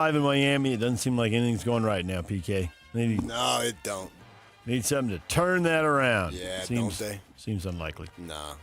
Live in Miami, it doesn't seem like anything's going right now, PK. No, it don't. Need something to turn that around. Yeah, don't they? Seems unlikely. Nah.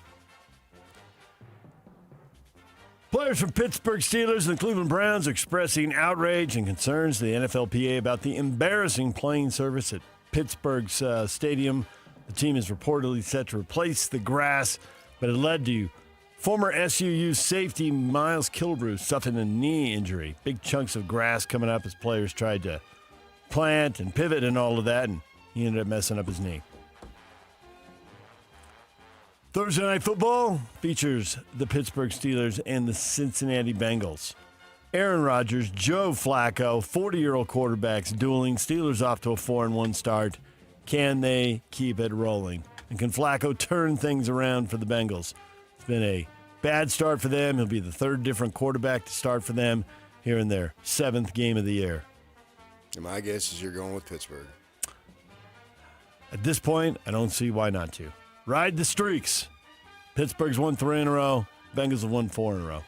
Players from Pittsburgh Steelers and the Cleveland Browns are expressing outrage and concerns to the NFLPA about the embarrassing playing service at Pittsburgh's stadium. The team is reportedly set to replace the grass, but it led to former SUU safety Miles Kilbrew suffering a knee injury. Big chunks of grass coming up as players tried to plant and pivot and all of that, and he ended up messing up his knee. Thursday Night Football features the Pittsburgh Steelers and the Cincinnati Bengals. Aaron Rodgers, Joe Flacco, 40-year-old quarterbacks dueling. Steelers off to a 4-1 start. Can they keep it rolling? And can Flacco turn things around for the Bengals? It's been a bad start for them. He'll be the third different quarterback to start for them here in their 7th game of the year. And my guess is you're going with Pittsburgh. At this point, I don't see why not to. Ride the streaks. Pittsburgh's won 3 in a row. Bengals have won 4 in a row.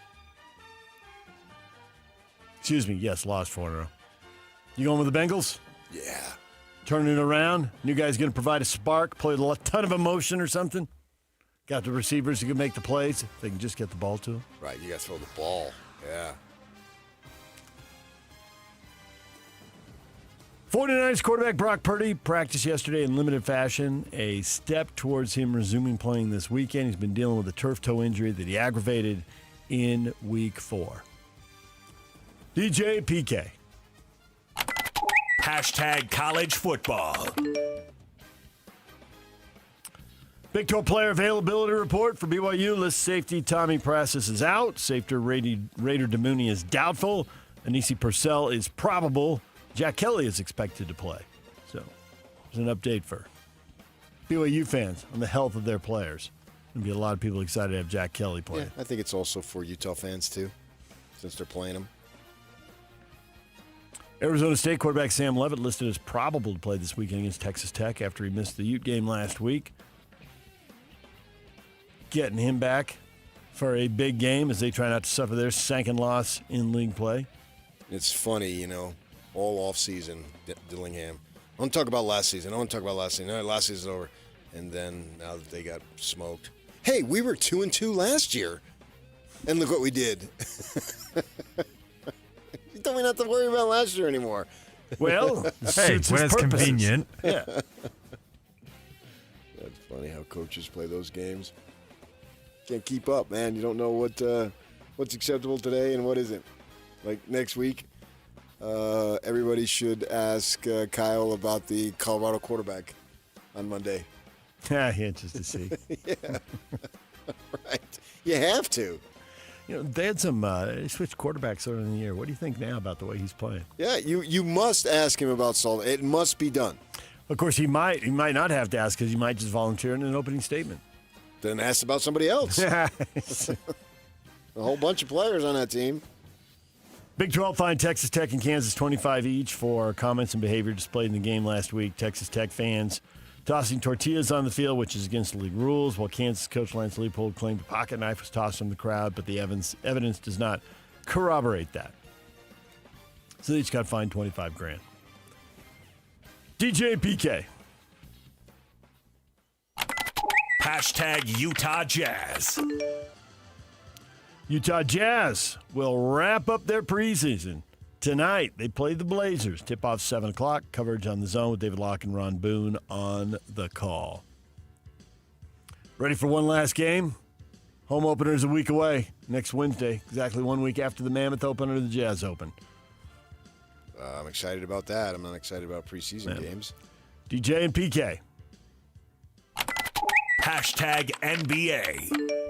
Excuse me, yes, lost 4 in a row. You going with the Bengals? Yeah. Turning it around? New guy's going to provide a spark, play with a ton of emotion or something? Got the receivers who can make the plays. If they can just get the ball to them. Right, you got to throw the ball. Yeah. 49ers quarterback Brock Purdy practiced yesterday in limited fashion, a step towards him resuming playing this weekend. He's been dealing with a turf toe injury that he aggravated in Week 4. DJ PK. Hashtag college football. Big 12 player availability report for BYU. List safety Tommy Prassis is out. Safety Raider Demooney is doubtful. Anisi Purcell is probable. Jack Kelly is expected to play. So there's an update for BYU fans on the health of their players. There'll be a lot of people excited to have Jack Kelly play. Yeah, I think it's also for Utah fans, too, since they're playing him. Arizona State quarterback Sam Leavitt listed as probable to play this weekend against Texas Tech after he missed the Ute game last week. Getting him back for a big game as they try not to suffer their second loss in league play. It's funny, all offseason, Dillingham. I want to talk about last season. All right, last season's over. And then now that they got smoked. Hey, we were 2-2 last year. And look what we did. You told me not to worry about last year anymore. Well, hey, when it's convenient. Yeah. That's funny how coaches play those games. Can't keep up, man. You don't know what's acceptable today and what isn't. Like next week, everybody should ask Kyle about the Colorado quarterback on Monday. Yeah, just to see. Yeah, right. You have to. They had some they switched quarterbacks earlier in the year. What do you think now about the way he's playing? Yeah, you must ask him about Sullivan. It must be done. Of course, he might not have to ask because he might just volunteer in an opening statement. Then ask about somebody else. A whole bunch of players on that team. Big 12 fined Texas Tech and Kansas 25 each for comments and behavior displayed in the game last week. Texas Tech fans tossing tortillas on the field, which is against the league rules, while Kansas coach Lance Leipold claimed a pocket knife was tossed from the crowd, but the evidence does not corroborate that. So they each got fined $25,000. DJ PK. Hashtag Utah Jazz. Utah Jazz will wrap up their preseason. Tonight, they play the Blazers. Tip-off 7 o'clock. Coverage on the Zone with David Locke and Ron Boone on the call. Ready for one last game? Home opener is a week away. Next Wednesday, exactly 1 week after the Mammoth Open or the Jazz Open. I'm excited about that. I'm not excited about preseason games. DJ and PK. Hashtag NBA.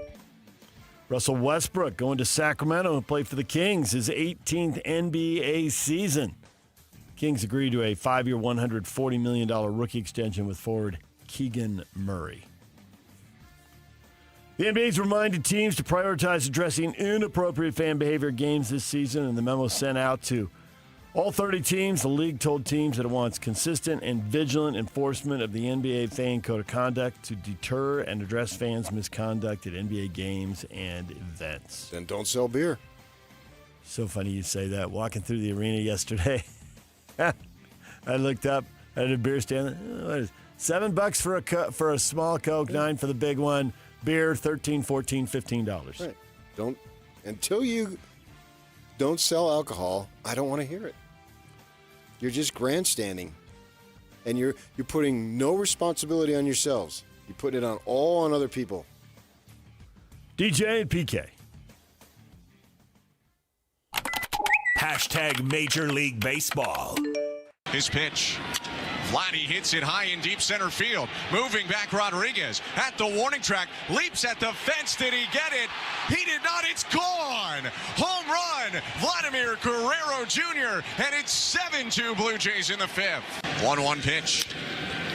Russell Westbrook going to Sacramento to play for the Kings, his 18th NBA season. Kings agreed to a 5-year, $140 million rookie extension with forward Keegan Murray. The NBA's reminded teams to prioritize addressing inappropriate fan behavior at games this season, and the memo sent out to all 30 teams. The league told teams that it wants consistent and vigilant enforcement of the NBA fan code of conduct to deter and address fans' misconduct at NBA games and events. Then don't sell beer. So funny you say that. Walking through the arena yesterday, I looked up at a beer stand. What is it? $7 for a small Coke, $9 for the big one. Beer, $13, $14, $15. Right. Until you don't sell alcohol, I don't want to hear it. You're just grandstanding, and you're putting no responsibility on yourselves. You put it all on other people. DJ and PK. Hashtag Major League Baseball. His pitch. Vladdy hits it high in deep center field. Moving back Rodriguez at the warning track. Leaps at the fence. Did he get it? He did not. It's gone. Home run. Vladimir Guerrero Jr. And it's 7-2 Blue Jays in the fifth. 1-1 pitch.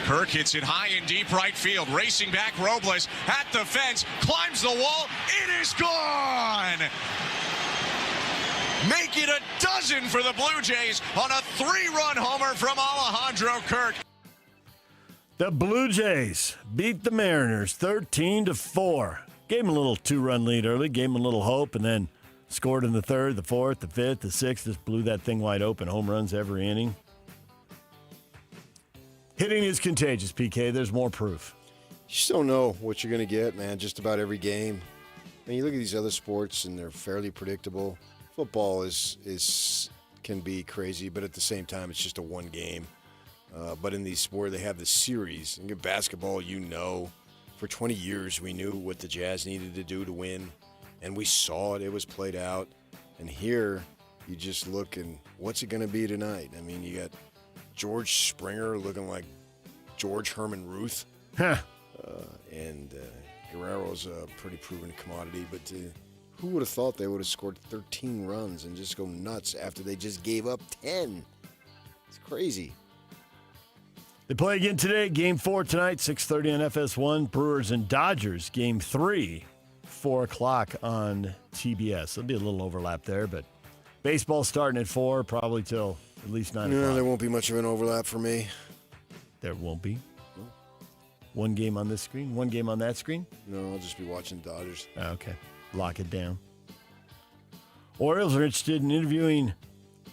Kirk hits it high in deep right field. Racing back Robles at the fence. Climbs the wall. It is gone. Make it a dozen for the Blue Jays on a 3-run homer from Alejandro Kirk. The Blue Jays beat the Mariners 13-4. Gave them a little 2-run lead early, gave them a little hope, and then scored in the third, the fourth, the fifth, the sixth. Just blew that thing wide open. Home runs every inning. Hitting is contagious, PK. There's more proof. You just don't know what you're going to get, man, just about every game. I mean, you look at these other sports, and they're fairly predictable. Football can be crazy, but at the same time, it's just a one game. But in these sports, they have the series. And in basketball, for 20 years, we knew what the Jazz needed to do to win, and we saw it. It was played out. And here, you just look and what's it going to be tonight? I mean, you got George Springer looking like George Herman Ruth, and Guerrero's a pretty proven commodity, but who would have thought they would have scored 13 runs and just go nuts after they just gave up 10? It's crazy. They play again today. Game 4 tonight, 6:30 on FS1. Brewers and Dodgers. Game 3, 4 o'clock on TBS. There'll be a little overlap there, but baseball starting at 4, probably till at least 9 o'clock. No, there won't be much of an overlap for me. There won't be? No. One game on this screen, one game on that screen? No, I'll just be watching Dodgers. Okay. Lock it down. Orioles are interested in interviewing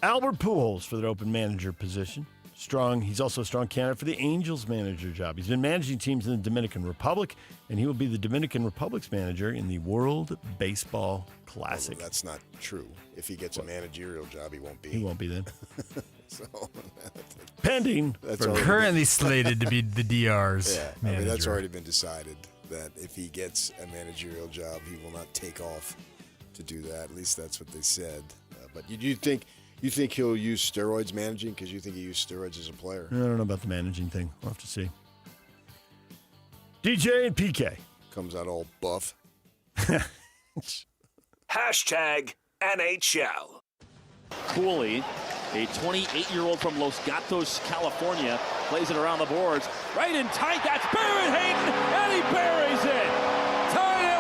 Albert Pujols for their open manager position. He's also a strong candidate for the Angels manager job. He's been managing teams in the Dominican Republic, and he will be the Dominican Republic's manager in the World Baseball Classic. Well, that's not true. If he gets a managerial job, he won't be. He won't be then. So, pending. That's currently slated to be the DR's manager. I mean, that's already been decided that if he gets a managerial job, he will not take off to do that. At least that's what they said. But you think he'll use steroids managing because you think he used steroids as a player? I don't know about the managing thing. We'll have to see. DJ and PK. Comes out all buff. Hashtag NHL. Cooley, a 28-year-old from Los Gatos, California, plays it around the boards. Right in tight, that's Barrett Hayton, and he buries it. Tied at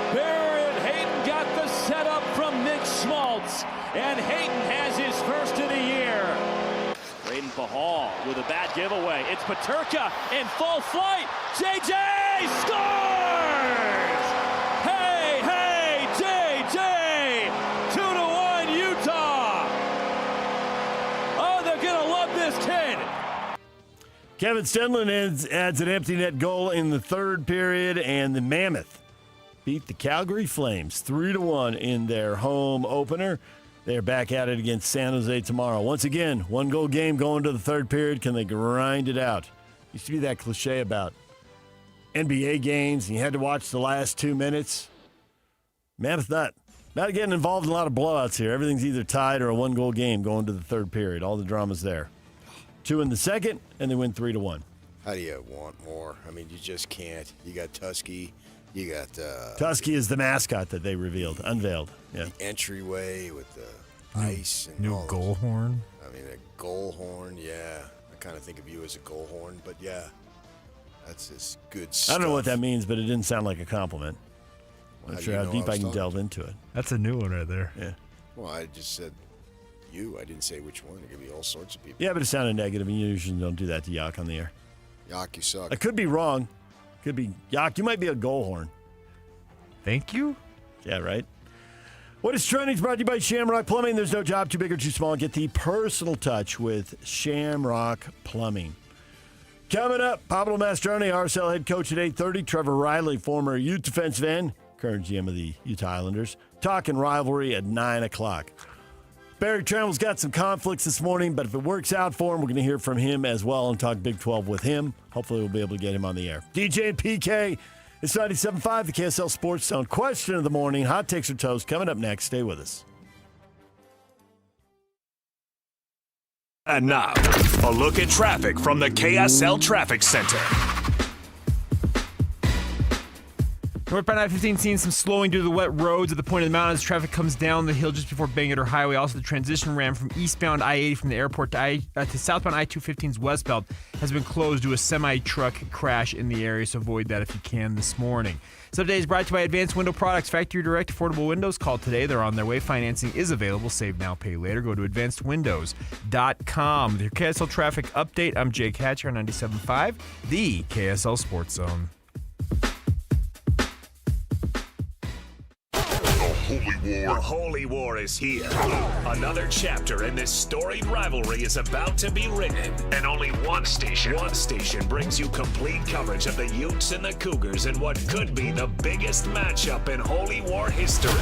1. Barrett Hayton got the setup from Nick Schmaltz, and Hayton has his first of the year. Braden Pahal with a bad giveaway. It's Paterka in full flight. JJ scores! Hey, JJ! 2-1 Utah! Oh, they're gonna love this kid. Kevin Stenlin adds an empty net goal in the third period, and the Mammoth beat the Calgary Flames 3-1 in their home opener. They're back at it against San Jose tomorrow. Once again, 1-goal game going to the third period. Can they grind it out? Used to be that cliche about NBA games, and you had to watch the last 2 minutes. Mammoth not getting involved in a lot of blowouts here. Everything's either tied or a 1-goal game going to the third period. All the drama's there. 2 in the second, and they win 3-1. How do you want more? I mean, you just can't. You got Tusky. You got Tusky is the mascot that they unveiled. Yeah. The entryway with the ice and new all goal horn. I mean, a goal horn. Yeah, I kind of think of you as a goal horn, but yeah, that's just good stuff. I don't know what that means, but it didn't sound like a compliment. I'm not sure how deep I can delve into it. That's a new one right there. Yeah. Well, I just said you. I didn't say which one. It could be all sorts of people. Yeah, but it sounded negative, and you usually don't do that to Yak on the air. Yak, you suck. I could be wrong. Could be Yak. You might be a goal horn. Thank you. Yeah, right. What is trending is brought to you by Shamrock Plumbing. There's no job too big or too small. Get the personal touch with Shamrock Plumbing. Coming up, Pablo Mastroni, RSL head coach at 8:30. Trevor Riley, former Utes defensive end, current GM of the Utah Islanders. Talking rivalry at 9 o'clock. Barry Trammell's got some conflicts this morning, but if it works out for him, we're going to hear from him as well and talk Big 12 with him. Hopefully we'll be able to get him on the air. DJ and PK, it's 97.5, the KSL Sports Zone. Question of the morning, hot takes or toast, coming up next. Stay with us. And now, a look at traffic from the KSL Traffic Center. Northbound I-15 seeing some slowing due to the wet roads at the point of the mountain as traffic comes down the hill just before Bangerter Highway. Also, the transition ramp from eastbound I-80 from the airport to southbound I-215's westbound has been closed due to a semi-truck crash in the area, so avoid that if you can this morning. This update is brought to you by Advanced Window Products. Factory direct affordable windows. Call today. They're on their way. Financing is available. Save now, pay later. Go to advancedwindows.com. With your KSL traffic update, I'm Jake Hatcher on 97.5, the KSL Sports Zone. The Holy War is here. Another chapter in this storied rivalry is about to be written. And only one station brings you complete coverage of the Utes and the Cougars in what could be the biggest matchup in Holy War history.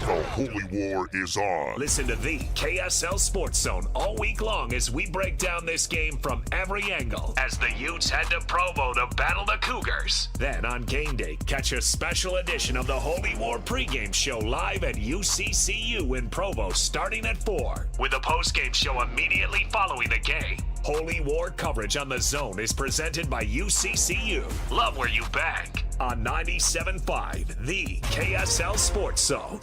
The Holy War is on. Listen to the KSL Sports Zone all week long as we break down this game from every angle as the Utes head to Provo to battle the Cougars. Then on game day, catch a special edition of the Holy War pregame show live at UCCU in Provo starting at 4 with a postgame show immediately following the game. Holy War coverage on The Zone is presented by UCCU. Love where you bank on 97.5, the KSL Sports Zone.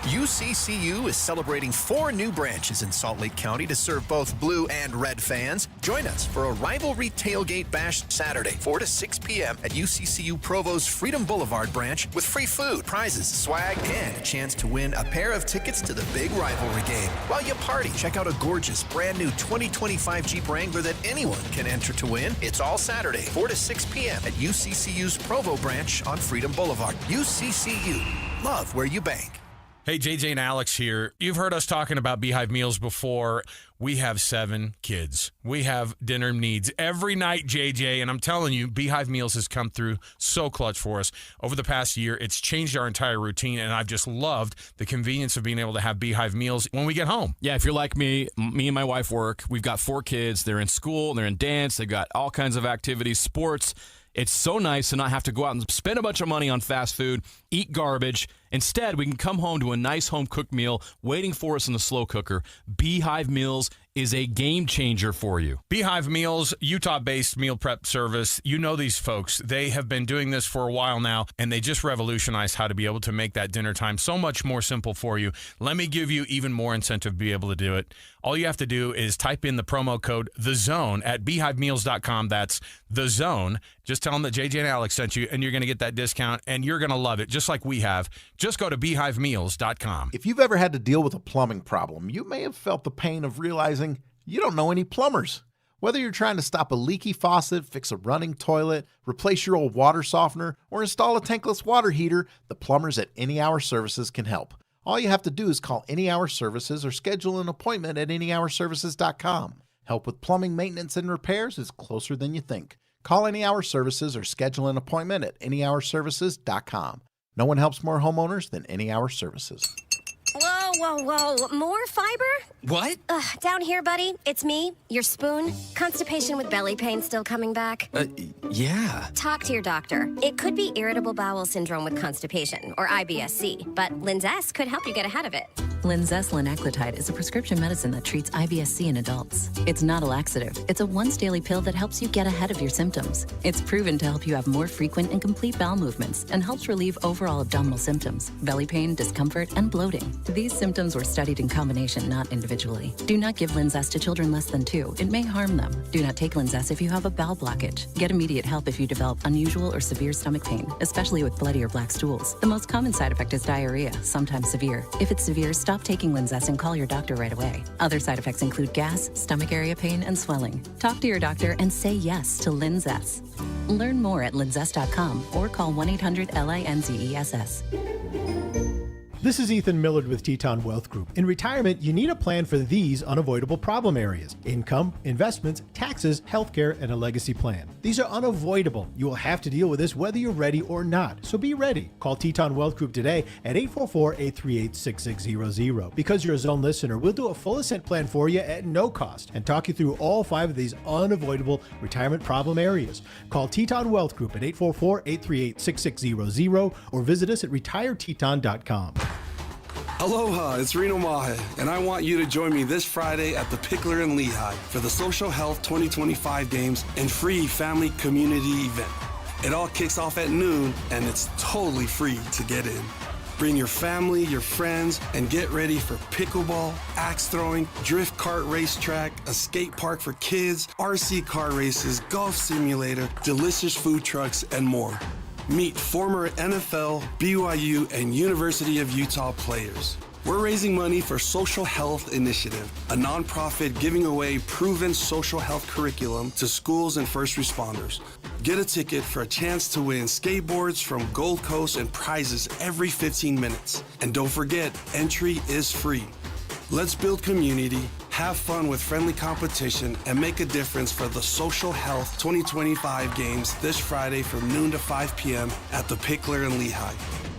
UCCU is celebrating 4 new branches in Salt Lake County to serve both blue and red fans. Join us for a rivalry tailgate bash Saturday, 4 to 6 p.m. at UCCU Provo's Freedom Boulevard branch with free food, prizes, swag, and a chance to win a pair of tickets to the big rivalry game. While you party, check out a gorgeous brand new 2025 Jeep Wrangler that anyone can enter to win. It's all Saturday, 4 to 6 p.m. at UCCU's Provo branch on Freedom Boulevard. UCCU. Love where you bank. Hey, JJ and Alex here. You've heard us talking about Beehive meals before. We have 7 kids. We have dinner needs every night, JJ, and I'm telling you, Beehive Meals has come through so clutch for us. Over the past year, it's changed our entire routine, and I've just loved the convenience of being able to have Beehive Meals when we get home. Yeah, if you're like me and my wife work. We've got 4 kids. They're in school, they're in dance, they've got all kinds of activities, sports. It's so nice to not have to go out and spend a bunch of money on fast food, eat garbage. Instead, we can come home to a nice home-cooked meal waiting for us in the slow cooker. Beehive Meals is a game changer for you. Beehive Meals, Utah-based meal prep service. You know these folks. They have been doing this for a while now, and they just revolutionized how to be able to make that dinner time so much more simple for you. Let me give you even more incentive to be able to do it. All you have to do is type in the promo code THEZONE at beehivemeals.com. That's The Zone. Just tell them that JJ and Alex sent you, and you're going to get that discount, and you're going to love it, just like we have. Just go to beehivemeals.com. If you've ever had to deal with a plumbing problem, you may have felt the pain of realizing you don't know any plumbers. Whether you're trying to stop a leaky faucet, fix a running toilet, replace your old water softener, or install a tankless water heater, the plumbers at Any Hour Services can help. All you have to do is call Any Hour Services or schedule an appointment at anyhourservices.com. Help with plumbing maintenance and repairs is closer than you think. Call Any Hour Services or schedule an appointment at anyhourservices.com. No one helps more homeowners than Any Hour Services. Whoa. More fiber? What? Down here, buddy. It's me, your spoon. Constipation with belly pain still coming back? Yeah. Talk to your doctor. It could be irritable bowel syndrome with constipation, or IBS-C, but Linzess could help you get ahead of it. Linzess linaclotide is a prescription medicine that treats IBS-C in adults. It's not a laxative. It's a once-daily pill that helps you get ahead of your symptoms. It's proven to help you have more frequent and complete bowel movements and helps relieve overall abdominal symptoms, belly pain, discomfort, and bloating. These symptoms were studied in combination, not individually. Do not give Linzess to children less than 2. It may harm them. Do not take Linzess if you have a bowel blockage. Get immediate help if you develop unusual or severe stomach pain, especially with bloody or black stools. The most common side effect is diarrhea, sometimes severe. If it's severe, stay Stop taking Linzess and call your doctor right away. Other side effects include gas, stomach area pain, and swelling. Talk to your doctor and say yes to Linzess. Learn more at linzess.com or call 1-800-LINZESS. This is Ethan Millard with Teton Wealth Group. In retirement, you need a plan for these unavoidable problem areas: income, investments, taxes, healthcare, and a legacy plan. These are unavoidable. You will have to deal with this whether you're ready or not, so be ready. Call Teton Wealth Group today at 844-838-6600. Because you're a Zone listener, we'll do a full ascent plan for you at no cost and talk you through all 5 of these unavoidable retirement problem areas. Call Teton Wealth Group at 844-838-6600 or visit us at retireteton.com. Aloha, it's Reno Mahe, and I want you to join me this Friday at the Pickler in Lehigh for the Social Health 2025 Games and free family community event. It all kicks off at noon, and it's totally free to get in. Bring your family, your friends, and get ready for pickleball, axe throwing, drift kart racetrack, a skate park for kids, RC car races, golf simulator, delicious food trucks, and more. Meet former NFL, BYU, and University of Utah players. We're raising money for Social Health Initiative, a nonprofit giving away proven social health curriculum to schools and first responders. Get a ticket for a chance to win skateboards from Gold Coast and prizes every 15 minutes. And don't forget, entry is free. Let's build community, have fun with friendly competition, and make a difference for the Social Health 2025 Games this Friday from noon to 5 p.m. at the Pickler in Lehigh.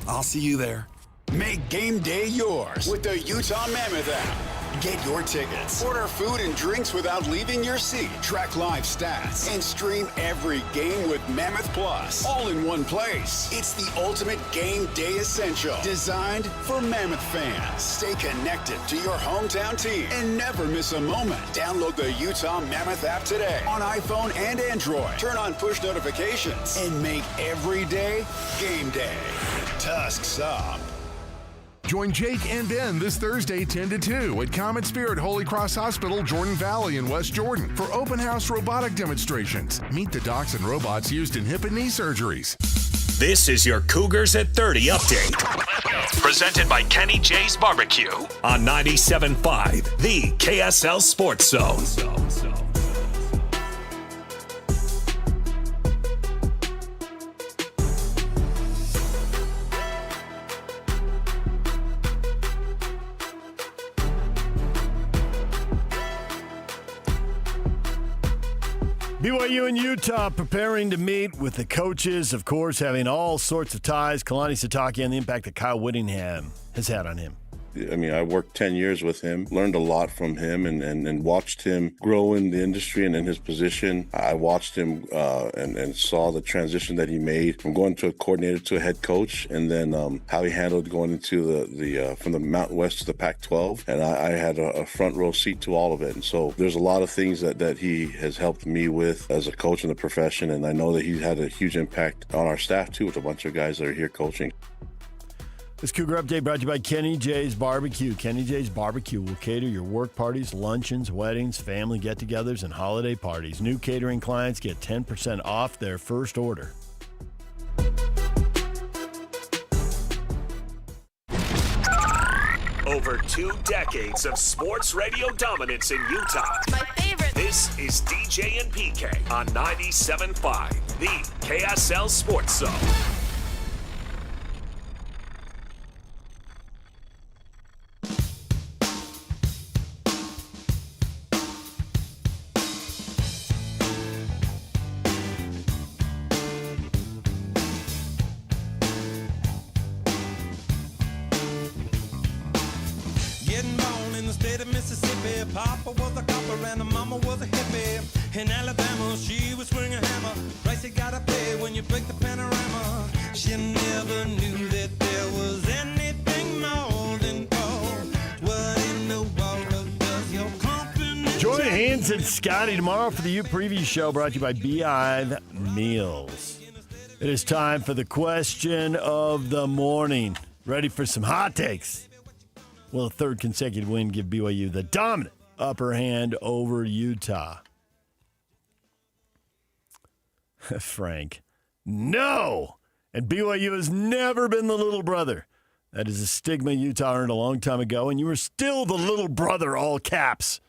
I'll see you there. Make game day yours with the Utah Mammoth app. Get your tickets, order food and drinks without leaving your seat, track live stats, and stream every game with Mammoth Plus, all in one place. It's the ultimate game day essential, designed for Mammoth fans. Stay connected to your hometown team and never miss a moment. Download the Utah Mammoth app today on iPhone and Android. Turn on push notifications and make every day game day. Tusks up. Join Jake and Ben this Thursday 10 to 2 at Comet Spirit Holy Cross Hospital, Jordan Valley in West Jordan for open house robotic demonstrations. Meet the docs and robots used in hip and knee surgeries. This is your Cougars at 30 update. Presented by Kenny J's Barbecue on 97.5, the KSL Sports Zone. BYU and Utah preparing to meet with the coaches, of course, having all sorts of ties. Kalani Sitake and the impact that Kyle Whittingham has had on him. I mean, I worked 10 years with him, learned a lot from him, and watched him grow in the industry and in his position. I watched him and saw the transition that he made from going to a coordinator to a head coach, and then how he handled going into the from the Mountain West to the Pac-12. And I had a front row seat to all of it. And so there's a lot of things that he has helped me with as a coach in the profession, and I know that he's had a huge impact on our staff too, with a bunch of guys that are here coaching. This Cougar Update brought to you by Kenny J's Barbecue. Kenny J's Barbecue will cater your work parties, luncheons, weddings, family get-togethers, and holiday parties. New catering clients get 10% off their first order. Over 2 decades of sports radio dominance in Utah. My favorite. This is DJ and PK on 97.5, the KSL Sports Zone. Papa was a copper and the mama was a hippie. In Alabama, she was swinging a hammer. Price you gotta pay when you break the panorama. She never knew that there was anything more than gold. What in the world does your company? Join Hans and Scotty tomorrow for the Ute Preview Show, brought to you by Beehive Meals. It is time for the question of the morning. Ready for some hot takes? Will a third consecutive win give BYU the dominant upper hand over Utah? Frank, no. And BYU has never been the little brother. That is a stigma Utah earned a long time ago, and you are still the little brother, all caps.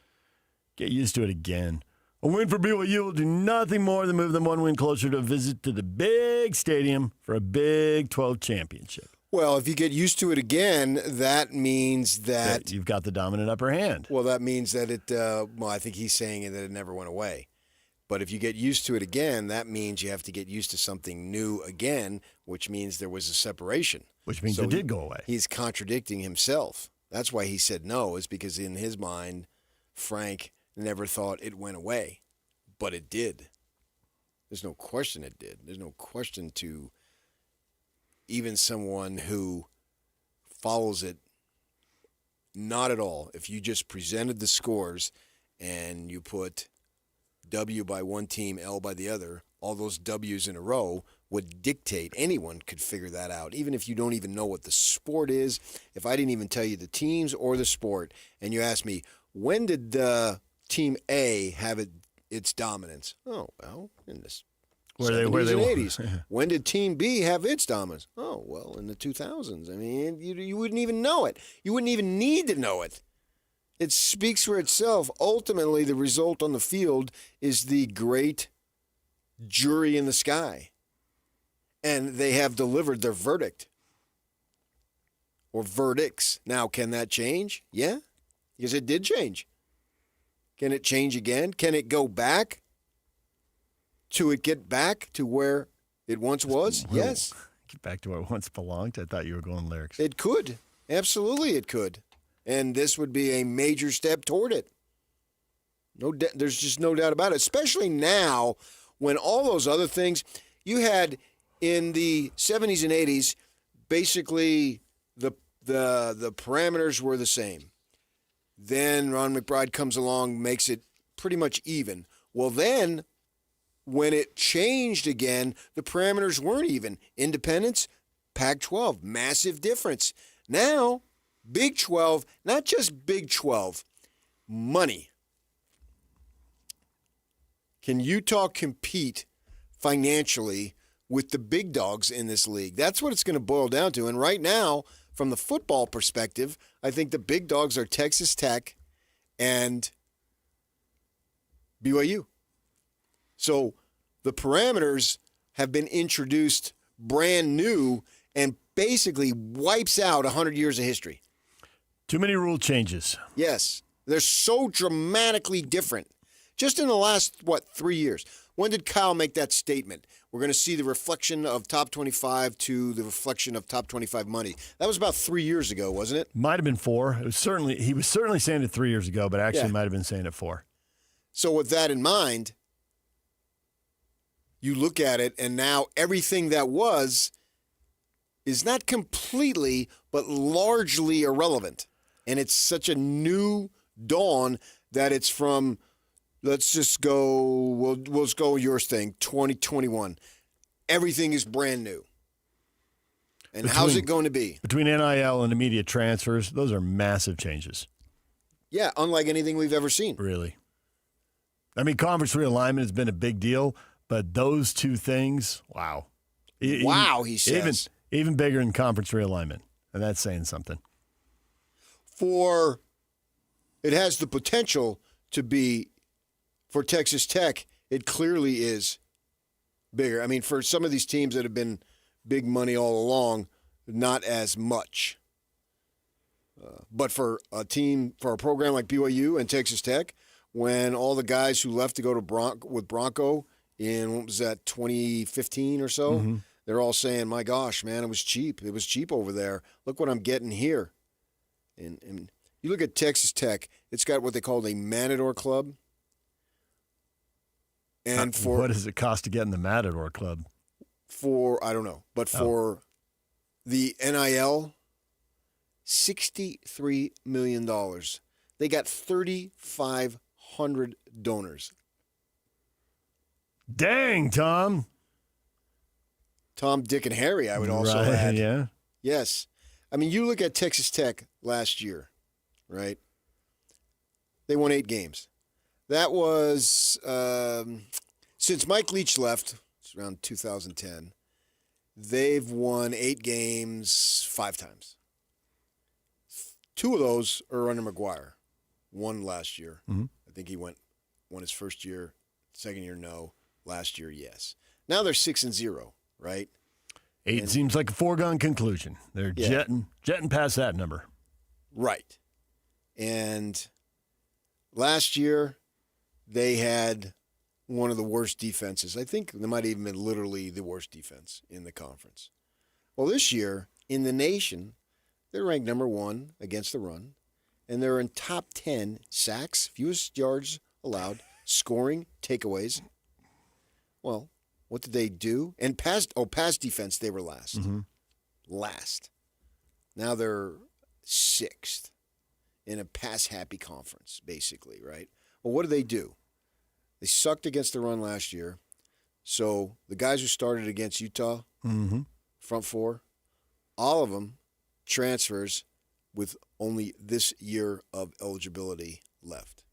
Get used to it again. A win for BYU will do nothing more than move them one win closer to a visit to the big stadium for a Big 12 championship. Well, if you get used to it again, that means that you've got the dominant upper hand. Well, that means that it, I think he's saying that it never went away. But if you get used to it again, that means you have to get used to something new again, which means there was a separation. Which means it did go away. He's contradicting himself. That's why he said no, is because in his mind, Frank never thought it went away. But it did. There's no question it did. There's no question to even someone who follows it, not at all. If you just presented the scores and you put W by one team, L by the other, all those W's in a row would dictate. Anyone could figure that out, even if you don't even know what the sport is. If I didn't even tell you the teams or the sport, and you asked me, when did Team A have its dominance? Oh, well, in this 70s and 80s. When did Team B have its dominance? Oh, well, in the 2000s. I mean, you wouldn't even know it. You wouldn't even need to know it. It speaks for itself. Ultimately, the result on the field is the great jury in the sky. And they have delivered their verdict. Or verdicts. Now, can that change? Yeah, because it did change. Can it change again? Can it go back? Get back to where it once was? Yes. Get back to where it once belonged? I thought you were going lyrics. It could. Absolutely it could. And this would be a major step toward it. There's just no doubt about it, especially now when all those other things you had in the 70s and 80s, basically the parameters were the same. Then Ron McBride comes along, makes it pretty much even. Well, then when it changed again, the parameters weren't even. Independence, Pac-12, massive difference. Now, Big 12, not just Big 12, money. Can Utah compete financially with the big dogs in this league? That's what it's going to boil down to. And right now, from the football perspective, I think the big dogs are Texas Tech and BYU. So the parameters have been introduced brand new and basically wipes out 100 years of history. Too many rule changes. Yes. They're so dramatically different. Just in the last, 3 years. When did Kyle make that statement? We're going to see the reflection of top 25 to the reflection of top 25 money. That was about 3 years ago, wasn't it? Might have been 4. He was certainly saying it 3 years ago, but actually might have been saying it 4. So with that in mind, you look at it, and now everything that was is not completely, but largely irrelevant. And it's such a new dawn that it's from, let's just go, we'll just go yours thing, 2021. Everything is brand new. And how's it going to be? Between NIL and immediate transfers, those are massive changes. Yeah, unlike anything we've ever seen. Really. I mean, conference realignment has been a big deal, but those two things, wow. Wow, he says. Even bigger than conference realignment, and that's saying something. It has the potential to be, for Texas Tech, it clearly is bigger. I mean, for some of these teams that have been big money all along, not as much. But for a program like BYU and Texas Tech, when all the guys who left to go to with Bronco in, what was that, 2015 or so, they're all saying, my gosh, man, it was cheap. It was cheap over there. Look what I'm getting here. And you look at Texas Tech, it's got what they call a Matador Club. And what does it cost to get in the Matador Club? I don't know. But for the NIL, $63 million. They got 3,500 donors. Dang, Tom. Tom, Dick, and Harry, I would also add. Yeah. Yes. I mean, you look at Texas Tech last year, right? They won 8 games. That was, since Mike Leach left, it's around 2010, they've won 8 games 5 times. 2 of those are under McGuire. 1 last year. Mm-hmm. I think he won his first year. Second year, no. Last year, yes. Now they're 6-0, right? 8 seems like a foregone conclusion. They're jetting past that number. Right. And last year, they had one of the worst defenses. I think they might even been literally the worst defense in the conference. Well, this year, in the nation, they're ranked number 1 against the run, and they're in top 10 sacks, fewest yards allowed, scoring, takeaways. Well, what did they do? And pass defense, they were last. Mm-hmm. Last. Now they're 6th in a pass-happy conference, basically, right? Well, what did they do? They sucked against the run last year. So the guys who started against Utah, front 4, all of them transfers with only this year of eligibility left.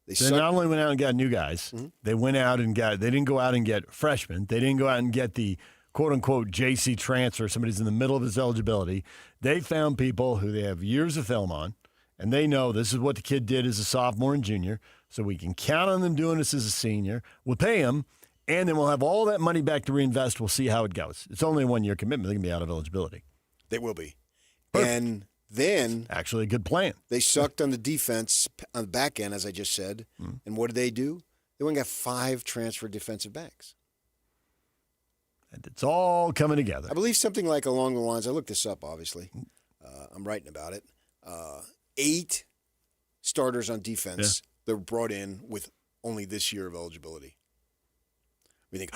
They not only went out and got new guys, they went out and they didn't go out and get freshmen. They didn't go out and get the quote-unquote JC transfer, somebody's in the middle of his eligibility. They found people who they have years of film on, and they know this is what the kid did as a sophomore and junior, so we can count on them doing this as a senior. We'll pay him, and then we'll have all that money back to reinvest. We'll see how it goes. It's only a 1-year commitment. They can be out of eligibility. They will be. Perfect. And then actually a good plan. They sucked on the defense on the back end, as I just said. And what did they do? They went and got 5 transfer defensive backs. And it's all coming together. I believe something like along the lines, I looked this up, obviously. I'm writing about it. 8 starters on defense that were brought in with only this year of eligibility. We think,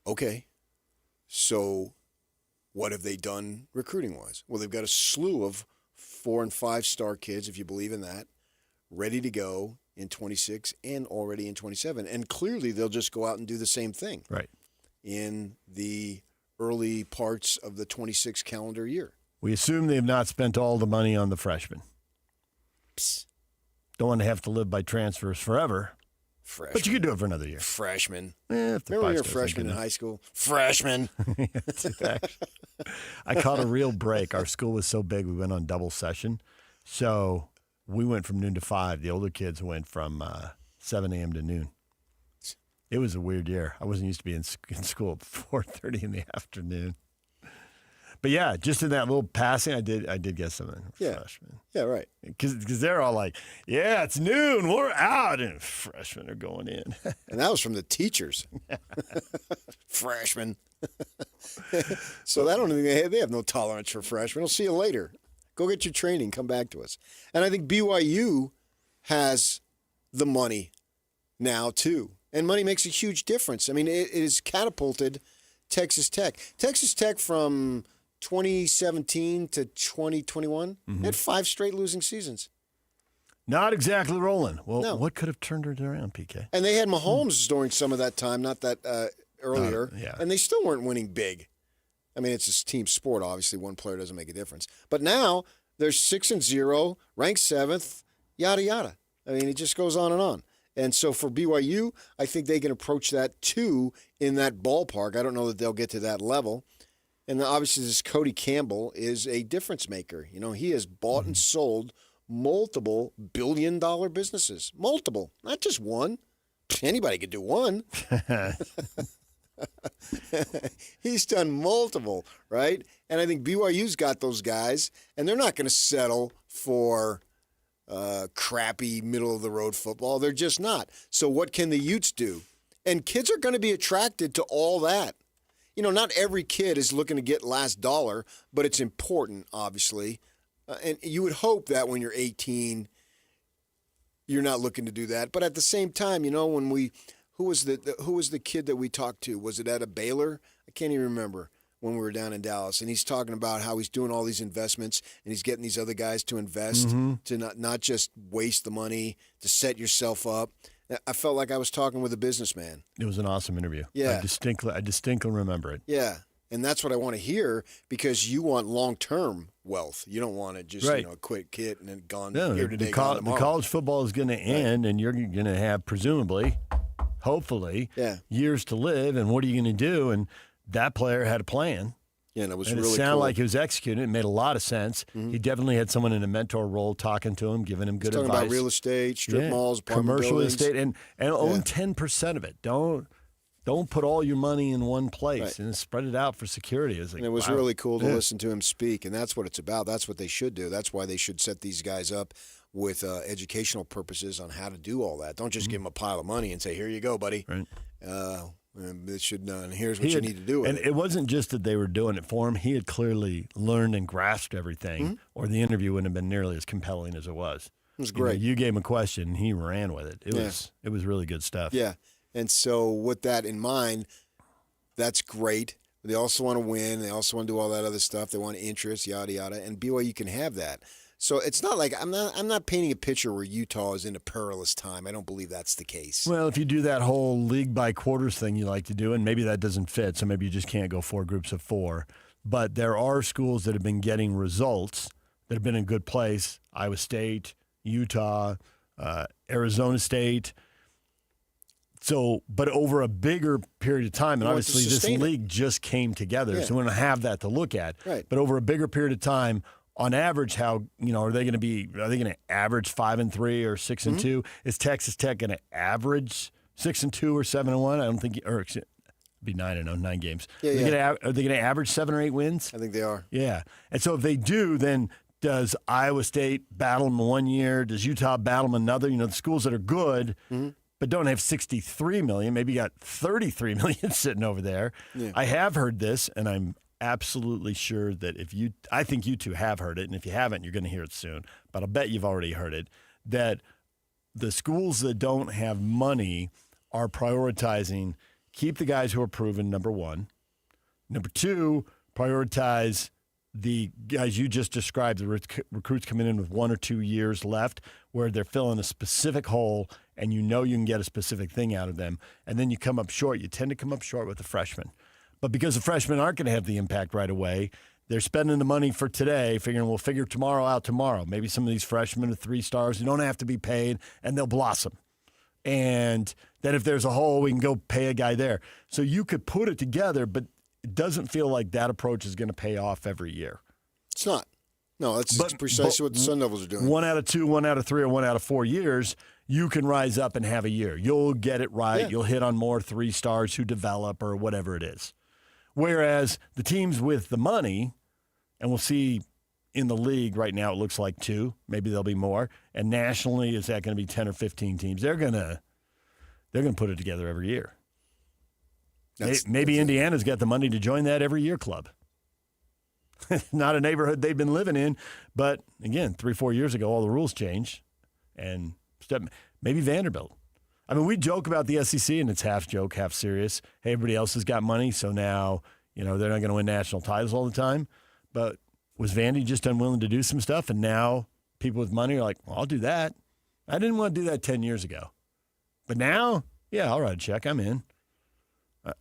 okay, so what have they done recruiting-wise? Well, they've got a slew of 4- and 5-star kids, if you believe in that, ready to go in 26 and already in 27. And clearly they'll just go out and do the same thing in the early parts of the 26 calendar year. We assume they have not spent all the money on the freshmen. Don't want to have to live by transfers forever. Freshman. But you could do it for another year. Freshman. If Remember when you were a freshman in high school? Freshman. I caught a real break. Our school was so big, we went on double session. So we went from noon to 5. The older kids went from 7 a.m. to noon. It was a weird year. I wasn't used to being in school at 4:30 in the afternoon. But yeah, just in that little passing, I did get something. Freshmen. Yeah, right. Because they're all like, yeah, it's noon, we're out, and freshmen are going in. And that was from the teachers. Freshmen. So I don't think they have no tolerance for freshmen. We'll see you later. Go get your training. Come back to us. And I think BYU has the money now, too. And money makes a huge difference. I mean, it has catapulted Texas Tech. Texas Tech from 2017 to 2021 had 5 straight losing seasons. Not exactly rolling. Well, what could have turned it around, PK? And they had Mahomes during some of that time, not that earlier. And they still weren't winning big. I mean, it's a team sport. Obviously, one player doesn't make a difference. But now they're 6-0, ranked 7th, yada, yada. I mean, it just goes on and on. And so for BYU, I think they can approach that too in that ballpark. I don't know that they'll get to that level. And obviously this Cody Campbell is a difference maker. You know, he has bought and sold multiple billion-dollar businesses. Multiple, not just one. Anybody could do one. He's done multiple, right? And I think BYU's got those guys, and they're not going to settle for crappy middle-of-the-road football. They're just not. So what can the Utes do? And kids are going to be attracted to all that. You know, not every kid is looking to get last dollar, but it's important, obviously. And you would hope that when you're 18, you're not looking to do that. But at the same time, you know, when who was the kid that we talked to? Was it at a Baylor? I can't even remember when we were down in Dallas. And he's talking about how he's doing all these investments and he's getting these other guys to invest, to not just waste the money, to set yourself up. I felt like I was talking with a businessman. It was an awesome interview. Yeah. I distinctly remember it. Yeah. And that's what I want to hear because you want long-term wealth. You don't want to just, a quick hit and then gone here today, gone tomorrow. The college football is going to end and you're going to have presumably, hopefully, years to live. And what are you going to do? And that player had a plan. Yeah, and it was and really it sounded cool. like he was executing. It made a lot of sense. Mm-hmm. He definitely had someone in a mentor role talking to him, giving him good He's talking advice. about real estate, strip malls, apartment commercial buildings. estate, and own 10% of it. Don't put all your money in one place and spread it out for security. And it was really cool to listen to him speak, and that's what it's about. That's what they should do. That's why they should set these guys up with educational purposes on how to do all that. Don't just give them a pile of money and say, "Here you go, buddy." Right. This should and here's what you need to do with and it wasn't just that they were doing it for him. He had clearly learned and grasped everything, or the interview wouldn't have been nearly as compelling as it was. It was great. You gave him a question, and he ran with it. It was really good stuff. Yeah. And so with that in mind, that's great. They also want to win. They also want to do all that other stuff. They want interest, yada, yada. And BYU can have that. So it's not like I'm not painting a picture where Utah is in a perilous time. I don't believe that's the case. Well, if you do that whole league by quarters thing you like to do, and maybe that doesn't fit, so maybe you just can't go 4 groups of 4. But there are schools that have been getting results that have been in good place. Iowa State, Utah, Arizona State. So, but over a bigger period of time, and obviously this league just came together, so we don't have that to look at. Right. But over a bigger period of time, on average, are they going to average 5-3 or 6-2? Is Texas Tech going to average 6-2 or 7-1? I don't think, or it'd be 9-0, 9 games. Yeah, Are they going to average 7 or 8 wins? I think they are. Yeah. And so if they do, then does Iowa State battle them 1 year? Does Utah battle them another? The schools that are good but don't have $63 million, maybe you got $33 million sitting over there. Yeah. I have heard this, and I'm absolutely sure that I think you two have heard it, and if you haven't, you're going to hear it soon, but I'll bet you've already heard it, that the schools that don't have money are prioritizing keep the guys who are proven, number one. Number two, prioritize the guys you just described, the recruits coming in with 1 or 2 years left where they're filling a specific hole and you can get a specific thing out of them, and then you come up short. You tend to come up short with the freshmen. But because the freshmen aren't going to have the impact right away, they're spending the money for today, figuring we'll figure tomorrow out tomorrow. Maybe some of these freshmen are 3 stars who don't have to be paid, and they'll blossom. And then if there's a hole, we can go pay a guy there. So you could put it together, but it doesn't feel like that approach is going to pay off every year. It's not. No, that's precisely what the Sun Devils are doing. 1 out of 2, 1 out of 3, or 1 out of 4 years, you can rise up and have a year. You'll get it right. Yeah. You'll hit on more 3 stars who develop or whatever it is. Whereas the teams with the money, and we'll see in the league right now, it looks like 2. Maybe there'll be more. And nationally, is that going to be 10 or 15 teams? They're going to put it together every year. Maybe Indiana's got the money to join that every year club. Not a neighborhood they've been living in, but again, 3-4 years ago, all the rules changed, and maybe Vanderbilt. I mean, we joke about the SEC, and it's half joke, half serious. Hey, everybody else has got money, so now they're not going to win national titles all the time. But was Vandy just unwilling to do some stuff, and now people with money are like, well, I'll do that. I didn't want to do that 10 years ago, but now, yeah, I'll write a check. I'm in.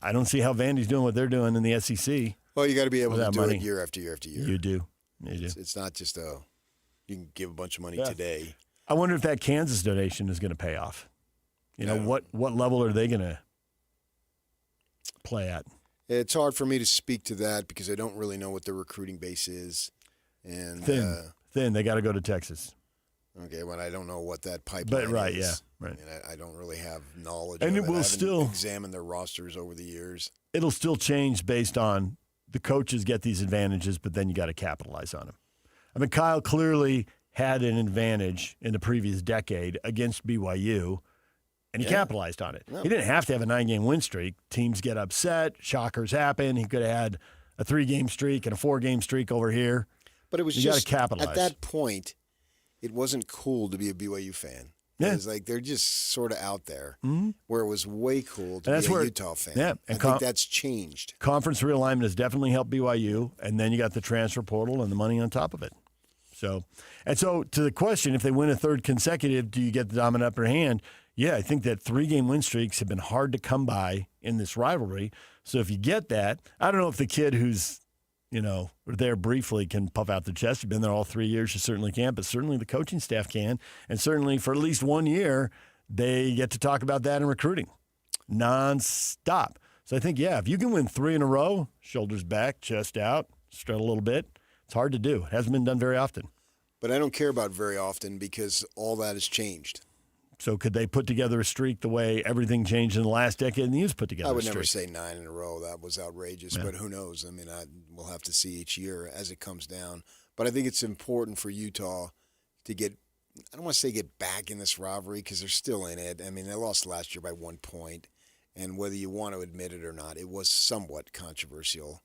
I don't see how Vandy's doing what they're doing in the SEC. Well, you got to be able to do money. it year after year after year. You do. It's not just you can give a bunch of money today. I wonder if that Kansas donation is going to pay off. What level are they going to play at? It's hard for me to speak to that because I don't really know what their recruiting base is. And thin. They got to go to Texas. Okay, well, I don't know what that pipeline is. Right. And I don't really have knowledge and of it. Will I still examined their rosters over the years. It'll still change based on the coaches get these advantages, but then you got to capitalize on them. I mean, Kyle clearly had an advantage in the previous decade against BYU, and he capitalized on it. No. He didn't have to have a 9-game win streak. Teams get upset. Shockers happen. He could have had a 3-game streak and a 4-game streak over here. But it was you got to capitalize. At that point, it wasn't cool to be a BYU fan. Yeah. It's like they're just sort of out there, where it was way cool to be a Utah fan. Yeah, and I think that's changed. Conference realignment has definitely helped BYU, and then you got the transfer portal and the money on top of it. So to the question, if they win a 3rd consecutive, do you get the dominant upper hand? Yeah, I think that 3-game win streaks have been hard to come by in this rivalry. So if you get that, I don't know if the kid who's there briefly can puff out their chest. You've been there all 3 years. You certainly can, but certainly the coaching staff can. And certainly for at least 1 year, they get to talk about that in recruiting nonstop. So I think, if you can win 3 in a row, shoulders back, chest out, strut a little bit, it's hard to do. It hasn't been done very often. But I don't care about very often because all that has changed. So could they put together a streak the way everything changed in the last decade and the Utes put together I would a streak? never say 9 in a row. That was outrageous, but who knows? I mean, we'll have to see each year as it comes down. But I think it's important for Utah to get, I don't want to say get back in this rivalry because they're still in it. I mean, they lost last year by 1 point. And whether you want to admit it or not, it was somewhat controversial.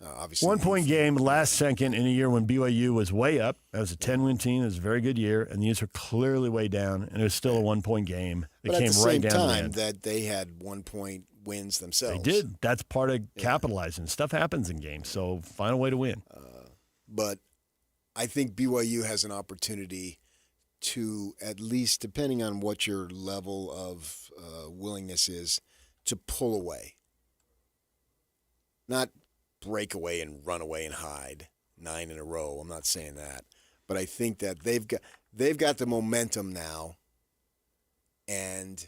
Obviously, 1 point game last second in a year when BYU was way up. That was a 10-win team. It was a very good year, and the Utes were clearly way down, and it was still a 1 point game. It came right down to the time end. that they had 1 point wins themselves. They did. That's part of capitalizing. Stuff happens in games, so find a way to win. But I think BYU has an opportunity to, at least depending on what your level of willingness is, to pull away. Not break away and run away and hide 9 in a row. I'm not saying that. But I think that they've got the momentum now, and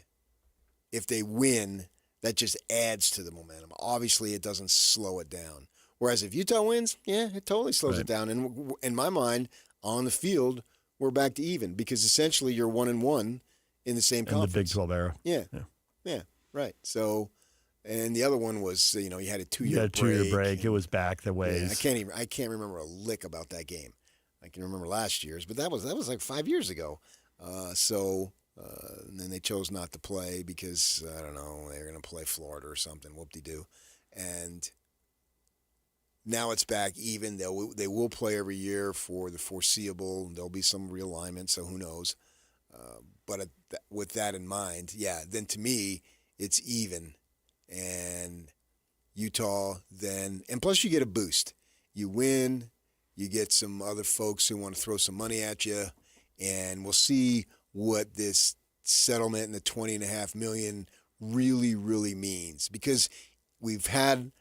if they win, that just adds to the momentum. Obviously, it doesn't slow it down. Whereas if Utah wins, it totally slows it down. And in my mind, on the field, we're back to even because essentially you're 1-1 in the same conference. In the Big 12 era. Yeah, right. So, and the other one was, you had a 2-year break. You had a 2-year break. It was back the ways. I can't remember a lick about that game. I can remember last year's, but that was like 5 years ago. And then they chose not to play because, I don't know, they were going to play Florida or something, whoop-de-doo. And now it's back even. They will play every year for the foreseeable, and there'll be some realignment, so who knows. But with that in mind, then to me, it's even. And Utah then, and plus you get a boost. You win, you get some other folks who want to throw some money at you, and we'll see what this settlement and the $20.5 million really, really means. Because we've had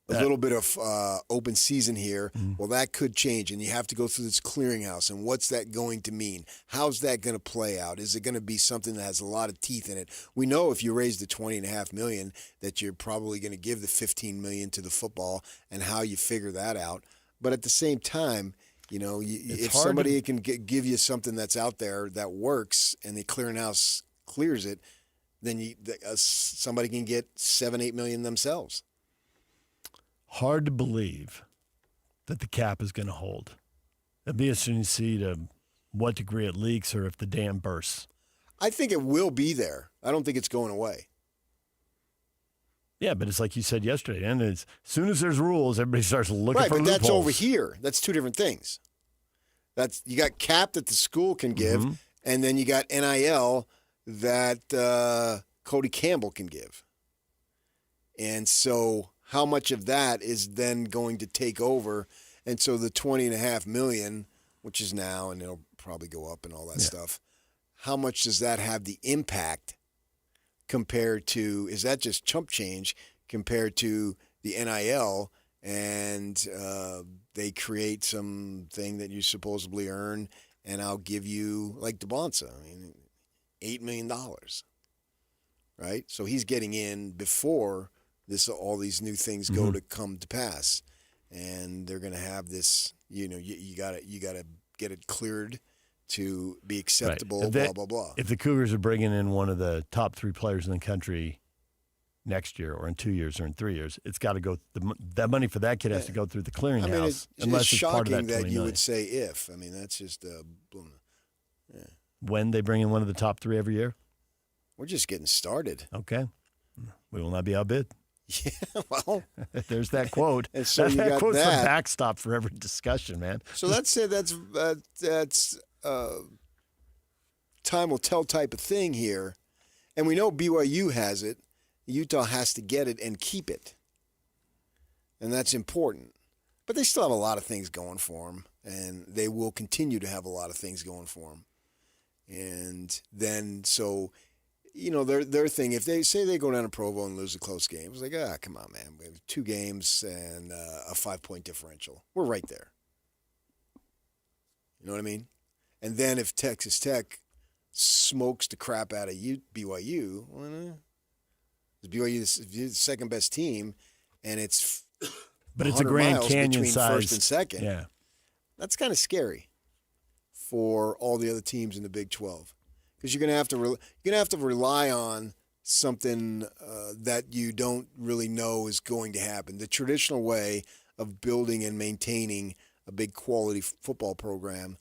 a little bit of open season here. Well, that could change, and you have to go through this clearinghouse. And what's that going to mean? How's that going to play out? Is it going to be something that has a lot of teeth in it? We know if you raise the $20.5 million that you're probably going to give the $15 million to the football, and how you figure that out. But at the same time, if somebody can give you something that's out there that works, and the clearinghouse clears it, then somebody can get $7-8 million themselves. Hard to believe that the cap is going to hold. It'd be interesting to see to what degree it leaks or if the dam bursts. I think it will be there. I don't think it's going away. Yeah, but it's like you said yesterday, and as soon as there's rules, everybody starts looking for loopholes. Right, but that's over here. That's two different things. You got cap that the school can give, and then you got NIL that Cody Campbell can give. And so how much of that is then going to take over? And so the $20.5 million, which is now, and it'll probably go up and all that stuff, how much does that have the impact compared to, is that just chump change compared to the NIL, and they create something that you supposedly earn, and I'll give you, like DeBonsa, $8 million, right? So he's getting in before all these new things go to come to pass, and they're going to have this. You gotta get it cleared to be acceptable. Right. Blah blah blah. If the Cougars are bringing in one of the top 3 players in the country next year, or in 2 years, or in 3 years, it's got to go. That money for that kid has to go through the clearinghouse. It's shocking part of that you $20 would say if. That's just when they bring in one of the top 3 every year. We're just getting started. Okay, we will not be outbid. Yeah, well, there's that quote. And so that quote's the backstop for every discussion, man. So that's it. That's time will tell type of thing here, and we know BYU has it. Utah has to get it and keep it, and that's important. But they still have a lot of things going for them, and they will continue to have a lot of things going for them. And then their thing, if they say they go down to Provo and lose a close game, it's like, come on, man. We have 2 games and a 5-point differential. We're right there. You know what I mean? And then if Texas Tech smokes the crap out of BYU, BYU is the second best team, and it's but it's a Grand Canyon between size first and second. Yeah, that's kind of scary for all the other teams in the Big 12 because you're gonna have to rely on something that you don't really know is going to happen. The traditional way of building and maintaining a big quality football program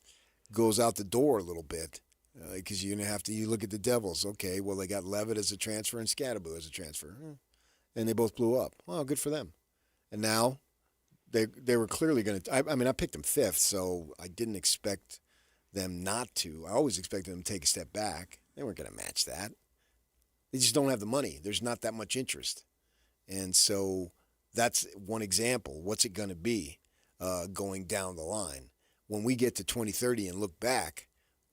goes out the door a little bit because you're going to have to. You look at the Devils. Okay, well, they got Levitt as a transfer and Scadaboo as a transfer, and they both blew up. Well, good for them. And now they were clearly going to. I mean, I picked them fifth, so I didn't expect them not to. I always expected them to take a step back. They weren't going to match that. They just don't have the money. There's not that much interest. And so that's one example. What's it going to be going down the line? When we get to 2030 and look back,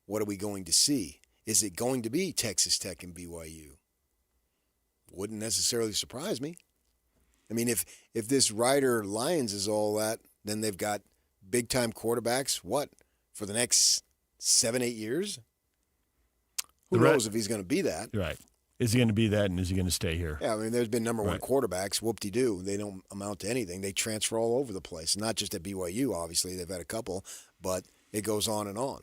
what are we going to see? Is it going to be Texas Tech and BYU? Wouldn't necessarily surprise me. I mean, if this Ryder Lions is all that, then they've got big-time quarterbacks, what, for the next 7-8 years? Who knows if he's going to be that? Right. Is he going to be that, and is he going to stay here? Yeah, I mean, there's been number one quarterbacks, whoop-de-doo. They don't amount to anything. They transfer all over the place. Not just at BYU, obviously. They've had a couple, but it goes on and on.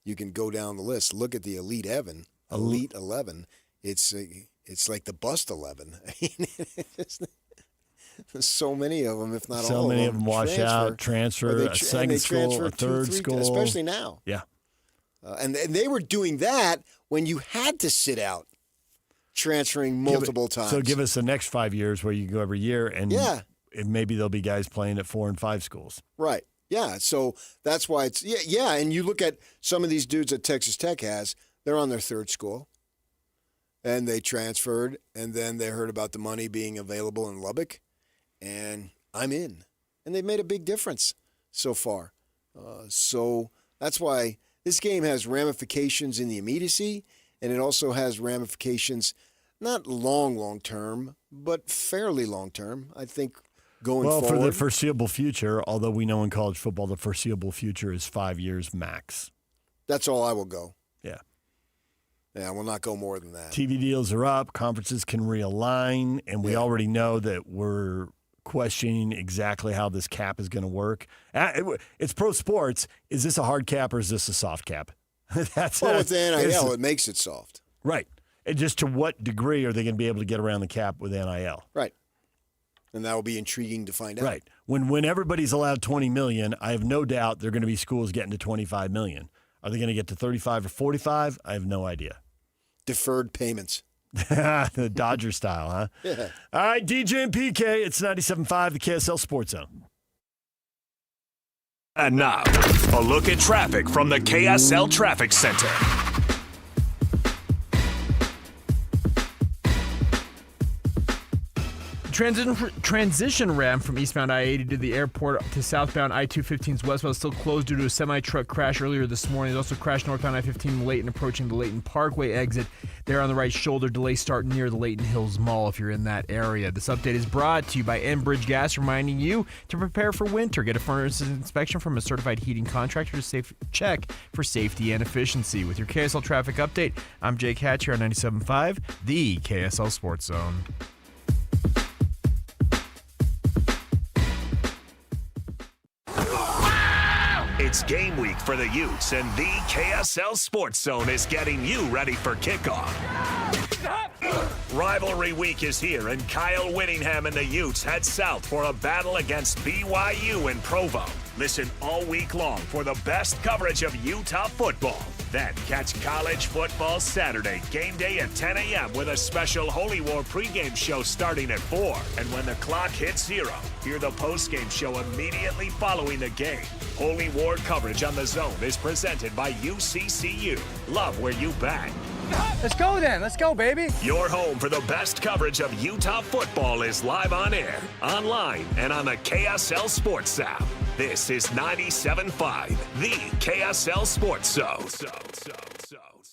You can go down the list. Look at the Elite 11. It's like the Bust 11. I mean, there's so many of them, if not all of them. So many of them wash out, transfer, a second school, a third school. Especially now. Yeah. And they were doing that when you had to sit out. Transferring multiple times. So give us the next 5 years where you can go every year, and maybe there'll be guys playing at 4 and 5 schools. Right. Yeah. So that's why it's yeah. And you look at some of these dudes that Texas Tech has; they're on their third school, and they transferred, and then they heard about the money being available in Lubbock, and I'm in, and they've made a big difference so far. So that's why this game has ramifications in the immediacy. And it also has ramifications, not long term, but fairly long term, I think, going forward. Well, for the foreseeable future, although we know in college football the foreseeable future is 5 years max. That's all I will go. Yeah. Yeah, I will not go more than that. TV deals are up, conferences can realign, and we already know that we're questioning exactly how this cap is going to work. It's pro sports. Is this a hard cap or is this a soft cap? With the NIL, it makes it soft. Right. And just to what degree are they going to be able to get around the cap with NIL? Right. And that will be intriguing to find out. Right. When everybody's allowed $20 million, I have no doubt there are going to be schools getting to $25 million. Are they going to get to 35 or 45? I have no idea. Deferred payments. The Dodger style, huh? Yeah. All right, DJ and PK, it's 97.5, the KSL Sports Zone. And now, a look at traffic from the KSL Traffic Center. Transition ramp from eastbound I-80 to the airport to southbound I-215's westbound is still closed due to a semi-truck crash earlier this morning. It also crashed northbound I-15 Layton approaching the Layton Parkway exit. There on the right shoulder, delay start near the Layton Hills Mall if you're in that area. This update is brought to you by Enbridge Gas, reminding you to prepare for winter. Get a furnace inspection from a certified heating contractor to check for safety and efficiency. With your KSL traffic update, I'm Jake Hatch here on 97.5, the KSL Sports Zone. It's game week for the Utes, and the KSL Sports Zone is getting you ready for kickoff. Rivalry week is here, and Kyle Whittingham and the Utes head south for a battle against BYU in Provo. Listen all week long for the best coverage of Utah football. Then catch college football Saturday, game day at 10 a.m. with a special Holy War pregame show starting at 4. And when the clock hits 0, hear the postgame show immediately following the game. Holy War coverage on the Zone is presented by UCCU. Love where you bang. Let's go then. Let's go, baby. Your home for the best coverage of Utah football is live on air, online, and on the KSL Sports app. This is 97.5, the KSL Sports Zone.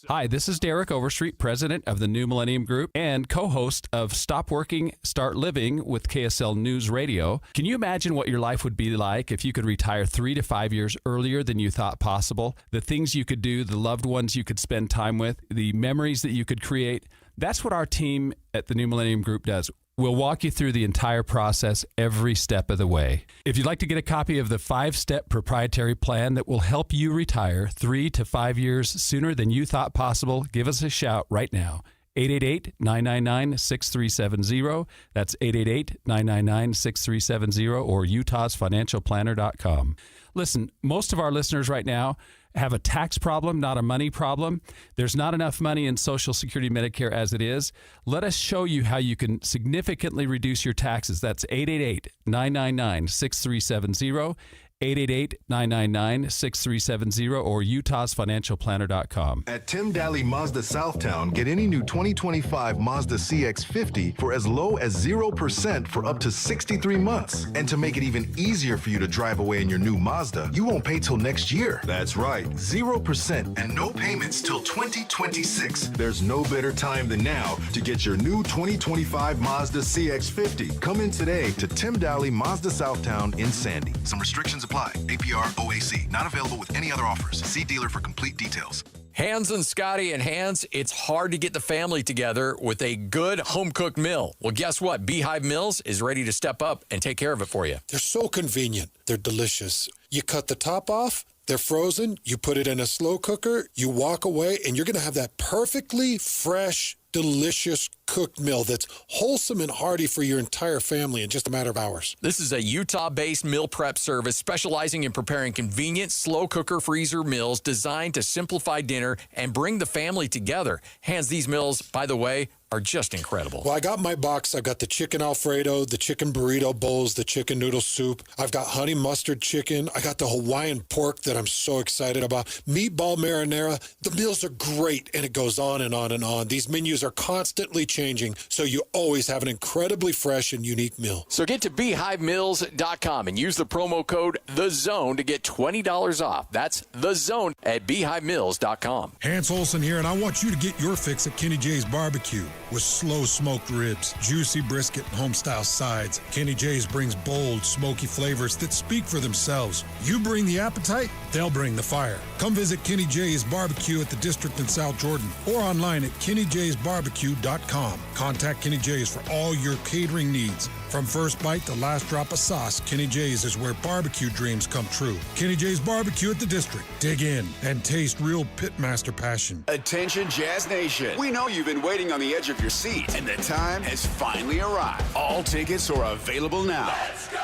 Hi, this is Derek Overstreet, president of the New Millennium Group and co-host of Stop Working, Start Living with KSL News Radio. Can you imagine what your life would be like if you could retire 3 to 5 years earlier than you thought possible? The things you could do, the loved ones you could spend time with, the memories that you could create. That's what our team at the New Millennium Group does. We'll walk you through the entire process every step of the way. If you'd like to get a copy of the 5-step proprietary plan that will help you retire 3 to 5 years sooner than you thought possible, give us a shout right now. 888-999-6370. That's 888-999-6370 or utahsfinancialplanner.com. Listen, most of our listeners right now have a tax problem, not a money problem. There's not enough money in Social Security Medicare as it is. Let us show you how you can significantly reduce your taxes. That's 888-999-6370. 888-999-6370 or utahsfinancialplanner.com. At Tim Daly Mazda Southtown, get any new 2025 Mazda CX-50 for as low as 0% for up to 63 months. And to make it even easier for you to drive away in your new Mazda, you won't pay till next year. That's right, 0% and no payments till 2026. There's no better time than now to get your new 2025 Mazda CX-50. Come in today to Tim Daly Mazda Southtown in Sandy. Some restrictions apply. APR OAC. Not available with any other offers. See dealer for complete details. Hans and Scotty and Hans, it's hard to get the family together with a good home-cooked meal. Well, guess what? Beehive Meals is ready to step up and take care of it for you. They're so convenient. They're delicious. You cut the top off, they're frozen, you put it in a slow cooker, you walk away, and you're going to have that perfectly fresh, delicious cooked meal that's wholesome and hearty for your entire family in just a matter of hours. This is a Utah-based meal prep service specializing in preparing convenient slow cooker freezer meals designed to simplify dinner and bring the family together. Hans, these meals, by the way, are just incredible. Well, I got my box. I've got the chicken Alfredo, the chicken burrito bowls, the chicken noodle soup. I've got honey mustard chicken. I got the Hawaiian pork that I'm so excited about. Meatball marinara. The meals are great, and it goes on and on and on. These menus are constantly changing, so you always have an incredibly fresh and unique meal. So get to BeehiveMeals.com and use the promo code THEZONE to get $20 off. That's THEZONE at BeehiveMeals.com. Hans Olsen here, and I want you to get your fix at Kenny J's Barbecue. With slow smoked ribs, juicy brisket, and home-style sides, Kenny J's brings bold, smoky flavors that speak for themselves. You bring the appetite, they'll bring the fire. Come visit Kenny J's Barbecue at the District in South Jordan or online at KennyJ'sBarbecue.com. Contact Kenny J's for all your catering needs. From first bite to last drop of sauce, Kenny J's is where barbecue dreams come true. Kenny J's Barbecue at the District. Dig in and taste real pitmaster passion. Attention Jazz Nation. We know you've been waiting on the edge of your seat, and the time has finally arrived. All tickets are available now. Let's go!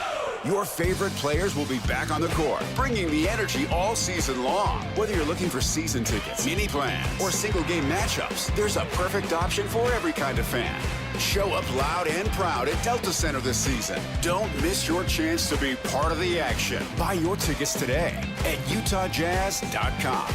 Your favorite players will be back on the court, bringing the energy all season long. Whether you're looking for season tickets, mini plans, or single game matchups, there's a perfect option for every kind of fan. Show up loud and proud at Delta Center this season. Don't miss your chance to be part of the action. Buy your tickets today at UtahJazz.com.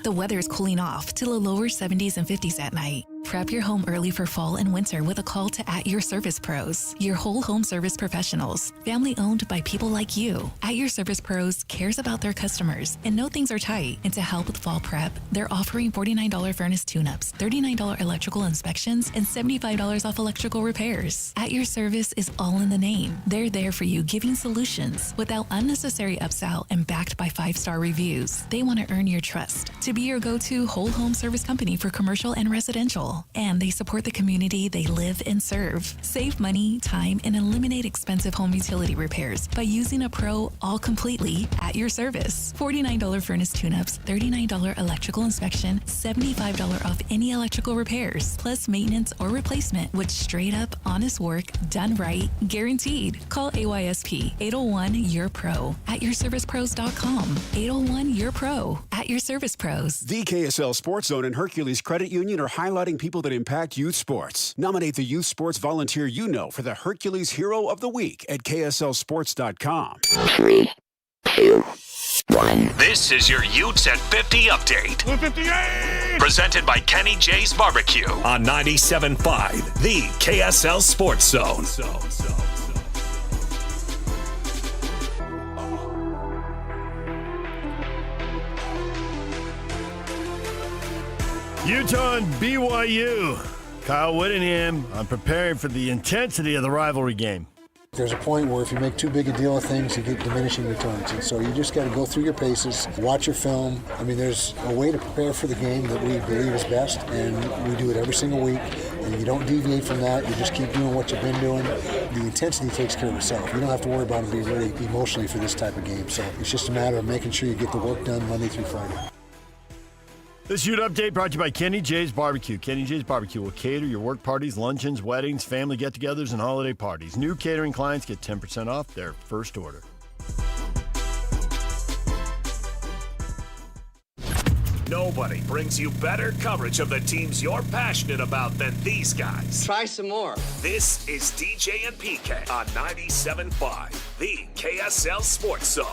The weather is cooling off to the lower 70s and 50s at night. Prep your home early for fall and winter with a call to At Your Service Pros, your whole home service professionals, family owned by people like you. At Your Service Pros cares about their customers and know things are tight. And to help with fall prep, they're offering $49 furnace tune-ups, $39 electrical inspections, and $75 off electrical repairs. At Your Service is all in the name. They're there for you, giving solutions without unnecessary upsell and backed by 5-star reviews. They want to earn your trust to be your go-to whole home service company for commercial and residential. And they support the community they live and serve. Save money, time, and eliminate expensive home utility repairs by using a pro all completely at your service. $49 furnace tune-ups, $39 electrical inspection, $75 off any electrical repairs, plus maintenance or replacement with straight up, honest work, done right, guaranteed. Call AYSP 801-YOUR-PRO at yourservicepros.com. 801-YOUR-PRO at Your Service Pros. The KSL Sports Zone and Hercules Credit Union are highlighting people that impact youth sports. Nominate the youth sports volunteer you know for the Hercules Hero of the Week at KSLSports.com. 3, 2, 1. This is your Utes at 50 update. 158! Presented by Kenny J's Barbecue on 97.5, the KSL Sports Zone. Utah and BYU. Kyle Whittingham on preparing for the intensity of the rivalry game. there's a point where if you make too big a deal of things, you get diminishing returns. And so you just got to go through your paces, watch your film. I mean, there's a way to prepare for the game that we believe is best, and we do it every single week. And you don't deviate from that. You just keep doing what you've been doing. The intensity takes care of itself. You don't have to worry about it being ready emotionally for this type of game. So it's just a matter of making sure you get the work done Monday through Friday. This Ute Update brought to you by Kenny J's Barbecue. Kenny J's Barbecue will cater your work parties, luncheons, weddings, family get-togethers, and holiday parties. New catering clients get 10% off their first order. Nobody brings you better coverage of the teams you're passionate about than these guys. Try some more. This is DJ and PK on 97.5, the KSL Sports Zone.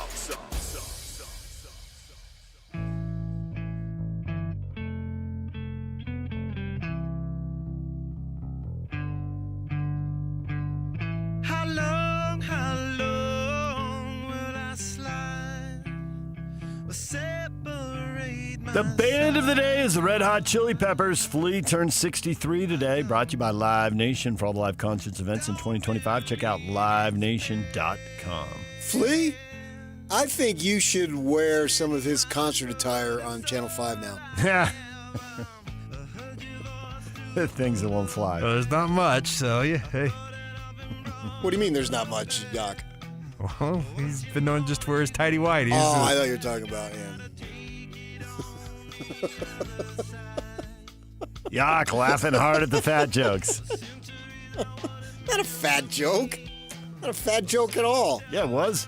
The band of the day is the Red Hot Chili Peppers. Flea turned 63 today. Brought to you by Live Nation. For all the live concerts events in 2025, check out livenation.com. Flea? I think you should wear some of his concert attire on Channel 5 now. Yeah. Things that won't fly. Well, there's not much, so yeah. Hey. What do you mean there's not much, Doc? Well, he's been known just to wear his tighty whities. Oh, I thought you were talking about him. Yuck, laughing hard at the fat jokes. Not a fat joke. Not a fat joke at all. Yeah, it was.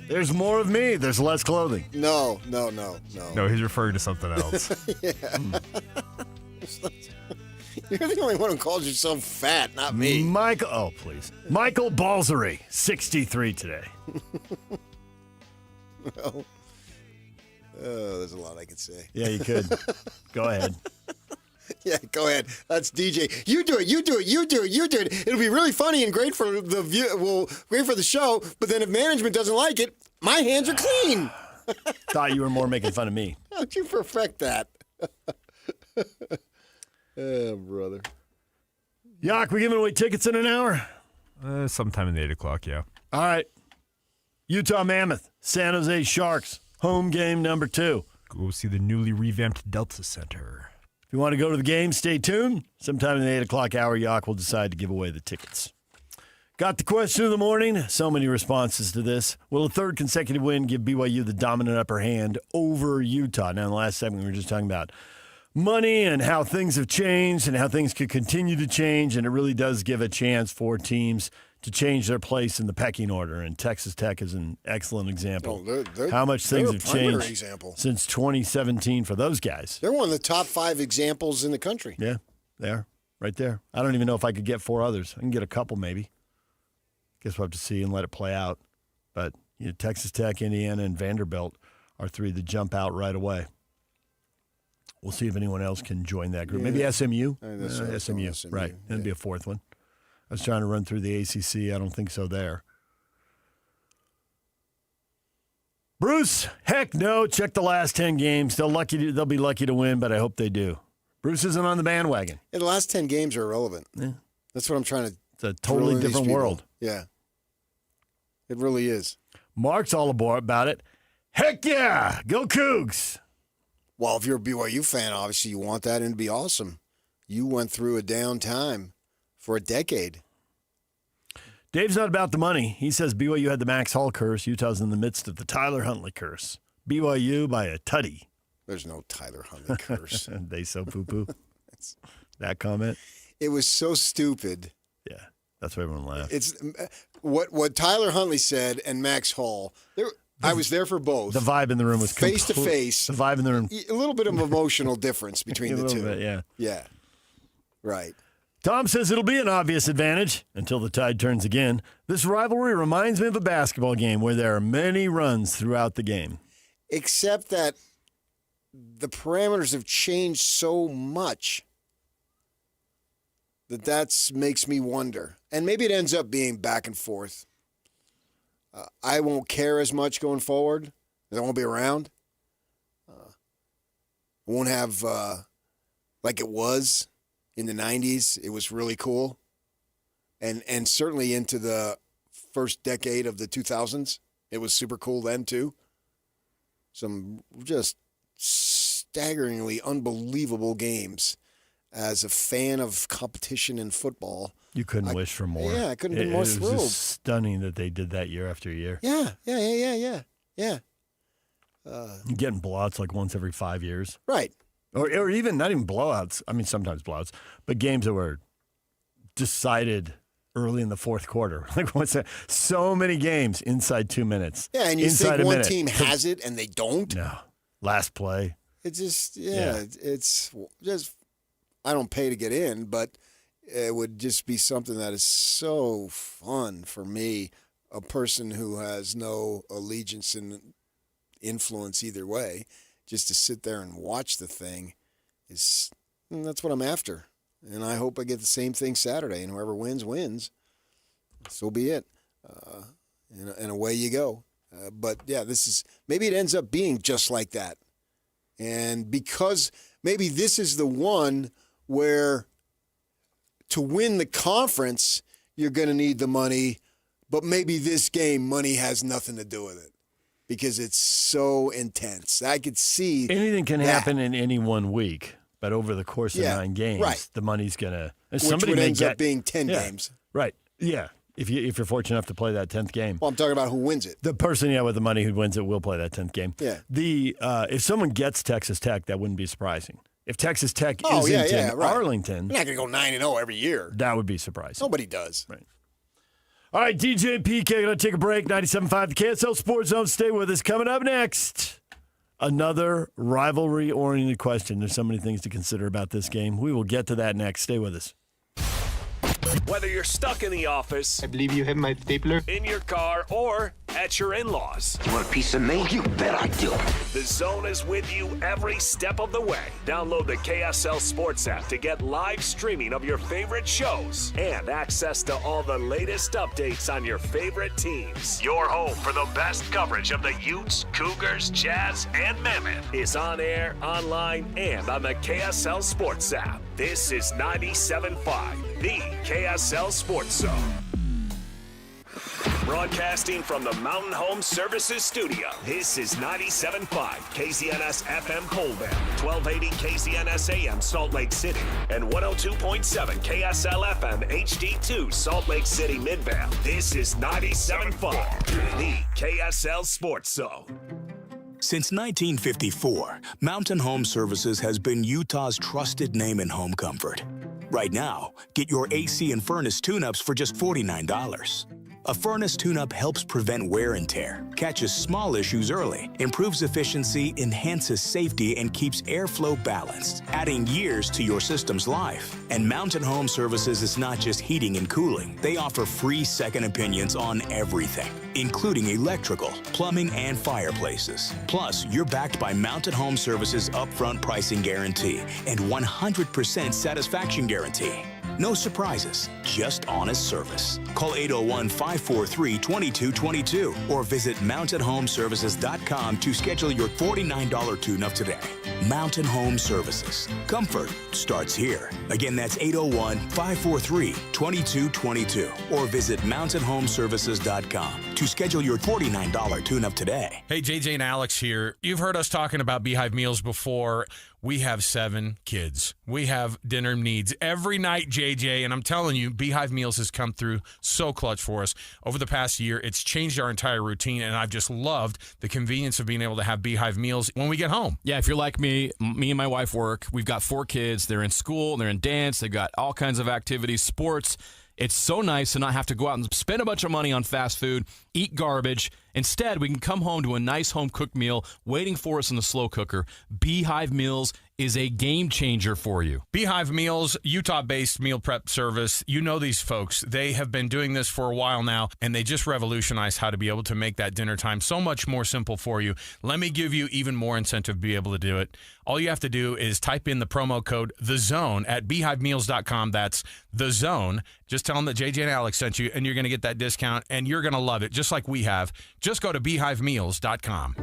There's more of me. There's less clothing. No. No, he's referring to something else. Yeah. You're the only one who calls yourself fat, not me. Michael Balzery, 63 today. Well, there's a lot I could say. Yeah, you could. Go ahead. Yeah, go ahead. That's DJ. You do it. It'll be really funny and great for the view. Well, great for the show. But then if management doesn't like it, my hands are clean. Thought you were more making fun of me. How'd you perfect that? Oh, brother. Yuck, we giving away tickets in an hour? Sometime in the 8 o'clock, yeah. All right. Utah Mammoth, San Jose Sharks, home game number 2. Go see the newly revamped Delta Center. If you want to go to the game, stay tuned. Sometime in the 8 o'clock hour, Yuck will decide to give away the tickets. Got the question of the morning. So many responses to this. Will a third consecutive win give BYU the dominant upper hand over Utah? Now, in the last segment, we were just talking about money and how things have changed and how things could continue to change, and it really does give a chance for teams to change their place in the pecking order, and Texas Tech is an excellent example. How much things have changed since 2017 for those guys. They're one of the top 5 examples in the country. Yeah, they are. Right there. I don't even know if I could get 4 others. I can get a couple maybe. Guess we'll have to see and let it play out. But Texas Tech, Indiana, and Vanderbilt are 3 that jump out right away. We'll see if anyone else can join that group. Maybe SMU? SMU, right. That'd be a 4th one. I was trying to run through the ACC. I don't think so there. Bruce, heck no. Check the last 10 games. They'll be lucky to win, but I hope they do. Bruce isn't on the bandwagon. Yeah, the last 10 games are irrelevant. Yeah. That's what I'm trying to. It's a totally different world. Yeah. It really is. Mark's all about it. Heck yeah. Go Cougs. Well, if you're a BYU fan, obviously you want that and it'd be awesome. You went through a down time for a decade. Dave's not about the money. He says BYU had the Max Hall curse. Utah's in the midst of the Tyler Huntley curse. BYU by a tutty. There's no Tyler Huntley curse. They so poo-poo. That comment? It was so stupid. Yeah, that's why everyone laughed. It's what Tyler Huntley said and Max Hall. I was there for both. The vibe in the room was face to face. The vibe in the room. A little bit of emotional difference between the two. Bit, yeah. Yeah. Right. Tom says it'll be an obvious advantage until the tide turns again. This rivalry reminds me of a basketball game where there are many runs throughout the game. Except that the parameters have changed so much that makes me wonder. And maybe it ends up being back and forth. I won't care as much going forward. I won't be around. Won't have like it was in the 90s. It was really cool. And certainly into the first decade of the 2000s. It was super cool then, too. Some just staggeringly unbelievable games. As a fan of competition in football, you couldn't wish for more. Yeah, I couldn't be more thrilled. It was just stunning that they did that year after year. Yeah. Getting blowouts like once every 5 years. Right. Or even, not even blowouts. I mean, sometimes blowouts, but games that were decided early in the fourth quarter. Like, what's that? So many games inside 2 minutes. Yeah, and you think one team has it and they don't? No. Last play. It's just, it's just, I don't pay to get in, but it would just be something that is so fun for me, a person who has no allegiance and influence either way, just to sit there and watch the thing that's what I'm after. And I hope I get the same thing Saturday, and whoever wins, wins. So be it. And away you go. But, yeah, maybe it ends up being just like that. And because maybe this is the one where to win the conference, you're going to need the money, but maybe this game, money has nothing to do with it because it's so intense. I could see anything can happen in any 1 week. But over the course of 9 games, the money's going to... Which would end up being 10 games. Right. Yeah. If you're fortunate enough to play that 10th game. Well, I'm talking about who wins it. The person, with the money who wins it will play that 10th game. Yeah. If someone gets Texas Tech, that wouldn't be surprising. If Texas Tech isn't in Arlington... You're not going to go 9-0 every year. That would be surprising. Nobody does. Right. All right, DJ and PK going to take a break. 97.5, the KSL Sports Zone. Stay with us. Coming up next... Another rivalry-oriented question. There's so many things to consider about this game. We will get to that next. Stay with us. Whether you're stuck in the office, I believe you have my stapler, in your car, or at your in-laws. You want a piece of me? You bet I do. The Zone is with you every step of the way. Download the KSL Sports app to get live streaming of your favorite shows and access to all the latest updates on your favorite teams. Your home for the best coverage of the Utes, Cougars, Jazz, and Mammoth is on air, online, and on the KSL Sports app. This is 97.5, the KSL Sports Zone. Broadcasting from the Mountain Home Services Studio, this is 97.5 KZNS FM Colville, 1280 KZNS AM Salt Lake City, and 102.7 KSL FM HD2 Salt Lake City Midvale. This is 97.5, the KSL Sports Zone. Since 1954, Mountain Home Services has been Utah's trusted name in home comfort. Right now, get your AC and furnace tune-ups for just $49. A furnace tune-up helps prevent wear and tear, catches small issues early, improves efficiency, enhances safety, and keeps airflow balanced, adding years to your system's life. And Mountain Home Services is not just heating and cooling. They offer free second opinions on everything, including electrical, plumbing, and fireplaces. Plus, you're backed by Mountain Home Services' upfront pricing guarantee and 100% satisfaction guarantee. No surprises, just honest service. Call 801-543-2222 or visit mountainhomeservices.com to schedule your $49 tune-up today. Mountain Home Services. Comfort starts here. Again, that's 801-543-2222 or visit mountainhomeservices.com to schedule your $49 tune-up today. Hey, JJ and Alex here. You've heard us talking about Beehive meals before. We have 7 kids. We have dinner needs every night, JJ, and I'm telling you, Beehive Meals has come through so clutch for us. Over the past year, it's changed our entire routine, and I've just loved the convenience of being able to have Beehive Meals when we get home. Yeah, if you're like me and my wife work. We've got 4 kids. They're in school, they're in dance, they've got all kinds of activities, sports. It's so nice to not have to go out and spend a bunch of money on fast food, eat garbage. Instead, we can come home to a nice home-cooked meal waiting for us in the slow cooker. Beehive Meals is a game changer for you. Beehive Meals, Utah-based meal prep service. You know these folks. They have been doing this for a while now, and they just revolutionized how to be able to make that dinner time so much more simple for you. Let me give you even more incentive to be able to do it. All you have to do is type in the promo code THEZONE at beehivemeals.com. That's THEZONE. Just tell them that JJ and Alex sent you, and you're going to get that discount, and you're going to love it, just like we have. Just go to beehivemeals.com.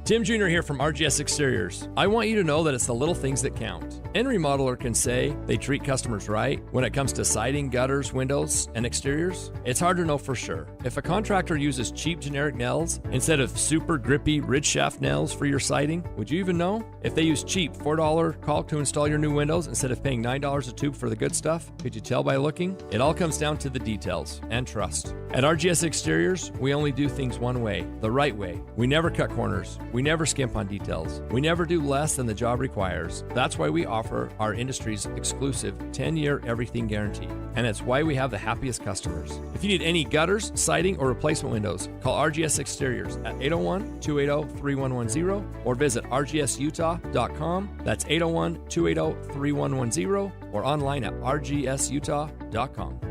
Tim Jr. here from RGS Exteriors. I want you to know that it's the little things that count. Any remodeler can say they treat customers right when it comes to siding, gutters, windows, and exteriors. It's hard to know for sure. If a contractor uses cheap generic nails instead of super grippy ridge shaft nails for your siding, would you even know? If they use cheap $4 caulk to install your new windows instead of paying $9 a tube for the good stuff, could you tell by looking? It all comes down to the details and trust. At RGS Exteriors, we only do things one way, the right way. We never cut corners. We never skimp on details. We never do less than the job requires. That's why we offer our industry's exclusive 10-year everything guarantee. And it's why we have the happiest customers. If you need any gutters, siding, or replacement windows, call RGS Exteriors at 801-280-3110 or visit rgsutah.com. That's 801-280-3110 or online at rgsutah.com.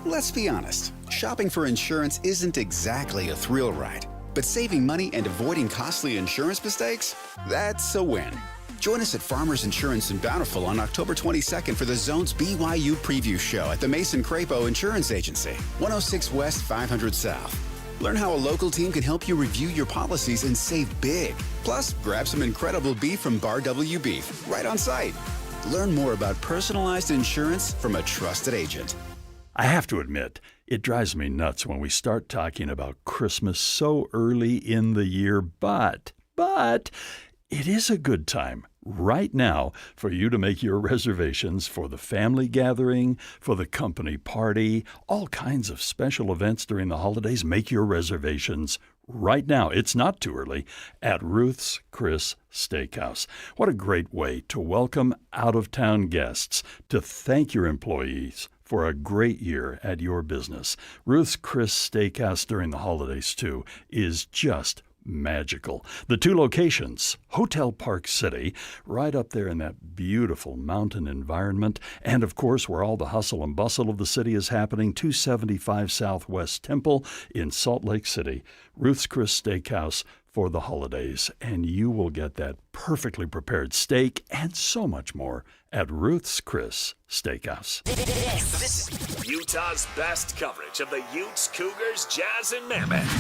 Let's be honest, shopping for insurance isn't exactly a thrill ride. But saving money and avoiding costly insurance mistakes? That's a win. Join us at Farmers Insurance in Bountiful on October 22nd for the Zone's BYU Preview Show at the Mason Crapo Insurance Agency, 106 West, 500 South. Learn how a local team can help you review your policies and save big. Plus, grab some incredible beef from Bar W Beef right on site. Learn more about personalized insurance from a trusted agent. I have to admit, it drives me nuts when we start talking about Christmas so early in the year, but it is a good time right now for you to make your reservations for the family gathering, for the company party, all kinds of special events during the holidays. Make your reservations right now. It's not too early at Ruth's Chris Steakhouse. What a great way to welcome out-of-town guests, to thank your employees for a great year at your business. Ruth's Chris Steakhouse during the holidays, too, is just magical. The two locations, Hotel Park City, right up there in that beautiful mountain environment, and of course where all the hustle and bustle of the city is happening, 275 Southwest Temple in Salt Lake City. Ruth's Chris Steakhouse for the holidays, and you will get that perfectly prepared steak and so much more at Ruth's Chris Steakhouse. This is Utah's best coverage of the Utes, Cougars, Jazz, and Mammoth.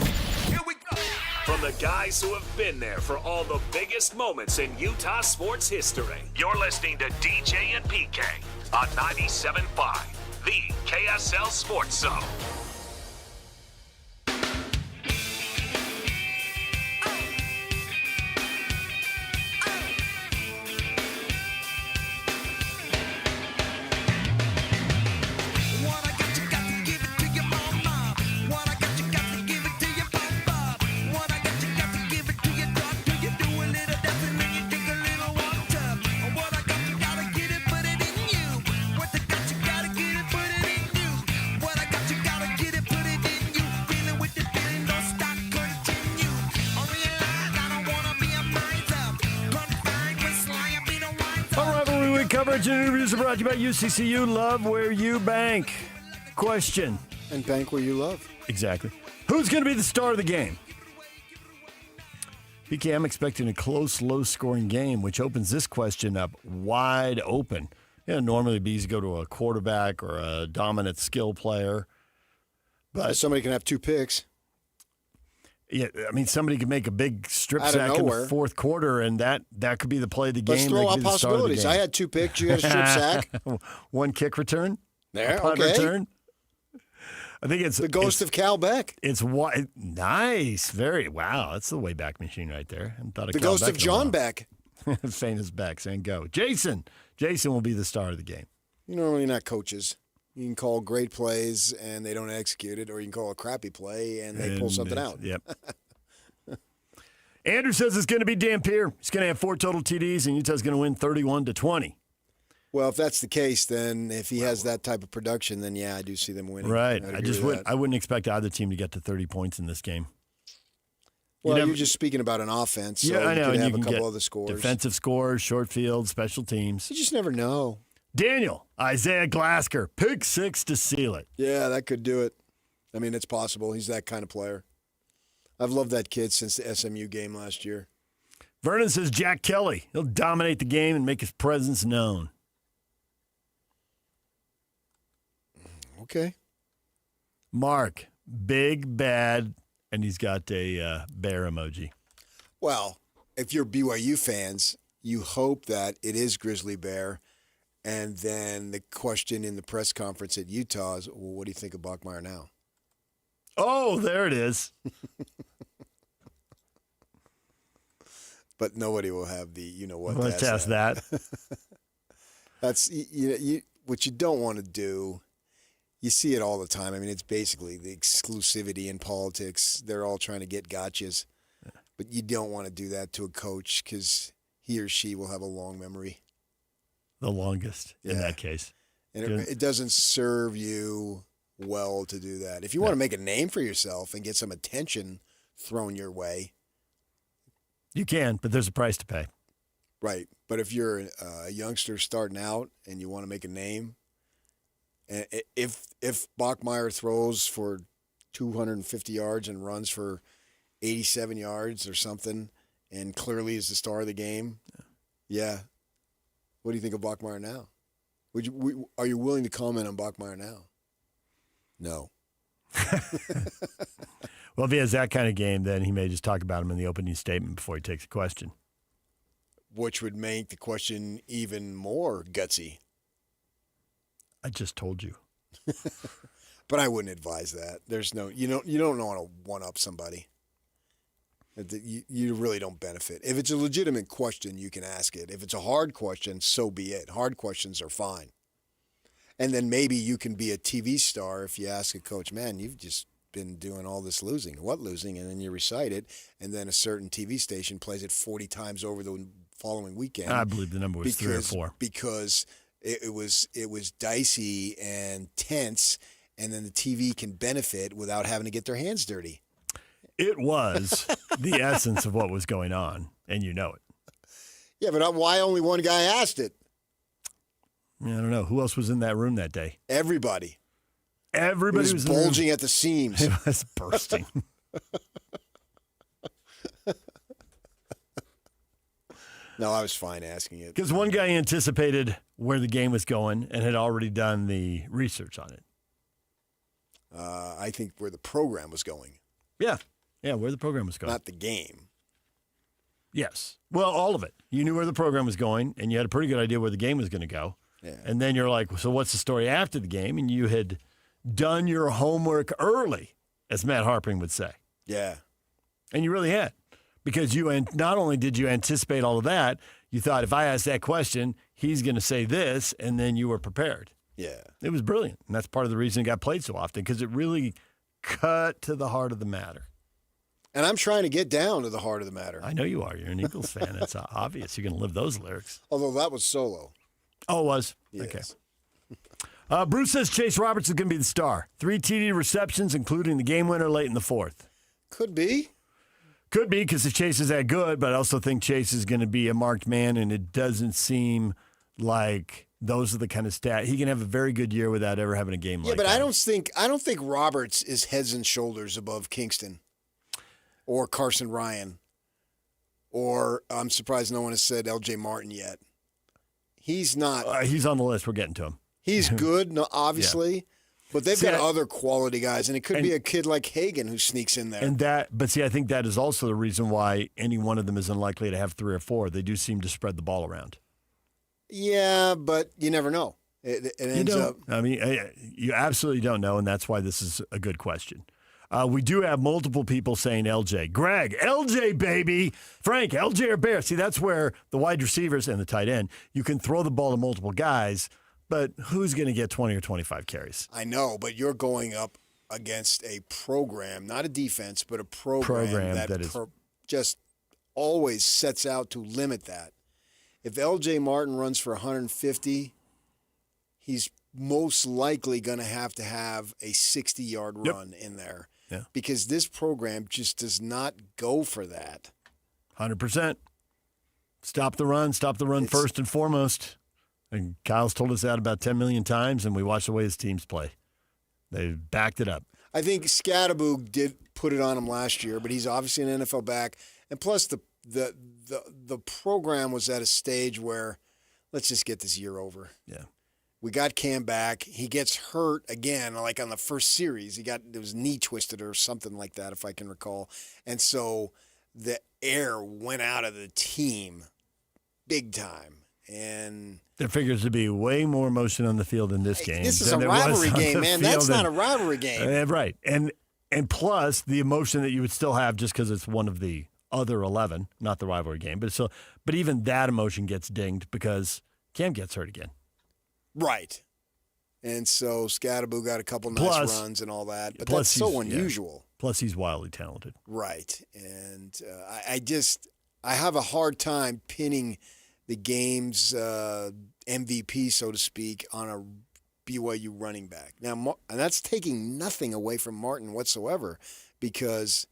Here we go. From the guys who have been there for all the biggest moments in Utah sports history. You're listening to DJ and PK on 97.5, the KSL Sports Zone. Coverage and interviews are brought to you by UCCU. Love where you bank. Question. And bank where you love. Exactly. Who's going to be the star of the game? PK, I'm expecting a close, low-scoring game, which opens this question up wide open. Normally bees go to a quarterback or a dominant skill player. But somebody can have two picks. Yeah, I mean, somebody could make a big strip sack in the fourth quarter, and that could be the play of the game. Let's throw out possibilities. I had two picks. You had a strip sack. One kick return. There, punt okay. return. I think it's the ghost of Cal Beck. It's nice, wow. That's the way back machine right there. I thought the ghost of John Beck. Famous Beck saying go. Jason will be the star of the game. You're normally not coaches. You can call great plays and they don't execute it, or you can call a crappy play and they pull something out. Yep. Andrew says it's going to be Dampier. He's going to have 4 total TDs, and Utah's going to win 31-20. Well, if that's the case, then if he has that type of production, then yeah, I do see them winning. Right. I wouldn't expect either team to get to 30 points in this game. Well, you're just speaking about an offense. So I know. You And could have you a can couple get other scores. defensive scores, short field, special teams. You just never know. Daniel, Isaiah Glasker, pick 6 to seal it. Yeah, that could do it. I mean, it's possible. He's that kind of player. I've loved that kid since the SMU game last year. Vernon says Jack Kelly. He'll dominate the game and make his presence known. Okay. Mark, Big, bad, and he's got a bear emoji. Well, if you're BYU fans, you hope that it is Grizzly Bear. And then the question in the press conference at Utah is, well, what do you think of Bachmeier now? Oh, there it is. But nobody will have the what. Let's ask that. That's what you don't want to do. You see it all the time. I mean, it's basically the exclusivity in politics. They're all trying to get gotchas. But you don't want to do that to a coach because he or she will have a long memory. The longest in that case. And it doesn't serve you well to do that. If you want to make a name for yourself and get some attention thrown your way. You can, but there's a price to pay. Right. But if you're a youngster starting out and you want to make a name, and if Bachmeier throws for 250 yards and runs for 87 yards or something and clearly is the star of the game, yeah. What do you think of Bachmeier now? Are you willing to comment on Bachmeier now? No. Well, if he has that kind of game, then he may just talk about him in the opening statement before he takes a question. Which would make the question even more gutsy. I just told you. But I wouldn't advise that. There's no, you don't want to one-up somebody. You really don't benefit. If it's a legitimate question, you can ask it. If it's a hard question, so be it. Hard questions are fine. And then maybe you can be a TV star if you ask a coach, man, you've just been doing all this losing. What losing? And then you recite it, and then a certain TV station plays it 40 times over the following weekend. I believe the number was 3 or 4. Because it was dicey and tense, and then the TV can benefit without having to get their hands dirty. It was the essence of what was going on, and you know it. Yeah, but why only one guy asked it? I don't know. Who else was in that room that day? Everybody. Everybody was bulging at the seams. It was bursting. No, I was fine asking it. Because one guy anticipated where the game was going and had already done the research on it. I think where the program was going. Yeah. Yeah, where the program was going. Not the game. Yes. Well, all of it. You knew where the program was going, and you had a pretty good idea where the game was going to go. Yeah. And then you're like, so what's the story after the game? And you had done your homework early, as Matt Harpring would say. Yeah. And you really had. Because not only did you anticipate all of that, you thought if I ask that question, he's going to say this, and then you were prepared. Yeah. It was brilliant. And that's part of the reason it got played so often, because it really cut to the heart of the matter. And I'm trying to get down to the heart of the matter. I know you are. You're an Eagles fan. It's obvious. You're going to live those lyrics. Although that was solo. Oh, it was? Yes. Okay. Bruce says Chase Roberts is going to be the star. 3 TD receptions, including the game winner late in the 4th. Could be. Could be, because if Chase is that good, but I also think Chase is going to be a marked man, and it doesn't seem like those are the kind of stats. He can have a very good year without ever having a game like that. Yeah, but I don't think Roberts is heads and shoulders above Kingston or Carson Ryan, or I'm surprised no one has said L.J. Martin yet. He's not. He's on the list. We're getting to him. He's good, obviously. Yeah. But they've got other quality guys, and it could be a kid like Hagan who sneaks in there. But I think that is also the reason why any one of them is unlikely to have 3 or 4. They do seem to spread the ball around. Yeah, but you never know. It ends up. I mean, you absolutely don't know, and that's why this is a good question. We do have multiple people saying LJ. Greg, LJ, baby. Frank, LJ or Bear. See, that's where the wide receivers and the tight end, you can throw the ball to multiple guys, but who's going to get 20 or 25 carries? I know, but you're going up against a program, not a defense, but a program that just always sets out to limit that. If LJ Martin runs for 150, he's most likely going to have a 60-yard run in there. Yeah. Because this program just does not go for that. 100%. Stop the run first and foremost. And Kyle's told us that about 10 million times, and we watch the way his teams play. They backed it up. I think Scatterboog did put it on him last year, but he's obviously an NFL back. And plus the program was at a stage where let's just get this year over. Yeah. We got Cam back. He gets hurt again, like on the first series. It was knee twisted or something like that, if I can recall. And so the air went out of the team big time. And there figures to be way more emotion on the field in this game. This is a rivalry game, man. That's not a rivalry game. Right. And plus the emotion that you would still have just because it's one of the other 11, not the rivalry game. But even that emotion gets dinged because Cam gets hurt again. Right. And so Scattaboo got a couple nice runs and all that. But that's so unusual. Yeah. Plus, he's wildly talented. Right. And I have a hard time pinning the game's MVP, so to speak, on a BYU running back. Now, and that's taking nothing away from Martin whatsoever because,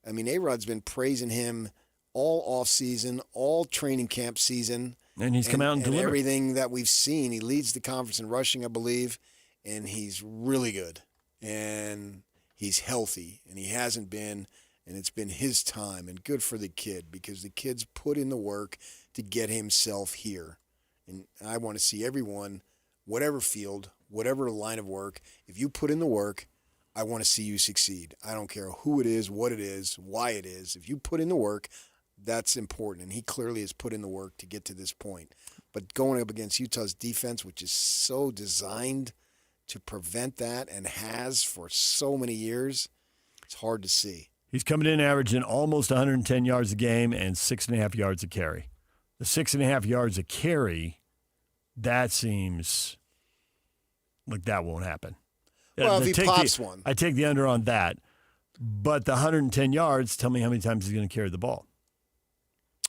I mean, A-Rod's been praising him all offseason, all training camp season. And he's come out and delivered. Everything that we've seen. He leads the conference in rushing, I believe, and he's really good. And he's healthy, and he hasn't been, and it's been his time. And good for the kid because the kid's put in the work to get himself here. And I want to see everyone, whatever field, whatever line of work, if you put in the work, I want to see you succeed. I don't care who it is, what it is, why it is. If you put in the work, that's important, and he clearly has put in the work to get to this point. But going up against Utah's defense, which is so designed to prevent that and has for so many years, it's hard to see. He's coming in averaging almost 110 yards a game and 6.5 yards a carry. The 6.5 yards a carry, that seems like that won't happen. Well, if he pops one. I take the under on that. But the 110 yards, tell me how many times he's going to carry the ball.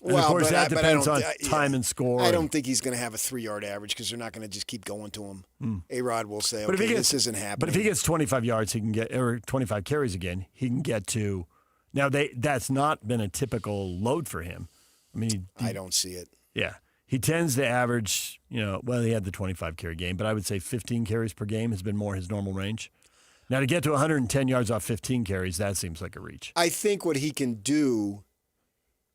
And of course, that depends on time and score. I don't think he's going to have a 3-yard average because they're not going to just keep going to him. A-Rod will say, okay, this isn't happening. But if he gets 25 yards, he can get, or 25 carries again, he can get to. Now, that's not been a typical load for him. I mean, I don't see it. Yeah. He tends to average, he had the 25 carry game, but I would say 15 carries per game has been more his normal range. Now, to get to 110 yards off 15 carries, that seems like a reach. I think what he can do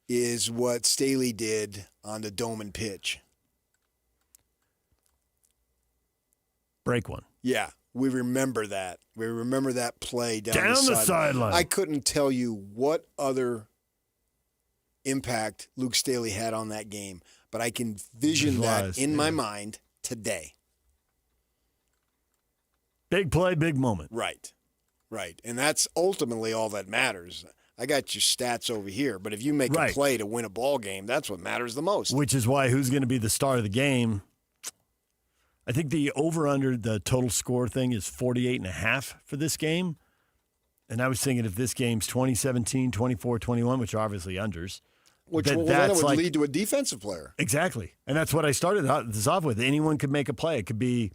is what Staley did on the Doman pitch. Break one. Yeah, we remember that. We remember that play down the sideline. I couldn't tell you what other impact Luke Staley had on that game, but I can vision that in my mind today. Big play, big moment. Right. And that's ultimately all that matters. I got your stats over here, but if you make a play to win a ball game, that's what matters the most. Which is why who's going to be the star of the game? I think the over-under, the total score thing is 48.5 for this game. And I was thinking if this game's 20-17, 24-21, which are obviously unders. Which then would lead to a defensive player. Exactly. And that's what I started this off with. Anyone could make a play. It could be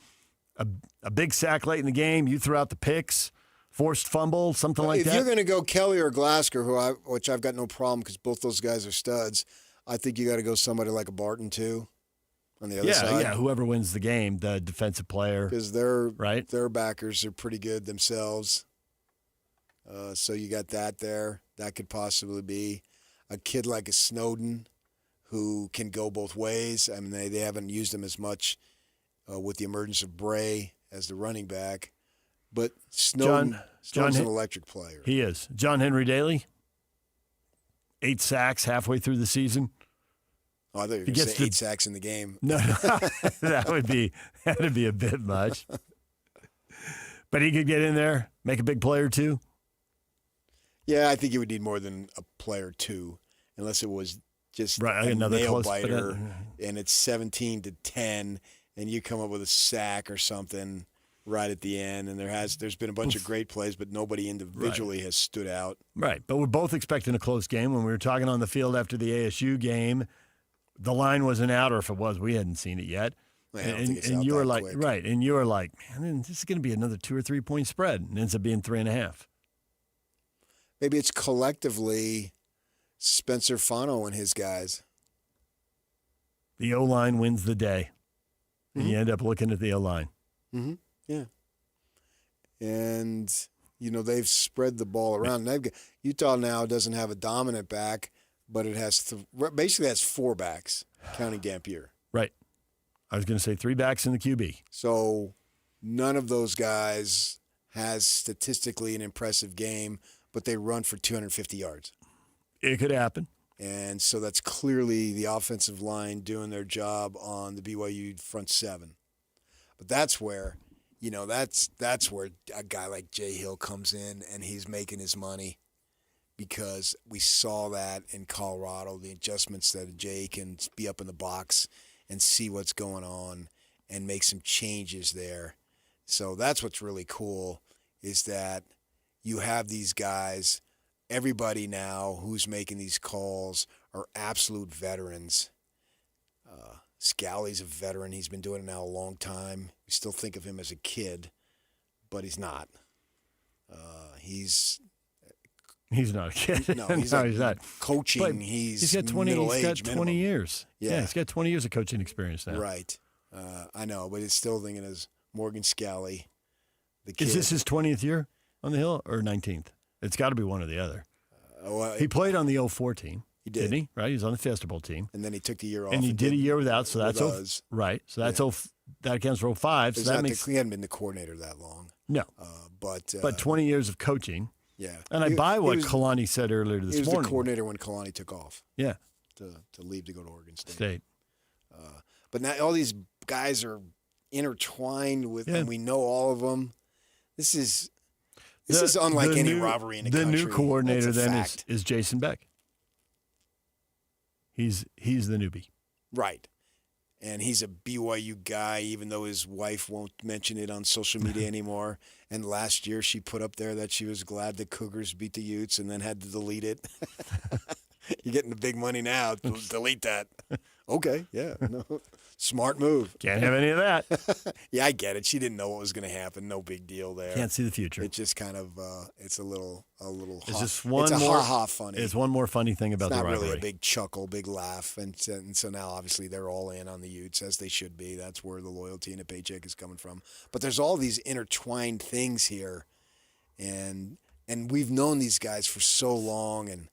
a big sack late in the game. You throw out the picks. Forced fumble, something like that. If you're going to go Kelly or Glasker, which I've got no problem because both those guys are studs, I think you got to go somebody like a Barton too on the other side. Yeah, whoever wins the game, the defensive player. Because their backers are pretty good themselves. So you got that there. That could possibly be a kid like a Snowden who can go both ways. I mean, they haven't used him as much with the emergence of Bray as the running back. But Snowden's an electric player. He is. John Henry Daly, 8 sacks halfway through the season. Oh, I thought you were going to say 8 sacks in the game. No, that'd be a bit much. But he could get in there, make a big play or two. Yeah, I think he would need more than a play or two, unless it was just a another nail close biter, and it's 17-10, and you come up with a sack or something right at the end, and there's been a bunch of great plays, but nobody individually has stood out. Right, but we're both expecting a close game. When we were talking on the field after the ASU game, the line wasn't out, or if it was, we hadn't seen it yet. And you were like, right, and you were like, man, this is going to be another 2 or 3 point spread, and it ends up being 3.5. Maybe it's collectively Spencer Fano and his guys. The O-line wins the day, and you end up looking at the O-line. Mm-hmm. Yeah. And, they've spread the ball around. Utah now doesn't have a dominant back, but it has basically has 4 backs, counting Dampier. Right. I was going to say 3 backs in the QB. So none of those guys has statistically an impressive game, but they run for 250 yards. It could happen. And so that's clearly the offensive line doing their job on the BYU front seven. But that's where, that's where a guy like Jay Hill comes in and he's making his money, because we saw that in Colorado, the adjustments that Jay can be up in the box and see what's going on and make some changes there. So that's what's really cool, is that you have these guys. Everybody now who's making these calls are absolute veterans. Scally's a veteran. He's been doing it now a long time. We still think of him as a kid, but he's not. He's not a kid. No, he's not. Coaching, but he's got 20 minimum. years. Yeah, he's got 20 years of coaching experience now. Right. I know, but it's still thinking as Morgan Scally, the kid. Is this his 20th year on the Hill or 19th? It's got to be one or the other. He played on the 04 team. He did. Didn't he? Right? He was on the Festival team. And then he took the year off. And he did a year without, so that's right. So that's that counts for 05. So that makes he hadn't been the coordinator that long. No. But 20 years of coaching. Yeah. And I buy what Kalani said earlier this morning. He was the coordinator when Kalani took off. Yeah. To leave to go to Oregon State. But now all these guys are intertwined with, and we know all of them. This is unlike any robbery in the country. The new coordinator then fact. is Jason Beck. He's the newbie. Right. And he's a BYU guy, even though his wife won't mention it on social media anymore. And last year she put up there that she was glad the Cougars beat the Utes and then had to delete it. You're getting the big money now. Delete that. Okay, yeah. No. Smart move. Can't have any of that. Yeah, I get it. She didn't know what was going to happen. No big deal there. Can't see the future. It's just kind of, it's a little. It's just one it's more ha-ha funny. It's one more funny thing about the rivalry. It's not really a big chuckle, big laugh, and so now obviously they're all in on the Utes, as they should be. That's where the loyalty and the paycheck is coming from. But there's all these intertwined things here, and we've known these guys for so long, and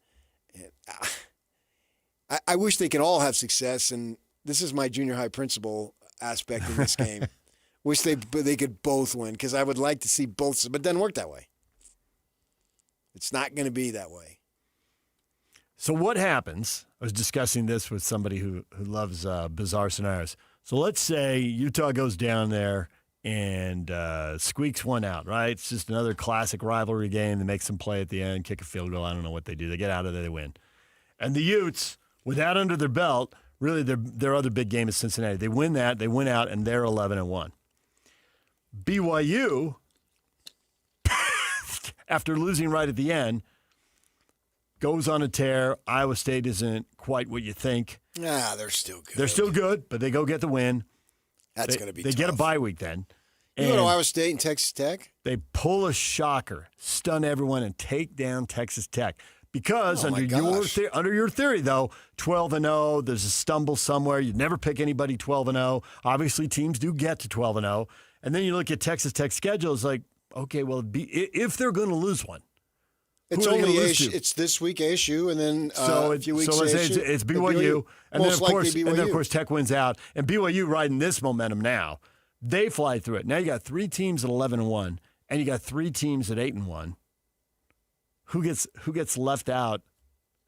I wish they could all have success. And this is my junior high principal aspect in this game. Wish they could both win, because I would like to see both, but it doesn't work that way. It's not going to be that way. So what happens? I was discussing this with somebody who loves bizarre scenarios. So let's say Utah goes down there and squeaks one out, right? It's just another classic rivalry game. They make some play at the end, kick a field goal. I don't know what they do. They get out of there, they win. And the Utes, with that under their belt, really their other big game is Cincinnati. They win that, they win out, and they're 11-1. BYU, after losing right at the end, goes on a tear. Iowa State isn't quite what you think. Nah, they're still good. They're still good, but they go get the win. That's going to be They tough. get a bye week then. You go to Iowa State and Texas Tech? They pull a shocker, stun everyone, and take down Texas Tech. Because under your theory, though, 12-0, there's a stumble somewhere. You'd never pick anybody 12-0. Obviously, teams do get to 12-0. And then you look at Texas Tech's schedule, it's like, okay, well, if they're going to lose one, it's only it's this week ASU, and then a few weeks so ASU. It's BYU, and then BYU. of course Tech wins out, and BYU riding this momentum now. They fly through it. Now you got 3 teams at 11-1, and you got 3 teams at 8-1. Who gets left out?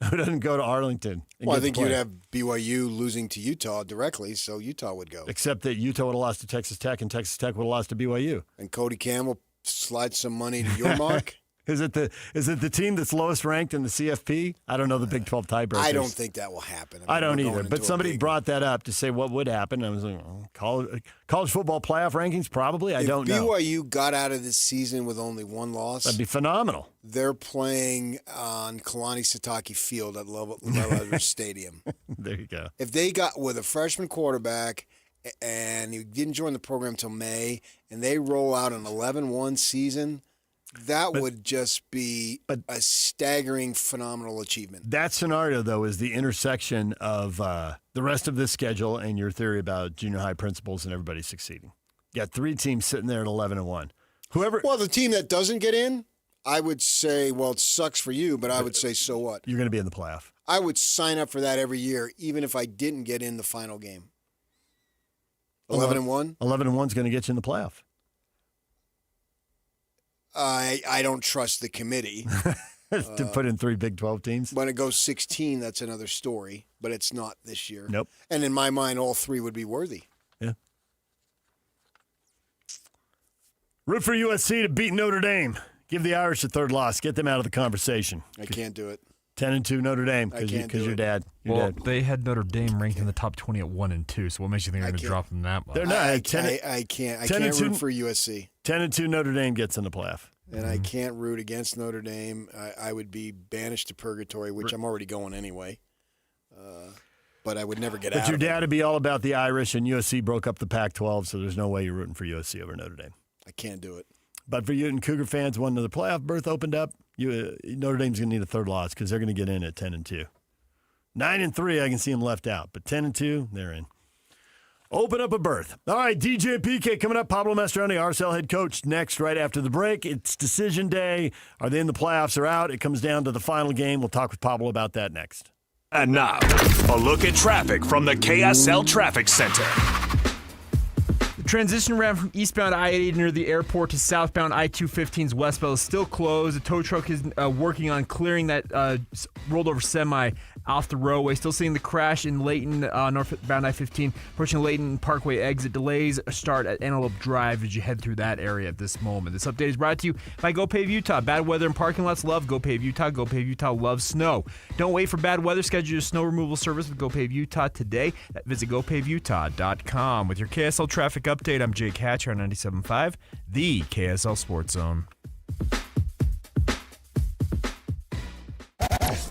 Who doesn't go to Arlington? Well, I think you'd have BYU losing to Utah directly, so Utah would go. Except that Utah would have lost to Texas Tech, and Texas Tech would have lost to BYU. And Cody Campbell slide some money to your mark. Is it the team that's lowest ranked in the CFP? I don't know the Big 12 tiebreakers. I don't think that will happen. I don't either. But somebody brought that up to say what would happen. I was like, college football playoff rankings, probably. I don't know. If BYU got out of this season with only 1 loss, that'd be phenomenal. They're playing on Kalani Sitake Field at LaVell Stadium. There you go. If they got with a freshman quarterback and he didn't join the program until May, and they roll out an 11-1 season, that would just be a staggering, phenomenal achievement. That scenario, though, is the intersection of the rest of this schedule and your theory about junior high principals and everybody succeeding. You got 3 teams sitting there at 11-1. Well, the team that doesn't get in, I would say, well, it sucks for you, but I would say, so what? You're going to be in the playoff. I would sign up for that every year, even if I didn't get in the final game. 11-1? 11-1 is going to get you in the playoff. I don't trust the committee. To put in 3 Big 12 teams. When it goes 16, that's another story, but it's not this year. Nope. And in my mind, all 3 would be worthy. Yeah. Root for USC to beat Notre Dame. Give the Irish a third loss. Get them out of the conversation. I can't do it. 10-2 Notre Dame I can't because do your it. dad. Your Well, dad. they had Notre Dame ranked in the top 20 at 1-2. So what makes you think they're going to drop them that much? They're not. I can't root for USC. 10-2 Notre Dame gets in the playoff. And I can't root against Notre Dame. I would be banished to purgatory, which I'm already going anyway. But I would never get out. But your of it. dad would be all about the Irish, and USC broke up the Pac-12, so there's no way you're rooting for USC over Notre Dame. I can't do it. But for you and Cougar fans, when the playoff berth opened up, Notre Dame's going to need a third loss because they're going to get in at 10-2. 9-3, I can see them left out, but 10-2, they're in. Open up a berth. All right, DJ and PK coming up. Pablo Mastroeni, RSL head coach, next right after the break. It's decision day. Are they in the playoffs or out? It comes down to the final game. We'll talk with Pablo about that next. And now, a look at traffic from the KSL Traffic Center. The transition ramp from eastbound I-80 near the airport to southbound I-215's westbound is still closed. The tow truck is working on clearing that rolled over semi off the roadway. Still seeing the crash in Layton, northbound I-15, approaching Layton Parkway exit. Delays start at Antelope Drive as you head through that area at this moment. This update is brought to you by GoPave Utah. Bad weather and parking lots love GoPave Utah. GoPave Utah loves snow. Don't wait for bad weather. Schedule your snow removal service with GoPave Utah today. Visit GoPaveUtah.com. With your KSL traffic update, I'm Jake Hatcher on 97.5, the KSL Sports Zone.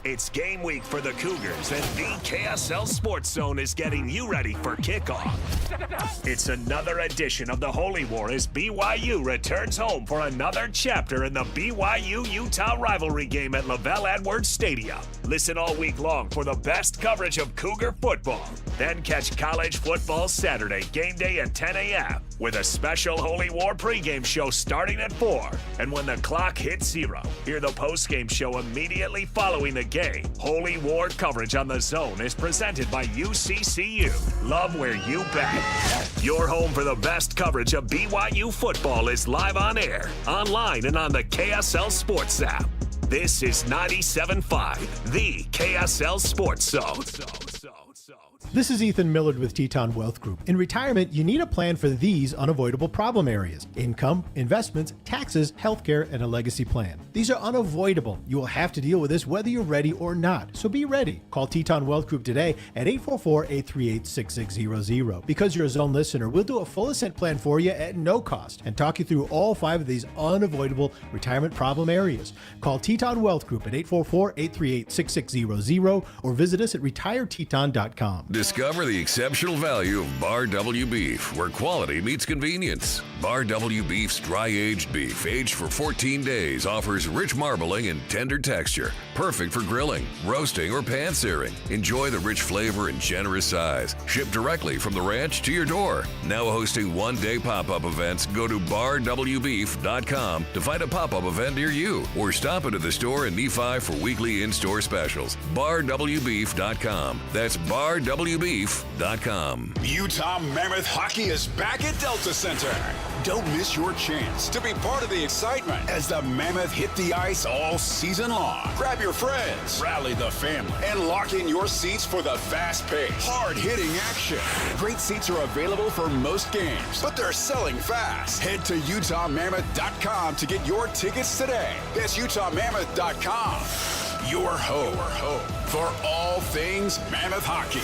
It's game week for the Cougars, and the KSL Sports Zone is getting you ready for kickoff. It's another edition of the Holy War as BYU returns home for another chapter in the BYU-Utah rivalry game at Lavelle Edwards Stadium. Listen all week long for the best coverage of Cougar football. Then catch college football Saturday, game day at 10 a.m. with a special Holy War pregame show starting at 4. And when the clock hits 0, hear the postgame show immediately following the game. Holy War coverage on the Zone is presented by UCCU. Love where you bet. Your home for the best coverage of BYU football is live on air, online, and on the KSL Sports app. This is 97.5, the KSL Sports Zone. This is Ethan Millard with Teton Wealth Group. In retirement, you need a plan for these unavoidable problem areas: income, investments, taxes, healthcare, and a legacy plan. These are unavoidable. You will have to deal with this whether you're ready or not, so be ready. Call Teton Wealth Group today at 844-838-6600. Because you're a Zone listener, we'll do a full ascent plan for you at no cost and talk you through all 5 of these unavoidable retirement problem areas. Call Teton Wealth Group at 844-838-6600 or visit us at retireteton.com. Discover the exceptional value of Bar W Beef, where quality meets convenience. Bar W Beef's dry-aged beef, aged for 14 days, offers rich marbling and tender texture, perfect for grilling, roasting, or pan-searing. Enjoy the rich flavor and generous size. Shipped directly from the ranch to your door. Now hosting one-day pop-up events, go to barwbeef.com to find a pop-up event near you, or stop into the store in Nephi for weekly in-store specials. barwbeef.com. That's barwbeef.com. Utah Mammoth Hockey is back at Delta Center. Don't miss your chance to be part of the excitement as the Mammoth hit the ice all season long. Grab your friends, rally the family, and lock in your seats for the fast-paced, hard-hitting action. Great seats are available for most games, but they're selling fast. Head to UtahMammoth.com to get your tickets today. That's UtahMammoth.com. Your home for all things Mammoth hockey.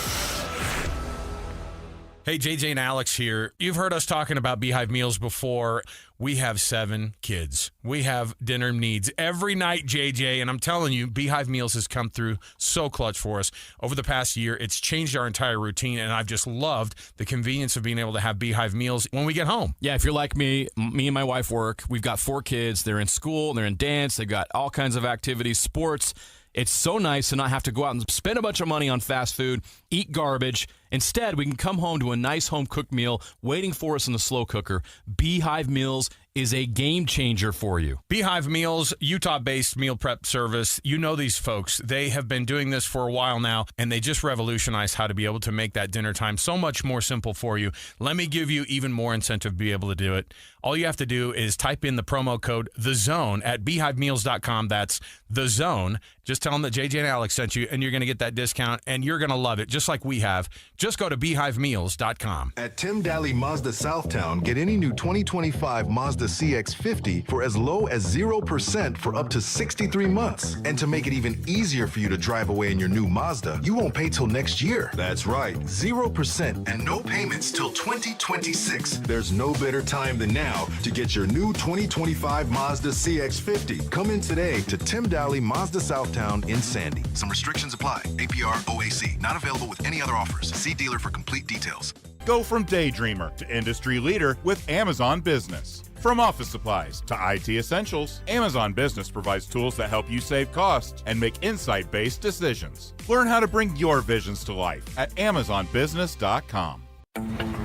Hey, JJ and Alex here. You've heard us talking about Beehive meals before. We have 7 kids. We have dinner needs every night, JJ, and I'm telling you, Beehive Meals has come through so clutch for us. Over the past year, it's changed our entire routine, and I've just loved the convenience of being able to have Beehive Meals when we get home. Yeah, if you're like me and my wife work. We've got 4 kids. They're in school, they're in dance, they've got all kinds of activities, sports. It's so nice to not have to go out and spend a bunch of money on fast food, eat garbage. Instead, we can come home to a nice home-cooked meal waiting for us in the slow cooker. Beehive Meals is a game changer for you. Beehive Meals, Utah-based meal prep service. You know these folks. They have been doing this for a while now, and they just revolutionized how to be able to make that dinner time so much more simple for you. Let me give you even more incentive to be able to do it. All you have to do is type in the promo code THEZONE at beehivemeals.com. That's The Zone. Just tell them that JJ and Alex sent you, and you're going to get that discount, and you're going to love it, just like we have. Just go to beehivemeals.com. At Tim Daly Mazda Southtown, get any new 2025 Mazda CX-50 for as low as 0% for up to 63 months. And to make it even easier for you to drive away in your new Mazda, you won't pay till next year. That's right, 0% and no payments till 2026. There's no better time than now to get your new 2025 Mazda CX-50. Come in today to Tim Daly Mazda Southtown in Sandy. Some restrictions apply. APR OAC. Not available with any other offers. See dealer for complete details. Go from daydreamer to industry leader with Amazon Business. From office supplies to IT essentials, Amazon Business provides tools that help you save costs and make insight-based decisions. Learn how to bring your visions to life at AmazonBusiness.com.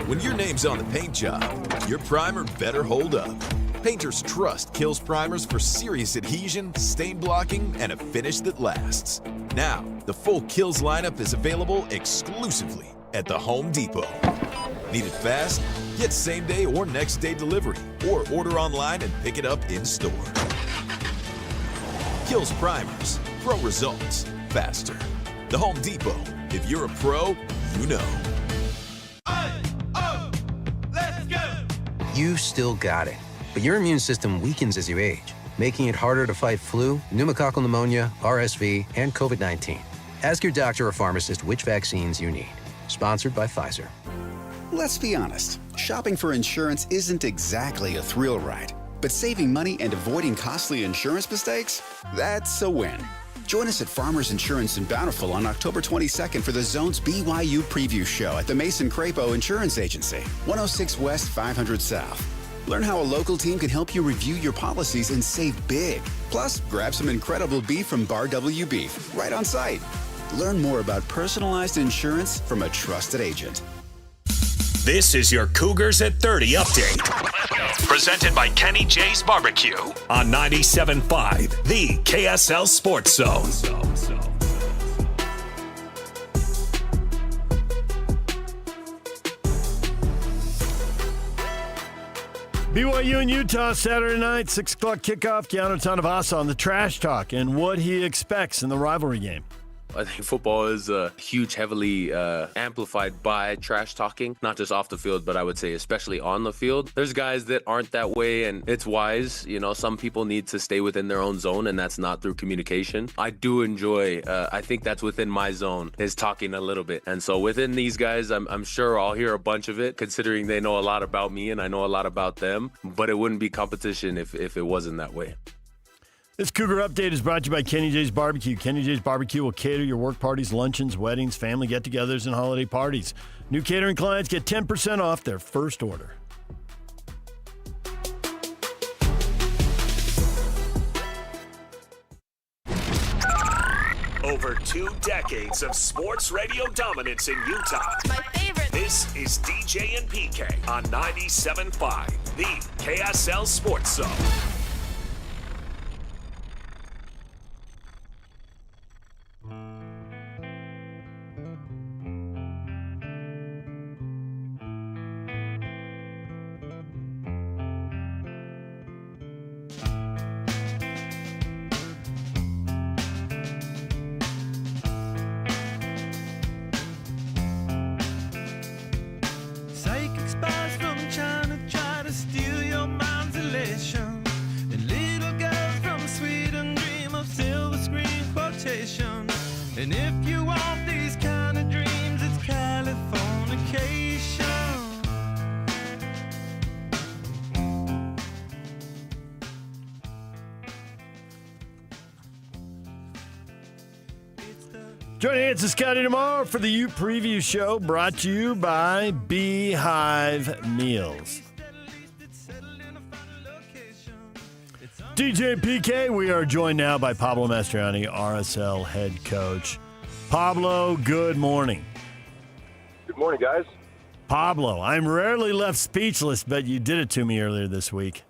When your name's on the paint job, your primer better hold up. Painters trust Kills primers for serious adhesion, stain blocking, and a finish that lasts. Now, the full Kills lineup is available exclusively at the Home Depot. Need it fast? Get same-day or next-day delivery, or order online and pick it up in-store. Kills primers. Pro results. Faster. The Home Depot. If you're a pro, you know. Let's go! You still got it, but your immune system weakens as you age, making it harder to fight flu, pneumococcal pneumonia, RSV, and COVID-19. Ask your doctor or pharmacist which vaccines you need. Sponsored by Pfizer. Let's be honest, shopping for insurance isn't exactly a thrill ride. But saving money and avoiding costly insurance mistakes? That's a win. Join us at Farmers Insurance in Bountiful on October 22nd for the Zone's BYU Preview Show at the Mason Crapo Insurance Agency, 106 West 500 South. Learn how a local team can help you review your policies and save big. Plus, grab some incredible beef from Bar W Beef right on site. Learn more about personalized insurance from a trusted agent. This is your Cougars at 30 update. Presented by Kenny J's Barbecue on 97.5, the KSL Sports Zone. BYU and Utah Saturday night, 6 o'clock kickoff. Keanu Tanavasa on the trash talk and what he expects in the rivalry game. I think football is heavily amplified by trash talking, not just off the field, but I would say especially on the field. There's guys that aren't that way, and it's wise. You know, some people need to stay within their own zone, and that's not through communication. I do enjoy, I think that's within my zone, is talking a little bit. And so within these guys, I'm sure I'll hear a bunch of it, considering they know a lot about me and I know a lot about them, but it wouldn't be competition if it wasn't that way. This Cougar Update is brought to you by Kenny J's Barbecue. Kenny J's Barbecue will cater your work parties, luncheons, weddings, family get-togethers, and holiday parties. New catering clients get 10% off their first order. Over 2 decades of sports radio dominance in Utah. My favorite. This is DJ and PK on 97.5, the KSL Sports Zone. Psychic spies from China try to steal your mind's elation. And little girls from Sweden dream of silver screen quotation. And if you want these kind of dreams, it's Californication. Joining Hans and Scotty tomorrow for the Ute Preview Show, brought to you by Beehive Meals. DJ and PK, we are joined now by Pablo Mastriani, RSL head coach. Pablo, good morning. Good morning, guys. Pablo, I'm rarely left speechless, but you did it to me earlier this week.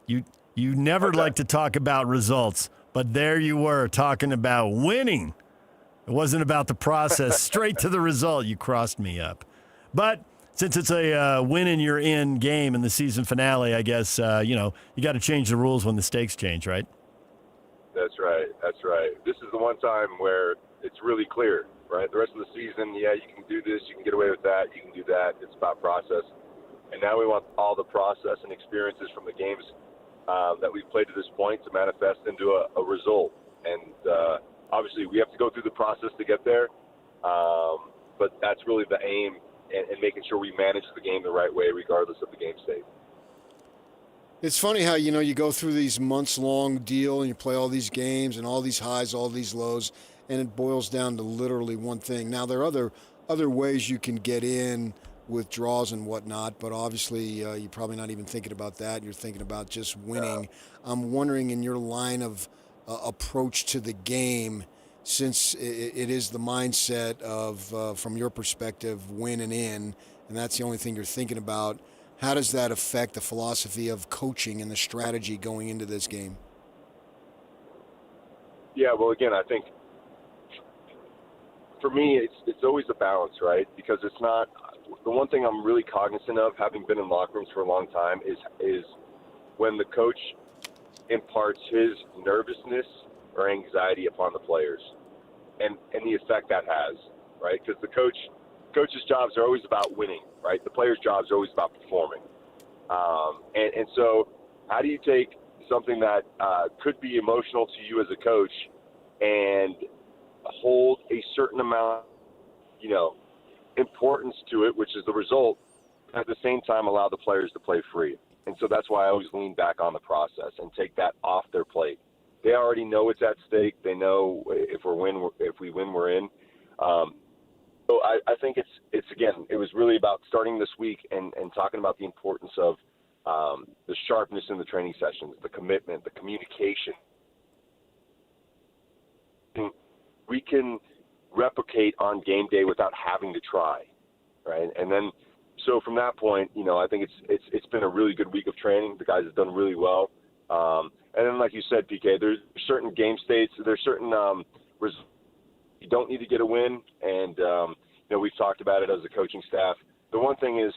You never like to talk about results, but there you were talking about winning. It wasn't about the process. Straight to the result. You crossed me up. But since it's a win and you're in game in the season finale, I guess, you got to change the rules when the stakes change, right? That's right. This is the one time where it's really clear, right? The rest of the season, you can do this, you can get away with that, you can do that. It's about process. And now we want all the process and experiences from the games that we've played to this point to manifest into a result. And obviously we have to go through the process to get there, but that's really the aim, and making sure we manage the game the right way regardless of the game state. It's funny how, you go through these months-long deal and you play all these games and all these highs, all these lows, and it boils down to literally one thing. Now, there are other ways you can get in with draws and whatnot, but obviously you're probably not even thinking about that. You're thinking about just winning. I'm wondering, in your line of approach to the game, since it is the mindset of, from your perspective, win and in, and that's the only thing you're thinking about, how does that affect the philosophy of coaching and the strategy going into this game? Yeah, well, again, I think for me, it's always a balance, right? Because it's not – the one thing I'm really cognizant of, having been in locker rooms for a long time, is when the coach imparts his nervousness or anxiety upon the players and the effect that has, right? Because the coach's jobs are always about winning, right? The players' jobs are always about performing. And so how do you take something that could be emotional to you as a coach and hold a certain amount, importance to it, which is the result, and at the same time allow the players to play free? And so that's why I always lean back on the process and take that off their plate. They already know it's at stake. They know if we win, we're in. So I think it's again, it was really about starting this week and talking about the importance of the sharpness in the training sessions, the commitment, the communication. We can replicate on game day without having to try, right? And then, so from that point, I think it's been a really good week of training. The guys have done really well. And then, like you said, PK, there's certain game states, there's certain results you don't need to get a win, and we've talked about it as a coaching staff. The one thing is,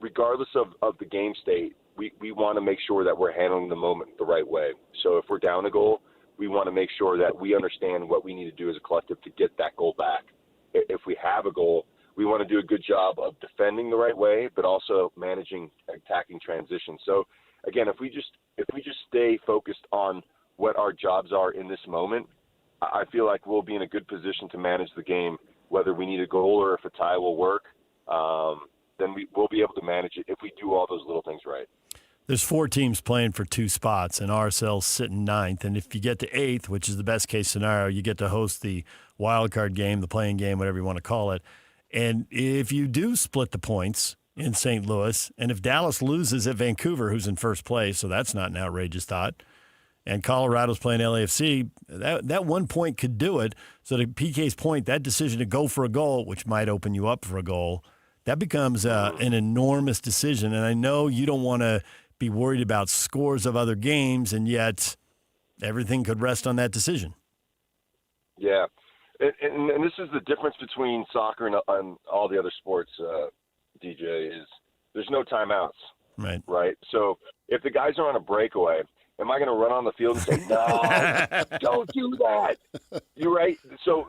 regardless of the game state, we want to make sure that we're handling the moment the right way. So if we're down a goal, we want to make sure that we understand what we need to do as a collective to get that goal back. If we have a goal, we want to do a good job of defending the right way, but also managing attacking transitions. So again, if we just stay focused on what our jobs are in this moment, I feel like we'll be in a good position to manage the game, whether we need a goal or if a tie will work. Then we'll be able to manage it if we do all those little things right. There's 4 teams playing for 2 spots, and RSL's sitting 9th. And if you get to 8th, which is the best case scenario, you get to host the wild card game, the playing game, whatever you want to call it. And if you do split the points in St. Louis, and if Dallas loses at Vancouver, who's in first place, so that's not an outrageous thought, and Colorado's playing LAFC, that 1 point could do it. So to PK's point, that decision to go for a goal, which might open you up for a goal, that becomes an enormous decision. And I know you don't want to be worried about scores of other games, and yet everything could rest on that decision. Yeah. And this is the difference between soccer and all the other sports, DJ, is there's no timeouts. Right? So if the guys are on a breakaway, am I going to run on the field and say, no, don't do that? You're right. So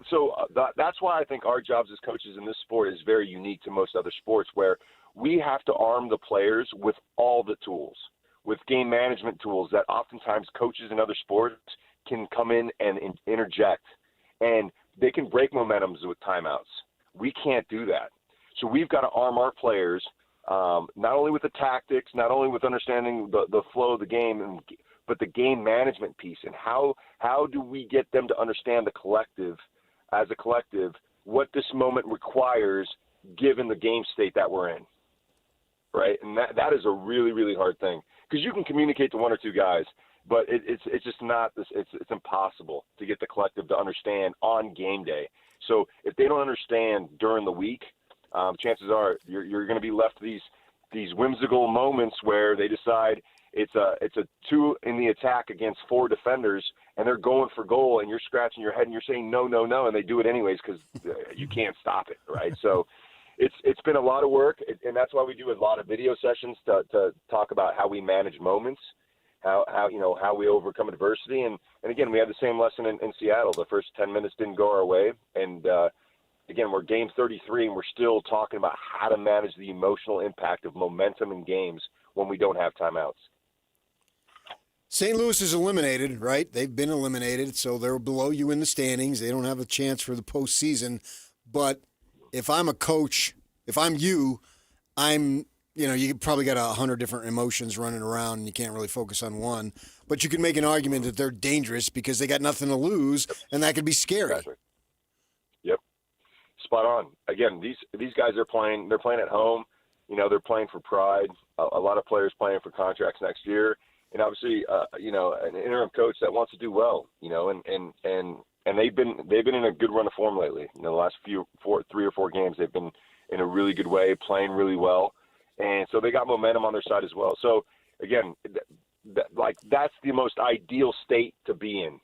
that's why I think our jobs as coaches in this sport is very unique to most other sports, where we have to arm the players with all the tools, with game management tools that oftentimes coaches in other sports can come in and interject. And they can break momentums with timeouts. We can't do that. So we've got to arm our players, not only with the tactics, not only with understanding the flow of the game, but the game management piece. And how do we get them to understand as a collective, what this moment requires given the game state that we're in, right? And that is a really, really hard thing, because you can communicate to 1 or 2 guys, but it's just not this. It's impossible to get the collective to understand on game day. So if they don't understand during the week, chances are you're going to be left these these whimsical moments where they decide it's a 2 in the attack against 4 defenders, and they're going for goal, and you're scratching your head and you're saying no, and they do it anyways because you can't stop it, right? So it's been a lot of work, and that's why we do a lot of video sessions to talk about how we manage moments, how we overcome adversity, and again, we had the same lesson in Seattle. The first 10 minutes didn't go our way, and again, we're game 33, and we're still talking about how to manage the emotional impact of momentum in games when we don't have timeouts. St. Louis is eliminated, right? They've been eliminated, so they're below you in the standings. They don't have a chance for the postseason. But if I'm a coach, if I'm you, you probably got 100 different emotions running around, and you can't really focus on one. But you can make an argument that they're dangerous because they got nothing to lose, and that could be scary. Exactly. Yep, spot on. Again, these guys are playing. They're playing at home. They're playing for pride. A lot of players playing for contracts next year. And obviously, an interim coach that wants to do well, and they've been in a good run of form lately. The last 3 or 4 games, they've been in a really good way, playing really well, and so they got momentum on their side as well. So again, that's the most ideal state to be in,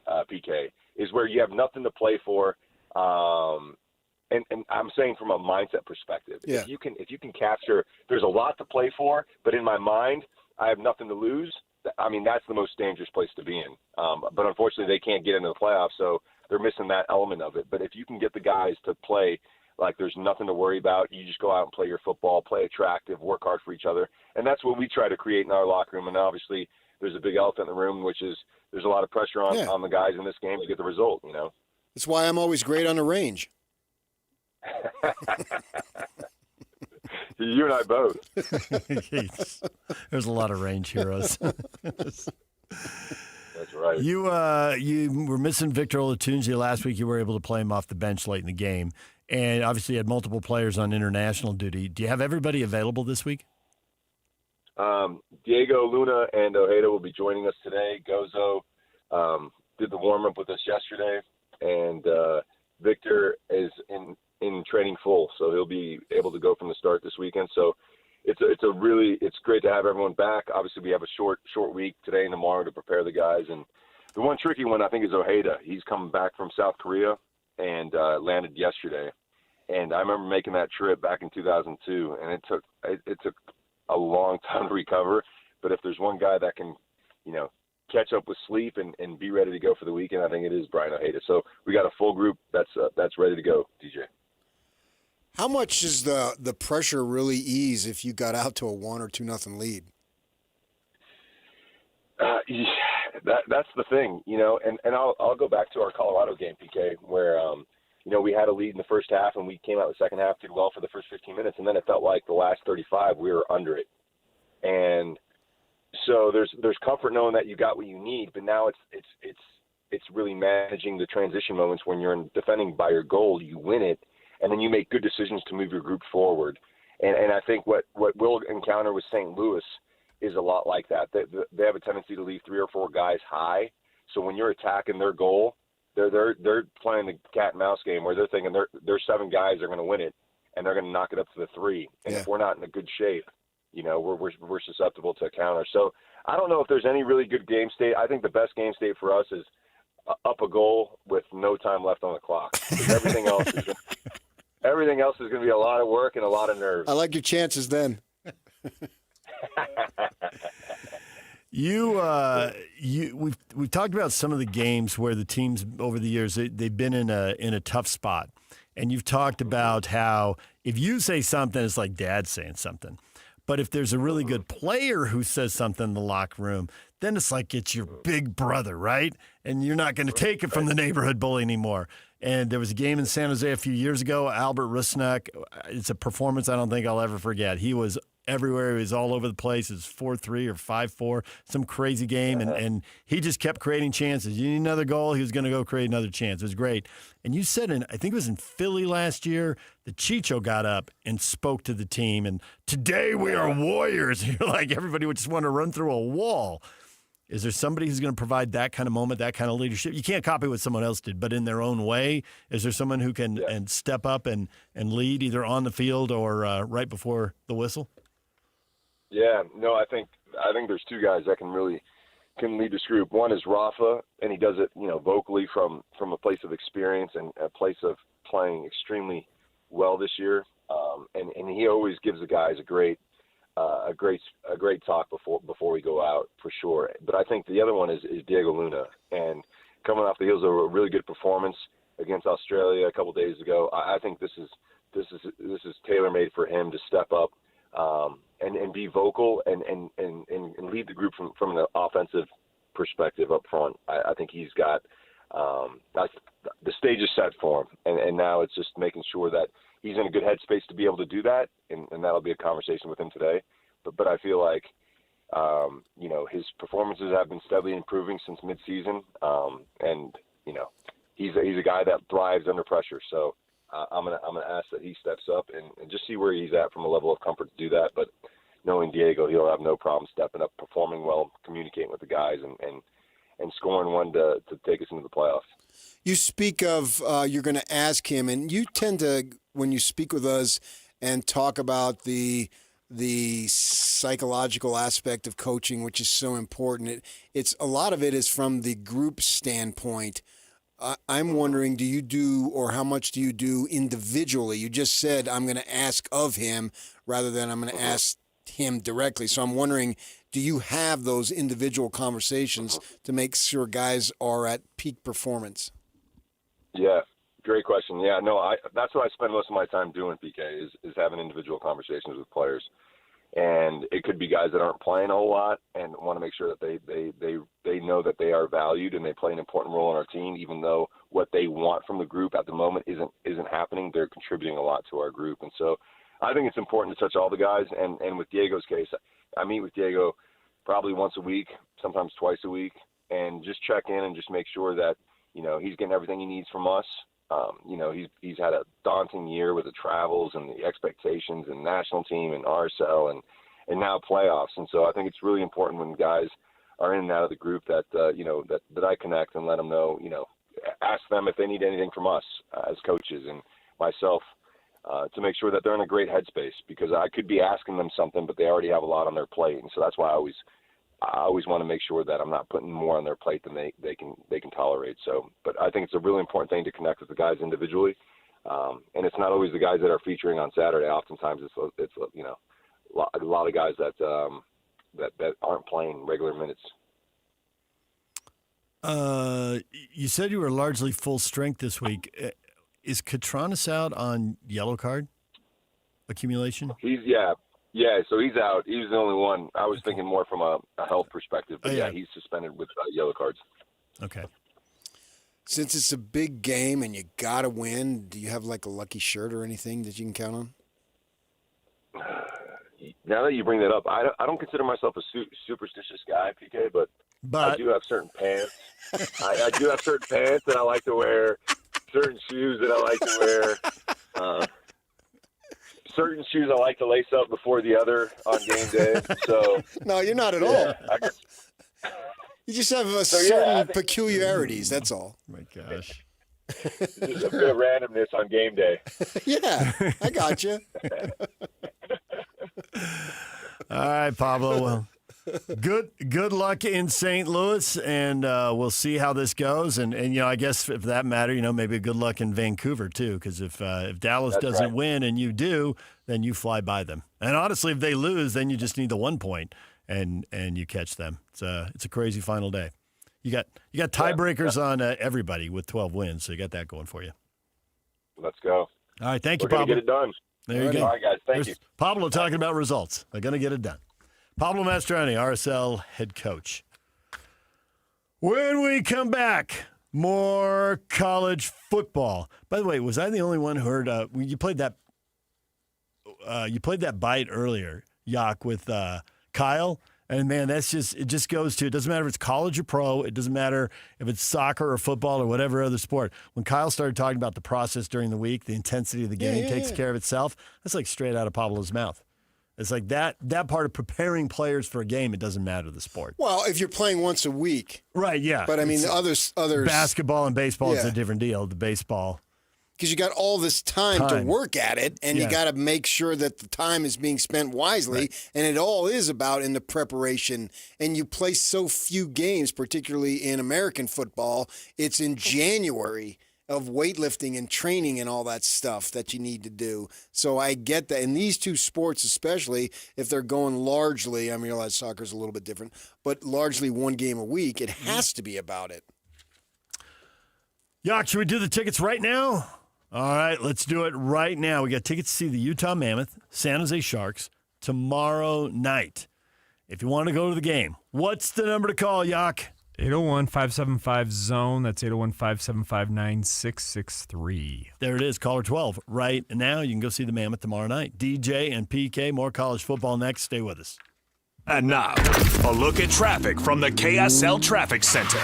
PK, is where you have nothing to play for, and I'm saying from a mindset perspective, yeah. if you can capture, there's a lot to play for, but in my mind, I have nothing to lose. I mean, that's the most dangerous place to be in. But unfortunately, they can't get into the playoffs, so they're missing that element of it. But if you can get the guys to play like there's nothing to worry about, you just go out and play your football, play attractive, work hard for each other. And that's what we try to create in our locker room. And obviously, there's a big elephant in the room, which is there's a lot of pressure on the guys in this game to get the result, That's why I'm always great on the range. You and I both. There's a lot of range heroes. That's right. You were missing Victor Olatunji last week. You were able to play him off the bench late in the game, and obviously had multiple players on international duty. Do you have everybody available this week? Diego Luna and Ojeda will be joining us today. Gozo did the warm-up with us yesterday, and Victor is in training full, so he'll be able to go from the start this weekend. So it's great to have everyone back. Obviously, we have a short week today and tomorrow to prepare the guys. And the one tricky one I think is Ojeda. He's coming back from South Korea and landed yesterday. And I remember making that trip back in 2002, and it took a long time to recover. But if there's one guy that can, catch up with sleep and be ready to go for the weekend, I think it is Brian Ojeda. So we got a full group that's ready to go, DJ. How much does the pressure really ease if you got out to a 1 or 2-0 lead? That's the thing, and I'll go back to our Colorado game, PK, where we had a lead in the first half and we came out the second half, did well for the first 15 minutes, and then it felt like the last 35 we were under it. And so there's comfort knowing that you got what you need, but now it's really managing the transition moments when you're defending by your goal, you win it. And then you make good decisions to move your group forward. And I think what we'll encounter with St. Louis is a lot like that. They have a tendency to leave 3 or 4 guys high. So when you're attacking their goal, they're playing the cat and mouse game where they're thinking their 7 guys are going to win it, and they're going to knock it up to the 3. And if we're not in a good shape, we're susceptible to a counter. So I don't know if there's any really good game state. I think the best game state for us is up a goal with no time left on the clock. Everything else is going to be a lot of work and a lot of nerves. I like your chances then. We've talked about some of the games where the teams over the years they've been in a tough spot, and you've talked about how if you say something, it's like Dad saying something, but if there's a really good player who says something in the locker room, then it's like it's your big brother, right? And you're not going to take it from the neighborhood bully anymore. And there was a game in San Jose a few years ago. Albert Rusnak, it's a performance I don't think I'll ever forget. He was everywhere. He was all over the place. It was 4-3 or 5-4, some crazy game. And he just kept creating chances. You need another goal, he was going to go create another chance. It was great. And you said, I think it was in Philly last year, the Chicho got up and spoke to the team. And today we are warriors. You're like, everybody would just want to run through a wall. Is there somebody who's going to provide that kind of moment, that kind of leadership? You can't copy what someone else did, but in their own way, is there someone who can and step up and lead either on the field or right before the whistle? Yeah, no, I think there's two guys that can lead this group. One is Rafa, and he does it, vocally from a place of experience and a place of playing extremely well this year. And he always gives the guys a great talk before we go out, for sure. But I think the other one is Diego Luna, and coming off the heels of a really good performance against Australia a couple days ago, I think this is tailor-made for him to step up and be vocal and lead the group from an offensive perspective up front. I think he's got the stage is set for him, and now it's just making sure that he's in a good headspace to be able to do that, and that'll be a conversation with him today. But I feel like his performances have been steadily improving since midseason, and he's a guy that thrives under pressure. So I'm gonna ask that he steps up and just see where he's at from a level of comfort to do that. But knowing Diego, he'll have no problem stepping up, performing well, communicating with the guys, and scoring one to take us into the playoffs. You speak of you're going to ask him, and you tend to, when you speak with us and talk about the psychological aspect of coaching, which is so important. It's a lot of it is from the group standpoint. I'm wondering, do you do, or how much do you do individually? You just said, I'm going to ask of him rather than I'm going to ask him directly. So I'm wondering, do you have those individual conversations to make sure guys are at peak performance? Yeah, great question. Yeah, no, that's what I spend most of my time doing, PK, is having individual conversations with players. And it could be guys that aren't playing a whole lot and want to make sure that they know that they are valued and they play an important role in our team, even though what they want from the group at the moment isn't happening. They're contributing a lot to our group. And so I think it's important to touch all the guys. And with Diego's case, I meet with Diego probably once a week, sometimes twice a week, and just check in and just make sure that, he's getting everything he needs from us. He's had a daunting year with the travels and the expectations and national team and RSL and now playoffs. And so I think it's really important when guys are in and out of the group that, that I connect and let them know, ask them if they need anything from us as coaches and myself to make sure that they're in a great headspace, because I could be asking them something, but they already have a lot on their plate. And so that's why I always want to make sure that I'm not putting more on their plate than they can tolerate. So, but I think it's a really important thing to connect with the guys individually, and it's not always the guys that are featuring on Saturday. Oftentimes, it's a lot of guys that aren't playing regular minutes. You said you were largely full strength this week. Is Katranis out on yellow card accumulation? Yeah, so he's out. He was the only one. I was thinking more from a health perspective, but he's suspended with yellow cards. Okay. Since it's a big game and you got to win, do you have like a lucky shirt or anything that you can count on? Now that you bring that up, I don't consider myself a superstitious guy, PK, but I do have certain pants. I do have certain pants that I like to wear, certain shoes that I like to wear. Certain shoes I like to lace up before the other on game day. So no, you're not at all. You just have certain peculiarities. That's all. Oh my gosh. Just a bit of randomness on game day. Yeah, I got you. All right, Pablo. Well, good luck in St. Louis, and we'll see how this goes. And I guess if that matter, maybe good luck in Vancouver too, because if Dallas doesn't win and you do, then you fly by them. And honestly, if they lose, then you just need the 1 point and you catch them. It's a crazy final day. You got tiebreakers on everybody with 12 wins, so you got that going for you. Let's go. All right, thank you, We're Pablo. Get it done. There you go. All right, guys. Thank you. Pablo talking about results. They're going to get it done. Pablo Mastrani, RSL head coach. When we come back, more college football. By the way, was I the only one who heard you played that? You played that bite earlier, Yak, with Kyle. And man, it just goes to, it doesn't matter if it's college or pro, it doesn't matter if it's soccer or football or whatever other sport. When Kyle started talking about the process during the week, the intensity of the game takes care of itself. That's like straight out of Pablo's mouth. It's like that part of preparing players for a game, it doesn't matter the sport. Well, if you're playing once a week. Right, yeah. But I mean, others basketball and baseball is a different deal. The baseball, because you got all this time to work at it, and you got to make sure that the time is being spent wisely, and it all is about in the preparation. And you play so few games, particularly in American football. It's in January of weightlifting and training and all that stuff that you need to do. So I get that. In these two sports, especially if they're going largely, I realize soccer's a little bit different, but largely one game a week, it has to be about it. Yak, should we do the tickets right now? All right, let's do it right now. We got tickets to see the Utah Mammoth, San Jose Sharks, tomorrow night. If you want to go to the game, what's the number to call, Yak? 801-575-ZONE. That's 801-575-9663. There it is, caller 12. Right now, you can go see the Mammoth tomorrow night. DJ and PK, more college football next. Stay with us. And now, a look at traffic from the KSL Traffic Center.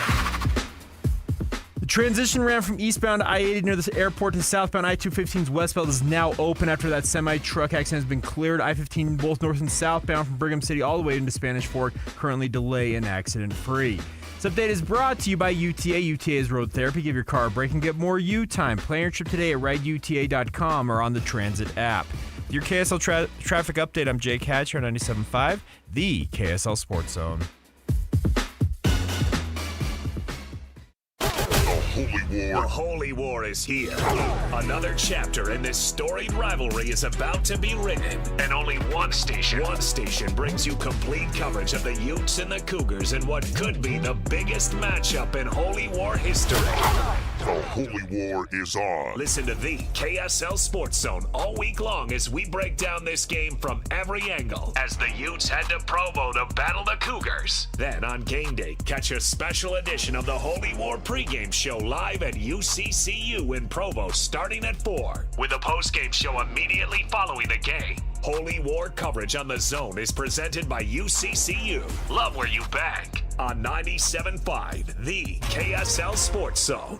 The transition ramp from eastbound I-80 near the airport to southbound I-215's westbound is now open after that semi-truck accident has been cleared. I-15 both north and southbound from Brigham City all the way into Spanish Fork, currently delay and accident-free. This update is brought to you by UTA. UTA is road therapy. Give your car a break and get more U-time. Plan your trip today at rideuta.com or on the Transit app. With your KSL traffic update, I'm Jake Hatcher on 97.5, the KSL Sports Zone. The Holy War is here. Another chapter in this storied rivalry is about to be written. And only one station brings you complete coverage of the Utes and the Cougars in what could be the biggest matchup in Holy War history. The Holy War is on. Listen to the KSL Sports Zone all week long as we break down this game from every angle as the Utes head to Provo to battle the Cougars. Then on game day, catch a special edition of the Holy War pregame show live at UCCU in Provo starting at 4 with a postgame show immediately following the game. Holy War coverage on the Zone is presented by UCCU. Love where you bank on 97.5, the KSL Sports Zone.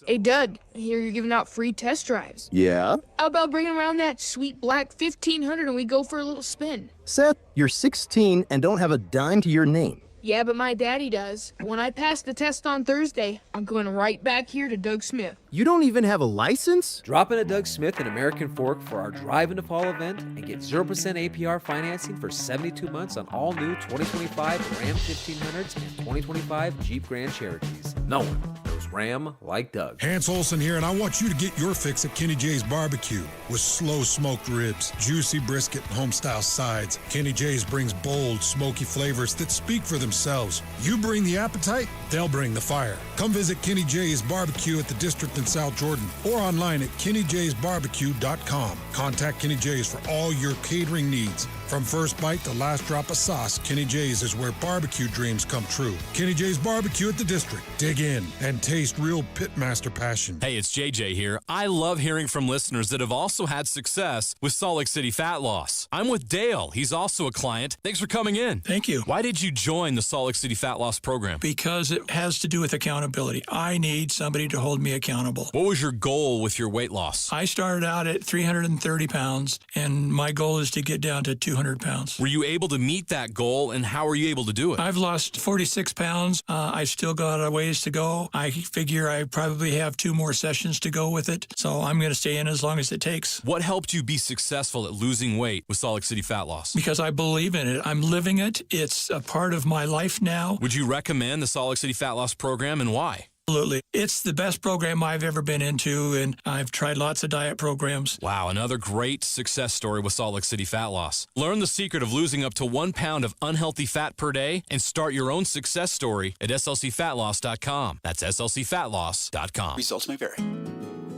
Hey, Doug, I hear you're giving out free test drives. Yeah? How about bringing around that sweet black 1500 and we go for a little spin? Seth, you're 16 and don't have a dime to your name. Yeah, but my daddy does. When I pass the test on Thursday, I'm going right back here to Doug Smith. You don't even have a license? Drop in at Doug Smith in American Fork for our Drive into Fall event and get 0% APR financing for 72 months on all new 2025 Ram 1500s and 2025 Jeep Grand Cherokees. No one knows Ram like Doug. Hans Olsen here, and I want you to get your fix at Kenny J's Barbecue. With slow smoked ribs, juicy brisket, and home-style sides, Kenny J's brings bold, smoky flavors that speak for themselves. You bring the appetite, they'll bring the fire. Come visit Kenny J's Barbecue at the District in South Jordan or online at KennyJ'sBarbecue.com. Contact Kenny J's for all your catering needs. From first bite to last drop of sauce, Kenny J's is where barbecue dreams come true. Kenny J's Barbecue at the District. Dig in and taste real pitmaster passion. Hey, it's JJ here. I love hearing from listeners that have also had success with Salt Lake City fat loss. I'm with Dale. He's also a client. Thanks for coming in. Thank you. Why did you join the Salt Lake City fat loss program? Because it has to do with accountability. I need somebody to hold me accountable. What was your goal with your weight loss? I started out at 330 pounds, and my goal is to get down to 200 pounds. Were you able to meet that goal, and how were you able to do it? I've lost 46 pounds. I've still got a ways to go. I figure I probably have 2 more sessions to go with it, so I'm going to stay in as long as it takes. What helped you be successful at losing weight with Salt Lake City fat loss? Because I believe in it. I'm living it. It's a part of my life now. Would you recommend the Salt Lake City fat loss program, and why? Absolutely. It's the best program I've ever been into, and I've tried lots of diet programs. Wow, another great success story with Salt Lake City fat loss. Learn the secret of losing up to 1 pound of unhealthy fat per day and start your own success story at slcfatloss.com. That's slcfatloss.com. Results may vary.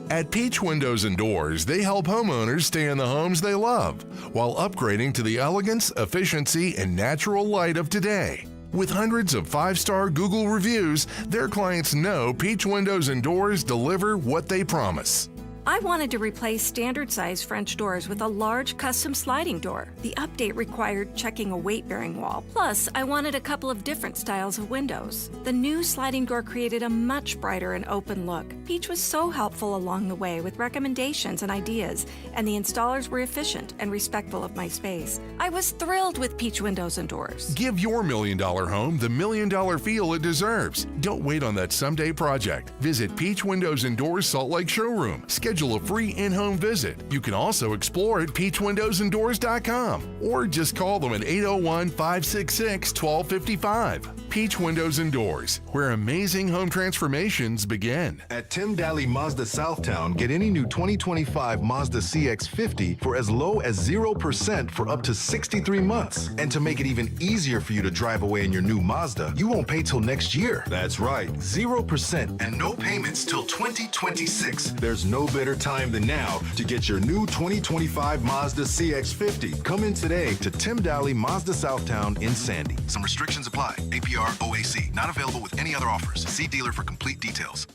At Peach Windows and Doors, they help homeowners stay in the homes they love while upgrading to the elegance, efficiency, and natural light of today. With hundreds of 5-star Google reviews, their clients know Peach Windows and Doors deliver what they promise. I wanted to replace standard-size French doors with a large custom sliding door. The update required checking a weight-bearing wall. Plus, I wanted a couple of different styles of windows. The new sliding door created a much brighter and open look. Peach was so helpful along the way with recommendations and ideas, and the installers were efficient and respectful of my space. I was thrilled with Peach Windows and Doors. Give your $1 million home the $1 million feel it deserves. Don't wait on that someday project. Visit Peach Windows and Doors Salt Lake Showroom. Schedule a free in-home visit. You can also explore at peachwindowsanddoors.com or just call them at 801-566-1255. Peach Windows and Doors, where amazing home transformations begin. At Tim Daly Mazda Southtown, get any new 2025 Mazda CX-50 for as low as 0% for up to 63 months. And to make it even easier for you to drive away in your new Mazda, you won't pay till next year. That's right, 0% and no payments till 2026. There's no better time than now to get your new 2025 Mazda CX-50. Come in today to Tim Daly Mazda Southtown in Sandy. Some restrictions apply. APR OAC. Not available with any other offers. See dealer for complete details.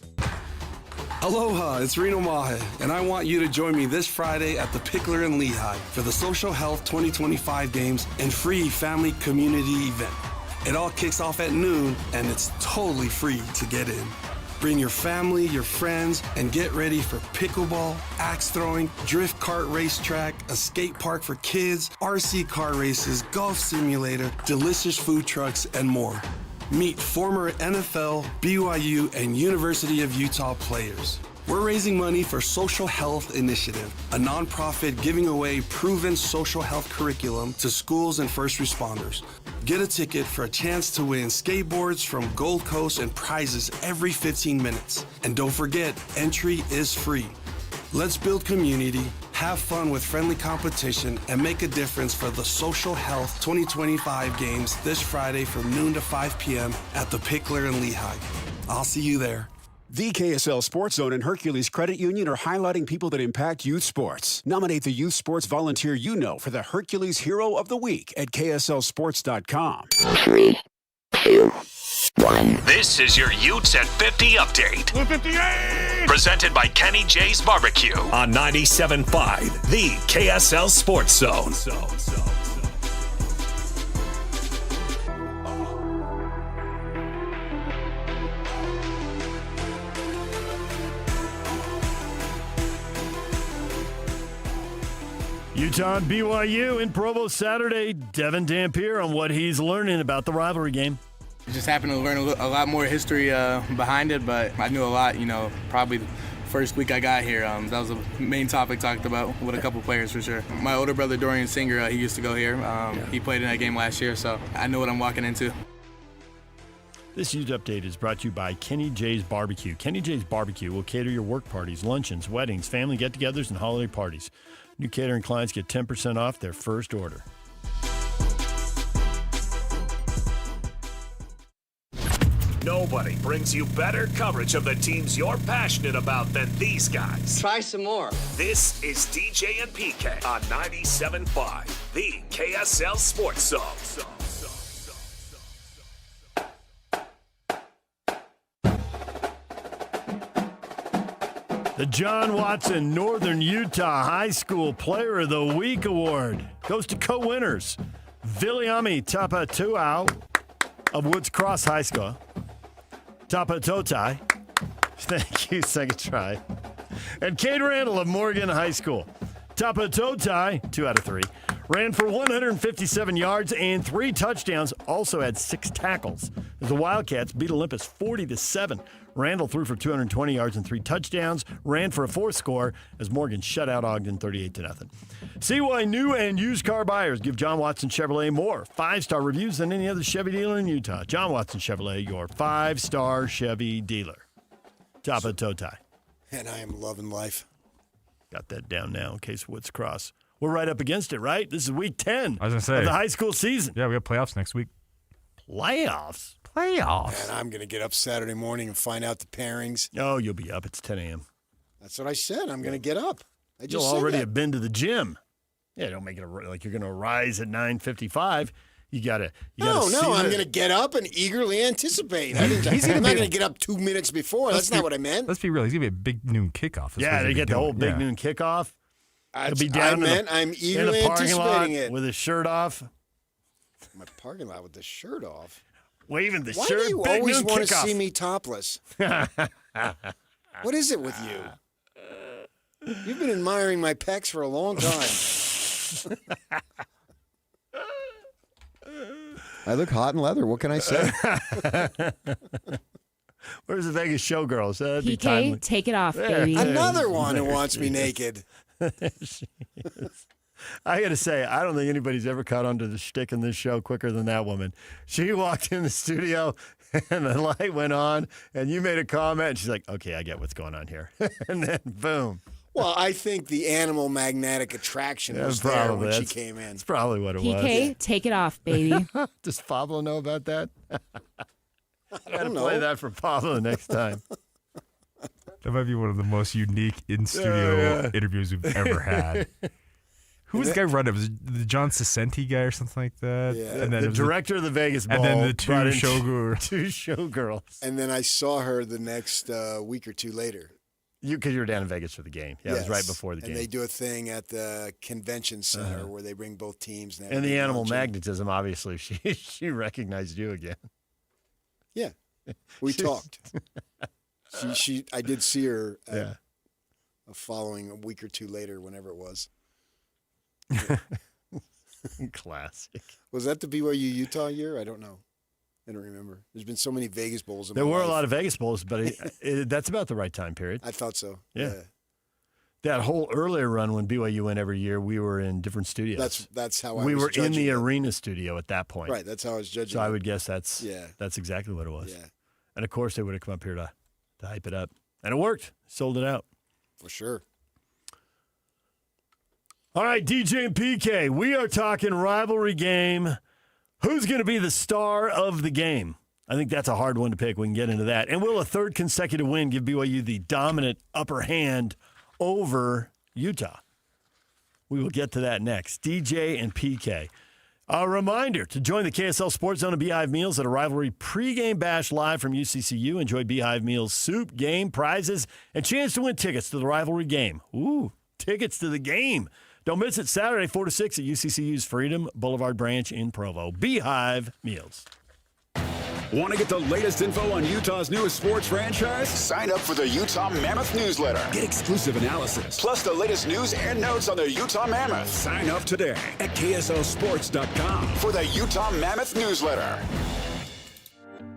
Aloha, it's Reno Mahe, and I want you to join me this Friday at the Pickler in Lehigh for the Social Health 2025 Games and free family community event. It all kicks off at noon, and it's totally free to get in. Bring your family, your friends, and get ready for pickleball, axe throwing, drift kart racetrack, a skate park for kids, RC car races, golf simulator, delicious food trucks, and more. Meet former NFL, BYU, and University of Utah players. We're raising money for Social Health Initiative, a nonprofit giving away proven social health curriculum to schools and first responders. Get a ticket for a chance to win skateboards from Gold Coast and prizes every 15 minutes. And don't forget, entry is free. Let's build community, have fun with friendly competition, and make a difference for the Social Health 2025 Games this Friday from noon to 5 p.m. at the Pickler in Lehigh. I'll see you there. The KSL Sports Zone and Hercules Credit Union are highlighting people that impact youth sports. Nominate the youth sports volunteer you know for the Hercules Hero of the Week at KSLSports.com. 3, 2, 1. This is your Utes at 50 update. 158! Presented by Kenny J's Barbecue on 97.5, the KSL Sports Zone. Utah and BYU in Provo Saturday. Devin Dampier on what he's learning about the rivalry game. Just happened to learn a lot more history behind it, but I knew a lot, probably the first week I got here. That was the main topic talked about with a couple players for sure. My older brother, Dorian Singer, he used to go here. He played in that game last year, so I know what I'm walking into. This Ute Update is brought to you by Kenny J's Barbecue. Kenny J's Barbecue will cater your work parties, luncheons, weddings, family get-togethers, and holiday parties. New catering clients get 10% off their first order. Nobody brings you better coverage of the teams you're passionate about than these guys. Try some more. This is DJ and PK on 97.5, the KSL Sports Zone. The John Watson Northern Utah High School Player of the Week Award goes to co-winners Viliami Tapatuau of Woods Cross High School, Tapatotai, thank you, second try, and Cade Randall of Morgan High School. Tapatotai, 2 out of 3, ran for 157 yards and 3 touchdowns, also had 6 tackles. The Wildcats beat Olympus 40-7. Randall threw for 220 yards and 3 touchdowns, ran for a 4th score as Morgan shut out Ogden 38-0. See why new and used car buyers give John Watson Chevrolet more 5-star reviews than any other Chevy dealer in Utah. John Watson Chevrolet, your 5-star Chevy dealer. Tapatotai. And I am loving life. Got that down now in case Woods Cross. We're right up against it, right? This is week 10 I was gonna say, of the high school season. Yeah, we have playoffs next week. Playoffs? And I'm going to get up Saturday morning and find out the pairings. Oh, you'll be up. It's 10 a.m. That's what I said. I'm going to get up. I just You'll said already that. have been to the gym. Yeah, don't make it like you're going to rise at 9:55. You gotta No, see I'm the- going to get up and eagerly anticipate. I'm not going to get up 2 minutes before. That's not what I meant. Let's be real. He's going to be a big noon kickoff. Yeah, they get the whole big noon kickoff. He'll be down I'm eagerly in the parking lot anticipating it. with his shirt off. My parking lot with the shirt off. Waving the Why shirt. do you big always noon want to kickoff. see me topless? What is it with you? You've been admiring my pecs for a long time. I look hot in leather. What can I say? Where's the Vegas showgirls? That'd be PK, timely. take it off, There. baby. Another one who There wants she me is. naked. There she is. I got to say, I don't think anybody's ever caught on to the shtick in this show quicker than that woman. She walked in the studio and the light went on, and you made a comment, and she's like, okay, I get what's going on here. And then, boom. Well, I think the animal magnetic attraction was there when she came in. That's probably what it was. PK, take it off, baby. Does Pablo know about that? I got to know. play that for Pablo next time. That might be one of the most unique in-studio interviews we've ever had. Who was the guy running? Was it the John Cicenti guy or something like that? Yeah. And then The it was director of the Vegas Ball. and then the brought in showgirls. Two showgirls. And then I saw her the next week or two later. Because you were down in Vegas for the game. Yeah, it was right before the game. And they do a thing at the convention center where they bring both teams. And the animal magnetism, obviously, she recognized you again. Yeah, we talked. I did see her following a week or two later, whenever it was. Classic. Was that the BYU Utah year? I don't know. I don't remember. There's been so many Vegas Bowls in There my were life. a lot of Vegas Bowls, but that's about the right time period. I thought so. Yeah. That whole earlier run when BYU went every year, we were in different studios. That's how I we was were in judging the it. arena studio at that point. Right, that's how I was judging So I it. would guess that's exactly what it was. Yeah. And of course, they would have come up here to hype it up. And it worked. Sold it out. For sure. All right, DJ and PK, we are talking rivalry game. Who's going to be the star of the game? I think that's a hard one to pick. We can get into that. And will a third consecutive win give BYU the dominant upper hand over Utah? We will get to that next. DJ and PK. A reminder to join the KSL Sports Zone and Beehive Meals at a rivalry pregame bash live from UCCU. Enjoy Beehive Meals soup, game, prizes, and chance to win tickets to the rivalry game. Ooh, tickets to the game. Don't miss it Saturday 4 to 6 at UCCU's Freedom Boulevard branch in Provo. Beehive Meals. Want to get the latest info on Utah's newest sports franchise? Sign up for the Utah Mammoth newsletter. Get exclusive analysis, plus the latest news and notes on the Utah Mammoth. Sign up today at KSLSports.com for the Utah Mammoth newsletter.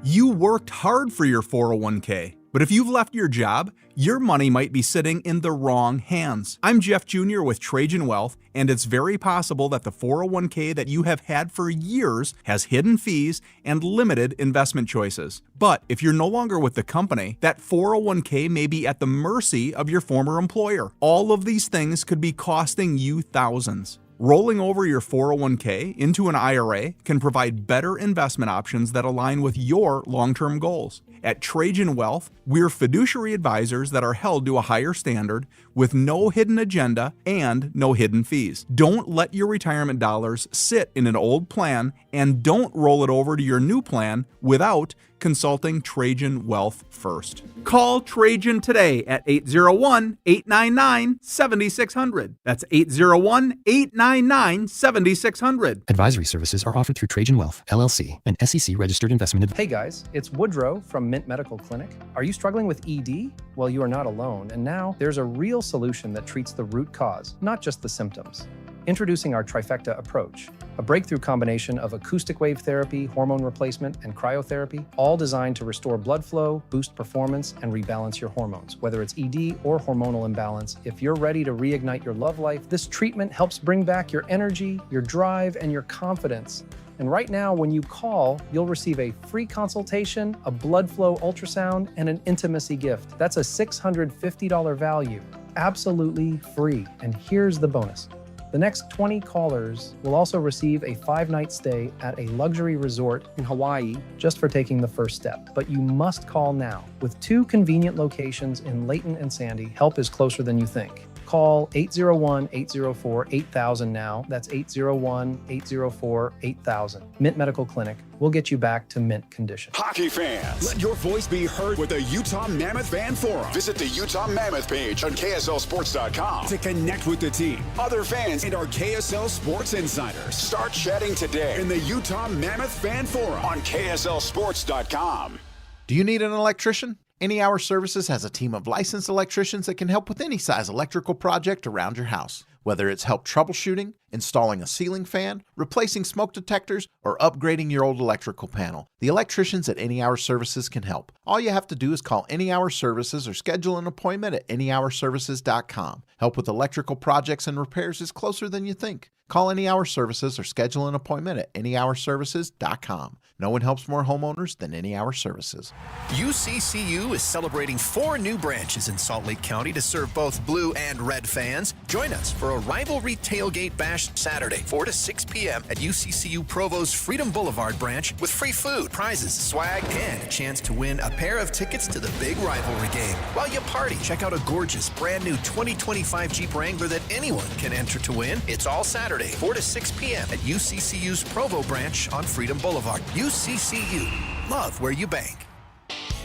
You worked hard for your 401k, but if you've left your job, your money might be sitting in the wrong hands. I'm Jeff Jr. with Trajan Wealth, and it's very possible that the 401k that you have had for years has hidden fees and limited investment choices. But if you're no longer with the company, that 401k may be at the mercy of your former employer. All of these things could be costing you thousands. Rolling over your 401k into an IRA can provide better investment options that align with your long-term goals. At Trajan Wealth, we're fiduciary advisors that are held to a higher standard with no hidden agenda and no hidden fees. Don't let your retirement dollars sit in an old plan, and don't roll it over to your new plan without consulting Trajan Wealth first. Call Trajan today at 801-899-7600. That's 801-899-7600. Advisory services are offered through Trajan Wealth, LLC, an SEC-registered investment. Hey guys, it's Woodrow from Mint Medical Clinic. Are you struggling with ED? Well, you are not alone, and now there's a real solution that treats the root cause, not just the symptoms. Introducing our trifecta approach, a breakthrough combination of acoustic wave therapy, hormone replacement, and cryotherapy, all designed to restore blood flow, boost performance, and rebalance your hormones. Whether it's ED or hormonal imbalance, if you're ready to reignite your love life, this treatment helps bring back your energy, your drive, and your confidence. And right now, when you call, you'll receive a free consultation, a blood flow ultrasound, and an intimacy gift. That's a $650 value, absolutely free. And here's the bonus. The next 20 callers will also receive a 5-night stay at a luxury resort in Hawaii just for taking the first step. But you must call now. With 2 convenient locations in Layton and Sandy, help is closer than you think. Call 801-804-8000 now. That's 801-804-8000. Mint Medical Clinic. We'll get you back to mint condition. Hockey fans, let your voice be heard with the Utah Mammoth Fan Forum. Visit the Utah Mammoth page on KSLSports.com to connect with the team, other fans, and our KSL Sports insiders. Start chatting today in the Utah Mammoth Fan Forum on KSLSports.com. Do you need an electrician? Any Hour Services has a team of licensed electricians that can help with any size electrical project around your house. Whether it's help troubleshooting, installing a ceiling fan, replacing smoke detectors, or upgrading your old electrical panel, the electricians at Any Hour Services can help. All you have to do is call Any Hour Services or schedule an appointment at anyhourservices.com. Help with electrical projects and repairs is closer than you think. Call Any Hour Services or schedule an appointment at anyhourservices.com. No one helps more homeowners than Any Hour Services. UCCU is celebrating 4 new branches in Salt Lake County to serve both blue and red fans. Join us for a rivalry tailgate bash Saturday, 4 to 6 p.m. at UCCU Provo's Freedom Boulevard branch with free food, prizes, swag, and a chance to win a pair of tickets to the big rivalry game. While you party, check out a gorgeous brand new 2025 Jeep Wrangler that anyone can enter to win. It's all Saturday, 4 to 6 p.m. at UCCU's Provo branch on Freedom Boulevard. UCCU. Love where you bank.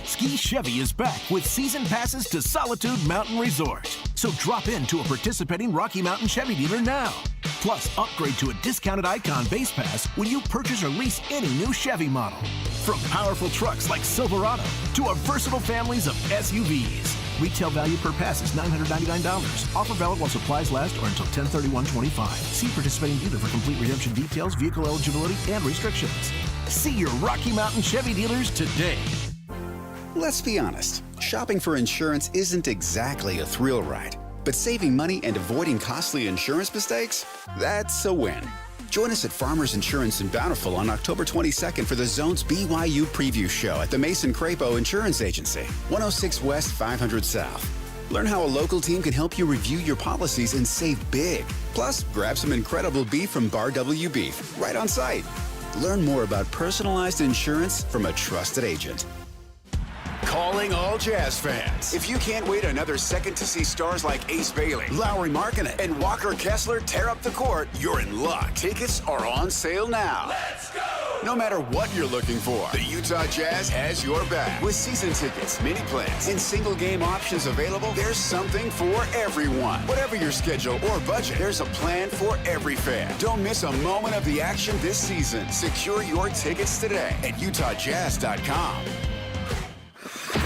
Ski Chevy is back with season passes to Solitude Mountain Resort. So drop in to a participating Rocky Mountain Chevy dealer now. Plus, upgrade to a discounted Icon base pass when you purchase or lease any new Chevy model. From powerful trucks like Silverado to our versatile families of SUVs. Retail value per pass is $999. Offer valid while supplies last or until 10/31/25. See participating dealer for complete redemption details, vehicle eligibility, and restrictions. See your Rocky Mountain Chevy dealers today. Let's be honest, shopping for insurance isn't exactly a thrill ride. But saving money and avoiding costly insurance mistakes? That's a win. Join us at Farmers Insurance in Bountiful on October 22nd for the Zone's BYU Preview Show at the Mason Crapo Insurance Agency, 106 West 500 South. Learn how a local team can help you review your policies and save big. Plus, grab some incredible beef from Bar W Beef right on site. Learn more about personalized insurance from a trusted agent. Calling all Jazz fans. If you can't wait another second to see stars like Ace Bailey, Lowry Markkanen, and Walker Kessler tear up the court, you're in luck. Tickets are on sale now. Let's go! No matter what you're looking for, the Utah Jazz has your back. With season tickets, mini plans, and single game options available, there's something for everyone. Whatever your schedule or budget, there's a plan for every fan. Don't miss a moment of the action this season. Secure your tickets today at utahjazz.com.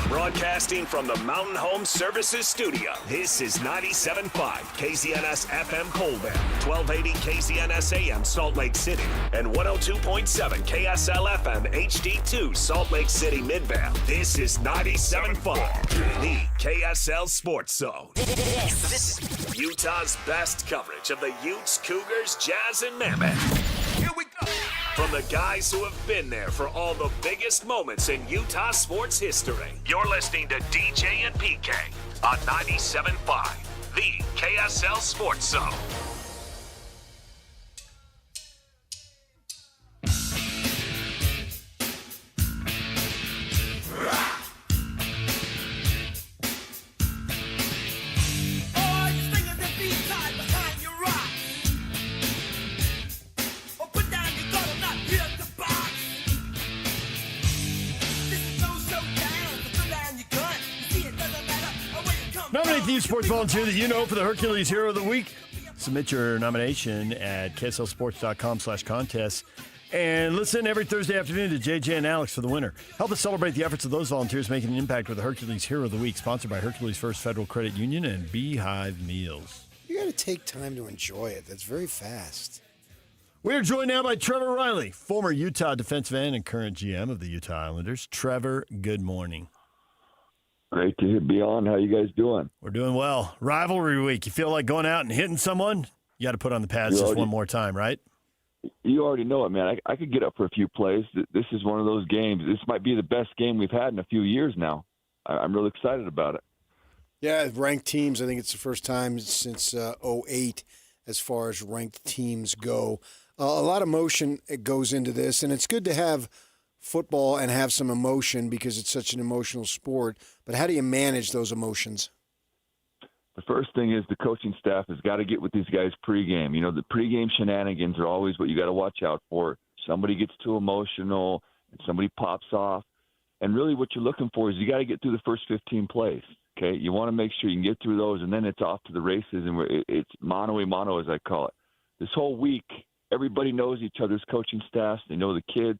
Broadcasting from the Mountain Home Services Studio, this is 97.5 KZNS FM Colville, 1280 KZNS AM Salt Lake City, and 102.7 KSL FM HD2 Salt Lake City Midvale. This is 97.5, the KSL Sports Zone. This is Utah's best coverage of the Utes, Cougars, Jazz, and Mammoth. Here we go. From the guys who have been there for all the biggest moments in Utah sports history. You're listening to DJ and PK on 97.5, the KSL Sports Zone. Nominate the sports volunteer that you know for the Hercules Hero of the Week. Submit your nomination at kslsports.com/contest. And listen every Thursday afternoon to JJ and Alex for the winner. Help us celebrate the efforts of those volunteers making an impact with the Hercules Hero of the Week, sponsored by Hercules First Federal Credit Union and Beehive Meals. You got to take time to enjoy it. That's very fast. We are joined now by Trevor Riley, former Utah defensive end and current GM of the Utah Islanders. Trevor, good morning. Great to be on. How you guys doing? We're doing well. Rivalry week. You feel like going out and hitting someone? You got to put on the pads just one more time, right? You already know it, man. I could get up for a few plays. This is one of those games. This might be the best game we've had in a few years now. I'm really excited about it. Yeah, ranked teams. I think it's the first time since 2008 as far as ranked teams go. A lot of emotion goes into this, and it's good to have football and have some emotion because it's such an emotional sport. But how do you manage those emotions? The first thing is the coaching staff has got to get with these guys pregame. You know, the pregame shenanigans are always what you got to watch out for. Somebody gets too emotional and somebody pops off. And really what you're looking for is you got to get through the first 15 plays, okay? You want to make sure you can get through those, and then it's off to the races, and it's mano a mano, as I call it. This whole week, everybody knows each other's coaching staffs. They know the kids.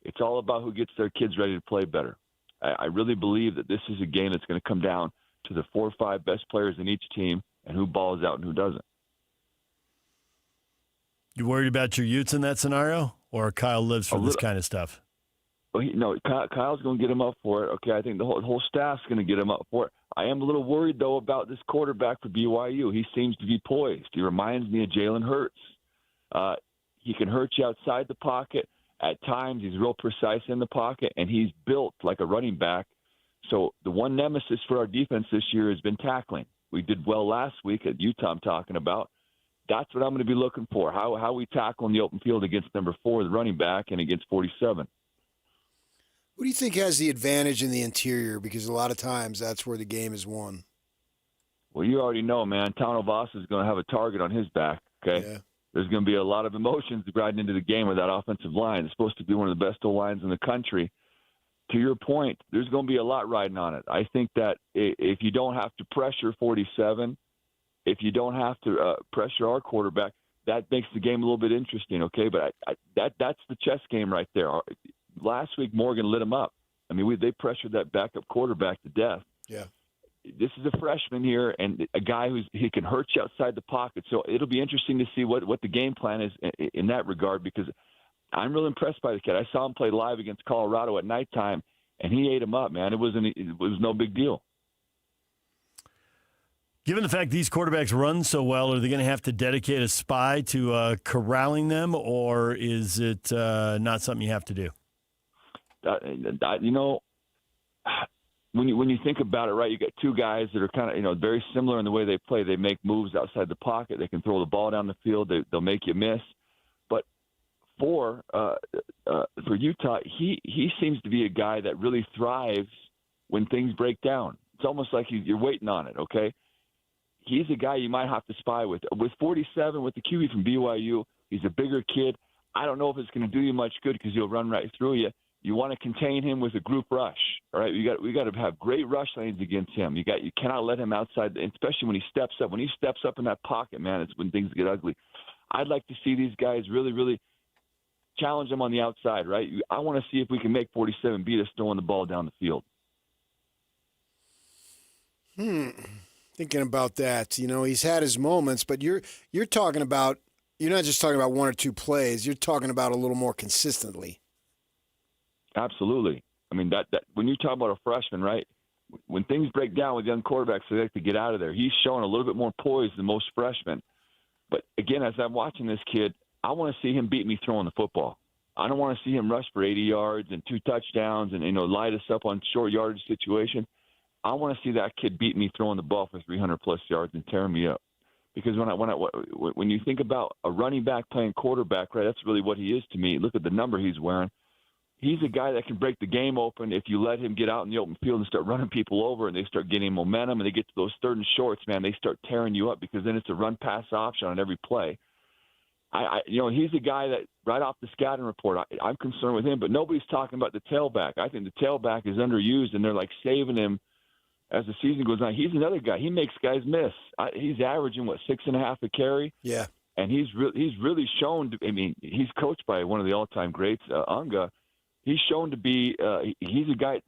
It's all about who gets their kids ready to play better. I really believe that this is a game that's going to come down to the 4 or 5 best players in each team and who balls out and who doesn't. You worried about your Utes in that scenario, or Kyle lives for this kind of stuff? Well, Kyle's going to get him up for it. Okay, I think the whole staff's going to get him up for it. I am a little worried, though, about this quarterback for BYU. He seems to be poised. He reminds me of Jalen Hurts. He can hurt you outside the pocket. At times, he's real precise in the pocket, and he's built like a running back. So the one nemesis for our defense this year has been tackling. We did well last week at Utah, I'm talking about. That's what I'm going to be looking for, how we tackle in the open field against number 4, the running back, and against 47. Who do you think has the advantage in the interior? Because a lot of times that's where the game is won. Well, you already know, man. Tanuvasa is going to have a target on his back, okay? Yeah. There's going to be a lot of emotions riding into the game with that offensive line. It's supposed to be one of the best O-lines in the country. To your point, there's going to be a lot riding on it. I think that if you don't have to pressure 47, if you don't have to pressure our quarterback, that makes the game a little bit interesting, okay? But that's the chess game right there. Last week, Morgan lit him up. I mean, they pressured that backup quarterback to death. Yeah. This is a freshman here and a guy he can hurt you outside the pocket. So it'll be interesting to see what the game plan is in that regard, because I'm really impressed by the kid. I saw him play live against Colorado at nighttime, and he ate him up, man. It was no big deal. Given the fact these quarterbacks run so well, are they going to have to dedicate a spy to corralling them, or is it not something you have to do? When you think about it, right, you got 2 guys that are kind of, very similar in the way they play. They make moves outside the pocket. They can throw the ball down the field. They'll make you miss. But for Utah, he seems to be a guy that really thrives when things break down. It's almost like you're waiting on it, okay? He's a guy you might have to spy with. With 47, with the QB from BYU, he's a bigger kid. I don't know if it's going to do you much good because he'll run right through you. You want to contain him with a group rush, all right? We got to have great rush lanes against him. You cannot let him outside, especially when he steps up. When he steps up in that pocket, man, it's when things get ugly. I'd like to see these guys really, really challenge them on the outside, right? I want to see if we can make 47 beat us throwing the ball down the field. Thinking about that, he's had his moments, but you're talking about, you're not just talking about 1 or 2 plays. You're talking about a little more consistently. Absolutely. I mean, that when you talk about a freshman, right, when things break down with young quarterbacks, they like to get out of there. He's showing a little bit more poise than most freshmen. But, again, as I'm watching this kid, I want to see him beat me throwing the football. I don't want to see him rush for 80 yards and 2 touchdowns and, light us up on short yardage situation. I want to see that kid beat me throwing the ball for 300-plus yards and tearing me up. Because when you think about a running back playing quarterback, right, that's really what he is to me. Look at the number he's wearing. He's a guy that can break the game open if you let him get out in the open field and start running people over, and they start getting momentum, and they get to those 3rd and shorts, man, they start tearing you up because then it's a run-pass option on every play. He's a guy that right off the scouting report, I'm concerned with him, but nobody's talking about the tailback. I think the tailback is underused, and they're like saving him as the season goes on. He's another guy. He makes guys miss. He's averaging, 6.5 a carry? Yeah. And he's really shown – he's coached by one of the all-time greats, Unga. He's shown to be he's a guy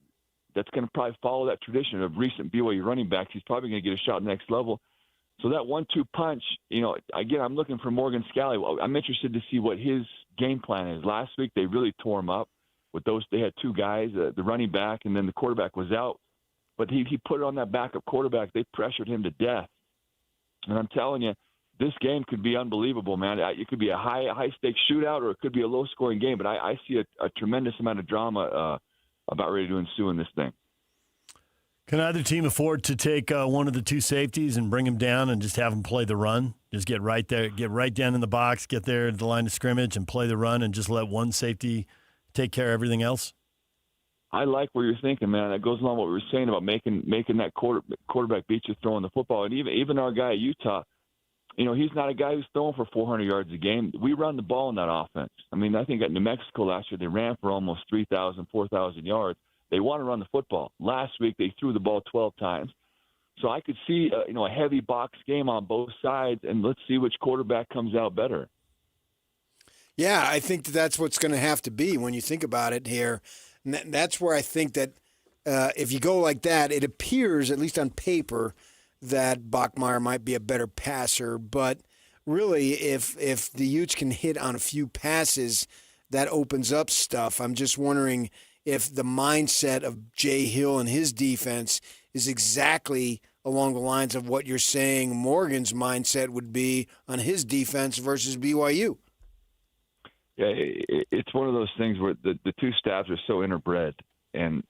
that's going to probably follow that tradition of recent BYU running backs. He's probably going to get a shot at the next level. So that 1-2 punch, again, I'm looking for Morgan Scally. I'm interested to see what his game plan is. Last week they really tore him up with those. They had 2 guys, the running back, and then the quarterback was out. But he put it on that backup quarterback. They pressured him to death. And I'm telling you, this game could be unbelievable, man. It could be a high-stakes shootout, or it could be a low-scoring game. But I see a tremendous amount of drama about ready to ensue in this thing. Can either team afford to take one of the 2 safeties and bring him down and just have him play the run? Just get right there, get right down in the box, get there at the line of scrimmage and play the run, and just let one safety take care of everything else? I like where you're thinking, man. That goes along with what we were saying about making that quarterback beat you throwing the football. And even our guy at Utah, he's not a guy who's throwing for 400 yards a game. We run the ball in that offense. I mean, I think at New Mexico last year they ran for almost 3,000, 4,000 yards. They want to run the football. Last week they threw the ball 12 times. So I could see a heavy box game on both sides, and let's see which quarterback comes out better. Yeah, I think that's what's going to have to be when you think about it here. And that's where I think that if you go like that, it appears, at least on paper, that Bachmeier might be a better passer. But really, if the Utes can hit on a few passes, that opens up stuff. I'm just wondering if the mindset of Jay Hill and his defense is exactly along the lines of what you're saying Morgan's mindset would be on his defense versus BYU. Yeah, it's one of those things where the two staffs are so interbred, and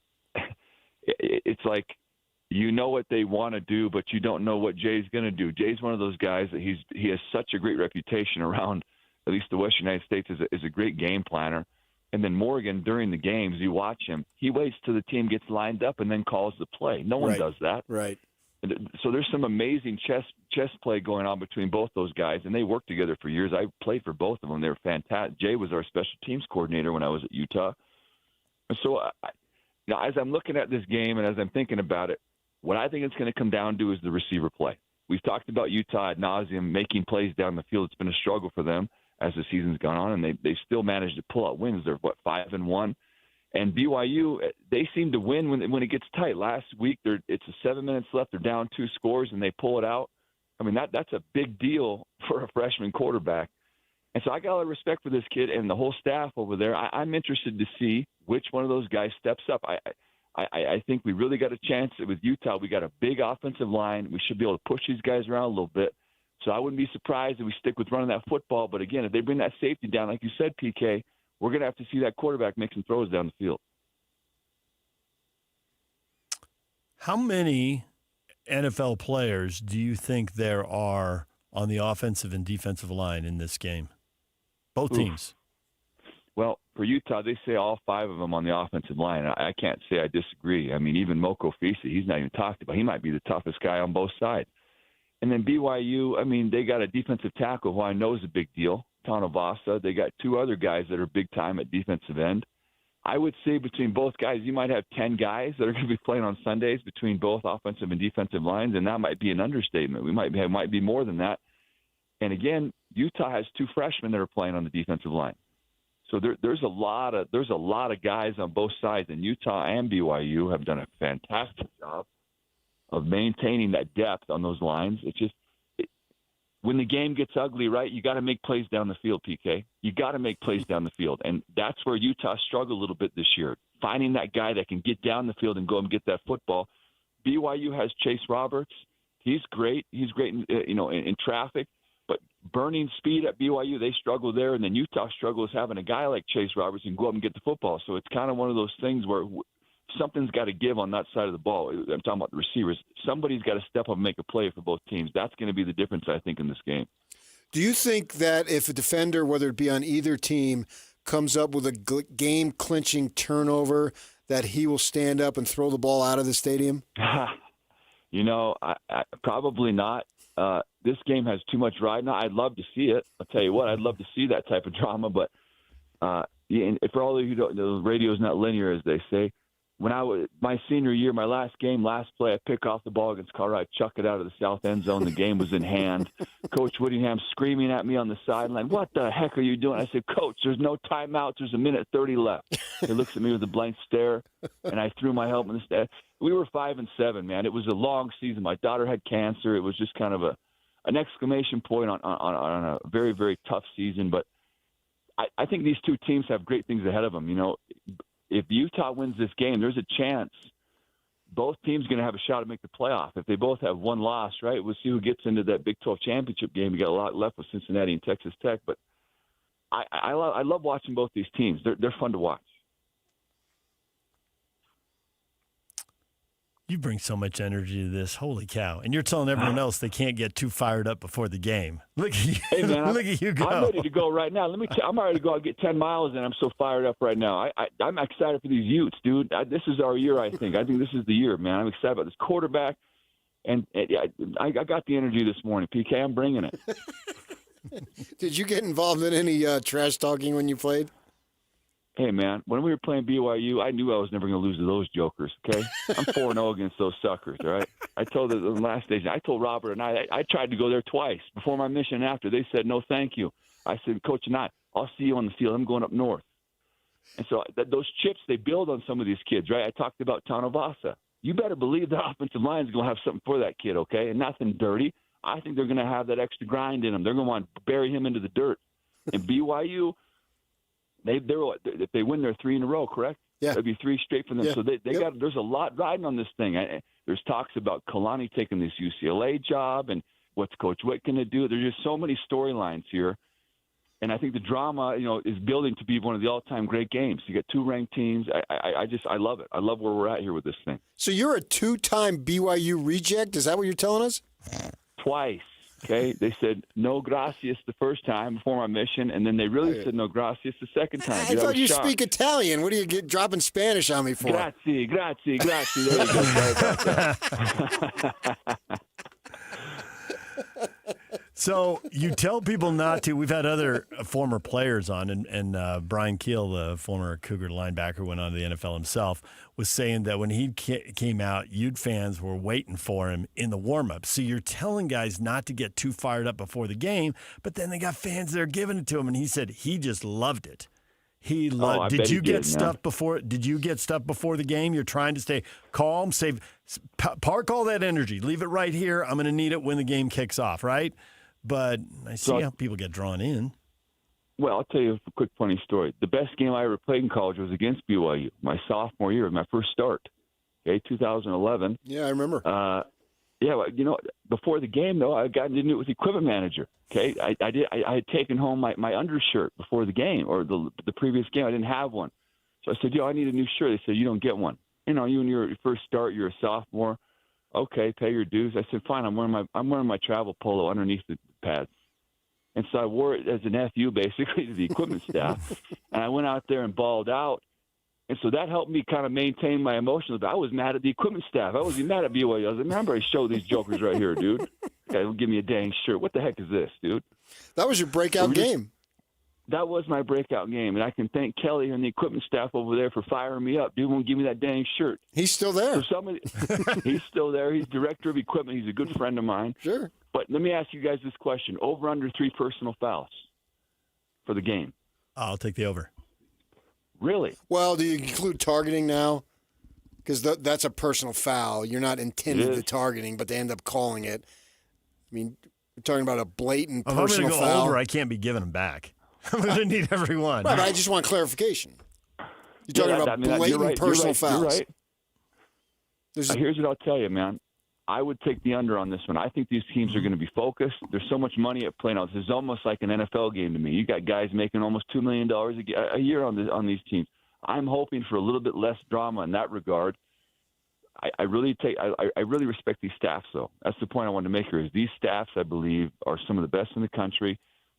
it's like what they want to do, but you don't know what Jay's going to do. Jay's one of those guys that he has such a great reputation around, at least the Western United States, is a great game planner. And then Morgan, during the games, you watch him, he waits till the team gets lined up and then calls the play. No one does that. Right. So there's some amazing chess play going on between both those guys, and they worked together for years. I played for both of them. They were fantastic. Jay was our special teams coordinator when I was at Utah. And so as I'm looking at this game and as I'm thinking about it, what I think it's going to come down to is the receiver play. We've talked about Utah ad nauseum making plays down the field. It's been a struggle for them as the season's gone on, and they still managed to pull out wins. They're, 5-1? And BYU, they seem to win when it gets tight. Last week, it's 7 minutes left. They're down 2 scores, and they pull it out. I mean, that's a big deal for a freshman quarterback. And so I got a lot of respect for this kid and the whole staff over there. I'm interested to see which one of those guys steps up. I think we really got a chance with Utah. We got a big offensive line. We should be able to push these guys around a little bit. So I wouldn't be surprised if we stick with running that football. But, again, if they bring that safety down, like you said, PK, we're going to have to see that quarterback make some throws down the field. How many NFL players do you think there are on the offensive and defensive line in this game? Both teams. Well, for Utah, they say all 5 of them on the offensive line. I can't say I disagree. I mean, even Moko Fisi, he's not even talked about. He might be the toughest guy on both sides. And then BYU, I mean, they got a defensive tackle who I know is a big deal, Tanavasa. They got 2 other guys that are big time at defensive end. I would say between both guys, you might have 10 guys that are going to be playing on Sundays between both offensive and defensive lines, and that might be an understatement. We might be more than that. And again, Utah has 2 freshmen that are playing on the defensive line. So there's a lot of guys on both sides, and Utah and BYU have done a fantastic job of maintaining that depth on those lines. It's just when the game gets ugly, right, you got to make plays down the field, PK. You got to make plays down the field, and that's where Utah struggled a little bit this year, finding that guy that can get down the field and go and get that football. BYU has Chase Roberts. He's great. He's great in traffic. But burning speed at BYU, they struggle there, and then Utah struggles having a guy like Chase Roberts and go up and get the football. So it's kind of one of those things where something's got to give on that side of the ball. I'm talking about the receivers. Somebody's got to step up and make a play for both teams. That's going to be the difference, I think, in this game. Do you think that if a defender, whether it be on either team, comes up with a game-clinching turnover, that he will stand up and throw the ball out of the stadium? I probably not. This game has too much ride. Now, I'd love to see it. I'll tell you what, I'd love to see that type of drama. But for all of you who don't know, the radio is not linear, as they say. When I was my senior year, my last game, last play, I pick off the ball against Colorado, I chuck it out of the south end zone. The game was in hand. Coach Whittingham screaming at me on the sideline, "What the heck are you doing?" I said, "Coach, there's no timeouts. There's 1:30 left." He looks at me with a blank stare, and I threw my helmet in the stand. We were 5-7, man. It was a long season. My daughter had cancer. It was just kind of an exclamation point on a very, very tough season. But I think these two teams have great things ahead of them. If Utah wins this game, there's a chance both teams are going to have a shot to make the playoff. If they both have one loss, right, we'll see who gets into that Big 12 championship game. We got a lot left with Cincinnati and Texas Tech. But I love watching both these teams. They're fun to watch. You bring so much energy to this. Holy cow. And you're telling everyone else they can't get too fired up before the game. Look at you. Hey, man, Look at you go. I'm ready to go right now. I'm ready to go out and get 10 miles, and I'm so fired up right now. I'm excited for these Utes, dude. This is our year, I think. I think this is the year, man. I'm excited about this quarterback. And I got the energy this morning, PK. I'm bringing it. Did you get involved in any trash talking when you played? Hey, man, when we were playing BYU, I knew I was never going to lose to those jokers, okay? I'm 4-0 against those suckers, all right? I told the last station, I told Robert and I tried to go there twice before my mission and after. They said, no, thank you. I said, Coach, I'll see you on the field. I'm going up north. And so those chips, they build on some of these kids, right? I talked about Tanavasa. You better believe the offensive line is going to have something for that kid, okay? And nothing dirty. I think they're going to have that extra grind in them. They're going to want to bury him into the dirt. And BYU, if they win their 3 in a row, correct? Yeah. It'd be 3 straight for them. Yeah. So they got. There's a lot riding on this thing. There's talks about Kalani taking this UCLA job and what's Coach Witt going to do. There's just so many storylines here. And I think the drama, is building to be one of the all-time great games. You got 2 ranked teams. I love it. I love where we're at here with this thing. So you're a 2-time BYU reject? Is that what you're telling us? Twice. Okay, they said no gracias the first time before my mission, and then they really said no gracias the second time. I thought you speak Italian. What are you dropping Spanish on me for? Grazie. There you go. Sorry about that. So you tell people not to. We've had other former players on, and Brian Keel, the former Cougar linebacker, went on to the NFL himself, was saying that when he came out, Ute fans were waiting for him in the warm-up. So you're telling guys not to get too fired up before the game, but then they got fans that are giving it to him, and he said he just loved it. He loved. Did you get stuff before? Did you get stuff before the game? You're trying to stay calm, park all that energy, leave it right here. I'm going to need it when the game kicks off, right? But I see how people get drawn in. Well, I'll tell you a quick funny story. The best game I ever played in college was against BYU, my sophomore year, my first start. Okay, 2011. Yeah, I remember. Before the game though, I got into it with the equipment manager. Okay, I had taken home my undershirt before the game or the previous game. I didn't have one, so I said, I need a new shirt. They said, you don't get one. You when you're your first start, you're a sophomore. Okay, pay your dues. I said, fine. I'm wearing my travel polo underneath the pads. And so I wore it as an FU basically to the equipment staff. And I went out there and balled out. And so that helped me kind of maintain my emotions. But I was mad at the equipment staff. I wasn't mad at BYU. I was like, remember, I showed these jokers right here, dude. Okay, give me a dang shirt. What the heck is this, dude? That was your breakout game. That was my breakout game. And I can thank Kelly and the equipment staff over there for firing me up. Dude won't give me that dang shirt. He's still there. So he's still there. He's director of equipment. He's a good friend of mine. Sure. But let me ask you guys this question. Over under 3 personal fouls for the game. I'll take the over. Really? Well, do you include targeting now? Because that's a personal foul. You're not intended to targeting, but they end up calling it. I mean, we're talking about a blatant personal foul. If I'm going to go over, I can't be giving them back. I'm going to need every one. Right, but I just want clarification. You're talking about blatant personal fouls. You're right. Here's what I'll tell you, man. I would take the under on this one. I think these teams are going to be focused. There's so much money at play now. This is almost like an NFL game to me. You got guys making almost $2 million a year on these teams. I'm hoping for a little bit less drama in that regard. I really respect these staffs, though. That's the point I wanted to make here. Is these staffs, I believe, are some of the best in the country.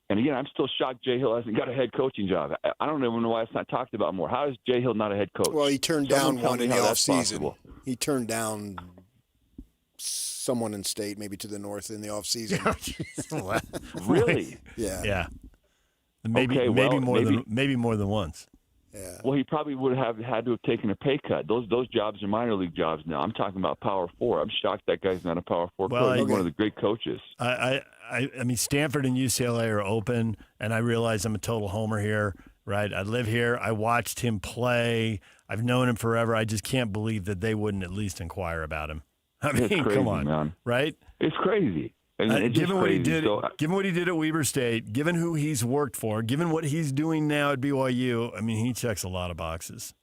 And again, I'm still shocked Jay Hill hasn't got a head coaching job. I don't even know why it's not talked about more. How is Jay Hill not a head coach? Well, he turned down one in the offseason. He turned down someone in state, maybe to the north in the offseason. Really? Yeah. Yeah. Maybe more than once. Yeah. Well, he probably would have had to have taken a pay cut. Those jobs are minor league jobs now. I'm talking about Power 4. I'm shocked that guy's not a Power 4 coach. He's one of the great coaches. I mean, Stanford and UCLA are open, and I realize I'm a total homer here, right? I live here. I watched him play. I've known him forever. I just can't believe that they wouldn't at least inquire about him. I mean, it's crazy, come on, man. Right? It's crazy. Given what he did at Weber State, given who he's worked for, given what he's doing now at BYU, I mean, he checks a lot of boxes.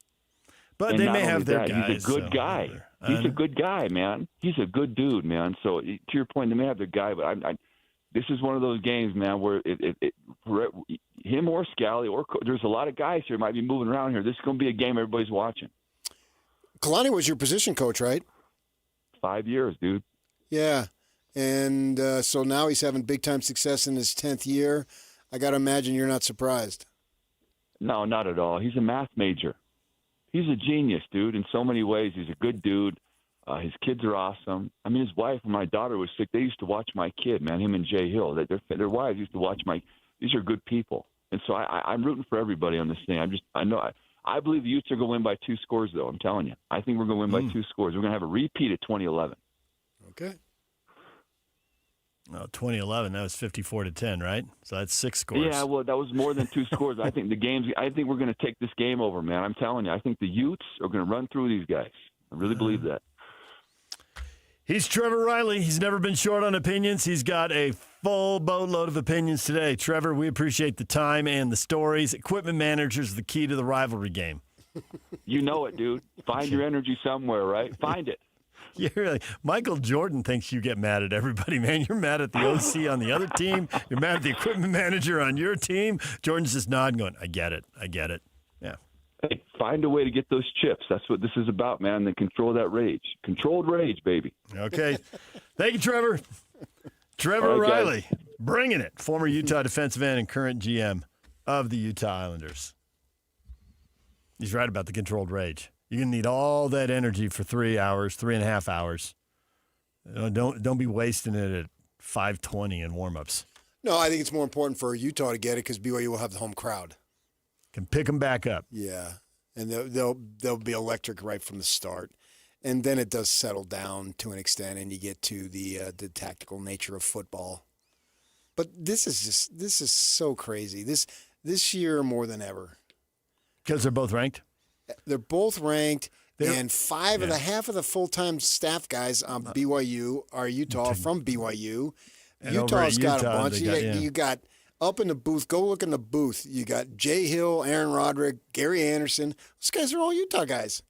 But they may have their guys. He's a good guy. He's a good guy, man. He's a good dude, man. So to your point, they may have their guy, but this is one of those games, man, where him or Scally there's a lot of guys here might be moving around here. This is going to be a game everybody's watching. Kalani was your position coach, right? 5 years, dude. Yeah. And so now he's having big-time success in his 10th year. I got to imagine you're not surprised. No, not at all. He's a math major. He's a genius, dude, in so many ways. He's a good dude. His kids are awesome. I mean, his wife, when my daughter was sick, they used to watch my kid, man, him and Jay Hill. Their wives used to watch these are good people. And so I'm rooting for everybody on this thing. I believe the Utes are going to win by 2 scores, though. I'm telling you. I think we're going to win by 2 scores. We're going to have a repeat of 2011. Okay. 2011, that was 54-10, right? So that's 6 scores. Yeah, well, that was more than 2 scores. I think we're going to take this game over, man. I'm telling you. I think the Utes are going to run through these guys. I really believe that. He's Trevor Riley. He's never been short on opinions. He's got a full boatload of opinions today. Trevor, we appreciate the time and the stories. Equipment manager's the key to the rivalry game. You know it, dude. Find your energy somewhere, right? Find it. You're like, Michael Jordan thinks you get mad at everybody, man. You're mad at the OC on the other team. You're mad at the equipment manager on your team. Jordan's just nodding going, I get it. Yeah. Hey, find a way to get those chips. That's what this is about, man. Then control that rage. Controlled rage, baby. Okay. Thank you, Trevor. Trevor All right, Riley, guys. bringing it. Former Utah defensive end and current GM of the Utah Islanders. He's right about the controlled rage. You're going to need all that energy for 3 hours, 3.5 hours. Don't be wasting it at 5:20 in warmups. No, I think it's more important for Utah to get it because BYU will have the home crowd. Can pick them back up. Yeah, and they'll be electric right from the start. And then it does settle down to an extent, and you get to the tactical nature of football. But this is so crazy. This year more than ever. Because they're both ranked? They're both ranked, and half of the full-time staff guys on BYU are Utah from BYU. And Utah's got a Utah, bunch. You got up in the booth. Go look in the booth. You got Jay Hill, Aaron Roderick, Gary Anderson. Those guys are all Utah guys.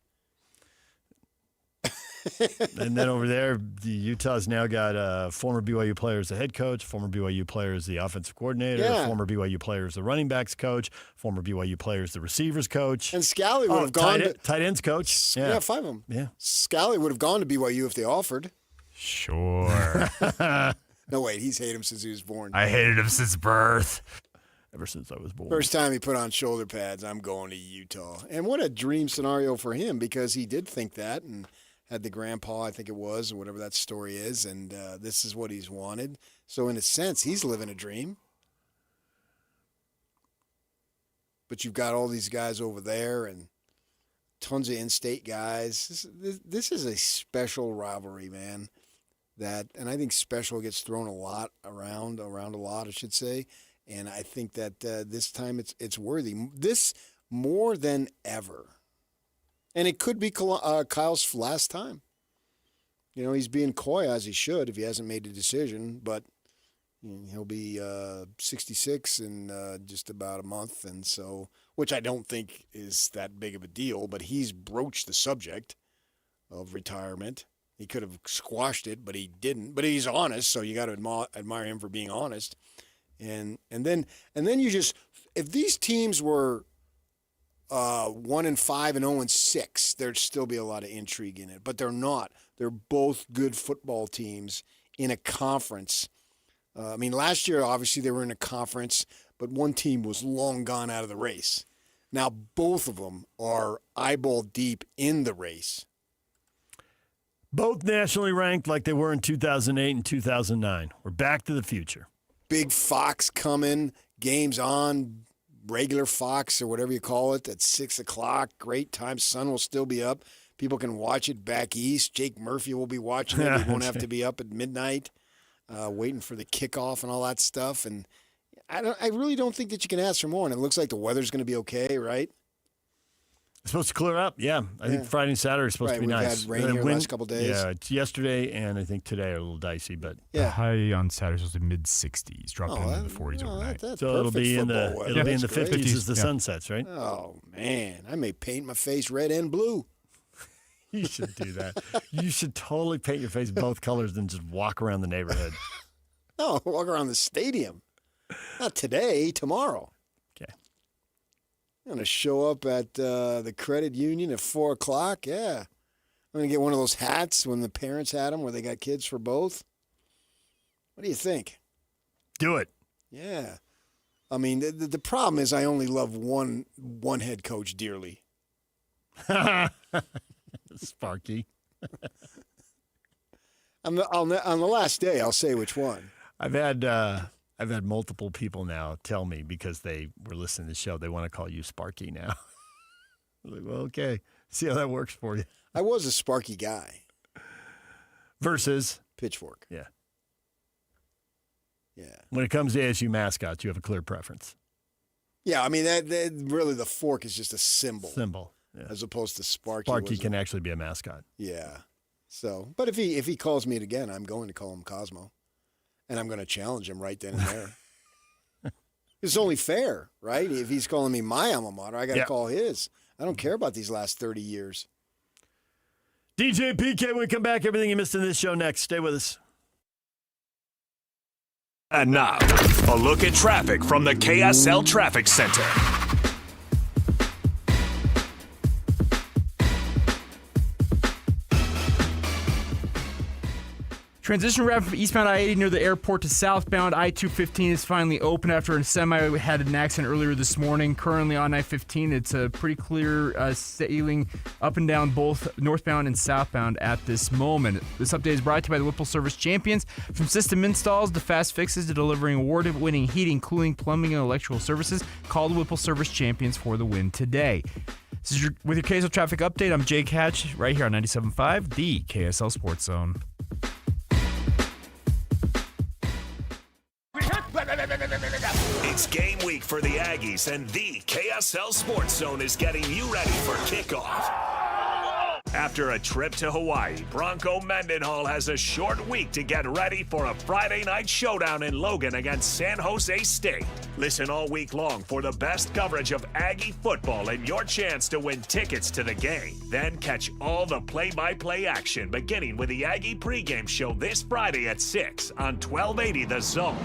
And then over there, the Utah's now got former BYU player as the head coach, former BYU player as the offensive coordinator, former BYU player as the running backs coach, former BYU player as the receivers coach. And Scally would have gone to tight ends coach. Yeah, 5 of them. Yeah. Scally would have gone to BYU if they offered. Sure. No, wait, he's hated him since he was born. I hated him since birth. Ever since I was born. First time he put on shoulder pads, I'm going to Utah. And what a dream scenario for him because he did think that and had the grandpa, I think it was, or whatever that story is, and this is what he's wanted. So in a sense, he's living a dream. But you've got all these guys over there and tons of in-state guys. This is a special rivalry, man. And I think special gets thrown around a lot, I should say. And I think that this time it's worthy. This more than ever. And it could be Kyle's last time. You know, he's being coy as he should if he hasn't made a decision, but he'll be 66 in just about a month, and so, which I don't think is that big of a deal, but he's broached the subject of retirement. He could have squashed it, but he didn't. But he's honest, so you got to admire him for being honest. And then you just, if these teams were 1-5 and 0-6, there'd still be a lot of intrigue in it. But they're not. They're both good football teams in a conference. I mean, last year, obviously, they were in a conference, but one team was long gone out of the race. Now, both of them are eyeball deep in the race. Both nationally ranked like they were in 2008 and 2009. We're back to the future. Big Fox coming, games on, regular Fox or whatever you call it, at 6 o'clock. Great time. Sun will still be up. People can watch it back east. Jake Murphy will be watching it. He won't have to be up at midnight waiting for the kickoff and all that stuff. And I really don't think that you can ask for more. And it looks like the weather's going to be okay, right? It's supposed to clear up, yeah. I think Friday and Saturday is supposed to be nice. We've had rain here the last couple of days. Yeah, it's yesterday and I think today are a little dicey, but the high on Saturday is supposed to be mid-60s, dropping into the 40s overnight. So it'll be in the 50s as the sun sets, right? Oh man, I may paint my face red and blue. You should do that. You should totally paint your face both colors and just walk around the neighborhood. No, walk around the stadium. Not today, tomorrow. Okay. I'm going to show up at the credit union at 4 o'clock. Yeah. I'm I'm going to get one of those hats when the parents had them where they got kids for both. What do you think? Do it. Yeah. I mean, the problem is I only love one head coach dearly. Sparky. On the last day, I'll say which one. I've had multiple people now tell me because they were listening to the show, they want to call you Sparky now. I'm like, well, okay. See how that works for you. I was a Sparky guy. Versus? Pitchfork. Yeah. Yeah. When it comes to ASU mascots, you have a clear preference. Yeah, I mean, that really the fork is just a symbol. Yeah. As opposed to Sparky. Sparky can actually be a mascot. Yeah. So, but if he calls me it again, I'm going to call him Cosmo. And I'm going to challenge him right then and there. It's only fair, right? If he's calling me my alma mater, I got to call his. I don't care about these last 30 years. DJ PK, when we come back, everything you missed in this show next. Stay with us. And now, a look at traffic from the KSL Traffic Center. Transition route from eastbound I-80 near the airport to southbound I-215 is finally open after a semi had an accident earlier this morning. Currently on I-15, it's a pretty clear sailing up and down both northbound and southbound at this moment. This update is brought to you by the Whipple Service Champions. From system installs to fast fixes to delivering award-winning heating, cooling, plumbing, and electrical services, call the Whipple Service Champions for the win today. This is with your KSL traffic update. I'm Jake Hatch right here on 97.5, the KSL Sports Zone. It's game week for the Aggies, and the KSL Sports Zone is getting you ready for kickoff. After a trip to Hawaii, Bronco Mendenhall has a short week to get ready for a Friday night showdown in Logan against San Jose State. Listen all week long for the best coverage of Aggie football and your chance to win tickets to the game. Then catch all the play-by-play action beginning with the Aggie pregame show this Friday at 6 on 1280 The Zone.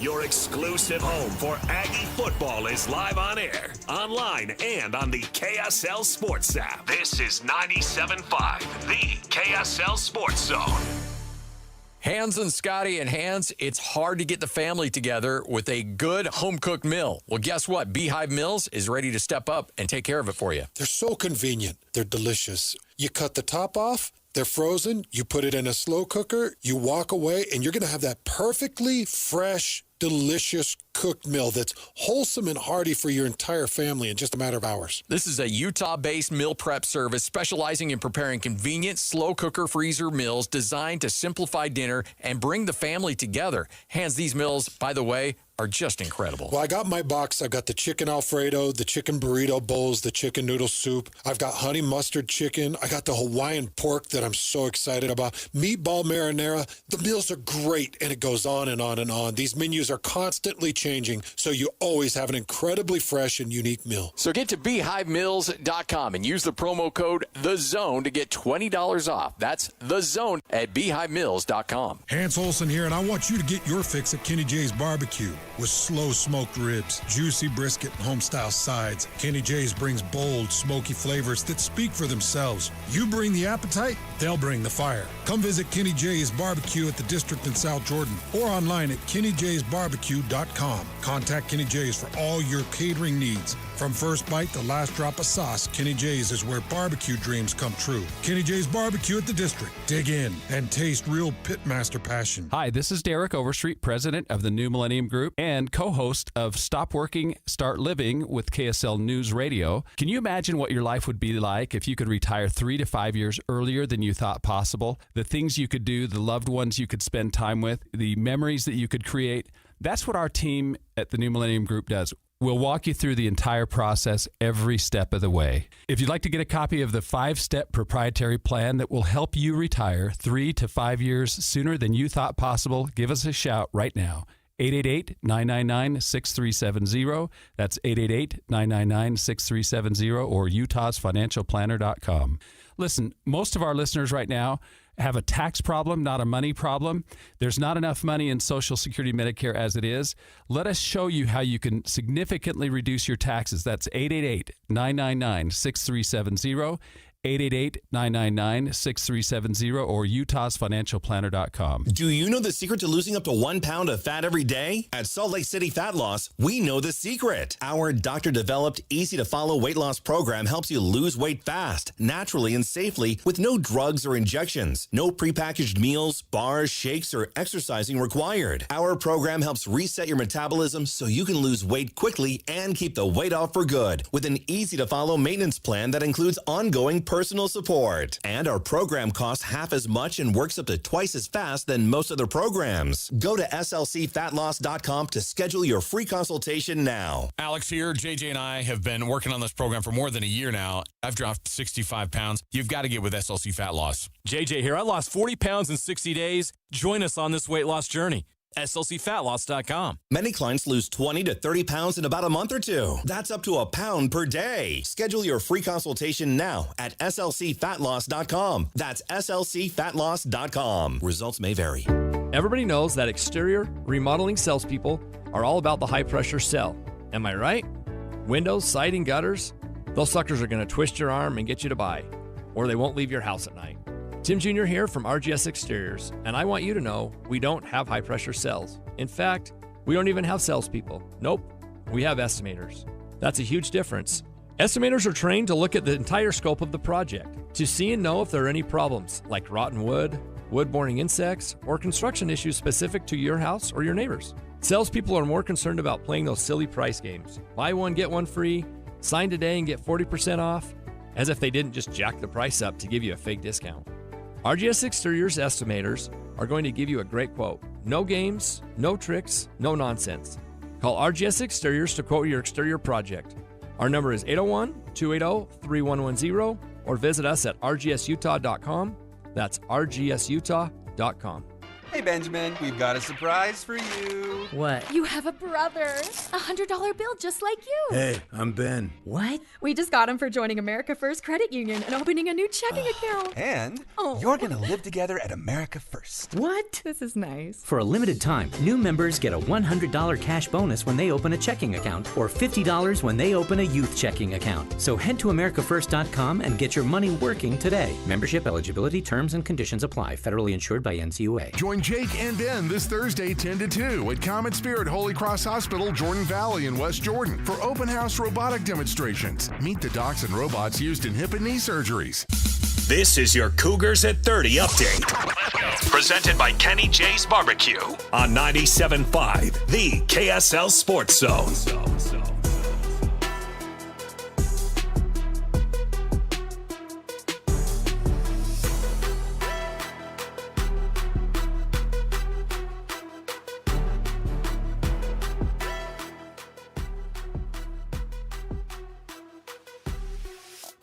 Your exclusive home for Aggie football is live on air, online, and on the KSL Sports app. This is 97.5, the KSL Sports Zone. Hans and Scotty and Hans, it's hard to get the family together with a good home-cooked meal. Well, guess what? Beehive Meals is ready to step up and take care of it for you. They're so convenient. They're delicious. You cut the top off, they're frozen, you put it in a slow cooker, you walk away, and you're going to have that perfectly fresh, delicious cooked meal that's wholesome and hearty for your entire family in just a matter of hours. This is a Utah-based meal prep service specializing in preparing convenient, slow cooker freezer meals designed to simplify dinner and bring the family together. Hans, these meals, by the way, are just incredible. Well, I got my box. I've got the chicken Alfredo, the chicken burrito bowls, the chicken noodle soup. I've got honey mustard chicken. I got the Hawaiian pork that I'm so excited about. Meatball marinara. The meals are great, and it goes on and on and on. These menus are constantly changing, so you always have an incredibly fresh and unique meal. So get to BeehiveMeals.com and use the promo code THEZONE to get $20 off. That's THEZONE at BeehiveMeals.com. Hans Olsen here, and I want you to get your fix at Kenny J's Barbecue. With slow smoked ribs, juicy brisket, and home-style sides, Kenny J's brings bold, smoky flavors that speak for themselves. You bring the appetite, they'll bring the fire. Come visit Kenny J's Barbecue at the District in South Jordan or online at KennyJ'sBarbecue.com. Contact Kenny J's for all your catering needs. From first bite to last drop of sauce, Kenny J's is where barbecue dreams come true. Kenny J's Barbecue at the District. Dig in and taste real pitmaster passion. Hi, this is Derek Overstreet, president of the New Millennium Group and co-host of Stop Working, Start Living with KSL News Radio. Can you imagine what your life would be like if you could retire 3 to 5 years earlier than you thought possible? The things you could do, the loved ones you could spend time with, the memories that you could create. That's what our team at the New Millennium Group does. We'll walk you through the entire process every step of the way. If you'd like to get a copy of the 5-step proprietary plan that will help you retire 3 to 5 years sooner than you thought possible, give us a shout right now. 888-999-6370. That's 888-999-6370 or utahsfinancialplanner.com. Listen, most of our listeners right now have a tax problem, not a money problem. There's not enough money in Social Security Medicare as it is. Let us show you how you can significantly reduce your taxes. That's 888-999-6370. 888-999-6370 or utahsfinancialplanner.com. Do you know the secret to losing up to 1 pound of fat every day? At Salt Lake City Fat Loss, we know the secret. Our doctor-developed, easy-to-follow weight loss program helps you lose weight fast, naturally, and safely with no drugs or injections. No prepackaged meals, bars, shakes, or exercising required. Our program helps reset your metabolism so you can lose weight quickly and keep the weight off for good with an easy-to-follow maintenance plan that includes ongoing personal support. And our program costs half as much and works up to twice as fast than most other programs. Go to slcfatloss.com to schedule your free consultation now. Alex here. JJ and I have been working on this program for more than a year now. I've dropped 65 pounds. You've got to get with SLC Fat Loss. JJ here. I lost 40 pounds in 60 days. Join us on this weight loss journey. slcfatloss.com. Many clients lose 20 to 30 pounds in about a month or two. That's up to a pound per day. Schedule your free consultation now at slcfatloss.com. That's slcfatloss.com. Results may vary. Everybody knows that exterior remodeling salespeople are all about the high-pressure sell. Am I right? Windows, siding, gutters, those suckers are going to twist your arm and get you to buy, or they won't leave your house at night. Tim Jr. here from RGS Exteriors, and I want you to know we don't have high-pressure cells. In fact, we don't even have salespeople. Nope, we have estimators. That's a huge difference. Estimators are trained to look at the entire scope of the project, to see and know if there are any problems, like rotten wood, wood-borne insects, or construction issues specific to your house or your neighbors. Salespeople are more concerned about playing those silly price games. Buy one, get one free, sign today and get 40% off, as if they didn't just jack the price up to give you a fake discount. RGS Exteriors estimators are going to give you a great quote. No games, no tricks, no nonsense. Call RGS Exteriors to quote your exterior project. Our number is 801-280-3110 or visit us at rgsutah.com. That's rgsutah.com. Hey, Benjamin, we've got a surprise for you. What? You have a brother. $100 bill just like you. Hey, I'm Ben. What? We just got him for joining America First Credit Union and opening a new checking account. And you're going to live together at America First. What? This is nice. For a limited time, new members get a $100 cash bonus when they open a checking account or $50 when they open a youth checking account. So head to americafirst.com and get your money working today. Membership eligibility, terms, and conditions apply. Federally insured by NCUA. Join Jake and Ben this Thursday 10 to 2 at Comet Spirit Holy Cross Hospital, Jordan Valley in West Jordan for open house robotic demonstrations. Meet the docs and robots used in hip and knee surgeries. This is your Cougars at 30 update. Presented by Kenny J's Barbecue on 97.5, the KSL Sports Zone.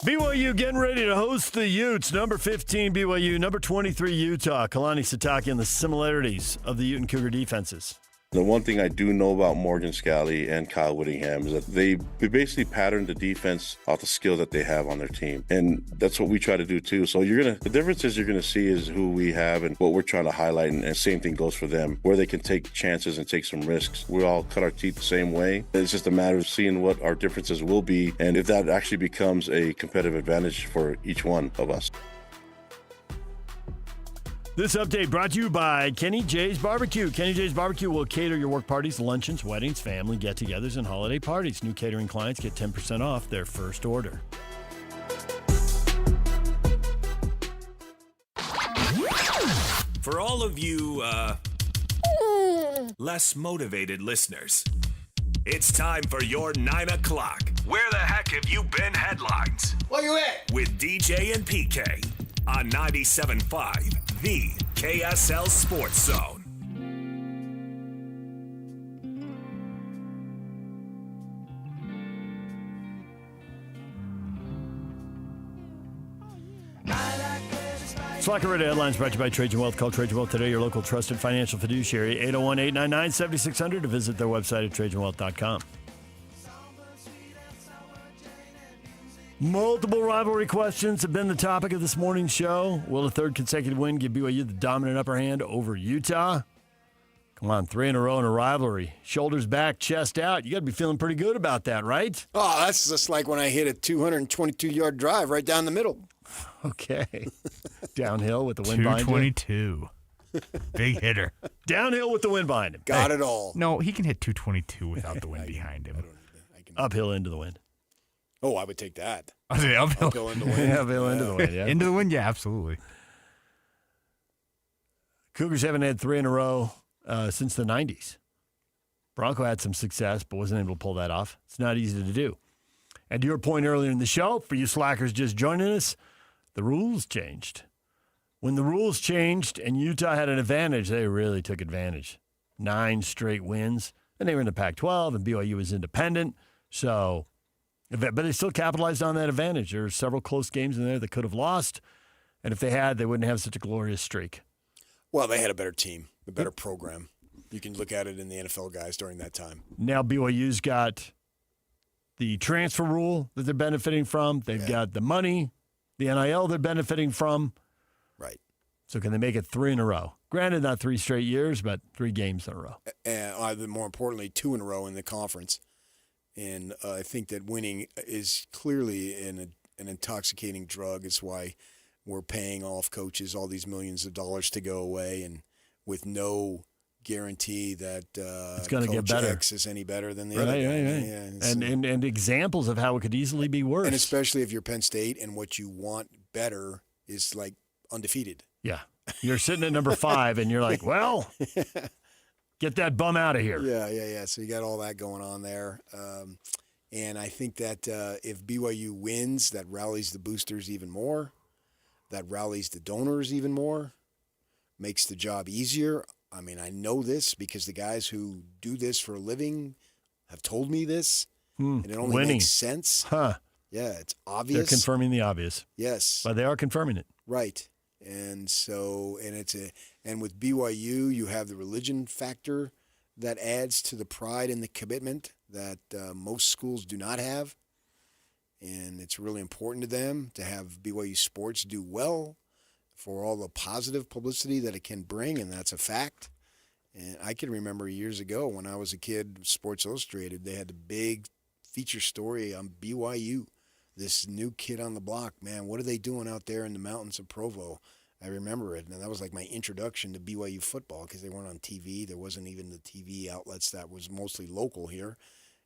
BYU getting ready to host the Utes. Number 15 BYU, number 23 Utah. Kalani Sitake and the similarities of the Ute and Cougar defenses. The one thing I do know about Morgan Scally and Kyle Whittingham is that they basically pattern the defense off the skill that they have on their team. And that's what we try to do too. So the differences you're going to see is who we have and what we're trying to highlight. And same thing goes for them, where they can take chances and take some risks. We all cut our teeth the same way. It's just a matter of seeing what our differences will be and if that actually becomes a competitive advantage for each one of us. This update brought to you by Kenny J's Barbecue. Kenny J's Barbecue will cater your work parties, luncheons, weddings, family get-togethers, and holiday parties. New catering clients get 10% off their first order. For all of you, less motivated listeners, it's time for your 9 o'clock. Where the heck have you been headlines? Where you at? With DJ and PK on 97.5, the KSL Sports Zone. Slacker Radio Headlines brought to you by Trajan Wealth. Call Trajan Wealth today, your local trusted financial fiduciary, 801-899-7600, to visit their website at trajanwealth.com. Multiple rivalry questions have been the topic of this morning's show. Will a third consecutive win give BYU the dominant upper hand over Utah? Come on, 3 in a row in a rivalry. Shoulders back, chest out. You got to be feeling pretty good about that, right? Oh, that's just like when I hit a 222-yard drive right down the middle. Okay. Downhill with the wind behind him. 222. Big hitter. Downhill with the wind behind him. Got it all. No, he can hit 222 without the wind behind him. Uphill into the wind. Oh, I would take that. Uphill into the wind. Uphill into the wind, yeah. Into the wind, yeah, absolutely. Cougars haven't had 3 in a row since the 90s. Bronco had some success, but wasn't able to pull that off. It's not easy to do. And to your point earlier in the show, for you slackers just joining us, the rules changed. When the rules changed and Utah had an advantage, they really took advantage. 9 straight wins, and they were in the Pac-12, and BYU was independent. So, but they still capitalized on that advantage. There were several close games in there that could have lost, and if they had, they wouldn't have such a glorious streak. Well, they had a better team, a better program. You can look at it in the NFL guys during that time. Now BYU's got the transfer rule that they're benefiting from. They've got the money, the NIL they're benefiting from. Right. So can they make it 3 in a row? Granted, not 3 straight years, but 3 games in a row. And more importantly, 2 in a row in the conference. And I think that winning is clearly an intoxicating drug. It's why we're paying off coaches all these millions of dollars to go away, and with no guarantee that it's going to get better. X is any better than the other. Right. Yeah, and examples of how it could easily be worse. And especially if you're Penn State and what you want better is like undefeated. Yeah. You're sitting at number 5 and you're like, well, get that bum out of here. Yeah. So you got all that going on there. And I think that if BYU wins, that rallies the boosters even more. That rallies the donors even more. Makes the job easier. I mean, I know this because the guys who do this for a living have told me this. And it only makes sense. Huh. Yeah, it's obvious. They're confirming the obvious. Yes. But they are confirming it. Right. And so, and with BYU, you have the religion factor that adds to the pride and the commitment that most schools do not have. And it's really important to them to have BYU sports do well for all the positive publicity that it can bring, and that's a fact. And I can remember years ago when I was a kid, Sports Illustrated, they had a big feature story on BYU. This new kid on the block, man, what are they doing out there in the mountains of Provo? I remember it, and that was like my introduction to BYU football because they weren't on TV. There wasn't even the TV outlets that was mostly local here.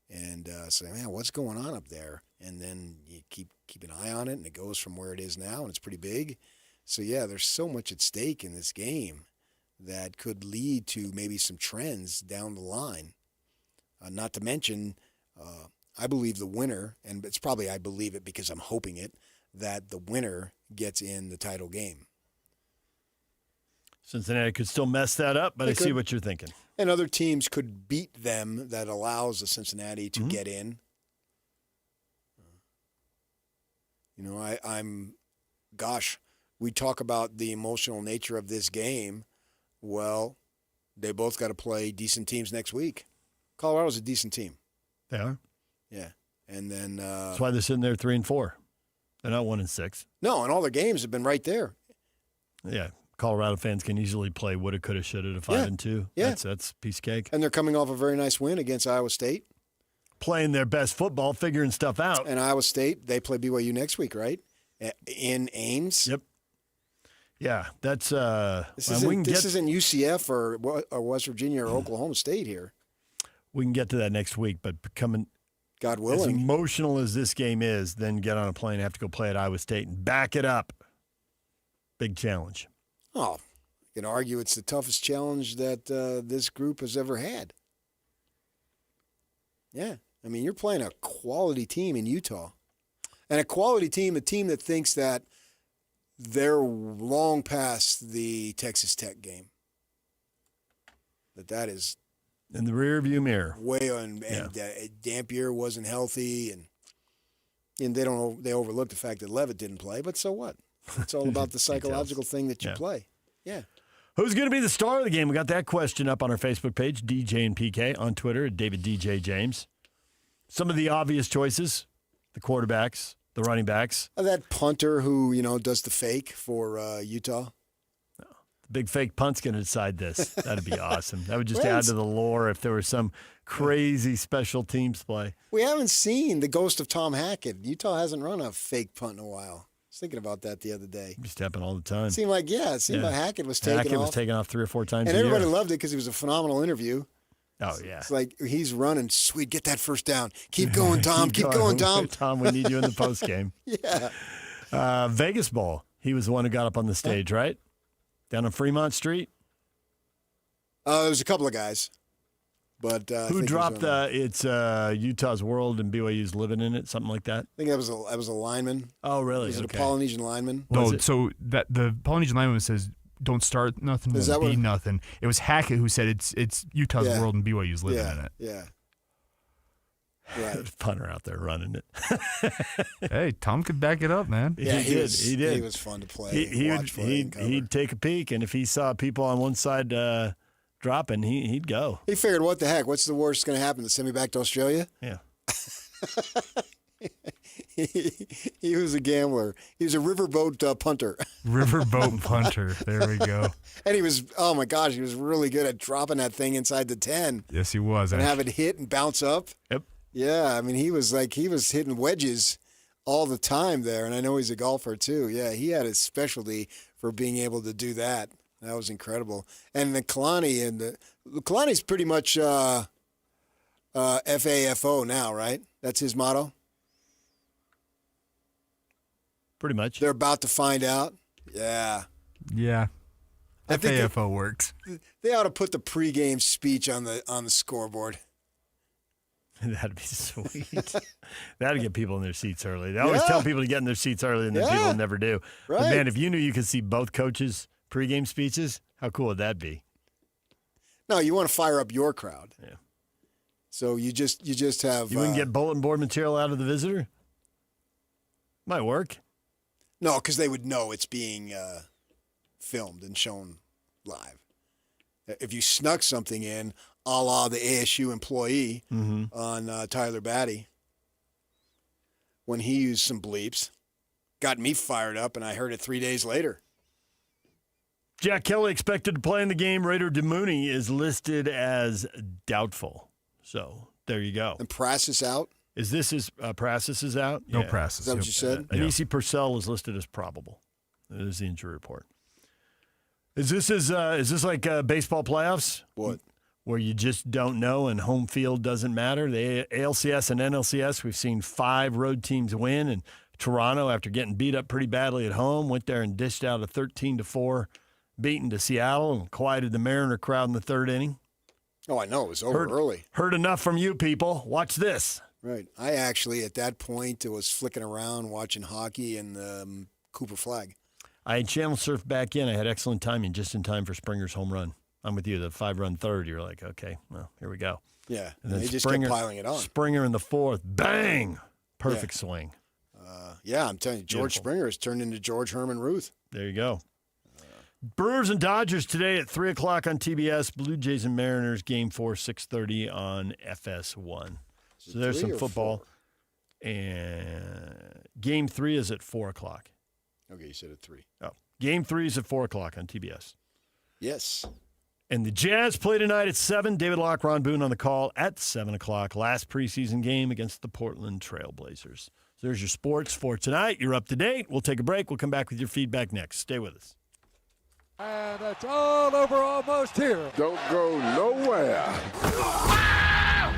And so, man, what's going on up there? And then you keep an eye on it, and it goes from where it is now, and it's pretty big. So, yeah, there's so much at stake in this game that could lead to maybe some trends down the line. Not to mention, I believe the winner, and it's probably I believe it because I'm hoping it, that the winner gets in the title game. Cincinnati could still mess that up, but I see what you're thinking. And other teams could beat them that allows the Cincinnati to get in. You know, we talk about the emotional nature of this game. Well, they both got to play decent teams next week. Colorado's a decent team. They are? Yeah. And then that's why they're sitting there 3-4. They're not 1-6. No, and all their games have been right there. Yeah. Colorado fans can easily play woulda, coulda, shoulda to 5-2. Yeah. That's piece of cake. And they're coming off a very nice win against Iowa State. Playing their best football, figuring stuff out. And Iowa State, they play BYU next week, right? In Ames. Yep. Yeah, that's this isn't UCF or West Virginia or Oklahoma State here. We can get to that next week, but becoming God willing, as emotional as this game is, then get on a plane, have to go play at Iowa State and back it up. Big challenge. Oh, you can argue it's the toughest challenge that this group has ever had. Yeah. I mean, you're playing a quality team in Utah. And a quality team, a team that thinks that they're long past the Texas Tech game. That is in the rearview mirror. Way on, and Dampier wasn't healthy, and they overlooked the fact that Levitt didn't play, but so what? It's all about the psychological thing that you play. Yeah. Who's going to be the star of the game? We got that question up on our Facebook page, DJ and PK, on Twitter at David DJ James. Some of the obvious choices, the quarterbacks, the running backs. That punter who, does the fake for Utah. The big fake punt's going to decide this. That'd be awesome. That would just add to the lore if there was some crazy special teams play. We haven't seen the ghost of Tom Hackett. Utah hasn't run a fake punt in a while. was thinking about that the other day. It used to happen all the time. It seemed like Hackett was taking off. Hackett was taking off 3 or 4 times and a year. everybody loved it because it was a phenomenal interview. Oh, yeah. It's like he's running. Sweet, get that first down. Keep going, Tom. Keep going, Tom. Tom, we need you in the post game. Yeah. Vegas Bowl. He was the one who got up on the stage, right? Down on Fremont Street? There was a couple of guys. But who dropped it's Utah's World and BYU's Living in It, something like that? I think that was a lineman. Oh, really? Was it a Polynesian lineman? No, so that the Polynesian lineman says, "Don't start nothing, don't be nothing." It was Hackett who said it's Utah's World and BYU's Living in It. Yeah. Right. Punter out there running it. Hey, Tom could back it up, man. Yeah, he did. He was fun to play. He'd take a peek, and if he saw people on one side dropping, he'd go. He figured, what the heck? What's the worst that's going to happen? To send me back to Australia? Yeah. He was a gambler. He was a riverboat punter. Riverboat punter. There we go. And he was, oh my gosh, he was really good at dropping that thing inside the 10. Yes, he was. And have it hit and bounce up. Yep. Yeah, I mean, he was hitting wedges all the time there. And I know he's a golfer too. Yeah, he had a specialty for being able to do that. That was incredible. And the Kalani's pretty much FAFO now, right? That's his motto? Pretty much. They're about to find out. Yeah. Yeah. FAFO works. They ought to put the pregame speech on the scoreboard. That'd be sweet. That'd get people in their seats early. They always tell people to get in their seats early, and then people never do. Right. But man, if you knew you could see both coaches' pregame speeches, how cool would that be? No, you want to fire up your crowd. Yeah. So you just have. You wouldn't get bulletin board material out of the visitor? Might work. No, because they would know it's being filmed and shown live. If you snuck something in, a la the ASU employee on Tyler Batty, when he used some bleeps, got me fired up, and I heard it 3 days later. Jack Kelly expected to play in the game. Raider DeMooney is listed as doubtful. So there you go. And Prassis out? Is this Prassis is out? No Prassis. Is that what you said? Anisi Purcell is listed as probable. That is the injury report. Is this like baseball playoffs? What? Where you just don't know and home field doesn't matter? The ALCS and NLCS, we've seen 5 road teams win, and Toronto, after getting beat up pretty badly at home, went there and dished out a 13-4 beating to Seattle and quieted the Mariner crowd in the 3rd inning. Oh, I know. It was over early. Heard enough from you people. Watch this. Right. I actually, at that point, was flicking around watching hockey and the Cooper flag. I had channel surfed back in. I had excellent timing just in time for Springer's home run. I'm with you. The 5-run third, you're like, okay, well, here we go. Yeah. And then they just kept piling it on. Springer in the 4th. Bang! Perfect swing. Yeah, I'm telling you, George Springer has turned into George Herman Ruth. There you go. Brewers and Dodgers today at 3 o'clock on TBS. Blue Jays and Mariners, Game 4, 6:30 on FS1. So there's some football. 4? And Game 3 is at 4 o'clock. Okay, you said at 3. Oh, Game 3 is at 4 o'clock on TBS. Yes. And the Jazz play tonight at 7. David Locke, Ron Boone on the call at 7 o'clock. Last preseason game against the Portland Trail Blazers. So there's your sports for tonight. You're up to date. We'll take a break. We'll come back with your feedback next. Stay with us. And it's all over almost here. Don't go nowhere.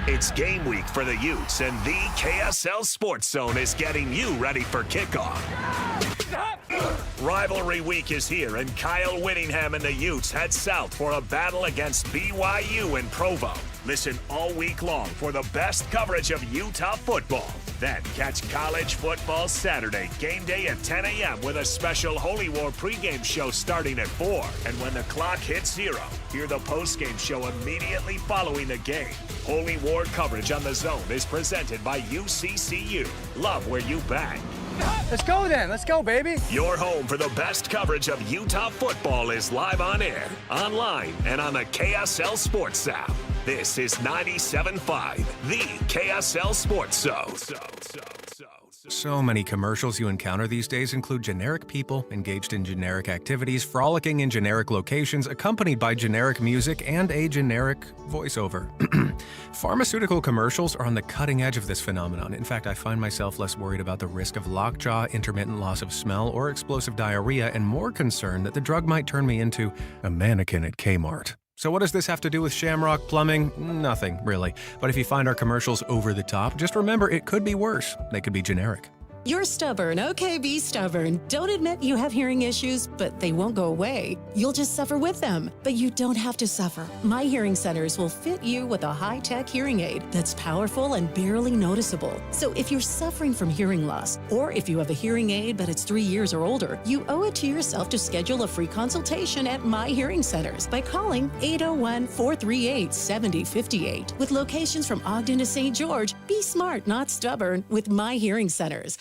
It's game week for the Utes, and the KSL Sports Zone is getting you ready for kickoff. Rivalry week is here, and Kyle Whittingham and the Utes head south for a battle against BYU in Provo. Listen all week long for the best coverage of Utah football. Then catch college football Saturday, game day at 10 a.m. with a special Holy War pregame show starting at 4. And when the clock hits 0, hear the postgame show immediately following the game. Holy War coverage on the Zone is presented by UCCU. Love where you bang. Let's go then. Let's go, baby. Your home for the best coverage of Utah football is live on air, online, and on the KSL Sports app. This is 97.5, the KSL Sports Zone. So many commercials you encounter these days include generic people engaged in generic activities, frolicking in generic locations, accompanied by generic music and a generic voiceover. Pharmaceutical commercials are on the cutting edge of this phenomenon. In fact, I find myself less worried about the risk of lockjaw, intermittent loss of smell, or explosive diarrhea, and more concerned that the drug might turn me into a mannequin at Kmart. So what does this have to do with Shamrock Plumbing? Nothing, really. But if you find our commercials over the top, just remember it could be worse. They could be generic. You're stubborn. Okay, be stubborn. Don't admit you have hearing issues, but they won't go away. You'll just suffer with them. But you don't have to suffer. My Hearing Centers will fit you with a high-tech hearing aid that's powerful and barely noticeable. So if you're suffering from hearing loss, or if you have a hearing aid but it's 3 years or older, you owe it to yourself to schedule a free consultation at My Hearing Centers by calling 801-438-7058. With locations from Ogden to St. George, be smart, not stubborn, with My Hearing Centers.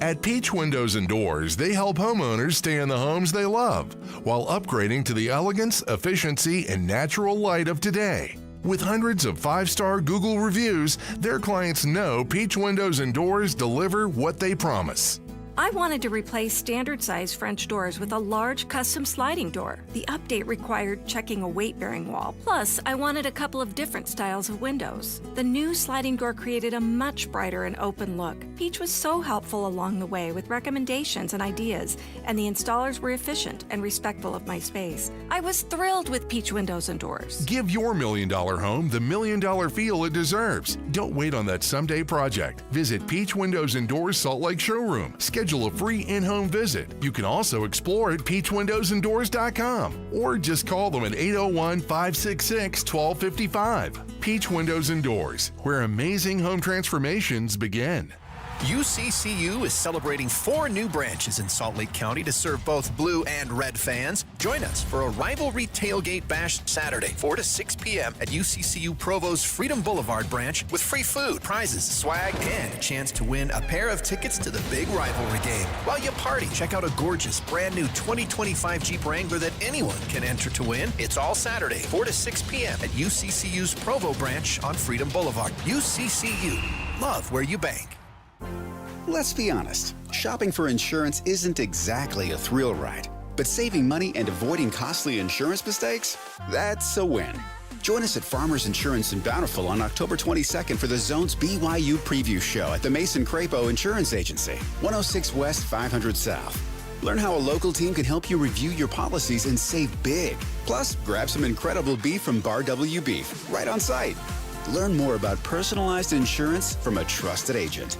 At Peach Windows and Doors, they help homeowners stay in the homes they love while upgrading to the elegance, efficiency, and natural light of today. With hundreds of 5-star Google reviews, their clients know Peach Windows and Doors deliver what they promise. I wanted to replace standard-size French doors with a large custom sliding door. The update required checking a weight-bearing wall. Plus, I wanted a couple of different styles of windows. The new sliding door created a much brighter and open look. Peach was so helpful along the way with recommendations and ideas, and the installers were efficient and respectful of my space. I was thrilled with Peach Windows and Doors. Give your $1 million home the $1 million feel it deserves. Don't wait on that someday project. Visit Peach Windows and Doors Salt Lake Showroom. Schedule a free in-home visit. You can also explore at peachwindowsanddoors.com or just call them at 801-566-1255. Peach Windows and Doors, where amazing home transformations begin. UCCU is celebrating 4 new branches in Salt Lake County to serve both blue and red fans. Join us for a rivalry tailgate bash Saturday, 4 to 6 p.m. at UCCU Provo's Freedom Boulevard branch with free food, prizes, swag, and a chance to win a pair of tickets to the big rivalry game. While you party, check out a gorgeous brand new 2025 Jeep Wrangler that anyone can enter to win. It's all Saturday, 4 to 6 p.m. at UCCU's Provo branch on Freedom Boulevard. UCCU. Love where you bank. Let's be honest, shopping for insurance isn't exactly a thrill ride, but saving money and avoiding costly insurance mistakes, that's a win. Join us at Farmers Insurance in Bountiful on October 22nd for the Zone's BYU Preview Show at the Mason Crapo Insurance Agency, 106 West 500 South. Learn how a local team can help you review your policies and save big. Plus, grab some incredible beef from Bar W Beef right on site. Learn more about personalized insurance from a trusted agent.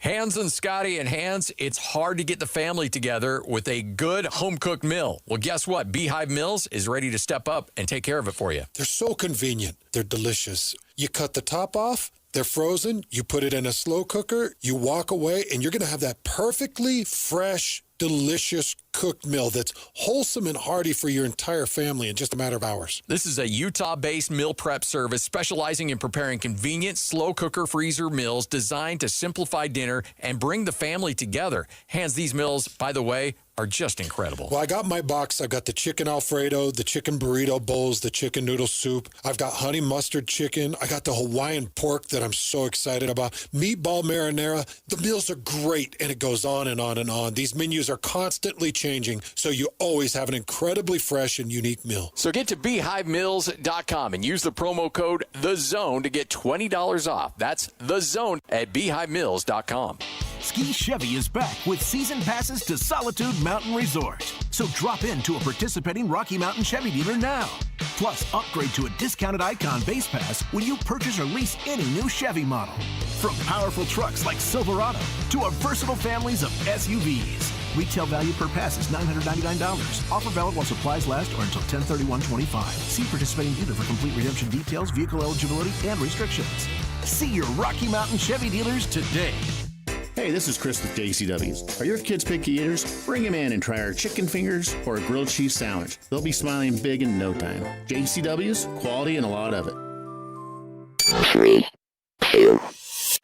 Hans and Scotty and Hans, it's hard to get the family together with a good home-cooked meal. Well, guess what? Beehive Meals is ready to step up and take care of it for you. They're so convenient. They're delicious. You cut the top off, they're frozen, you put it in a slow cooker, you walk away, and you're going to have that perfectly fresh, delicious cooked meal that's wholesome and hearty for your entire family in just a matter of hours. This is a Utah-based meal prep service specializing in preparing convenient, slow cooker freezer meals designed to simplify dinner and bring the family together. Hans, these meals, by the way, are just incredible. Well, I got my box. I've got the chicken Alfredo, the chicken burrito bowls, the chicken noodle soup. I've got honey mustard chicken. I got the Hawaiian pork that I'm so excited about. Meatball marinara. The meals are great, and it goes on and on and on. These menus are constantly changing, so you always have an incredibly fresh and unique meal. So get to beehivemeals.com and use the promo code THEZONE to get $20 off. That's THEZONE at beehivemeals.com. Ski Chevy is back with season passes to Solitude Mountain Resort. So drop into a participating Rocky Mountain Chevy dealer now. Plus, upgrade to a discounted Icon base pass when you purchase or lease any new Chevy model. From powerful trucks like Silverado to a versatile families of SUVs. Retail value per pass is $999. Offer valid while supplies last or until 10/31/25. See participating dealer for complete redemption details, vehicle eligibility, and restrictions. See your Rocky Mountain Chevy dealers today. Hey, this is Chris with JCW's. Are your kids picky eaters? Bring them in and try our chicken fingers or a grilled cheese sandwich. They'll be smiling big in no time. JCW's, quality and a lot of it. 3, 2,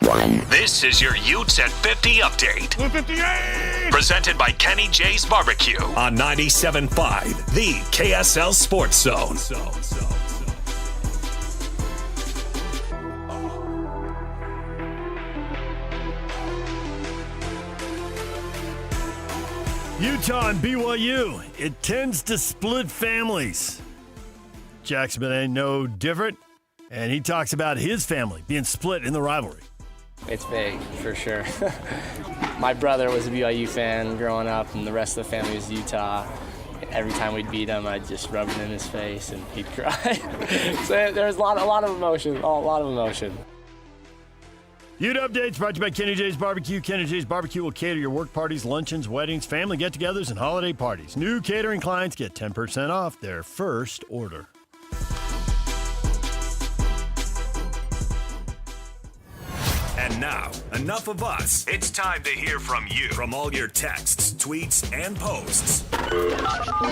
1. This is your Utes at 50 update. 158! Presented by Kenny J's Barbecue on 97.5, the KSL Sports Zone. Utah and BYU, it tends to split families. Jackson ain't no different, and he talks about his family being split in the rivalry. It's big, for sure. My brother was a BYU fan growing up, and the rest of the family was Utah. Every time we'd beat him, I'd just rub it in his face, and he'd cry. So there was a lot of emotion, a lot of emotion. Ute Updates brought to you by Kenny J's Barbecue. Kenny J's Barbecue will cater your work parties, luncheons, weddings, family get-togethers, and holiday parties. New catering clients get 10% off their first order. And now, enough of us. It's time to hear from you. From all your texts, tweets, and posts.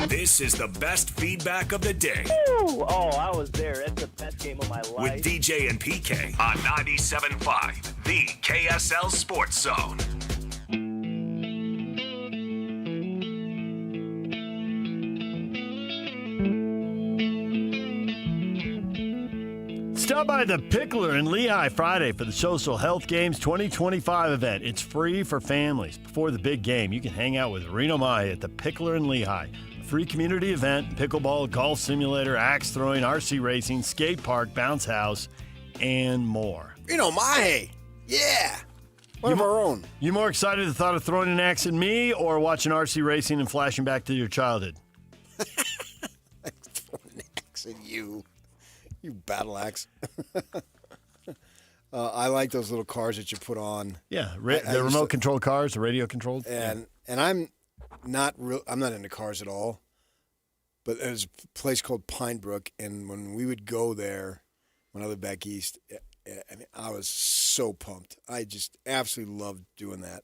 This is the best feedback of the day. Ooh, I was there. It's the best game of my life. With DJ and PK on 97.5, the KSL Sports Zone. Stop by the Pickler in Lehigh Friday for the Social Health Games 2025 event. It's free for families. Before the big game, you can hang out with Reno Mai at the Pickler in Lehigh. A free community event, pickleball, golf simulator, axe throwing, RC racing, skate park, bounce house, and more. Reno Mai! Yeah! One of our own. You more excited at the thought of throwing an axe at me or watching RC racing and flashing back to your childhood? Throwing an axe at you. You battle axe. I like those little cars that you put on. Yeah, the remote control cars, the radio controlled. And I'm not into cars at all. But there's a place called Pine Brook, and when we would go there, when I lived back east, I was so pumped. I just absolutely loved doing that.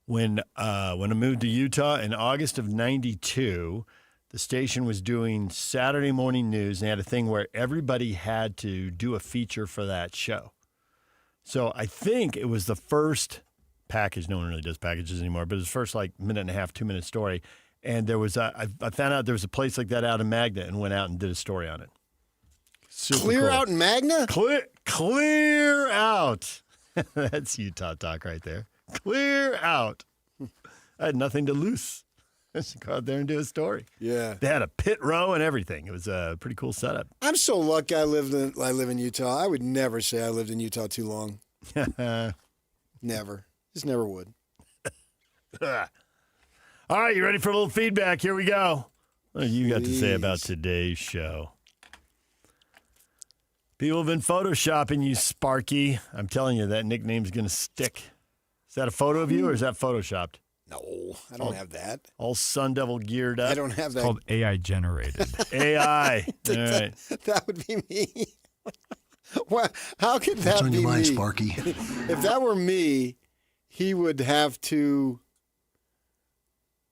When I moved to Utah in August of '92. The station was doing Saturday morning news, and they had a thing where everybody had to do a feature for that show. So I think it was the first package. No one really does packages anymore, but it was the first minute and a half, 2-minute story. And there was I found out there was a place like that out in Magna and went out and did a story on it. Super Clear cool. out in Magna? Clear out. That's Utah talk right there. Clear out. I had nothing to lose. Just go out there and do a story. Yeah. They had a pit row and everything. It was a pretty cool setup. I'm so lucky I live in Utah. I would never say I lived in Utah too long. Never. Just never would. All right, you ready for a little feedback? Here we go. What have you got to say about today's show? People have been photoshopping you, Sparky. I'm telling you, that nickname's going to stick. Is that a photo of you or is that photoshopped? No, I don't have that. All Sun Devil geared up. I don't have that. It's called AI generated. AI. All right. That would be me. Well, how could that be me? What's on your mind, Sparky? If that were me, he would have to.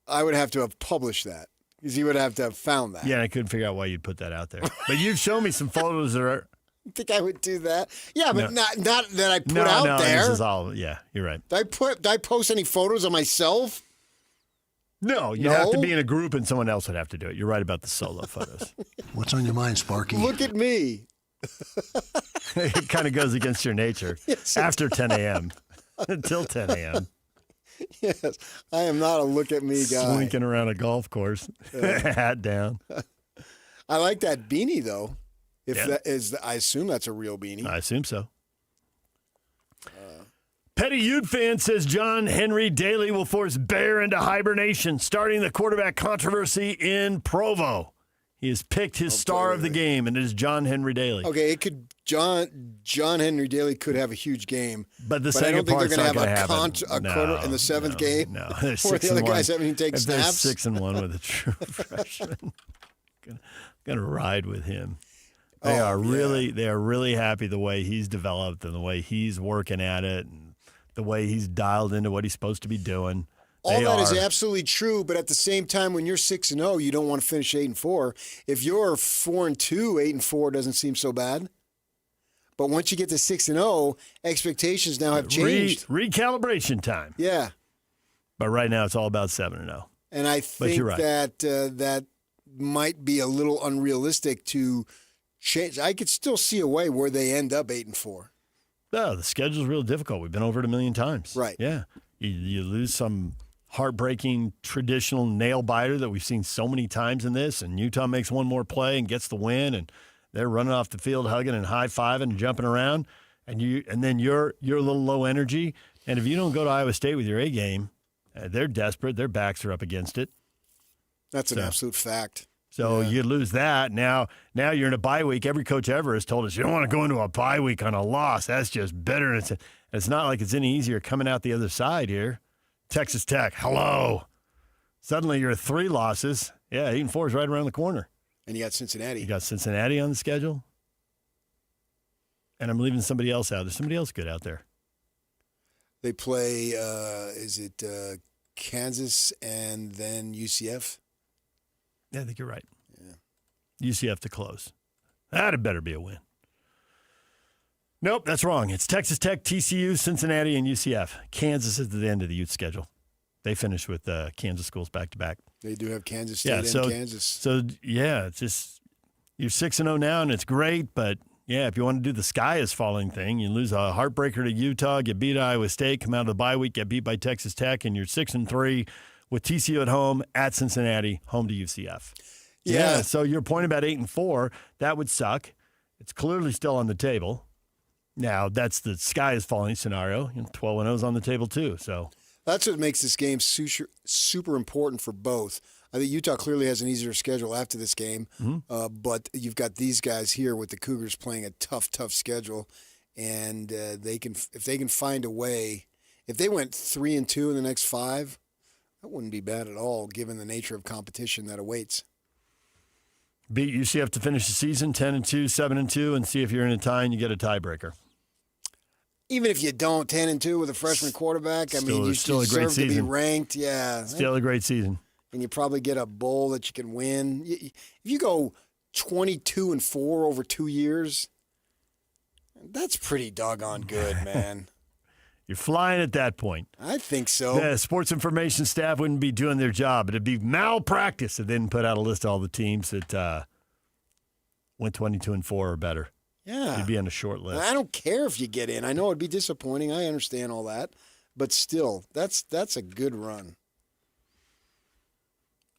I would have to have published that because he would have to have found that. Yeah, and I couldn't figure out why you'd put that out there. But you've shown me some photos that are. I think I would do that. Yeah, but No. not that I put out there. This is all. Yeah, you're right. Did I post any photos of myself? No, you have to be in a group, and someone else would have to do it. You're right about the solo photos. What's on your mind, Sparky? Look at me. It kind of goes against your nature. Yes, after 10 a.m. until 10 a.m. Yes, I am not a look at me guy. Slinking around a golf course, hat down. I like that beanie though. If Yeah. that is, I assume that's a real beanie. I assume so. Petty Ute fan says John Henry Daly will force Bear into hibernation, starting the quarterback controversy in Provo. He has picked his star of the game, and it is John Henry Daly. Okay, it could John Henry Daly could have a huge game, But the I second don't think they're part's going to not have gonna a happen. quarter in the seventh game. No, they're where the other guys haven't even taken If they're snaps. 6-1 with a true freshman, gonna ride with him. They are really happy the way he's developed and the way he's working at it and the way he's dialed into what he's supposed to be doing. All that is absolutely true, but at the same time, when you're 6-0, you don't want to finish 8-4. If you're 4-2, 8-4 doesn't seem so bad. But once you get to 6-0, expectations now have changed. Recalibration time. Yeah. But right now, it's all about 7-0. And I think that that might be a little unrealistic to change. I could still see a way where they end up 8-4. No, the schedule's real difficult. We've been over it a million times. Right. Yeah. You lose some heartbreaking traditional nail biter that we've seen so many times in this, and Utah makes one more play and gets the win, and they're running off the field hugging and high-fiving and jumping around, and then you're a little low energy, and if you don't go to Iowa State with your A game, they're desperate. Their backs are up against it. That's an absolute fact. So you lose that. Now you're in a bye week. Every coach ever has told us you don't want to go into a bye week on a loss. That's just bitter. And it's not like it's any easier coming out the other side here. Texas Tech, hello. Suddenly you're at 3 losses. Yeah, 8-4 is right around the corner. And you got Cincinnati. You got Cincinnati on the schedule. And I'm leaving somebody else out. There's somebody else good out there. They play, Kansas and then UCF? Yeah, I think you're right. Yeah. UCF to close. That'd better be a win. Nope, that's wrong. It's Texas Tech, TCU, Cincinnati, and UCF. Kansas is at the end of the Utes schedule. They finish with Kansas schools back-to-back. They do have Kansas State and Kansas. So, it's just you're 6-0 now, and it's great, but, if you want to do the sky is falling thing, you lose a heartbreaker to Utah, get beat at Iowa State, come out of the bye week, get beat by Texas Tech, and you're 6-3 with TCU at home, at Cincinnati, home to UCF. Yeah. So your point about 8-4, that would suck. It's clearly still on the table. Now, that's the sky is falling scenario. 12-0 is on the table, too. So that's what makes this game super important for both. I think Utah clearly has an easier schedule after this game, but you've got these guys here with the Cougars playing a tough schedule, and if they can find a way, if they went 3-2 in the next 5, that wouldn't be bad at all, given the nature of competition that awaits. Beat UCF to finish the season 10-2, 7-2, and see if you're in a tie and you get a tiebreaker. Even if you don't, 10-2 with a freshman quarterback, you still a great deserve season. to be ranked. Yeah, still a great season. And you probably get a bowl that you can win. If you go 22-4 over 2 years, that's pretty doggone good, man. You're flying at that point. I think so. The sports information staff wouldn't be doing their job. It'd be malpractice if they didn't put out a list of all the teams that went 22-4 or better. Yeah. You'd be on a short list. I don't care if you get in. I know it'd be disappointing. I understand all that. But still, that's a good run.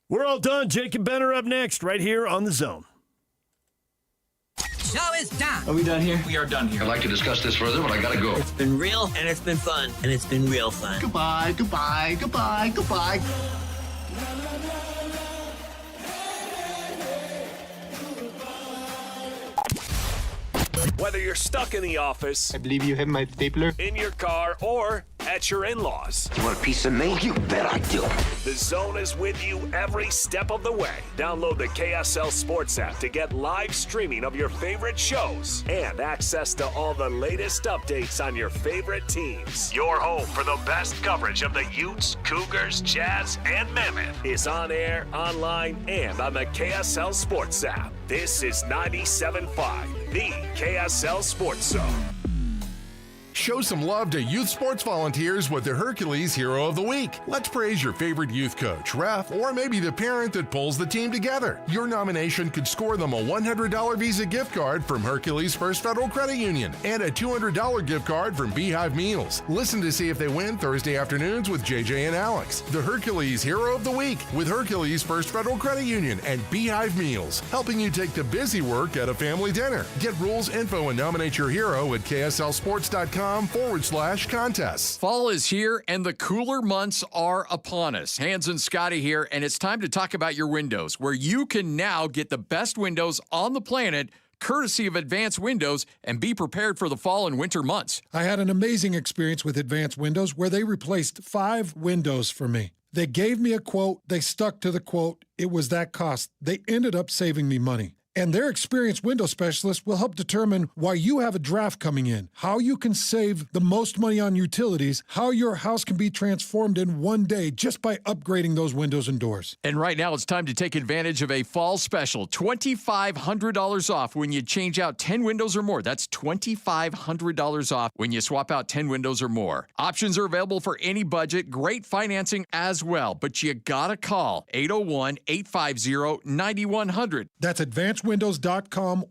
We're all done. Jake and Ben are up next, right here on The Zone. Show is done. Are we done here? We are done here. I'd like to discuss this further, but I gotta go. It's been real, and it's been fun, and it's been real fun. Goodbye, goodbye, goodbye, goodbye. Whether you're stuck in the office, I believe you have my stapler, in your car, or at your in-laws. You want a piece of me? You bet I do. The Zone is with you every step of the way. Download the KSL Sports app to get live streaming of your favorite shows and access to all the latest updates on your favorite teams. Your home for the best coverage of the Utes, Cougars, Jazz, and Mammoth is on air, online, and on the KSL Sports app. This is 97.5, the KSL Sports Zone. Show some love to youth sports volunteers with the Hercules Hero of the Week. Let's praise your favorite youth coach, ref, or maybe the parent that pulls the team together. Your nomination could score them a $100 Visa gift card from Hercules First Federal Credit Union and a $200 gift card from Beehive Meals. Listen to see if they win Thursday afternoons with JJ and Alex. The Hercules Hero of the Week with Hercules First Federal Credit Union and Beehive Meals, helping you take the busy work at a family dinner. Get rules, info, and nominate your hero at KSLSports.com/contests. Fall is here and the cooler months are upon us. Hans and Scotty here, and it's time to talk about your windows, where you can now get the best windows on the planet courtesy of Advanced Windows and be prepared for the fall and winter months. I had an amazing experience with Advanced Windows where they replaced 5 windows for me. They gave me a quote. They stuck to the quote. It was that cost. They ended up saving me money. And their experienced window specialist will help determine why you have a draft coming in, how you can save the most money on utilities, how your house can be transformed in one day just by upgrading those windows and doors. And right now it's time to take advantage of a fall special, $2,500 off when you change out 10 windows or more. That's $2,500 off when you swap out 10 windows or more. Options are available for any budget, great financing as well, but you gotta call 801-850-9100. That's advancedwindows.com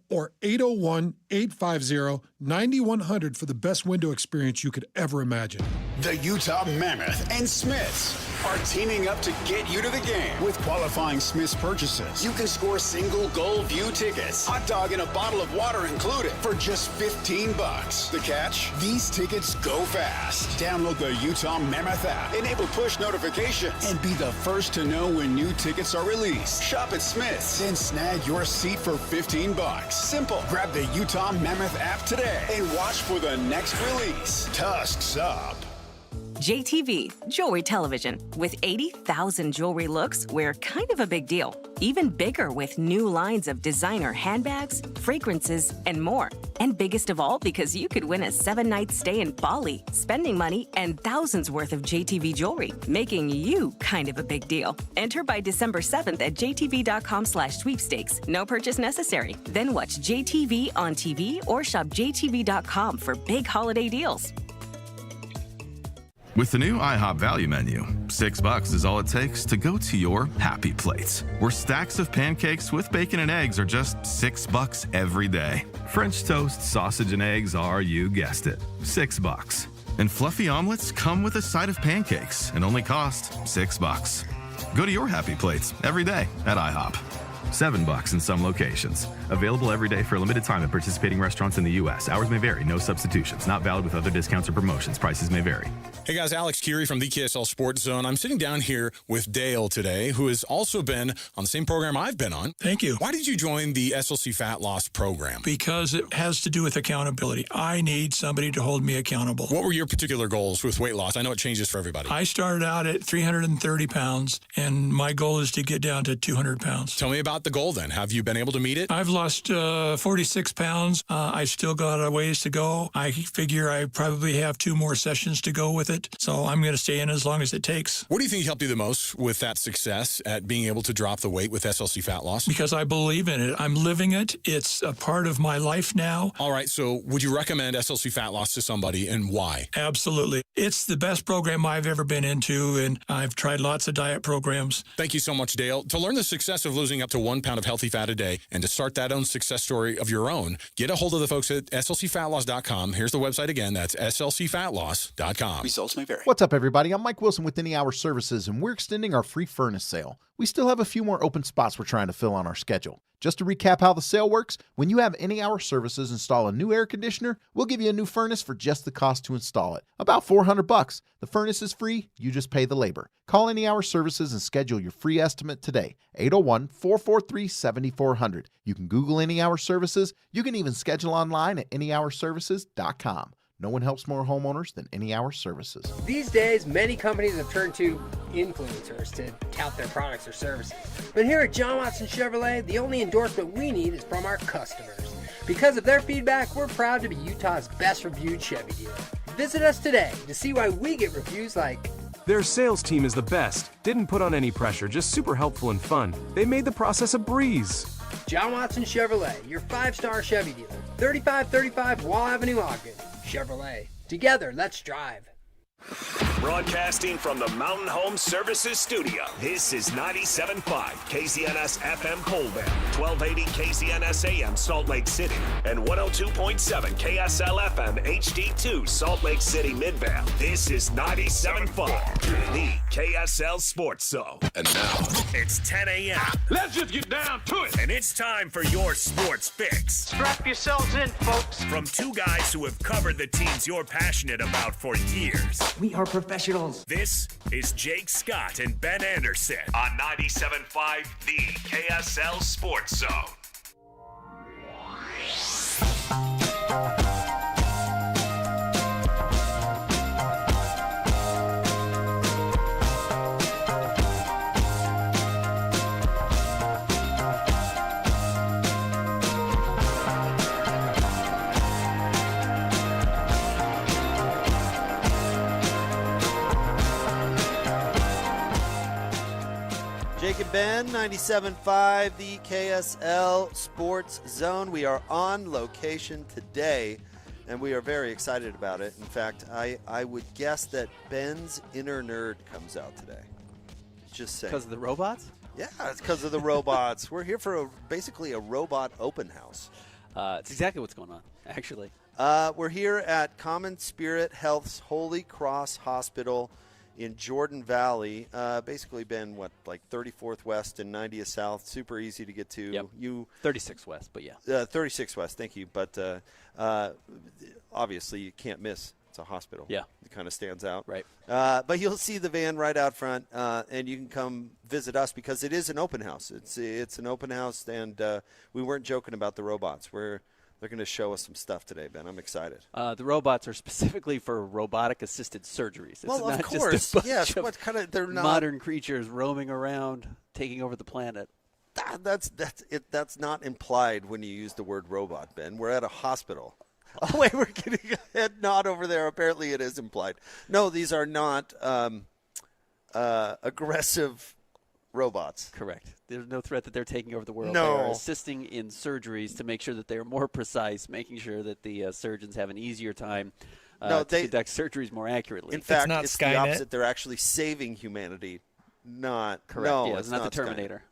or 801-850-9100. $9,100 for the best window experience you could ever imagine. The Utah Mammoth and Smiths are teaming up to get you to the game with qualifying Smiths purchases. You can score single goal view tickets, hot dog and a bottle of water included for just $15. The catch? These tickets go fast. Download the Utah Mammoth app, enable push notifications, and be the first to know when new tickets are released. Shop at Smiths, then snag your seat for $15. Simple. Grab the Utah Mammoth app today and watch for the next release. Tusks up. JTV, Jewelry Television. With 80,000 jewelry looks, we're kind of a big deal. Even bigger with new lines of designer handbags, fragrances, and more. And biggest of all, because you could win a 7-night stay in Bali, spending money, and thousands worth of JTV jewelry, making you kind of a big deal. Enter by December 7th at jtv.com/sweepstakes. No purchase necessary. Then watch JTV on TV or shop jtv.com for big holiday deals. With the new IHOP value menu, $6 is all it takes to go to your happy place, where stacks of pancakes with bacon and eggs are just $6 every day. French toast, sausage, and eggs are, you guessed it, $6. And fluffy omelets come with a side of pancakes and only cost $6. Go to your happy plates every day at IHOP. $7 in some locations. Available every day for a limited time at participating restaurants in the U.S. Hours may vary. No substitutions. Not valid with other discounts or promotions. Prices may vary. Hey guys, Alex Keary from the KSL Sports Zone. I'm sitting down here with Dale today, who has also been on the same program I've been on. Thank you. Why did you join the SLC Fat Loss program? Because it has to do with accountability. I need somebody to hold me accountable. What were your particular goals with weight loss? I know it changes for everybody. I started out at 330 pounds, and my goal is to get down to 200 pounds. Tell me about the goal then. Have you been able to meet it? I've lost 46 pounds. I still got a ways to go. I figure I probably have 2 more sessions to go with it, so I'm going to stay in as long as it takes. What do you think helped you the most with that success at being able to drop the weight with SLC Fat Loss? Because I believe in it. I'm living it. It's a part of my life now. All right, so would you recommend SLC Fat Loss to somebody, and why? Absolutely. It's the best program I've ever been into, and I've tried lots of diet programs. Thank you so much, Dale. To learn the success of losing up to 1 pound of healthy fat a day and to start that own success story of your own, get a hold of the folks at slcfatloss.com. Here's the website again. That's slcfatloss.com. Results may vary. What's up, everybody? I'm Mike Wilson with Any Hour Services, and we're extending our free furnace sale. We still have a few more open spots we're trying to fill on our schedule. Just to recap how the sale works, when you have Any Hour Services install a new air conditioner, we'll give you a new furnace for just the cost to install it. About $400. The furnace is free, you just pay the labor. Call Any Hour Services and schedule your free estimate today. 801-443-7400. You can Google Any Hour Services. You can even schedule online at anyhourservices.com. No one helps more homeowners than Any Hour Services. These days, many companies have turned to influencers to tout their products or services. But here at John Watson Chevrolet, the only endorsement we need is from our customers. Because of their feedback, we're proud to be Utah's best reviewed Chevy dealer. Visit us today to see why we get reviews like, "Their sales team is the best. Didn't put on any pressure, just super helpful and fun. They made the process a breeze." John Watson Chevrolet, your 5-star Chevy dealer. 3535 Wall Avenue, Ogden. Chevrolet. Together, let's drive. Broadcasting from the Mountain Home Services Studio, this is 97.5 KZNS FM Colville, 1280 KZNS AM Salt Lake City, and 102.7 KSL FM HD2 Salt Lake City Midvale. This is 97.5, the KSL Sports Zone. And now, it's 10 a.m. Let's just get down to it. And it's time for your sports fix. Strap yourselves in, folks. From 2 guys who have covered the teams you're passionate about for years. We are professionals. This is Jake Scott and Ben Anderson on 97.5, the KSL Sports Zone. Jake and Ben, 97.5, the KSL Sports Zone. We are on location today, and we are very excited about it. In fact, I would guess that Ben's inner nerd comes out today. Just saying. Because of the robots? Yeah, it's because of the robots. We're here for basically a robot open house. It's exactly what's going on, actually. We're here at Common Spirit Health's Holy Cross Hospital in Jordan Valley. Basically been, 34th West and 90th South. Super easy to get to. Yep. 36 West, but yeah. 36 West, thank you. But obviously you can't miss. It's a hospital. Yeah. It kind of stands out. Right. But you'll see the van right out front, and you can come visit us because it is an open house. It's an open house, and we weren't joking about the robots. They're going to show us some stuff today, Ben. I'm excited. The robots are specifically for robotic-assisted surgeries. It's Well, not of course. just a bunch Yes. of What kind of? They're not modern creatures roaming around, taking over the planet. That's it. That's not implied when you use the word robot, Ben. We're at a hospital. Oh, wait, we're getting a head nod over there. Apparently it is implied. No, these are not aggressive robots. Correct. There's no threat that they're taking over the world. No. They are assisting in surgeries to make sure that they're more precise, making sure that the surgeons have an easier time to conduct surgeries more accurately. In fact, it's the opposite. They're actually saving humanity. Not correct. No, yeah, it's not the Terminator.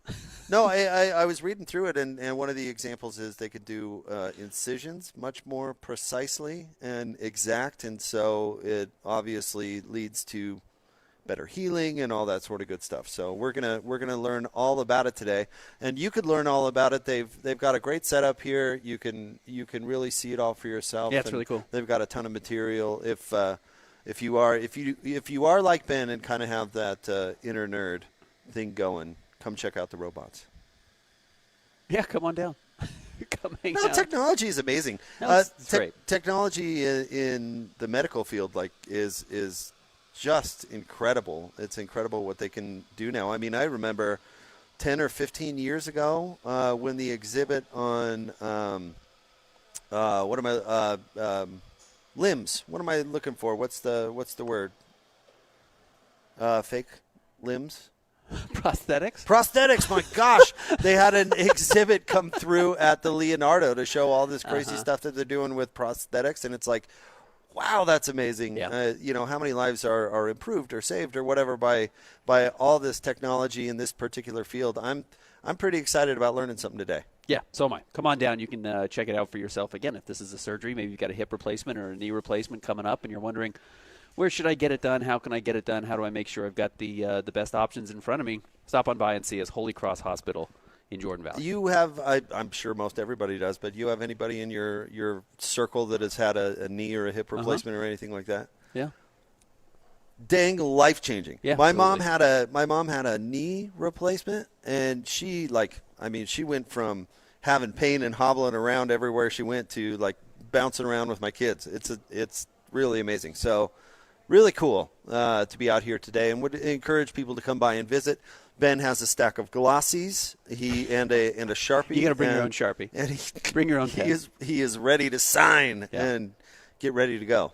No, I was reading through it, and one of the examples is they could do incisions much more precisely and exact, and so it obviously leads to better healing and all that sort of good stuff. So we're gonna learn all about it today, and you could learn all about it. They've got a great setup here. You can really see it all for yourself. Yeah, it's really cool. They've got a ton of material. If you are like Ben and kind of have that inner nerd thing going, come check out the robots. Yeah, come on down. Come hang out. Technology is amazing. No, it's great. Technology in the medical field is just incredible. It's incredible what they can do now. I mean, I remember 10 or 15 years ago when the exhibit on limbs. What am I looking for? What's the word? Fake limbs? Prosthetics? Prosthetics, my gosh. They had an exhibit come through at the Leonardo to show all this crazy stuff that they're doing with prosthetics, and it's like, wow, that's amazing. Yeah. How many lives are improved or saved or whatever by all this technology in this particular field. I'm pretty excited about learning something today. Yeah, so am I. Come on down. You can check it out for yourself. Again, if this is a surgery, maybe you've got a hip replacement or a knee replacement coming up, and you're wondering, where should I get it done? How can I get it done? How do I make sure I've got the best options in front of me? Stop on by and see us, Holy Cross Hospital in Jordan Valley. You have, I'm sure most everybody does, but you have anybody in your circle that has had a knee or a hip replacement or anything like that? Yeah. Dang, life-changing. Yeah, my mom had a knee replacement, and she went from having pain and hobbling around everywhere she went to bouncing around with my kids. It's really amazing. So really cool to be out here today, and would encourage people to come by and visit. Ben has a stack of Glossies and a Sharpie. You got to bring your own Sharpie. And bring your own pen. He is ready to sign and get ready to go.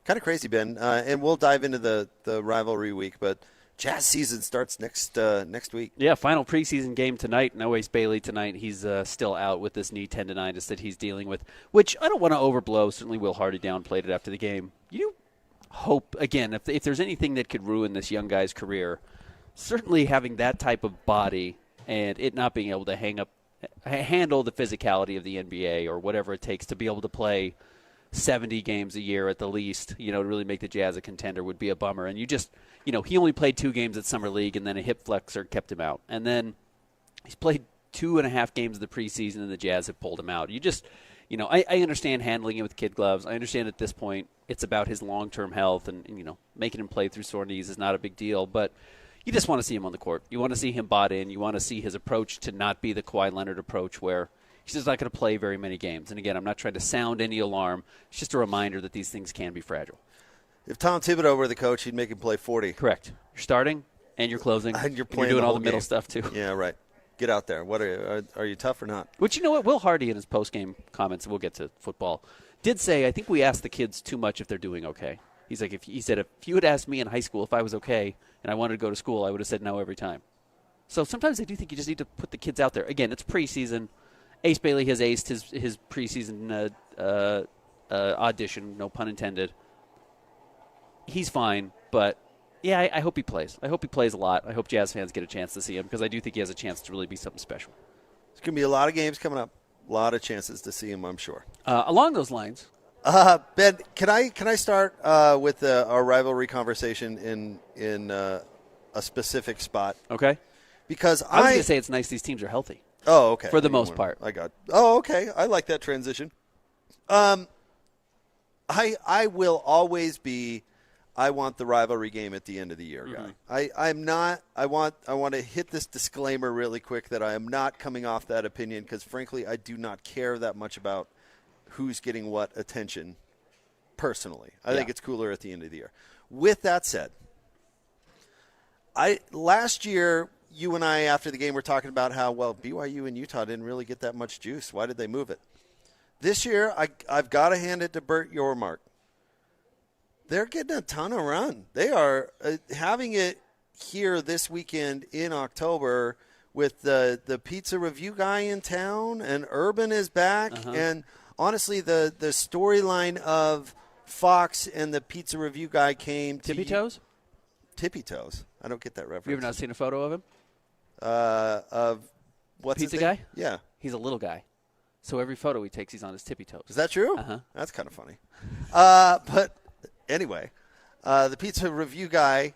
Kind of crazy, Ben. And we'll dive into the rivalry week, but Jazz season starts next week. Yeah, final preseason game tonight. No Ace Bailey tonight. He's still out with this knee tendonitis that he's dealing with, which I don't want to overblow. Certainly Will Hardy downplayed it after the game. You hope, again, if there's anything that could ruin this young guy's career, certainly having that type of body and it not being able to handle the physicality of the NBA or whatever it takes to be able to play 70 games a year at the least, to really make the Jazz a contender would be a bummer. And he only played 2 games at Summer League, and then a hip flexor kept him out. And then he's played 2.5 games of the preseason, and the Jazz have pulled him out. I understand handling it with kid gloves. I understand at this point it's about his long-term health, and making him play through sore knees is not a big deal. But you just want to see him on the court. You want to see him bought in. You want to see his approach to not be the Kawhi Leonard approach where he's just not going to play very many games. And again, I'm not trying to sound any alarm. It's just a reminder that these things can be fragile. If Tom Thibodeau were the coach, he'd make him play 40. Correct. You're starting and you're closing. And you're doing all the middle game. Stuff too. Yeah, right. Get out there. What are you tough or not? Which, you know what, Will Hardy in his post-game comments, and we'll get to football, did say, I think we ask the kids too much if they're doing okay. He's like, if you had asked me in high school if I was okay and I wanted to go to school, I would have said no every time. So sometimes I do think you just need to put the kids out there. Again, it's preseason. Ace Bailey has aced his preseason audition, no pun intended. He's fine, but yeah, I hope he plays. I hope he plays a lot. I hope Jazz fans get a chance to see him because I do think he has a chance to really be something special. There's going to be a lot of games coming up. A lot of chances to see him, I'm sure. Along those lines, Ben, can I start with our rivalry conversation in a specific spot? Okay. Because I was going to say it's nice these teams are healthy. Oh, okay. For the most part. Oh, okay. I like that transition. I will always be. I want the rivalry game at the end of the year, guy. I'm not. I want to hit this disclaimer really quick that I am not coming off that opinion because, frankly, I do not care that much about who's getting what attention. Personally, I think it's cooler at the end of the year. With that said, last year you and I after the game were talking about how BYU and Utah didn't really get that much juice. Why did they move it? This year I've got to hand it to Bert Yormark. They're getting a ton of run. They are having it here this weekend in October with the pizza review guy in town, and Urban is back. And honestly, the storyline of Fox and the pizza review guy came to Tippy Toes? Tippy Toes. I don't get that reference. You ever not seen a photo of him? Of what's pizza his name? guy? Yeah. He's a little guy. So every photo he takes, he's on his tippy toes. Is that true? Uh-huh. That's kind of funny. But anyway, the pizza review guy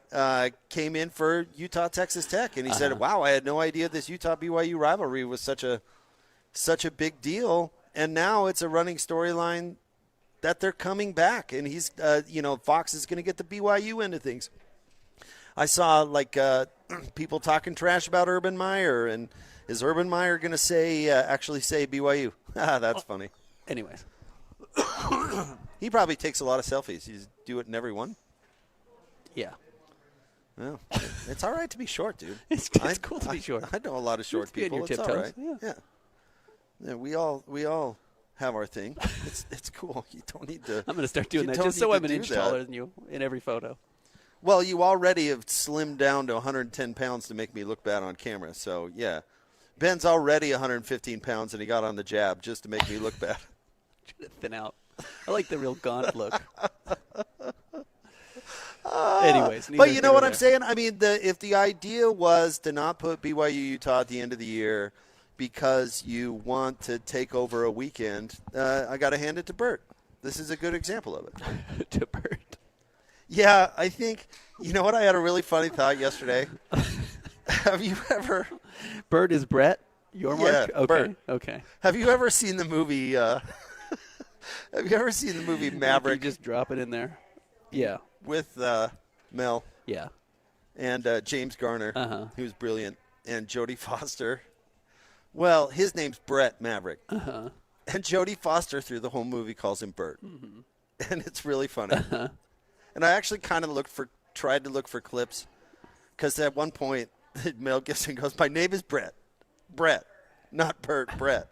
came in for Utah Texas Tech, and he said, "Wow, I had no idea this Utah BYU rivalry was such a big deal." And now it's a running storyline that they're coming back, and he's Fox is going to get the BYU end of things. I saw people talking trash about Urban Meyer, and is Urban Meyer going to actually say BYU? That's funny. Anyways. He probably takes a lot of selfies. He's do it in every one. Yeah. Well, it's all right to be short, dude. It's cool to be short. I know a lot of short people. Your It's all tiptoes. right. Yeah. We all have our thing. It's cool. You don't need to. I'm going to start doing that just so I'm an inch taller than you in every photo. Well, you already have slimmed down to 110 pounds to make me look bad on camera. So, yeah. Ben's already 115 pounds, and he got on the jab just to make me look bad. Trying to thin out. I like the real gaunt look. Anyways. But you know what I'm saying? I mean, if the idea was to not put BYU Utah at the end of the year because you want to take over a weekend, I got to hand it to Bert. This is a good example of it. To Bert. Yeah, I think, you know what? I had a really funny thought yesterday. Have you ever? Bert is Brett? Yormark? Yeah, okay. Bert. Okay. Have you ever seen the movie? Have you ever seen the movie Maverick? You just drop it in there. Yeah. With Mel. Yeah. And James Garner, who's brilliant, and Jodie Foster. Well, his name's Brett Maverick. And Jodie Foster through the whole movie calls him Bert. And it's really funny. And I actually kind of tried to look for clips because at one point Mel Gibson goes, "My name is Brett. Brett, not Bert, Brett."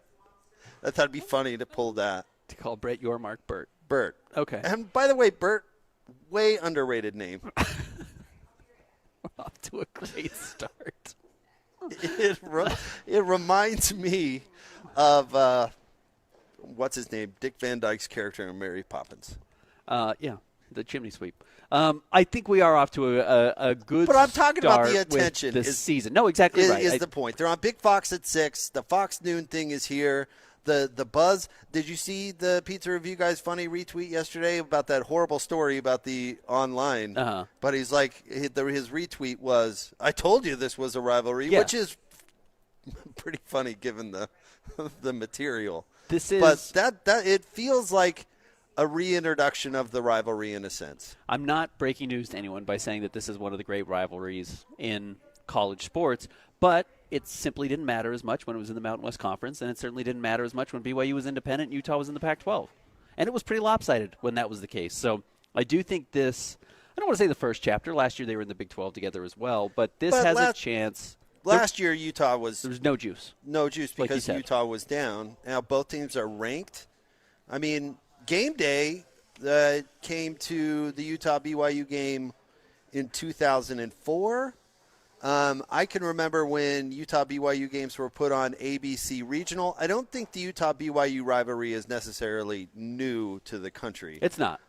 I thought it'd be funny to pull that. To call Brett Yormark Bert. Bert. Okay. And by the way, Bert, way underrated name. We're off to a great start. It reminds me of, what's his name, Dick Van Dyke's character in Mary Poppins. Yeah, the chimney sweep. I think we are off to a good But I'm talking about the start with attention. this season. No, exactly right. Is the point. They're on Big Fox at 6. The Fox Noon thing is here. The buzz. Did you see the Pizza Review guy's funny retweet yesterday about that horrible story about the online? But he's like, his retweet was, "I told you this was a rivalry," which is pretty funny given the material. This is, but that it feels like a reintroduction of the rivalry in a sense. I'm not breaking news to anyone by saying that this is one of the great rivalries in college sports, but it simply didn't matter as much when it was in the Mountain West Conference, and it certainly didn't matter as much when BYU was independent and Utah was in the Pac-12. And it was pretty lopsided when that was the case. So I do think this, I don't want to say the first chapter. Last year they were in the Big 12 together as well, but this has a chance. Last year Utah was... There was no juice. No juice because like Utah was down. Now both teams are ranked. I mean, game day came to the Utah-BYU game in 2004. I can remember when Utah-BYU games were put on ABC Regional. I don't think the Utah-BYU rivalry is necessarily new to the country. It's not.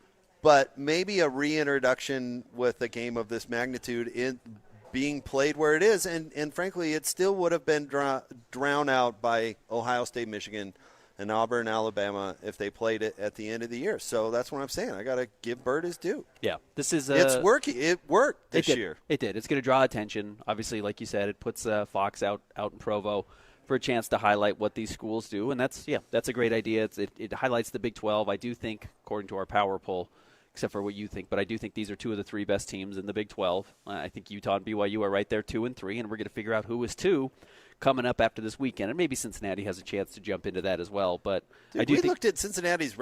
But maybe a reintroduction with a game of this magnitude in being played where it is. And frankly, it still would have been drowned out by Ohio State, Michigan, and Auburn, Alabama, if they played it at the end of the year. So that's what I'm saying. I got to give Bird his due. Yeah, this is it's working. It worked this year. It did. It's going to draw attention. Obviously, like you said, it puts Fox out in Provo for a chance to highlight what these schools do, and that's a great idea. It highlights the Big 12. I do think, according to our power poll, except for what you think, but I do think these are two of the three best teams in the Big 12. I think Utah and BYU are right there 2 and 3, and we're going to figure out who is 2 coming up after this weekend. And maybe Cincinnati has a chance to jump into that as well. But Dude, I do we think looked at Cincinnati's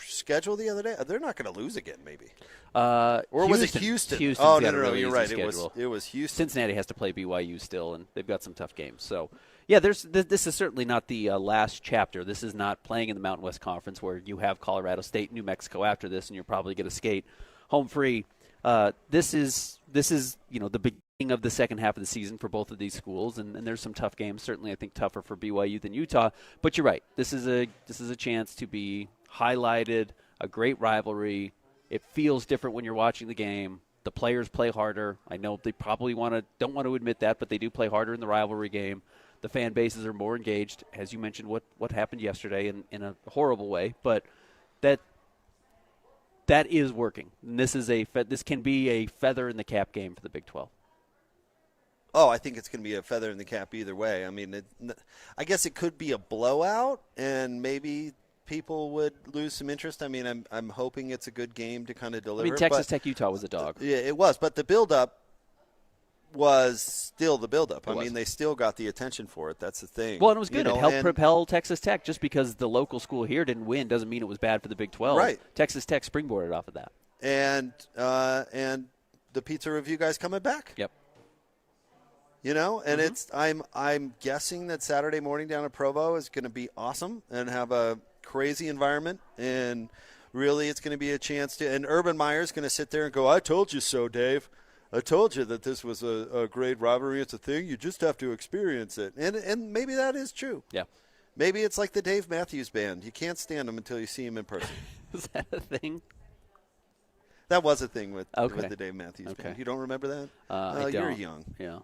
schedule the other day. They're not going to lose again, maybe. Or was it Houston? Houston's no, really you're right. schedule. It was Houston. Cincinnati has to play BYU still, and they've got some tough games. So, yeah, this is certainly not the last chapter. This is not playing in the Mountain West Conference where you have Colorado State, New Mexico after this, and you're probably going to skate home free. This is the beginning of the second half of the season for both of these schools, and there's some tough games. Certainly, I think tougher for BYU than Utah. But you're right. This is a chance to be highlighted. A great rivalry. It feels different when you're watching the game. The players play harder. I know they probably don't want to admit that, but they do play harder in the rivalry game. The fan bases are more engaged, as you mentioned. What happened yesterday in a horrible way, but that is working. And this can be a feather in the cap game for the Big 12. Oh, I think it's going to be a feather in the cap either way. I mean, I guess it could be a blowout, and maybe people would lose some interest. I mean, I'm hoping it's a good game to kind of deliver. I mean, Texas Tech Utah was a dog. Yeah, it was, but the build-up was still the build-up. I mean, they still got the attention for it. That's the thing. Well, and it was good. It helped propel Texas Tech. Just because the local school here didn't win doesn't mean it was bad for the Big 12. Right. Texas Tech springboarded off of that. And the pizza review guys coming back. Yep. And it's I'm guessing that Saturday morning down at Provo is going to be awesome and have a crazy environment, and really it's going to be a chance to. And Urban Meyer's going to sit there and go, "I told you so, Dave. I told you that this was a great rivalry. It's a thing. You just have to experience it." And maybe that is true. Yeah. Maybe it's like the Dave Matthews Band. You can't stand them until you see them in person. Is that a thing? That was a thing with the Dave Matthews Band. You don't remember that? I don't. You're young. Yeah.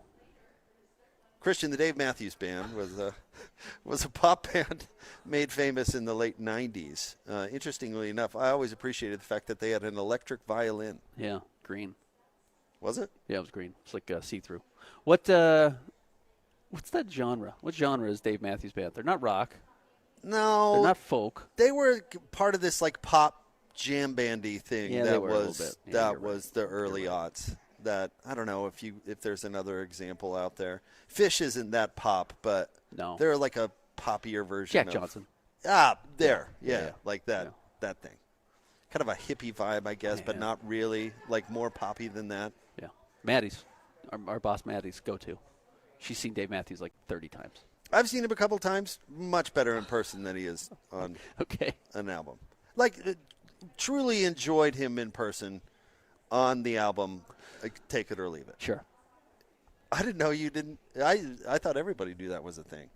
Christian, the Dave Matthews Band was a pop band made famous in the late 90s. Interestingly enough, I always appreciated the fact that they had an electric violin. Yeah, green. Was it? Yeah, it was green. It's like see-through. What's that genre? What genre is Dave Matthews Band? They're not rock. No. They're not folk. They were part of this like pop jam bandy thing that was a little bit. that was the early aughts. That I don't know if there's another example out there. Fish isn't that pop, but they're like a poppier version. Jack Johnson. Yeah, like that thing. Kind of a hippie vibe, I guess, but not really. Like more poppy than that. Yeah, Maddie's, our boss Maddie's go-to. She's seen Dave Matthews like 30 times. I've seen him a couple times. Much better in person than he is on an album. Like truly enjoyed him in person on the album. Take it or leave it. Sure. I didn't know you didn't. I thought everybody knew that was a thing.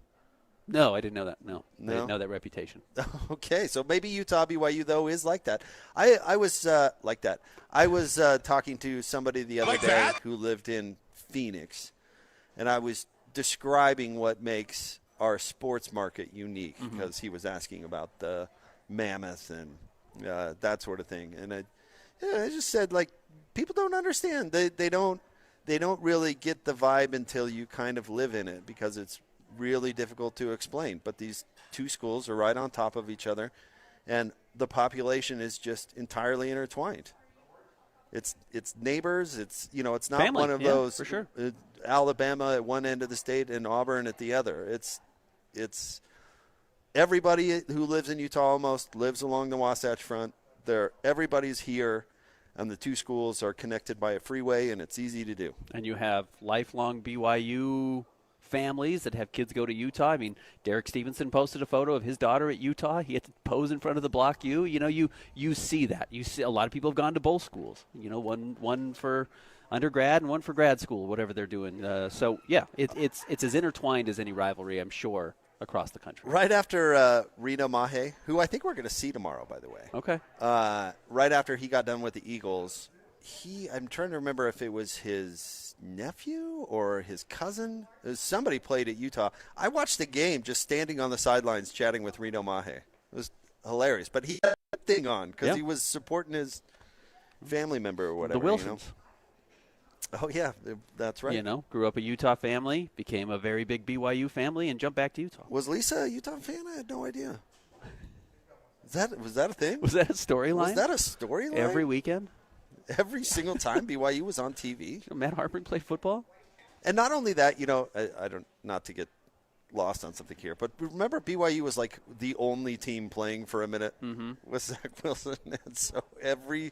No, I didn't know that. No. I didn't know that reputation. Okay, so maybe Utah BYU though is like that. I was like that. I was talking to somebody the other day who lived in Phoenix, and I was describing what makes our sports market unique because he was asking about the Mammoth and that sort of thing, and I just said like. People don't understand. They don't really get the vibe until you kind of live in it because it's really difficult to explain. But these two schools are right on top of each other, and the population is just entirely intertwined. It's neighbors. It's it's not family. One of those for sure. Alabama at one end of the state and Auburn at the other. It's everybody who lives in Utah almost lives along the Wasatch Front. Everybody's here. And the two schools are connected by a freeway, and it's easy to do. And you have lifelong BYU families that have kids go to Utah. I mean, Derek Stevenson posted a photo of his daughter at Utah. He had to pose in front of the Block U. You see that. You see a lot of people have gone to both schools. One for undergrad and one for grad school, whatever they're doing. It's as intertwined as any rivalry, I'm sure, across the country. Right after Reno Mahe, who I think we're going to see tomorrow, by the way. Okay. Right after he got done with the Eagles, I'm trying to remember if it was his nephew or his cousin. Somebody played at Utah. I watched the game just standing on the sidelines chatting with Reno Mahe. It was hilarious. But he had that thing on because he was supporting his family member or whatever. The Wilsons. Oh, yeah, that's right. Grew up a Utah family, became a very big BYU family, and jumped back to Utah. Was Lisa a Utah fan? I had no idea. Was that a thing? Was that a storyline? Was that a storyline? Every weekend? Every single time BYU was on TV? Matt Harpern played football? And not only that, I don't, not to get lost on something here, but remember BYU was like the only team playing for a minute with Zach Wilson. And so every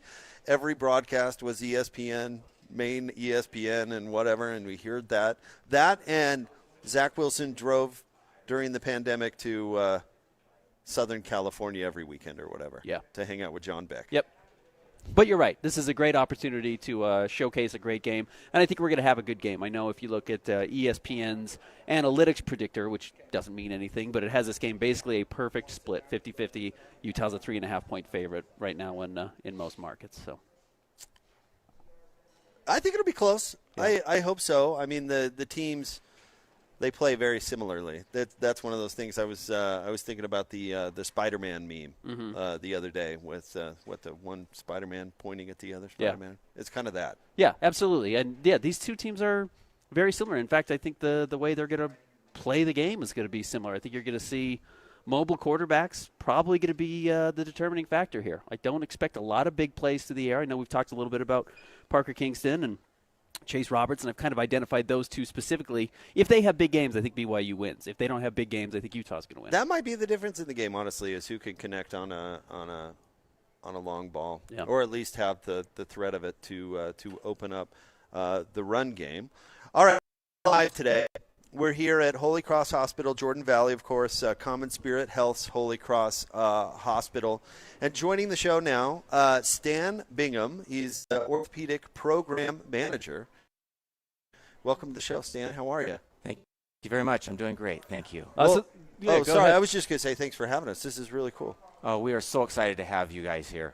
broadcast was ESPN, main ESPN and whatever, and we heard that. That and Zach Wilson drove during the pandemic to Southern California every weekend or whatever to hang out with John Beck. Yep. But you're right. This is a great opportunity to showcase a great game, and I think we're going to have a good game. I know if you look at ESPN's analytics predictor, which doesn't mean anything, but it has this game basically a perfect split, 50-50. Utah's a 3.5-point favorite right now in most markets. So I think it'll be close. Yeah. I hope so. I mean, the teams, they play very similarly. That's one of those things. I was thinking about the Spider-Man meme the other day with the one Spider-Man pointing at the other Spider-Man. Yeah. It's kind of that. Yeah, absolutely. And these two teams are very similar. In fact, I think the way they're going to play the game is going to be similar. I think you're going to see mobile quarterbacks probably going to be the determining factor here. I don't expect a lot of big plays to the air. I know we've talked a little bit about Parker Kingston and Chase Roberts, and I've kind of identified those two specifically. If they have big games, I think BYU wins. If they don't have big games, I think Utah's going to win. That might be the difference in the game, honestly, is who can connect on a long ball, or at least have the threat of it to open up the run game. All right, live today. We're here at Holy Cross Hospital, Jordan Valley, of course, Common Spirit Health's Holy Cross Hospital. And joining the show now, Stan Bingham. He's the Orthopedic Program Manager. Welcome to the show, Stan. How are you? Thank you very much. I'm doing great. Thank you. Sorry. I was just going to say thanks for having us. This is really cool. Oh, we are so excited to have you guys here.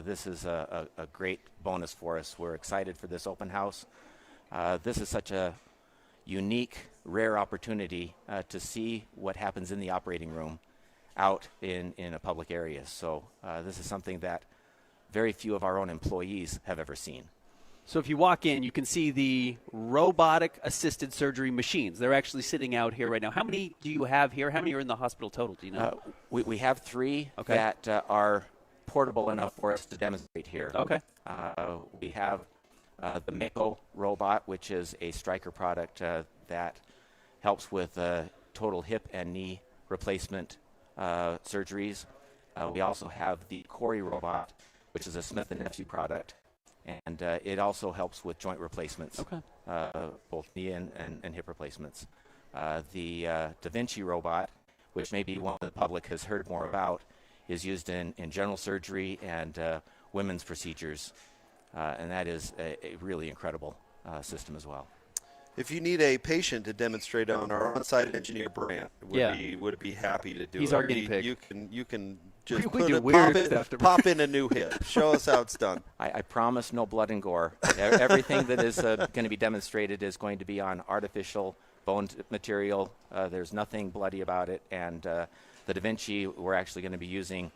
This is a great bonus for us. We're excited for this open house. This is such a unique, rare opportunity to see what happens in the operating room out in a public area. So this is something that very few of our own employees have ever seen. So if you walk in, you can see the robotic-assisted surgery machines. They're actually sitting out here right now. How many do you have here? How many are in the hospital total? Do you know? We have 3 that are portable enough for us to demonstrate here. Okay. We have the Mako robot, which is a Stryker product that helps with total hip and knee replacement surgeries. We also have the Corey robot, which is a Smith & Nephew product. And it also helps with joint replacements, both knee and hip replacements. The Da Vinci robot, which maybe one of the public has heard more about, is used in general surgery and women's procedures. And that is a really incredible system as well. If you need a patient to demonstrate on, our on-site engineer Brant would be happy to do it. He's our guinea pig. You can just pop in a new hip. Show us how it's done. I promise no blood and gore. Everything that is going to be demonstrated is going to be on artificial bone material. There's nothing bloody about it. And the Da Vinci, we're actually going to be using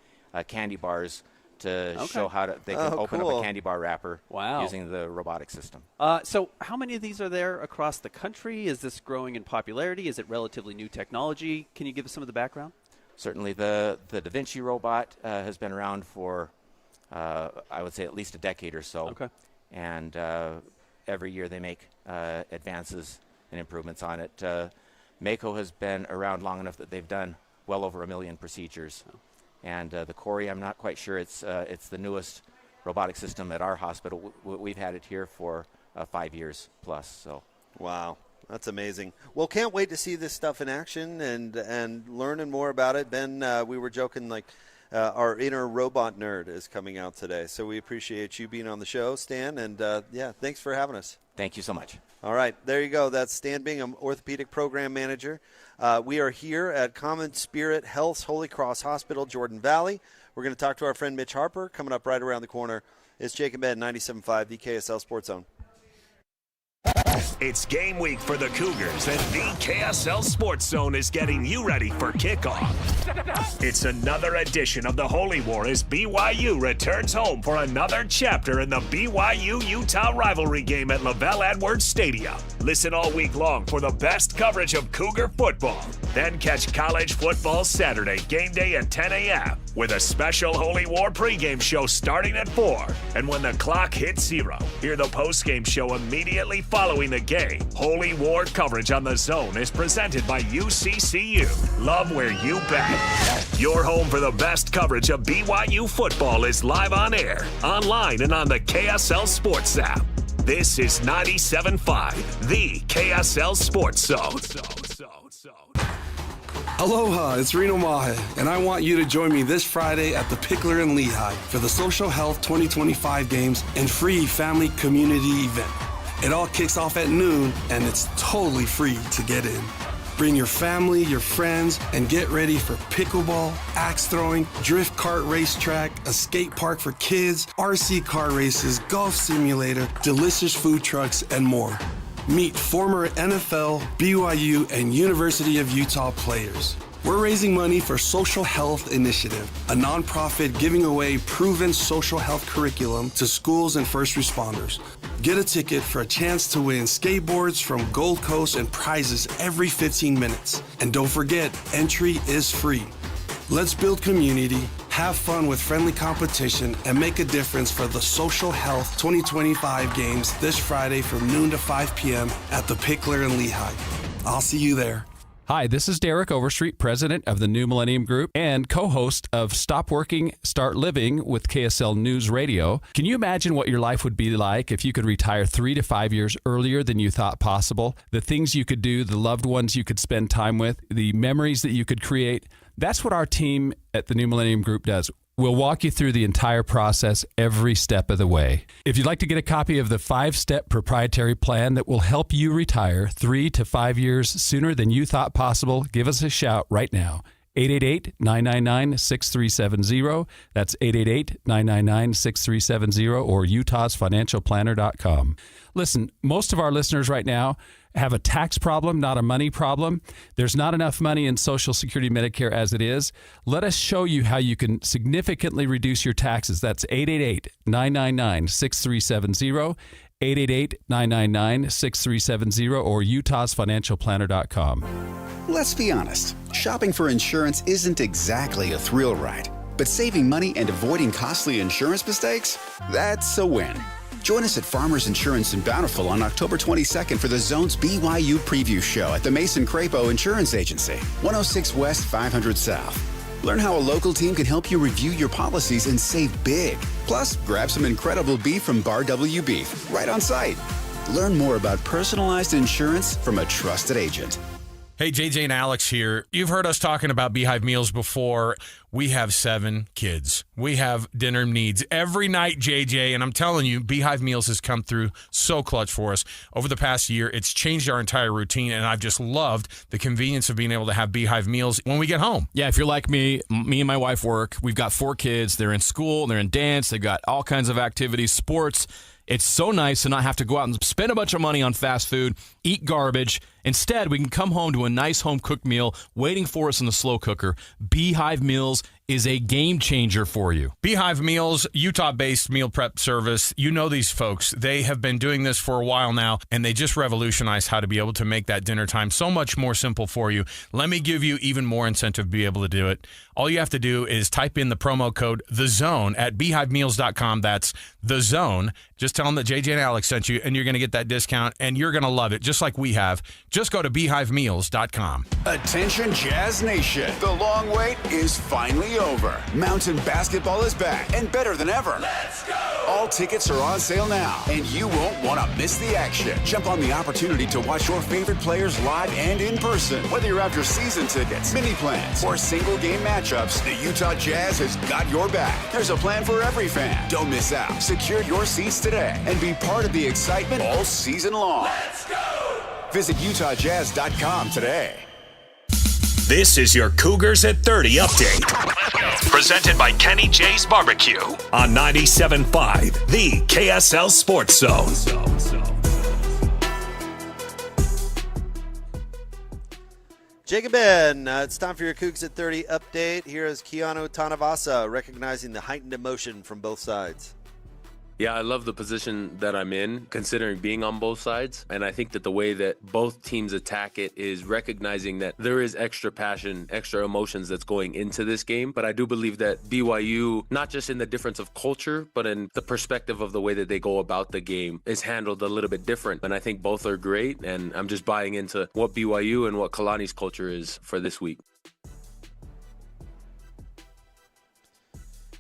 candy bars to show how they can open up a candy bar wrapper using the robotic system. So how many of these are there across the country? Is this growing in popularity? Is it relatively new technology? Can you give us some of the background? Certainly. The Da Vinci robot has been around for, I would say, at least a decade or so. Okay. And every year they make advances and improvements on it. Mako has been around long enough that they've done well over 1 million procedures. And the Corey, I'm not quite sure. It's the newest robotic system at our hospital. We've had it here for 5 years plus. So, wow, that's amazing. Well, can't wait to see this stuff in action and learning more about it. Ben, we were joking like our inner robot nerd is coming out today. So we appreciate you being on the show, Stan. And thanks for having us. Thank you so much. All right, there you go. That's Stan Bingham, Orthopedic Program Manager. We are here at Common Spirit Health's Holy Cross Hospital, Jordan Valley. We're going to talk to our friend Mitch Harper coming up right around the corner. It's Jake and Ben, 97.5, the KSL Sports Zone. It's game week for the Cougars, and the KSL Sports Zone is getting you ready for kickoff. It's another edition of the Holy War as BYU returns home for another chapter in the BYU-Utah rivalry game at LaVell Edwards Stadium. Listen all week long for the best coverage of Cougar football. Then catch college football Saturday, game day at 10 a.m. with a special Holy War pregame show starting at 4. And when the clock hits 0, hear the postgame show immediately following the game. Holy War coverage on The Zone is presented by UCCU. Love where you bet. Your home for the best coverage of BYU football is live on air, online, and on the KSL Sports app. This is 97.5, the KSL Sports Zone. Aloha, it's Reno Mahe, and I want you to join me this Friday at the Pickler in Lehigh for the Social Health 2025 Games and free family community event. It all kicks off at noon, and it's totally free to get in. Bring your family, your friends, and get ready for pickleball, axe throwing, drift kart racetrack, a skate park for kids, RC car races, golf simulator, delicious food trucks, and more. Meet former NFL, BYU, and University of Utah players. We're raising money for Social Health Initiative, a nonprofit giving away proven social health curriculum to schools and first responders. Get a ticket for a chance to win skateboards from Gold Coast and prizes every 15 minutes. And don't forget, entry is free. Let's build community, have fun with friendly competition, and make a difference for the Social Health 2025 Games this Friday from noon to 5 p.m. at the Pickler in Lehigh. I'll see you there. Hi, this is Derek Overstreet, president of the New Millennium Group and co-host of Stop Working, Start Living with KSL News Radio. Can you imagine what your life would be like if you could retire 3 to 5 years earlier than you thought possible? The things you could do, the loved ones you could spend time with, the memories that you could create. That's what our team at the New Millennium Group does. We'll walk you through the entire process every step of the way. If you'd like to get a copy of the 5-step proprietary plan that will help you retire 3 to 5 years sooner than you thought possible, give us a shout right now. 888-999-6370. That's 888-999-6370 or utahsfinancialplanner.com. Listen, most of our listeners right now have a tax problem, not a money problem. There's not enough money in Social Security Medicare as it is. Let us show you how you can significantly reduce your taxes. That's 888-999-6370, 888-999-6370, or utahsfinancialplanner.com. Let's be honest. Shopping for insurance isn't exactly a thrill ride. But saving money and avoiding costly insurance mistakes? That's a win. Join us at Farmers Insurance in Bountiful on October 22nd for the Zone's BYU Preview Show at the Mason Crapo Insurance Agency, 106 West, 500 South. Learn how a local team can help you review your policies and save big. Plus, grab some incredible beef from Bar W Beef right on site. Learn more about personalized insurance from a trusted agent. Hey, JJ and Alex here. You've heard us talking about Beehive meals before. We have 7 kids. We have dinner needs every night, JJ, and I'm telling you, Beehive Meals has come through so clutch for us. Over the past year, it's changed our entire routine, and I've just loved the convenience of being able to have Beehive Meals when we get home. Yeah, if you're like me and my wife work. We've got 4 kids. They're in school, they're in dance, they've got all kinds of activities, sports. It's so nice to not have to go out and spend a bunch of money on fast food, eat garbage. Instead, we can come home to a nice home-cooked meal waiting for us in the slow cooker. Beehive Meals is a game changer for you. Beehive Meals, Utah-based meal prep service. You know these folks. They have been doing this for a while now, and they just revolutionized how to be able to make that dinner time so much more simple for you. Let me give you even more incentive to be able to do it. All you have to do is type in the promo code THEZONE at beehivemeals.com. That's THEZONE. Just tell them that JJ and Alex sent you, and you're going to get that discount, and you're going to love it, just like we have. Just go to beehivemeals.com. Attention Jazz Nation. The long wait is finally over. Mountain basketball is back and better than ever. Let's go! All tickets are on sale now, and you won't want to miss the action. Jump on the opportunity to watch your favorite players live and in person. Whether you're after season tickets, mini plans, or single game matchups, the Utah Jazz has got your back. There's a plan for every fan. Don't miss out. Secure your seats today and be part of the excitement all season long. Let's go! Visit UtahJazz.com today. This is your Cougars at 30 update. Presented by Kenny J's Barbecue on 97.5, the KSL Sports Zone. Jacob Ben, it's time for your Cougs at 30 update. Here is Keanu Tanavasa recognizing the heightened emotion from both sides. Yeah, I love the position that I'm in, considering being on both sides. And I think that the way that both teams attack it is recognizing that there is extra passion, extra emotions that's going into this game. But I do believe that BYU, not just in the difference of culture, but in the perspective of the way that they go about the game, is handled a little bit different. And I think both are great. And I'm just buying into what BYU and what Kalani's culture is for this week.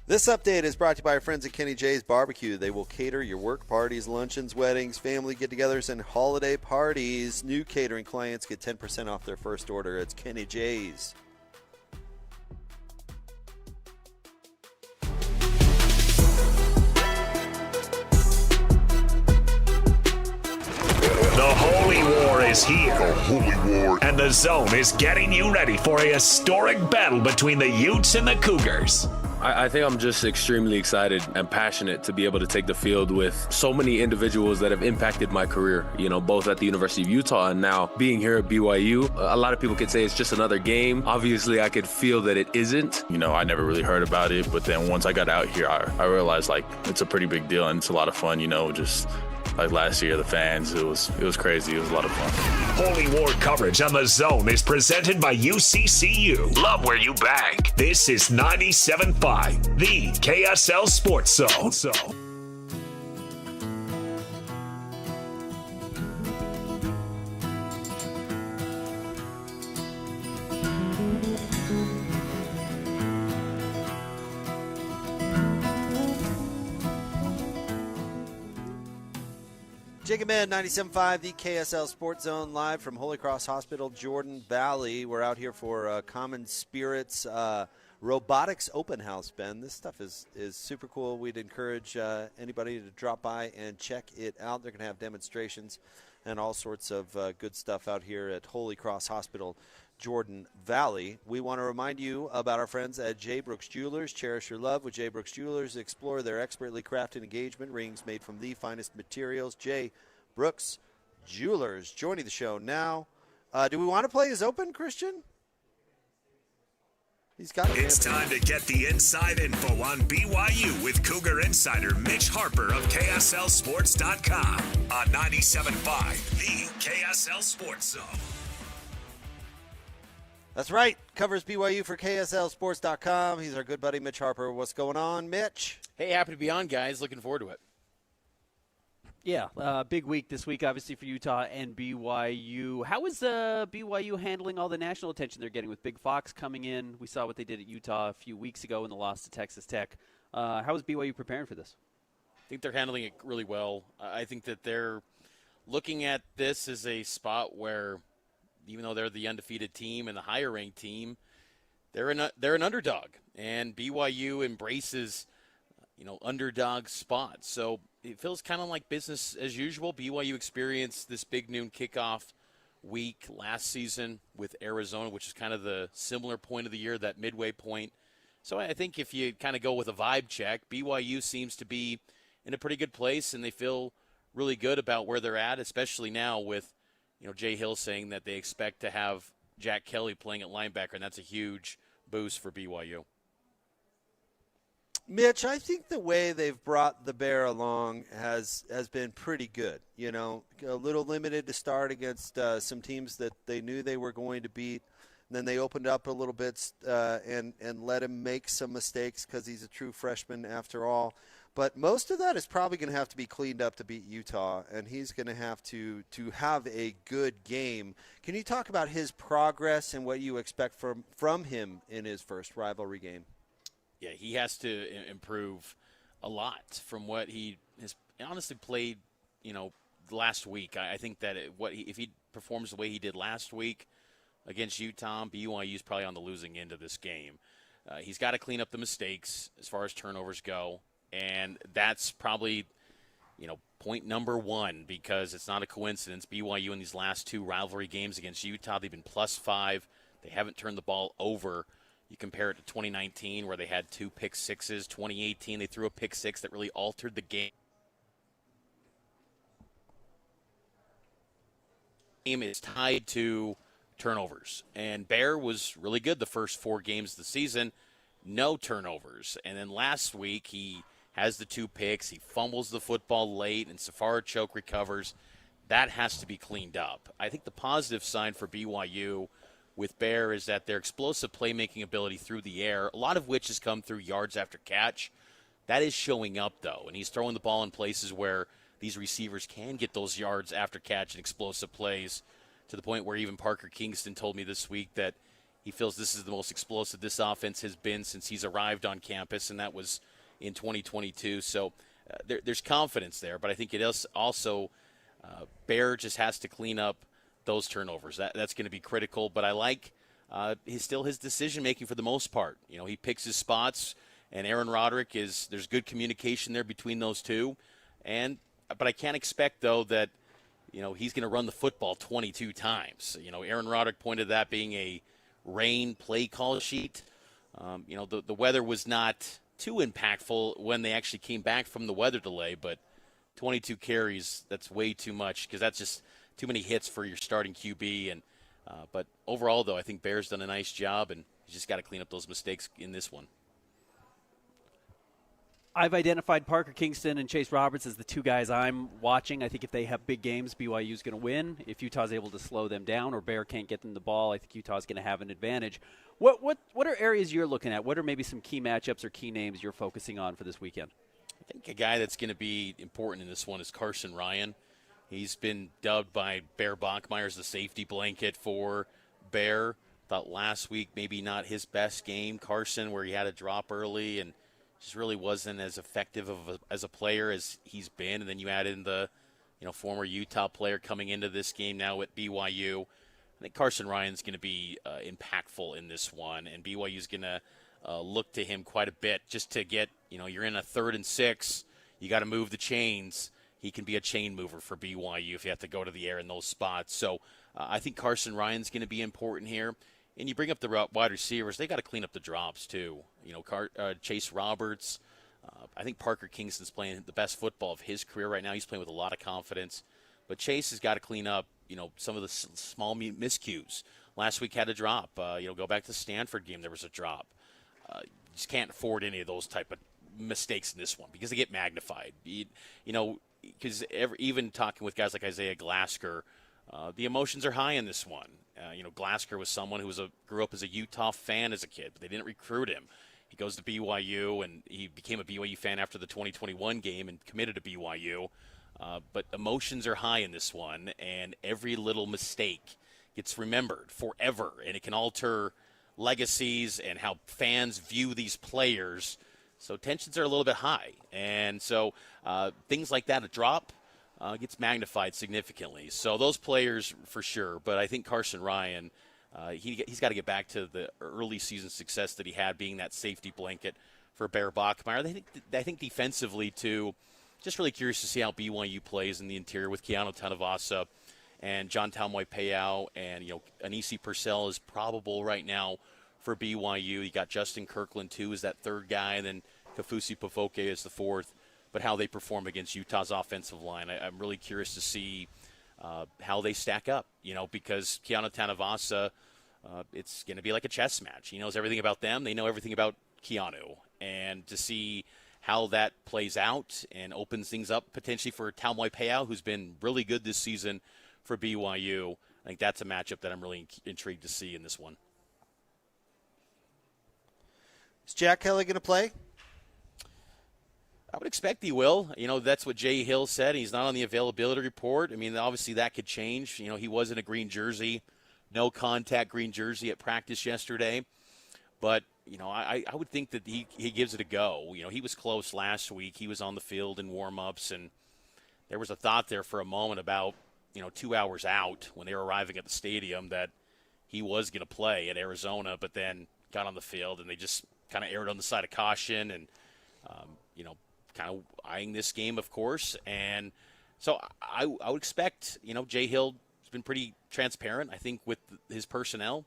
This update is brought to you by our friends at Kenny J's Barbecue. They will cater your work parties, luncheons, weddings, family get-togethers, and holiday parties. New catering clients get 10% off their first order. It's Kenny J's. The Holy War is here. The Holy War. And the Zone is getting you ready for a historic battle between the Utes and the Cougars. I think I'm just extremely excited and passionate to be able to take the field with so many individuals that have impacted my career, you know, both at the University of Utah and now being here at BYU. A lot of people could say it's just another game. Obviously, I could feel that it isn't. You know, I never really heard about it, but then once I got out here, I realized, like, it's a pretty big deal and it's a lot of fun, you know, just like last year, the fans, it was crazy. It was a lot of fun. Holy War coverage on the Zone is presented by UCCU. Love where you bank. This is 97.5, the KSL Sports Zone. Jacob Ben, 97.5, the KSL Sports Zone, live from Holy Cross Hospital, Jordan Valley. We're out here for Common Spirits Robotics Open House, Ben. This stuff is super cool. We'd encourage anybody to drop by and check it out. They're going to have demonstrations and all sorts of good stuff out here at Holy Cross Hospital, Jordan Valley. We want to remind you about our friends at J. Brooks Jewelers. Cherish your love with J. Brooks Jewelers. Explore their expertly crafted engagement rings made from the finest materials. J. Brooks Jewelers joining the show now. Do we want to play his open, Christian? It's time to get the inside info on BYU with Cougar insider Mitch Harper of KSLSports.com on 97.5, the KSL Sports Zone. That's right. Covers BYU for KSLSports.com. He's our good buddy, Mitch Harper. What's going on, Mitch? Hey, happy to be on, guys. Looking forward to it. Yeah, big week this week, obviously, for Utah and BYU. How is BYU handling all the national attention they're getting with Big Fox coming in? We saw what they did at Utah a few weeks ago in the loss to Texas Tech. How is BYU preparing for this? I think they're handling it really well. I think that they're looking at this as a spot where, even though they're the undefeated team and the higher-ranked team, they're an underdog, and BYU embraces, underdog spots. So it feels kind of like business as usual. BYU experienced this big noon kickoff week last season with Arizona, which is kind of the similar point of the year, that midway point. So I think if you kind of go with a vibe check, BYU seems to be in a pretty good place, and they feel really good about where they're at, especially now with Jay Hill saying that they expect to have Jack Kelly playing at linebacker, and that's a huge boost for BYU. Mitch, I think the way they've brought the Bear along has been pretty good. A little limited to start against some teams that they knew they were going to beat. And then they opened up a little bit and let him make some mistakes because he's a true freshman after all. But most of that is probably going to have to be cleaned up to beat Utah, and he's going to have to have a good game. Can you talk about his progress and what you expect from him in his first rivalry game? Yeah, he has to improve a lot from what he has honestly played, last week. I think that if he performs the way he did last week against Utah, BYU is probably on the losing end of this game. He's got to clean up the mistakes as far as turnovers go. And that's probably, point number one, because it's not a coincidence. BYU in these last two rivalry games against Utah, they've been +5 They haven't turned the ball over. You compare it to 2019 where they had 2 pick sixes. 2018 they threw a pick six that really altered the game. Game is tied to turnovers. And Bear was really good the first 4 games of the season. No turnovers. And then last week he has the 2 picks. He fumbles the football late, and Safar Choke recovers. That has to be cleaned up. I think the positive sign for BYU with Bear is that their explosive playmaking ability through the air, a lot of which has come through yards after catch, that is showing up, though. And he's throwing the ball in places where these receivers can get those yards after catch and explosive plays, to the point where even Parker Kingston told me this week that he feels this is the most explosive this offense has been since he's arrived on campus, and that was in 2022. So there's confidence there, but I think it is also Bear just has to clean up those turnovers. That's going to be critical, but I like his decision-making for the most part. You know, he picks his spots, and Aaron Roderick there's good communication there between those two. But I can't expect, though, that, you know, he's going to run the football 22 times. You know, Aaron Roderick pointed to that being a rain play call sheet. You know, the weather was not too impactful when they actually came back from the weather delay, but 22 carries, that's way too much because that's just too many hits for your starting QB. And but overall, though, I think Bear's done a nice job, and he's just got to clean up those mistakes in this one. I've identified Parker Kingston and Chase Roberts as the 2 guys I'm watching. I think if they have big games, BYU's going to win. If Utah's able to slow them down or Bear can't get them the ball, I think Utah's going to have an advantage. What are areas you're looking at? What are maybe some key matchups or key names you're focusing on for this weekend? I think a guy that's going to be important in this one is Carson Ryan. He's been dubbed by Bear Bachmeier as the safety blanket for Bear. Thought last week maybe not his best game, Carson, where he had a drop early and just really wasn't as effective as a player as he's been. And then you add in the, you know, former Utah player coming into this game now at BYU. I think Carson Ryan's going to be impactful in this one, and BYU's going to look to him quite a bit just to get, you know, you're in a 3rd and 6, you got to move the chains. He can be a chain mover for BYU if you have to go to the air in those spots. So I think Carson Ryan's going to be important here. And you bring up the wide receivers, they got to clean up the drops too. You know, Chase Roberts, I think Parker Kingston's playing the best football of his career right now. He's playing with a lot of confidence. But Chase has got to clean up, you know, some of the small miscues. Last week had a drop. You know, go back to the Stanford game, there was a drop. You just can't afford any of those type of mistakes in this one because they get magnified. You know, because even talking with guys like Isaiah Glasker, the emotions are high in this one. You know, Glasker was someone who grew up as a Utah fan as a kid, but they didn't recruit him. He goes to BYU, and he became a BYU fan after the 2021 game and committed to BYU. But emotions are high in this one, and every little mistake gets remembered forever, and it can alter legacies and how fans view these players. So tensions are a little bit high, and so things like that, a drop, gets magnified significantly. So those players for sure, but I think Carson Ryan, he's got to get back to the early season success that he had, being that safety blanket for Bear Bachmeier. I think defensively too, just really curious to see how BYU plays in the interior with Keanu Tanavasa and John Talmoy-Payao, and you know, Anisi Purcell is probable right now for BYU. You got Justin Kirkland too as that 3rd guy, and then Kafusi Pofoke is the 4th. But how they perform against Utah's offensive line, I'm really curious to see how they stack up, you know, because Keanu Tanavasa, it's going to be like a chess match. He knows everything about them. They know everything about Keanu. And to see how that plays out and opens things up potentially for Talmoy-Payao, who's been really good this season for BYU, I think that's a matchup that I'm really intrigued to see in this one. Is Jack Kelly going to play? I would expect he will. You know, that's what Jay Hill said. He's not on the availability report. I mean, obviously that could change. You know, he was in a green jersey, no contact green jersey at practice yesterday. But, you know, I would think that he gives it a go. You know, he was close last week. He was on the field in warm-ups, and there was a thought there for a moment about, you know, 2 hours out when they were arriving at the stadium that he was going to play at Arizona, but then got on the field and they just kind of erred on the side of caution and, you know, kind of eyeing this game, of course. And so I would expect, you know, Jay Hill has been pretty transparent, I think, with his personnel.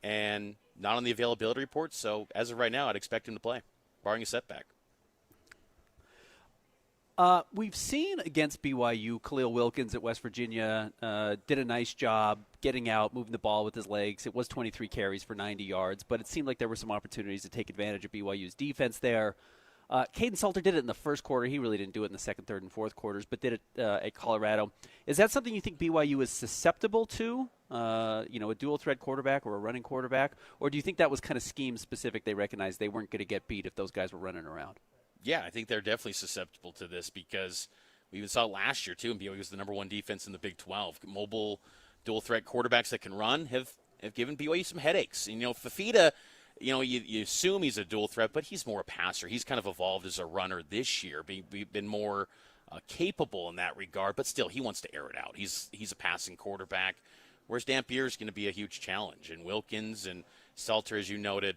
and not on the availability report. So as of right now, I'd expect him to play, barring a setback. We've seen against BYU, Khalil Wilkins at West Virginia did a nice job getting out, moving the ball with his legs. It was 23 carries for 90 yards, but it seemed like there were some opportunities to take advantage of BYU's defense there. Caden Salter did it in the first quarter. He really didn't do it in the second, third, and fourth quarters, but did it at Colorado. Is that something you think BYU is susceptible to, a dual-threat quarterback or a running quarterback? Or do you think that was kind of scheme-specific? They recognized they weren't going to get beat if those guys were running around? Yeah, I think they're definitely susceptible to this because we even saw it last year, too, and BYU was the number one defense in the Big 12. Mobile, dual-threat quarterbacks that can run have given BYU some headaches. And, Fafita, you assume he's a dual threat, but he's more a passer. He's kind of evolved as a runner this year, been more capable in that regard, but still, he wants to air it out. He's a passing quarterback, whereas Dampier is going to be a huge challenge. And Wilkins and Salter, as you noted,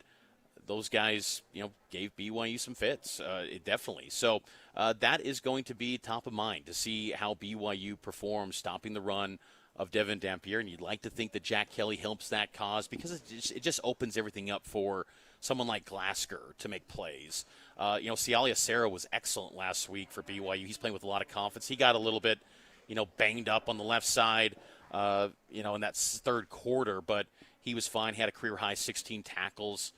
those guys, gave BYU some fits, definitely. So that is going to be top of mind to see how BYU performs stopping the run of Devin Dampier, and you'd like to think that Jack Kelly helps that cause because it just opens everything up for someone like Glasgow to make plays. Sialia Serra was excellent last week for BYU. He's playing with a lot of confidence. He got a little bit, banged up on the left side, in that third quarter, but he was fine. He had a career-high 16 tackles.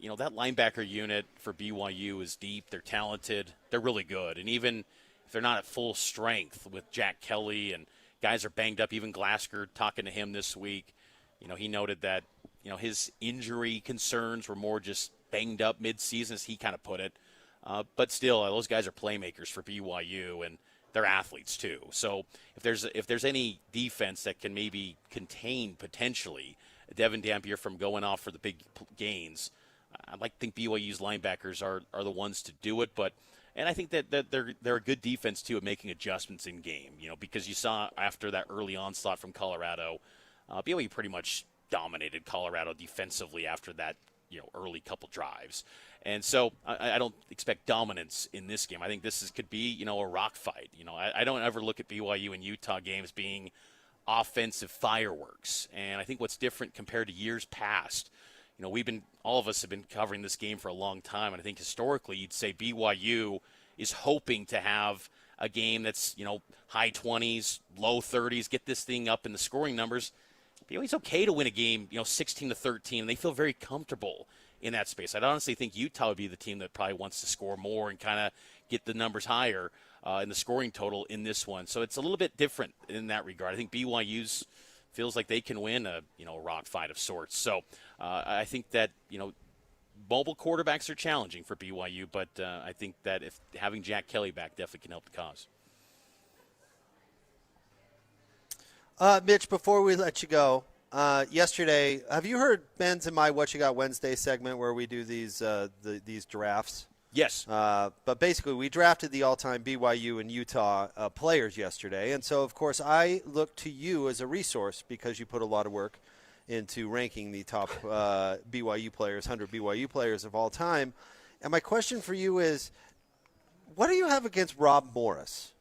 That linebacker unit for BYU is deep. They're talented. They're really good. And even if they're not at full strength with Jack Kelly and guys are banged up, even Glasgow talking to him this week, he noted that, his injury concerns were more just banged up mid-season, as he kind of put it. But still, those guys are playmakers for BYU, and they're athletes too. So if there's any defense that can maybe contain potentially Devin Dampier from going off for the big gains, I'd like to think BYU's linebackers are the ones to do it, and I think that they're a good defense too at making adjustments in game. Because you saw after that early onslaught from Colorado, BYU pretty much dominated Colorado defensively after that early couple drives, and so I don't expect dominance in this game. I think this could be a rock fight. I don't ever look at BYU and Utah games being offensive fireworks, and I think what's different compared to years past. All of us have been covering this game for a long time, and I think historically you'd say BYU is hoping to have a game that's, high 20s, low 30s, get this thing up in the scoring numbers. BYU's okay to win a game, 16-13, and they feel very comfortable in that space. I'd honestly think Utah would be the team that probably wants to score more and kind of get the numbers higher in the scoring total in this one. So it's a little bit different in that regard. I think BYU's feels like they can win a rock fight of sorts. So I think that mobile quarterbacks are challenging for BYU, but I think that if having Jack Kelly back definitely can help the cause. Mitch, before we let you go, yesterday, have you heard Ben's and my What You Got Wednesday segment where we do these drafts? Yes. But basically, we drafted the all-time BYU and Utah players yesterday. And so, of course, I look to you as a resource because you put a lot of work into ranking the top BYU players, 100 BYU players of all time. And my question for you is, what do you have against Rob Morris?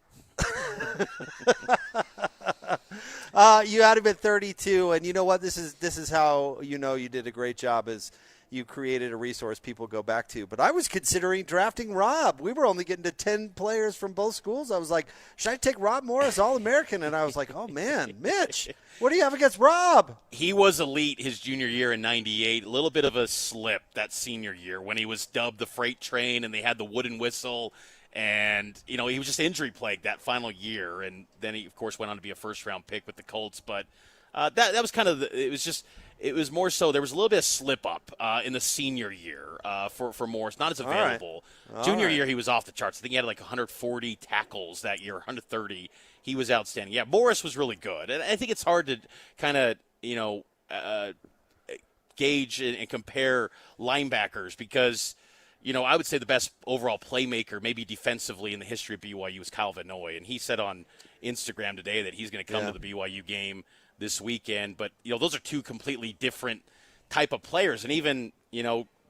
You had him at 32, and you know what? This is how you did a great job as you created a resource people go back to. But I was considering drafting Rob. We were only getting to 10 players from both schools. I was like, should I take Rob Morris, All-American? And I was like, oh, man, Mitch, what do you have against Rob? He was elite his junior year in 98. A little bit of a slip that senior year when he was dubbed the freight train and they had the wooden whistle. And, he was just injury plagued that final year. And then he, of course, went on to be a first-round pick with the Colts. But that was kind of it was more so there was a little bit of slip-up in the senior year for Morris. Not as available. All Junior right. year, he was off the charts. I think he had like 140 tackles that year, 130. He was outstanding. Yeah, Morris was really good. And I think it's hard to kind of, gauge and compare linebackers because – I would say the best overall playmaker, maybe defensively in the history of BYU is Kyle Van Noy. And he said on Instagram today that he's going to come to the BYU game this weekend. But, those are two completely different type of players. And even,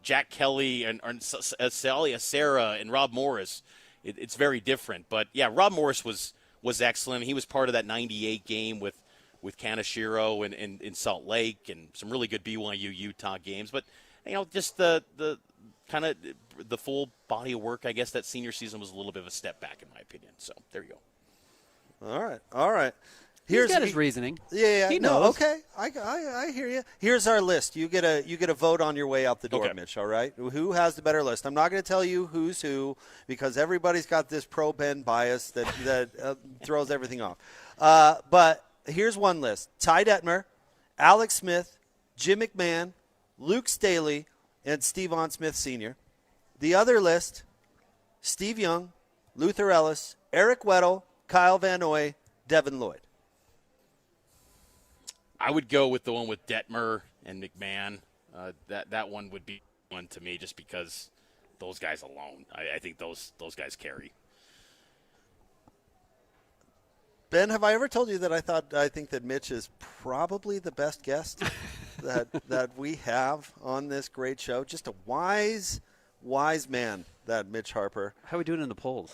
Jack Kelly and Salia Serra and Rob Morris, it's very different. But, yeah, Rob Morris was excellent. He was part of that 98 game with with Kanashiro and in Salt Lake and some really good BYU Utah games. But, just the kind of the full body of work, I guess that senior season was a little bit of a step back in my opinion. So there you go. All right. He's got his reasoning. Yeah. He No, knows. okay. I hear you. Here's our list. You get a vote on your way out the door, Mitch. All right. Who has the better list? I'm not going to tell you who's who because everybody's got this pro-Ben bias that throws everything off. But here's one list: Ty Detmer, Alex Smith, Jim McMahon, Luke Staley, and Stevan Smith Sr. The other list: Steve Young, Luther Ellis, Eric Weddle, Kyle Van Noy, Devin Lloyd. I would go with the one with Detmer and McMahon. That one would be one to me just because those guys alone. I think those guys carry. Ben, have I ever told you that I think that Mitch is probably the best guest that we have on this great show? Just a wise man, that Mitch Harper. How are we doing in the polls?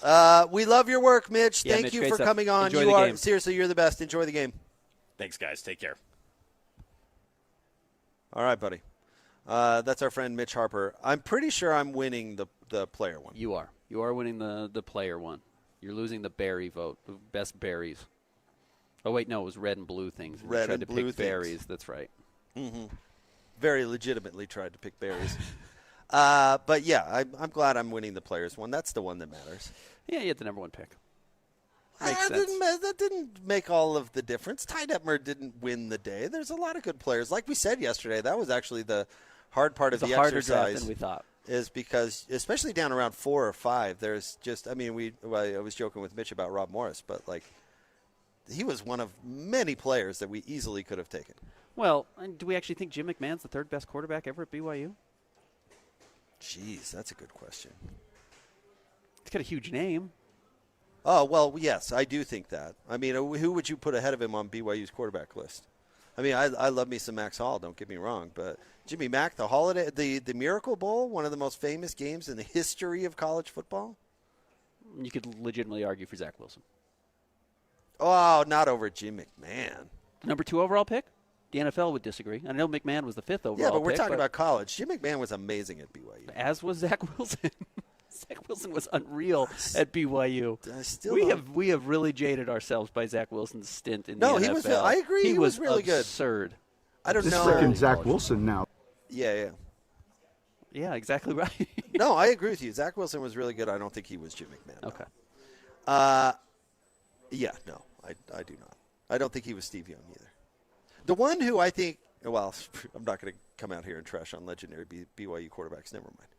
We love your work, Mitch. Yeah, Thank Mitch, you great for stuff. coming on. Enjoy the game. Seriously, you're the best. Enjoy the game. Thanks, guys. Take care. All right, buddy. That's our friend Mitch Harper. I'm pretty sure I'm winning the player one. You are. You are winning the player one. You're losing the berry vote. The best berries. Oh, wait, no. It was red and blue things. Red you tried and to blue pick things. berries. That's right. Mm-hmm. Very legitimately tried to pick berries. But, yeah, I'm glad I'm winning the players one. That's the one that matters. Yeah, you had the number one pick. That didn't make all of the difference. Ty Detmer didn't win the day. There's a lot of good players. Like we said yesterday, that was actually the hard part of the harder exercise. draft than we thought. Is because, especially down around 4 or 5, there's just, I was joking with Mitch about Rob Morris, but, he was one of many players that we easily could have taken. Well, do we actually think Jim McMahon's the third best quarterback ever at BYU? Jeez, that's a good question. He's got a huge name. Oh, well, yes, I do think that. I mean, who would you put ahead of him on BYU's quarterback list? I mean, I love me some Max Hall, don't get me wrong, but Jimmy Mack, the Miracle Bowl, one of the most famous games in the history of college football. You could legitimately argue for Zach Wilson. Oh, not over Jim McMahon. Number 2 overall pick? The NFL would disagree. I know McMahon was the 5th overall pick. Yeah, but we're talking about college. Jim McMahon was amazing at BYU. As was Zach Wilson. Zach Wilson was unreal at BYU. We have really jaded ourselves by Zach Wilson's stint in the NFL. He was. I agree. He was really good. Absurd. I don't know. Freaking Zach Wilson now. Yeah. Yeah, exactly right. No, I agree with you. Zach Wilson was really good. I don't think he was Jim McMahon. Okay. Yeah, no, I do not. I don't think he was Steve Young either. The one who I think, well, I'm not going to come out here and trash on legendary BYU quarterbacks. Never mind.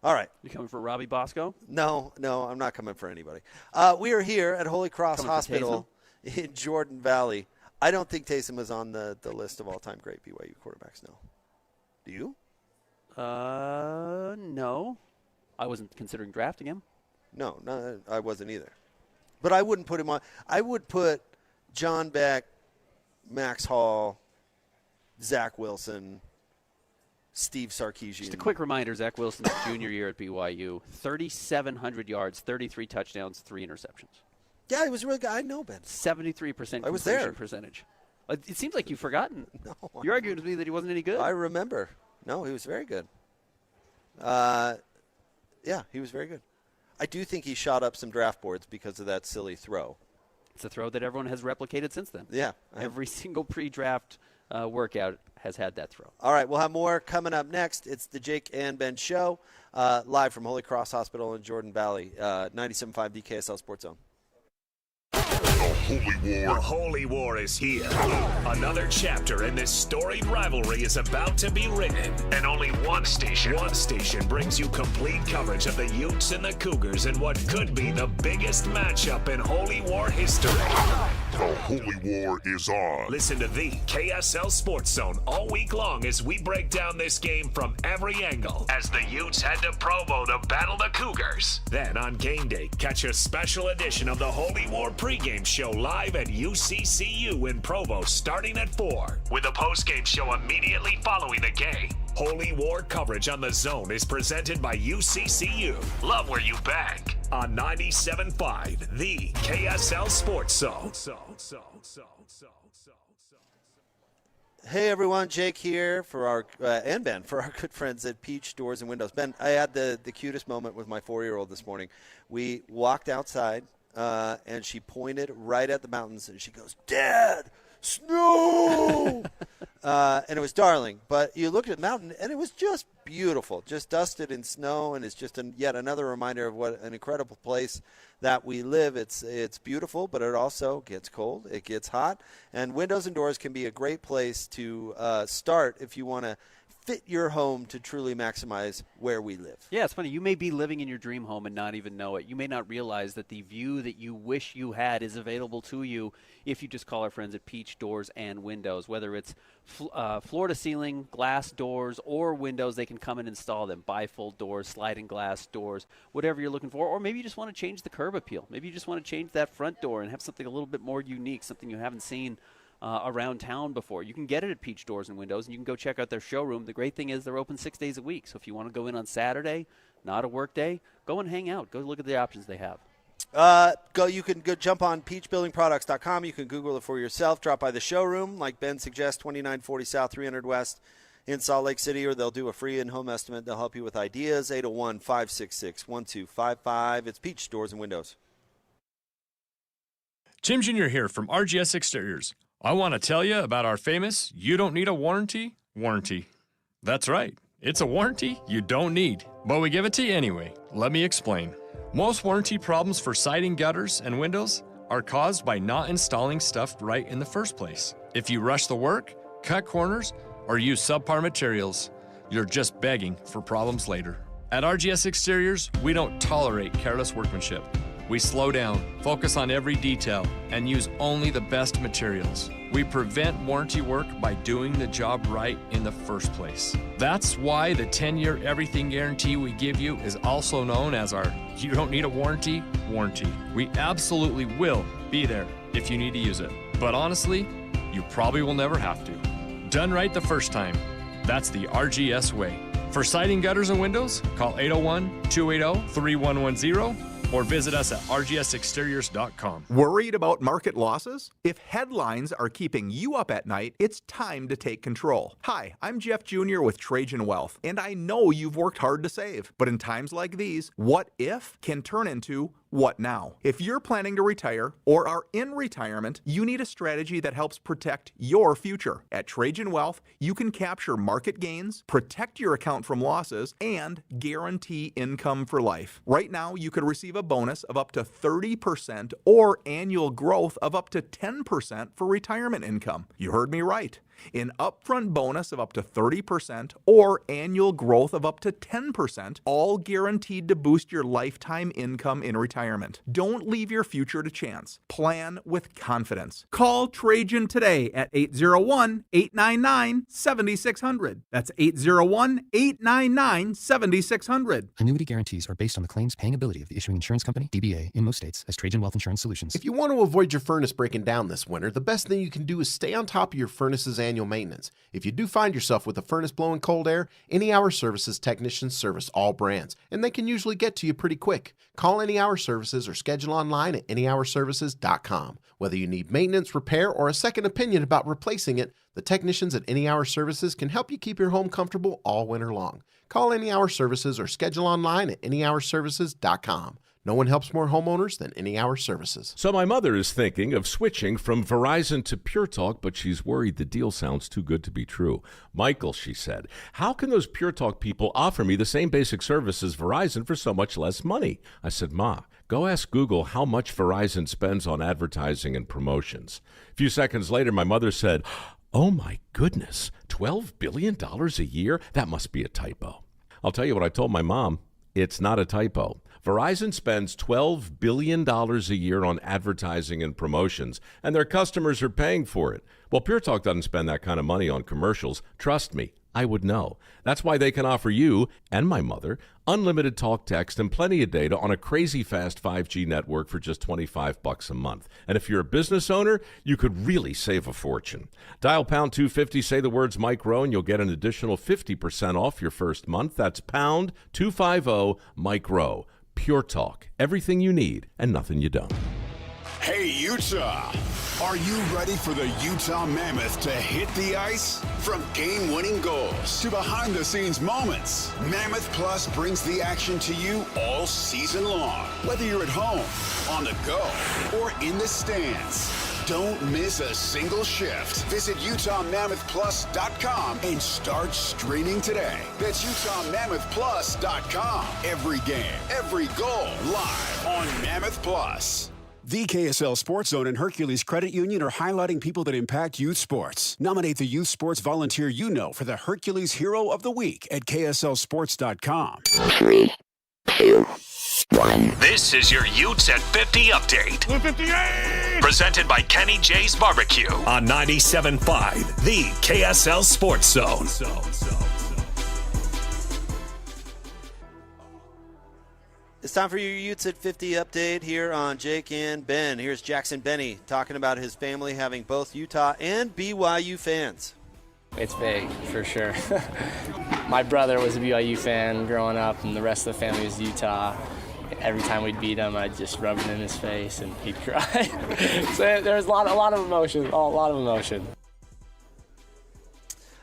All right. You coming for Robbie Bosco? No, I'm not coming for anybody. We are here at Holy Cross Hospital in Jordan Valley. I don't think Taysom is on the list of all-time great BYU quarterbacks, no. Do you? No. I wasn't considering drafting him. No, I wasn't either. But I wouldn't put him on. I would put John Beck, Max Hall, Zach Wilson, Steve Sarkisian. Just a quick reminder, Zach Wilson's junior year at BYU, 3,700 yards, 33 touchdowns, 3 interceptions. Yeah, he was really good. I know, Ben. 73% I was there. completion percentage. It seems like you've forgotten. No. You're arguing with me that he wasn't any good. I remember. No, he was very good. Yeah, he was very good. I do think he shot up some draft boards because of that silly throw. It's a throw that everyone has replicated since then. Yeah. Every single pre-draft workout has had that throw. All right, we'll have more coming up next. It's the Jake and Ben Show, live from Holy Cross Hospital in Jordan Valley, 97.5 the KSL Sports Zone. The Holy War is here. Another chapter in this storied rivalry is about to be written. And only one station brings you complete coverage of the Utes and the Cougars in what could be the biggest matchup in Holy War history. The Holy War is on. Listen to the KSL Sports Zone all week long as we break down this game from every angle as the Utes head to Provo to battle the Cougars. Then on game day, catch a special edition of the Holy War pregame show live at UCCU in Provo starting at 4 with a postgame show immediately following the game. Holy War coverage on the Zone is presented by UCCU. Love where you bank on 97.5 the KSL Sports Zone. Hey everyone, Jake here for our and Ben for our good friends at Peach Doors and Windows. Ben, I had the cutest moment with my 4-year-old this morning. We walked outside and she pointed right at the mountains and she goes, "Dad, snow!" And it was darling. But you looked at the mountain and it was just beautiful, just dusted in snow, and it's just yet another reminder of what an incredible place that we live. It's beautiful, but it also gets cold, it gets hot, and windows and doors can be a great place to start if you want to fit your home to truly maximize where we live. Yeah, it's funny. You may be living in your dream home and not even know it. You may not realize that the view that you wish you had is available to you if you just call our friends at Peach Doors and Windows. Whether it's floor-to-ceiling glass doors or windows, they can come and install them. Bifold doors, sliding glass doors, whatever you're looking for. Or maybe you just want to change the curb appeal. Maybe you just want to change that front door and have something a little bit more unique, something you haven't seen around town before. You can get it at Peach Doors and Windows, and you can go check out their showroom. The great thing is they're open 6 days a week. So if you want to go in on Saturday, not a work day, go and hang out. Go look at the options they have. You can go jump on peachbuildingproducts.com. You can Google it for yourself. Drop by the showroom, like Ben suggests, 2940 South, 300 West in Salt Lake City, or they'll do a free in-home estimate. They'll help you with ideas. 801-566-1255. It's Peach Doors and Windows. Jim Jr. here from RGS Exteriors. I want to tell you about our famous "You Don't Need a Warranty" warranty. That's right. It's a warranty you don't need, but we give it to you anyway. Let me explain. Most warranty problems for siding, gutters, and windows are caused by not installing stuff right in the first place. If you rush the work, cut corners, or use subpar materials, you're just begging for problems later. At RGS Exteriors, we don't tolerate careless workmanship. We slow down, focus on every detail, and use only the best materials. We prevent warranty work by doing the job right in the first place. That's why the 10-year everything guarantee we give you is also known as our "You Don't Need a Warranty" warranty. We absolutely will be there if you need to use it. But honestly, you probably will never have to. Done right the first time. That's the RGS way. For siding, gutters, and windows, call 801-280-3110 or visit us at rgsexteriors.com. Worried about market losses? If headlines are keeping you up at night, it's time to take control. Hi, I'm Jeff Jr. with Trajan Wealth, and I know you've worked hard to save. But in times like these, what if can turn into what now? If you're planning to retire or are in retirement, you need a strategy that helps protect your future. At Trajan Wealth, you can capture market gains, protect your account from losses, and guarantee income for life. Right now, you could receive a bonus of up to 30% or annual growth of up to 10% for retirement income. You heard me right. An upfront bonus of up to 30% or annual growth of up to 10%, all guaranteed to boost your lifetime income in retirement. Don't leave your future to chance. Plan with confidence. Call Trajan today at 801-899-7600. That's 801-899-7600. Annuity guarantees are based on the claims paying ability of the issuing insurance company, DBA, in most states as Trajan Wealth Insurance Solutions. If you want to avoid your furnace breaking down this winter, the best thing you can do is stay on top of your furnace's annual maintenance. If you do find yourself with a furnace blowing cold air, Any Hour Services technicians service all brands, and they can usually get to you pretty quick. Call Any Hour Services or schedule online at anyhourservices.com. Whether you need maintenance, repair, or a second opinion about replacing it, the technicians at Any Hour Services can help you keep your home comfortable all winter long. Call Any Hour Services or schedule online at anyhourservices.com. No one helps more homeowners than Any Hour Services. So my mother is thinking of switching from Verizon to Pure Talk, but she's worried the deal sounds too good to be true. Michael, she said, how can those Pure Talk people offer me the same basic service as Verizon for so much less money? I said, Ma, go ask Google how much Verizon spends on advertising and promotions. A few seconds later, my mother said, oh my goodness, $12 billion a year? That must be a typo. I'll tell you what I told my mom. It's not a typo. Verizon spends $12 billion a year on advertising and promotions, and their customers are paying for it. Well, Pure Talk doesn't spend that kind of money on commercials. Trust me, I would know. That's why they can offer you and my mother unlimited talk, text, and plenty of data on a crazy fast 5G network for just $25 a month. And if you're a business owner, you could really save a fortune. Dial pound 250, say the words Mike Rowe, and you'll get an additional 50% off your first month. That's pound 250 Mike Rowe. Pure Talk. Everything you need and nothing you don't. Hey, Utah. Are you ready for the Utah Mammoth to hit the ice? From game-winning goals to behind-the-scenes moments, Mammoth Plus brings the action to you all season long. Whether you're at home, on the go, or in the stands, don't miss a single shift. Visit UtahMammothPlus.com and start streaming today. That's UtahMammothPlus.com. Every game, every goal, live on Mammoth Plus. The KSL Sports Zone and Hercules Credit Union are highlighting people that impact youth sports. Nominate the youth sports volunteer you know for the Hercules Hero of the Week at KSLSports.com. 3, 2, 1. This is your Utes at 50 update. 58! Presented by Kenny J's Barbecue on 97.5, the KSL Sports Zone. It's time for your Utes at 50 update here on Jake and Ben. Here's Jackson Benny talking about his family having both Utah and BYU fans. It's big, for sure. My brother was a BYU fan growing up, and the rest of the family was Utah. Every time we'd beat him, I'd just rub it in his face, and he'd cry. So there was a lot of emotion, a lot of emotion.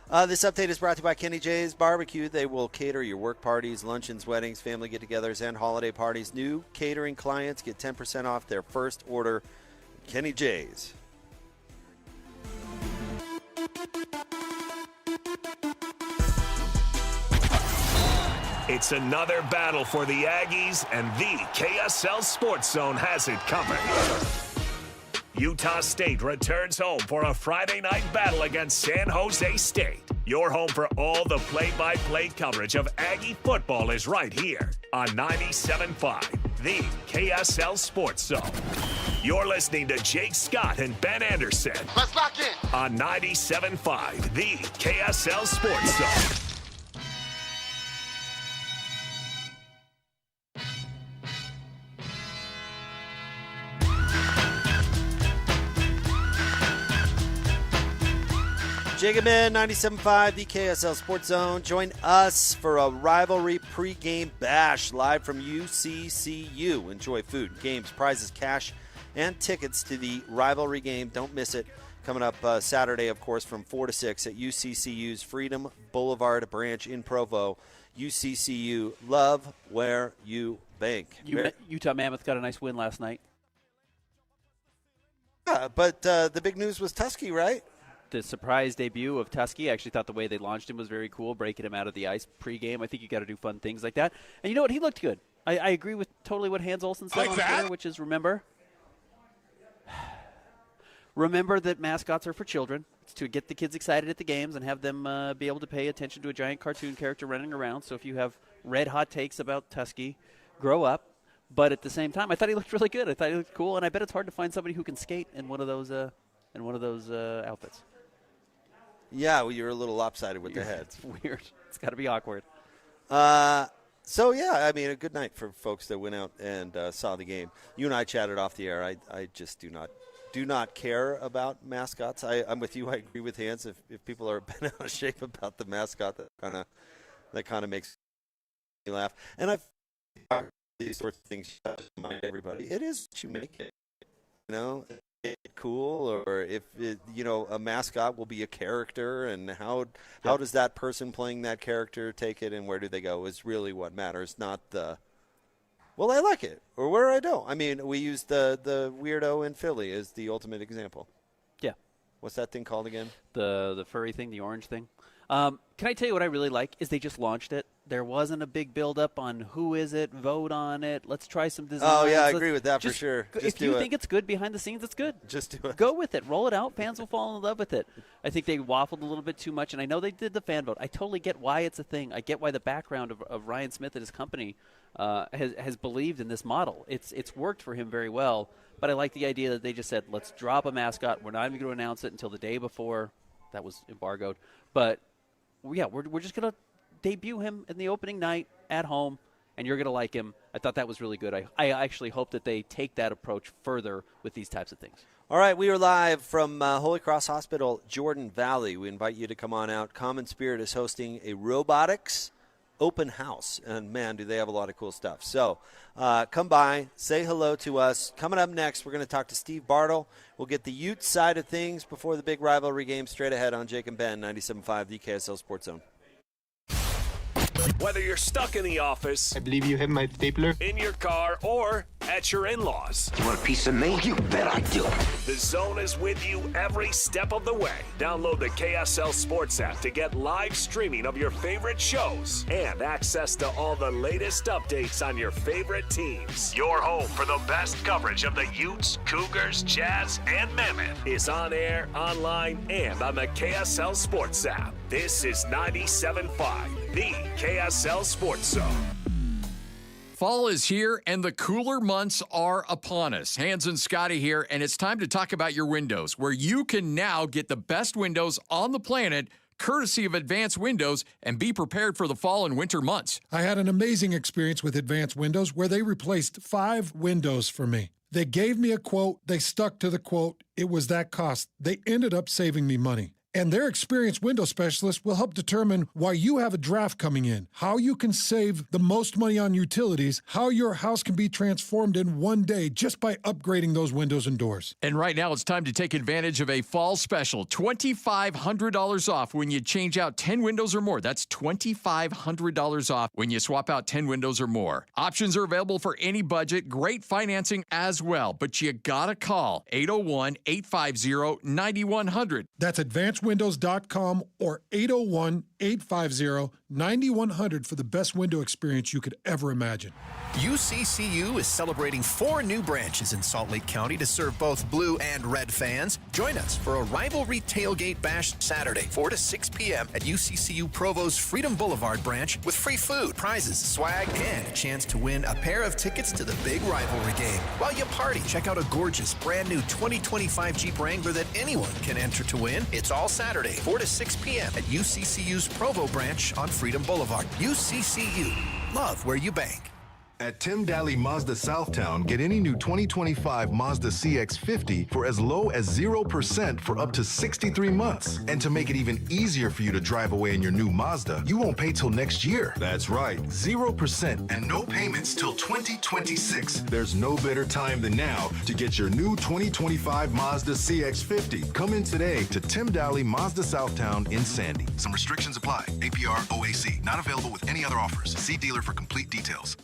This update is brought to you by Kenny J's Barbecue. They will cater your work parties, luncheons, weddings, family get-togethers, and holiday parties. New catering clients get 10% off their first order. Kenny J's. It's another battle for the Aggies, and the KSL Sports Zone has it covered. Utah State returns home for a Friday night battle against San Jose State. Your home for all the play-by-play coverage of Aggie football is right here on 97.5, the KSL Sports Zone. You're listening to Jake Scott and Ben Anderson. Let's lock in. On 97.5, the KSL Sports Zone. Jacob Ben, 97.5, the KSL Sports Zone. Join us for a rivalry pregame bash live from UCCU. Enjoy food, games, prizes, cash, and tickets to the rivalry game. Don't miss it. Coming up Saturday, of course, from 4 to 6 at UCCU's Freedom Boulevard branch in Provo. UCCU, love where you bank. Utah Mammoth got a nice win last night. Yeah, but the big news was Tusky, right? The surprise debut of Tusky. I actually thought the way they launched him was very cool, breaking him out of the ice pregame. I think you got to do fun things like that. And you know what? He looked good. I agree with totally what Hans Olsen said on Twitter, which is remember that mascots are for children. It's to get the kids excited at the games and have them be able to pay attention to a giant cartoon character running around. So if you have red hot takes about Tusky, grow up. But at the same time, I thought he looked really good. I thought he looked cool, and I bet it's hard to find somebody who can skate in one of those outfits. Yeah, well, you're a little lopsided with the head. It's weird. It's got to be awkward. So, yeah, I mean, a good night for folks that went out and saw the game. You and I chatted off the air. I just do not care about mascots. I'm with you. I agree with Hans. If people are bent out of shape about the mascot, that kind of makes me laugh. And I've these sorts of things remind everybody. It is what you make it. You know, cool, or if a mascot will be a character, and how does that person playing that character take it, and where do they go is really what matters, not the well, I like it or where I don't. I mean, we use the weirdo in Philly as the ultimate example. Yeah. What's that thing called again? The furry thing, the orange thing. Can I tell you what I really like is they just launched it. There wasn't a big build-up on who is it, vote on it, let's try some designs. Oh, yeah, I agree with that for sure. If you think it's good behind the scenes, it's good. Just do it. Go with it. Roll it out. Fans will fall in love with it. I think they waffled a little bit too much, and I know they did the fan vote. I totally get why it's a thing. I get why the background of Ryan Smith and his company has believed in this model. It's worked for him very well, but I like the idea that they just said, let's drop a mascot. We're not even going to announce it until the day before. That was embargoed. But, yeah, we're just going to debut him in the opening night at home, and you're going to like him. I thought that was really good. I actually hope that they take that approach further with these types of things. All right, we are live from Holy Cross Hospital, Jordan Valley. We invite you to come on out. Common Spirit is hosting a robotics open house. And, man, do they have a lot of cool stuff. So come by, say hello to us. Coming up next, we're going to talk to Steve Bartle. We'll get the Utes side of things before the big rivalry game straight ahead on Jake and Ben, 97.5, the KSL Sports Zone. Whether you're stuck in the office, I believe you have my stapler. in your car, or at your in-laws, You want a piece of me? You bet I do. the Zone is with you every step of the way. Download the KSL Sports app to get live streaming of your favorite shows and access to all the latest updates on your favorite teams. Your home for the best coverage of the Utes, Cougars, Jazz, and Mammoth is on air, online, and on the KSL Sports app. This is 97.5, the KSL Sports Zone. Fall is here and the cooler months are upon us. Hans and Scotty here, and it's time to talk about your windows, where you can now get the best windows on the planet, courtesy of Advanced Windows, and be prepared for the fall and winter months. I had an amazing experience with Advanced Windows where they replaced 5 windows for me. They gave me a quote, they stuck to the quote, it was that cost. They ended up saving me money. And their experienced window specialist will help determine why you have a draft coming in, how you can save the most money on utilities, how your house can be transformed in one day just by upgrading those windows and doors. And right now it's time to take advantage of a fall special, $2,500 off when you change out 10 windows or more. That's $2,500 off when you swap out 10 windows or more. Options are available for any budget, great financing as well, but you gotta call 801-850-9100. That's AdvancedWindows.com or 801-850-9100 for the best window experience you could ever imagine. UCCU is celebrating 4 new branches in Salt Lake County to serve both blue and red fans. Join us for a rivalry tailgate bash Saturday, 4 to 6 p.m. at UCCU Provo's Freedom Boulevard branch with free food, prizes, swag, and a chance to win a pair of tickets to the big rivalry game. While you party, check out a gorgeous brand new 2025 Jeep Wrangler that anyone can enter to win. It's all Saturday, 4 to 6 p.m. at UCCU's Provo branch on Freedom Boulevard. UCCU. Love where you bank. At Tim Daly Mazda Southtown, get any new 2025 Mazda CX-50 for as low as 0% for up to 63 months. And to make it even easier for you to drive away in your new Mazda, you won't pay till next year. That's right, 0% and no payments till 2026. There's no better time than now to get your new 2025 Mazda CX-50. Come in today to Tim Daly Mazda Southtown in Sandy. Some restrictions apply. APR OAC. Not available with any other offers. See dealer for complete details.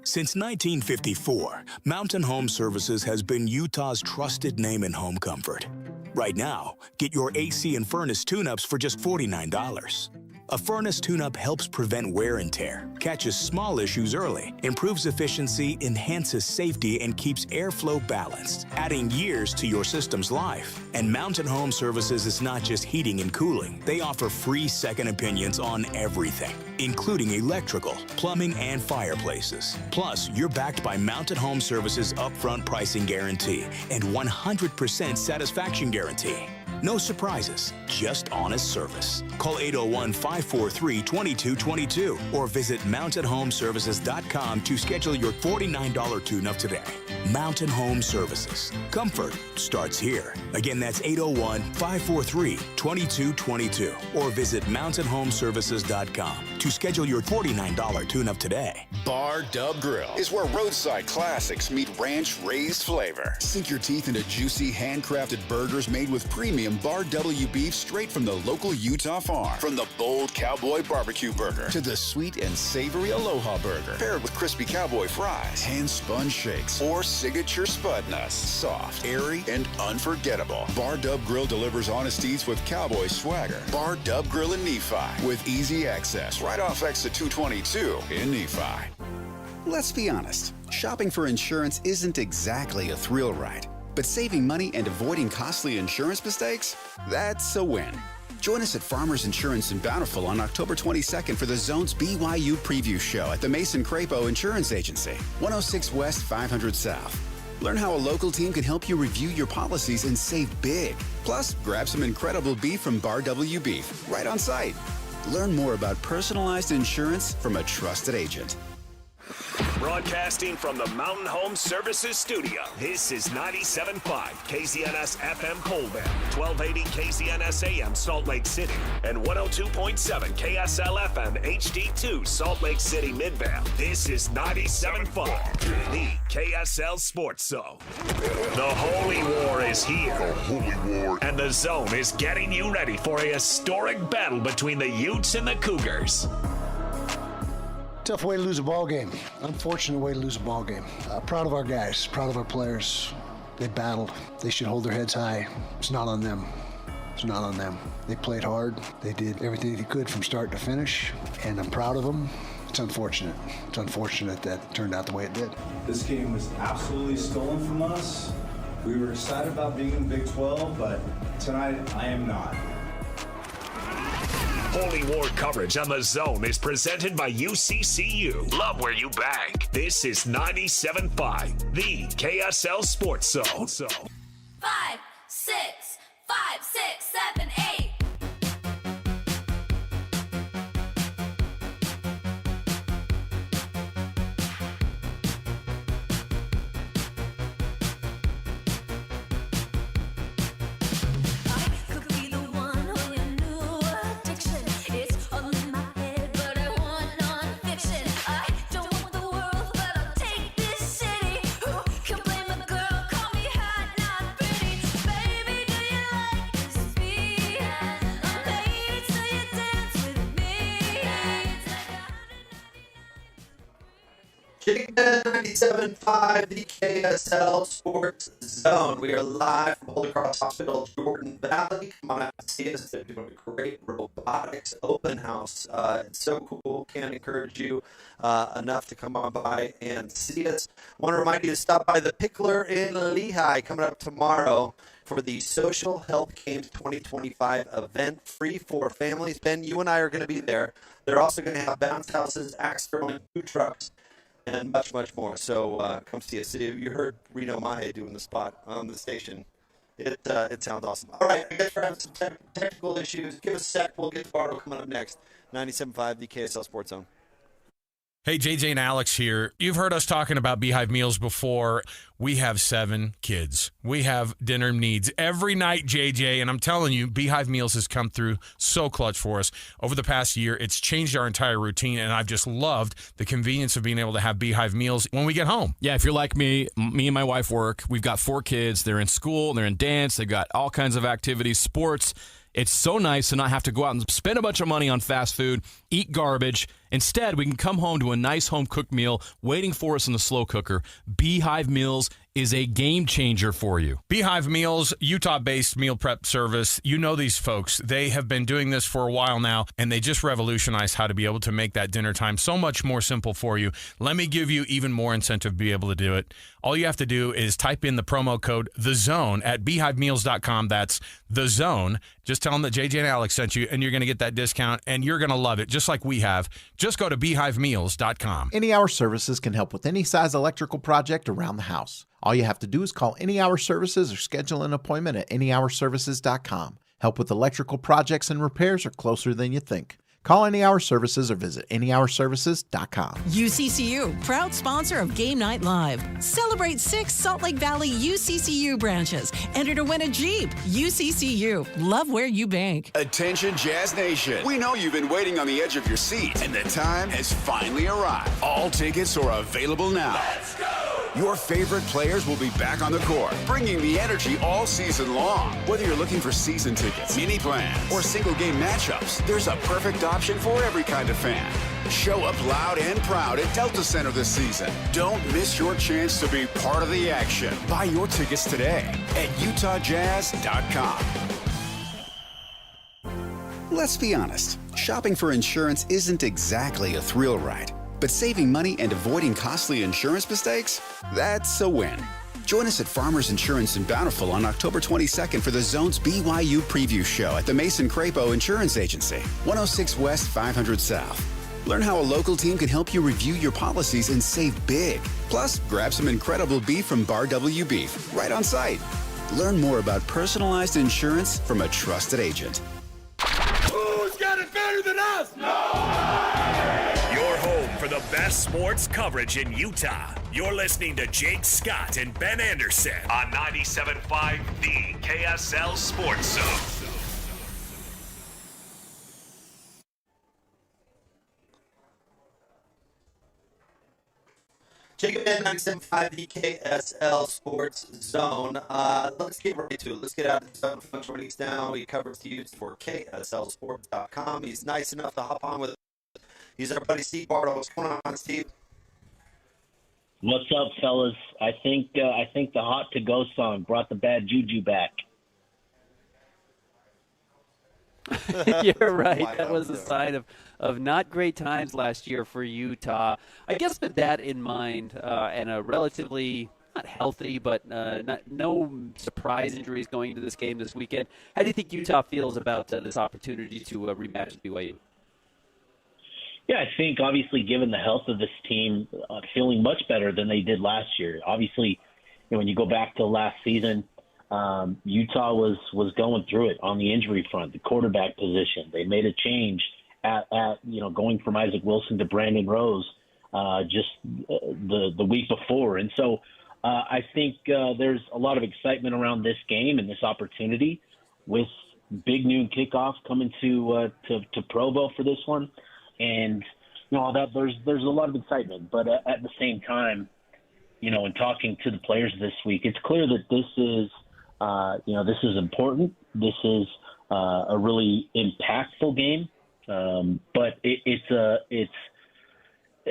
Since 1954, Mountain Home Services has been Utah's trusted name in home comfort. Right now, get your AC and furnace tune-ups for just $49. A furnace tune-up helps prevent wear and tear, catches small issues early, improves efficiency, enhances safety, and keeps airflow balanced, adding years to your system's life. And Mountain Home Services is not just heating and cooling. They offer free second opinions on everything, including electrical, plumbing, and fireplaces. Plus, you're backed by Mountain Home Services' upfront pricing guarantee and 100% satisfaction guarantee. No surprises, just honest service. Call 801-543-2222 or visit mountainhomeservices.com to schedule your $49 tune-up today. Mountain Home Services. Comfort starts here. Again, that's 801-543-2222 or visit mountainhomeservices.com to schedule your $49 tune-up today. Bar Dub Grill is where roadside classics meet ranch-raised flavor. Sink your teeth into juicy, handcrafted burgers made with premium Bar W beef straight from the local Utah farm. From the bold cowboy barbecue burger to the sweet and savory Aloha burger, paired with crispy cowboy fries, hand-spun shakes, or signature spud nuts. Soft, airy, and unforgettable. Bar Dub Grill delivers honest eats with cowboy swagger. Bar Dub Grill in Nephi with easy access right off exit 222 in Nephi. Let's be honest, shopping for insurance isn't exactly a thrill ride. But saving money and avoiding costly insurance mistakes? That's a win. Join us at Farmers Insurance in Bountiful on October 22nd for the Zone's BYU Preview Show at the Mason Crapo Insurance Agency, 106 West 500 South. Learn how a local team can help you review your policies and save big. Plus, grab some incredible beef from Bar W Beef right on site. Learn more about personalized insurance from a trusted agent. Broadcasting from the Mountain Home Services Studio, this is 97.5 KZNS FM Colville, 1280 KZNS AM Salt Lake City, and 102.7 KSL FM HD2 Salt Lake City Midvale. This is 97.5, the KSL Sports Zone. The Holy War is here. The Holy War. And the Zone is getting you ready for a historic battle between the Utes and the Cougars. Tough way to lose a ball game. Unfortunate way to lose a ball game. Proud of our guys, proud of our players. They battled. They should hold their heads high. It's not on them. It's not on them. They played hard. They did everything they could from start to finish, and I'm proud of them. It's unfortunate. It's unfortunate that it turned out the way it did. This game was absolutely stolen from us. We were excited about being in the Big 12, but tonight I am not. Holy War coverage on the Zone is presented by UCCU. Love where you bank. This is 97.5, the KSL Sports Zone. 5, 6, 5, 6, 7, 8. Chicken 97.5, the KSL Sports Zone. We are live from Holy Cross Hospital, Jordan Valley. Come on out and see us. They're doing a great robotics open house. It's so cool. Can't encourage you enough to come on by and see us. Want to remind you to stop by the Pickler in Lehigh coming up tomorrow for the Social Health Games 2025 event, free for families. Ben, you and I are going to be there. They're also going to have bounce houses, axe throwing, food trucks, and much, much more. So come see us. You heard Reno Maya doing the spot on the station. It sounds awesome. All right, I guess we're having some technical issues. Give us a sec. We'll get to Bardo coming up next. 97.5, the KSL Sports Zone. Hey, JJ and Alex here. You've heard us talking about Beehive Meals before. We have 7 kids. We have dinner needs every night, JJ, and I'm telling you, Beehive Meals has come through so clutch for us. Over the past year, it's changed our entire routine, and I've just loved the convenience of being able to have Beehive Meals when we get home. Yeah, if you're like me and my wife work. We've got 4 kids. They're in school, they're in dance, they've got all kinds of activities, sports. It's so nice to not have to go out and spend a bunch of money on fast food, eat garbage. Instead, we can come home to a nice home-cooked meal waiting for us in the slow cooker. Beehive Meals is a game changer for you. Beehive Meals, Utah-based meal prep service. You know these folks. They have been doing this for a while now, and they just revolutionized how to be able to make that dinner time so much more simple for you. Let me give you even more incentive to be able to do it. All you have to do is type in the promo code THEZONE at beehivemeals.com. That's THEZONE. Just tell them that JJ and Alex sent you, and you're going to get that discount, and you're going to love it, just like we have. Just go to beehivemeals.com. Any Hour Services can help with any size electrical project around the house. All you have to do is call Any Hour Services or schedule an appointment at anyhourservices.com. Help with electrical projects and repairs are closer than you think. Call Any Hour Services or visit anyhourservices.com. UCCU, proud sponsor of Game Night Live. Celebrate 6 Salt Lake Valley UCCU branches. Enter to win a Jeep. UCCU, love where you bank. Attention Jazz Nation. We know you've been waiting on the edge of your seat, and the time has finally arrived. All tickets are available now. Let's go! Your favorite players will be back on the court, bringing the energy all season long. Whether you're looking for season tickets, mini plans, or single game matchups, there's a perfect option for every kind of fan. Show up loud and proud at Delta Center this season. Don't miss your chance to be part of the action. Buy your tickets today at utahjazz.com. Let's be honest, shopping for insurance isn't exactly a thrill ride. But saving money and avoiding costly insurance mistakes? That's a win. Join us at Farmers Insurance in Bountiful on October 22nd for the Zone's BYU Preview Show at the Mason Crapo Insurance Agency, 106 West, 500 South. Learn how a local team can help you review your policies and save big. Plus, grab some incredible beef from Bar W Beef right on site. Learn more about personalized insurance from a trusted agent. Who's got it better than us? No! Your home for the best sports coverage in Utah. You're listening to Jake Scott and Ben Anderson on 97.5 The KSL Sports Zone. Jacob Ben, 97.5 The KSL Sports Zone. Let's get right to it. Let's get out of the zone. Joining us now, he covers the Utes for KSLSports.com. He's nice enough to hop on with us. He's our buddy Steve Bartle. What's going on, Steve? What's up, fellas? I think the Hot to Go song brought the bad juju back. You're right. That was a sign of not great times last year for Utah. I guess with that in mind, and a relatively not healthy, but no surprise injuries going into this game this weekend, how do you think Utah feels about this opportunity to rematch with BYU? Yeah, I think obviously given the health of this team, feeling much better than they did last year. Obviously, when you go back to last season, Utah was going through it on the injury front, the quarterback position. They made a change at going from Isaac Wilson to Brandon Rose just the week before. And so I think there's a lot of excitement around this game and this opportunity with big noon kickoff coming to Provo for this one. And that there's a lot of excitement, but at the same time, in talking to the players this week, it's clear that this is this is important. This is a really impactful game, but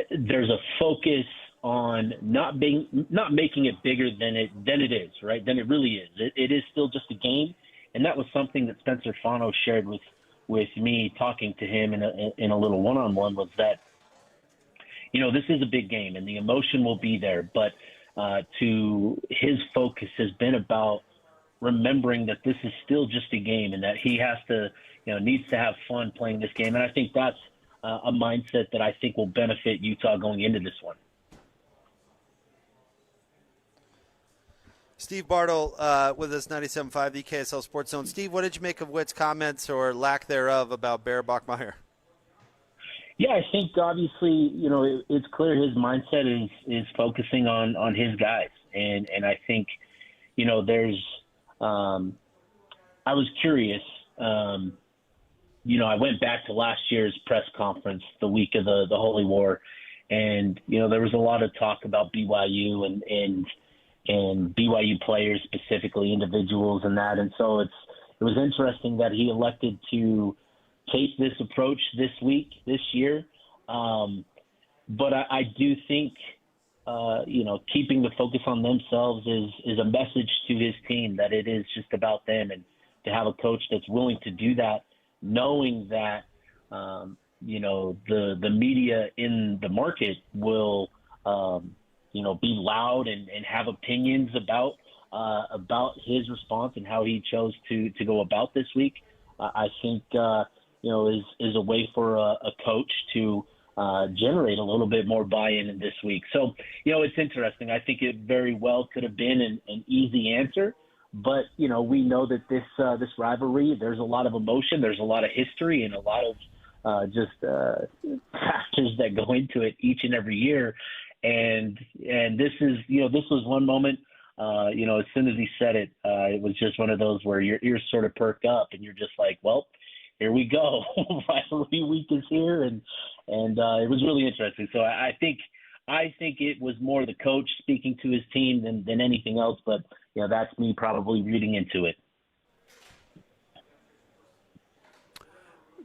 there's a focus on not making it bigger than it is, right? Than it really is. It is still just a game, and that was something that Spencer Fano shared with me talking to him in a little one-on-one, was that this is a big game and the emotion will be there, but to his focus has been about remembering that this is still just a game and that he has to needs to have fun playing this game. And I think that's a mindset that I think will benefit Utah going into this one. Steve Bartle with us, 97.5 The KSL Sports Zone. Steve, what did you make of Witt's comments or lack thereof about Bear Bachmeier? Yeah, I think obviously, it's clear his mindset is focusing on his guys. And I think, there's I was curious. I went back to last year's press conference, the week of the Holy War, and, there was a lot of talk about BYU and BYU players, specifically individuals and that. And so it was interesting that he elected to take this approach this year. But I do think, keeping the focus on themselves is a message to his team that it is just about them, and to have a coach that's willing to do that, knowing that, the media in the market will, be loud and have opinions about his response and how he chose to go about this week. I think, is a way for a coach to generate a little bit more buy-in in this week. So, it's interesting. I think it very well could have been an easy answer, but, we know that this rivalry, there's a lot of emotion, there's a lot of history, and a lot of factors that go into it each and every year. And this is, this was one moment, as soon as he said it, it was just one of those where your ears sort of perk up and you're just like, well, here we go. Rivalry week is here. And it was really interesting. So I think it was more the coach speaking to his team than anything else, but that's me probably reading into it.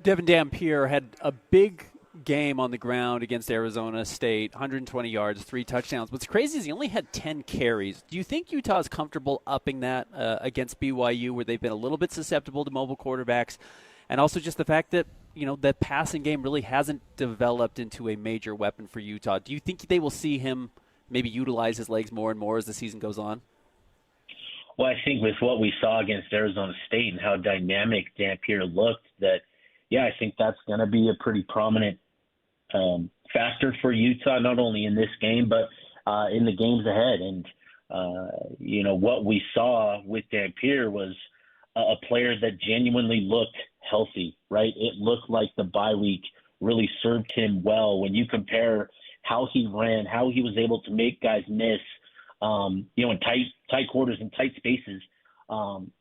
Devin Dampier had a big game on the ground against Arizona State, 120 yards, 3 touchdowns. What's crazy is he only had 10 carries. Do you think Utah is comfortable upping that against BYU, where they've been a little bit susceptible to mobile quarterbacks, and also just the fact that that passing game really hasn't developed into a major weapon for Utah? Do you think they will see him maybe utilize his legs more and more as the season goes on? Well, I think with what we saw against Arizona State and how dynamic Dampier looked, that I think that's going to be a pretty prominent factor for Utah, not only in this game, but in the games ahead. And, what we saw with Dampier was a player that genuinely looked healthy, right? It looked like the bye week really served him well. When you compare how he ran, how he was able to make guys miss, in tight quarters and tight spaces,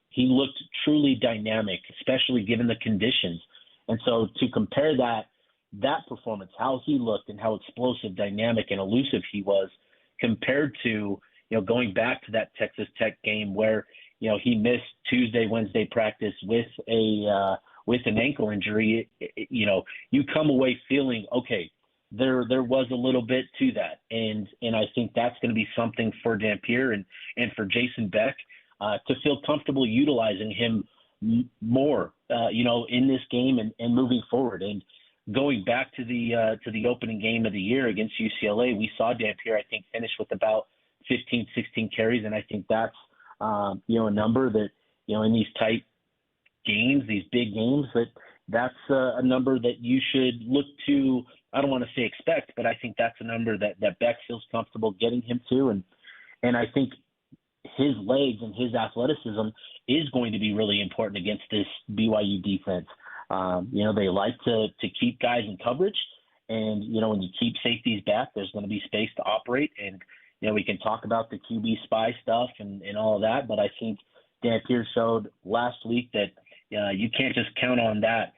he looked truly dynamic, especially given the conditions. And so to compare that performance, how he looked and how explosive, dynamic, and elusive he was, compared to, going back to that Texas Tech game where, he missed Tuesday, Wednesday practice with an ankle injury, you come away feeling, okay, there was a little bit to that. And I think that's going to be something for Dampier and for Jason Beck to feel comfortable utilizing him more, in this game and moving forward. And going back to the opening game of the year against UCLA, we saw Dampier, I think, finish with about 15, 16 carries. And I think that's, a number that, in these tight games, these big games, that's a number that you should look to. I don't want to say expect, but I think that's a number that Beck feels comfortable getting him to. And I think his legs and his athleticism is going to be really important against this BYU defense. They like to keep guys in coverage, and, when you keep safeties back, there's going to be space to operate. And, we can talk about the QB spy stuff and all of that, but I think Dampier showed last week that you can't just count on that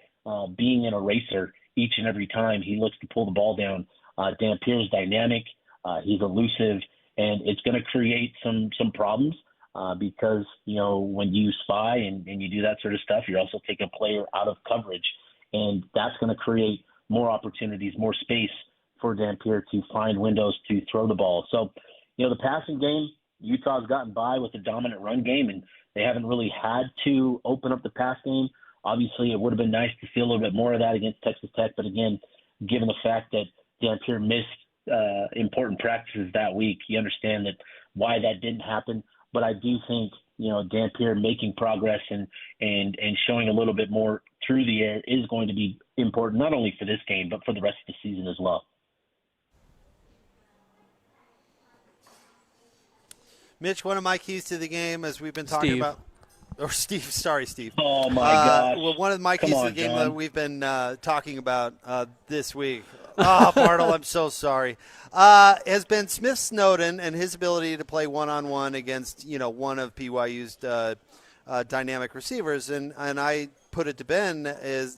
being an eraser each and every time he looks to pull the ball down. Dampier is dynamic, he's elusive, and it's going to create some problems because, when you spy and you do that sort of stuff, you're also taking a player out of coverage, and that's going to create more opportunities, more space for Dampier to find windows to throw the ball. So, the passing game, Utah's gotten by with a dominant run game, and they haven't really had to open up the pass game. Obviously, it would have been nice to see a little bit more of that against Texas Tech, but again, given the fact that Dampier missed important practices that week, you understand that why that didn't happen. But I do think, Dampier making progress and showing a little bit more through the air is going to be important, not only for this game, but for the rest of the season as well. Mitch, one of my keys to the game, as we've been talking about, or Steve, sorry, Steve. Oh my gosh! Well, one of my keys to the game that we've been talking about this week. Oh, Bartle, I'm so sorry. Has been Smith Snowden and his ability to play one-on-one against, one of BYU's dynamic receivers, and I put it to Ben is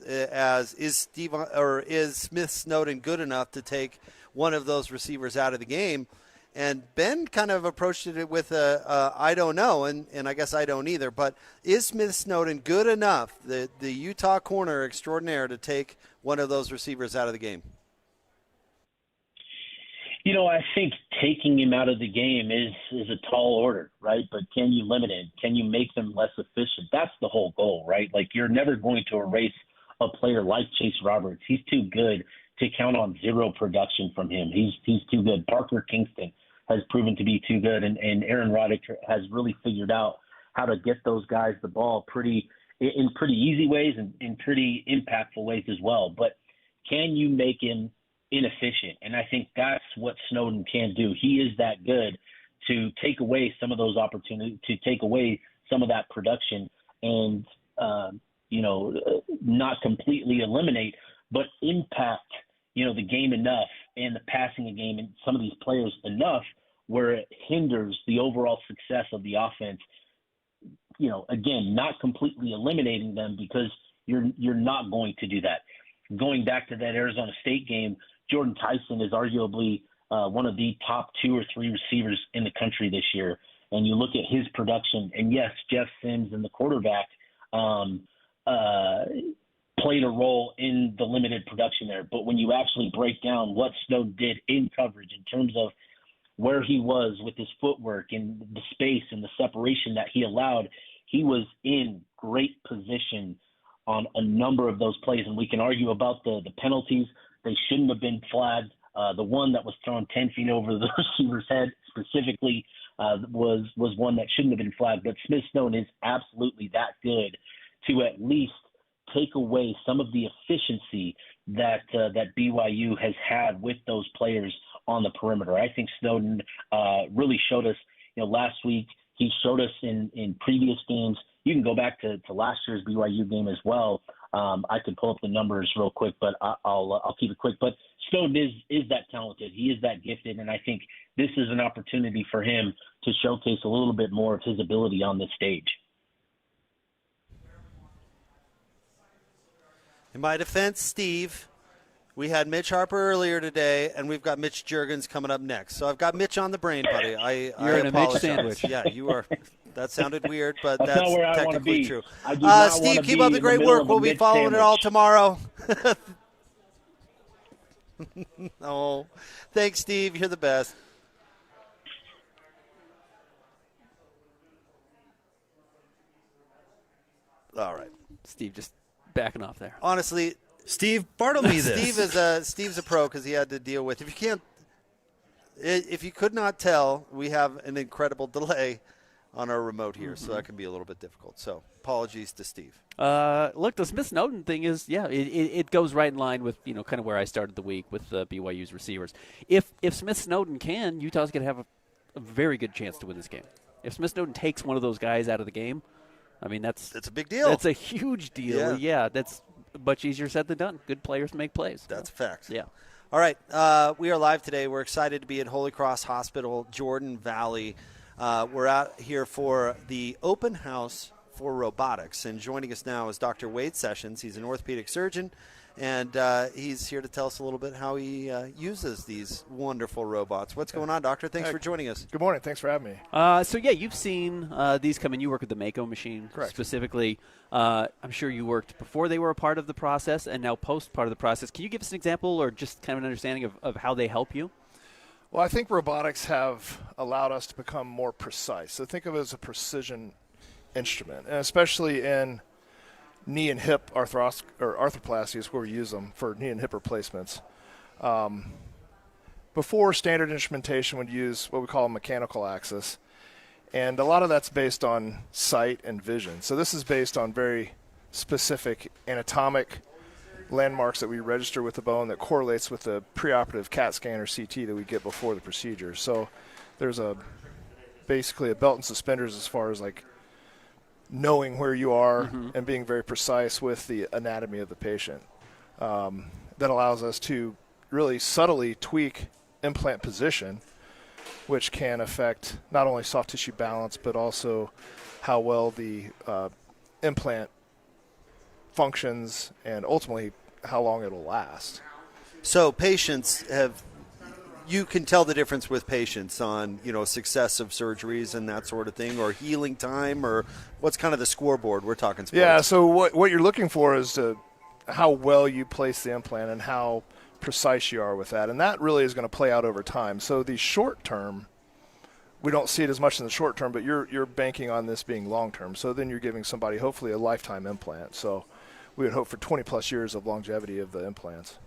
Smith Snowden good enough to take one of those receivers out of the game? And Ben kind of approached it with I don't know, and I guess I don't either. But is Smith Snowden good enough, the Utah corner extraordinaire, to take one of those receivers out of the game? I think taking him out of the game is a tall order, right? But can you limit him? Can you make them less efficient? That's the whole goal, right? Like, you're never going to erase a player like Chase Roberts. He's too good to count on zero production from him. He's too good. Parker Kingston has proven to be too good, and Aaron Roddick has really figured out how to get those guys the ball in pretty easy ways and in pretty impactful ways as well. But can you make him inefficient? And I think that's what Snowden can do. He is that good to take away some of those opportunities, to take away some of that production and, not completely eliminate, but impact, the game enough and the passing game and some of these players enough where it hinders the overall success of the offense. Again, not completely eliminating them, because you're not going to do that. Going back to that Arizona State game, Jordan Tyson is arguably one of the top 2 or 3 receivers in the country this year. And you look at his production, and yes, Jeff Sims and the quarterback played a role in the limited production there. But when you actually break down what Snowden did in coverage in terms of where he was with his footwork and the space and the separation that he allowed, he was in great position on a number of those plays. And we can argue about the penalties. They shouldn't have been flagged. The one that was thrown 10 feet over the receiver's head specifically was one that shouldn't have been flagged. But Smith Snowden is absolutely that good to at least take away some of the efficiency that BYU has had with those players on the perimeter. I think Snowden really showed us, last week. He showed us in previous games. You can go back to last year's BYU game as well. I could pull up the numbers real quick, but I'll keep it quick. But Snowden is that talented. He is that gifted, and I think this is an opportunity for him to showcase a little bit more of his ability on this stage. In my defense, Steve, we had Mitch Harper earlier today, and we've got Mitch Juergens coming up next. So I've got Mitch on the brain, buddy. You're in a Mitch sandwich. Yeah, you are. That sounded weird, but That's that's not where I wanna technically be. true. I do not Steve, wanna keep be up the in great the middle work. of a We'll be Mitch following it all sandwich. tomorrow. Oh, thanks, Steve. You're the best. All right. Steve just backing off there. Honestly, Steve, Bartle me this. Steve's a pro because he had to deal with. If you could not tell, we have an incredible delay on our remote here, so that can be a little bit difficult. So apologies to Steve. Look, the Smith Snowden thing is, it goes right in line with kind of where I started the week with BYU's receivers. If Smith Snowden can, Utah's going to have a very good chance to win this game. If Smith Snowden takes one of those guys out of the game, I mean that's a big deal. That's a huge deal. Yeah. That's much easier said than done. Good players make plays. That's a fact. Yeah. All right, we are live today. We're excited to be at Holy Cross Hospital, Jordan Valley. We're out here for the open house for robotics, and joining us now is Dr. Wade Sessions. He's an orthopedic surgeon, and he's here to tell us a little bit how he uses these wonderful robots. What's going on, Doctor? Thanks for joining us. Good morning. Thanks for having me. You've seen these come in. You work with the Mako machine. Correct. Specifically. I'm sure you worked before they were a part of the process and now post part of the process. Can you give us an example or just kind of an understanding of how they help you? Well, I think robotics have allowed us to become more precise. So think of it as a precision instrument, and especially in knee and hip arthroplasty is where we use them for knee and hip replacements. Before, standard instrumentation would use what we call a mechanical axis, and a lot of that's based on sight and vision. So this is based on very specific anatomic landmarks that we register with the bone that correlates with the preoperative CAT scan or CT that we get before the procedure. So there's basically a belt and suspenders as far as like knowing where you are and being very precise with the anatomy of the patient. That allows us to really subtly tweak implant position, which can affect not only soft tissue balance but also how well the implant functions and ultimately how long it'll last. So you can tell the difference with patients on, success of surgeries and that sort of thing, or healing time, or what's kind of the scoreboard? We're talking sports. Yeah, so what you're looking for is how well you place the implant and how precise you are with that, and that really is going to play out over time. So the short term, we don't see it as much in the short term, but you're banking on this being long term. So then you're giving somebody hopefully a lifetime implant. So we would hope for 20-plus years of longevity of the implants.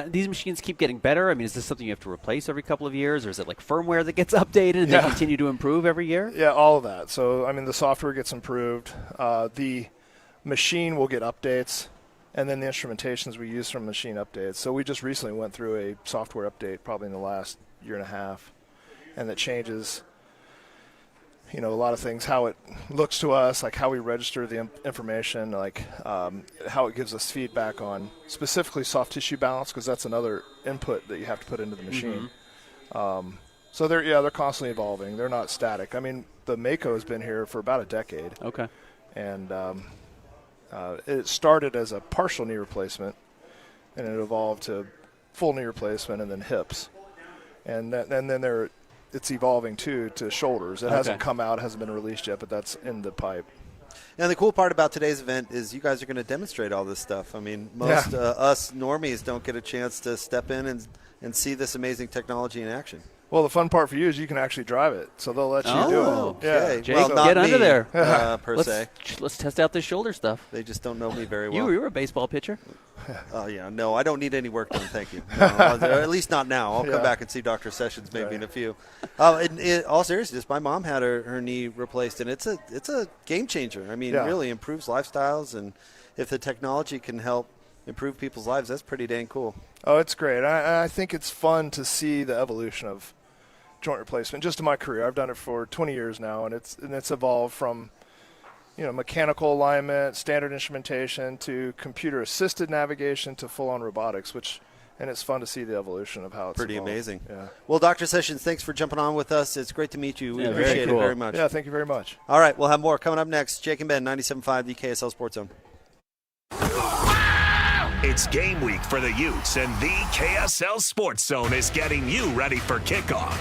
These machines keep getting better. I mean, is this something you have to replace every couple of years, or is it like firmware that gets updated and they continue to improve every year? Yeah, all of that. So, I mean, the software gets improved. The machine will get updates, and then the instrumentations we use from machine updates. So we just recently went through a software update probably in the last year and a half, and that changes a lot of things, how it looks to us, like how we register the information, like how it gives us feedback on specifically soft tissue balance, because that's another input that you have to put into the machine. So they're constantly evolving. They're not static. I mean, the Mako has been here for about a decade. Okay. And it started as a partial knee replacement, and it evolved to full knee replacement and then hips. And then it's evolving, too, to shoulders. It hasn't come out, hasn't been released yet, but that's in the pipe. And the cool part about today's event is you guys are going to demonstrate all this stuff. I mean, most us normies don't get a chance to step in and see this amazing technology in action. Well, the fun part for you is you can actually drive it, so they'll let you do it. Okay. Yeah. Jake, get under there. Se. Let's test out this shoulder stuff. They just don't know me very well. You were a baseball pitcher. Oh, yeah. No, I don't need any work done, thank you. No, at least not now. I'll come back and see Dr. Sessions maybe in a few. In all seriousness, my mom had her knee replaced, and it's a game changer. I mean, it really improves lifestyles, and if the technology can help improve people's lives, that's pretty dang cool. Oh, it's great. I think it's fun to see the evolution of joint replacement. Just in my career, I've done it for 20 years now, and it's evolved from mechanical alignment, standard instrumentation, to computer-assisted navigation, to full-on robotics, and it's fun to see the evolution of how it's pretty evolved. Amazing. Yeah. Well, Dr. Sessions, thanks for jumping on with us. It's great to meet you. We appreciate it very much. Yeah, thank you very much. All right, we'll have more coming up next. Jake and Ben, 97.5, the KSL Sports Zone. It's game week for the Utes, and the KSL Sports Zone is getting you ready for kickoff.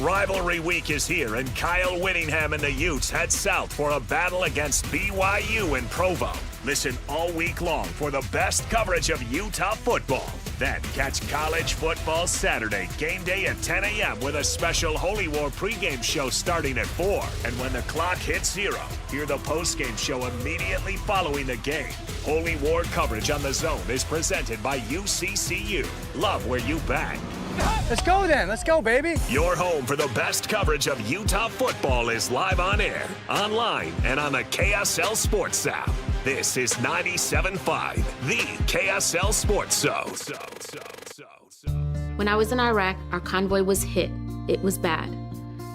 Rivalry week is here, and Kyle Whittingham and the Utes head south for a battle against BYU in Provo. Listen all week long for the best coverage of Utah football. Then catch college football Saturday, game day at 10 a.m. with a special Holy War pregame show starting at 4. And when the clock hits 0, hear the postgame show immediately following the game. Holy War coverage on the Zone is presented by UCCU. Love where you bang. Let's go then. Let's go, baby. Your home for the best coverage of Utah football is live on air, online, and on the KSL Sports app. This is 97.5, the KSL Sports Zone. When I was in Iraq, our convoy was hit. It was bad.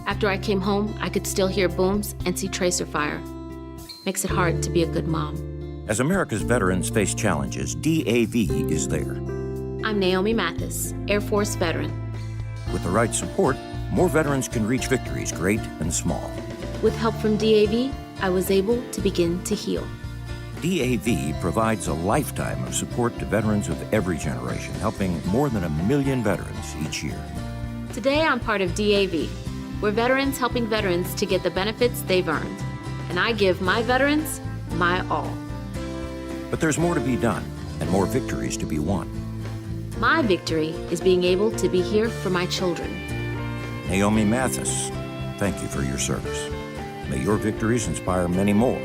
After I came home, I could still hear booms and see tracer fire. Makes it hard to be a good mom. As America's veterans face challenges, DAV is there. I'm Naomi Mathis, Air Force veteran. With the right support, more veterans can reach victories, great and small. With help from DAV, I was able to begin to heal. DAV provides a lifetime of support to veterans of every generation, helping more than 1 million veterans each year. Today, I'm part of DAV. We're veterans helping veterans to get the benefits they've earned. And I give my veterans my all. But there's more to be done and more victories to be won. My victory is being able to be here for my children. Naomi Mathis, thank you for your service. May your victories inspire many more.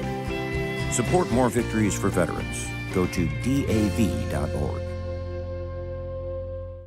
Support more victories for veterans. Go to DAV.org.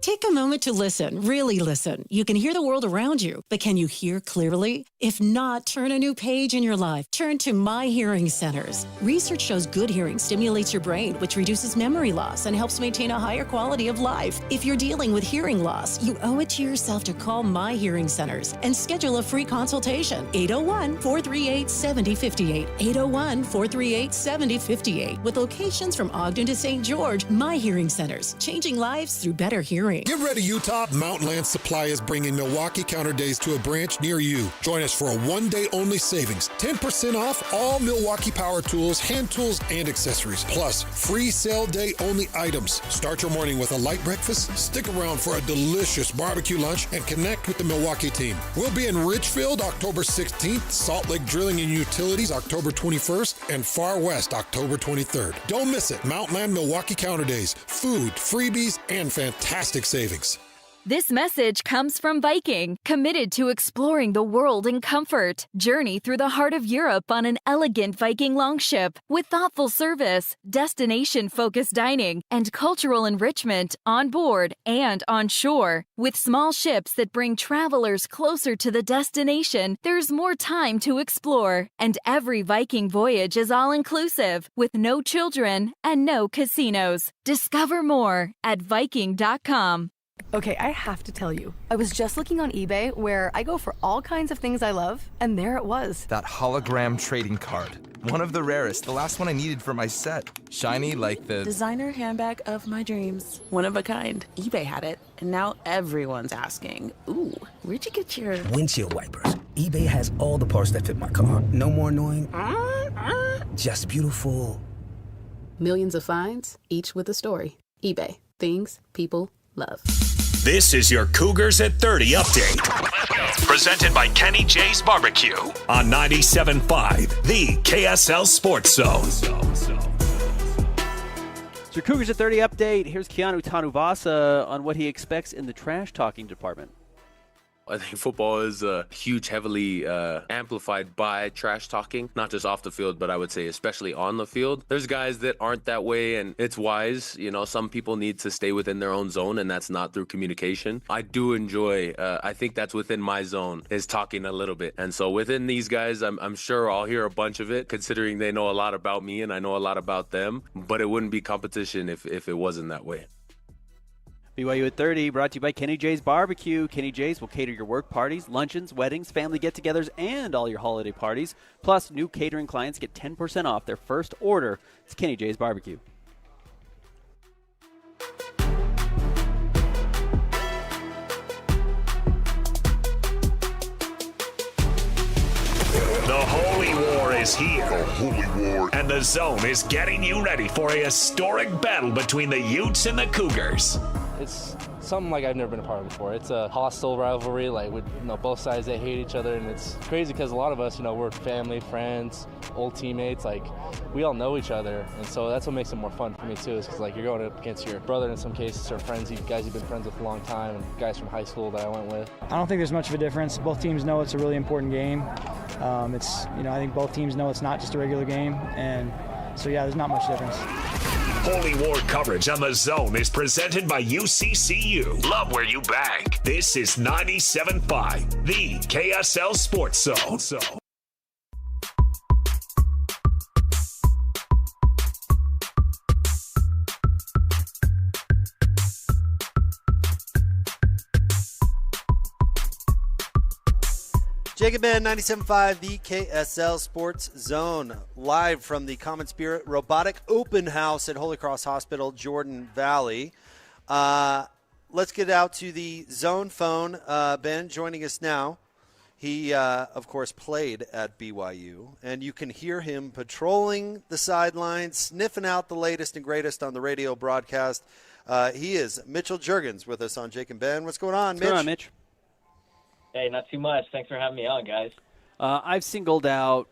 Take a moment to listen, really listen. You can hear the world around you, but can you hear clearly? If not, turn a new page in your life. Turn to My Hearing Centers. Research shows good hearing stimulates your brain, which reduces memory loss and helps maintain a higher quality of life. If you're dealing with hearing loss, you owe it to yourself to call My Hearing Centers and schedule a free consultation. 801-438-7058. 801-438-7058. With locations from Ogden to St. George, My Hearing Centers, changing lives through better hearing. Get ready, Utah. Mountainland Supply is bringing Milwaukee Counter Days to a branch near you. Join us for a one-day only savings. 10% off all Milwaukee power tools, hand tools, and accessories. Plus, free sale day only items. Start your morning with a light breakfast, stick around for a delicious barbecue lunch, and connect with the Milwaukee team. We'll be in Richfield October 16th, Salt Lake Drilling and Utilities October 21st, and Far West October 23rd. Don't miss it. Mountainland Milwaukee Counter Days. Food, freebies, and fantastic savings. This message comes from Viking, committed to exploring the world in comfort. Journey through the heart of Europe on an elegant Viking longship with thoughtful service, destination-focused dining, and cultural enrichment on board and on shore. With small ships that bring travelers closer to the destination, there's more time to explore. And every Viking voyage is all-inclusive, with no children and no casinos. Discover more at Viking.com. Okay, I have to tell you, I was just looking on eBay where I go for all kinds of things I love, and there it was. That hologram trading card. One of the rarest, the last one I needed for my set. Shiny like the designer handbag of my dreams. One of a kind. eBay had it, and now everyone's asking, ooh, where'd you get your windshield wipers? eBay has all the parts that fit my car. No more annoying, just beautiful. Millions of finds, each with a story. eBay. Things people love. This is your Cougars at 30 update. Presented by Kenny J's Barbecue on 97.5, the KSL Sports Zone. It's your Cougars at 30 update. Here's Keanu Tanuvasa on what he expects in the trash talking department. I think football is heavily amplified by trash talking, not just off the field, but I would say especially on the field. There's guys that aren't that way, and it's wise. You know, some people need to stay within their own zone, and that's not through communication. I do enjoy, I think that's within my zone, is talking a little bit. And so within these guys, I'm sure I'll hear a bunch of it, considering they know a lot about me and I know a lot about them, but it wouldn't be competition if it wasn't that way. BYU at 30, brought to you by Kenny J's Barbecue. Kenny J's will cater your work parties, luncheons, weddings, family get-togethers, and all your holiday parties. Plus, new catering clients get 10% off their first order. It's Kenny J's Barbecue. The Holy War is here. The Holy War. And the Zone is getting you ready for a historic battle between the Utes and the Cougars. It's something like I've never been a part of before. It's a hostile rivalry, like with both sides, they hate each other, and it's crazy because a lot of us, we're family, friends, old teammates, like we all know each other, and so that's what makes it more fun for me too, is because you're going up against your brother in some cases, or friends, you guys you've been friends with a long time, and guys from high school that I went with. I don't think there's much of a difference. Both teams know it's a really important game. I think both teams know it's not just a regular game, and so yeah, there's not much difference. Holy War coverage on the Zone is presented by UCCU. Love where you bank. This is 97.5, the KSL Sports Zone. Jacob Ben, 97.5, the KSL Sports Zone, live from the Common Spirit Robotic Open House at Holy Cross Hospital, Jordan Valley. Let's get out to the Zone phone. Ben joining us now. He, of course, played at BYU, and you can hear him patrolling the sidelines, sniffing out the latest and greatest on the radio broadcast. He is Mitchell Juergens with us on Jake and Ben. What's going on, Mitch? What's going on, Mitch? Hey, not too much. Thanks for having me on, guys. I've singled out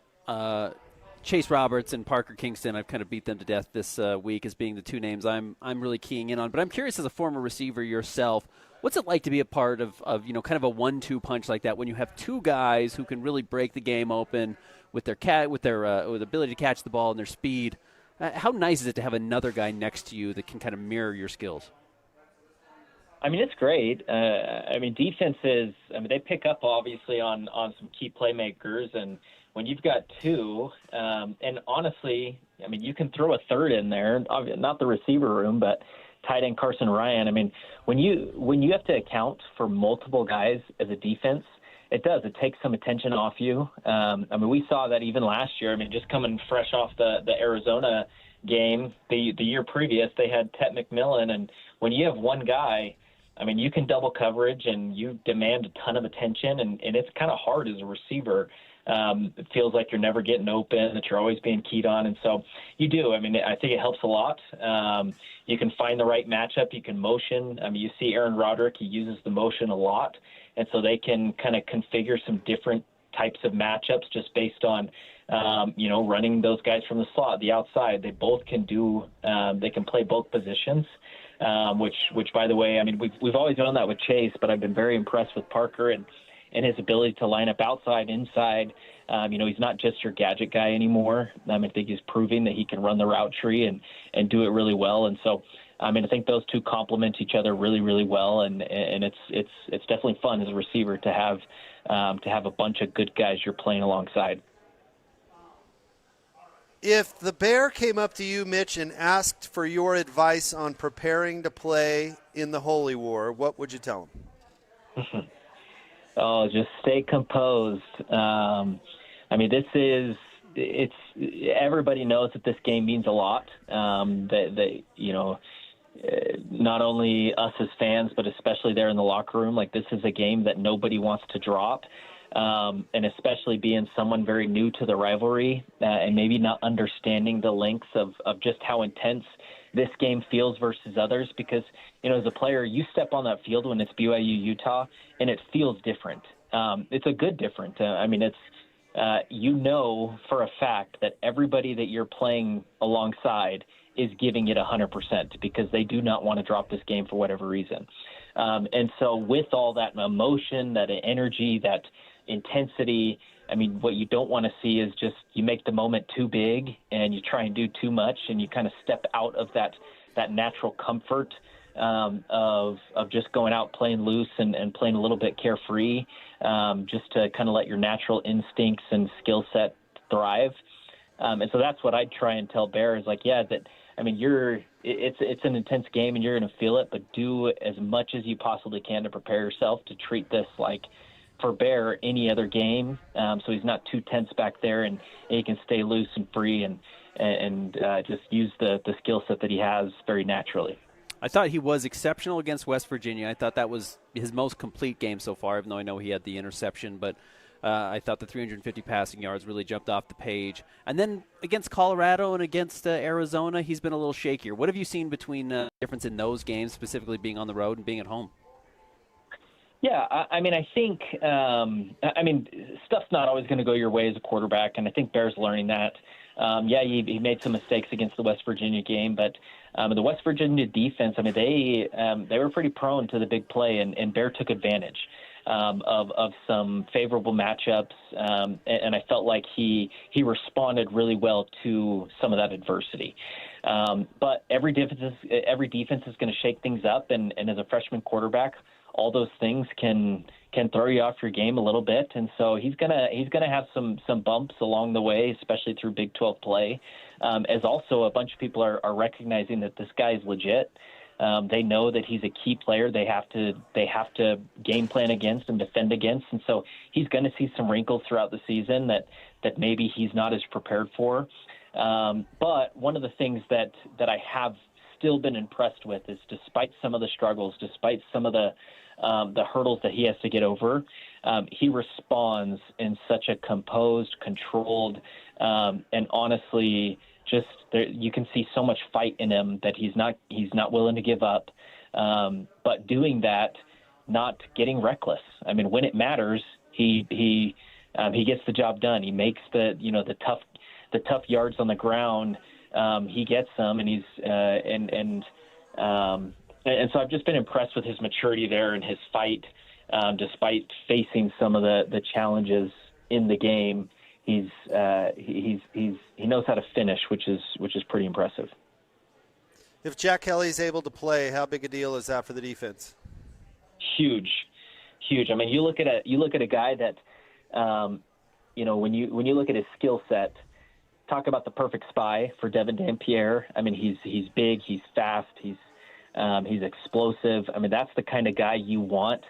Chase Roberts and Parker Kingston. I've kind of beat them to death this week as being the two names I'm really keying in on. But I'm curious, as a former receiver yourself, what's it like to be a part of kind of a 1-2 punch like that when you have two guys who can really break the game open with their ability to catch the ball and their speed? How nice is it to have another guy next to you that can kind of mirror your skills? I mean, it's great. Defenses, they pick up, obviously, on some key playmakers. And when you've got two, and honestly, you can throw a third in there, not the receiver room, but tight end Carson Ryan. When you have to account for multiple guys as a defense, it takes some attention off you. We saw that even last year. Just coming fresh off the Arizona game, the year previous, they had Tet McMillan. And when you have one guy, you can double coverage and you demand a ton of attention, and it's kind of hard as a receiver. It feels like you're never getting open, that you're always being keyed on, and so you do. I think it helps a lot. You can find the right matchup. You can motion. You see Aaron Roderick, he uses the motion a lot, and so they can kind of configure some different types of matchups just based on, running those guys from the slot, the outside. They both can they can play both positions. Which by the way, we've always done that with Chase, but I've been very impressed with Parker and his ability to line up outside, inside. He's not just your gadget guy anymore. I think he's proving that he can run the route tree and do it really well. And so, I think those two complement each other really, really well. And it's definitely fun as a receiver to have a bunch of good guys you're playing alongside. If the Bear came up to you, Mitch, and asked for your advice on preparing to play in the Holy War, what would you tell him? Just stay composed. Everybody knows that this game means a lot. Not only us as fans, but especially there in the locker room. This is a game that nobody wants to drop. And especially being someone very new to the rivalry and maybe not understanding the lengths of just how intense this game feels versus others, because, as a player, you step on that field when it's BYU Utah and it feels different. It's a good different. It's for a fact that everybody that you're playing alongside is giving it 100% because they do not want to drop this game for whatever reason. And so with all that emotion, that energy, that intensity, what you don't want to see is just you make the moment too big and you try and do too much and you kind of step out of that natural comfort of just going out playing loose and playing a little bit carefree, just to kind of let your natural instincts and skill set thrive. And so that's what I'd try and tell Bear is that I mean, it's an intense game and you're going to feel it, but do as much as you possibly can to prepare yourself to treat this like, for Bear, any other game, so he's not too tense back there, and he can stay loose and free and just use the skill set that he has very naturally. I thought he was exceptional against West Virginia. I thought that was his most complete game so far, even though I know he had the interception. But I thought the 350 passing yards really jumped off the page. And then against Colorado and against Arizona, he's been a little shakier. What have you seen between the difference in those games, specifically being on the road and being at home? Yeah, I mean, I think, stuff's not always going to go your way as a quarterback, and I think Bear's learning that. He made some mistakes against the West Virginia game, but the West Virginia defense, I mean, they were pretty prone to the big play, and Bear took advantage of some favorable matchups, and I felt like he responded really well to some of that adversity. But every defense is going to shake things up, and as a freshman quarterback, all those things can throw you off your game a little bit, and so he's gonna have some bumps along the way, especially through Big 12 play. As also a bunch of people are recognizing that this guy is legit. They know that he's a key player. They have to game plan against and defend against, and so he's going to see some wrinkles throughout the season that maybe he's not as prepared for. But one of the things that I have still been impressed with is, despite some of the struggles, despite some of the hurdles that he has to get over, he responds in such a composed, controlled, and honestly, just you can see so much fight in him that he's not willing to give up. But doing that, not getting reckless. I mean, when it matters, he gets the job done. He makes the tough yards on the ground. He gets them, and and so I've just been impressed with his maturity there and his fight, despite facing some of the challenges in the game. He knows how to finish, which is pretty impressive. If Jack Kelly's able to play, how big a deal is that for the defense? Huge. I mean, you look at a guy that, when you look at his skill set. Talk about the perfect spy for Devin Dampierre. I mean, he's big, he's fast, he's explosive. I mean, that's the kind of guy you want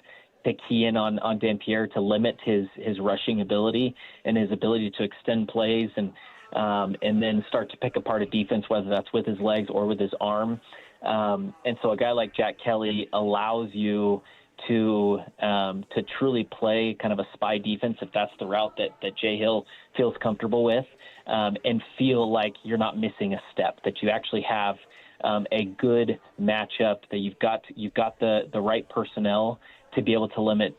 to key in on Dampierre to limit his rushing ability and his ability to extend plays and then start to pick apart a defense, whether that's with his legs or with his arm. And so a guy like Jack Kelly allows you to truly play kind of a spy defense, if that's the route that Jay Hill feels comfortable with, and feel like you're not missing a step, that you actually have a good matchup, that you've got the right personnel to be able to limit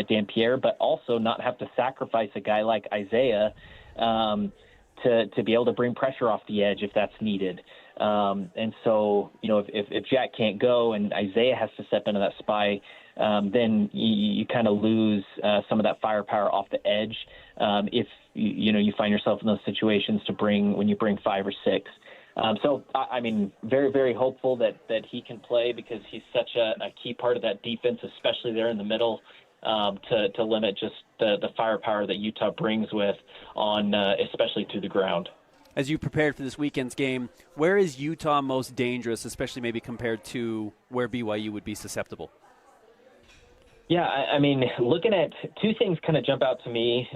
Dampierre, but also not have to sacrifice a guy like Isaiah to be able to bring pressure off the edge if that's needed. And so, if Jack can't go and Isaiah has to step into that spy, then you kind of lose some of that firepower off the edge. If you find yourself in those situations when you bring 5 or 6. So I mean, very, very hopeful that he can play, because he's such a key part of that defense, especially there in the middle, to limit just the firepower that Utah brings with on, especially to the ground. As you prepared for this weekend's game, where is Utah most dangerous, especially maybe compared to where BYU would be susceptible? Yeah, I mean, looking at two things kind of jump out to me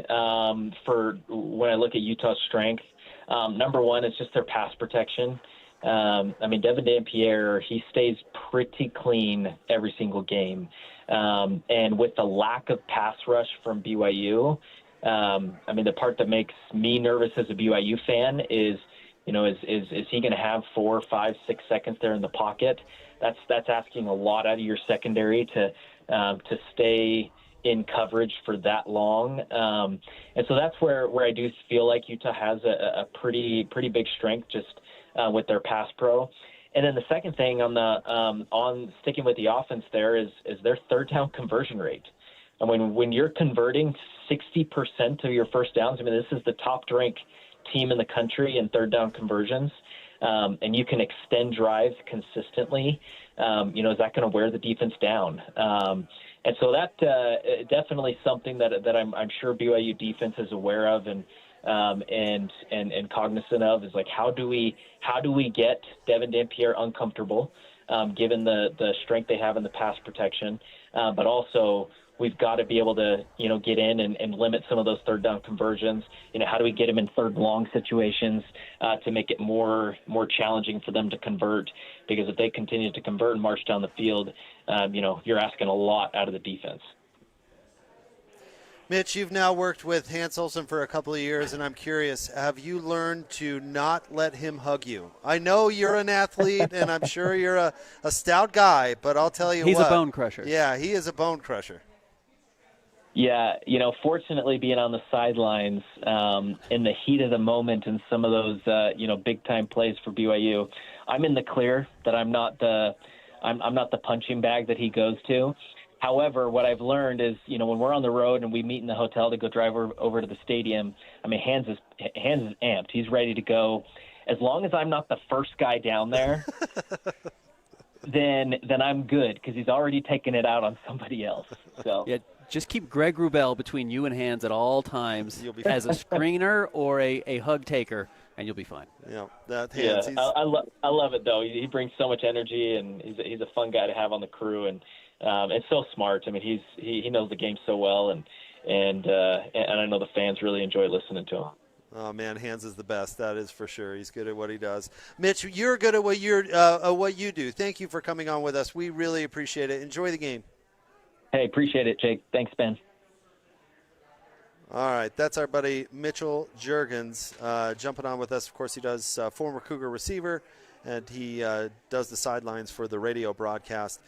for when I look at Utah's strength. Number one is just their pass protection. I mean, Devin Dampierre, he stays pretty clean every single game. And with the lack of pass rush from BYU, I mean, the part that makes me nervous as a BYU fan is he going to have 4, 5, 6 seconds there in the pocket? That's asking a lot out of your secondary to stay in coverage for that long. And so that's where I do feel like Utah has a pretty big strength just with their pass pro. And then the second thing on sticking with the offense there is their third down conversion rate. And when you're converting 60% of your first downs, I mean, this is the top-ranked team in the country in third down conversions, and you can extend drives consistently, is that going to wear the defense down? And so that definitely something that I'm sure BYU defense is aware of, and and cognizant of is like how do we get Devin Dampierre uncomfortable, given the strength they have in the pass protection, but also we've got to be able to, get in and limit some of those third down conversions. How do we get them in third long situations to make it more challenging for them to convert? Because if they continue to convert and march down the field, you're asking a lot out of the defense. Mitch, you've now worked with Hans Olsen for a couple of years, and I'm curious, have you learned to not let him hug you? I know you're an athlete, and I'm sure you're a stout guy, but I'll tell you He's what. a bone crusher. Yeah, he is a bone crusher. Yeah, fortunately being on the sidelines in the heat of the moment and some of those, big-time plays for BYU, I'm in the clear that I'm not the punching bag that he goes to. However, what I've learned is, when we're on the road and we meet in the hotel to go drive over to the stadium, Hans is amped. He's ready to go. As long as I'm not the first guy down there, then I'm good because he's already taken it out on somebody else. So yeah, just keep Greg Wrubell between you and Hans at all times as a screener or a hug taker, and you'll be fine. Yeah, I love it though. He brings so much energy, and he's a fun guy to have on the crew, and it's so smart. He knows the game so well, and I know the fans really enjoy listening to him. Oh man, Hans is the best. That is for sure. He's good at what he does. Mitch, you're good at what you do. Thank you for coming on with us. We really appreciate it. Enjoy the game. Hey, appreciate it, Jake. Thanks, Ben. All right, that's our buddy Mitchell Juergens jumping on with us. Of course, he does former Cougar receiver, and he does the sidelines for the radio broadcast.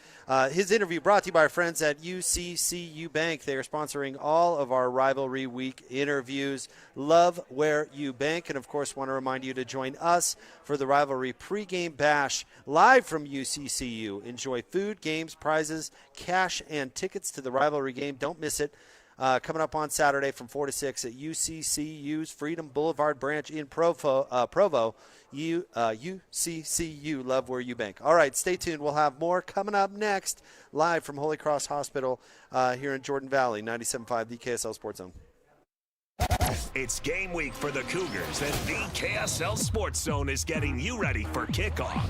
His interview brought to you by our friends at UCCU Bank. They are sponsoring all of our Rivalry Week interviews. Love where you bank. And, of course, want to remind you to join us for the Rivalry pregame bash live from UCCU. Enjoy food, games, prizes, cash, and tickets to the Rivalry game. Don't miss it. Coming up on Saturday from 4 to 6 at UCCU's Freedom Boulevard branch in Provo. UCCU, love where you bank. All right, stay tuned. We'll have more coming up next, live from Holy Cross Hospital here in Jordan Valley, 97.5, the KSL Sports Zone. It's game week for the Cougars, and the KSL Sports Zone is getting you ready for kickoff.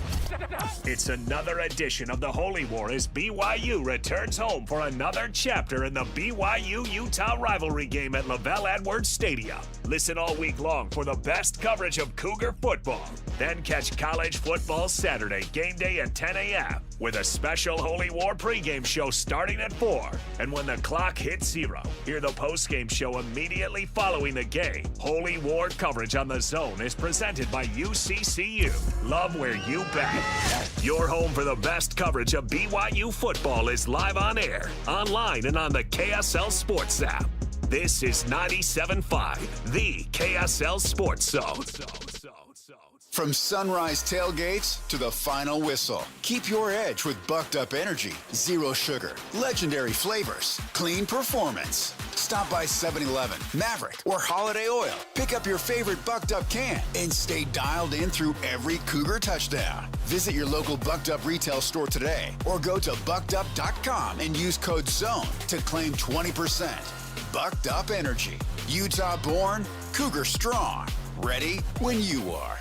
It's another edition of the Holy War as BYU returns home for another chapter in the BYU-Utah rivalry game at LaVell Edwards Stadium. Listen all week long for the best coverage of Cougar football. Then catch college football Saturday, game day at 10 a.m. with a special Holy War pregame show starting at 4. And when the clock hits 0, hear the postgame show immediately following the game. Holy War coverage on the Zone is presented by UCCU. Love where you bet. Your home for the best coverage of BYU football is live on air, online, and on the KSL Sports app. This is 97.5, the KSL Sports Zone. From sunrise tailgates to the final whistle, keep your edge with Bucked Up Energy. Zero sugar, legendary flavors, clean performance. Stop by 7-Eleven, Maverick, or Holiday Oil. Pick up your favorite Bucked Up can and stay dialed in through every Cougar touchdown. Visit your local Bucked Up retail store today or go to buckedup.com and use code ZONE to claim 20%. Bucked Up Energy. Utah born, Cougar strong. Ready when you are.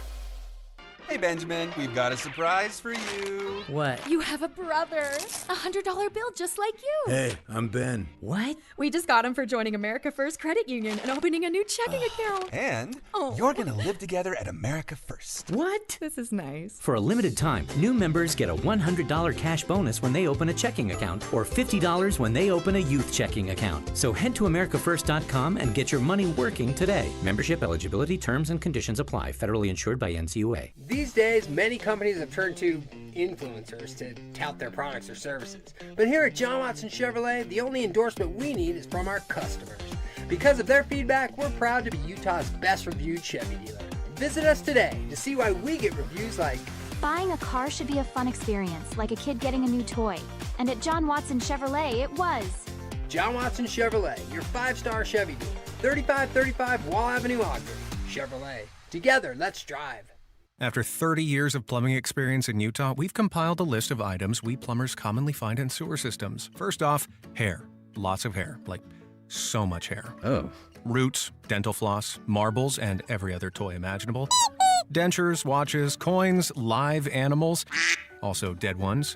Hey, Benjamin, we've got a surprise for you. What? You have a brother. $100 bill just like you. Hey, I'm Ben. What? We just got him for joining America First Credit Union and opening a new checking account. And you're going to live together at America First. What? This is nice. For a limited time, new members get a $100 cash bonus when they open a checking account or $50 when they open a youth checking account. So head to AmericaFirst.com and get your money working today. Membership eligibility, terms, and conditions apply. Federally insured by NCUA. These days, many companies have turned to influencers to tout their products or services. But here at John Watson Chevrolet, the only endorsement we need is from our customers. Because of their feedback, we're proud to be Utah's best reviewed Chevy dealer. Visit us today to see why we get reviews like, buying a car should be a fun experience, like a kid getting a new toy. And at John Watson Chevrolet, it was. John Watson Chevrolet, your 5-star Chevy dealer. 3535 Wall Avenue, Ogden. Chevrolet. Together, let's drive. After 30 years of plumbing experience in Utah, we've compiled a list of items we plumbers commonly find in sewer systems. First off, hair. Lots of hair. Like, so much hair. Oh. Roots, dental floss, marbles, and every other toy imaginable. Dentures, watches, coins, live animals, also dead ones.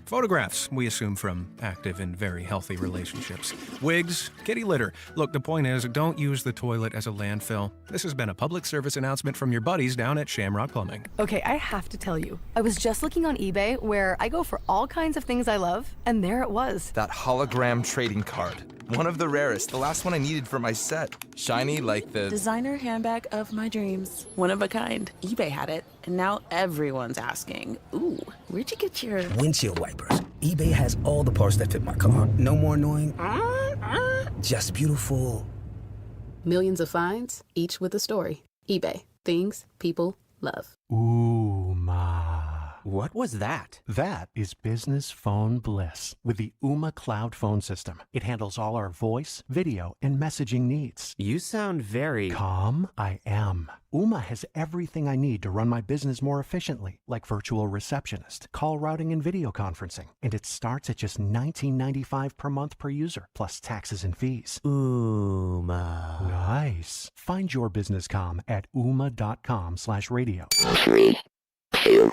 Photographs, we assume from active and very healthy relationships. Wigs, kitty litter. Look, the point is, don't use the toilet as a landfill. This has been a public service announcement from your buddies down at Shamrock Plumbing. Okay, I have to tell you, I was just looking on eBay where I go for all kinds of things I love, and there it was. That hologram trading card. One of the rarest. The last one I needed for my set. Shiny like the... Designer handbag of my dreams. One of a kind. eBay had it, and now everyone's asking, ooh, where'd you get your... Windshield wipers. eBay has all the parts that fit my car. No more annoying... Just beautiful. Millions of finds, each with a story. eBay. Things people love. Ooh, ma. What was that? That is business phone bliss with the Ooma Cloud Phone System. It handles all our voice, video, and messaging needs. You sound very... Calm? I am. Ooma has everything I need to run my business more efficiently, like virtual receptionist, call routing, and video conferencing. And it starts at just $19.95 per month per user, plus taxes and fees. Ooma. Nice. Find your business calm at ooma.com/radio. 3, 2,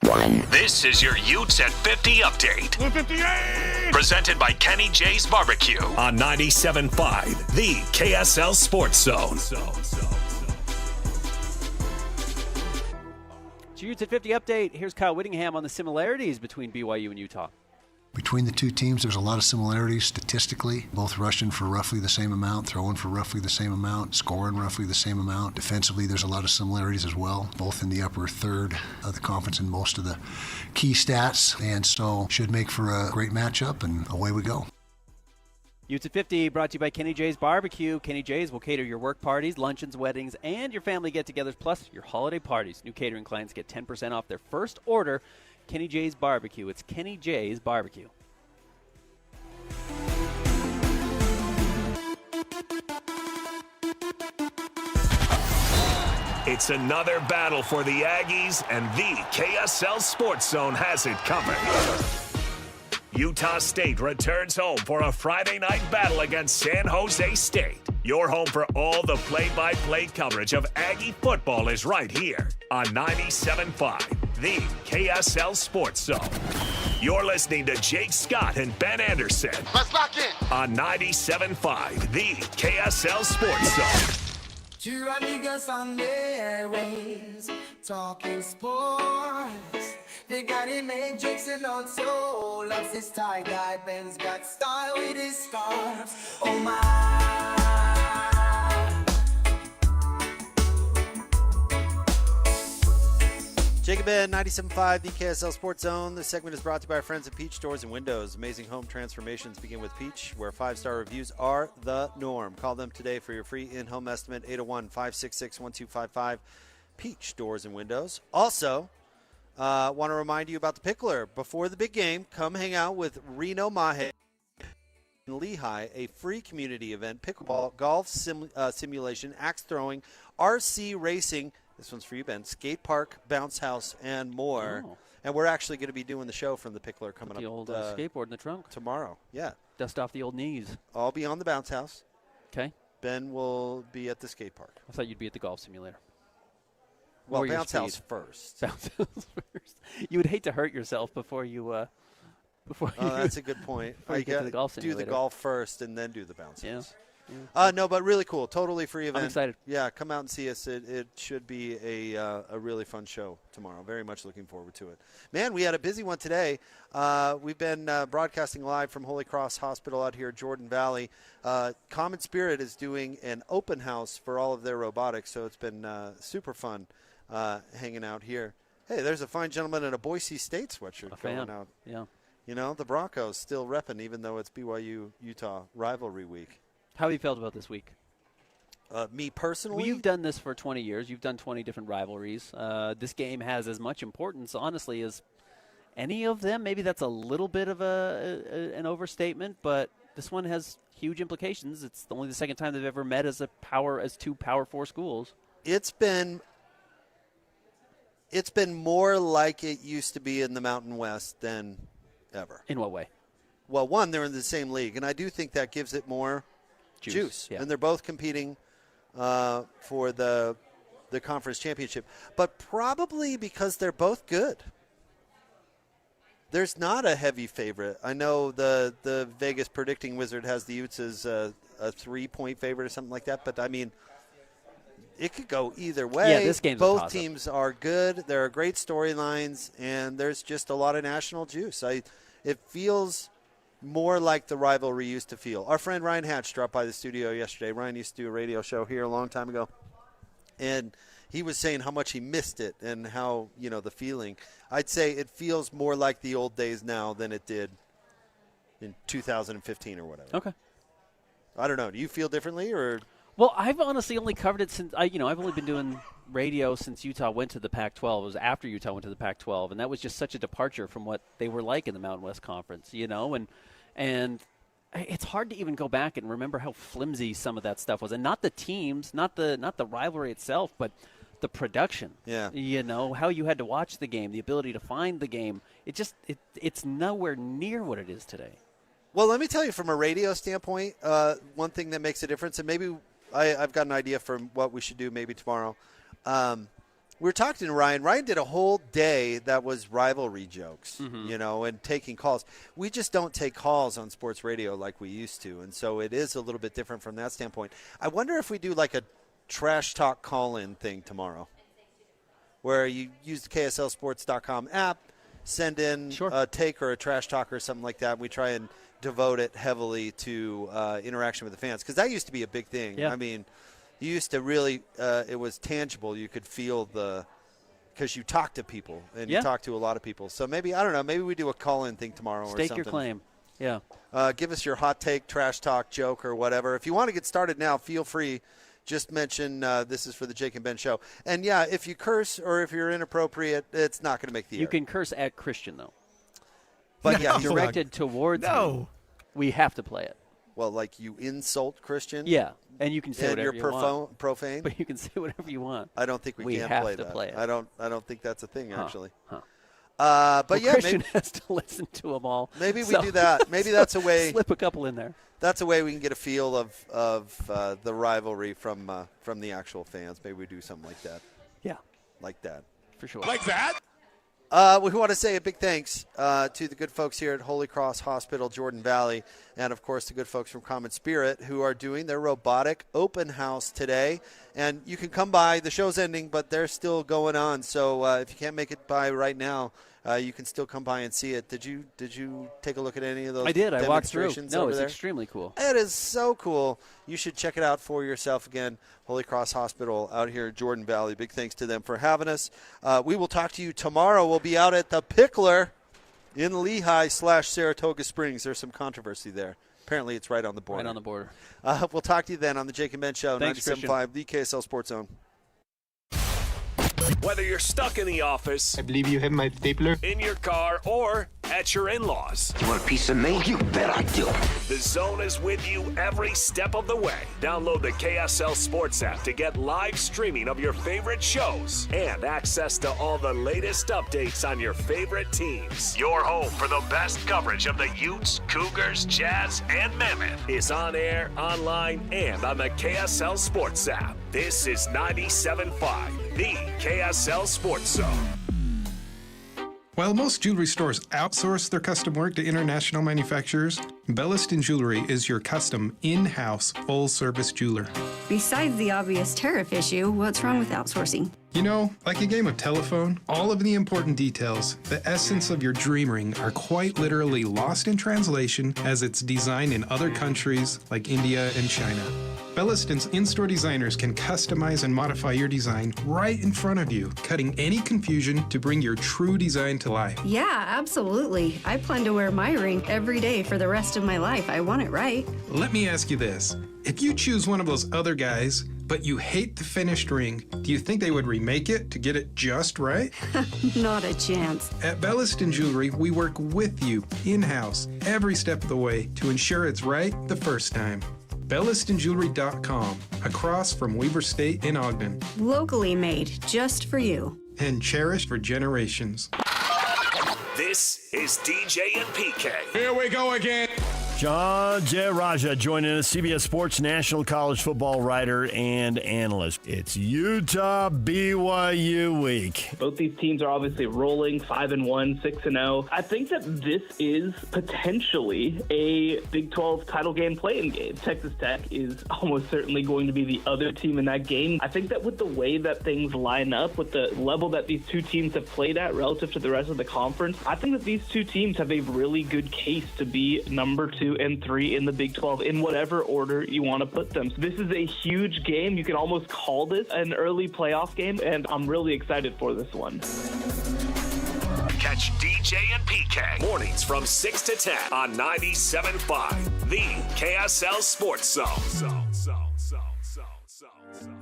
1. This is your Utes at 50 update. 58! Presented by Kenny J's Barbecue on 97.5, the KSL Sports Zone. It's your Utes at 50 update. Here's Kyle Whittingham on the similarities between BYU and Utah. Between the two teams, there's a lot of similarities statistically, both rushing for roughly the same amount, throwing for roughly the same amount, scoring roughly the same amount. Defensively, there's a lot of similarities as well, both in the upper third of the conference in most of the key stats, and so should make for a great matchup, and away we go. Utes at 50 brought to you by Kenny J's Barbecue. Kenny J's will cater your work parties, luncheons, weddings, and your family get-togethers, plus your holiday parties. New catering clients get 10% off their first order. Kenny J's Barbecue. It's Kenny J's Barbecue. It's another battle for the Aggies, and the KSL Sports Zone has it covered. Utah State returns home for a Friday night battle against San Jose State. Your home for all the play-by-play coverage of Aggie football is right here on 97.5, the KSL Sports Zone. You're listening to Jake Scott and Ben Anderson. Let's lock in. On 97.5, the KSL Sports Zone. Two amigos on the airwaves, talking sports. They got it made, Jake's and also loves his tie-dye. Ben's got style with his scarf. Oh my. Jacob Ben, 97.5, the KSL Sports Zone. This segment is brought to you by our friends at Peach Doors and Windows. Amazing home transformations begin with Peach, where 5-star reviews are the norm. Call them today for your free in-home estimate, 801-566-1255. Peach Doors and Windows. Also, want to remind you about the Pickler. Before the big game, come hang out with Reno Mahe in Lehigh, a free community event, pickleball, golf simulation, axe throwing, RC racing. This one's for you, Ben. Skate park, bounce house, and more. Oh. And we're actually going to be doing the show from the Pickler coming up. The old skateboard in the trunk. Tomorrow, yeah. Dust off the old knees. I'll be on the bounce house. Okay. Ben will be at the skate park. I thought you'd be at the golf simulator. Well, bounce house first. Bounce house first. You would hate to hurt yourself before you. That's a good point. I get to the golf simulator. Do the golf first and then do the bounce house. Yeah. No, but really cool. Totally free event. I'm excited. Yeah, come out and see us. It should be a really fun show tomorrow. Very much looking forward to it. Man, we had a busy one today. We've been broadcasting live from Holy Cross Hospital out here, Jordan Valley. Common Spirit is doing an open house for all of their robotics, so it's been super fun hanging out here. Hey, there's a fine gentleman in a Boise State sweatshirt going out. Yeah. You know, the Broncos still repping, even though it's BYU-Utah rivalry week. How have you felt about this week? Me personally? Well, you've done this for 20 years. You've done 20 different rivalries. This game has as much importance, honestly, as any of them. Maybe that's a little bit of an overstatement, but this one has huge implications. It's only the second time they've ever met as two Power 4 schools. It's been more like it used to be in the Mountain West than ever. In what way? Well, one, they're in the same league, and I do think that gives it more juice. Yeah. And they're both competing for the conference championship. But probably because they're both good. There's not a heavy favorite. I know the Vegas predicting wizard has the Utes as a 3-point favorite or something like that. But, I mean, it could go either way. Yeah, this game's both teams are good. There are great storylines, and there's just a lot of national juice. It feels more like the rivalry used to feel. Our friend Ryan Hatch dropped by the studio yesterday. Ryan used to do a radio show here a long time ago. And he was saying how much he missed it and how, the feeling. I'd say it feels more like the old days now than it did in 2015 or whatever. Okay. I don't know. Do you feel differently or? Well, I've honestly only covered it since I've only been doing radio since Utah went to the Pac-12. It was after Utah went to the Pac-12, and that was just such a departure from what they were like in the Mountain West Conference, and it's hard to even go back and remember how flimsy some of that stuff was, and not the teams, not the rivalry itself, but the production. Yeah. How you had to watch the game, the ability to find the game. It's nowhere near what it is today. Well, let me tell you from a radio standpoint, one thing that makes a difference, and maybe I've got an idea for what we should do maybe tomorrow. We were talking to Ryan. Ryan did a whole day that was rivalry jokes, and taking calls. We just don't take calls on sports radio like we used to, and so it is a little bit different from that standpoint. I wonder if we do like a trash talk call-in thing tomorrow where you use the KSLSports.com app, send in a take or a trash talk or something like that, and we try and devote it heavily to interaction with the fans, because that used to be a big thing. Yeah. I mean, you used to really it was tangible. You could feel because you talk to people and you talk to a lot of people. So maybe, I don't know, maybe we do a call-in thing tomorrow or something. Stake your claim. Yeah. Give us your hot take, trash talk, joke, or whatever. If you want to get started now, feel free. Just mention this is for the Jake and Ben show. And, yeah, if you curse or if you're inappropriate, it's not going to make the air. You can curse at Christian, though. But, yeah, directed towards me, we have to play it. Well, like you insult Christian? Yeah, and you can say whatever you want. And you're profane? But you can say whatever you want. I don't think we can have play to that. Play it. I don't think that's a thing, actually. But yeah, Christian maybe has to listen to them all. Maybe we do that. Maybe that's a way. Slip a couple in there. That's a way we can get a feel of the rivalry from the actual fans. Maybe we do something like that. Yeah, like that for sure. Like that. We want to say a big thanks to the good folks here at Holy Cross Hospital, Jordan Valley, and, of course, the good folks from Common Spirit who are doing their robotic open house today. And you can come by. The show's ending, but they're still going on. So if you can't make it by right now, you can still come by and see it. Did you take a look at any of those? I did. I walked through. No, it's there? extremely cool. It is so cool. You should check it out for yourself. Again, Holy Cross Hospital out here in Jordan Valley. Big thanks to them for having us. We will talk to you tomorrow. We'll be out at the Pickler in Lehigh/Saratoga Springs. There's some controversy there. Apparently, it's right on the border. Right on the border. We'll talk to you then on the Jake and Ben Show, 97.5, the KSL Sports Zone. Whether you're stuck in the office, I believe you have my stapler, in your car, or at your in-laws. You want a piece of me? You bet I do. The Zone is with you every step of the way. Download the KSL Sports app to get live streaming of your favorite shows and access to all the latest updates on your favorite teams. Your home for the best coverage of the Utes, Cougars, Jazz, and Mammoth is on air, online, and on the KSL Sports app. This is 97.5, the KSL Sports Zone. While most jewelry stores outsource their custom work to international manufacturers, Belliston Jewelry is your custom, in-house, full-service jeweler. Besides the obvious tariff issue, what's wrong with outsourcing? You know, like a game of telephone, all of the important details, the essence of your dream ring, are quite literally lost in translation as it's designed in other countries like India and China. Belliston's in-store designers can customize and modify your design right in front of you, cutting any confusion to bring your true design to life. Yeah, absolutely. I plan to wear my ring every day for the rest of my life. I want it right. Let me ask you this. If you choose one of those other guys, but you hate the finished ring, do you think they would remake it to get it just right? Not a chance. At Belliston Jewelry, we work with you in-house every step of the way to ensure it's right the first time. BellistonJewelry.com, across from Weber State in Ogden. Locally made, just for you. And cherished for generations. This is DJ and PK. Here we go again. John Raja joining us, CBS Sports national college football writer and analyst. It's Utah BYU week. Both these teams are obviously rolling 5-1, 6-0. I think that this is potentially a Big 12 title game play-in game. Texas Tech is almost certainly going to be the other team in that game. I think that with the way that things line up, with the level that these two teams have played at relative to the rest of the conference, I think that these two teams have a really good case to be number 2 and 3 in the Big 12 in whatever order you want to put them. So this is a huge game. You can almost call this an early playoff game, and I'm really excited for this one. Catch DJ and PK mornings from 6 to 10 on 97.5, the KSL Sports Zone.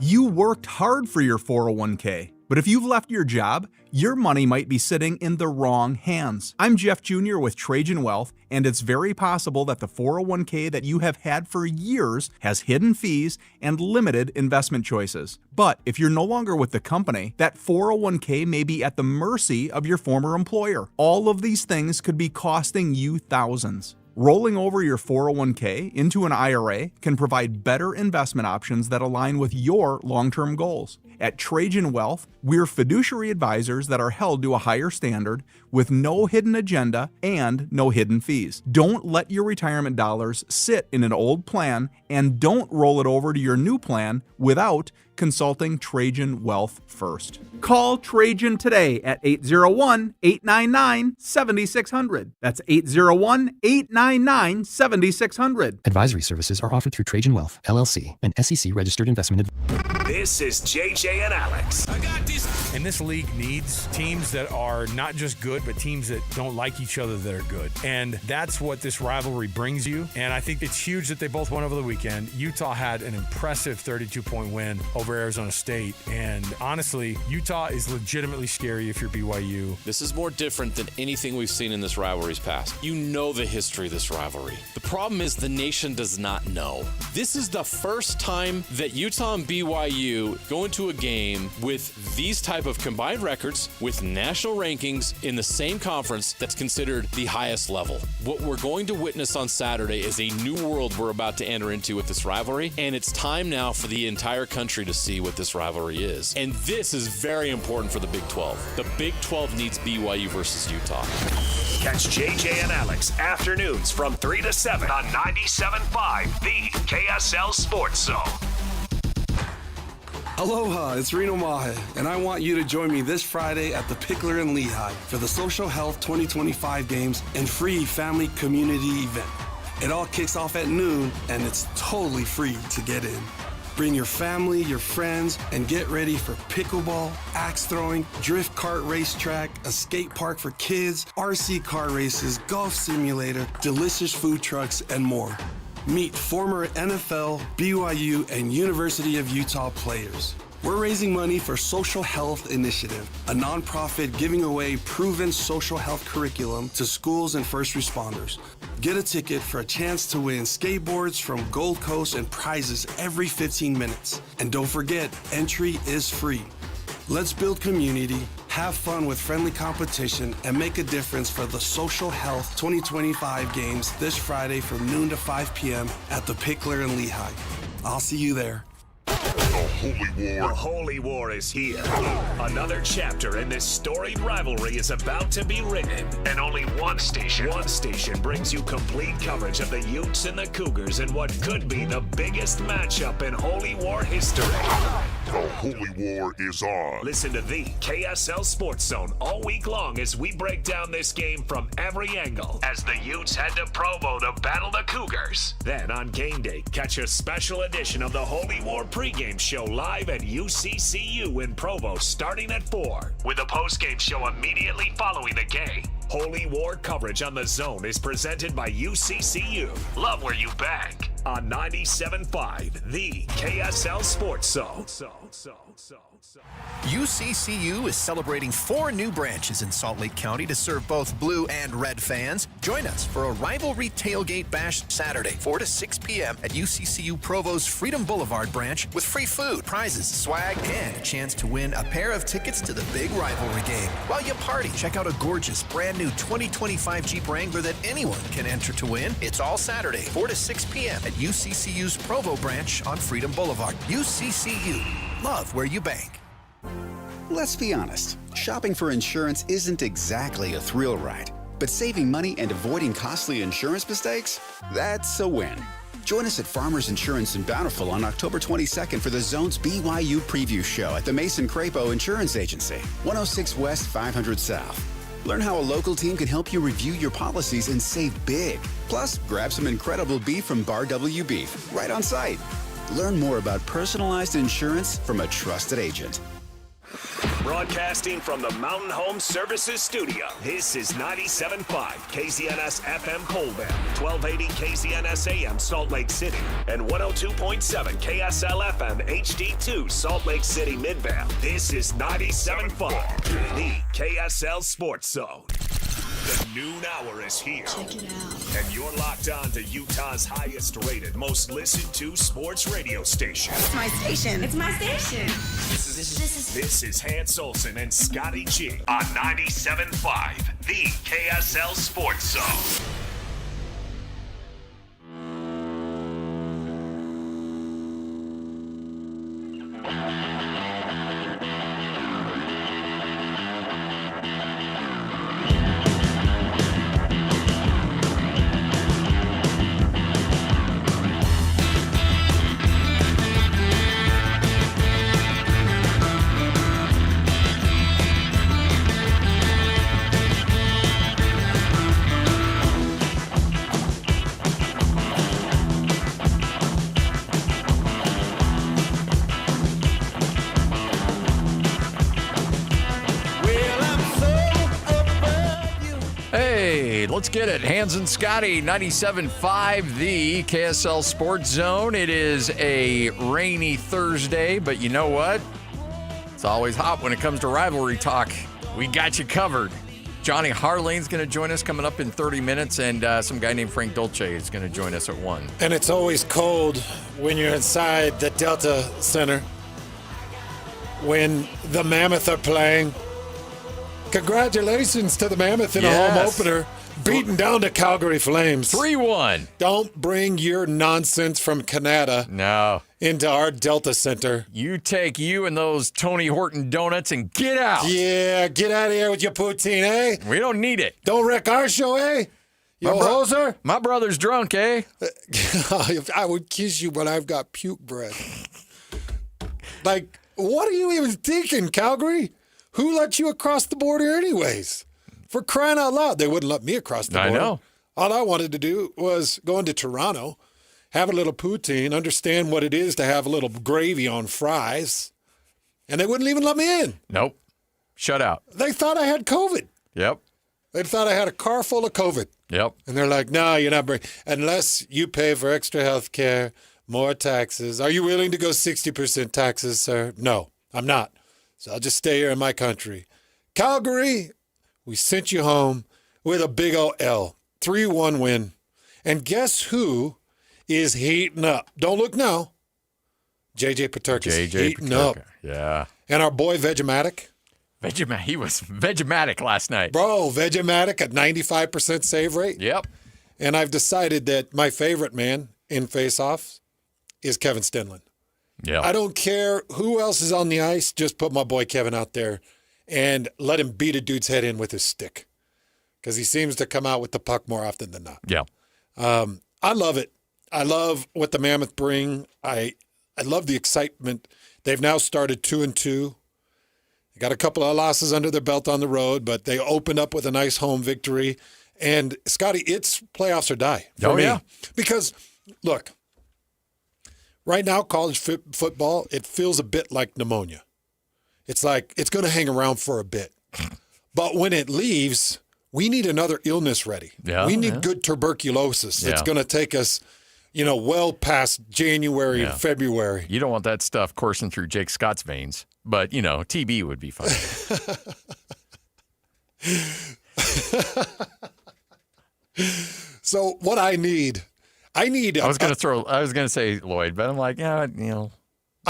You worked hard for your 401k, but if you've left your job, your money might be sitting in the wrong hands. I'm Jeff Jr. with Trajan Wealth, and it's very possible that the 401k that you have had for years has hidden fees and limited investment choices. But if you're no longer with the company, that 401k may be at the mercy of your former employer. All of these things could be costing you thousands. Rolling over your 401k into an IRA can provide better investment options that align with your long-term goals. At Trajan Wealth, we're fiduciary advisors that are held to a higher standard with no hidden agenda and no hidden fees. Don't let your retirement dollars sit in an old plan, and don't roll it over to your new plan without consulting Trajan Wealth first. Call Trajan today at 801-899-7600. That's 801-899-7600. Advisory services are offered through Trajan Wealth, LLC, an SEC-registered investment advisor. This is JJ and Alex. I got this. And this league needs teams that are not just good, but teams that don't like each other that are good. And that's what this rivalry brings you. And I think it's huge that they both won over the weekend. Utah had an impressive 32-point win over Arizona State. And honestly, Utah is legitimately scary if you're BYU. This is more different than anything we've seen in this rivalry's past. You know the history of this rivalry. The problem is the nation does not know. This is the first time that Utah and BYU go into a game with these type of combined records with national rankings in the same conference that's considered the highest level. What we're going to witness on Saturday is a new world we're about to enter into with this rivalry, and it's time now for the entire country to see what this rivalry is. And this is very important for the Big 12. The Big 12 needs BYU versus Utah. Catch JJ and Alex afternoons from 3 to 7 on 97.5, the KSL Sports Zone. Aloha, it's Reno Mahe, and I want you to join me this Friday at the Pickler in Lehigh for the Social Health 2025 Games and free family community event. It all kicks off at noon, and it's totally free to get in. Bring your family, your friends, and get ready for pickleball, axe throwing, drift kart racetrack, a skate park for kids, RC car races, golf simulator, delicious food trucks, and more. Meet former NFL, BYU, and University of Utah players. We're raising money for Social Health Initiative, a nonprofit giving away proven social health curriculum to schools and first responders. Get a ticket for a chance to win skateboards from Gold Coast and prizes every 15 minutes. And don't forget, entry is free. Let's build community, have fun with friendly competition, and make a difference for the Social Health 2025 Games this Friday from noon to 5 p.m. at the Pickler in Lehigh. I'll see you there. The Holy War is here. Another chapter in this storied rivalry is about to be written. And only one station brings you complete coverage of the Utes and the Cougars in what could be the biggest matchup in Holy War history. The Holy War is on. Listen to the KSL Sports Zone all week long as we break down this game from every angle as the Utes head to Provo to battle the Cougars. Then on game day, catch a special edition of the Holy War pregame show live at UCCU in Provo starting at 4, with a postgame show immediately following the game. Holy War coverage on the Zone is presented by UCCU. Love where you bank on 97.5, the KSL Sports Zone. Sports Zone. UCCU is celebrating 4 new branches in Salt Lake County to serve both blue and red fans. Join us for a rivalry tailgate bash Saturday, 4 to 6 p.m. at UCCU Provo's Freedom Boulevard branch with free food, prizes, swag, and a chance to win a pair of tickets to the big rivalry game. While you party, check out a gorgeous brand new 2025 Jeep Wrangler that anyone can enter to win. It's all Saturday, 4 to 6 p.m. at UCCU's Provo branch on Freedom Boulevard. UCCU. Love where you bank. Let's be honest, shopping for insurance isn't exactly a thrill ride, but saving money and avoiding costly insurance mistakes, that's a win. Join us at Farmers Insurance in Bountiful on October 22nd for the Zone's BYU Preview Show at the Mason Crapo Insurance Agency, 106 West 500 South. Learn how a local team can help you review your policies and save big. Plus, grab some incredible beef from Bar W Beef right on site. Learn more about personalized insurance from a trusted agent. Broadcasting from the Mountain Home Services Studio, this is 97.5 KZNS FM Colville, 1280 KZNS AM Salt Lake City, and 102.7 KSL FM HD2 Salt Lake City Midvale. This is 97.5, the KSL Sports Zone. The noon hour is here. Check it out. And you're locked on to Utah's highest rated, most listened to sports radio station. It's my station. It's my station. This is Hans Olsen and Scotty G on 97.5, the KSL Sports Zone. Let's get it. Hans and Scotty, 97.5, the KSL Sports Zone. It is a rainy Thursday, but you know what? It's always hot when it comes to rivalry talk. We got you covered. Johnny Harlane's going to join us coming up in 30 minutes, and some guy named Frank Dolce is going to join us at 1. And it's always cold when you're inside the Delta Center when the Mammoth are playing. Congratulations to the Mammoth in a home opener. Beaten down the Calgary Flames. 3-1. Don't bring your nonsense from Canada into our Delta Center. You take you and those Tony Horton donuts and get out. Yeah, get out of here with your poutine, eh? We don't need it. Don't wreck our show, eh? You hoser? My brother's drunk, eh? I would kiss you, but I've got puke breath. Like, what are you even thinking, Calgary? Who let you across the border anyways? For crying out loud, they wouldn't let me across the border. I know. All I wanted to do was go into Toronto, have a little poutine, understand what it is to have a little gravy on fries, and they wouldn't even let me in. Nope. Shut out. They thought I had COVID. Yep. They thought I had a car full of COVID. Yep. And they're like, no, you're not bringing, unless you pay for extra health care, more taxes. Are you willing to go 60% taxes, sir? No, I'm not. So I'll just stay here in my country. Calgary, we sent you home with a big old L. 3-1 win. And guess who is heating up? Don't look now. JJ Peterka is heating up. Yeah. And our boy Vegematic. He was Vegematic last night. Bro, Vegematic at 95% save rate. Yep. And I've decided that my favorite man in face-offs is Kevin Stenlin. Yeah. I don't care who else is on the ice. Just put my boy Kevin out there and let him beat a dude's head in with his stick, because he seems to come out with the puck more often than not. Yeah. I love it. I love what the Mammoth bring. I love the excitement. They've now started 2-2. They got a couple of losses under their belt on the road, but they opened up with a nice home victory. And, Scotty, it's playoffs or die for me. Yeah. Because, look, right now, college football, it feels a bit like pneumonia. It's like it's going to hang around for a bit. But when it leaves, we need another illness ready. Yeah, we need good tuberculosis that's going to take us, well past January and February. You don't want that stuff coursing through Jake Scott's veins, but, TB would be fine. So what I need. I was going to say Lloyd, but I'm like, I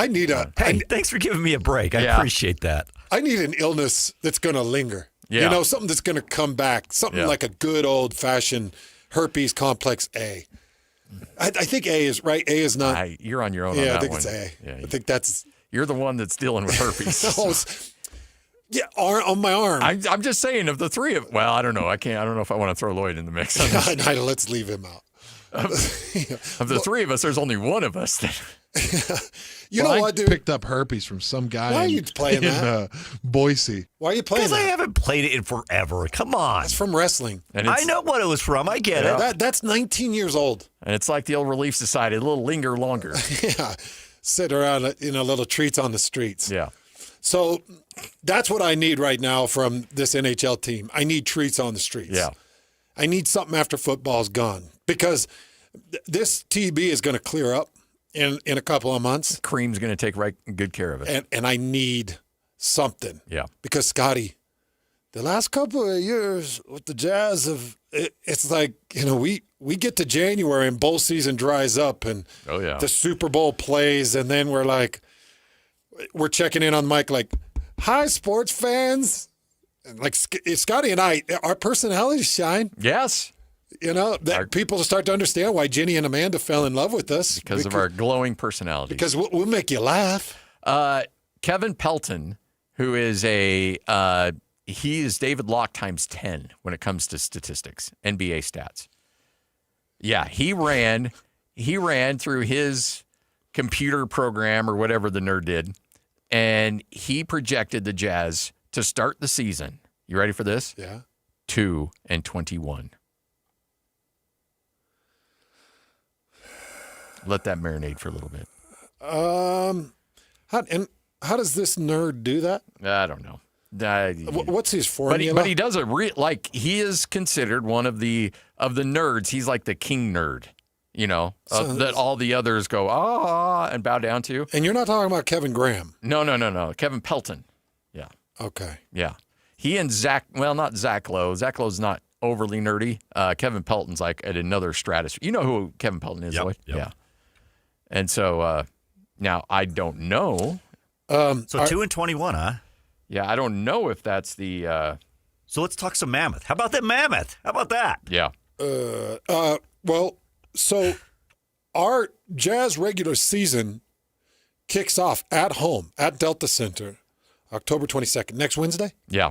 need Hey, thanks for giving me a break. I appreciate that. I need an illness that's going to linger. Yeah. Something that's going to come back. Something like a good old-fashioned herpes complex A. I think A is right. A is not. You're on your own on that one. I think it's A. Yeah, I think that's. You're the one that's dealing with herpes. On my arm. I'm just saying, of the three of, well, I don't know. I don't know if I want to throw Lloyd in the mix. Let's leave him out. Of the three of us, there's only one of us that. You know what, dude? I picked up herpes from some guy. Why are you playing that? Boise. Why are you playing that? Because I haven't played it in forever. Come on. It's from wrestling. And I know what it was from. I get it. That's 19 years old. And it's like the old Relief Society, a little linger longer. Sit around, little treats on the streets. Yeah. So that's what I need right now from this NHL team. I need treats on the streets. Yeah. I need something after football's gone because this TB is going to clear up in a couple of months. Cream's going to take good care of it. And I need something. Yeah. Because, Scotty, the last couple of years with the Jazz, it's like, we get to January and bowl season dries up and the Super Bowl plays, and then we're checking in on Mike like, hi, sports fans. And like Scotty and I, our personalities shine. Yes. People start to understand why Jenny and Amanda fell in love with us. Because of our glowing personalities. Because we'll make you laugh. Kevin Pelton, who is he is David Locke times 10 when it comes to statistics, NBA stats. Yeah, he ran through his computer program or whatever the nerd did, and he projected the Jazz to start the season. You ready for this? Yeah. 2-21. Let that marinate for a little bit. How does this nerd do that? I don't know. What's his formula? But he does he is considered one of the nerds. He's like the king nerd, that all the others go and bow down to. And you're not talking about Kevin Graham. No. Kevin Pelton. Yeah. Okay. Yeah. He and not Zach Lowe. Zach Lowe's not overly nerdy. Kevin Pelton's like at another stratosphere. You know who Kevin Pelton is, Lloyd? Yep. Yeah. And so now I don't know. So 2-21, huh? Yeah, I don't know if that's the. So let's talk some Mammoth. How about that Mammoth? How about that? Yeah. Well, so our Jazz regular season kicks off at home at Delta Center, October 22nd. Next Wednesday? Yeah.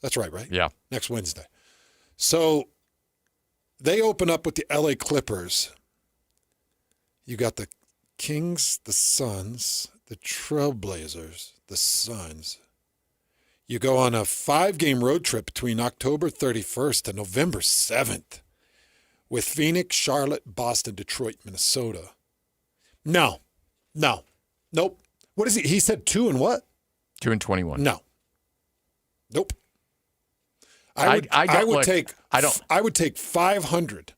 That's right? Yeah. Next Wednesday. So they open up with the LA Clippers. You got the Kings, the Suns, the Trailblazers, the Suns. You go on a 5-game road trip between October 31st and November 7th with Phoenix, Charlotte, Boston, Detroit, Minnesota. No. Nope. What is he? He said 2 and what? 2-21. No. Nope. I would take 500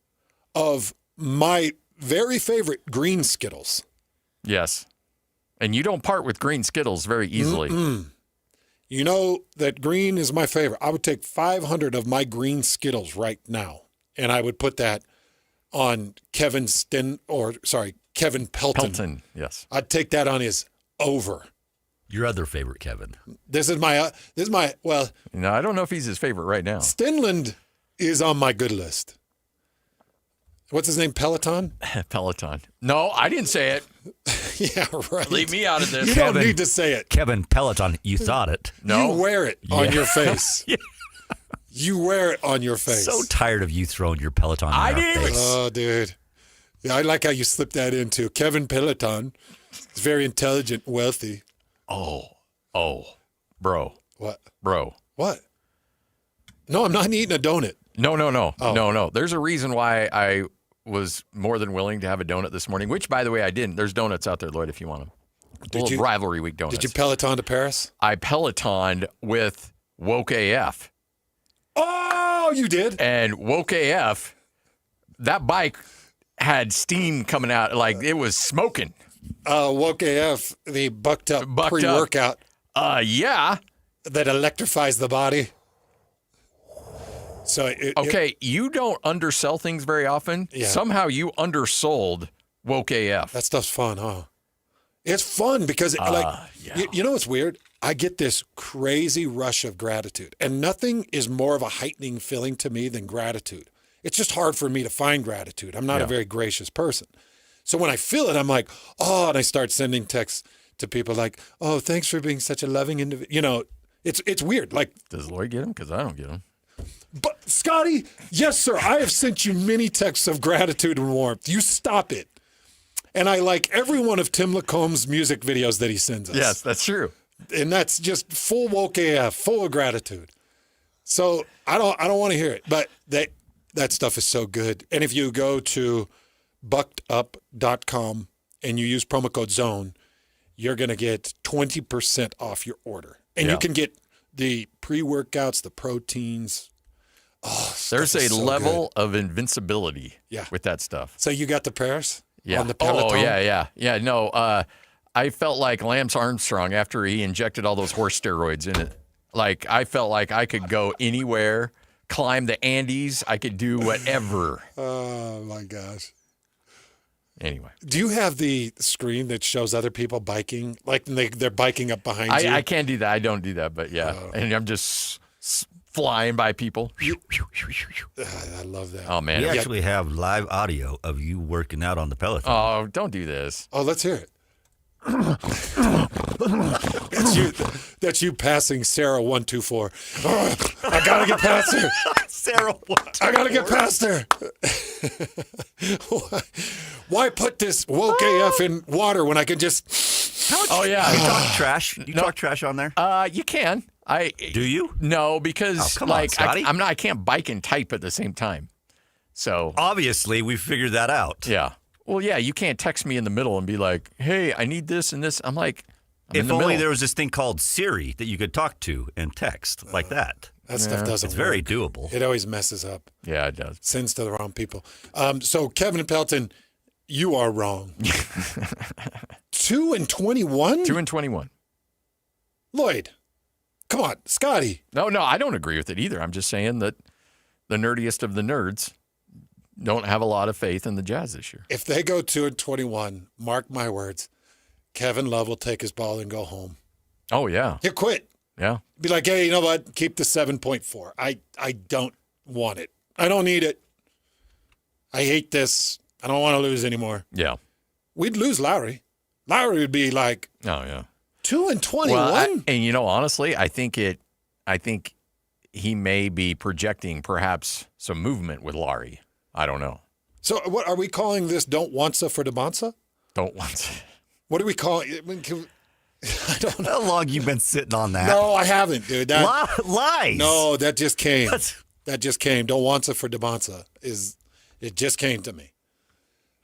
of my very favorite green Skittles. Yes. And you don't part with green Skittles very easily. Mm-mm. You know that green is my favorite. I would take 500 of my green Skittles right now, and I would put that on Kevin Pelton. Pelton, yes. I'd take that on his over. Your other favorite, Kevin. This is my I don't know if he's his favorite right now. Stinland is on my good list. What's his name? Peloton? Peloton. No, I didn't say it. Yeah, right. Leave me out of this. You don't need to say it. Kevin Peloton, you thought it. No. You wear it on your face. Yeah. You wear it on your face. So tired of you throwing your Peloton in our face. Oh, dude. Yeah, I like how you slipped that into. Kevin Peloton is very intelligent, wealthy. Oh, bro. What? Bro. What? No, I'm not eating a donut. No. Oh. No. There's a reason why I was more than willing to have a donut this morning, which, by the way, I didn't. There's donuts out there, Lloyd, if you want them. Little rivalry week donuts. Did you Peloton to Paris? I Pelotoned with Woke AF. Oh, you did? And Woke AF, that bike had steam coming out, like it was smoking. Woke AF, the bucked up pre-workout. Yeah. That electrifies the body. So you don't undersell things very often. Yeah. Somehow you undersold Woke AF. That stuff's fun, huh? It's fun because, you know what's weird? I get this crazy rush of gratitude, and nothing is more of a heightening feeling to me than gratitude. It's just hard for me to find gratitude. I'm not a very gracious person. So when I feel it, I'm like, oh, and I start sending texts to people like, oh, thanks for being such a loving individual. You know, it's weird. Like, does Lloyd get them? Because I don't get them. But Scotty, yes, sir. I have sent you many texts of gratitude and warmth. You stop it. And I like every one of Tim Lacomb's music videos that he sends us. Yes, that's true. And that's just full woke AF, full of gratitude. So I don't want to hear it, but that stuff is so good. And if you go to buckedup.com and you use promo code ZONE, you're going to get 20% off your order. And you can get the pre-workouts, the proteins. Oh, there's a level of invincibility with that stuff. So you got the pairs? Yeah. On the Peloton? Yeah. No, I felt like Lance Armstrong after he injected all those horse steroids in it. Like, I felt like I could go anywhere, climb the Andes. I could do whatever. Oh, my gosh. Anyway. Do you have the screen that shows other people biking? Like they're biking up behind you? I can't do that. I don't do that, but yeah. And I'm just flying by people. I love that. Oh, man. We actually have live audio of you working out on the Peloton. Oh, don't do this. Oh, let's hear it. That's you passing Sarah 124. Oh, I gotta get past her. Sarah 124. I gotta get past her. Why put this woke AF in water when I can just? Oh yeah. You talk trash. You talk trash on there. You can. Do you? No, because come on, Scotty. I can't bike and type at the same time. So obviously we figured that out. Yeah. Well, yeah, you can't text me in the middle and be like, "Hey, I need this and this." I'm like, if only there was this thing called Siri that you could talk to and text like that. That stuff doesn't. It's very work. doable. It always messes up. Yeah, it does. Sends to the wrong people. So Kevin Pelton, you are wrong. 2-21. 2-21. Lloyd, come on, Scotty. No, I don't agree with it either. I'm just saying that the nerdiest of the nerds don't have a lot of faith in the Jazz this year. If they go 2-21, mark my words, Kevin Love will take his ball and go home. Oh, yeah. He'll quit. Yeah. Be like, hey, you know what? Keep the 7.4. I don't want it. I don't need it. I hate this. I don't want to lose anymore. Yeah. We'd lose Lowry. Lowry would be like, oh, yeah. 2-21. Well, and you know, honestly, I think he may be projecting perhaps some movement with Lowry. I don't know. So what are we calling this? Don't wantsa for DeBonsa? Don't wantsa. What do we call it? I don't know. How long you been sitting on that? No, I haven't, dude. Lies. No, that just came. That just came. Don't wantsa for DeBonsa. It just came to me.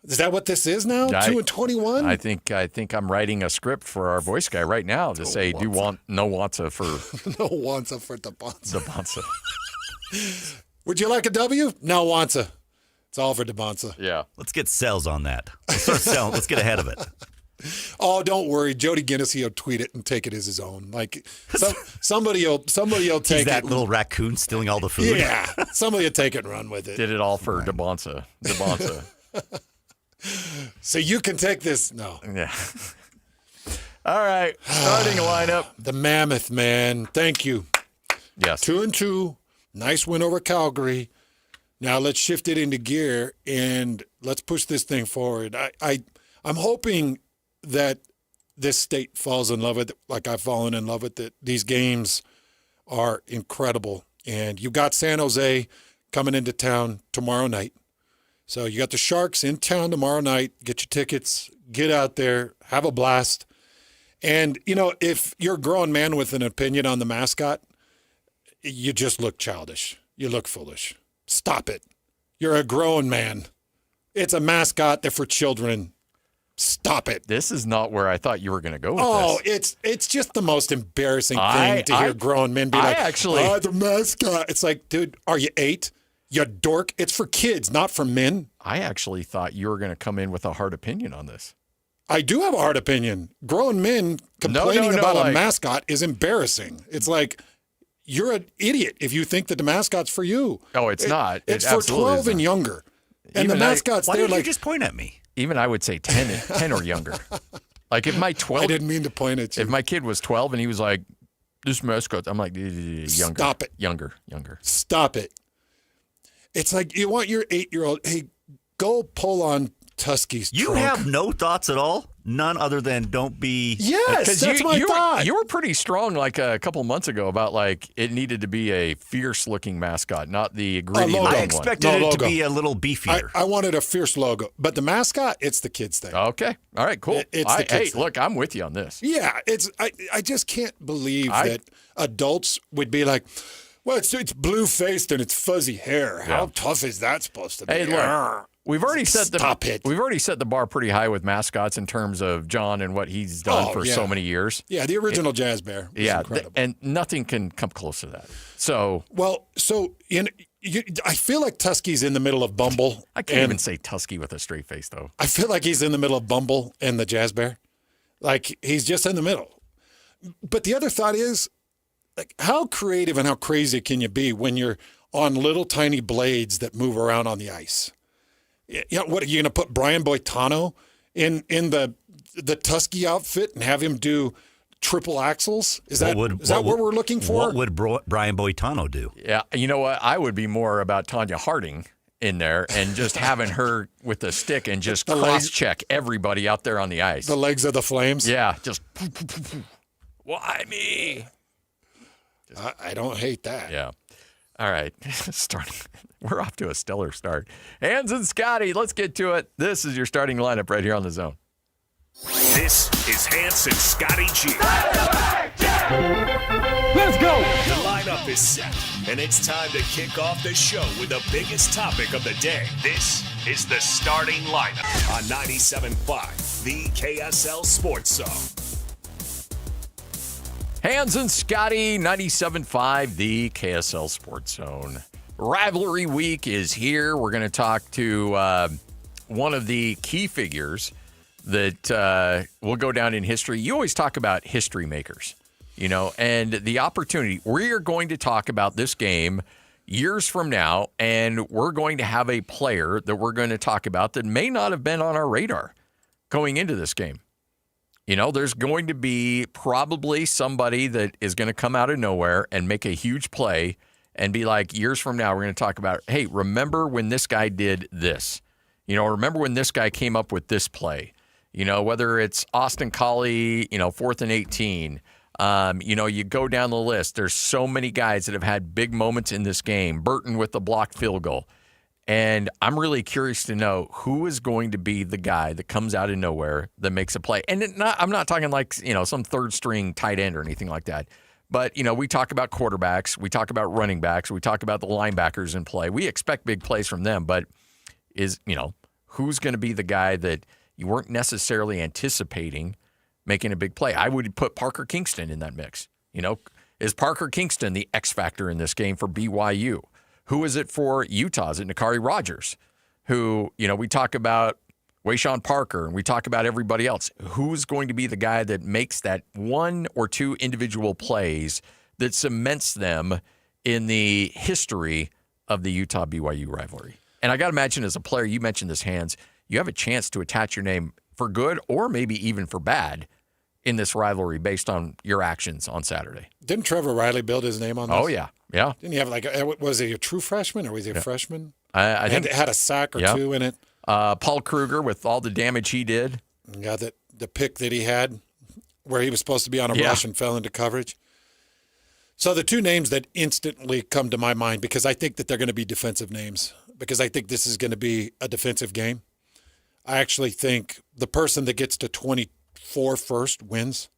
Is that what this is now? 2-21? I think I'm writing a script for our voice guy right now to say, "Do want no wantsa for no wantsa for DeBonsa." DeBonsa. Would you like a W? No wantsa. It's all for DeBonsa. Yeah. Let's get sales on that. Let's start selling. Let's get ahead of it. Oh, don't worry. Jody Guinness, he'll tweet it and take it as his own. Like somebody will take He's that little raccoon stealing all the food. Yeah. Somebody will take it and run with it. Did it all for DeBonsa. So you can take this. No. Yeah. All right. Starting lineup. The Mammoth, man. Thank you. Yes. 2-2. Nice win over Calgary. Now let's shift it into gear and let's push this thing forward. I'm hoping that this state falls in love with it like I've fallen in love with it. These games are incredible. And you've got San Jose coming into town tomorrow night. So you got the Sharks in town tomorrow night. Get your tickets. Get out there. Have a blast. And, you know, if you're a grown man with an opinion on the mascot, you just look childish. You look foolish. Stop it. You're a grown man. It's a mascot. They're for children. Stop it. This is not where I thought you were going to go with this. It's just the most embarrassing thing to hear grown men be like, the mascot. It's like, dude, are you 8? You dork. It's for kids, not for men. I actually thought you were going to come in with a hard opinion on this. I do have a hard opinion. Grown men complaining about a mascot is embarrassing. It's like, you're an idiot if you think that the mascot's for you. Oh, it's not. It's for 12 and younger. And the mascots, why they're did like. you just point at me? Even I would say 10 or younger. Like if my 12. I didn't mean to point at you. If my kid was 12 and he was like, this mascot, I'm like, younger. Stop it. Younger. Stop it. It's like you want your 8-year-old, hey, go pull on Tusky's You trunk. have no thoughts at all? None other than don't be. Yes, that's my thought. You were pretty strong like a couple months ago about like it needed to be a fierce-looking mascot, not the gritty I one. expected it to be a little beefier. I wanted a fierce logo. But the mascot, it's the kids thing. Okay. All right, cool. It's the kids hey, look, I'm with you on this. Yeah, I just can't believe that adults would be like, well, it's blue-faced and it's fuzzy hair. How tough is that supposed to be? Hey, look, we've already set the bar pretty high with mascots in terms of John and what he's done for so many years. Yeah, the original Jazz Bear was incredible. And nothing can come close to that. So I feel like Tusky's in the middle of Bumble. I can't even say Tusky with a straight face, though. I feel like he's in the middle of Bumble and the Jazz Bear. Like, he's just in the middle. But the other thought is, like, how creative and how crazy can you be when you're on little tiny blades that move around on the ice? What are you going to put Brian Boitano in the Tusky outfit and have him do triple axles? Is that what we're looking for? What would Brian Boitano do? Yeah, you know what? I would be more about Tanya Harding in there and just having her with a stick and just cross-check everybody out there on the ice. The legs of the Flames? Yeah, just why me? I don't hate that. Yeah. All right. We're off to a stellar start. Hans and Scotty, let's get to it. This is your starting lineup right here on the Zone. This is Hans and Scotty G. Let's go! The lineup is set, and it's time to kick off the show with the biggest topic of the day. This is the starting lineup on 97.5, the KSL Sports Zone. Hans and Scotty, 97.5, the KSL Sports Zone. Rivalry week is here. We're going to talk to one of the key figures that will go down in history. You always talk about history makers, and the opportunity. We are going to talk about this game years from now, and we're going to have a player that we're going to talk about that may not have been on our radar going into this game. There's going to be probably somebody that is going to come out of nowhere and make a huge play and be like, years from now, we're going to talk about, hey, remember when this guy did this? Remember when this guy came up with this play? Whether it's Austin Collie, 4th and 18. You go down the list. There's so many guys that have had big moments in this game. Burton with the blocked field goal. And I'm really curious to know who is going to be the guy that comes out of nowhere that makes a play. And I'm not talking like, some third string tight end or anything like that. But, we talk about quarterbacks. We talk about running backs. We talk about the linebackers in play. We expect big plays from them. But who's going to be the guy that you weren't necessarily anticipating making a big play? I would put Parker Kingston in that mix. Is Parker Kingston the X factor in this game for BYU? Who is it for Utah? Is it Nakari Rogers? Who, we talk about Wayshawn Parker and we talk about everybody else. Who's going to be the guy that makes that one or two individual plays that cements them in the history of the Utah-BYU rivalry? And I got to imagine as a player, you mentioned this, Hans, you have a chance to attach your name for good or maybe even for bad in this rivalry based on your actions on Saturday. Didn't Trevor Riley build his name on this? Oh, yeah. Yeah. Didn't he have was he a true freshman or was he a freshman? I think it had a sack or two in it. Paul Kruger with all the damage he did. Yeah, the pick that he had where he was supposed to be on a rush and fell into coverage. So the two names that instantly come to my mind, because I think that they're going to be defensive names, because I think this is going to be a defensive game. I actually think the person that gets to 24 first wins.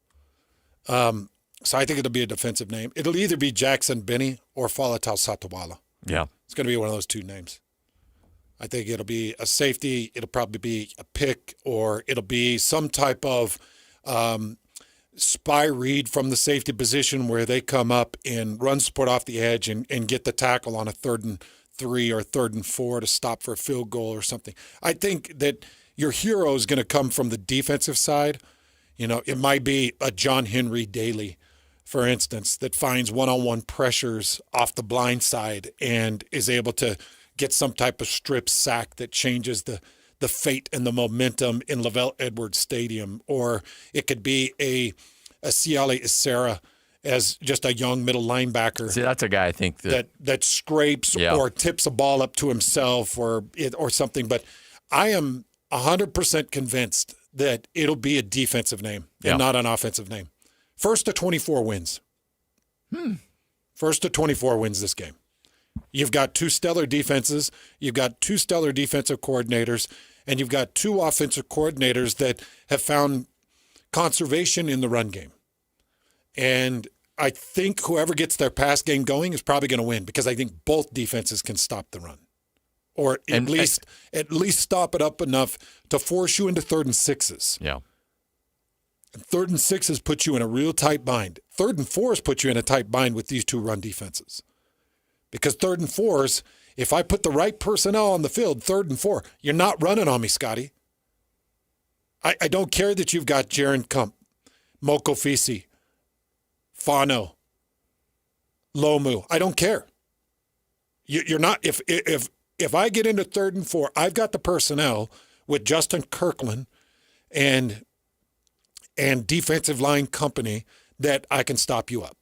So I think it'll be a defensive name. It'll either be Jackson Benny or Falatau Satawala. Yeah. It's going to be one of those two names. I think it'll be a safety, it'll probably be a pick, or it'll be some type of spy read from the safety position where they come up and run support off the edge and get the tackle on a third 3 or 3rd and 4 to stop for a field goal or something. I think that your hero is going to come from the defensive side. You know, it might be a John Henry Daly, for instance, that finds one-on-one pressures off the blind side and is able to get some type of strip sack that changes the fate and the momentum in Lavelle Edwards Stadium. Or it could be a Siale Isera as just a young middle linebacker. See, that's a guy I think that scrapes or tips a ball up to himself or something. But I am 100% convinced that it'll be a defensive name and not an offensive name. First to 24 wins. First to 24 wins this game. You've got 2 stellar defenses. You've got 2 stellar defensive coordinators. And you've got 2 offensive coordinators that have found conservation in the run game. And I think whoever gets their pass game going is probably going to win because I think both defenses can stop the run. Or at least stop it up enough to force you into 3rd and 6s. Yeah. And 3rd and 6s put you in a real tight bind. 3rd and 4s put you in a tight bind with these 2 run defenses. Because 3rd and 4s, if I put the right personnel on the field, 3rd and 4, you're not running on me, Scotty. I don't care that you've got Jaron Kump, Moko Fisi, Fano, Lomu. I don't care. You're not. If I get into 3rd and 4, I've got the personnel with Justin Kirkland and defensive line company that I can stop you up.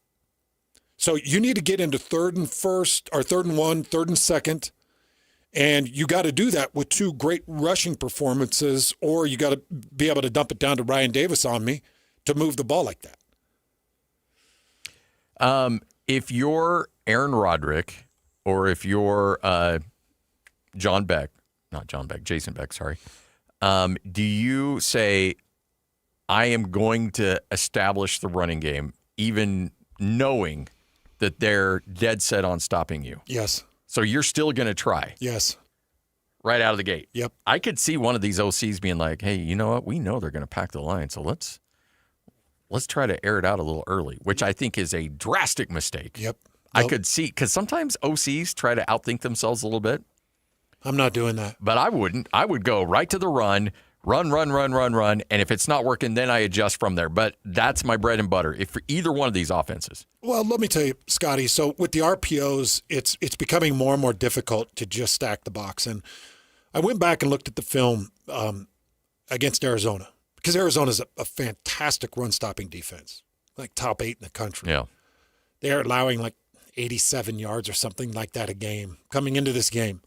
So you need to get into 3rd and 1st or 3rd and 1, 3rd and 2nd, and you got to do that with 2 great rushing performances, or you got to be able to dump it down to Ryan Davis on me to move the ball like that. If you're Aaron Roderick, or if you're Jason Beck, sorry, do you say, I am going to establish the running game, even knowing that they're dead set on stopping you? Yes. So you're still going to try? Yes. Right out of the gate? Yep. I could see one of these OCs being like, hey, you know what? We know they're going to pack the line, so let's try to air it out a little early, which I think is a drastic mistake. Yep. I could see, because sometimes OCs try to outthink themselves a little bit. I'm not doing that. But I wouldn't. I would go right to the run, and if it's not working, then I adjust from there. But that's my bread and butter, if for either one of these offenses. Well, let me tell you, Scotty, so with the RPOs, it's becoming more and more difficult to just stack the box. And I went back and looked at the film against Arizona, because Arizona's a fantastic run-stopping defense, like top 8 in the country. Yeah. They're allowing like 87 yards or something like that a game coming into this game.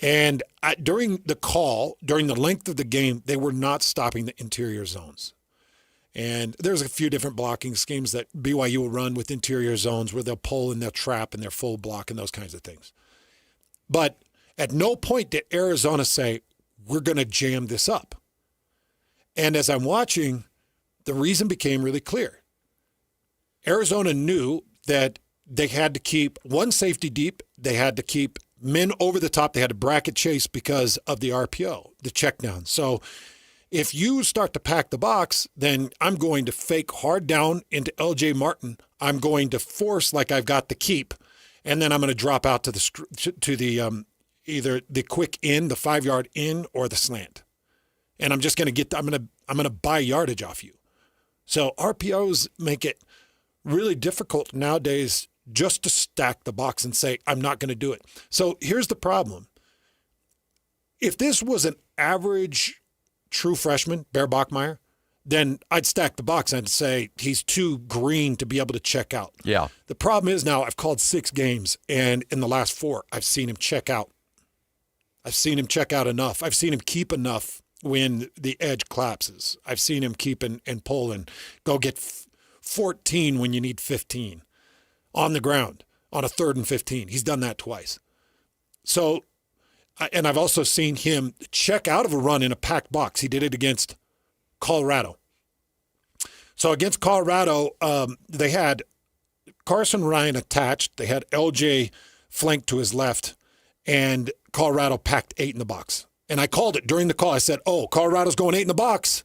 And during the length of the game, they were not stopping the interior zones. And there's a few different blocking schemes that BYU will run with interior zones where they'll pull and they'll trap and they're full block and those kinds of things. But at no point did Arizona say, we're going to jam this up. And as I'm watching, the reason became really clear. Arizona knew that they had to keep one safety deep. They had to keep men over the top. They had to bracket chase because of the RPO, the check down. So if you start to pack the box, then I'm going to fake hard down into LJ Martin. I'm going to force like I've got the keep, and then I'm going to drop out to the either the quick in, the 5-yard in, or the slant. And I'm just going to I'm going to buy yardage off you. So RPOs make it really difficult nowadays just to stack the box and say, I'm not going to do it. So here's the problem. If this was an average true freshman, Bear Bachmeier, then I'd stack the box and say he's too green to be able to check out. Yeah. The problem is now I've called 6 games, and in the last 4, I've seen him check out. I've seen him check out enough. I've seen him keep enough when the edge collapses. I've seen him keep and pull and go get 14 when you need 15 on the ground on a 3rd and 15. He's done that twice. So, and I've also seen him check out of a run in a packed box. He did it against Colorado. So against Colorado, they had Carson Ryan attached. They had LJ flanked to his left, and Colorado packed 8 in the box. And I called it during the call. I said, oh, Colorado's going 8 in the box.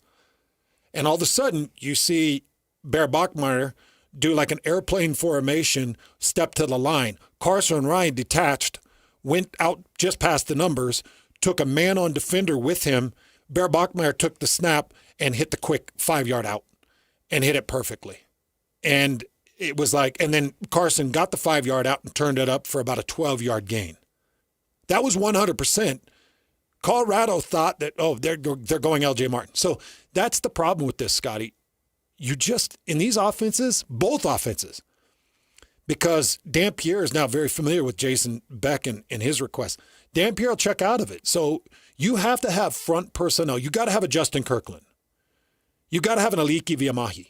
And all of a sudden, you see Bear Bachmeier do like an airplane formation, step to the line. Carson Ryan detached went out just past the numbers, took a man-on defender with him. Bear Bachmeier took the snap and hit the quick 5-yard out and hit it perfectly. And it was like, and then Carson got the 5-yard out and turned it up for about a 12-yard gain. That was 100%. Colorado thought that, they're going LJ Martin. So that's the problem with this, Scotty. You just, in these offenses, both offenses, because Dan Pierre is now very familiar with Jason Beck and his request. Dan Pierre will check out of it. So you have to have front personnel. You got to have a Justin Kirkland. You got to have an Aliki Viamahi.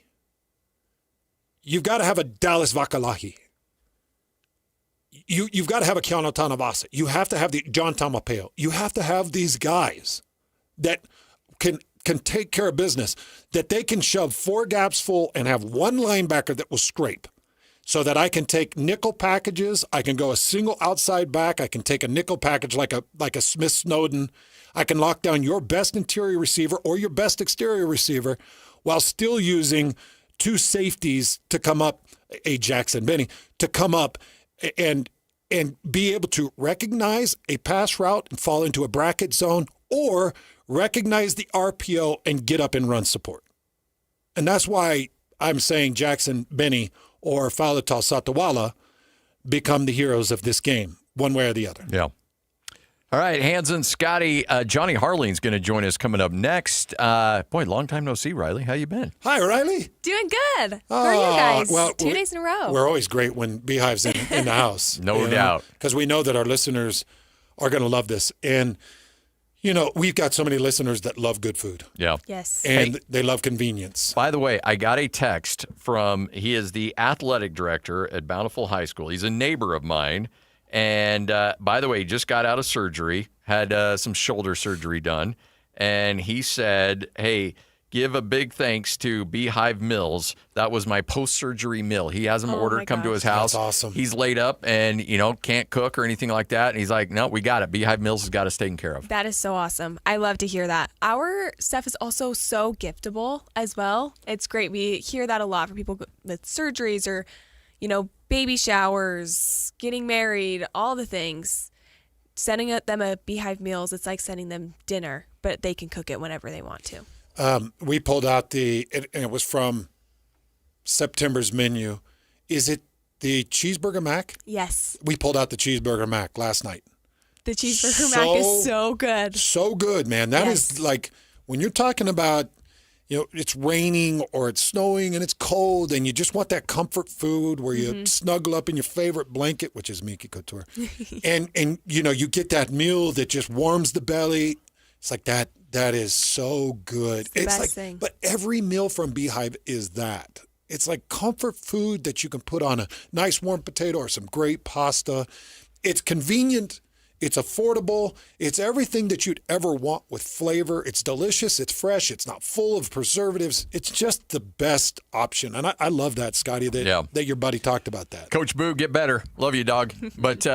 You've got to have a Dallas Vakalahi. You've got to have a Keanu Tanavasa. You have to have the John Tamapeo. You have to have these guys that can take care of business, that they can shove 4 gaps full and have one linebacker that will scrape, so that I can take nickel packages. I can go a single outside back. I can take a nickel package like a Smith Snowden. I can lock down your best interior receiver or your best exterior receiver while still using 2 safeties to come up, a Jackson Benny, to come up and be able to recognize a pass route and fall into a bracket zone, or recognize the RPO and get up and run support. And that's why I'm saying Jackson Benny or Falatal Satawala become the heroes of this game, one way or the other. Yeah. All right, Hans and Scotty, Johnny Harling's going to join us coming up next. Boy, long time no see, Riley. How you been? Hi, Riley. Doing good. How are you guys? Well, 2 days in a row. We're always great when Beehive's in the house. No doubt. Because we know that our listeners are going to love this. And, we've got so many listeners that love good food. Yeah. Yes. And they love convenience. By the way, I got a text he is the athletic director at Bountiful High School. He's a neighbor of mine. And by the way, he just got out of surgery, had some shoulder surgery done. And he said, hey, give a big thanks to Beehive Mills. That was my post-surgery meal. He has them ordered, come to his house. That's awesome. He's laid up and, can't cook or anything like that. And he's like, no, we got it. Beehive Mills has got us taken care of. That is so awesome. I love to hear that. Our stuff is also so giftable as well. It's great. We hear that a lot for people with surgeries or, baby showers, getting married, all the things. Sending them a Beehive Meals, it's like sending them dinner, but they can cook it whenever they want to. We pulled out and it was from September's menu. Is it the cheeseburger mac? Yes. We pulled out the cheeseburger mac last night. The cheeseburger mac is so good. So good, man. That is like, when you're talking about, it's raining or it's snowing and it's cold and you just want that comfort food where you snuggle up in your favorite blanket, which is Miki Couture. and you get that meal that just warms the belly. It's like that is so good. It's the best thing. But every meal from Beehive is that. It's like comfort food that you can put on a nice warm potato or some great pasta. It's convenient. It's affordable. It's everything that you'd ever want with flavor. It's delicious. It's fresh. It's not full of preservatives. It's just the best option. And I love that, Scotty, that your buddy talked about that. Coach Boo, get better. Love you, dog. But,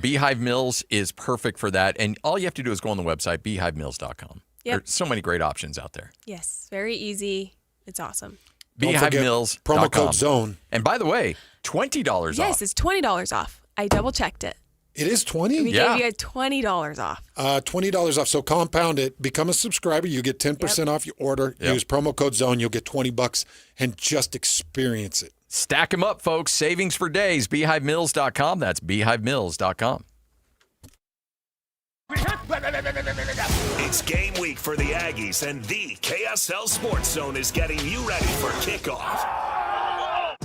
Beehive Mills is perfect for that. And all you have to do is go on the website, beehivemills.com. Yep. There's so many great options out there. Yes, very easy. It's awesome. BeehiveMills.com. Promo code ZONE. And by the way, $20 off. Yes, it's $20 off. I double-checked it. It is $20? We gave you $20 off. $20 off. So compound it. Become a subscriber. You get 10% off your order. Yep. Use promo code ZONE. You'll get $20 and just experience it. Stack them up, folks. Savings for days. BeehiveMills.com. That's BeehiveMills.com. It's game week for the Aggies, and the KSL Sports Zone is getting you ready for kickoff.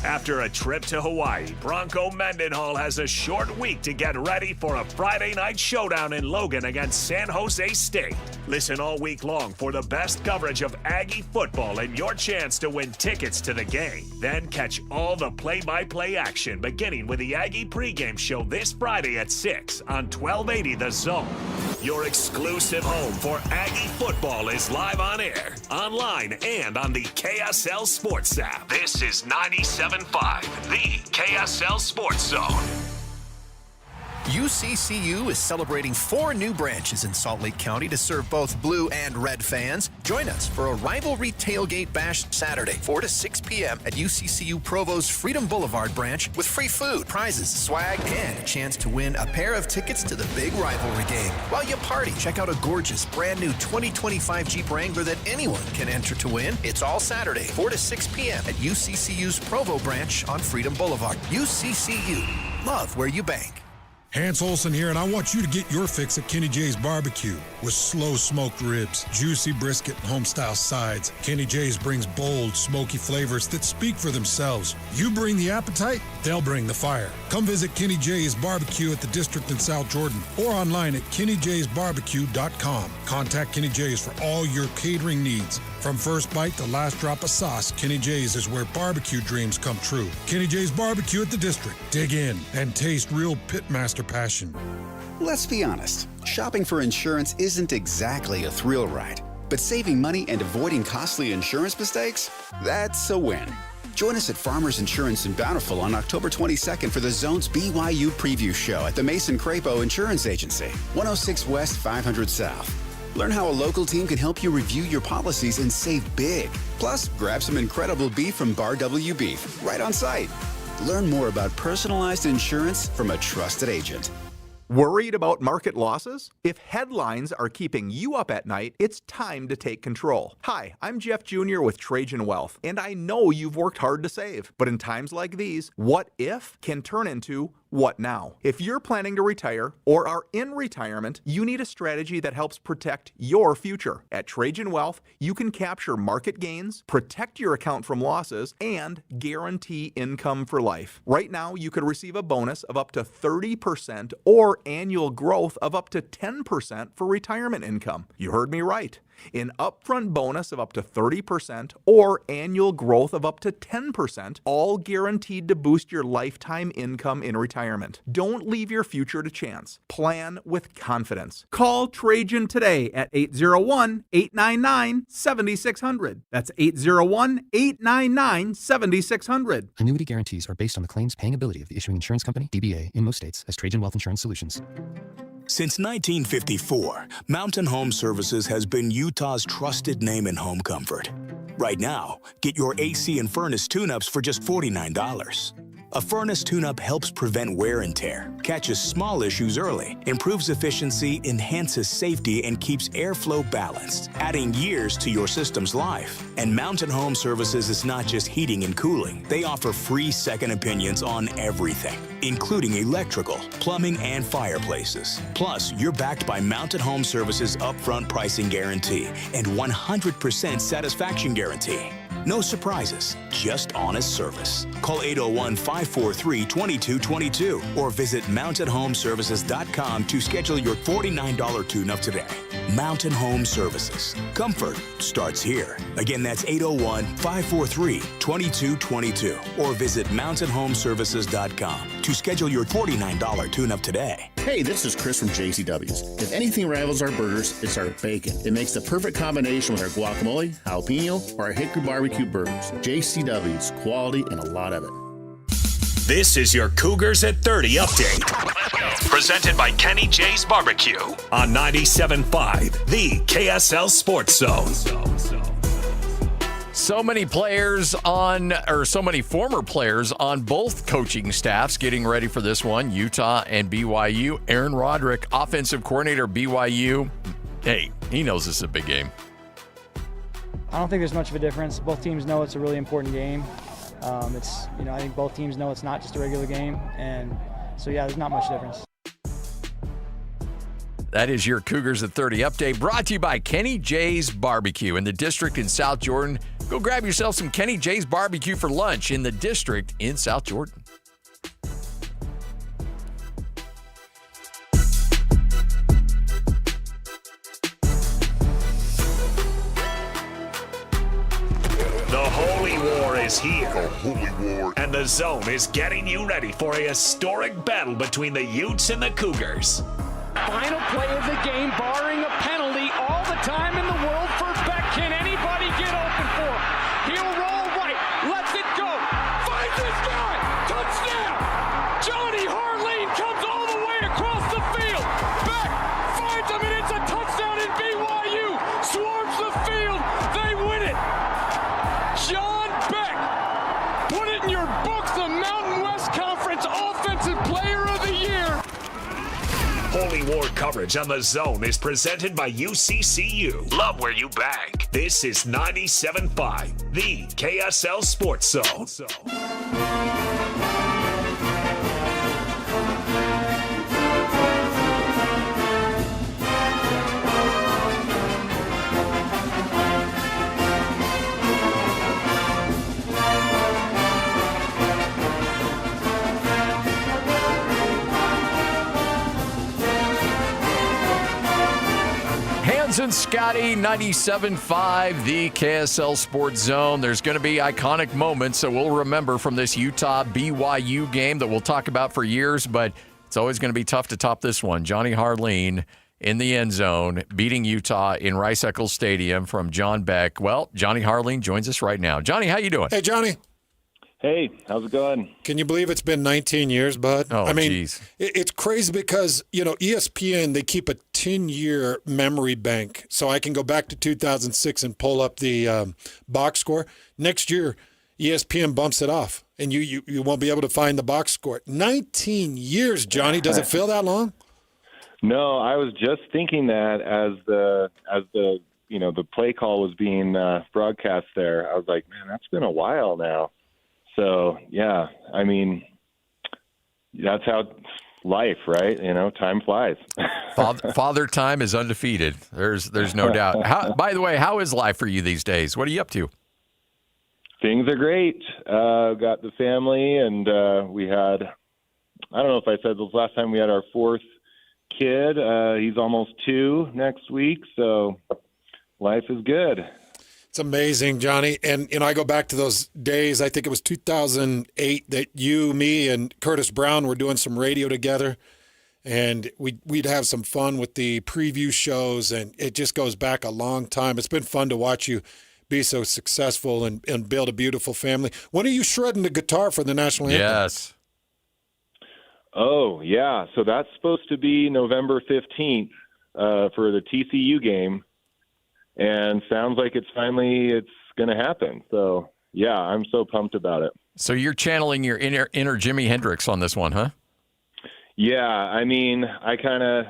After a trip to Hawaii, Bronco Mendenhall has a short week to get ready for a Friday night showdown in Logan against San Jose State. Listen all week long for the best coverage of Aggie football and your chance to win tickets to the game. Then catch all the play-by-play action beginning with the Aggie pregame show this Friday at 6 on 1280 The Zone. Your exclusive home for Aggie football is live on air, online, and on the KSL Sports app. This is 97.5, the KSL Sports Zone. UCCU is celebrating 4 new branches in Salt Lake County to serve both blue and red fans. Join us for a rivalry tailgate bash Saturday, 4 to 6 p.m. at UCCU Provo's Freedom Boulevard branch with free food, prizes, swag, and a chance to win a pair of tickets to the big rivalry game. While you party, check out a gorgeous brand new 2025 Jeep Wrangler that anyone can enter to win. It's all Saturday, 4 to 6 p.m. at UCCU's Provo branch on Freedom Boulevard. UCCU. Love where you bank. Hans Olsen here, and I want you to get your fix at Kenny J's Barbecue. With slow smoked ribs, juicy brisket, and home-style sides, Kenny J's brings bold, smoky flavors that speak for themselves. You bring the appetite, they'll bring the fire. Come visit Kenny J's Barbecue at the District in South Jordan or online at kennyjsbarbecue.com. Contact Kenny J's for all your catering needs. From first bite to last drop of sauce, Kenny J's is where barbecue dreams come true. Kenny J's Barbecue at the District. Dig in and taste real pitmaster passion. Let's be honest, shopping for insurance isn't exactly a thrill ride, but saving money and avoiding costly insurance mistakes, that's a win. Join us at Farmers Insurance in Bountiful on October 22nd for the Zone's BYU Preview Show at the Mason Crapo Insurance Agency, 106 West, 500 South. Learn how a local team can help you review your policies and save big. Plus, grab some incredible beef from Bar W Beef right on site. Learn more about personalized insurance from a trusted agent. Worried about market losses? If headlines are keeping you up at night, it's time to take control. Hi, I'm Jeff Jr. with Trajan Wealth, and I know you've worked hard to save. But in times like these, what if can turn into what now? If you're planning to retire or are in retirement, you need a strategy that helps protect your future. At Trajan Wealth, you can capture market gains, protect your account from losses, and guarantee income for life. Right now, you could receive a bonus of up to 30% or annual growth of up to 10% for retirement income. You heard me right. An upfront bonus of up to 30% or annual growth of up to 10%, all guaranteed to boost your lifetime income in retirement. Don't leave your future to chance. Plan with confidence. Call Trajan today at 801-899-7600. That's 801-899-7600. Annuity guarantees are based on the claims paying ability of the issuing insurance company, DBA, in most states as Trajan Wealth Insurance Solutions. Since 1954, Mountain Home Services has been Utah's trusted name in home comfort. Right now, get your AC and furnace tune-ups for just $49. A furnace tune-up helps prevent wear and tear, catches small issues early, improves efficiency, enhances safety, and keeps airflow balanced, adding years to your system's life. And Mountain Home Services is not just heating and cooling. They offer free second opinions on everything, including electrical, plumbing, and fireplaces. Plus, you're backed by Mountain Home Services' upfront pricing guarantee and 100% satisfaction guarantee. No surprises, just honest service. Call 801-543-2222 or visit mountainhomeservices.com to schedule your $49 tune-up today. Mountain Home Services. Comfort starts here. Again, that's 801-543-2222 or visit mountainhomeservices.com to schedule your $49 tune-up today. Hey, this is Chris from JCW's. If anything rivals our burgers, it's our bacon. It makes the perfect combination with our guacamole, jalapeno, or our hickory barbecue burgers. JCW's, quality and a lot of it. This is your Cougars at 30 update. Presented by Kenny J's Barbecue on 97.5, the KSL Sports Zone. So many former players on both coaching staffs getting ready for this one, Utah and BYU. Aaron Roderick, offensive coordinator, BYU. Hey, he knows this is a big game. I don't think there's much of a difference. Both teams know it's a really important game. I think both teams know it's not just a regular game. And so, yeah, there's not much difference. That is your Cougars at 30 update, brought to you by Kenny J's Barbecue in the District in South Jordan. Go grab yourself some Kenny J's Barbecue for lunch in the District in South Jordan. The Holy War is here. The Holy War. And the Zone is getting you ready for a historic battle between the Utes and the Cougars. Final play of the game, barring a penalty, all the time in the world for Beck. Can anybody get open for him? He'll roll right, lets it go, finds this guy, touchdown! Johnny Harlane comes all the way across Holy War coverage on The Zone is presented by UCCU. Love where you bank. This is 97.5, the KSL Sports Zone. And Scotty, 97.5, the KSL Sports Zone. There's going to be iconic moments that we'll remember from this Utah-BYU game that we'll talk about for years, but it's always going to be tough to top this one. Johnny Harline in the end zone, beating Utah in Rice-Eccles Stadium from John Beck. Well, Johnny Harline joins us right now. Johnny, how you doing? Hey, Johnny. Hey, how's it going? Can you believe it's been 19 years, bud? Oh, geez. It's crazy because, ESPN, they keep a 10-year memory bank. So I can go back to 2006 and pull up the box score. Next year, ESPN bumps it off, and you won't be able to find the box score. 19 years, Johnny. Does it feel that long? No, I was just thinking that as the the play call was being broadcast there. I was like, man, that's been a while now. So, yeah, I mean, that's how life, right? Time flies. Father time is undefeated. There's no doubt. By the way, how is life for you these days? What are you up to? Things are great. Got the family, and we had, I don't know if I said this last time, we had our fourth kid. He's almost 2 next week, so life is good. It's amazing, Johnny. And, I go back to those days. I think it was 2008 that you, me, and Curtis Brown were doing some radio together. And we'd have some fun with the preview shows. And it just goes back a long time. It's been fun to watch you be so successful and build a beautiful family. When are you shredding the guitar for the national anthem? Yes. Oh, yeah. So that's supposed to be November 15th for the TCU game. And sounds like it's going to happen. So, yeah, I'm so pumped about it. So you're channeling your inner Jimi Hendrix on this one, huh? Yeah, I mean, I got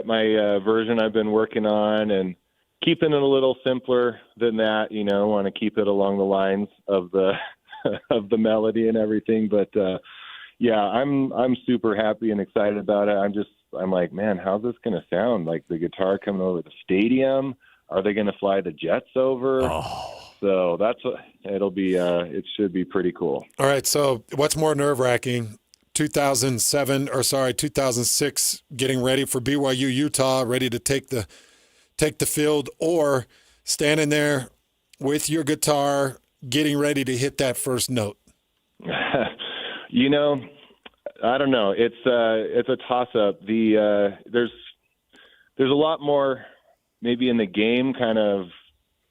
my version I've been working on and keeping it a little simpler than that, want to keep it along the lines of the of the melody and everything. But, yeah, I'm super happy and excited about it. I'm like, man, how's this going to sound? Like the guitar coming over the stadium? Are they going to fly the jets over? Oh. So that's what it'll be. It should be pretty cool. All right. So what's more nerve-wracking? 2006, getting ready for BYU Utah, ready to take the field, or standing there with your guitar, getting ready to hit that first note? I don't know. It's a toss-up. There's a lot more maybe in the game kind of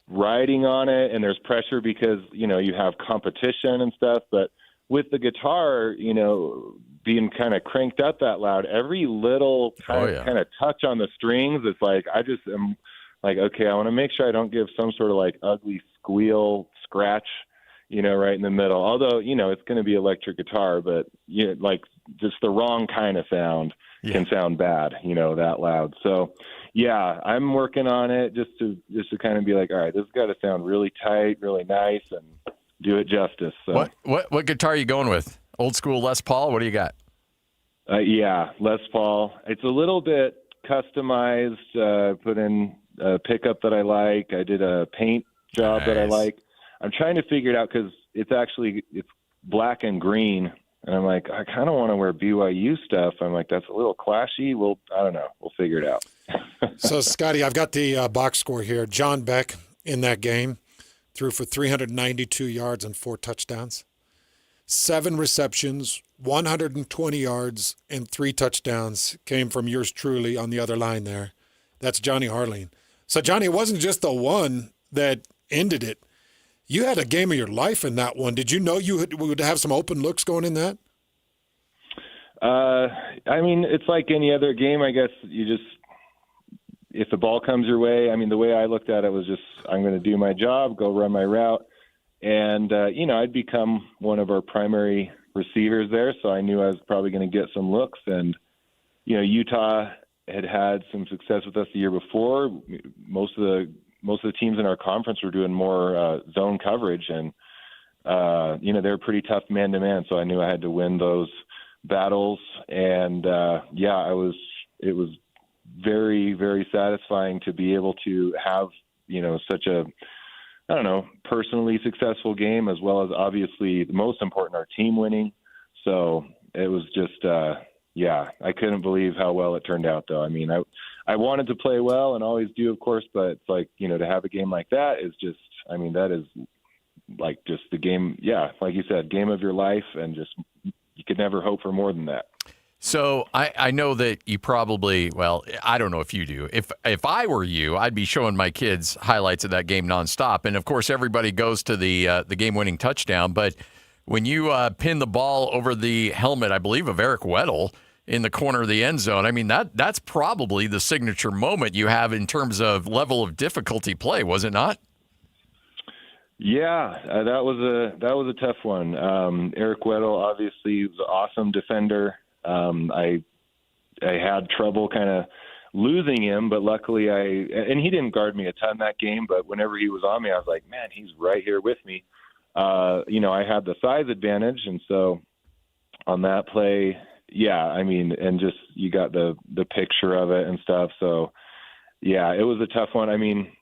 riding on it, and there's pressure because, you have competition and stuff. But with the guitar, being kind of cranked up that loud, every little kind of touch on the strings, it's like I just am like, okay, I want to make sure I don't give some sort of like ugly squeal, scratch, right in the middle. Although, it's going to be electric guitar, but like just the wrong kind of sound can sound bad, that loud. So, yeah, I'm working on it just to kind of be like, all right, this has got to sound really tight, really nice, and do it justice. So. What guitar are you going with? Old school Les Paul? What do you got? Yeah, Les Paul. It's a little bit customized. Put in a pickup that I like. I did a paint job that I like. I'm trying to figure it out because it's black and green, and I'm like, I kind of want to wear BYU stuff. I'm like, that's a little clashy. Well, I don't know. We'll figure it out. So, Scotty, I've got the box score here. John Beck in that game threw for 392 yards and 4 touchdowns, 7 receptions, 120 yards, and 3 touchdowns came from yours truly on the other line there. That's Johnny Harline. So, Johnny, it wasn't just the one that ended it. You had a game of your life in that one. Did you know you would have some open looks going in that? I mean, it's like any other game, I guess. If the ball comes your way, I mean, the way I looked at it was just, I'm going to do my job, go run my route. And, I'd become one of our primary receivers there, so I knew I was probably going to get some looks. And Utah had some success with us the year before. Most of the teams in our conference were doing more zone coverage, and they're pretty tough man-to-man. So I knew I had to win those battles, and it was very, very satisfying to be able to have such a personally successful game, as well as obviously the most important, our team winning. So it was just I couldn't believe how well it turned out, though. I mean, I wanted to play well and always do, of course, but it's like, to have a game like that is just, that is like just the game, like you said, game of your life, and just you could never hope for more than that. So I know that you probably, well, I don't know if you do. If I were you, I'd be showing my kids highlights of that game nonstop. And, of course, everybody goes to the game-winning touchdown. But when you pin the ball over the helmet, I believe, of Eric Weddle in the corner of the end zone, that's probably the signature moment you have in terms of level of difficulty play, was it not? Yeah, that was a tough one. Eric Weddle obviously was an awesome defender. I had trouble kind of losing him, but luckily and he didn't guard me a ton that game, but whenever he was on me, I was like, man, he's right here with me. I had the size advantage, and so on that play, and just you got the picture of it and stuff. So yeah, it was a tough one.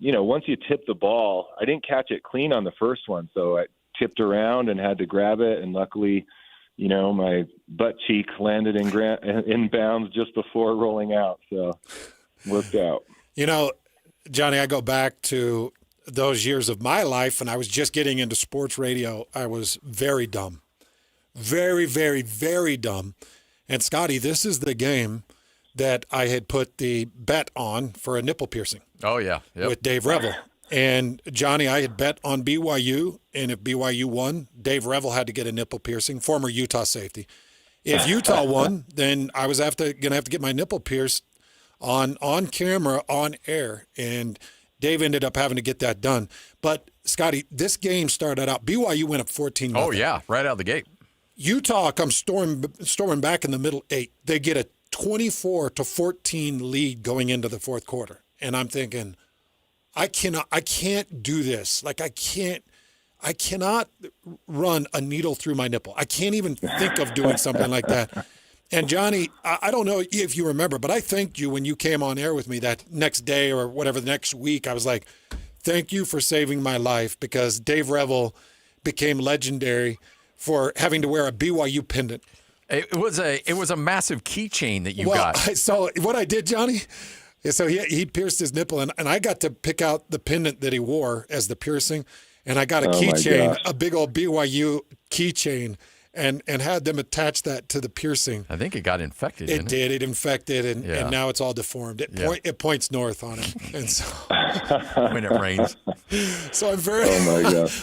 Once you tip the ball, I didn't catch it clean on the first one, so I tipped around and had to grab it, and luckily, my butt cheek landed in bounds just before rolling out, so worked out. Johnny, I go back to those years of my life, and I was just getting into sports radio. I was very dumb, very, very, very dumb. And Scotty, this is the game that I had put the bet on for a nipple piercing. Oh, yeah. Yep. With Dave Revel. And, Johnny, I had bet on BYU, and if BYU won, Dave Revel had to get a nipple piercing, former Utah safety. If Utah won, then I was going to have to get my nipple pierced on camera, on air, and Dave ended up having to get that done. But, Scotty, this game started out, BYU went up 14-0. Oh, yeah, right out of the gate. Utah comes storming back in the middle 8. They get a 24-14 lead going into the fourth quarter. And I'm thinking, I can't do this. Like, I cannot run a needle through my nipple. I can't even think of doing something like that. And Johnny, I don't know if you remember, but I thanked you when you came on air with me that next day or whatever, the next week. I was like, thank you for saving my life, because Dave Revel became legendary for having to wear a BYU pendant. It was a massive keychain that you got. So what I did, Johnny, so he pierced his nipple, and I got to pick out the pendant that he wore as the piercing, and I got a keychain, a big old BYU keychain, and had them attach that to the piercing. I think it got infected. It did. It infected, and now it's all deformed. It points north on it, and so when it rains. So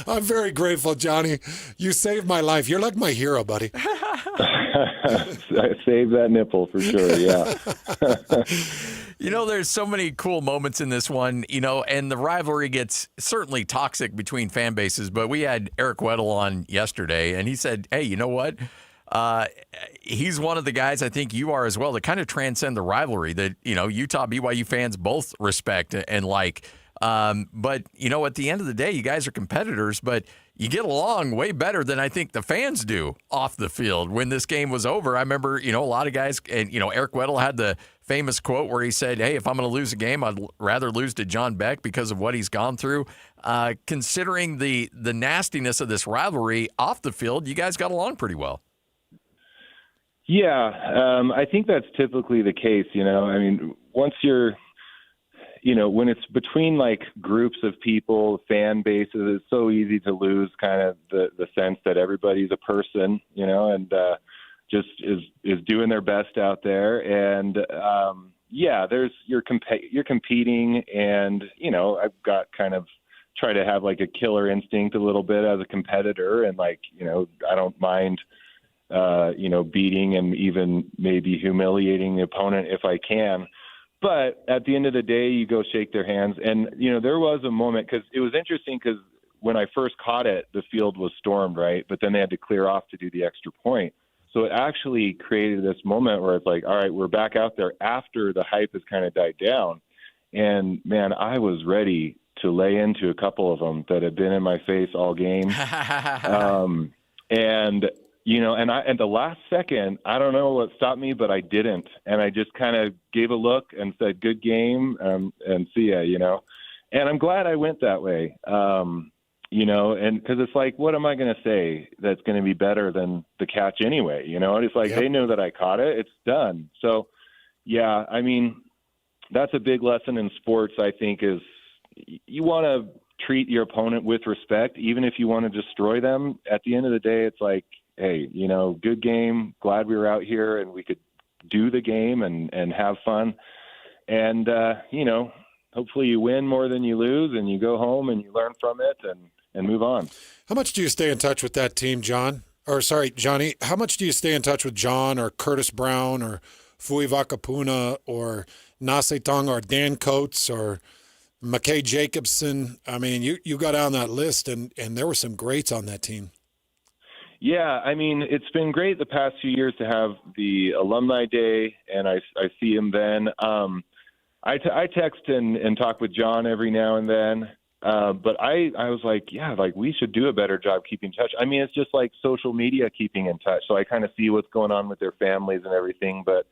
I'm very grateful, Johnny. You saved my life. You're like my hero, buddy. I saved that nipple for sure. Yeah. There's so many cool moments in this one, and the rivalry gets certainly toxic between fan bases, but we had Eric Weddle on yesterday, and he said, hey, you know what? He's one of the guys, I think you are as well, that kind of transcend the rivalry that, Utah, BYU fans both respect and like. But, at the end of the day, you guys are competitors, but you get along way better than I think the fans do off the field. When this game was over, I remember, a lot of guys, and, Eric Weddle had the famous quote where he said, hey, if I'm going to lose a game, I'd rather lose to John Beck because of what he's gone through. Considering the nastiness of this rivalry off the field, you guys got along pretty well. Yeah, I think that's typically the case, once you're, when it's between like groups of people, fan bases, it's so easy to lose kind of the sense that everybody's a person, and just is doing their best out there. And you're competing, and I've got kind of try to have like a killer instinct a little bit as a competitor, and like I don't mind beating and even maybe humiliating the opponent if I can. But at the end of the day, you go shake their hands. And, there was a moment, because it was interesting, because when I first caught it, the field was stormed, right? But then they had to clear off to do the extra point. So it actually created this moment where it's like, all right, we're back out there after the hype has kind of died down. And, man, I was ready to lay into a couple of them that had been in my face all game. And, you know, and the last second, I don't know what stopped me, but I didn't. And I just kind of gave a look and said, good game, and see ya, you know. And I'm glad I went that way, you know, and because it's like, what am I going to say that's going to be better than the catch anyway? You know, and it's like, They know that I caught it. It's done. So, yeah, I mean, that's a big lesson in sports, I think, is you want to treat your opponent with respect, even if you want to destroy them. At the end of the day, it's like, hey, you know, good game. Glad we were out here and we could do the game and have fun. And, you know, hopefully you win more than you lose and you go home and you learn from it and move on. How much do you stay in touch with that team, John? Or, sorry, Johnny, how much do you stay in touch with John or Curtis Brown or Fui Vakapuna or Nase Tonga or Dan Coates or McKay Jacobson? I mean, you got down that list, and there were some greats on that team. Yeah, I mean, it's been great the past few years to have the alumni day, and I see him then. I text and talk with John every now and then, but I was like, yeah, like we should do a better job keeping in touch. I mean, it's just like social media keeping in touch, so I kind of see what's going on with their families and everything. But,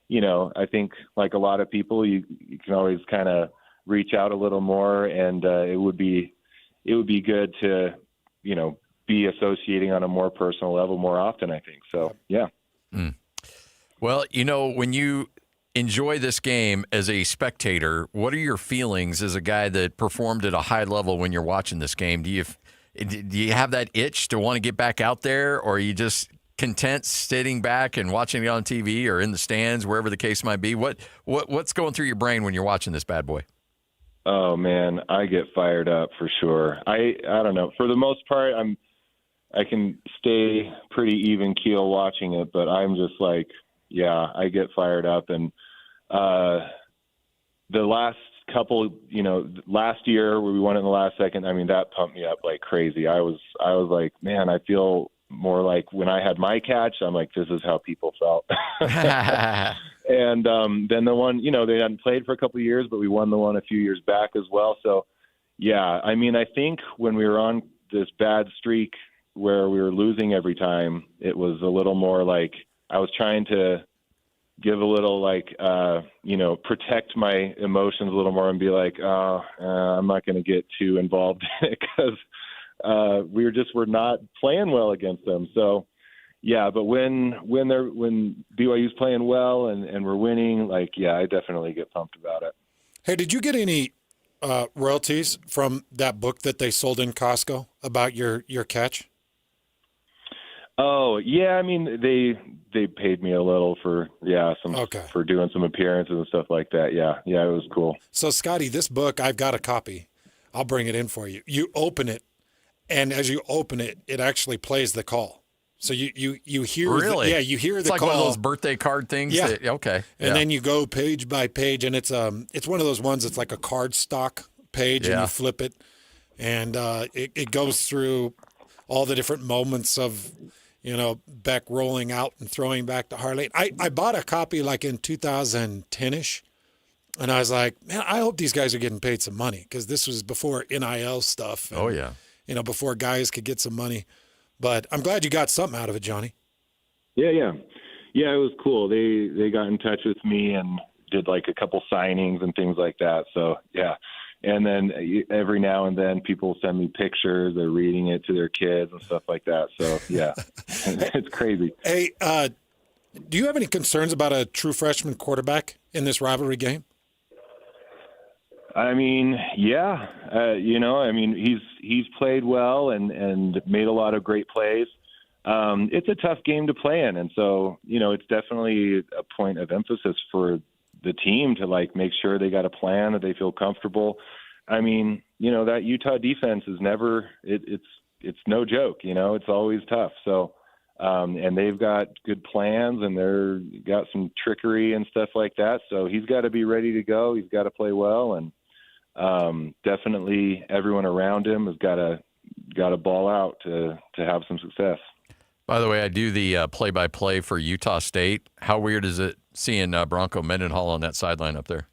you know, I think like a lot of people, you can always kind of reach out a little more, and it would be good to, you know, be associating on a more personal level more often, I think. So, yeah. Well, you know, when you enjoy this game as a spectator, what are your feelings as a guy that performed at a high level when you're watching this game? Do you have that itch to want to get back out there, or are you just content sitting back and watching it on TV or in the stands, wherever the case might be? What's going through your brain when you're watching this bad boy? Oh, man, I get fired up for sure. I don't know. For the most part, I can stay pretty even keel watching it, but I'm just like, yeah, I get fired up. And the last couple, you know, last year where we won it in the last second, I mean, that pumped me up like crazy. I was like, man, I feel more like when I had my catch, I'm like, this is how people felt. And then the one, you know, they hadn't played for a couple of years, but we won the one a few years back as well. So, yeah, I mean, I think when we were on this bad streak where we were losing every time, it was a little more like I was trying to give a little like, you know, protect my emotions a little more and be like, I'm not going to get too involved in it because we're not playing well against them. So, yeah, but when BYU's playing well and we're winning, like, yeah, I definitely get pumped about it. Hey, did you get any royalties from that book that they sold in Costco about your catch? Oh, yeah, I mean, they paid me a little for, for doing some appearances and stuff like that. Yeah, it was cool. So, Scotty, this book, I've got a copy. I'll bring it in for you. You open it, and as you open it, it actually plays the call. So you hear really? You hear it's the like call. One of those birthday card things. Yeah. Okay. And then you go page by page, and it's one of those ones that's like a card stock page, and you flip it, and it goes through all the different moments of, you know, Beck rolling out and throwing back to Harley. I bought a copy like in 2010-ish, and I was like, man, I hope these guys are getting paid some money, because this was before NIL stuff. And, you know, before guys could get some money. But I'm glad you got something out of it, Johnny. Yeah, it was cool. They got in touch with me and did like a couple signings and things like that. So, yeah. And then every now and then people send me pictures. They're reading it to their kids and stuff like that. So, yeah, it's crazy. Hey, do you have any concerns about a true freshman quarterback in this rivalry game? I mean, yeah. You know, I mean, he's played well and made a lot of great plays. It's a tough game to play in. And so, you know, it's definitely a point of emphasis for the team to like make sure they got a plan, that they feel comfortable. I mean, you know, that Utah defense is never, it's no joke, you know, it's always tough. So, and they've got good plans and they're got some trickery and stuff like that. So he's got to be ready to go. He's got to play well. And definitely everyone around him has got to ball out to have some success. By the way, I do the play-by-play for Utah State. How weird is it seeing Bronco Mendenhall on that sideline up there?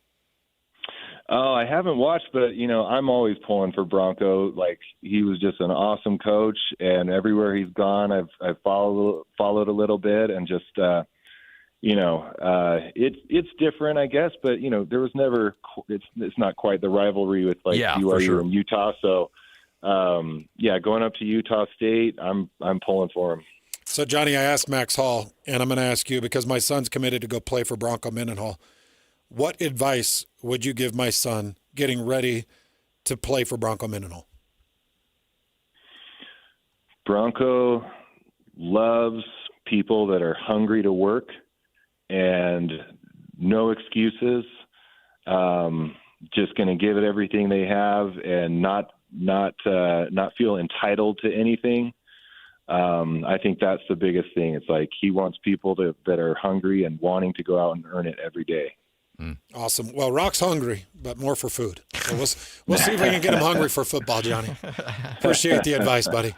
Oh, I haven't watched, but, I'm always pulling for Bronco. Like, he was just an awesome coach, and everywhere he's gone, I've followed a little bit, and just, it's different, I guess, but, there was never – it's not quite the rivalry with, BYU and Utah. So, going up to Utah State, I'm pulling for him. So, Johnny, I asked Max Hall, and I'm going to ask you because my son's committed to go play for Bronco Mendenhall. What advice would you give my son getting ready to play for Bronco Mendenhall? Bronco loves people that are hungry to work and no excuses. Just going to give it everything they have and not feel entitled to anything. I think that's the biggest thing. It's like he wants people that are hungry and wanting to go out and earn it every day. Awesome. Well, Rock's hungry, but more for food. So we'll see if we can get him hungry for football, Johnny. Appreciate the advice, buddy.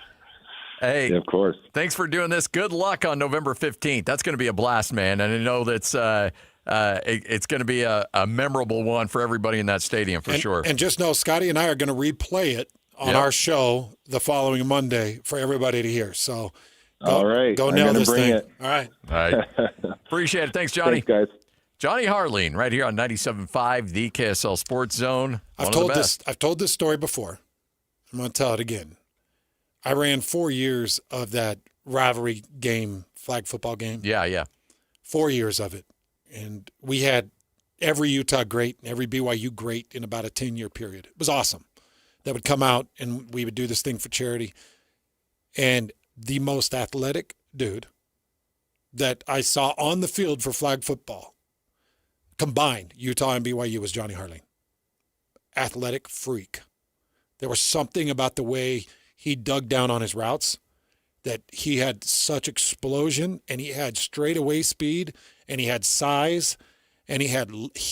Hey, yeah, of course. Thanks for doing this. Good luck on November 15th. That's going to be a blast, man. And I know that's it's going to be a memorable one for everybody in that stadium for sure. And just know, Scotty and I are going to replay it on our show the following Monday for everybody to hear. So, all right, go nail this thing. It. All right. Appreciate it. Thanks, Johnny. Thanks, guys. Johnny Harleen, right here on 97.5, the KSL Sports Zone. I've told this story before. I'm going to tell it again. I ran 4 years of that rivalry game, flag football game. Yeah. 4 years of it. And we had every Utah great and every BYU great in about a 10-year period. It was awesome. That would come out, and we would do this thing for charity. And the most athletic dude that I saw on the field for flag football, combined, Utah and BYU, was Johnny Harleen. Athletic freak. There was something about the way he dug down on his routes that he had such explosion, and he had straightaway speed, and he had size, and he had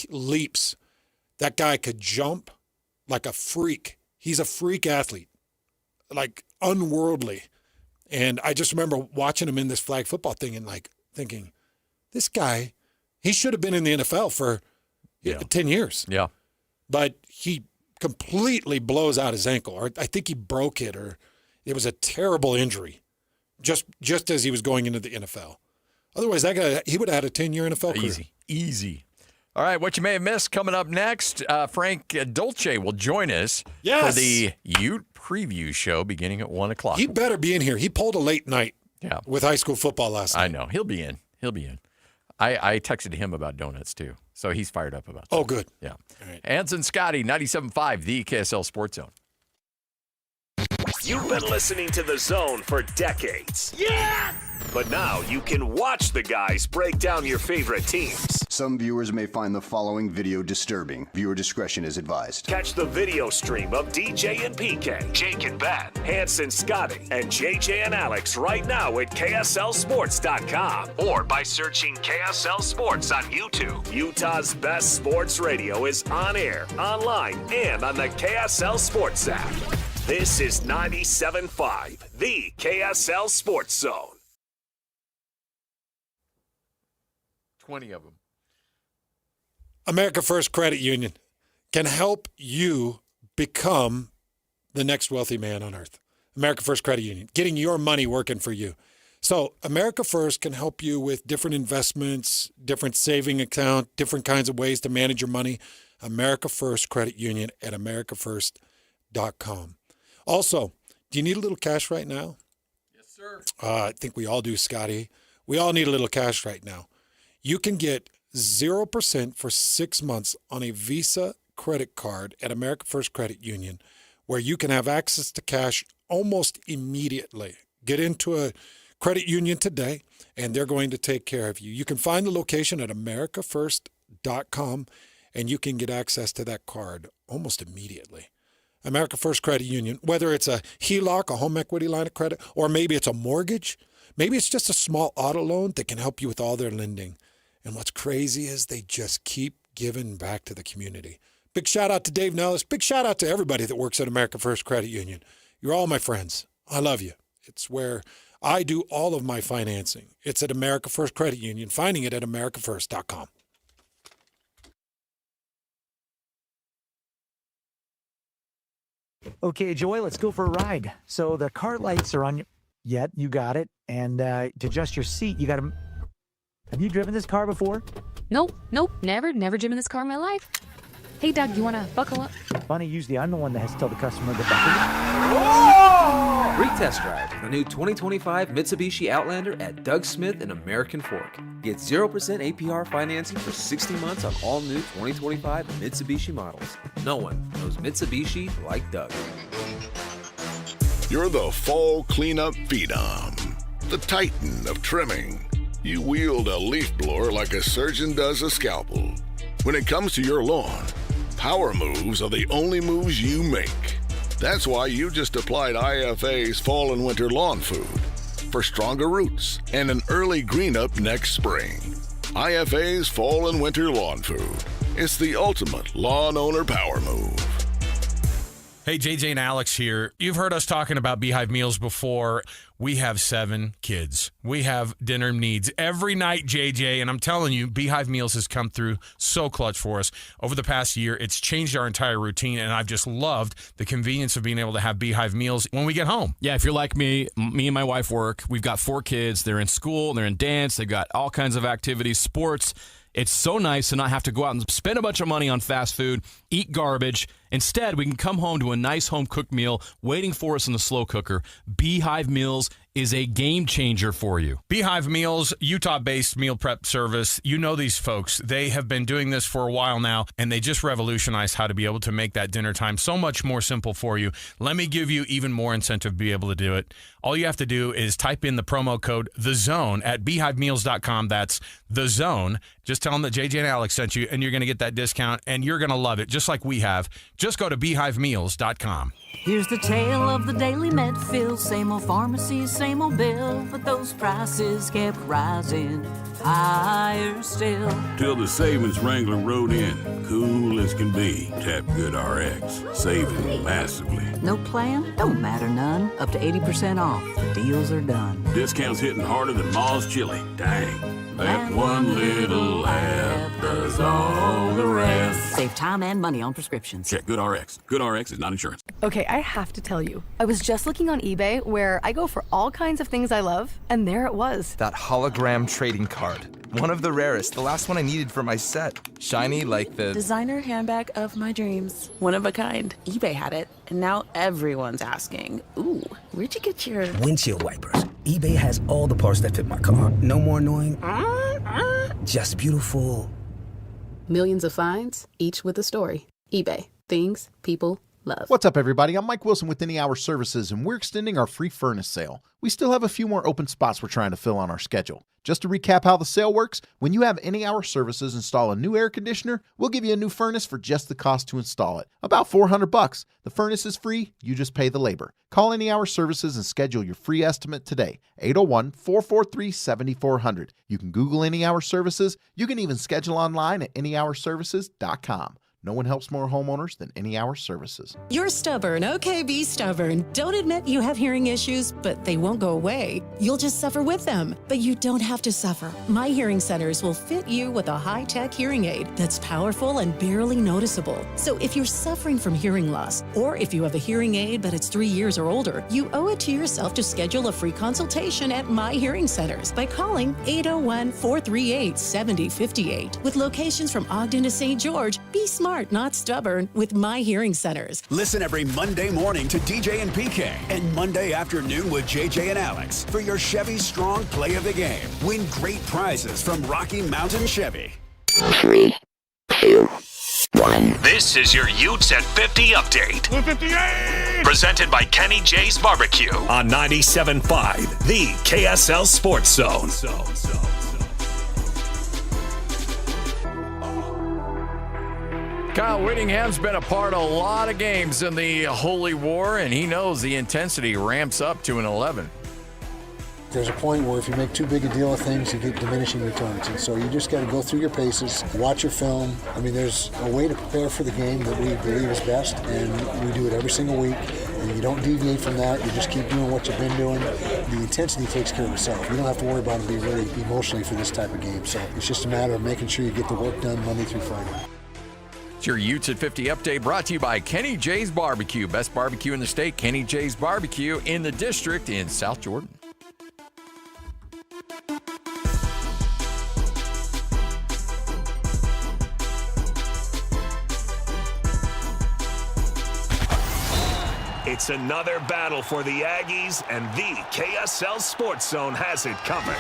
leaps. That guy could jump like a freak. He's a freak athlete, like unworldly. And I just remember watching him in this flag football thing and thinking, this guy, he should have been in the NFL for 10 years. Yeah. But he completely blows out his ankle, or I think he broke it, or it was a terrible injury just as he was going into the NFL. Otherwise, that guy, he would have had a 10-year NFL career. Easy. All right, what you may have missed coming up next, Frank Dolce will join us for the Ute preview show beginning at 1 o'clock. He better be in here. He pulled a late night with high school football last night. I know. He'll be in. I texted him about donuts, too, so he's fired up about that. Oh, good. Yeah. All right. Anson Scotty, 97.5, the KSL Sports Zone. You've been listening to The Zone for decades. Yes! But now you can watch the guys break down your favorite teams. Some viewers may find the following video disturbing. Viewer discretion is advised. Catch the video stream of DJ and PK, Jake and Ben, Hanson Scotty, and JJ and Alex right now at KSLSports.com or by searching KSL Sports on YouTube. Utah's best sports radio is on air, online, and on the KSL Sports app. This is 97.5, the KSL Sports Zone. 20 of them. America First Credit Union can help you become the next wealthy man on earth. America First Credit Union, getting your money working for you. So America First can help you with different investments, different saving account, different kinds of ways to manage your money. America First Credit Union at americafirst.com. Also, do you need a little cash right now? Yes, sir. I think we all do, Scotty. We all need a little cash right now. You can get 0% for 6 months on a Visa credit card at America First Credit Union, where you can have access to cash almost immediately. Get into a credit union today, and they're going to take care of you. You can find the location at americafirst.com, and you can get access to that card almost immediately. America First Credit Union, whether it's a HELOC, a home equity line of credit, or maybe it's a mortgage, maybe it's just a small auto loan that can help you with all their lending. And what's crazy is they just keep giving back to the community. Big shout out to Dave Nellis. Big shout out to everybody that works at America First Credit Union. You're all my friends. I love you. It's where I do all of my financing. It's at America First Credit Union, finding it at americafirst.com. Okay, Joy, let's go for a ride. So the car lights are on your... Yet, you got it. And to adjust your seat, you got to... Have you driven this car before? Nope, never driven this car in my life. Hey, Doug, you want to buckle up? Funny, usually I'm the one that has to tell the customer to buckle up. Oh! Free test drive the new 2025 Mitsubishi Outlander at Doug Smith and American Fork. Get 0% APR financing for 60 months on all new 2025 Mitsubishi models. No one knows Mitsubishi like Doug. You're the fall cleanup phenom, the titan of trimming. You wield a leaf blower like a surgeon does a scalpel. When it comes to your lawn, power moves are the only moves you make. That's why you just applied IFA's Fall and Winter Lawn Food for stronger roots and an early green up next spring. IFA's Fall and Winter Lawn Food. It's the ultimate lawn owner power move. Hey, JJ and Alex here. You've heard us talking about Beehive meals before. We have 7 kids. We have dinner needs every night, JJ, and I'm telling you, Beehive Meals has come through so clutch for us. Over the past year, it's changed our entire routine, and I've just loved the convenience of being able to have Beehive Meals when we get home. Yeah, if you're like me and my wife work. We've got 4 kids. They're in school, they're in dance, they've got all kinds of activities, sports. It's so nice to not have to go out and spend a bunch of money on fast food, eat garbage. Instead, we can come home to a nice home-cooked meal waiting for us in the slow cooker. Beehive Meals is a game changer for you. Beehive Meals, Utah-based meal prep service. You know these folks. They have been doing this for a while now, and they just revolutionized how to be able to make that dinner time so much more simple for you. Let me give you even more incentive to be able to do it. All you have to do is type in the promo code THEZONE at beehivemeals.com. That's THEZONE. Just tell them that JJ and Alex sent you, and you're going to get that discount, and you're going to love it, just like we have. Just go to beehivemeals.com. Here's the tale of the daily Medfield. Same old pharmacy, same old bill, but those prices kept rising higher still. Till the savings wrangler rode in, cool as can be. Tap Good RX, saving massively. No plan? Don't matter none. Up to 80% off. The deals are done. Discounts hitting harder than Ma's chili. Dang, that one little app does all the rest. Save time and money on prescriptions. Check Good RX. Good RX is not insurance. Okay, I have to tell you. I was just looking on eBay where I go for all kinds of things I love, and there it was. That hologram trading card. One of the rarest. The last one I needed for my set. Shiny like the... designer handbag of my dreams. One of a kind. eBay had it, and now everyone's asking, ooh, where'd you get your... windshield wipers. eBay has all the parts that fit my car. No more annoying. Just beautiful. Millions of finds, each with a story. eBay. Things people love. What's up, everybody? I'm Mike Wilson with Any Hour Services, and we're extending our free furnace sale. We still have a few more open spots we're trying to fill on our schedule. Just to recap how the sale works, when you have Any Hour Services install a new air conditioner, we'll give you a new furnace for just the cost to install it. About $400. The furnace is free, you just pay the labor. Call Any Hour Services and schedule your free estimate today. 801-443-7400. You can Google Any Hour Services. You can even schedule online at anyhourservices.com. No one helps more homeowners than Any Hour Services. You're stubborn. Okay, be stubborn. Don't admit you have hearing issues, but they won't go away. You'll just suffer with them. But you don't have to suffer. My Hearing Centers will fit you with a high-tech hearing aid that's powerful and barely noticeable. So if you're suffering from hearing loss, or if you have a hearing aid but it's 3 years or older, you owe it to yourself to schedule a free consultation at My Hearing Centers by calling 801-438-7058. With locations from Ogden to St. George, be smart, not stubborn, with My Hearing Centers. Listen every Monday morning to DJ and PK and Monday afternoon with JJ and Alex for your Chevy Strong Play of the Game. Win great prizes from Rocky Mountain Chevy. 3, 2, 1. This is your Utes at 50 update. 58! Presented by Kenny J's Barbecue on 97.5, the KSL Sports Zone. Kyle Whittingham's been a part of a lot of games in the Holy War, and he knows the intensity ramps up to an 11. There's a point where if you make too big a deal of things, you get diminishing returns. And so you just got to go through your paces, watch your film. I mean, there's a way to prepare for the game that we believe is best, and we do it every single week. And you don't deviate from that. You just keep doing what you've been doing. The intensity takes care of itself. You don't have to worry about it being really emotionally for this type of game. So it's just a matter of making sure you get the work done Monday through Friday. It's your Utes at 50 update brought to you by Kenny J's Barbecue. Best barbecue in the state, Kenny J's Barbecue in the district in South Jordan. It's another battle for the Aggies, and the KSL Sports Zone has it covered.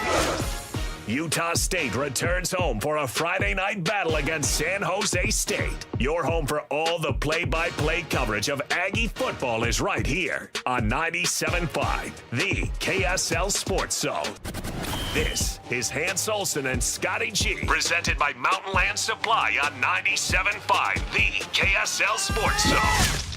Utah State returns home for a Friday night battle against San Jose State. Your home for all the play-by-play coverage of Aggie football is right here on 97.5, the KSL Sports Zone. This is Hans Olsen and Scotty G, presented by Mountain Land Supply on 97.5, the KSL Sports Zone.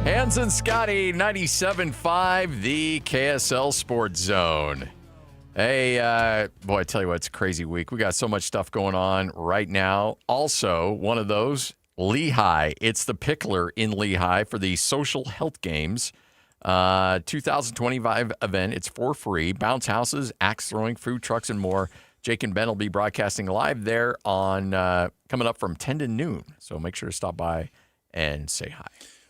Hans and Scotty, 97.5, the KSL Sports Zone. Hey, boy, I tell you what, it's a crazy week. We got so much stuff going on right now. Also, one of those, Lehigh. It's the Pickler in Lehigh for the Social Health Games 2025 event. It's for free. Bounce houses, axe throwing, food trucks, and more. Jake and Ben will be broadcasting live there on coming up from 10 to noon. So make sure to stop by and say hi.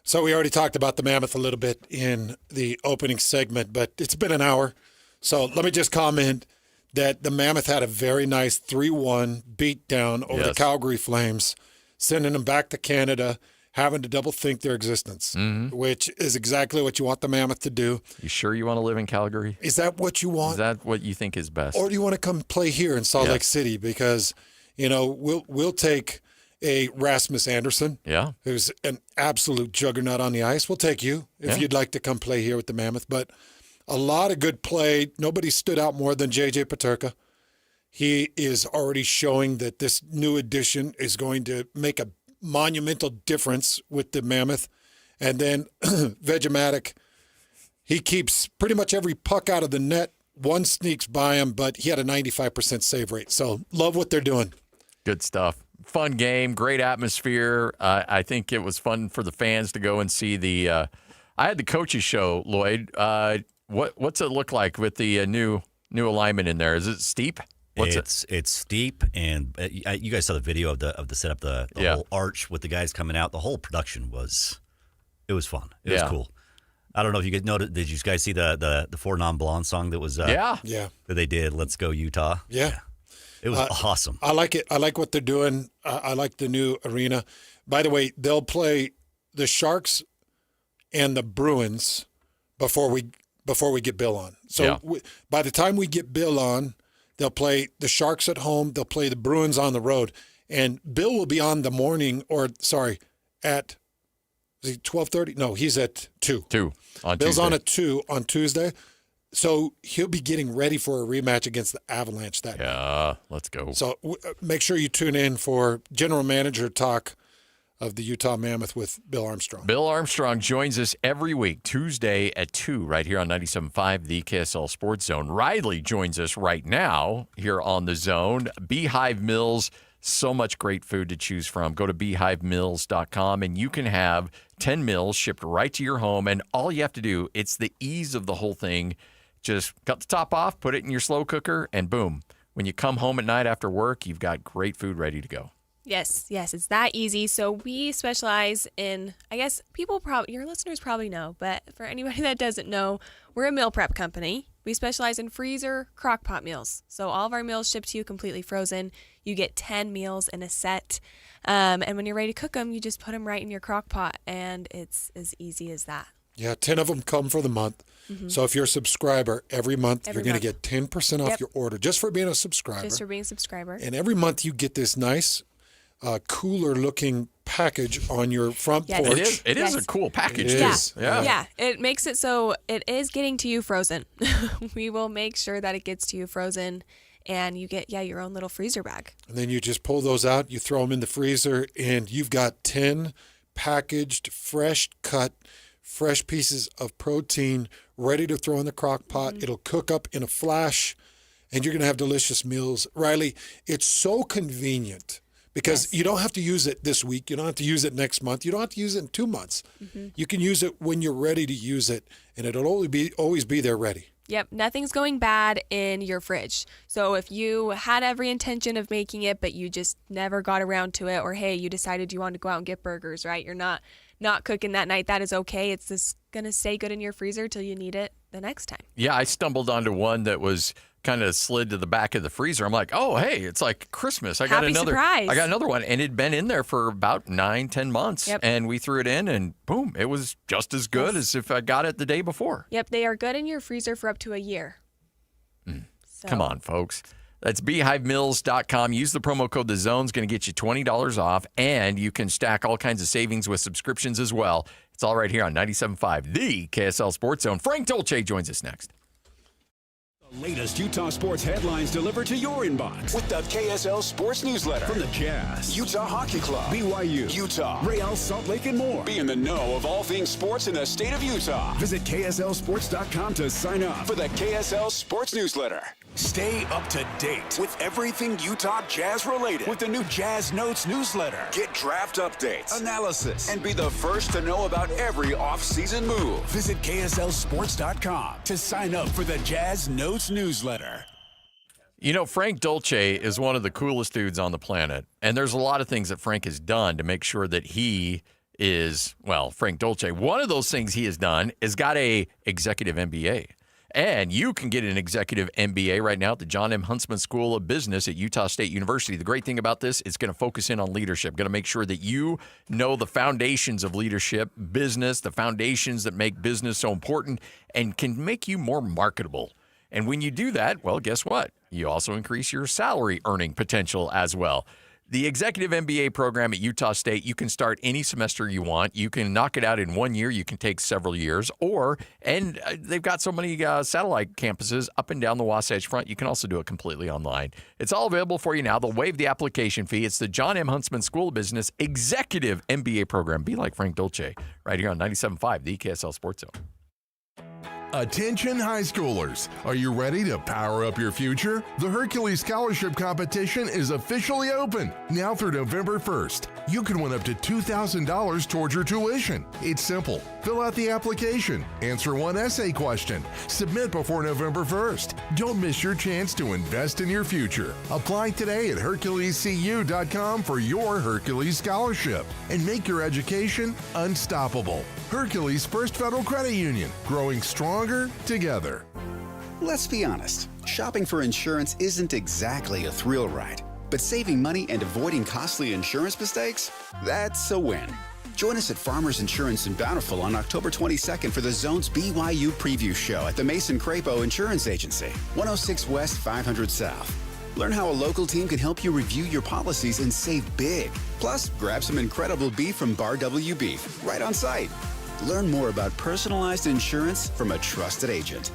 So we already talked about the Mammoth a little bit in the opening segment, but it's been an hour. So let me just comment that the Mammoth had a very nice 3-1 beatdown over the Calgary Flames, sending them back to Canada, having to double think their existence, which is exactly what you want the Mammoth to do. You sure you want to live in Calgary? Is that what you want? Is that what you think is best? Or do you want to come play here in Salt Lake City? Because, you know, we'll take a Rasmus Anderson, who's an absolute juggernaut on the ice. We'll take you if you'd like to come play here with the Mammoth. But a lot of good play. Nobody stood out more than J.J. Peterka. He is already showing that this new addition is going to make a monumental difference with the Mammoth. And then Vegematic, he keeps pretty much every puck out of the net. One sneaks by him, but he had a 95% save rate. So love what they're doing. Good stuff. Fun game, great atmosphere. I think it was fun for the fans to go and see the I had the coaches show, Lloyd. What's it look like with the new alignment in there? Is it steep? It's steep, and you guys saw the video of the setup, the whole arch with the guys coming out. The whole production was fun. It was cool. I don't know if you guys noticed. Did you guys see the Four Non Blonde song that was that they did? Let's Go Utah. Yeah. It was awesome. I like it. I like what they're doing. I like the new arena. By the way, they'll play the Sharks and the Bruins before we get Bill on. So by the time we get Bill on, they'll play the Sharks at home. They'll play the Bruins on the road. And Bill will be on the morning at 12:30? No, he's at 2. 2 on Bill's Tuesday. on at 2 on Tuesday. So he'll be getting ready for a rematch against the Avalanche that night. Let's go. So make sure you tune in for general manager talk of the Utah Mammoth with Bill Armstrong. Bill Armstrong joins us every week, Tuesday at 2, right here on 97.5, the KSL Sports Zone. Riley joins us right now here on the Zone. Beehive Mills, so much great food to choose from. Go to beehivemills.com, and you can have 10 meals shipped right to your home. And all you have to do, it's the ease of the whole thing. Just cut the top off, put it in your slow cooker, and boom. When you come home at night after work, you've got great food ready to go. Yes, it's that easy. So we specialize in, I guess your listeners probably know, but for anybody that doesn't know, we're a meal prep company. We specialize in freezer crock pot meals. So all of our meals ship to you completely frozen. You get 10 meals in a set. And when you're ready to cook them, you just put them right in your crock pot, and it's as easy as that. Yeah, 10 of them come for the month. Mm-hmm. So if you're a subscriber, every month you're going to get 10% off your order just for being a subscriber. Just for being a subscriber. And every month you get this nice, cooler-looking package on your front porch. It is a cool package. It is. Yeah, it makes it so it is getting to you frozen. We will make sure that it gets to you frozen, and you get your own little freezer bag. And then you just pull those out, you throw them in the freezer, and you've got 10 packaged, fresh cut fresh pieces of protein ready to throw in the crock pot. It'll cook up in a flash, and you're going to have delicious meals. Riley, it's so convenient because you don't have to use it this week. You don't have to use it next month. You don't have to use it in 2 months. You can use it when you're ready to use it, and it'll always be there ready. Yep, nothing's going bad in your fridge. So if you had every intention of making it, but you just never got around to it, or hey, you decided you wanted to go out and get burgers, right? You're not cooking that night. That is okay. It's just going to stay good in your freezer till you need it the next time. Yeah, I stumbled onto one that was kind of slid to the back of the freezer. I'm like, oh, hey, it's like Christmas. I got another one, and it'd been in there for about 9-10 months. Yep. And we threw it in, and boom, it was just as good as if I got it the day before. Yep, they are good in your freezer for up to a year. So. Come on, folks. That's beehivemills.com. Use the promo code The Zone's going to get you $20 off, and you can stack all kinds of savings with subscriptions as well. It's all right here on 97.5, the KSL Sports Zone. Frank Dolce joins us next. The latest Utah sports headlines delivered to your inbox with the KSL Sports Newsletter. From the Jazz, Utah Hockey Club, BYU, Utah, Real Salt Lake, and more. Be in the know of all things sports in the state of Utah. Visit KSLSports.com to sign up for the KSL Sports Newsletter. Stay up to date with everything Utah Jazz related with the new Jazz Notes newsletter. Get draft updates, analysis, and be the first to know about every off-season move. Visit KSLSports.com to sign up for the Jazz Notes newsletter. You know, Frank Dolce is one of the coolest dudes on the planet, and there's a lot of things that Frank has done to make sure that he is, well, Frank Dolce. One of those things he has done is got a executive MBA. And you can get an executive MBA right now at the John M. Huntsman School of Business at Utah State University. The great thing about this is going to focus in on leadership, going to make sure that you know the foundations of leadership, business, the foundations that make business so important, and can make you more marketable. And when you do that, well, guess what? You also increase your salary earning potential as well. The Executive MBA program at Utah State, you can start any semester you want. You can knock it out in 1 year. You can take several years. And they've got so many satellite campuses up and down the Wasatch Front, you can also do it completely online. It's all available for you now. They'll waive the application fee. It's the John M. Huntsman School of Business Executive MBA program. Be like Frank Dolce right here on 97.5, the KSL Sports Zone. Attention high schoolers, are you ready to power up your future? The Hercules Scholarship Competition is officially open now through November 1st. You can win up to $2,000 towards your tuition. It's simple. Fill out the application, answer one essay question, submit before November 1st. Don't miss your chance to invest in your future. Apply today at HerculesCU.com for your Hercules Scholarship and make your education unstoppable. Hercules First Federal Credit Union, growing stronger together. Let's be honest, shopping for insurance isn't exactly a thrill ride, but saving money and avoiding costly insurance mistakes, that's a win. Join us at Farmers Insurance in Bountiful on October 22nd for the Zone's BYU Preview Show at the Mason Crapo Insurance Agency, 106 West 500 South. Learn how a local team can help you review your policies and save big. Plus, grab some incredible beef from Bar W Beef right on site. Learn more about personalized insurance from a trusted agent.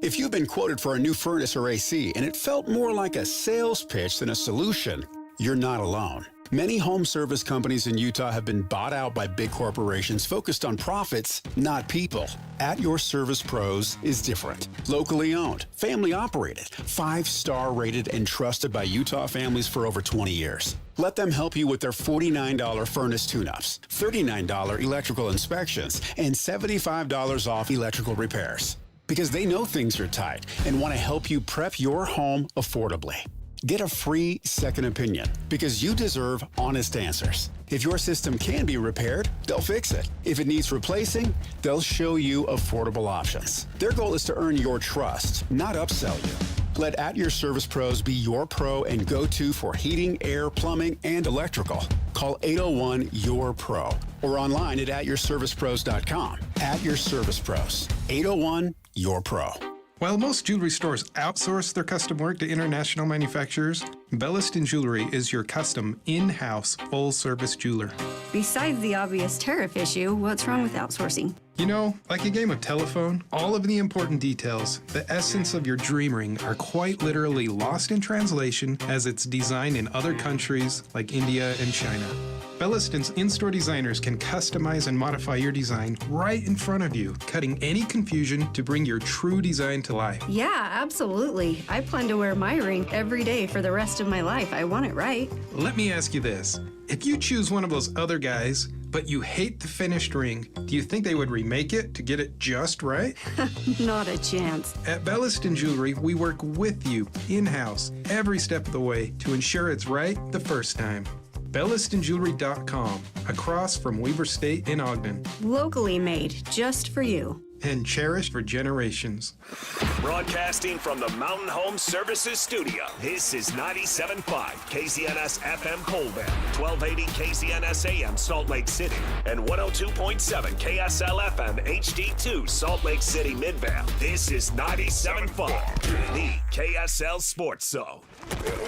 If you've been quoted for a new furnace or AC and it felt more like a sales pitch than a solution, you're not alone. Many home service companies in Utah have been bought out by big corporations focused on profits, not people. At Your Service Pros is different. Locally owned, family operated, 5-star rated, and trusted by Utah families for over 20 years. Let them help you with their $49 furnace tune-ups, $39 electrical inspections, and $75 off electrical repairs. Because they know things are tight and want to help you prep your home affordably. Get a free second opinion because you deserve honest answers. If your system can be repaired, they'll fix it. If it needs replacing, they'll show you affordable options. Their goal is to earn your trust, not upsell you. Let At Your Service Pros be your pro and go-to for heating, air, plumbing, and electrical. Call 801-YOUR-PRO or online at atyourservicepros.com. At Your Service Pros, 801-YOUR-PRO. While most jewelry stores outsource their custom work to international manufacturers, Belliston Jewelry is your custom, in-house, full-service jeweler. Besides the obvious tariff issue, what's wrong with outsourcing? You know, like a game of telephone, all of the important details, the essence of your dream ring, are quite literally lost in translation as it's designed in other countries like India and China. Belliston's in-store designers can customize and modify your design right in front of you, cutting any confusion to bring your true design to life. Yeah, absolutely. I plan to wear my ring every day for the rest of my life. I want it right. Let me ask you this. If you choose one of those other guys, but you hate the finished ring, do you think they would remake it to get it just right? Not a chance. At Belliston Jewelry, we work with you in-house every step of the way to ensure it's right the first time. BellistonJewelry.com, across from Weber State in Ogden. Locally made, just for you. And cherished for generations. Broadcasting from the Mountain Home Services Studio, this is 97.5 KZNS FM Colville, 1280 KZNS AM Salt Lake City, and 102.7 KSL FM HD2 Salt Lake City Midvale. This is 97.5, the KSL Sports Zone.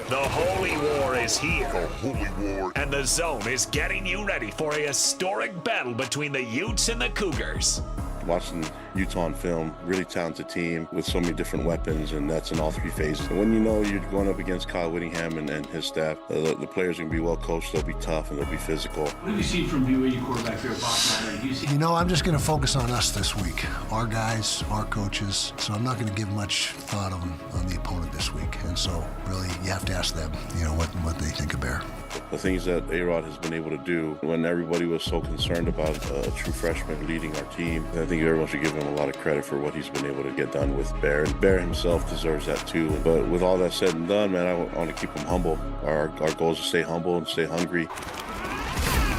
The Holy War is here. The Holy War. And the Zone is getting you ready for a historic battle between the Utes and the Cougars. Watching Utah on film, really talented team with so many different weapons, and that's in all three phases. And when you know you're going up against Kyle Whittingham and his staff, the players are going to be well coached, they'll be tough, and they'll be physical. What have you seen from BYU quarterback here, Bachman? You know, I'm just going to focus on us this week, our guys, our coaches, so I'm not going to give much thought on the opponent this week. And so, really, you have to ask them, you know, what they think of Bear. The things that A-Rod has been able to do when everybody was so concerned about a true freshman leading our team, I think everyone should give him a lot of credit for what he's been able to get done with Bear. And Bear himself deserves that too. But with all that said and done, man, I want to keep him humble. Our goal is to stay humble and stay hungry.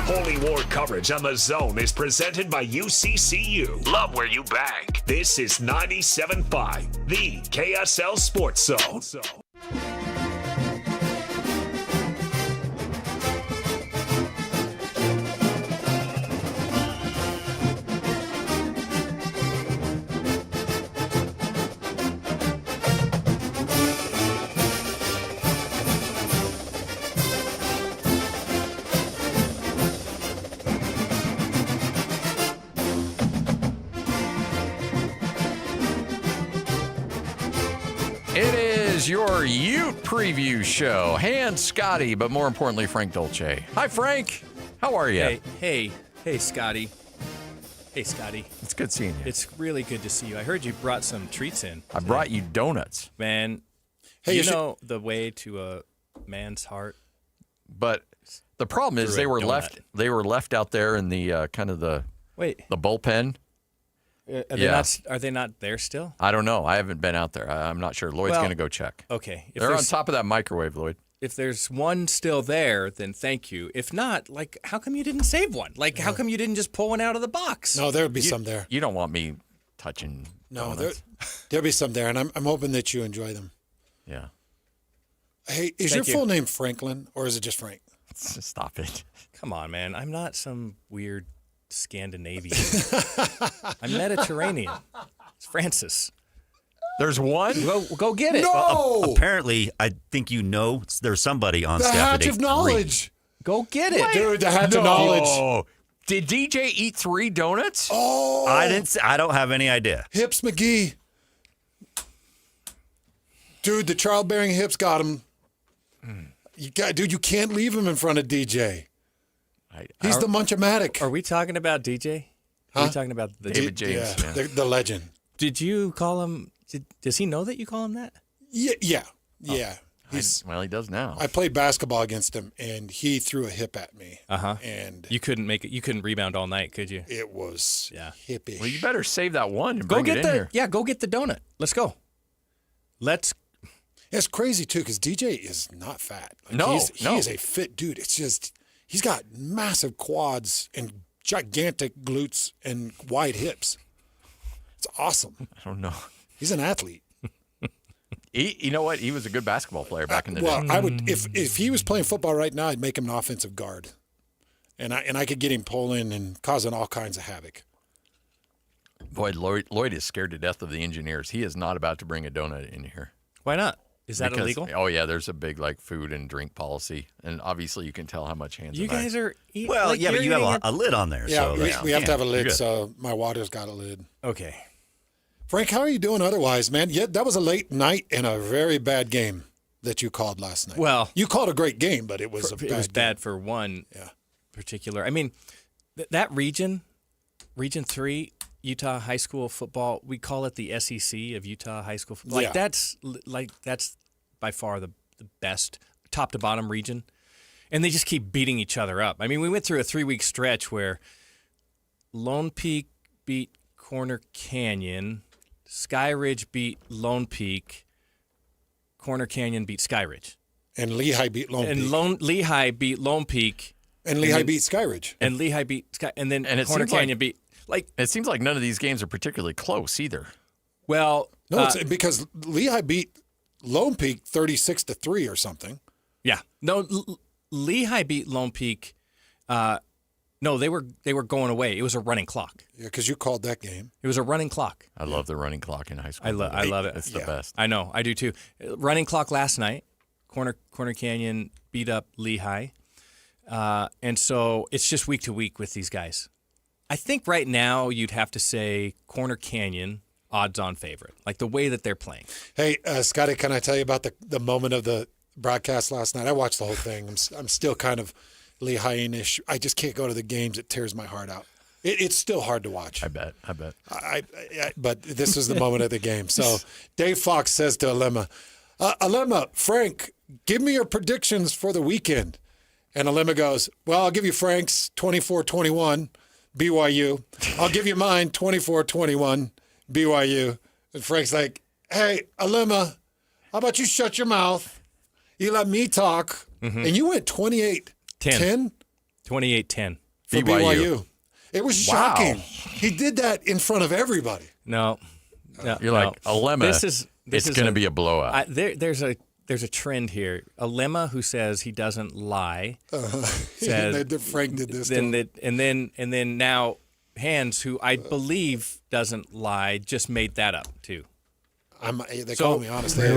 Holy War coverage on the Zone is presented by UCCU. Love where you bank. This is 97.5, the KSL Sports Zone. Your Ute preview show. And Scotty, but more importantly, Frank Dolce. Hi, Frank. How are you? Hey, Scotty. Hey, Scotty. It's good seeing you. It's really good to see you. I heard you brought some treats in. I brought you donuts. Man, hey, you know the way to a man's heart. But the problem is they were left out there in the kind of the bullpen. Are they not there still? I don't know. I haven't been out there. I'm not sure. Lloyd's going to go check. Okay. They're on top of that microwave, Lloyd. If there's one still there, then thank you. If not, like, how come you didn't save one? Like, how come you didn't just pull one out of the box? No, there'll be some there. You don't want me touching donuts. There'll be some there, and I'm hoping that you enjoy them. Yeah. Hey, is your full name Franklin, or is it just Frank? Stop it. Come on, man. I'm not some weird Scandinavian. I'm Mediterranean. It's Francis. There's one? Go get it. No! Apparently, I think there's somebody on staff. The hatch of knowledge. Go get it. Dude, the hatch of knowledge. Oh. Did DJ eat 3 donuts? Oh. I don't have any idea. Hips McGee. Dude, the childbearing hips got him. You can't leave him in front of DJ. He's the Munch-O-Matic. Are we talking about DJ? Are we talking about the David James? Yeah. The legend. Did you call him? Does he know that you call him that? Yeah. Well, he does now. I played basketball against him, and he threw a hip at me. And you couldn't make it. You couldn't rebound all night, could you? It was hippish. Well, you better save that one and bring it in here. Yeah, go get the donut. Let's go. It's crazy too, because DJ is not fat. He is a fit dude. It's just he's got massive quads and gigantic glutes and wide hips. It's awesome. I don't know. He's an athlete. You know what? He was a good basketball player back in the day. Well, I would if he was playing football right now, I'd make him an offensive guard, and I could get him pulling and causing all kinds of havoc. Boy, Lloyd is scared to death of the engineers. He is not about to bring a donut in here. Why not? Is that illegal? Oh, yeah, there's a big food and drink policy. And obviously you can tell how much hands you guys are eating. Well, yeah, but you have a lid on there. Yeah, so we have to have a lid, so my water's got a lid. Okay. Frank, how are you doing otherwise, man? Yeah, that was a late night and a very bad game that you called last night. Well, you called a great game, but it was a bad game. It was bad for one particular. I mean, that region 3, Utah high school football, we call it the SEC of Utah high school football. That's by far the best top to bottom region. And they just keep beating each other up. I mean, we went through a 3-week stretch where Lone Peak beat Corner Canyon, Sky Ridge beat Lone Peak, Corner Canyon beat Sky Ridge. And Lehigh beat Lone Peak. And Lehigh beat Lone Peak. And Lehigh beat Sky Ridge. And Lehigh beat Sky, and then Corner Canyon beat. It seems like none of these games are particularly close either. Well, no, it's because Lehigh beat Lone Peak 36-3 or something. Yeah, no, Lehigh beat Lone Peak. No, they were going away. It was a running clock. Yeah, because you called that game. It was a running clock. I love the running clock in high school. I love it. It's the best. I know. I do too. Running clock last night. Corner Canyon beat up Lehigh. And so it's just week to week with these guys. I think right now you'd have to say Corner Canyon, odds-on favorite, like the way that they're playing. Hey, Scotty, can I tell you about the moment of the broadcast last night? I watched the whole thing. I'm still kind of Lehigh-ish. I just can't go to the games. It tears my heart out. It's still hard to watch. I bet. But this is the moment of the game. So Dave Fox says to Alema, Alema, Frank, give me your predictions for the weekend. And Alema goes, well, I'll give you Frank's 24-21, BYU. I'll give you mine 24-21, BYU. And Frank's like, hey, Alema, how about you shut your mouth? You let me talk. Mm-hmm. And you went 28-10? 28-10. For BYU. It was shocking. He did that in front of everybody. No. You're like, Alema, it's going to be a blowout. There's a trend here. Alema, who says he doesn't lie, says Frank did this. And then now Hans, who I believe doesn't lie, just made that up too. They call me honestly.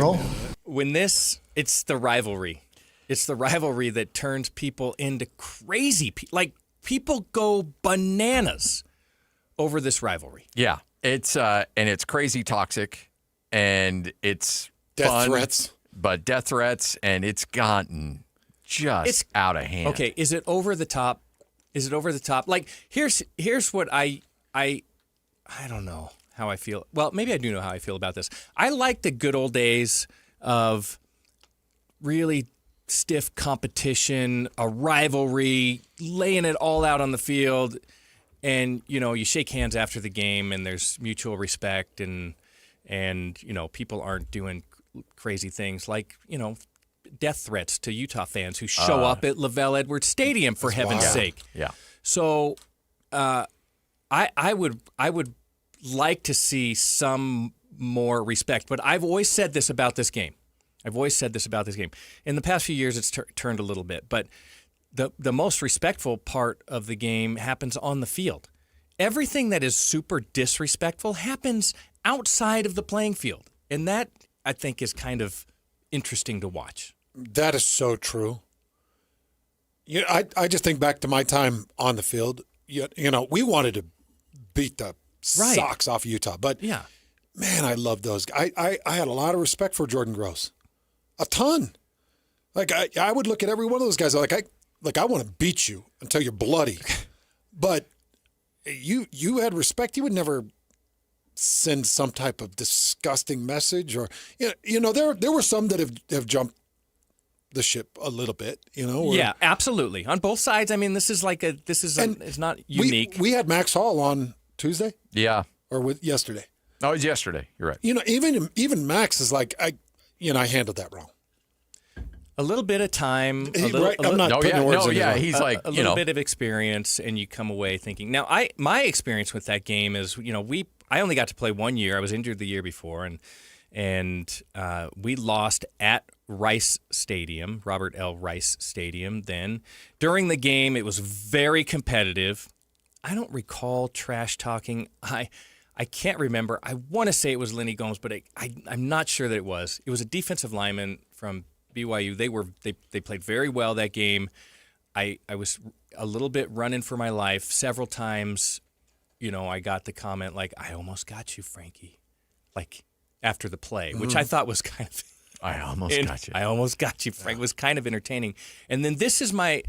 It's the rivalry. It's the rivalry that turns people into crazy. People go bananas over this rivalry. Yeah, it's and it's crazy toxic, and it's death threats. But death threats, and it's gotten just out of hand. Okay, is it over the top? Is it over the top? Like, here's what I don't know how I feel. Well, maybe I do know how I feel about this. I like the good old days of really stiff competition, a rivalry, laying it all out on the field, and you shake hands after the game, and there's mutual respect, and people aren't doing crazy things like, death threats to Utah fans who show up at LaVell Edwards Stadium, for heaven's sake. Yeah. So I would like to see some more respect, but I've always said this about this game. In the past few years, it's turned a little bit, but the most respectful part of the game happens on the field. Everything that is super disrespectful happens outside of the playing field, and that, I think, is kind of interesting to watch. That is so true. I just think back to my time on the field. We wanted to beat the socks off of Utah, but man, I love those guys. I had a lot of respect for Jordan Gross, a ton. Like I would look at every one of those guys I want to beat you until you're bloody, but you had respect. You would never send some type of disgusting message, or there were some that have jumped the ship a little bit, Yeah, absolutely. On both sides. I mean, this is it's not unique. We had Max Hall on Tuesday. Yeah. Or yesterday. Oh, it was yesterday. You're right. Even Max is like, I handled that wrong. A little bit of time. He's like, a little bit of experience, and you come away thinking. Now, my experience with that game is, I only got to play 1 year. I was injured the year before, and we lost at Rice Stadium, Robert L. Rice Stadium. Then during the game, it was very competitive. I don't recall trash talking. I can't remember. I want to say it was Lenny Gomes, but I'm not sure that it was. It was a defensive lineman from BYU. They played very well that game. I was a little bit running for my life several times. I got the comment like, "I almost got you, Frankie," like after the play, which I thought was kind of. I almost got you. I almost got you, Frank. It was kind of entertaining. And then this is my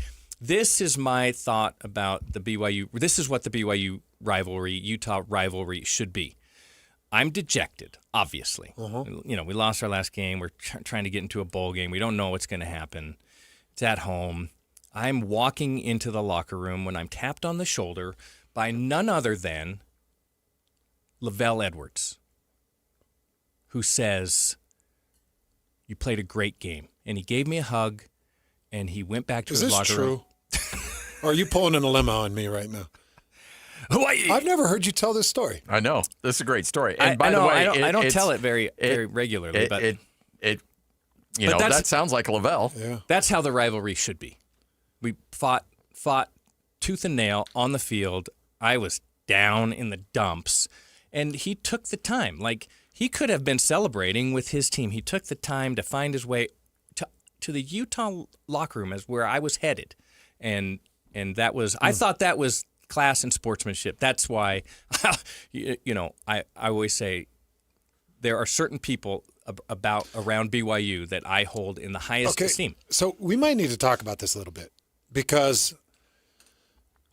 thought about the BYU. This is what the BYU rivalry, Utah rivalry should be. I'm dejected, obviously. We lost our last game. We're trying to get into a bowl game. We don't know what's going to happen. It's at home. I'm walking into the locker room when I'm tapped on the shoulder by none other than Lavelle Edwards, who says, "You played a great game." And he gave me a hug, and he went back to his locker room. Is this true? Or are you pulling an limo on me right now? I've never heard you tell this story. I know. This is a great story. And by the way, I don't tell it very regularly. But that sounds like Lavelle. Yeah. That's how the rivalry should be. We fought tooth and nail on the field. I was down in the dumps, and he took the time. Like, he could have been celebrating with his team. He took the time to find his way to the Utah locker room, as where I was headed, and that was I thought that was class and sportsmanship. That's why, I always say there are certain people around BYU that I hold in the highest esteem. So we might need to talk about this a little bit, because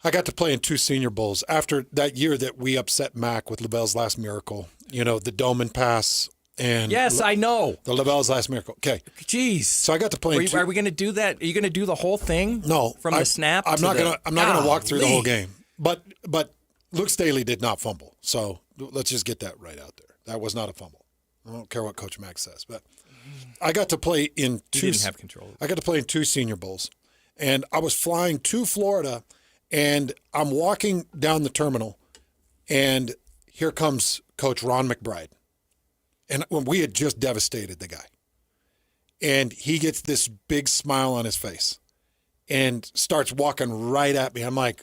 I got to play in 2 Senior Bowls after that year that we upset Mac with LaBelle's Last Miracle. The Doman Pass. And yes, I know. The LaBelle's Last Miracle. Okay. Jeez. So I got to play. Are we going to do that? Are you going to do the whole thing? No. From the snap. I'm not going to walk through the whole game. But Luke Staley did not fumble. So let's just get that right out there. That was not a fumble. I don't care what Coach Mack says, but I got to play in 2. You didn't have control. I got to play in 2 Senior Bowls, and I was flying to Florida, and I'm walking down the terminal, and here comes Coach Ron McBride. And when we had just devastated the guy, and he gets this big smile on his face and starts walking right at me. I'm like,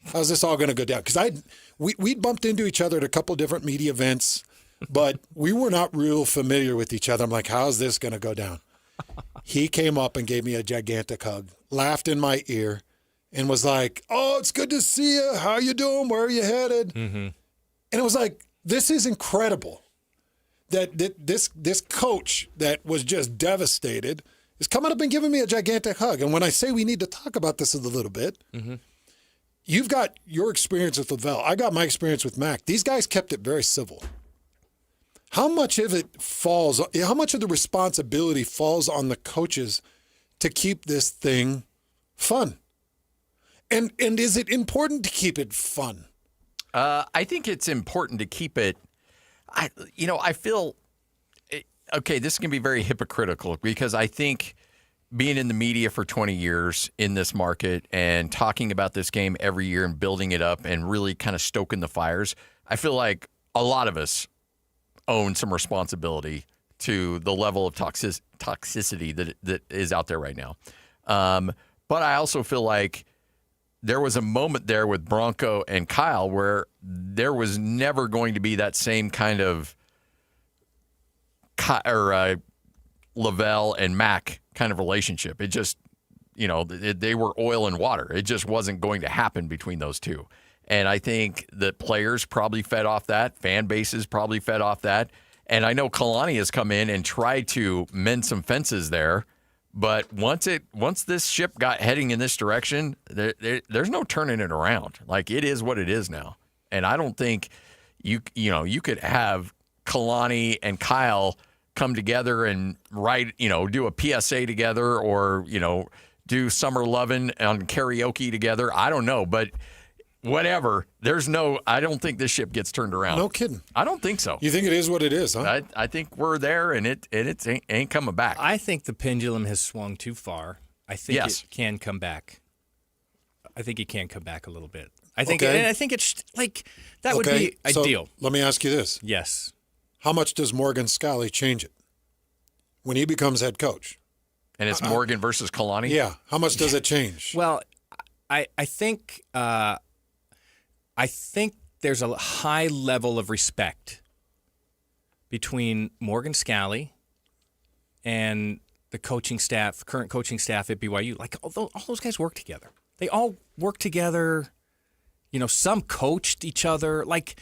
how's this all going to go down? Because we'd bumped into each other at a couple different media events, but we were not real familiar with each other. I'm like, how's this going to go down? He came up and gave me a gigantic hug, laughed in my ear, and was like, "Oh, it's good to see you. How you doing? Where are you headed?" Mm-hmm. And it was like, this is incredible. That this coach that was just devastated is coming up and giving me a gigantic hug. And when I say we need to talk about this a little bit, you've got your experience with Lavelle. I got my experience with Mac. These guys kept it very civil. How much of the responsibility falls on the coaches to keep this thing fun? And is it important to keep it fun? I think it's important to keep it. I feel, okay, this can be very hypocritical, because I think being in the media for 20 years in this market and talking about this game every year and building it up and really kind of stoking the fires, I feel like a lot of us own some responsibility to the level of toxicity that is out there right now. But I also feel like there was a moment there with Bronco and Kyle where there was never going to be that same kind of Lavelle and Mac kind of relationship. It just, they were oil and water. It just wasn't going to happen between those two. And I think that players probably fed off that. Fan bases probably fed off that. And I know Kalani has come in and tried to mend some fences there. But once this ship got heading in this direction, there's no turning it around. Like, it is what it is now. And I don't think you could have Kalani and Kyle come together and do a PSA together, or do Summer Lovin' on karaoke together. I don't know, but whatever. I don't think this ship gets turned around. No kidding. I don't think so. You think it is what it is, huh? I think we're there, and it ain't coming back. I think the pendulum has swung too far. I think it can come back. I think it can come back a little bit. I think it's like that would be ideal. So let me ask you this. Yes. How much does Morgan Scalley change it when he becomes head coach? And it's Morgan versus Kalani? Yeah. How much does it change? Well, I think there's a high level of respect between Morgan Scally and the coaching staff, current coaching staff at BYU. Like, all those guys work together. They all work together. You know, some coached each other. Like,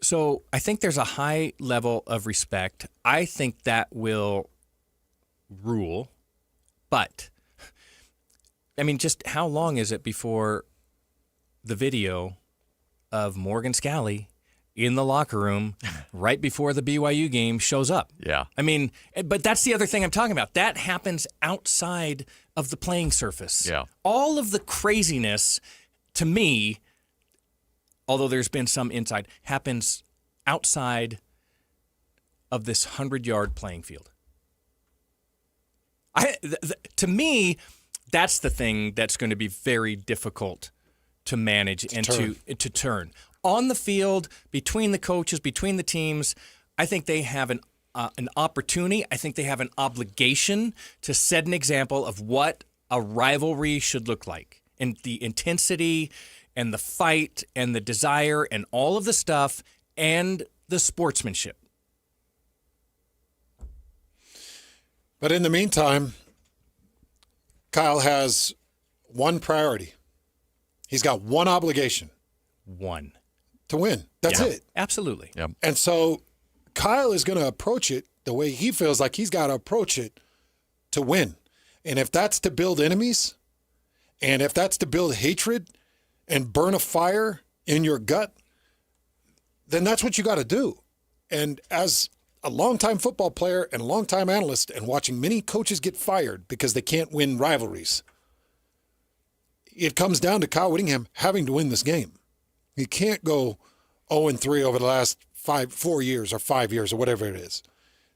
so I think there's a high level of respect. I think that will rule. But, I mean, just how long is it before the video of Morgan Scally in the locker room right before the BYU game shows up? Yeah. I mean, but that's the other thing I'm talking about. That happens outside of the playing surface. Yeah. All of the craziness, to me, although there's been some inside, happens outside of this 100-yard playing field. To me, that's the thing that's going to be very difficult to manage and to turn. On the field, between the coaches, between the teams, I think they have an opportunity. I think they have an obligation to set an example of what a rivalry should look like, and the intensity and the fight and the desire and all of the stuff and the sportsmanship. But in the meantime, Kyle has one priority. He's got one obligation. One. To win. That's it. Absolutely. Yep. And so Kyle is going to approach it the way he feels like he's got to approach it to win. And if that's to build enemies, and if that's to build hatred and burn a fire in your gut, then that's what you got to do. And as a longtime football player and a longtime analyst, and watching many coaches get fired because they can't win rivalries, it comes down to Kyle Whittingham having to win this game. He can't go 0-3 over the last 4 years or 5 years or whatever it is.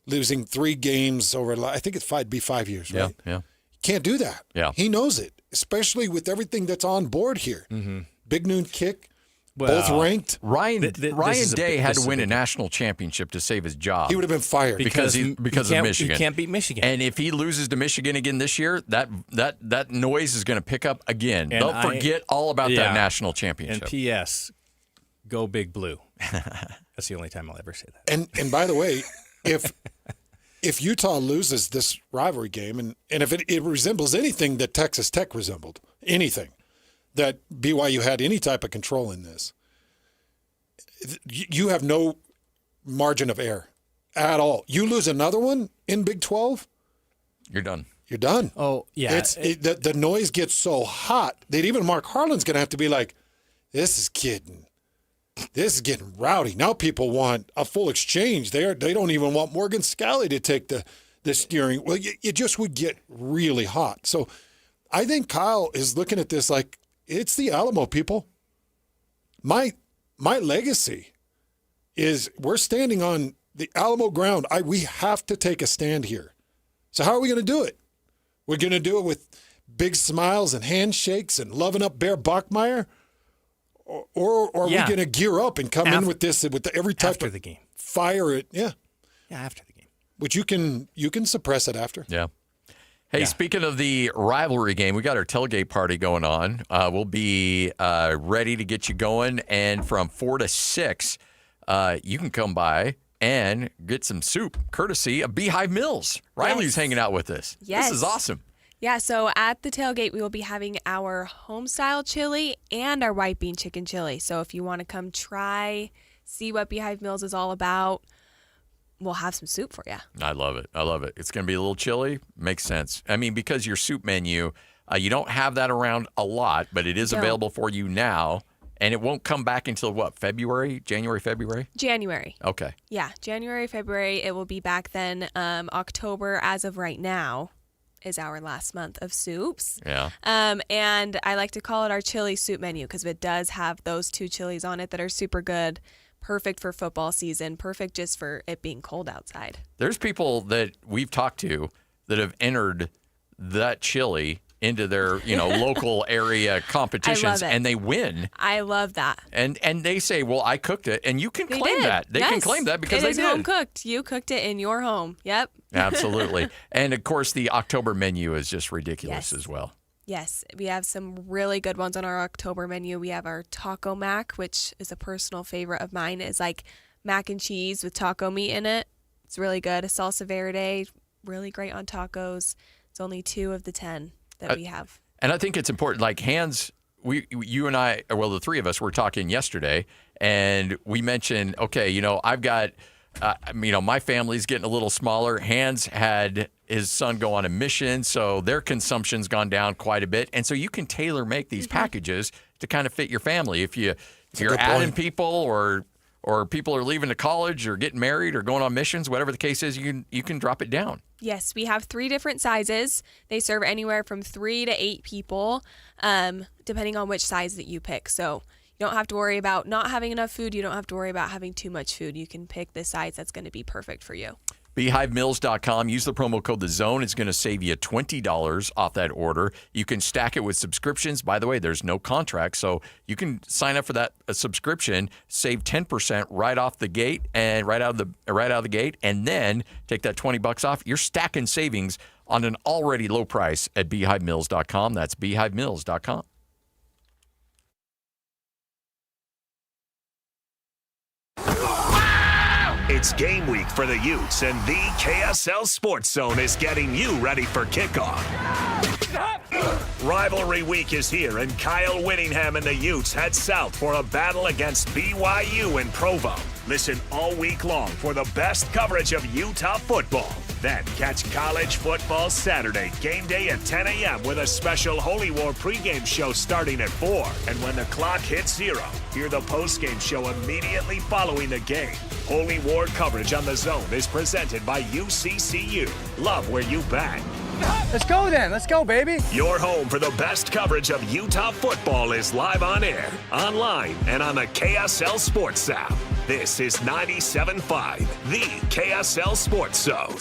Losing 3 games over, I think it'd be 5 years, right? Yeah. Can't do that. Yeah. He knows it, especially with everything that's on board here. Mm-hmm. Big noon kick, both ranked. Ryan Day had to win a national championship to save his job. He would have been fired because of Michigan. You can't beat Michigan. And if he loses to Michigan again this year, that noise is going to pick up again. And they'll forget all about that national championship. And P.S., go Big Blue. That's the only time I'll ever say that. And by the way, if Utah loses this rivalry game, and if it resembles anything that Texas Tech resembled, anything that BYU had any type of control in this, you have no margin of error at all. You lose another one in Big 12, you're done. You're done. Oh, yeah. The noise gets so hot that even Mark Harlan's going to have to be like, this is getting rowdy. Now people want a full exchange. They don't even want Morgan Scally to take the steering. Well, it just would get really hot. So I think Kyle is looking at this like, it's the Alamo, people. My legacy is we're standing on the Alamo ground. We have to take a stand here. So how are we going to do it? We're going to do it with big smiles and handshakes and loving up Bear Bachmeier? Or are we going to gear up and come in with this with every type after of the game fire? Yeah, after the game. But you can suppress it after. Yeah. Hey, speaking of the rivalry game, we got our tailgate party going on. We'll be ready to get you going, and from 4 to 6, you can come by and get some soup, courtesy of Beehive Mills. Riley's hanging out with us. Yes. This is awesome. Yeah, so at the tailgate, we will be having our home-style chili and our white bean chicken chili. So if you want to come see what Beehive Mills is all about, we'll have some soup for you. I love it. It's going to be a little chilly. Makes sense. I mean, because your soup menu, you don't have that around a lot, but it is available for you now. And it won't come back until what, January, February? January. Okay. Yeah, January, February. It will be back then. October, as of right now, is our last month of soups. Yeah. And I like to call it our chili soup menu because it does have those 2 chilies on it that are super good. Perfect for football season. Perfect just for it being cold outside. There's people that we've talked to that have entered that chili into their, local area competitions, and they win. I love that. And they say, well, I cooked it, and you can claim that. They can claim that because they did. It is home cooked. You cooked it in your home. Yep. Absolutely. And, of course, the October menu is just ridiculous as well. Yes, we have some really good ones on our October menu. We have our taco mac, which is a personal favorite of mine. It's like mac and cheese with taco meat in it. It's really good. A salsa verde, really great on tacos. It's only 2 of the 10 that we have. And I think it's important, like Hans, you and I, well, the three of us were talking yesterday, and we mentioned, okay, I've got, my family's getting a little smaller. Hans had his son go on a mission, so their consumption's gone down quite a bit. And so you can tailor make these packages to kind of fit your family. If you're adding people or people are leaving to college or getting married or going on missions, whatever the case is, you can drop it down. Yes, we have 3 different sizes. They serve anywhere from 3 to 8 people, depending on which size that you pick. So you don't have to worry about not having enough food. You don't have to worry about having too much food. You can pick the size that's going to be perfect for you. BeehiveMills.com. Use the promo code TheZone. It's going to save you $20 off that order. You can stack it with subscriptions. By the way, there's no contract, so you can sign up for that subscription, save 10% right off the gate and right out of the gate, and then take that $20 off. You're stacking savings on an already low price at BeehiveMills.com. That's BeehiveMills.com. It's game week for the Utes, and the KSL Sports Zone is getting you ready for kickoff. Rivalry week is here, and Kyle Whittingham and the Utes head south for a battle against BYU in Provo. Listen all week long for the best coverage of Utah football. Then catch college football Saturday, game day at 10 a.m. with a special Holy War pregame show starting at 4. And when the clock hits 0, hear the postgame show immediately following the game. Holy War coverage on The Zone is presented by UCCU. Love where you bang. Let's go then. Let's go, baby. Your home for the best coverage of Utah football is live on air, online, and on the KSL Sports app. This is 97.5, the KSL Sports Zone.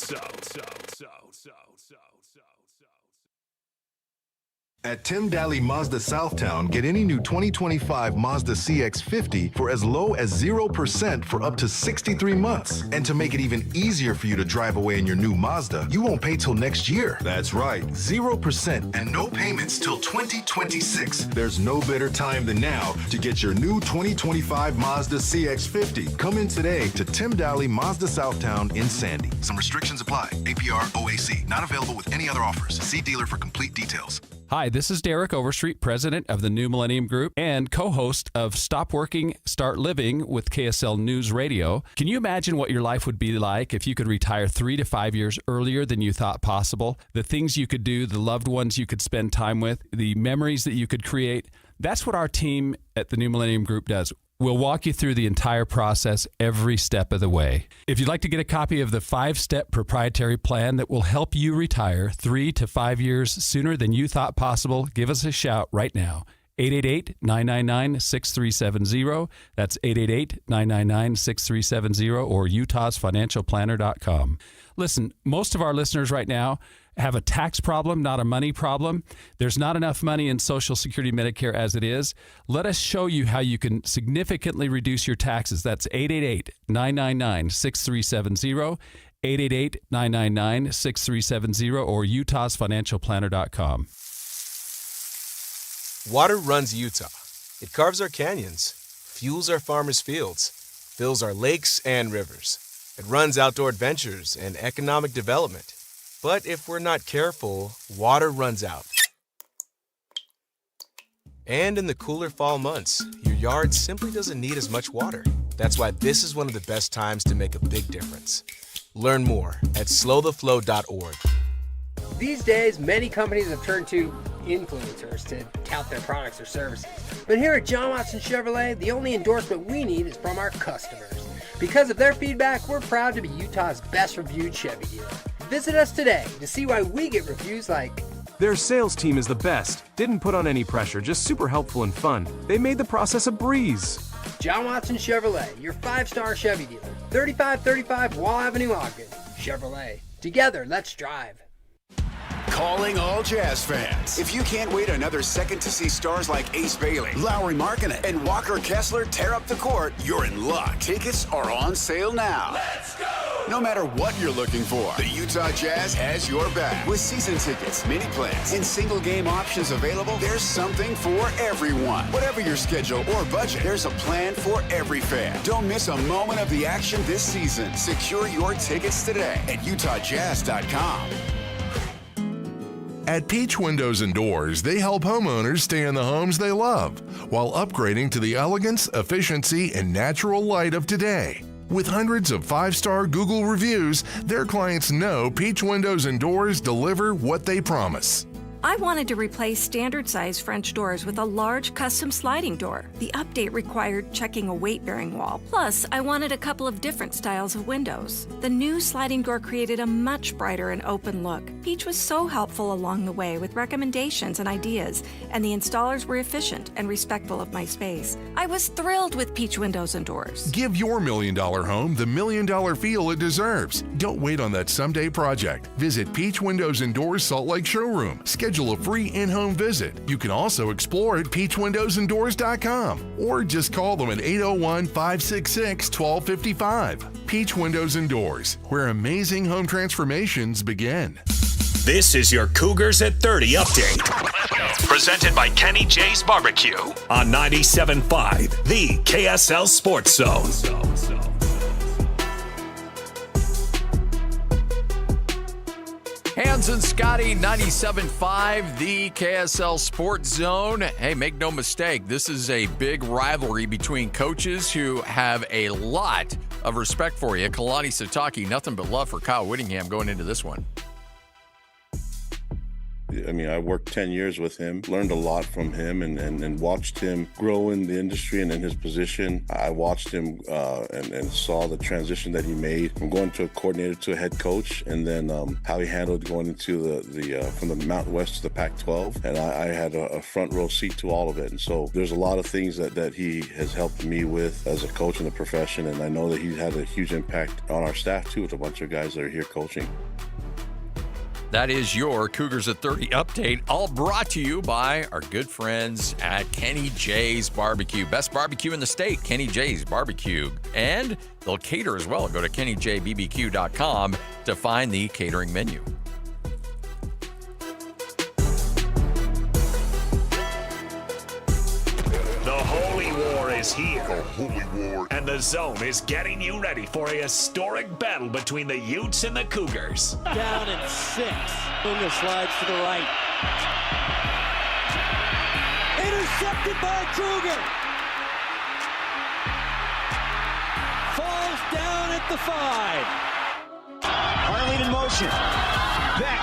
At Tim Daly Mazda Southtown, get any new 2025 Mazda CX-50 for as low as 0% for up to 63 months. And to make it even easier for you to drive away in your new Mazda, you won't pay till next year. That's right, 0% and no payments till 2026. There's no better time than now to get your new 2025 Mazda CX-50. Come in today to Tim Daly Mazda Southtown in Sandy. Some restrictions apply. APR OAC. Not available with any other offers. See dealer for complete details. Hi, this is Derek Overstreet, president of the New Millennium Group and co-host of Stop Working, Start Living with KSL News Radio. Can you imagine what your life would be like if you could retire 3 to 5 years earlier than you thought possible? The things you could do, the loved ones you could spend time with, the memories that you could create. That's what our team at the New Millennium Group does. We'll walk you through the entire process every step of the way. If you'd like to get a copy of the 5-step proprietary plan that will help you retire 3 to 5 years sooner than you thought possible, give us a shout right now. 888-999-6370. That's 888-999-6370 or utahsfinancialplanner.com. Listen, most of our listeners right now have a tax problem, not a money problem. There's not enough money in Social Security Medicare as it is. Let us show you how you can significantly reduce your taxes. That's 888-999-6370, 888-999-6370, or utahsfinancialplanner.com. Water runs Utah. It carves our canyons, fuels our farmers' fields, fills our lakes and rivers. It runs outdoor adventures and economic development. But if we're not careful, water runs out. And in the cooler fall months, your yard simply doesn't need as much water. That's why this is one of the best times to make a big difference. Learn more at slowtheflow.org. These days, many companies have turned to influencers to tout their products or services. But here at John Watson Chevrolet, the only endorsement we need is from our customers. Because of their feedback, we're proud to be Utah's best reviewed Chevy dealer. Visit us today to see why we get reviews like, "Their sales team is the best. Didn't put on any pressure, just super helpful and fun. They made the process a breeze." John Watson Chevrolet, your 5-star Chevy dealer. 3535 Wall Avenue, Ogden. Chevrolet. Together, let's drive. Calling all Jazz fans. If you can't wait another second to see stars like Ace Bailey, Lowry Markkanen, and Walker Kessler tear up the court, you're in luck. Tickets are on sale now. Let's go No matter what you're looking for, the Utah Jazz has your back. With season tickets, mini plans, and single game options available, there's something for everyone. Whatever your schedule or budget, there's a plan for every fan. Don't miss a moment of the action this season. Secure your tickets today at utahjazz.com. At Peach Windows and Doors, they help homeowners stay in the homes they love while upgrading to the elegance, efficiency, and natural light of today. With hundreds of 5-star Google reviews, their clients know Peach Windows and Doors deliver what they promise. I wanted to replace standard-sized French doors with a large custom sliding door. The update required checking a weight-bearing wall. Plus, I wanted a couple of different styles of windows. The new sliding door created a much brighter and open look. Peach was so helpful along the way with recommendations and ideas, and the installers were efficient and respectful of my space. I was thrilled with Peach Windows and Doors. Give your $1 million home the $1 million feel it deserves. Don't wait on that someday project. Visit Peach Windows and Doors Salt Lake Showroom. Schedule a free in-home visit. You can also explore at peachwindowsanddoors.com or just call them at 801-566-1255. Peach Windows and Doors, where amazing home transformations begin. This is your Cougars at 30 update. Presented by Kenny J's Barbecue on 97.5, the KSL Sports Zone. Hans and Scotty, 97.5, the KSL Sports Zone. Hey, make no mistake, this is a big rivalry between coaches who have a lot of respect for you. Kalani Sitake, nothing but love for Kyle Whittingham going into this one. I mean, I worked 10 years with him, learned a lot from him, and watched him grow in the industry and in his position. I watched him and saw the transition that he made from going to a coordinator to a head coach, and then how he handled going into the from the Mountain West to the Pac-12. And I had a front row seat to all of it. And so there's a lot of things that he has helped me with as a coach in the profession, and I know that he's had a huge impact on our staff too, with a bunch of guys that are here coaching. That is your Cougars at 30 update, all brought to you by our good friends at Kenny J's Barbecue. Best barbecue in the state, Kenny J's Barbecue. And they'll cater as well. Go to kennyjbbq.com to find the catering menu. The Holy War is here. And the Zone is getting you ready for a historic battle between the Utes and the Cougars. Down and 6. Bunga slides to the right. Intercepted by Kruger. Falls down at the 5. Harleen in motion. Beck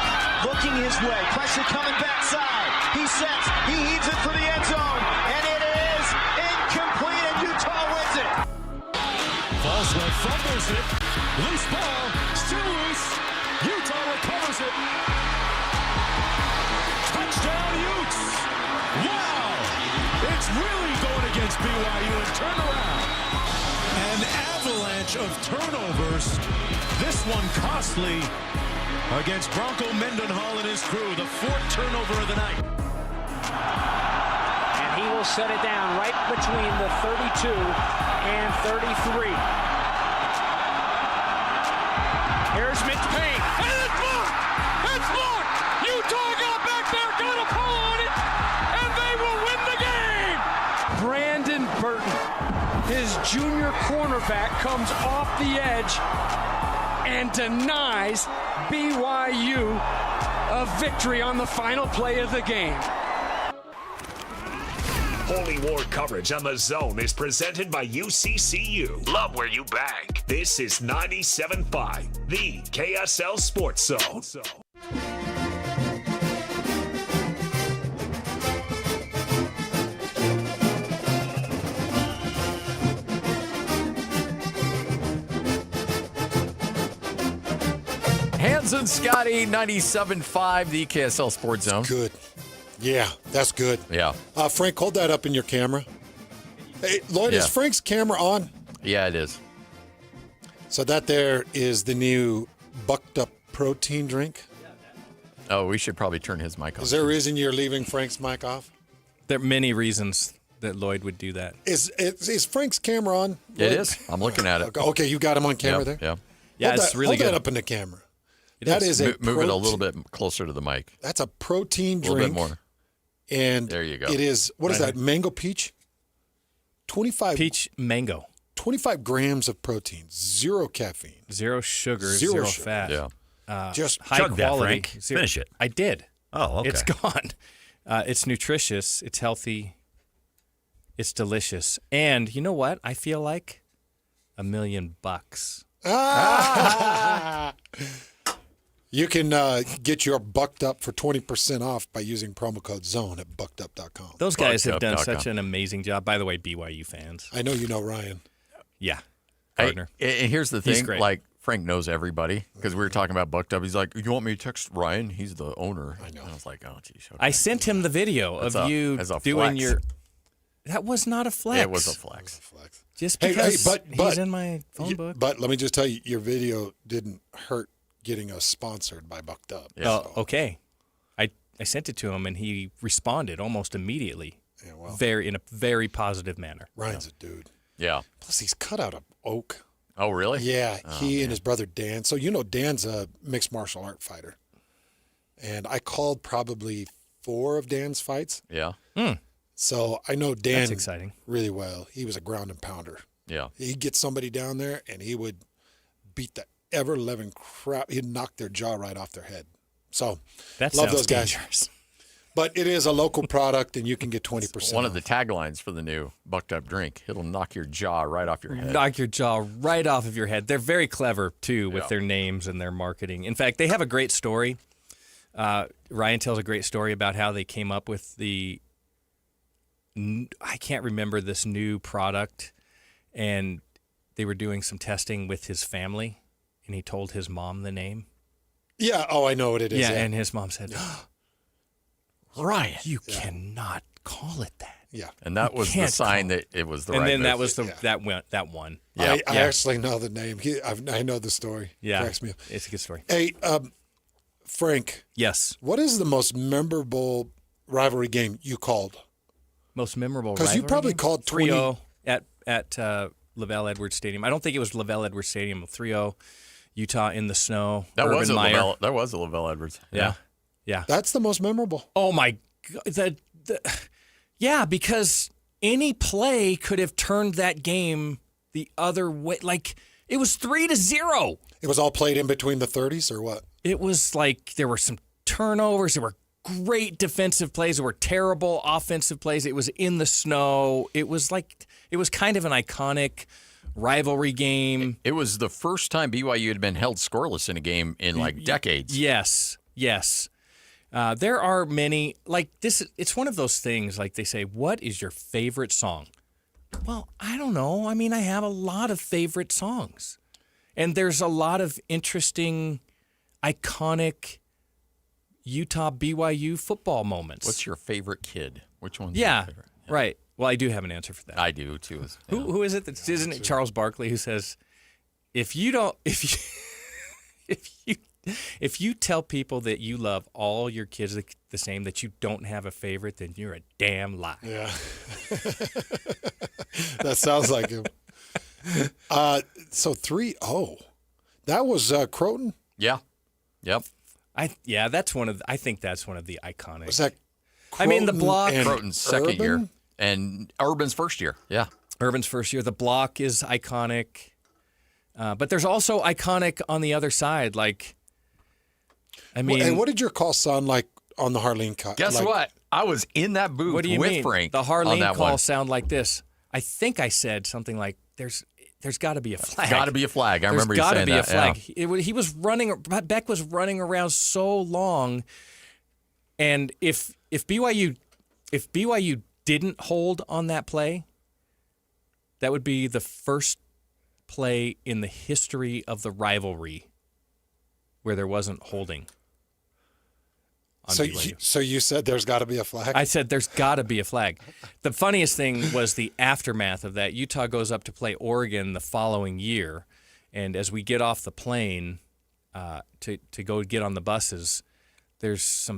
looking his way. Pressure coming backside. He sets. He heaves it for the end zone. And it is incomplete, and Utah wins it. Falswell fumbles it. Loose ball. Still loose. Utah recovers it. Touchdown, Utes. Wow. It's really going against BYU and turn around. An avalanche of turnovers. This one costly against Bronco Mendenhall and his crew. The 4th turnover of the night. And he will set it down right between the 32 and 33. Here's Mitch Payne. And it's blocked! It's blocked! Utah got back there, got a pull on it, and they will win the game! Brandon Burton, his junior cornerback, comes off the edge and denies BYU a victory on the final play of the game. Holy War coverage on the Zone is presented by UCCU. Love where you bank. This is 97.5, the KSL Sports Zone. Hans and Scotty, 97.5, the KSL Sports Zone. Good. Yeah, that's good. Yeah. Frank, hold that up in your camera. Hey, Lloyd, is Frank's camera on? Yeah, it is. So that there is the new bucked up protein drink? Oh, we should probably turn his mic off. Is there a reason you're leaving Frank's mic off? There are many reasons that Lloyd would do that. Is Frank's camera on? It is. I'm looking at it. Okay, you got him on camera there? Yeah. Yeah, hold it's that, really hold good. that up in the camera. It That is. is a Move it a little bit closer to the mic. That's a protein A drink. little bit more. And there you go. It is, what is that, mango peach? 25. Peach mango. 25 grams of protein, 0 caffeine. 0 sugar, Zero 0 sugar. fat. Yeah. Just high chug that, quality. Frank. Finish it. I did. Oh, okay. It's gone. It's nutritious. It's healthy. It's delicious. And you know what? I feel like $1 million. You can get your Bucked Up for 20% off by using promo code ZONE at buckedup.com. Those guys have done such an amazing job. By the way, BYU fans. I know you know Ryan. Yeah. Partner. And here's the He's thing, great. like Frank knows everybody because we were talking about Bucked Up. He's like, "You want me to text Ryan? He's the owner." I know. And I was like, "Oh, geez." Okay. I sent him the video As of a- you as a doing flex. your. That was not a flex. It was a flex. Just Hey, because but he's in my phone book. But let me just tell you, your video didn't hurt getting us sponsored by Bucked Up. Oh, okay. I sent it to him and he responded almost immediately. Yeah, well, in a very positive manner. Ryan's a dude. Yeah. Plus, he's cut out of oak. Oh, really? Yeah, Oh, he man. and his brother Dan. So you know Dan's a mixed martial art fighter. And I called probably 4 of Dan's fights. Yeah. So I know Dan That's exciting. really well. He was a ground and pounder. Yeah. He'd get somebody down there and he would beat the ever-living crap. He'd knock their jaw right off their head. So That love sounds those guys. dangerous. But it is a local product and you can get 20%. One of the taglines for the new Bucked Up drink. It'll knock your jaw right off your head. Knock your jaw right off of your head. They're very clever, too, with their names and their marketing. In fact, they have a great story. Ryan tells a great story about how they came up with I can't remember this new product, and they were doing some testing with his family, and he told his mom the name. Yeah, oh, I know what it is. Yeah, and his mom said, Ryan, you cannot call it that. Yeah. And that You was the can't sign call that it was the and right then that move. was that one. Yeah. I actually know the name. I know the story. Yeah, Cracks me up. it's a good story. Hey, Frank. Yes. What is the most memorable rivalry game you called? Most memorable Because you rivalry probably game? called 20. 3-0 at Lavelle Edwards Stadium. I don't think it was Lavelle Edwards Stadium. 3-0, Utah in the snow. That Urban was a Meyer. Lavelle. That was a Lavelle Edwards. Yeah. That's the most memorable. Oh my God. Yeah, because any play could have turned that game the other way. Like it was 3-0. It was all played in between the 30s or what? It was like there were some turnovers. There were great defensive plays. There were terrible offensive plays. It was in the snow. It was kind of an iconic rivalry game. It was the first time BYU had been held scoreless in a game in like decades. Yes. There are many, like this, it's one of those things, like they say, what is your favorite song? Well, I don't know. I mean, I have a lot of favorite songs. And there's a lot of interesting, iconic Utah BYU football moments. What's your favorite kid? Which one's Yeah, your favorite? right. Well, I do have an answer for that. I do too. Who is it? Isn't it Charles Barkley who says, if you tell people that you love all your kids the same, that you don't have a favorite, then you're a damn lie. Yeah. That sounds like him. So 3-0. That was Croton? Yeah. Yep. I think that's one of the iconic. Was that I mean, the block. Croton's second Urban? year. And Urban's first year. Yeah. Urban's first year. The block is iconic. But there's also iconic on the other side. Like, I mean. Hey, what did your call sound like on the Harleen call? Guess what? I was in that booth What do you with mean? Frank. The on Harleen that call one. sound like this. I think I said something like, "There's got to be a flag. Got to be a flag. I remember you There's got to saying be that. a flag." Yeah. He was running. Beck was running around so long, and if BYU didn't hold on that play, that would be the first play in the history of the rivalry where there wasn't holding. So you said there's got to be a flag? I said there's got to be a flag. The funniest thing was the aftermath of that. Utah goes up to play Oregon the following year, and as we get off the plane to go get on the buses, there's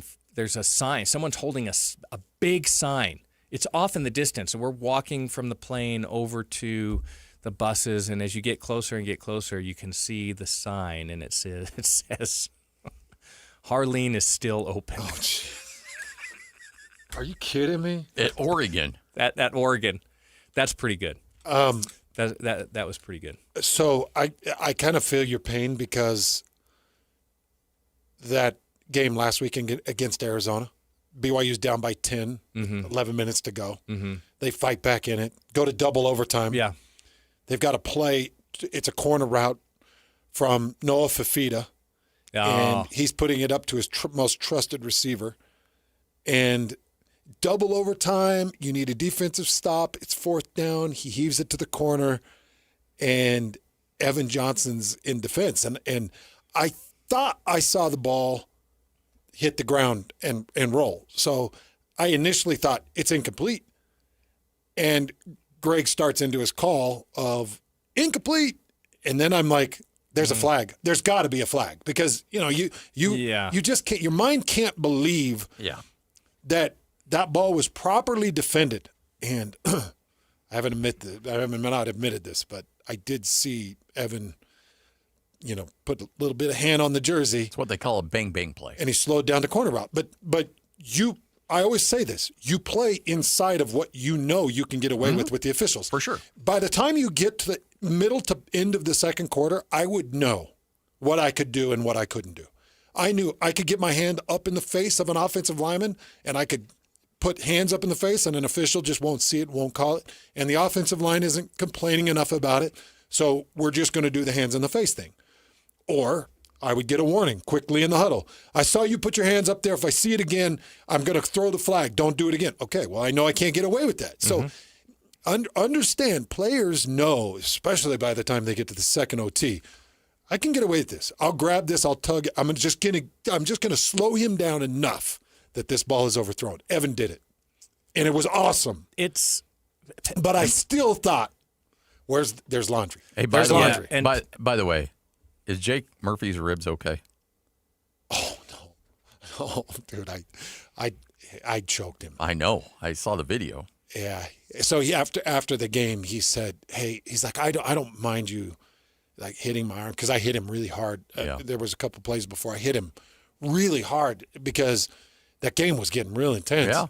a sign. Someone's holding a big sign. It's off in the distance, and we're walking from the plane over to the buses, and as you get closer and get closer, you can see the sign, and it says Harleen is still open. Oh, are you kidding me? At Oregon. At Oregon. That's pretty good. That was pretty good. So I kind of feel your pain because that game last weekend against Arizona, BYU's down by 10, 11 minutes to go. They fight back in it, go to double overtime. Yeah. They've got to play. It's a corner route from Noah Fafita, and he's putting it up to his most trusted receiver. And double overtime, you need a defensive stop. It's 4th down. He heaves it to the corner, and Evan Johnson's in defense. And I thought I saw the ball hit the ground and roll. So I initially thought it's incomplete. And Greg starts into his call of incomplete. And then I'm like, there's a flag. There's got to be a flag because, you just can't, your mind can't believe that ball was properly defended. And I haven't not admitted this, but I did see Evan, put a little bit of hand on the jersey. It's what they call a bang-bang play. And he slowed down the corner route. But I always say this, you play inside of what you can get away with the officials. For sure. By the time you get to the middle to end of the second quarter, I would know what I could do and what I couldn't do. I knew I could get my hand up in the face of an offensive lineman, and I could put hands up in the face, and an official just won't see it, won't call it, and the offensive line isn't complaining enough about it, so we're just going to do the hands in the face thing. Or I would get a warning quickly in the huddle. I saw you put your hands up there. If I see it again, I'm going to throw the flag. Don't do it again. Okay, well, I know I can't get away with that. So understand, players know, especially by the time they get to the second OT, I can get away with this. I'll grab this. I'll tug it. I'm just going to slow him down enough that this ball is overthrown. Evan did it, and it was awesome. But I still thought, there's laundry. Hey, there's laundry. And by the way, is Jake Murphy's ribs okay? Oh no, dude, I choked him. I know. I saw the video. Yeah. So after the game, he said, "Hey, he's like, I don't mind you like hitting my arm because I hit him really hard. There was a couple plays before I hit him really hard because that game was getting real intense. Yeah.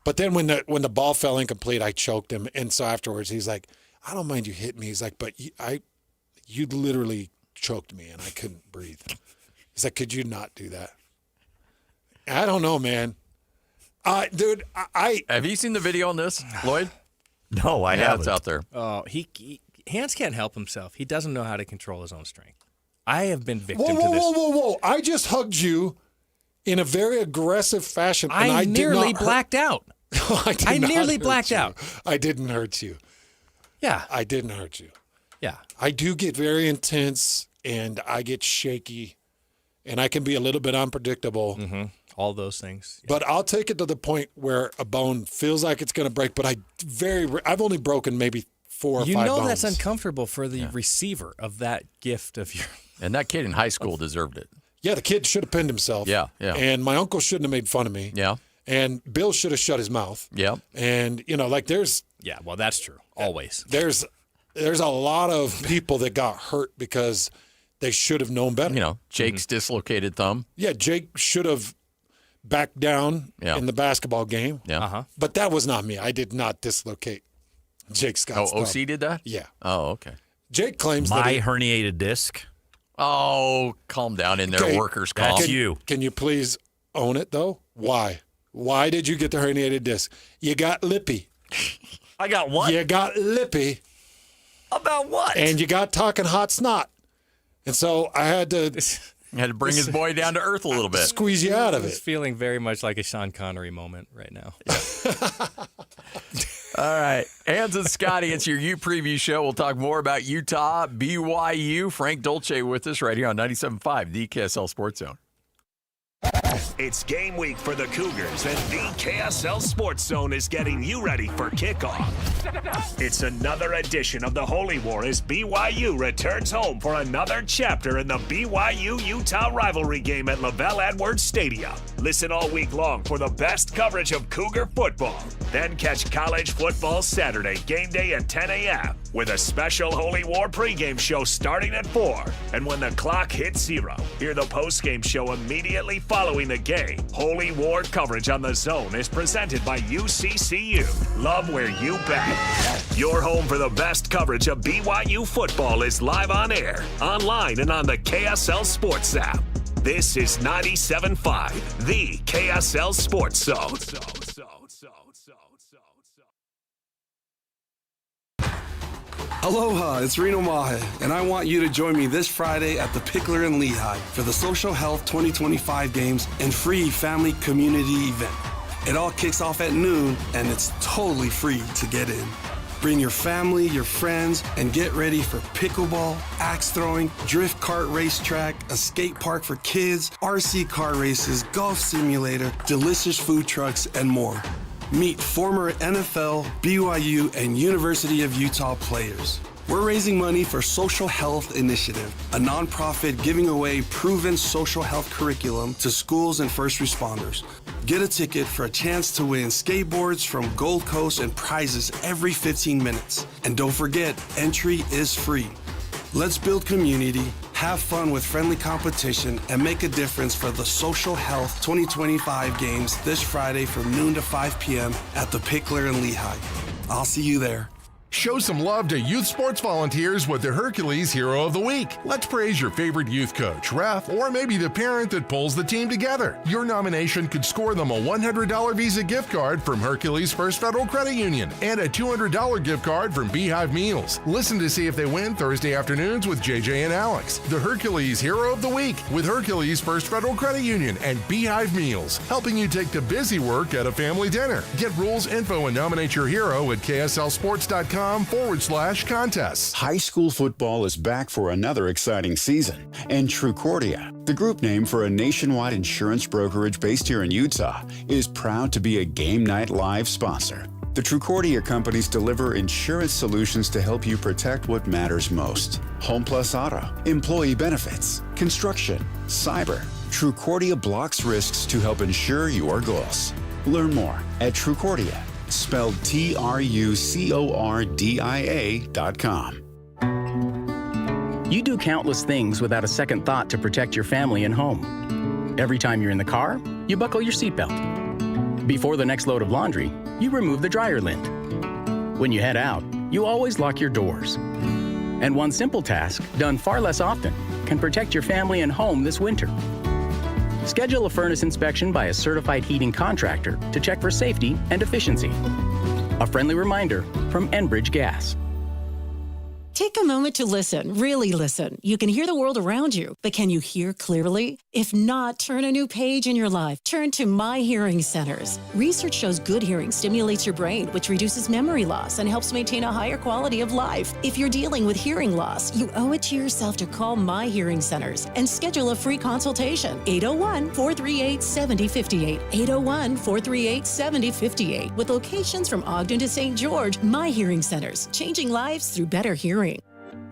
But then when the ball fell incomplete, I choked him, and so afterwards he's like, I don't mind you hitting me. He's like, but you literally choked me and I couldn't breathe. He's like, could you not do that? I don't know, man. Dude, have you seen the video on this, Lloyd? No, I haven't. It's out there. Oh, Hans can't help himself. He doesn't know how to control his own strength. I have been victim to this. Whoa. I just hugged you in a very aggressive fashion. And I nearly blacked out. I nearly blacked out. I didn't hurt you. Yeah. I didn't hurt you. Yeah. I do get very intense, and I get shaky, and I can be a little bit unpredictable. All those things. Yeah. But I'll take it to the point where a bone feels like it's going to break, but I've only broken maybe 4 or 5 bones. You know that's uncomfortable for the receiver of that gift of your... And that kid in high school deserved it. Yeah, the kid should have pinned himself. Yeah. And my uncle shouldn't have made fun of me. Yeah. And Bill should have shut his mouth. Yeah. And, there's... Yeah, well, that's true. Always. There's a lot of people that got hurt because they should have known better. Jake's dislocated thumb. Yeah, Jake should have backed down in the basketball game. Yeah. But that was not me. I did not dislocate Jake Scott's thumb. OC did that? Yeah. Oh, okay. Jake claims my herniated disc. Oh, calm down in there, workers' comp. That's you. Can you please own it, though? Why? Why did you get the herniated disc? You got lippy. I got what? You got lippy. About what? And you got talking hot snot. And so I had to... bring his boy down to earth a little bit. Squeeze you out of it. It's feeling very much like a Sean Connery moment right now. All right. Hans and Scotty, it's your U Preview show. We'll talk more about Utah, BYU. Frank Dolce with us right here on 97.5, the KSL Sports Zone. It's game week for the Cougars, and the KSL Sports Zone is getting you ready for kickoff. It's another edition of the Holy War as BYU returns home for another chapter in the BYU-Utah rivalry game at Lavelle Edwards Stadium. Listen all week long for the best coverage of Cougar football. Then catch college football Saturday, game day at 10 a.m. with a special Holy War pregame show starting at 4. And when the clock hits 0, hear the postgame show immediately following the game. Holy War coverage on the Zone is presented by UCCU. Love where you bet. Your home for the best coverage of BYU football is live on air, online, and on the KSL Sports app. This is 97.5, the KSL Sports Zone. Aloha, it's Reno Mahe, and I want you to join me this Friday at the Pickler in Lehigh for the Social Health 2025 Games and free family community event. It all kicks off at noon, and it's totally free to get in. Bring your family, your friends, and get ready for pickleball, axe throwing, drift kart racetrack, a skate park for kids, RC car races, golf simulator, delicious food trucks, and more. Meet former NFL, BYU, and University of Utah players. We're raising money for Social Health Initiative, a nonprofit giving away proven social health curriculum to schools and first responders. Get a ticket for a chance to win skateboards from Gold Coast and prizes every 15 minutes. And don't forget, entry is free. Let's build community, have fun with friendly competition, and make a difference for the Social Health 2025 Games this Friday from noon to 5 p.m. at the Pickler in Lehigh. I'll see you there. Show some love to youth sports volunteers with the Hercules Hero of the Week. Let's praise your favorite youth coach, ref, or maybe the parent that pulls the team together. Your nomination could score them a $100 Visa gift card from Hercules First Federal Credit Union and a $200 gift card from Beehive Meals. Listen to see if they win Thursday afternoons with JJ and Alex. The Hercules Hero of the Week with Hercules First Federal Credit Union and Beehive Meals, helping you take the busy work at a family dinner. Get rules, info, and nominate your hero at kslsports.com/contests. High school football is back for another exciting season. And Trucordia, the group name for a nationwide insurance brokerage based here in Utah, is proud to be a Game Night Live sponsor. The Trucordia companies deliver insurance solutions to help you protect what matters most. Home plus auto, employee benefits, construction, cyber. Trucordia blocks risks to help ensure your goals. Learn more at Trucordia, spelled TRUCORDIA.com. You do countless things without a second thought to protect your family and home. Every time you're in the car, you buckle your seatbelt. Before the next load of laundry, you remove the dryer lint. When you head out, you always lock your doors. And one simple task, done far less often, can protect your family and home this winter. Schedule a furnace inspection by a certified heating contractor to check for safety and efficiency. A friendly reminder from Enbridge Gas. Take a moment to listen, really listen. You can hear the world around you, but can you hear clearly? If not, turn a new page in your life. Turn to My Hearing Centers. Research shows good hearing stimulates your brain, which reduces memory loss and helps maintain a higher quality of life. If you're dealing with hearing loss, you owe it to yourself to call My Hearing Centers and schedule a free consultation. 801-438-7058. 801-438-7058. With locations from Ogden to St. George, My Hearing Centers, changing lives through better hearing.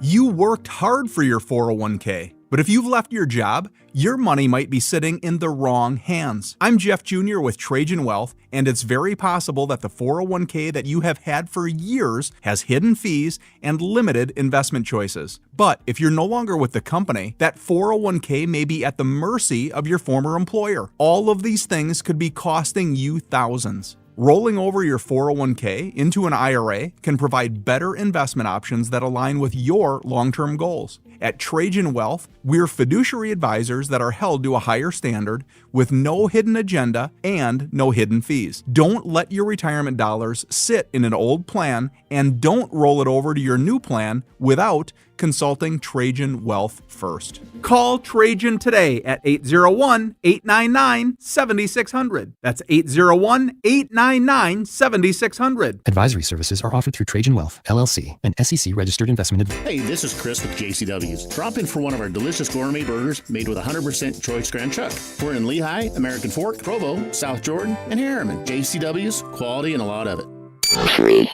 You worked hard for your 401k, but if you've left your job, your money might be sitting in the wrong hands. I'm Jeff Jr. with Trajan Wealth, and it's very possible that the 401k that you have had for years has hidden fees and limited investment choices. But if you're no longer with the company, that 401k may be at the mercy of your former employer. All of these things could be costing you thousands. Rolling over your 401k into an IRA can provide better investment options that align with your long-term goals. At Trajan Wealth, we're fiduciary advisors that are held to a higher standard with no hidden agenda and no hidden fees. Don't let your retirement dollars sit in an old plan, and don't roll it over to your new plan without consulting Trajan Wealth first. Call Trajan today at 801-899-7600. That's 801-899-7600. Advisory services are offered through Trajan Wealth, LLC, an SEC registered investment advisor. Hey, this is Chris with JCW's. Drop in for one of our delicious gourmet burgers made with 100% choice ground chuck. We're in Lehigh, Lehigh, American Fork, Provo, South Jordan, and Harriman. JCW's quality and a lot of it. 3,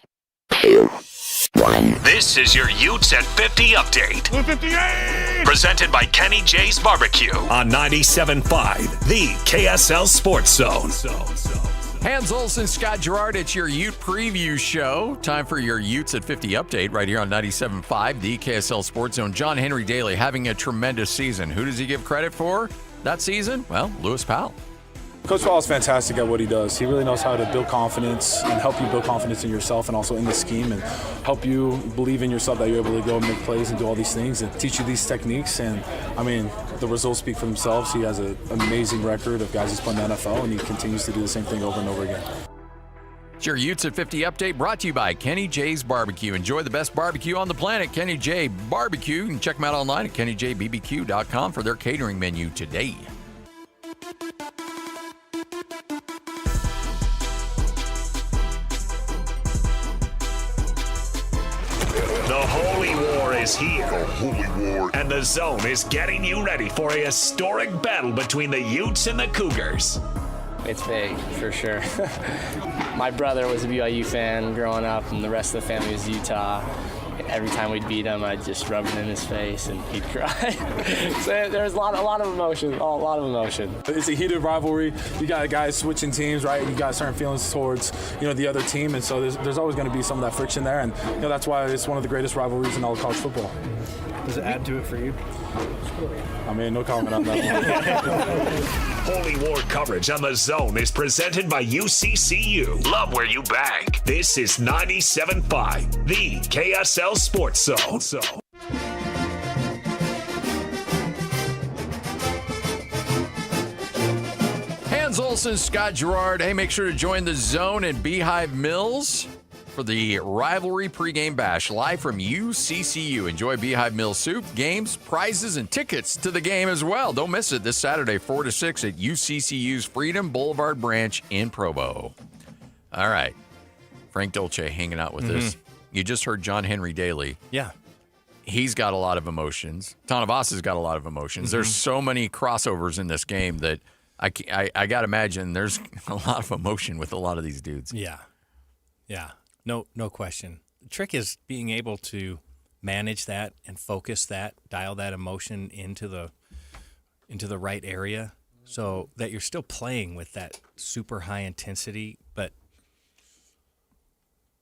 2, 1. This is your Utes at 50 update. 58! Presented by Kenny J's Barbecue on 97.5, the KSL Sports Zone. Hans Olsen, Scott Gerard, it's your Ute preview show. Time for your Utes at 50 update right here on 97.5, the KSL Sports Zone. John Henry Daly having a tremendous season. Who does he give credit for that season? Well, Lewis Powell. Coach Powell is fantastic at what he does. He really knows how to build confidence and help you build confidence in yourself and also in the scheme and help you believe in yourself that you're able to go and make plays and do all these things and teach you these techniques. And, I mean, the results speak for themselves. He has an amazing record of guys who's playing in the NFL, and he continues to do the same thing over and over again. It's your Utes at 50 update brought to you by Kenny J's Barbecue. Enjoy the best barbecue on the planet, Kenny J Barbecue. You can check them out online at kennyjbbq.com for their catering menu today. The Holy War is here. The Holy War. And the Zone is getting you ready for a historic battle between the Utes and the Cougars. It's big, for sure. My brother was a BYU fan growing up, and the rest of the family was Utah. Every time we'd beat him, I'd just rub it in his face, and he'd cry. So there's a lot of emotion, a lot of emotion. It's a heated rivalry. You got guys switching teams, right? You got certain feelings towards, the other team, and so there's always going to be some of that friction there, and that's why it's one of the greatest rivalries in all of college football. Does it add to it for you? I mean, no comment on that one. Holy War coverage on the Zone is presented by UCCU. Love where you bank. This is 97.5, the KSL Sports Zone. Hans Olsen, Scott Gerard. Hey, make sure to join the Zone at Beehive Mills for the Rivalry pregame bash live from UCCU. Enjoy Beehive Mills soup, games, prizes, and tickets to the game as well. Don't miss it this Saturday, 4 to 6 at UCCU's Freedom Boulevard branch in Provo. All right. Frank Dolce hanging out with us. You just heard John Henry Daly. Yeah. He's got a lot of emotions. Tanavas has got a lot of emotions. There's so many crossovers in this game that I got to imagine there's a lot of emotion with a lot of these dudes. Yeah. Yeah. No question. The trick is being able to manage that and focus that, dial that emotion into the right area so that you're still playing with that super high intensity, but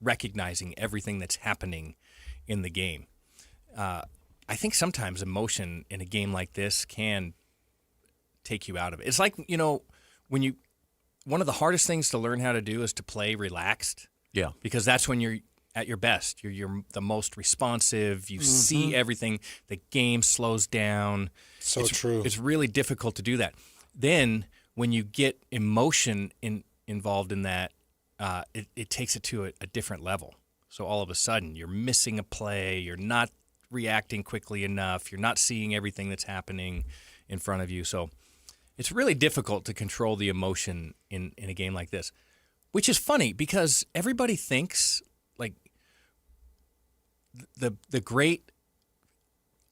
recognizing everything that's happening in the game. I think sometimes emotion in a game like this can take you out of it. It's like, one of the hardest things to learn how to do is to play relaxed. Yeah. Because that's when you're at your best. You're the most responsive. You see everything. The game slows down. So true. It's really difficult to do that. Then when you get emotion involved in that, it takes it to a different level. So all of a sudden you're missing a play. You're not reacting quickly enough. You're not seeing everything that's happening in front of you. So it's really difficult to control the emotion in a game like this. Which is funny because everybody thinks like the great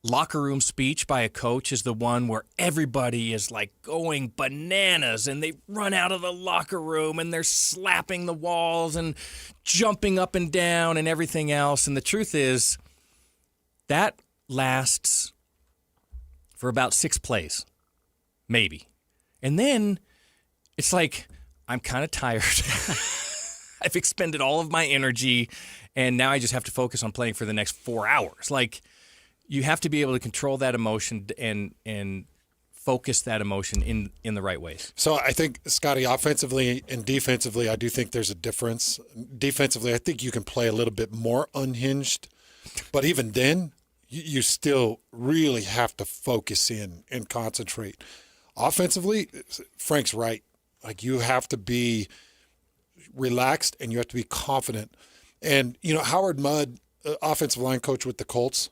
locker room speech by a coach is the one where everybody is like going bananas and they run out of the locker room and they're slapping the walls and jumping up and down and everything else. And the truth is that lasts for about 6 plays, maybe. And then it's like, I'm kind of tired. I've expended all of my energy, and now I just have to focus on playing for the next 4 hours. Like, you have to be able to control that emotion and focus that emotion in the right ways. So I think, Scotty, offensively and defensively, I do think there's a difference. Defensively, I think you can play a little bit more unhinged, but even then, you still really have to focus in and concentrate. Offensively, Frank's right. Like, you have to be relaxed and you have to be confident. And, Howard Mudd, offensive line coach with the Colts,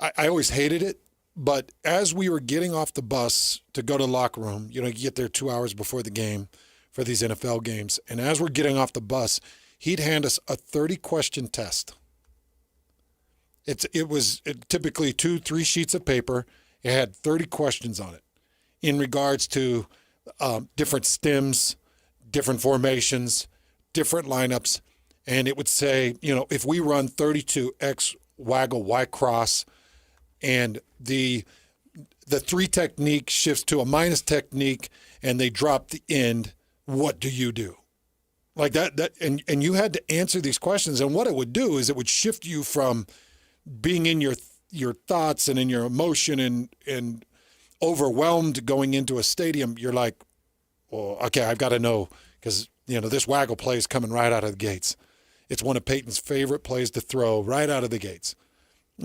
I always hated it. But as we were getting off the bus to go to the locker room, you get there 2 hours before the game for these NFL games. And as we're getting off the bus, he'd hand us a 30-question test. It was typically 2-3 sheets of paper. It had 30 questions on it in regards to – different stems, different formations, different lineups, and it would say, if we run 32 X waggle Y cross, and the 3 technique shifts to a minus technique, and they drop the end, what do you do? Like that, and you had to answer these questions, and what it would do is it would shift you from being in your thoughts and in your emotion and overwhelmed going into a stadium. You're like, well, okay, I've got to know, because this waggle play is coming right out of the gates. It's one of Peyton's favorite plays to throw right out of the gates.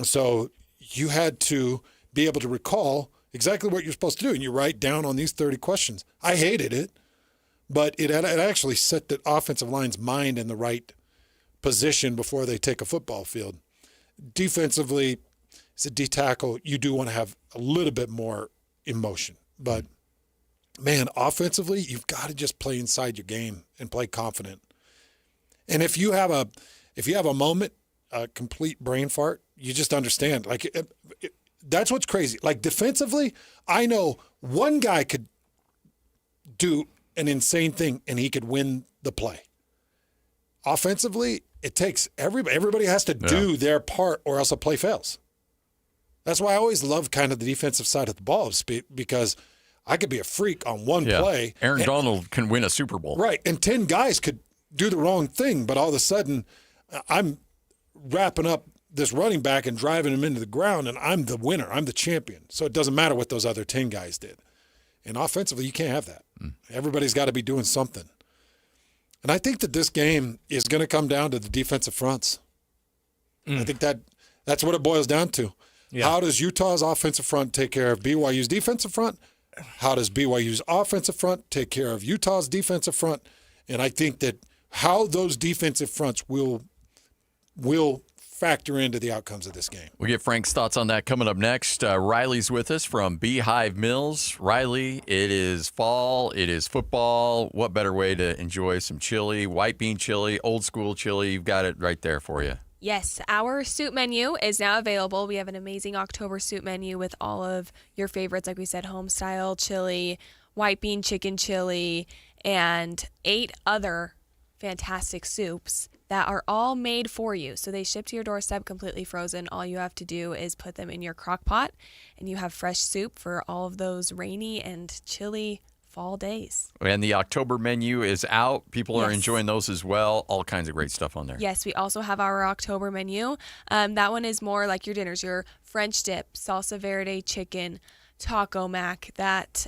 So you had to be able to recall exactly what you're supposed to do, and you write down on these 30 questions. I hated it, but it actually set the offensive line's mind in the right position before they take a football field. Defensively, as a D tackle, you do want to have a little bit more emotion. But, man, offensively, you've got to just play inside your game and play confident. And if you have a moment, a complete brain fart, you just understand. Like, that's what's crazy. Like, defensively, I know one guy could do an insane thing and he could win the play. Offensively, it takes everybody has to do their part or else a play fails. That's why I always love kind of the defensive side of the ball, because I could be a freak on one play. Aaron Donald can win a Super Bowl. Right, and 10 guys could do the wrong thing, but all of a sudden I'm wrapping up this running back and driving him into the ground, and I'm the winner. I'm the champion. So it doesn't matter what those other 10 guys did. And offensively, you can't have that. Everybody's got to be doing something. And I think that this game is going to come down to the defensive fronts. I think that's what it boils down to. Yeah. How does Utah's offensive front take care of BYU's defensive front? How does BYU's offensive front take care of Utah's defensive front? And I think that how those defensive fronts will factor into the outcomes of this game. We'll get Frank's thoughts on that coming up next. Riley's with us from Beehive Mills. Riley, it is fall. It is football. What better way to enjoy some chili, white bean chili, old school chili? You've got it right there for you. Yes, our soup menu is now available. We have an amazing October soup menu with all of your favorites, like we said, home style chili, white bean chicken chili, and 8 other fantastic soups that are all made for you. So they ship to your doorstep completely frozen. All you have to do is put them in your crock pot, and you have fresh soup for all of those rainy and chilly fall days. And the October menu is out. People are enjoying those as well. All kinds of great stuff on there. Yes, we also have our October menu. That one is more like your dinners, your French dip, salsa verde chicken, taco mac, that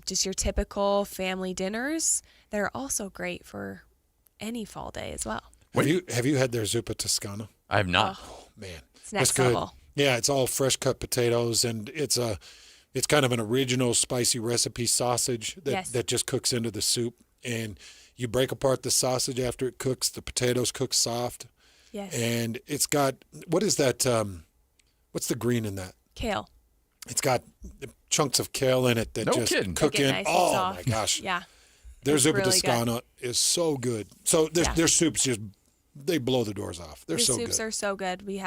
just your typical family dinners that are also great for any fall day as well. Have you had their zuppa Toscana? I have not. Oh, man. It's next level. Yeah, it's all fresh cut potatoes, and it's kind of an original spicy recipe sausage that just cooks into the soup. And you break apart the sausage after it cooks. The potatoes cook soft. Yes. And it's got, what is that? What's the green in that? Kale. It's got chunks of kale in it that cook in. Nice oh, my gosh. Yeah. Their zuppa really Toscana is so good. So their soups they blow the doors off. They're so good. The soups are so good. We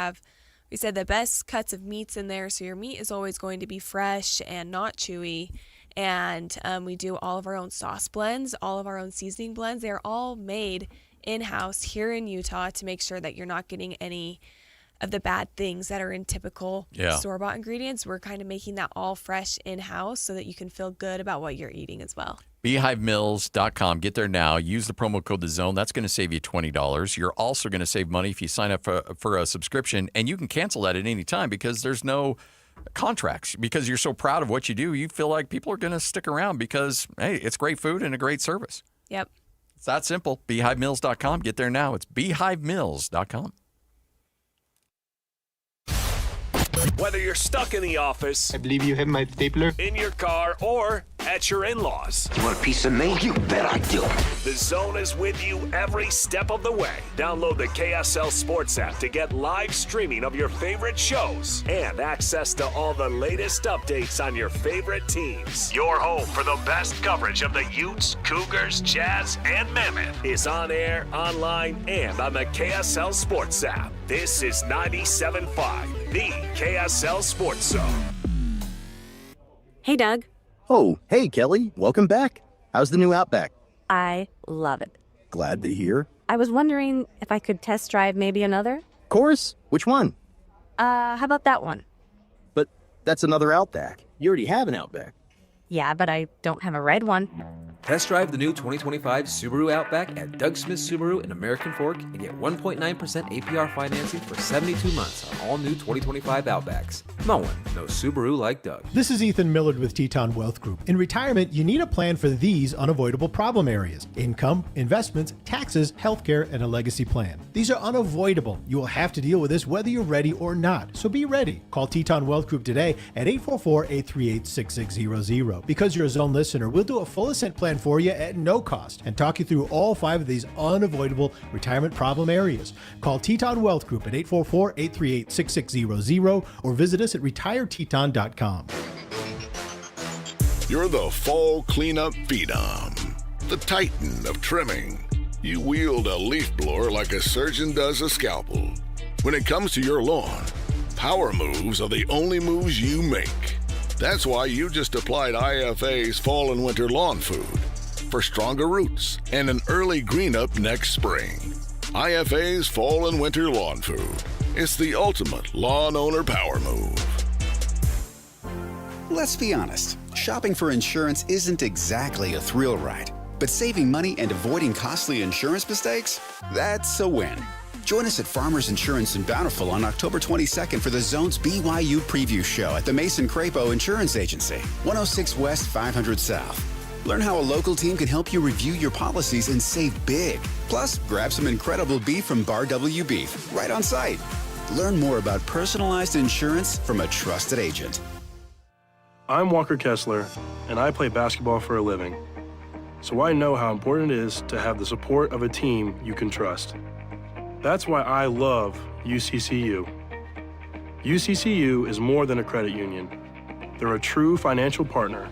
said the best cuts of meats in there, so your meat is always going to be fresh and not chewy. And we do all of our own sauce blends, all of our own seasoning blends. They're all made in-house here in Utah to make sure that you're not getting any of the bad things that are in typical store-bought ingredients. We're kind of making that all fresh in-house so that you can feel good about what you're eating as well. BeehiveMills.com. Get there now. Use the promo code TheZone. That's going to save you $20. You're also going to save money if you sign up for a subscription, and you can cancel that at any time because there's no contracts. Because you're so proud of what you do, you feel like people are going to stick around because, hey, it's great food and a great service. Yep. It's that simple. BeehiveMills.com. Get there now. It's BeehiveMills.com. Whether you're stuck in the office, I believe you have my stapler, in your car, or at your in-laws. You want a piece of me? You bet I do. The Zone is with you every step of the way. Download the KSL Sports app to get live streaming of your favorite shows and access to all the latest updates on your favorite teams. Your home for the best coverage of the Utes, Cougars, Jazz, and Mammoth is on air, online, and on the KSL Sports app. This is 97.5, the KSL Sports Zone. Hey, Doug. Oh, hey, Kelly. Welcome back. How's the new Outback? I love it. Glad to hear. I was wondering if I could test drive maybe another? Of course. Which one? How about that one? But that's another Outback. You already have an Outback. Yeah, but I don't have a red one. Test drive the new 2025 Subaru Outback at Doug Smith Subaru in American Fork and get 1.9% APR financing for 72 months on all new 2025 Outbacks. No one knows Subaru like Doug. This is Ethan Millard with Teton Wealth Group. In retirement, you need a plan for these unavoidable problem areas: income, investments, taxes, healthcare, and a legacy plan. These are unavoidable. You will have to deal with this whether you're ready or not. So be ready. Call Teton Wealth Group today at 844-838-6600. Because you're a Zone listener, we'll do a full ascent plan for you at no cost and talk you through all 5 of these unavoidable retirement problem areas. Call Teton Wealth Group at 844-838-6600 or visit us at retireteton.com. You're the fall cleanup phenom, the titan of trimming. You wield a leaf blower like a surgeon does a scalpel. When it comes to your lawn, power moves are the only moves you make. That's why you just applied IFA's Fall and Winter Lawn Food for stronger roots and an early green up next spring. IFA's Fall and Winter Lawn Food. It's the ultimate lawn owner power move. Let's be honest, shopping for insurance isn't exactly a thrill ride, but saving money and avoiding costly insurance mistakes, that's a win. Join us at Farmers Insurance in Bountiful on October 22nd for the Zone's BYU Preview Show at the Mason Crapo Insurance Agency, 106 West, 500 South. Learn how a local team can help you review your policies and save big. Plus, grab some incredible beef from Bar W Beef right on site. Learn more about personalized insurance from a trusted agent. I'm Walker Kessler, and I play basketball for a living. So I know how important it is to have the support of a team you can trust. That's why I love UCCU. UCCU is more than a credit union. They're a true financial partner,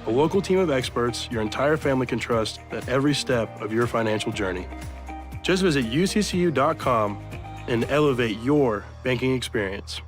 a local team of experts your entire family can trust at every step of your financial journey. Just visit uccu.com and elevate your banking experience.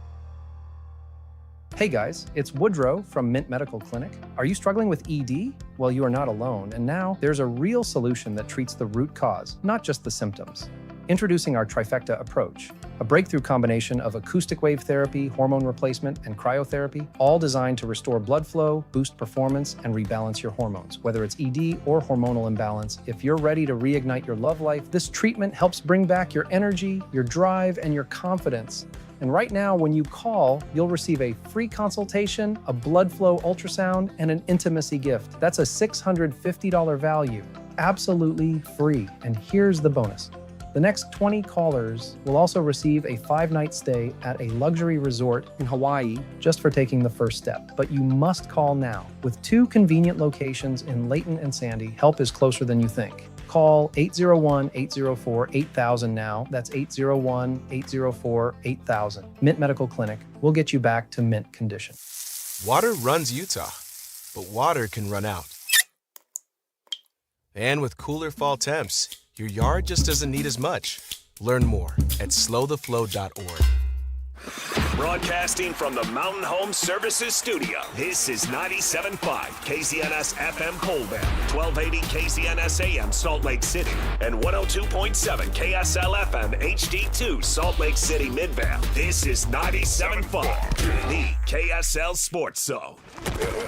Hey guys, it's Woodrow from Mint Medical Clinic. Are you struggling with ED? Well, you are not alone, and now there's a real solution that treats the root cause, not just the symptoms. Introducing our trifecta approach, a breakthrough combination of acoustic wave therapy, hormone replacement, and cryotherapy, all designed to restore blood flow, boost performance, and rebalance your hormones. Whether it's ED or hormonal imbalance, if you're ready to reignite your love life, this treatment helps bring back your energy, your drive, and your confidence. And right now, when you call, you'll receive a free consultation, a blood flow ultrasound, and an intimacy gift. That's a $650 value, absolutely free. And here's the bonus. The next 20 callers will also receive a 5-night stay at a luxury resort in Hawaii just for taking the first step. But you must call now. With 2 convenient locations in Layton and Sandy, help is closer than you think. Call 801-804-8000 now. That's 801-804-8000. Mint Medical Clinic. We'll get you back to mint condition. Water runs Utah, but water can run out. And with cooler fall temps, your yard just doesn't need as much. Learn more at slowtheflow.org. Broadcasting from the Mountain Home Services Studio, this is 97.5 KZNS FM Colville, 1280 KZNS AM Salt Lake City, and 102.7 KSL FM HD2 Salt Lake City Midvale. This is 97.5, the KSL Sports Zone.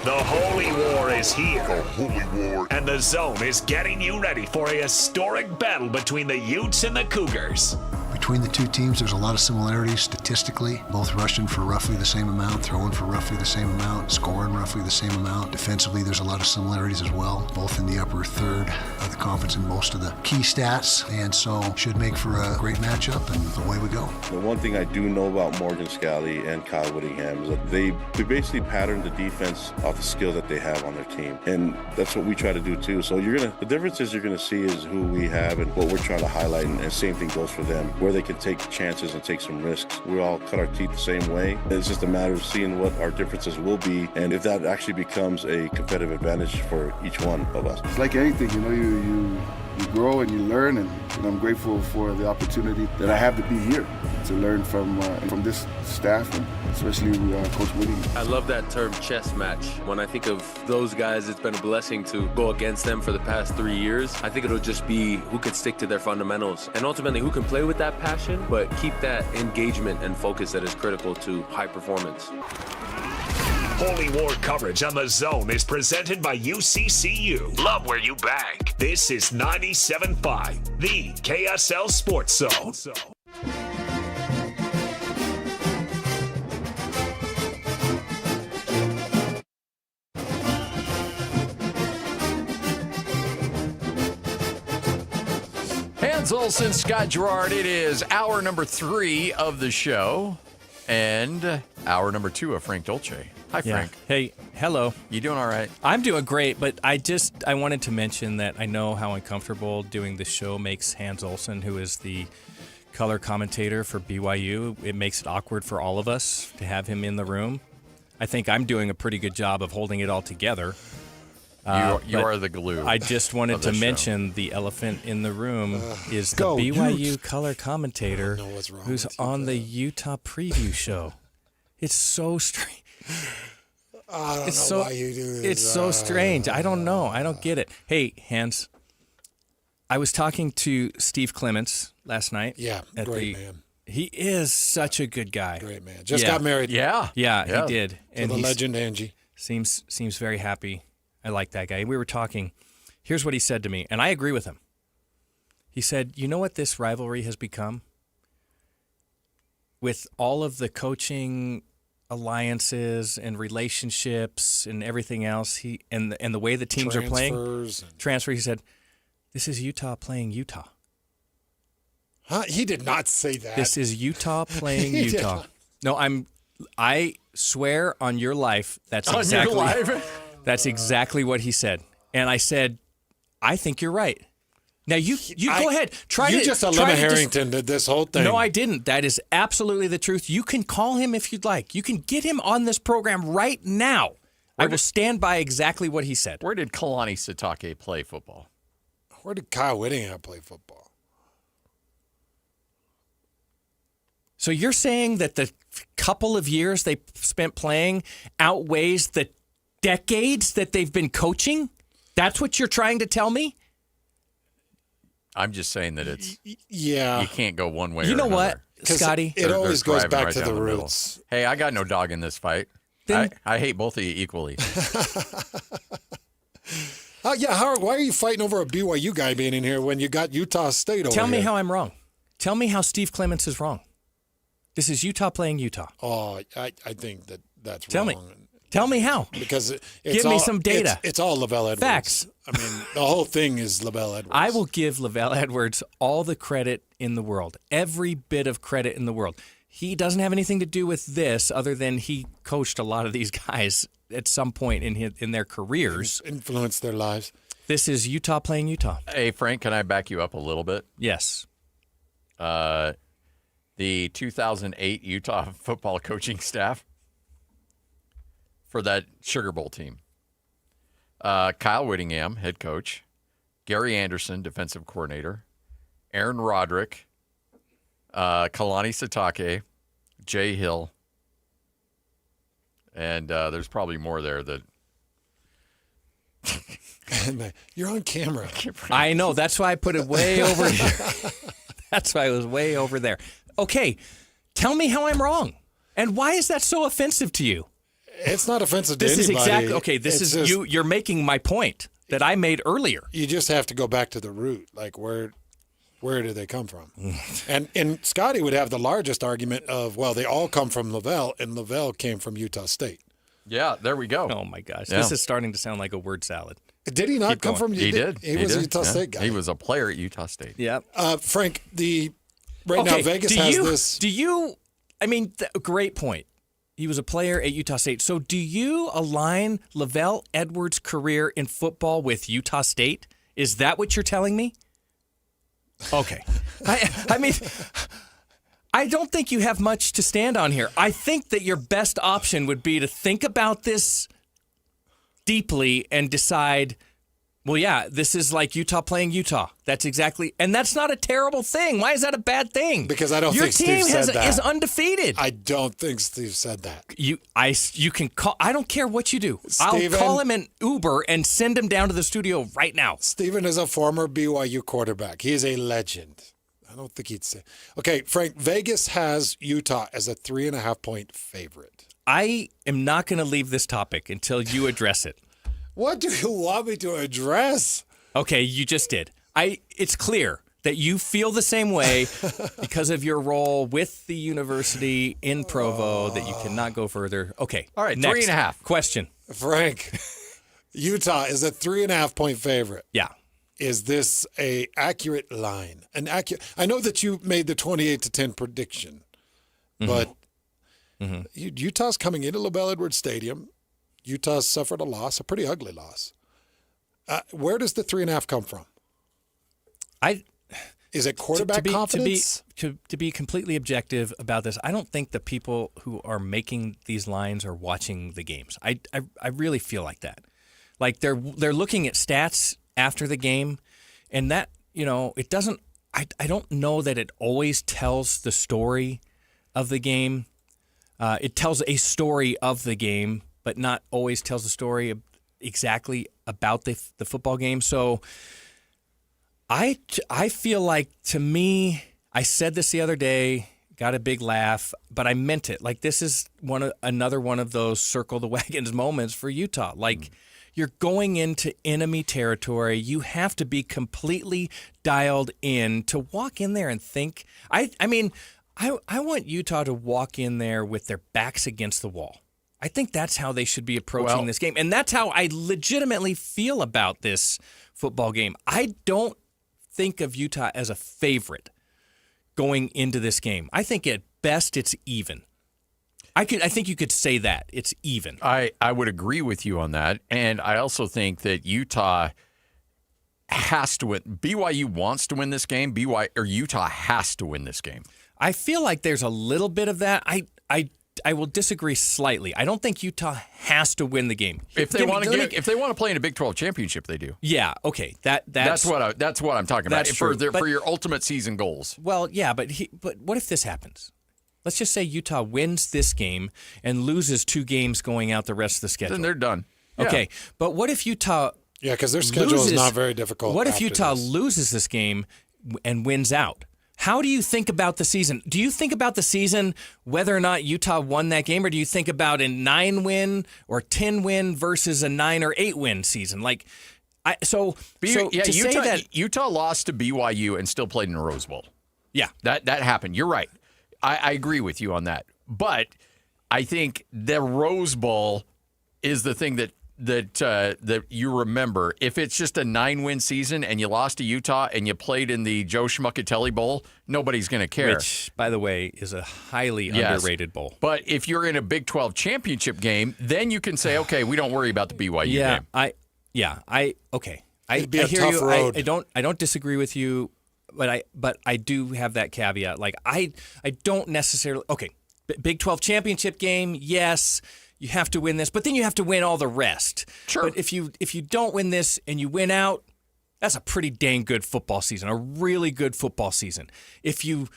The Holy War is here. The Holy War. And the Zone is getting you ready for a historic battle between the Utes and the Cougars. Between the two teams, there's a lot of similarities statistically, both rushing for roughly the same amount, throwing for roughly the same amount, scoring roughly the same amount. Defensively, there's a lot of similarities as well, both in the upper third of the conference in most of the key stats, and so should make for a great matchup, and away we go. The one thing I do know about Morgan Scally and Kyle Whittingham is that we basically pattern the defense off the skill that they have on their team, and that's what we try to do too. So the differences you're gonna see is who we have and what we're trying to highlight, and same thing goes for them, where they can take chances and take some risks. We all cut our teeth the same way. It's just a matter of seeing what our differences will be, and if that actually becomes a competitive advantage for each one of us. It's like anything, you you grow and you learn, and I'm grateful for the opportunity that I have to be here to learn from this staff, and especially Coach Whitty. I love that term chess match. When I think of those guys, it's been a blessing to go against them for the past 3 years. I think it'll just be who can stick to their fundamentals and ultimately who can play with that passion, but keep that engagement and focus that is critical to high performance. Holy War coverage on The Zone is presented by UCCU. Love where you bank. This is 97.5, the KSL Sports Zone. Hans Olsen, Scott Gerard. It is hour number 3 of the show and hour number 2 of Frank Dolce. Hi, Frank. Yeah. Hey, hello. You doing all right? I'm doing great, but I wanted to mention that I know how uncomfortable doing this show makes Hans Olsen, who is the color commentator for BYU. It makes it awkward for all of us to have him in the room. I think I'm doing a pretty good job of holding it all together. You are the glue. I just wanted to mention the elephant in the room is the BYU Utes. Color commentator who's on the Utah preview show. It's so strange. I don't know why you do this. It's so strange. I don't know. I don't get it. Hey, Hans, I was talking to Steve Clements last night. Yeah, great man. He is such a good guy. Great man. Just got married. Yeah, he did. To the legend Angie. Seems very happy. I like that guy. We were talking. Here's what he said to me, and I agree with him. He said, you know what this rivalry has become? With all of the coaching alliances and relationships and everything else, and the way the teams are playing, he said, this is Utah playing Utah. Huh? He did not say that. This is Utah playing Utah. No, I swear on your life, that's exactly what he said. And I said, I think you're right. Now, you go ahead. You just eliminated Harrington did this whole thing. No, I didn't. That is absolutely the truth. You can call him if you'd like. You can get him on this program right now. I will stand by exactly what he said. Where did Kalani Sitake play football? Where did Kyle Whittingham play football? So you're saying that the couple of years they spent playing outweighs the decades that they've been coaching? That's what you're trying to tell me? I'm just saying that it's you can't go one way. You or know another. what, Scotty? It always goes back to the roots. Hey, I got no dog in this fight. I hate both of you equally. Howard, why are you fighting over a BYU guy being in here when you got Utah State over here? Tell me how I'm wrong. Tell me how Steve Clements is wrong. This is Utah playing Utah. Oh, I think that's wrong. Tell me how. Because give me some data. It's all Lavelle Edwards. Facts. I mean, the whole thing is Lavelle Edwards. I will give Lavelle Edwards all the credit in the world, every bit of credit in the world. He doesn't have anything to do with this other than he coached a lot of these guys at some point in their careers. Influenced their lives. This is Utah playing Utah. Hey, Frank, can I back you up a little bit? Yes. The 2008 Utah football coaching staff for that Sugar Bowl team. Kyle Whittingham, head coach. Gary Anderson, defensive coordinator. Aaron Roderick. Kalani Sitake. Jay Hill. And there's probably more there that... You're on camera. I know. That's why I put it way over here. That's why it was way over there. Okay, tell me how I'm wrong. And why is that so offensive to you? It's not offensive to anybody. This is exactly okay. You're making my point that I made earlier. You just have to go back to the root. Like where do they come from? and Scotty would have the largest argument of, well, they all come from Lavelle, and Lavelle came from Utah State. Yeah, there we go. Oh my gosh, This is starting to sound like a word salad. Did he not come from? He did. He was a Utah State guy. He was a player at Utah State. Yeah. Frank, now Vegas has this. Great point. He was a player at Utah State. So do you align Lavelle Edwards' career in football with Utah State? Is that what you're telling me? Okay. I don't think you have much to stand on here. I think that your best option would be to think about this deeply and decide, Well, yeah, this is like Utah playing Utah. That's exactly, and that's not a terrible thing. Why is that a bad thing? Because I don't Your think Steve said that. is undefeated. I don't think Steve said that. You can call. I don't care what you do. Steven, I'll call him an Uber and send him down to the studio right now. Steven is a former BYU quarterback. He is a legend. I don't think he'd say. Okay, Frank, Vegas has Utah as a 3.5-point favorite. I am not going to leave this topic until you address it. What do you want me to address? Okay, you just did. It's clear that you feel the same way because of your role with the university in Provo that you cannot go further. Okay. All right, next 3.5. Question. Frank, Utah is a 3.5-point favorite. Yeah. Is this a accurate line? I know that you made the 28-10 prediction, but Utah's coming into LaBelle Edwards Stadium. Utah suffered a loss, a pretty ugly loss. Where does the 3.5 come from? Is it quarterback confidence? To be completely objective about this, I don't think the people who are making these lines are watching the games. I really feel like that. Like they're looking at stats after the game, and that, it doesn't. I don't know that it always tells the story of the game. It tells a story of the game, but not always tells the story exactly about the football game. So I feel like, to me, I said this the other day, got a big laugh, but I meant it. Like, this is another one of those circle the wagons moments for Utah. Like, you're going into enemy territory. You have to be completely dialed in to walk in there and think. I want Utah to walk in there with their backs against the wall. I think that's how they should be approaching this game. And that's how I legitimately feel about this football game. I don't think of Utah as a favorite going into this game. I think at best it's even. I think you could say that. It's even. I would agree with you on that. And I also think that Utah has to win. BYU wants to win this game. Utah has to win this game. I feel like there's a little bit of that. I will disagree slightly. I don't think Utah has to win the game. If they want to play in a Big 12 championship, they do. Yeah, okay. That's what I'm talking about. That's true. For your ultimate season goals. Well, yeah, but what if this happens? Let's just say Utah wins this game and loses 2 games going out the rest of the schedule. Then they're done. Yeah. Okay, but what if Utah? Yeah, because their schedule is not very difficult. What if Utah loses this game and wins out? How do you think about the season? Do you think about the season whether or not Utah won that game, or do you think about a 9-win or 10-win versus a 9 or 8-win season? Utah lost to BYU and still played in a Rose Bowl. Yeah, that happened. You're right. I agree with you on that. But I think the Rose Bowl is the thing that you remember. If it's just a 9-win season and you lost to Utah and you played in the Joe Schmuckatelli Bowl, nobody's going to care. Which, by the way, is a highly underrated bowl. But if you're in a Big 12 championship game, then you can say, okay, we don't worry about the BYU game. Okay. It'd be I a hear tough you. road. I don't disagree with you, but I do have that caveat. Like I don't necessarily. Okay, Big 12 championship game, yes. You have to win this, but then you have to win all the rest. Sure. But if you don't win this and you win out, that's a pretty dang good football season, a really good football season. If you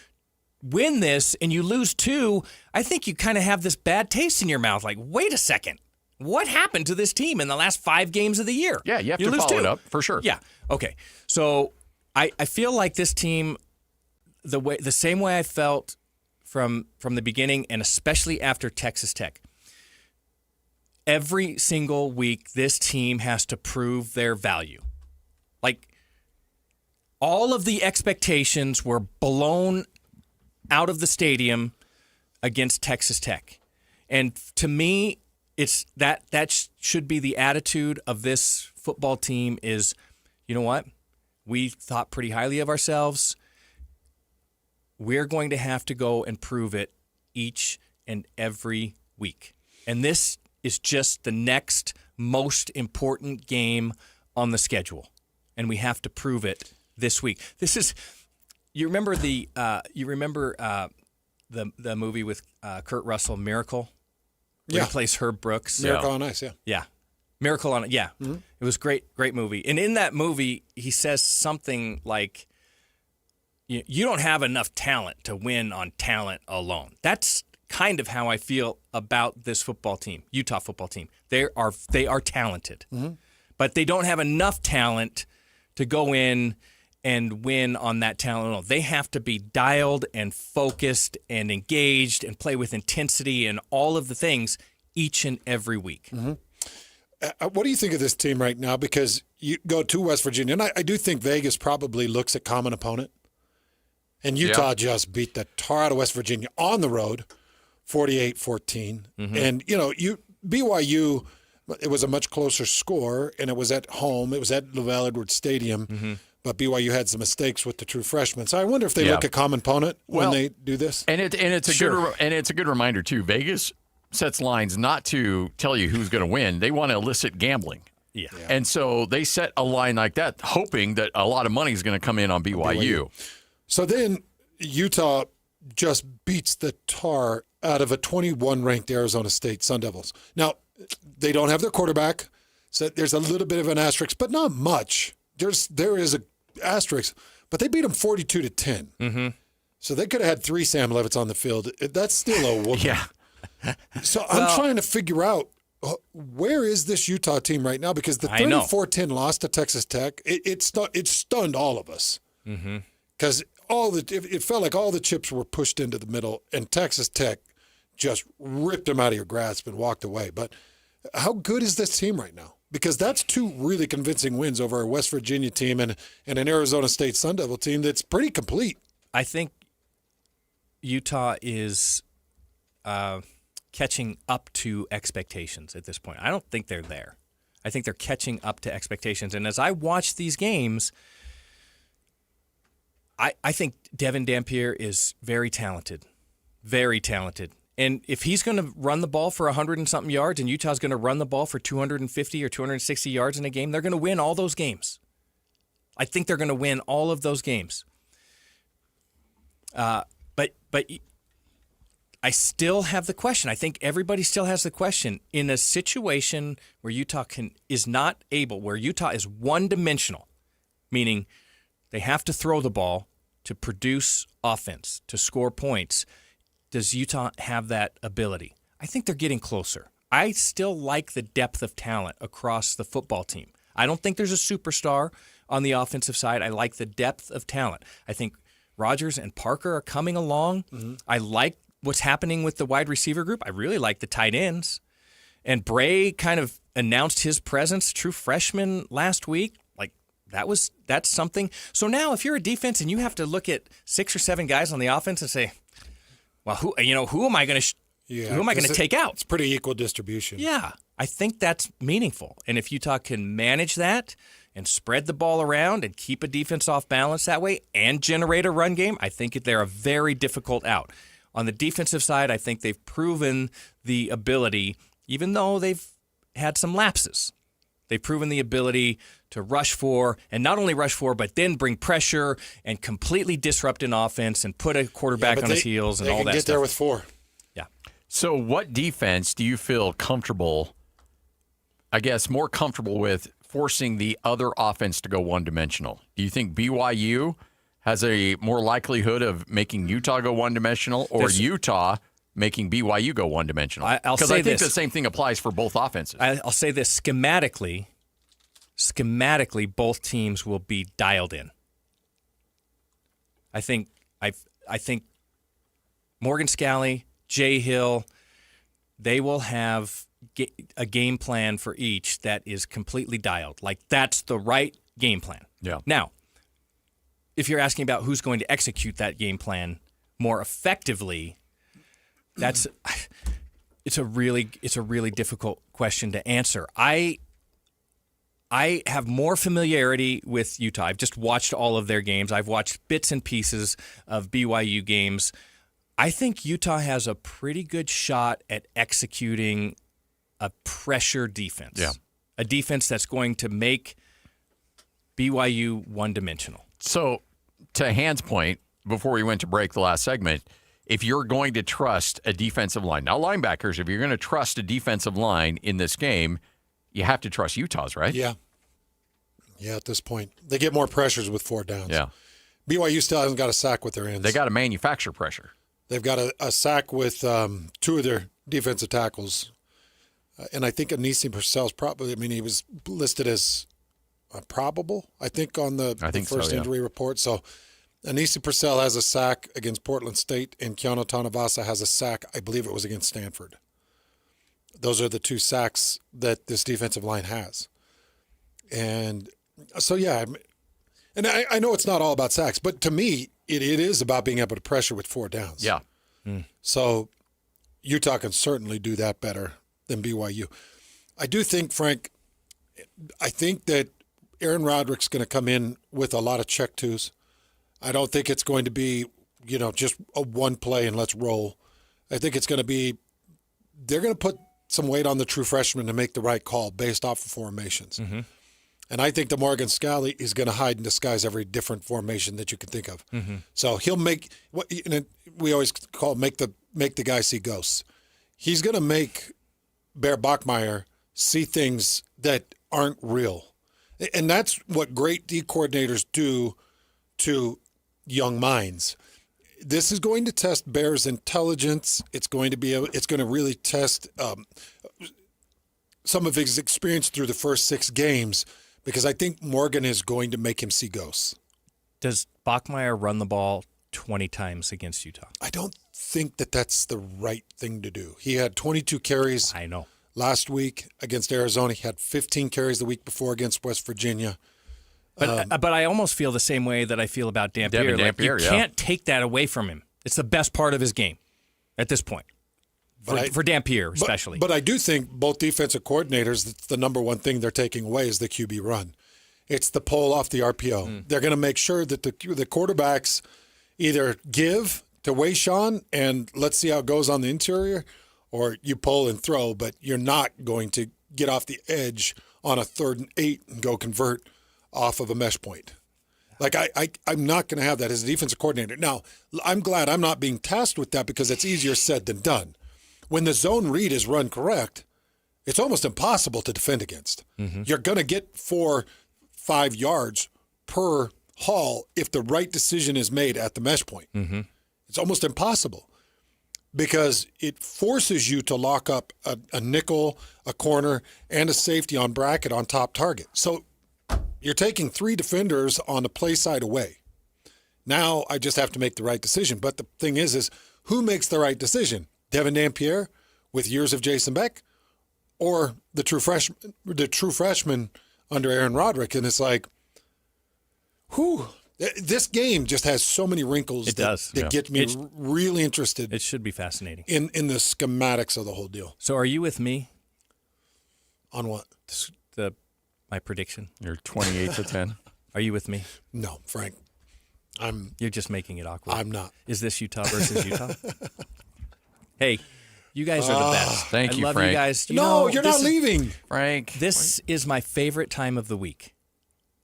win this and you lose 2, I think you kind of have this bad taste in your mouth. Like, wait a second, what happened to this team in the last 5 games of the year? Yeah, you have to follow it up for sure. Yeah. Okay. So I feel like this team, the same way I felt from the beginning, and especially after Texas Tech. Every single week, this team has to prove their value. Like, all of the expectations were blown out of the stadium against Texas Tech. And to me, it's that should be the attitude of this football team is, you know what? We thought pretty highly of ourselves. We're going to have to go and prove it each and every week. And this is just the next most important game on the schedule, and we have to prove it this week. This is, you remember the movie with Kurt Russell, Miracle, where he plays Herb Brooks. Miracle on Ice, yeah. Yeah, Miracle on it. Yeah. Mm-hmm. It was great movie. And in that movie, he says something like, you don't have enough talent to win on talent alone. That's kind of how I feel about this football team, Utah football team. They are talented, but they don't have enough talent to go in and win on that talent alone. They have to be dialed and focused and engaged and play with intensity and all of the things each and every week. What do you think of this team right now? Because you go to West Virginia, and I do think Vegas probably looks at common opponent. And Utah just beat the tar out of West Virginia on the road, 48-14. And, BYU, it was a much closer score, and it was at home. It was at LaVell Edwards Stadium. But BYU had some mistakes with the true freshmen. So I wonder if they look at common opponent when they do this. And it's a good reminder, too. Vegas sets lines not to tell you who's going to win. They want to elicit gambling. Yeah. And so they set a line like that, hoping that a lot of money is going to come in on BYU. So then Utah just beats the tar out of a 21-ranked Arizona State Sun Devils. Now, they don't have their quarterback, so there's a little bit of an asterisk, but not much. There is an asterisk, but they beat them 42-10. So they could have had 3 Sam Levitts on the field. That's still a whooping. Yeah. So I'm trying to figure out where is this Utah team right now, because the 34-10 loss to Texas Tech, it stunned all of us. Because it felt like all the chips were pushed into the middle, and Texas Tech just ripped them out of your grasp and walked away. But how good is this team right now? Because that's 2 really convincing wins over a West Virginia team and an Arizona State Sun Devil team that's pretty complete. I think Utah is catching up to expectations at this point. I don't think they're there. I think they're catching up to expectations. And as I watch these games, I think Devin Dampier is very talented. Very talented. And if he's going to run the ball for 100 and something yards and Utah's going to run the ball for 250 or 260 yards in a game, they're going to win all those games. I think they're going to win all of those games. But I still have the question. I think everybody still has the question. In a situation where Utah is one-dimensional, meaning they have to throw the ball to produce offense, to score points. Does Utah have that ability? I think they're getting closer. I still like the depth of talent across the football team. I don't think there's a superstar on the offensive side. I like the depth of talent. I think Rodgers and Parker are coming along. I like what's happening with the wide receiver group. I really like the tight ends. And Bray kind of announced his presence, true freshman, last week. That's something. So now if you're a defense and you have to look at 6 or 7 guys on the offense and say, well, who am I going to take out? It's pretty equal distribution. Yeah, I think that's meaningful. And if Utah can manage that and spread the ball around and keep a defense off balance that way and generate a run game, I think they're a very difficult out. On the defensive side, I think they've proven the ability, even though they've had some lapses. They've proven the ability to rush for, and not only rush for, but then bring pressure and completely disrupt an offense and put a quarterback on his heels and all that stuff. They can get there with 4. Yeah. So what defense do you feel comfortable, more comfortable with forcing the other offense to go one-dimensional? Do you think BYU has a more likelihood of making Utah go one-dimensional, or Utah making BYU go one-dimensional? Because I think the same thing applies for both offenses. I'll say this. Schematically, both teams will be dialed in. I think Morgan Scalley, Jay Hill, they will have a game plan for each that is completely dialed. Like, that's the right game plan. Yeah. Now, if you're asking about who's going to execute that game plan more effectively, it's a really difficult question to answer. I have more familiarity with Utah. I've just watched all of their games. I've watched bits and pieces of BYU games. I think Utah has a pretty good shot at executing a pressure defense. Yeah. A defense that's going to make BYU one-dimensional. So, to Hans' point, before we went to break the last segment, if you're going to trust a defensive line, now linebackers, if you're going to trust a defensive line in this game, you have to trust Utah's, right? Yeah. Yeah, at this point. They get more pressures with 4 downs. Yeah. BYU still hasn't got a sack with their ends. They got to manufacture pressure. They've got a sack with 2 of their defensive tackles. And I think Anisi Purcell's probably, he was listed as probable, I think, on the first injury report. So Anisi Purcell has a sack against Portland State, and Keanu Tanavasa has a sack, I believe it was against Stanford. Those are the 2 sacks that this defensive line has. And so, yeah, and I know it's not all about sacks, but to me, it is about being able to pressure with 4 downs. Yeah. So Utah can certainly do that better than BYU. I do think, Frank, I think that Aaron Roderick's going to come in with a lot of check twos. I don't think it's going to be, just a one play and let's roll. I think it's going to be, they're going to put some weight on the true freshman to make the right call based off of formations. Mm-hmm. And I think the Morgan Scally is going to hide and disguise every different formation that you can think of. Mm-hmm. So he'll make what we always call make the guy see ghosts. He's going to make Bear Bachmeier see things that aren't real. And that's what great D coordinators do to young minds. This is going to test Bear's intelligence. It's going to really test some of his experience through the first 6 games, because I think Morgan is going to make him see ghosts. Does Bachmeier run the ball 20 times against Utah? I don't think that that's the right thing to do. He had 22 carries. I know. Last week against Arizona. He had 15 carries the week before against West Virginia. But I almost feel the same way that I feel about Dampier. You can't take that away from him. It's the best part of his game at this point. For Dampier, especially. But I do think both defensive coordinators, the number one thing they're taking away is the QB run. It's the pull off the RPO. They're going to make sure that the quarterbacks either give to Wayshawn and let's see how it goes on the interior, or you pull and throw, but you're not going to get off the edge on a 3rd and 8 and go convert off of a mesh point. Like, I'm not going to have that as a defensive coordinator. Now, I'm glad I'm not being tasked with that because it's easier said than done. When the zone read is run correct, it's almost impossible to defend against. Mm-hmm. You're going to get 4-5 yards per haul if the right decision is made at the mesh point. Mm-hmm. It's almost impossible because it forces you to lock up a nickel, a corner, and a safety on bracket on top target. So you're taking 3 defenders on the play side away. Now I just have to make the right decision. But the thing is who makes the right decision? Devin Dampier with years of Jason Beck, or the true freshman under Aaron Roderick? And it's like, this game just has so many wrinkles that get me really interested. It should be fascinating. In the schematics of the whole deal. So are you with me? On what? My prediction. You're 28 to 10. Are you with me? No, Frank. You're just making it awkward. I'm not. Is this Utah versus Utah? Hey, you guys are the best. Thank you, love Frank. you guys. You're not leaving. Frank. This is my favorite time of the week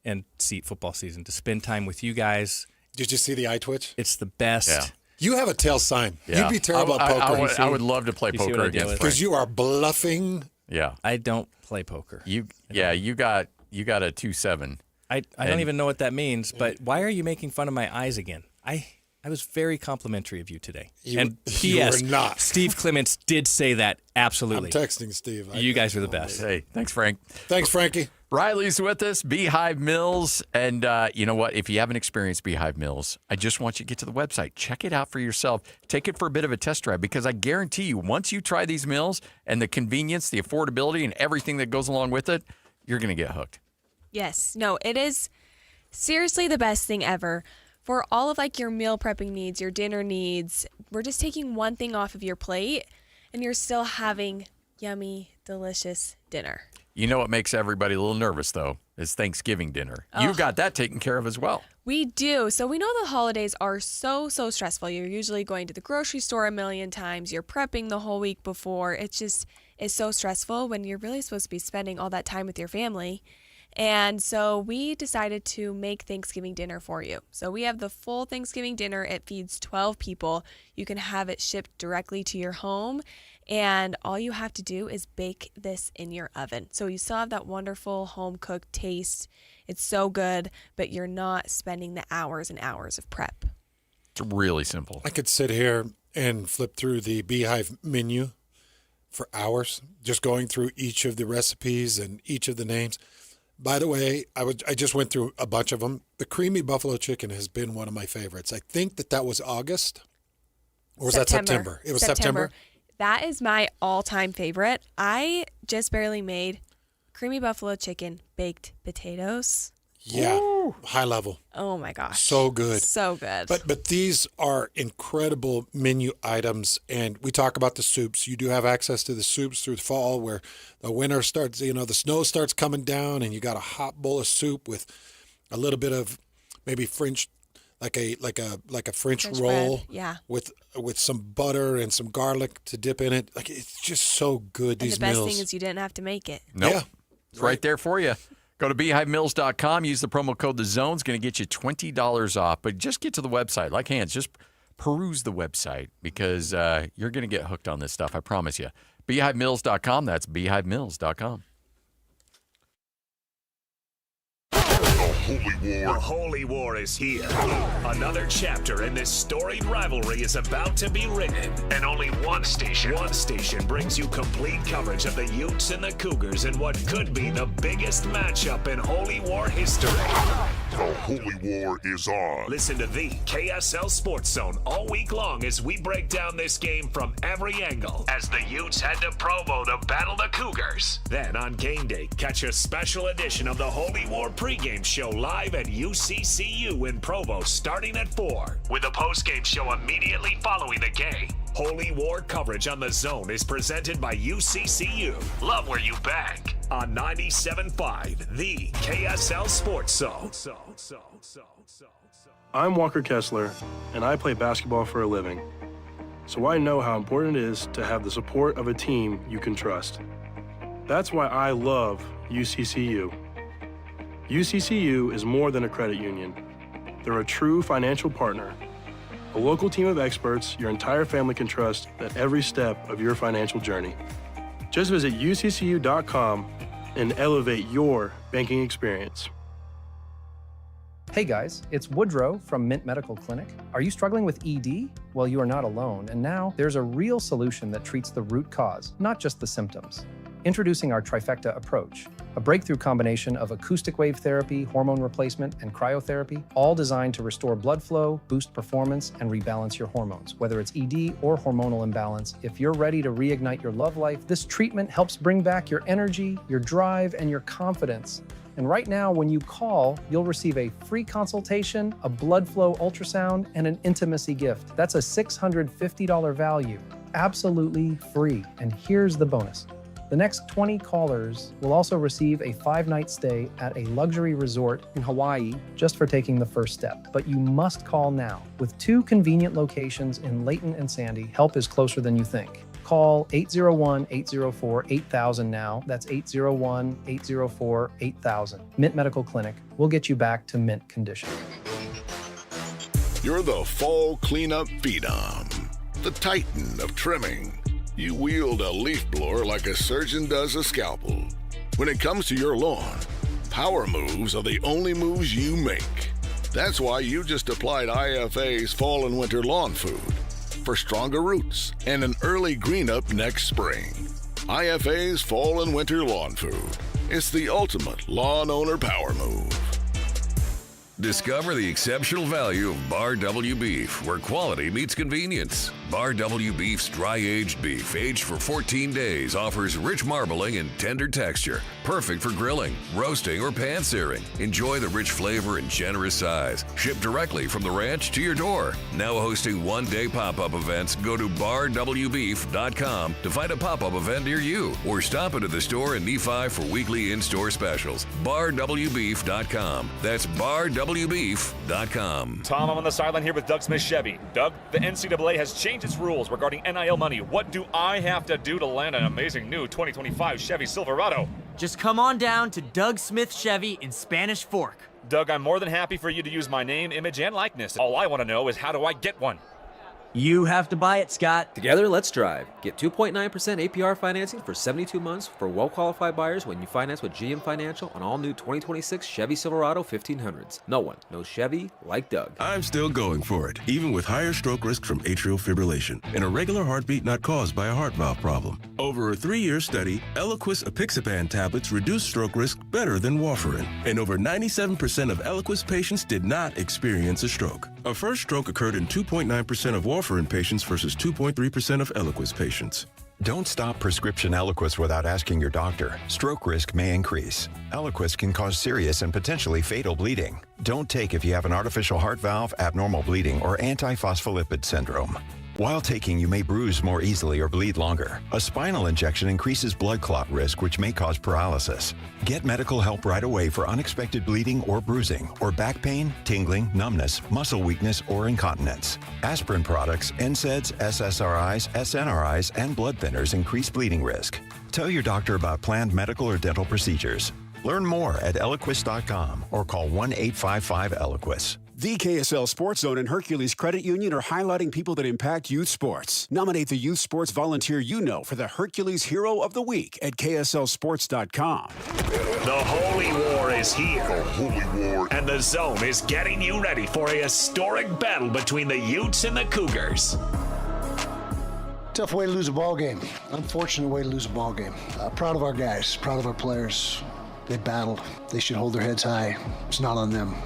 and football season, to spend time with you guys. Did you see the eye twitch? It's the best. Yeah. You have a tail sign. Yeah. You'd be terrible at poker. I would love to play poker against Frank. Because you are bluffing. Yeah. I don't play poker. You got a 2-7. I don't even know what that means, but why are you making fun of my eyes again? I was very complimentary of you today. And P.S. You were not. Steve Clements did say that, absolutely. I'm texting Steve. You guys are the best. Hey, thanks, Frank. Thanks, Frankie. Riley's with us, Beehive Mills. And you know what? If you haven't experienced Beehive Mills, I just want you to get to the website. Check it out for yourself. Take it for a bit of a test drive, because I guarantee you, once you try these meals and the convenience, the affordability, and everything that goes along with it, you're going to get hooked. Yes. No, it is seriously the best thing ever. For all of your meal prepping needs, your dinner needs, we're just taking one thing off of your plate and you're still having yummy, delicious dinner. You know what makes everybody a little nervous, though, is Thanksgiving dinner. You got that taken care of as well. We do. So we know the holidays are so stressful. You're usually going to the grocery store a million times. You're prepping the whole week before. It's so stressful when you're really supposed to be spending all that time with your family. And so we decided to make Thanksgiving dinner for you. So we have the full Thanksgiving dinner. It feeds 12 people. You can have it shipped directly to your home. And all you have to do is bake this in your oven. So you still have that wonderful home-cooked taste. It's so good, but you're not spending the hours and hours of prep. It's really simple. I could sit here and flip through the Beehive menu for hours, just going through each of the recipes and each of the names. By the way, I just went through a bunch of them. The creamy buffalo chicken has been one of my favorites. I think that was August, or was that September? It was September. That is my all-time favorite. I just barely made creamy buffalo chicken, baked potatoes. Yeah, Ooh. high level. Oh my gosh. So good. So good. But these are incredible menu items, and we talk about the soups. You do have access to the soups through the fall where the winter starts, the snow starts coming down, and you got a hot bowl of soup with a little bit of maybe French, like a French roll. Bread. Yeah. With some butter and some garlic to dip in it. Like, it's just so good, And these the best meals. thing is you didn't have to make it. Nope. Yeah. It's right there for you. Go to beehivemills.com. Use the promo code TheZone. It's going to get you $20 off. But just get to the website. Like Hans, just peruse the website because you're going to get hooked on this stuff. I promise you. beehivemills.com. That's beehivemills.com. The Holy War is here. Another chapter in this storied rivalry is about to be written. And only one station brings you complete coverage of the Utes and the Cougars in what could be the biggest matchup in Holy War history. The Holy War is on. Listen to the KSL Sports Zone all week long as we break down this game from every angle as the Utes head to Provo to battle the Cougars. Then on game day, catch a special edition of the Holy War pregame show live at UCCU in Provo starting at 4 with a postgame show immediately following the game. Holy War coverage on The Zone is presented by UCCU. Love where you bank on 97.5, the KSL Sports Zone. I'm Walker Kessler, and I play basketball for a living. So I know how important it is to have the support of a team you can trust. That's why I love UCCU. UCCU is more than a credit union. They're a true financial partner, a local team of experts your entire family can trust at every step of your financial journey. Just visit uccu.com and elevate your banking experience. Hey guys, it's Woodrow from Mint Medical Clinic. Are you struggling with ED? Well, you are not alone, and now there's a real solution that treats the root cause, not just the symptoms. Introducing our trifecta approach, a breakthrough combination of acoustic wave therapy, hormone replacement, and cryotherapy, all designed to restore blood flow, boost performance, and rebalance your hormones. Whether it's ED or hormonal imbalance, if you're ready to reignite your love life, this treatment helps bring back your energy, your drive, and your confidence. And right now, when you call, you'll receive a free consultation, a blood flow ultrasound, and an intimacy gift. That's a $650 value, absolutely free. And here's the bonus. The next 20 callers will also receive a 5-night stay at a luxury resort in Hawaii just for taking the first step. But you must call now. With 2 convenient locations in Layton and Sandy, help is closer than you think. Call 801-804-8000 now. That's 801-804-8000. Mint Medical Clinic. We'll get you back to mint condition. You're the fall cleanup phenom, the titan of trimming. You wield a leaf blower like a surgeon does a scalpel. When it comes to your lawn, power moves are the only moves you make. That's why you just applied IFA's Fall and Winter Lawn Food for stronger roots and an early green up next spring. IFA's Fall and Winter Lawn Food. It's the ultimate lawn owner power move. Discover the exceptional value of Bar W Beef, where quality meets convenience. Bar W Beef's dry-aged beef, aged for 14 days, offers rich marbling and tender texture, perfect for grilling, roasting, or pan-searing. Enjoy the rich flavor and generous size. Shipped directly from the ranch to your door. Now hosting one-day pop-up events, go to barwbeef.com to find a pop-up event near you, or stop into the store in Nephi for weekly in-store specials. barwbeef.com. That's barwbeef.com. Tom, I'm on the sideline here with Doug Smith Chevy. Doug, the NCAA has changed its rules regarding NIL money. What do I have to do to land an amazing new 2025 Chevy Silverado? Just come on down to Doug Smith Chevy in Spanish Fork. Doug, I'm more than happy for you to use my name, image, and likeness. All I want to know is how do I get one? You have to buy it, Scott. Together, let's drive. Get 2.9% APR financing for 72 months for well-qualified buyers when you finance with GM Financial on all new 2026 Chevy Silverado 1500s. No one knows Chevy like Doug. I'm still going for it, even with higher stroke risk from atrial fibrillation and a regular heartbeat not caused by a heart valve problem. Over a 3-year study, Eliquis apixaban tablets reduced stroke risk better than warfarin, and over 97% of Eliquis patients did not experience a stroke. A first stroke occurred in 2.9% of warfarin patients versus 2.3% of Eliquis patients. Don't stop prescription Eliquis without asking your doctor. Stroke risk may increase. Eliquis can cause serious and potentially fatal bleeding. Don't take if you have an artificial heart valve, abnormal bleeding, or antiphospholipid syndrome. While taking, you may bruise more easily or bleed longer. A spinal injection increases blood clot risk, which may cause paralysis. Get medical help right away for unexpected bleeding or bruising, or back pain, tingling, numbness, muscle weakness, or incontinence. Aspirin products, NSAIDs, SSRIs, SNRIs, and blood thinners increase bleeding risk. Tell your doctor about planned medical or dental procedures. Learn more at Eliquis.com or call 1-855-ELIQUIS. The KSL Sports Zone and Hercules Credit Union are highlighting people that impact youth sports. Nominate the youth sports volunteer you know for the Hercules Hero of the Week at KSLSports.com. The Holy War is here. The Holy War. And the Zone is getting you ready for a historic battle between the Utes and the Cougars. Tough way to lose a ball game. Unfortunate way to lose a ball game. Proud of our guys. Proud of our players. They battled. They should hold their heads high. It's not on them.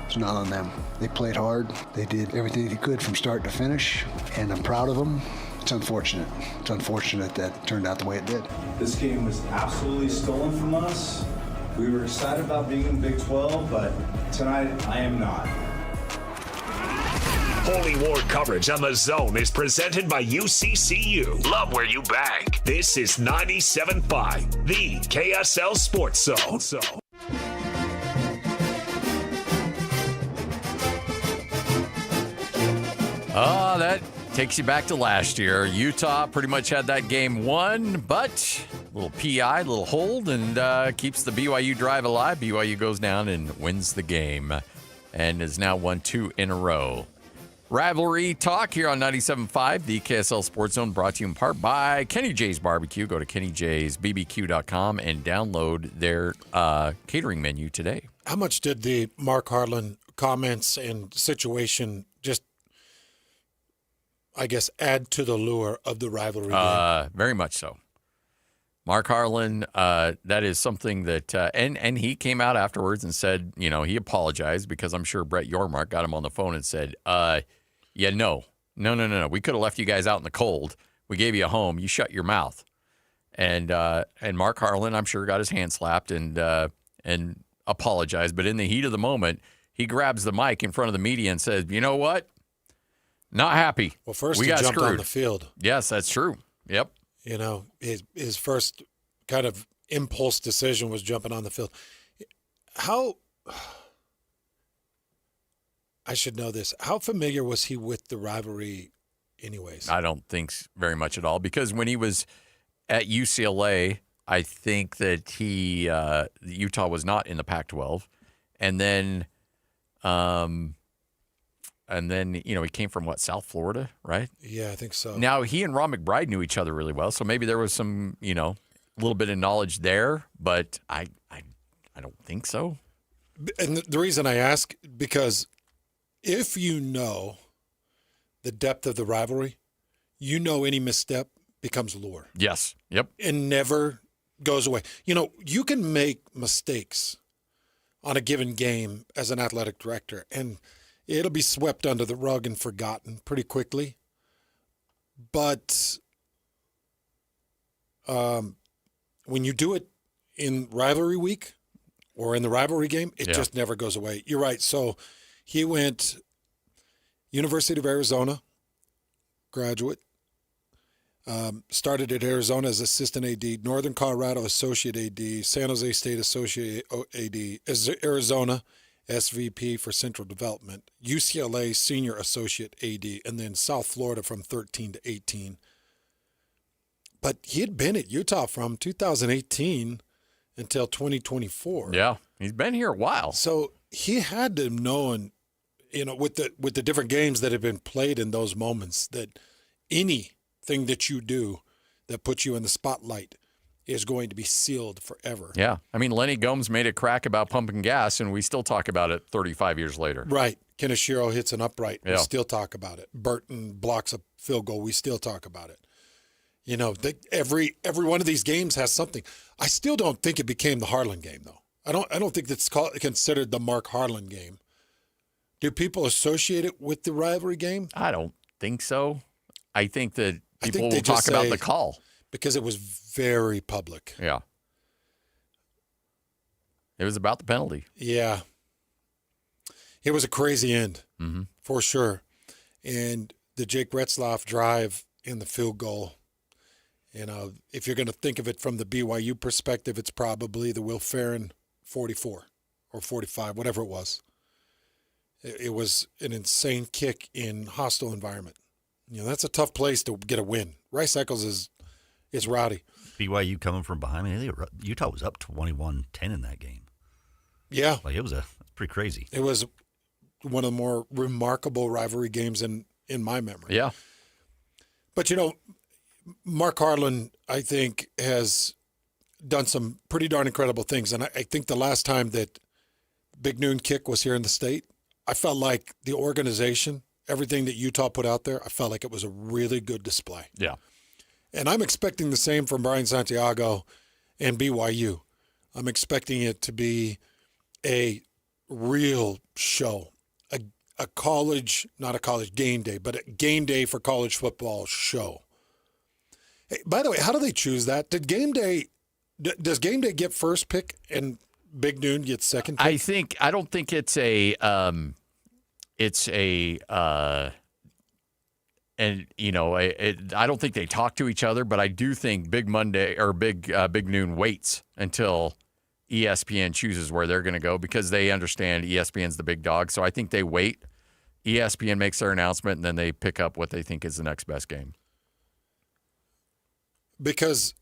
It's not on them. They played hard. They did everything they could from start to finish, and I'm proud of them. It's unfortunate. It's unfortunate that it turned out the way it did. This game was absolutely stolen from us. We were excited about being in Big 12, but tonight I am not. Holy War coverage on the Zone is presented by UCCU. Love where you bank. This is 97.5, the KSL Sports Zone. Oh, that takes you back to last year. Utah pretty much had that game won, but a little PI, a little hold, and keeps the BYU drive alive. BYU goes down and wins the game and has now won 2 in a row. Rivalry talk here on 97.5, the KSL Sports Zone, brought to you in part by Kenny J's Barbecue. Go to kennyjsbbq.com and download their catering menu today. How much did the Mark Harlan comments and situation just, I guess, add to the lure of the rivalry game? Very much so. Mark Harlan, that is something that, and he came out afterwards and said, you know, he apologized because I'm sure Brett Yormark got him on the phone and said, no. We could have left you guys out in the cold. We gave you a home. You shut your mouth. And Mark Harlan, I'm sure, got his hand slapped and apologized. But in the heat of the moment, he grabs the mic in front of the media and says, you know what? Not happy. Well, first we he got jumped screwed on the field. Yes, that's true. Yep. You know, his first kind of impulse decision was jumping on the field. I should know this. How familiar was he with the rivalry anyways? I don't think very much at all, because when he was at UCLA, I think that Utah was not in the Pac-12. And then, he came from South Florida, right? Yeah, I think so. Now, he and Ron McBride knew each other really well, so maybe there was some, a little bit of knowledge there, but I don't think so. And the reason I ask, because if you know the depth of the rivalry, you know any misstep becomes lure. Yes. Yep. And never goes away. You can make mistakes on a given game as an athletic director, and it'll be swept under the rug and forgotten pretty quickly. But when you do it in rivalry week or in the rivalry game, it just never goes away. You're right. So he went University of Arizona graduate, started at Arizona as assistant AD, Northern Colorado associate AD, San Jose State associate AD, Arizona SVP for Central Development, UCLA Senior Associate AD, and then South Florida from 13 to 18. But he had been at Utah from 2018 until 2024. Yeah, he's been here a while. So he had to know, and with the different games that have been played in those moments, that anything that you do that puts you in the spotlight is going to be sealed forever. Yeah. I mean, Lenny Gomes made a crack about pumping gas, and we still talk about it 35 years later. Right. Kenishiro hits an upright. Yeah. We still talk about it. Burton blocks a field goal. We still talk about it. Every one of these games has something. I still don't think it became the Harlan game, though. I don't think that's considered the Mark Harlan game. Do people associate it with the rivalry game? I don't think so. I think that people they will talk just about say- the call. Because it was very public. Yeah. It was about the penalty. Yeah. It was a crazy end, Mm-hmm. for sure. And the Jake Retzlaff drive in the field goal, if you're going to think of it from the BYU perspective, it's probably the Will Ferrin 44 or 45, whatever it was. It was an insane kick in hostile environment. That's a tough place to get a win. Rice Eccles is rowdy. BYU coming from behind. Utah was up 21-10 in that game. Yeah. It was pretty crazy. It was one of the more remarkable rivalry games in my memory. Yeah. But, Mark Harlan, I think, has done some pretty darn incredible things. And I think the last time that Big Noon Kick was here in the state, I felt like the organization, everything that Utah put out there, I felt like it was a really good display. Yeah. And I'm expecting the same from Brian Santiago and BYU. I'm expecting it to be a real show, a college, not a college game day, but a game day for college football show. Hey, by the way, how do they choose that? Does game day get first pick and Big Noon gets second pick? I don't think it's a I don't think they talk to each other, but I do think Big Monday or Big Noon waits until ESPN chooses where they're going to go because they understand ESPN's the big dog. So I think they wait. ESPN makes their announcement, and then they pick up what they think is the next best game. Because,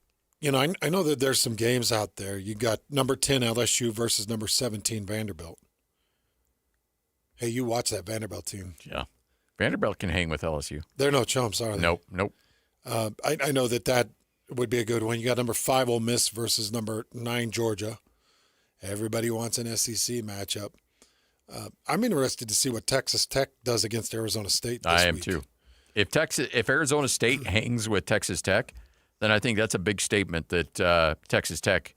I know that there's some games out there. You got number 10 LSU versus number 17 Vanderbilt. Hey, you watch that Vanderbilt team. Yeah. Vanderbilt can hang with LSU. They're no chumps, are they? Nope. I know that would be a good one. You got number 5 Ole Miss versus number 9 Georgia. Everybody wants an SEC matchup. I'm interested to see what Texas Tech does against Arizona State this I am week. too. If Arizona State hangs with Texas Tech, then I think that's a big statement that Texas Tech,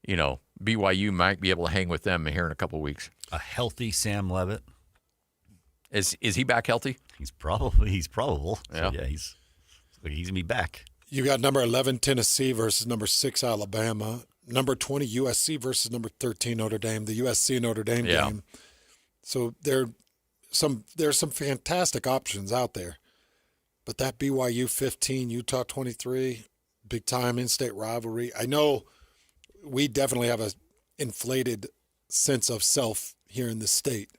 BYU might be able to hang with them here in a couple of weeks. A healthy Sam Levitt. Is he back healthy? He's probable. Yeah. So, he's going to be back. You got number 11 Tennessee versus number 6 Alabama. Number 20 USC versus number 13 Notre Dame. The USC Notre Dame game. So there's some fantastic options out there. But that BYU 15, Utah 23, big time in-state rivalry. I know we definitely have a inflated sense of self here in this state,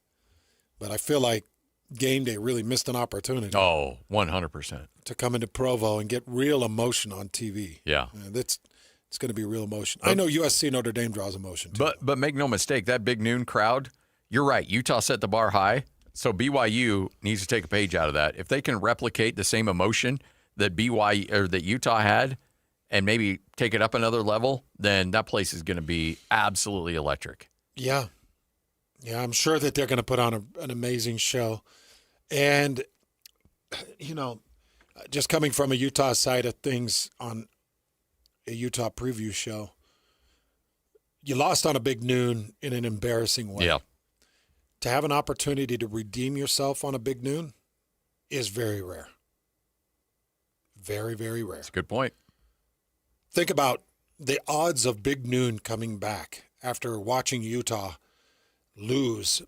but I feel like game day really missed an opportunity. Oh, 100%. To come into Provo and get real emotion on TV. Yeah. It's going to be real emotion. I know USC Notre Dame draws emotion too. But make no mistake, that Big Noon crowd, you're right. Utah set the bar high, so BYU needs to take a page out of that. If they can replicate the same emotion that BYU or that Utah had and maybe take it up another level, then that place is going to be absolutely electric. Yeah. Yeah, I'm sure that they're going to put on an amazing show. And, just coming from a Utah side of things on a Utah preview show, you lost on a Big Noon in an embarrassing way. Yeah. To have an opportunity to redeem yourself on a Big Noon is very rare. Very, very rare. That's a good point. Think about the odds of Big Noon coming back after watching Utah lose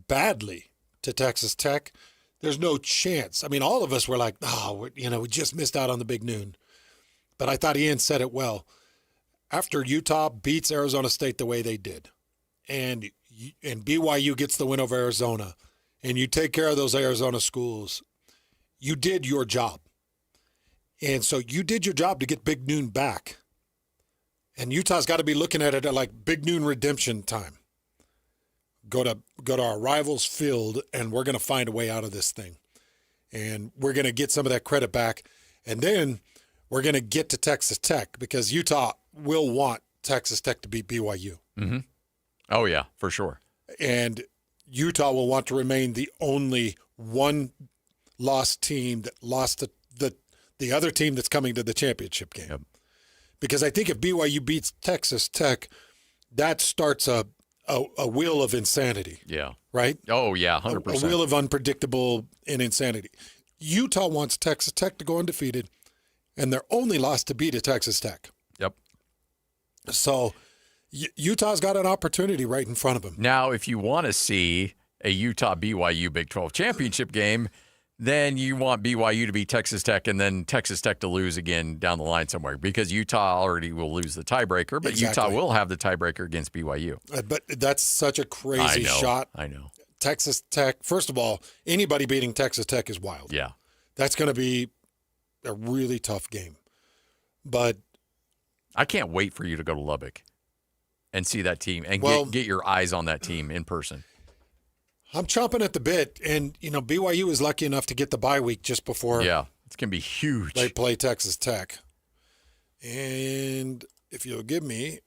badly to Texas Tech. There's no chance. I mean, all of us were like, we just missed out on the Big Noon. But I thought Ian said it well. After Utah beats Arizona State the way they did, and BYU gets the win over Arizona, and you take care of those Arizona schools, you did your job. And so you did your job to get Big Noon back. And Utah's got to be looking at it at like big noon redemption time. Go to our rivals' field, and we're going to find a way out of this thing. And we're going to get some of that credit back. And then we're going to get to Texas Tech because Utah will want Texas Tech to beat BYU. Mm-hmm. Oh, yeah, for sure. And Utah will want to remain the only one-loss team that lost to the other team that's coming to the championship game. Yep. Because I think if BYU beats Texas Tech, that starts a wheel of insanity. Yeah. Right? Oh, yeah, 100%. A wheel of unpredictable and insanity. Utah wants Texas Tech to go undefeated, and their only loss to beat is Texas Tech. Yep. So Utah's got an opportunity right in front of them. Now, if you want to see a Utah-BYU Big 12 championship game, then you want BYU to beat Texas Tech and then Texas Tech to lose again down the line somewhere because Utah already will lose the tiebreaker, but Exactly. Utah will have the tiebreaker against BYU. But that's such a crazy shot. I know. Texas Tech, first of all, anybody beating Texas Tech is wild. Yeah. That's going to be a really tough game. But I can't wait for you to go to Lubbock and see that team and get your eyes on that team in person. I'm chomping at the bit, and BYU is lucky enough to get the bye week just before. Yeah, it's gonna be huge. They play Texas Tech, and if you'll give me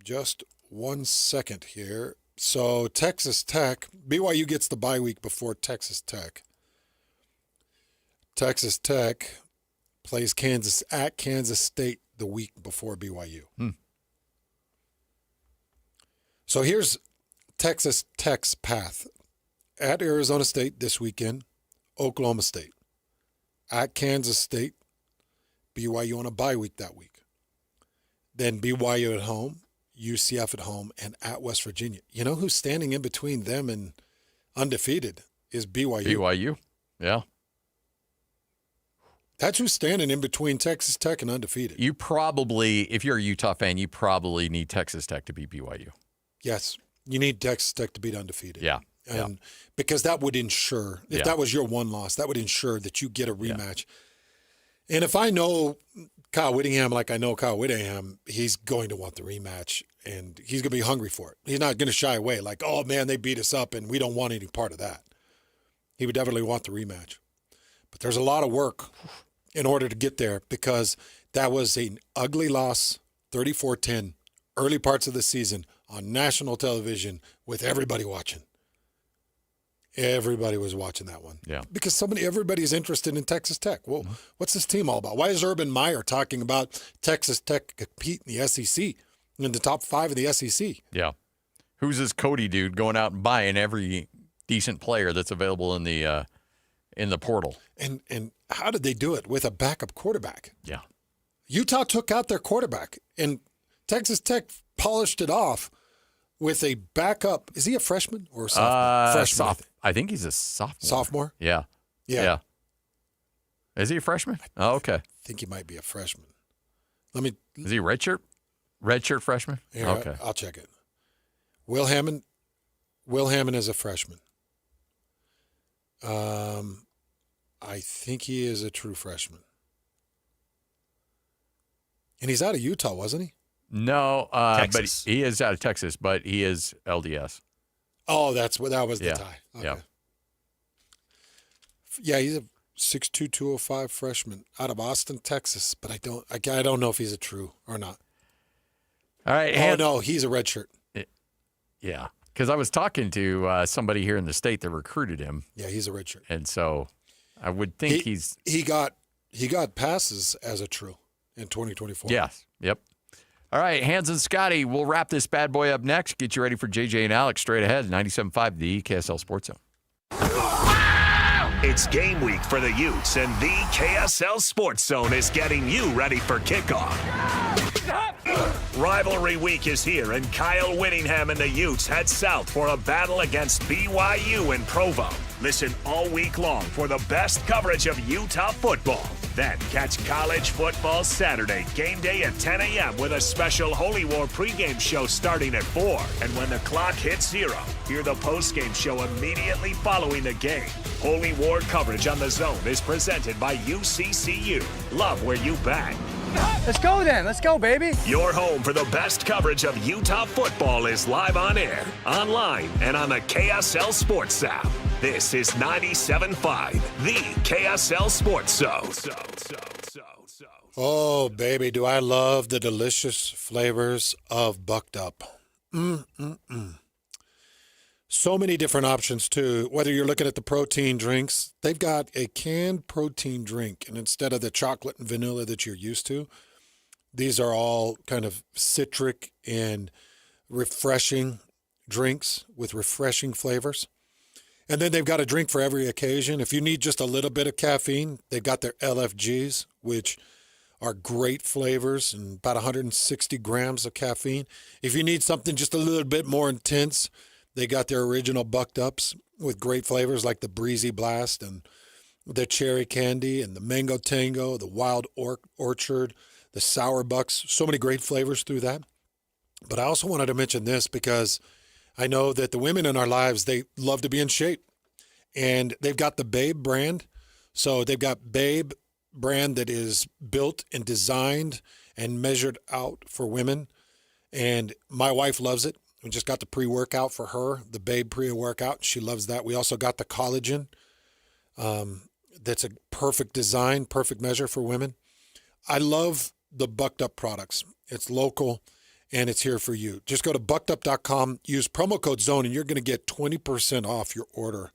just 1 second here, so Texas Tech, BYU gets the bye week before Texas Tech. Texas Tech plays Kansas State the week before BYU. So here's Texas Tech's path. At Arizona State this weekend, Oklahoma State. At Kansas State, BYU on a bye week that week. Then BYU at home, UCF at home, and at West Virginia. You know who's standing in between them and undefeated is BYU. BYU, yeah. That's who's standing in between Texas Tech and undefeated. You probably, if you're a Utah fan, you probably need Texas Tech to beat BYU. Yes, you need Texas Tech to beat undefeated. Yeah. And because that would ensure, if that was your one loss, that would ensure that you get a rematch. Yeah. And if I know Kyle Whittingham like I know Kyle Whittingham, he's going to want the rematch, and he's going to be hungry for it. He's not going to shy away like, oh, man, they beat us up, and we don't want any part of that. He would definitely want the rematch. But there's a lot of work in order to get there because that was an ugly loss, 34-10, early parts of the season on national television with everybody watching. Everybody was watching that one. Yeah. Because everybody's interested in Texas Tech. Well, what's this team all about? Why is Urban Meyer talking about Texas Tech compete in the SEC, in the top 5 of the SEC? Yeah. Who's this Cody dude going out and buying every decent player that's available in the portal? And how did they do it with a backup quarterback? Yeah. Utah took out their quarterback, and Texas Tech polished it off with a backup. Is he a freshman or a sophomore? Freshman. I think he's a sophomore. Sophomore? Yeah. Yeah. Is he a freshman? Oh, okay. I think he might be a freshman. Is he a redshirt? Redshirt freshman? Here, okay. I'll check it. Will Hammond is a freshman. I think he is a true freshman. And he's out of Utah, wasn't he? No, but he is out of Texas, but he is LDS. Oh, that was the tie. Okay. Yeah. Yeah, he's a 6'2", 205 freshman out of Austin, Texas, but I don't know if he's a true or not. All right. Oh, no, he's a redshirt. Yeah, because I was talking to somebody here in the state that recruited him. Yeah, he's a redshirt. And so I would think he got passes as a true in 2024. Yes. Yep. All right, Hans and Scotty, we'll wrap this bad boy up next. Get you ready for JJ and Alex straight ahead. 97.5, the KSL Sports Zone. It's game week for the Utes, and the KSL Sports Zone is getting you ready for kickoff. Rivalry week is here, and Kyle Whittingham and the Utes head south for a battle against BYU in Provo. Listen all week long for the best coverage of Utah football. Then catch college football Saturday, game day at 10 a.m. with a special Holy War pregame show starting at 4. And when the clock hits 0, hear the postgame show immediately following the game. Holy War coverage on the Zone is presented by UCCU. Love where you bang. Let's go then. Let's go, baby. Your home for the best coverage of Utah football is live on air, online, and on the KSL Sports app. This is 97.5, the KSL Sports Zone. Oh, baby, do I love the delicious flavors of Bucked Up. So many different options, too. Whether you're looking at the protein drinks, they've got a canned protein drink. And instead of the chocolate and vanilla that you're used to, these are all kind of citric and refreshing drinks with refreshing flavors. And then they've got a drink for every occasion. If you need just a little bit of caffeine, they've got their LFGs, which are great flavors and about 160 grams of caffeine. If you need something just a little bit more intense, they got their original Bucked Ups with great flavors like the Breezy Blast and the Cherry Candy and the Mango Tango, the Wild Orchard, the Sour Bucks. So many great flavors through that. But I also wanted to mention this because I know that the women in our lives, they love to be in shape. And they've got the Babe brand. So they've got Babe brand that is built and designed and measured out for women. And my wife loves it. We just got the pre-workout for her, the Babe pre-workout. She loves that. We also got the collagen. That's a perfect design, perfect measure for women. I love the Bucked Up products. It's local, and it's here for you. Just go to buckedup.com, use promo code ZONE, and you're going to get 20% off your order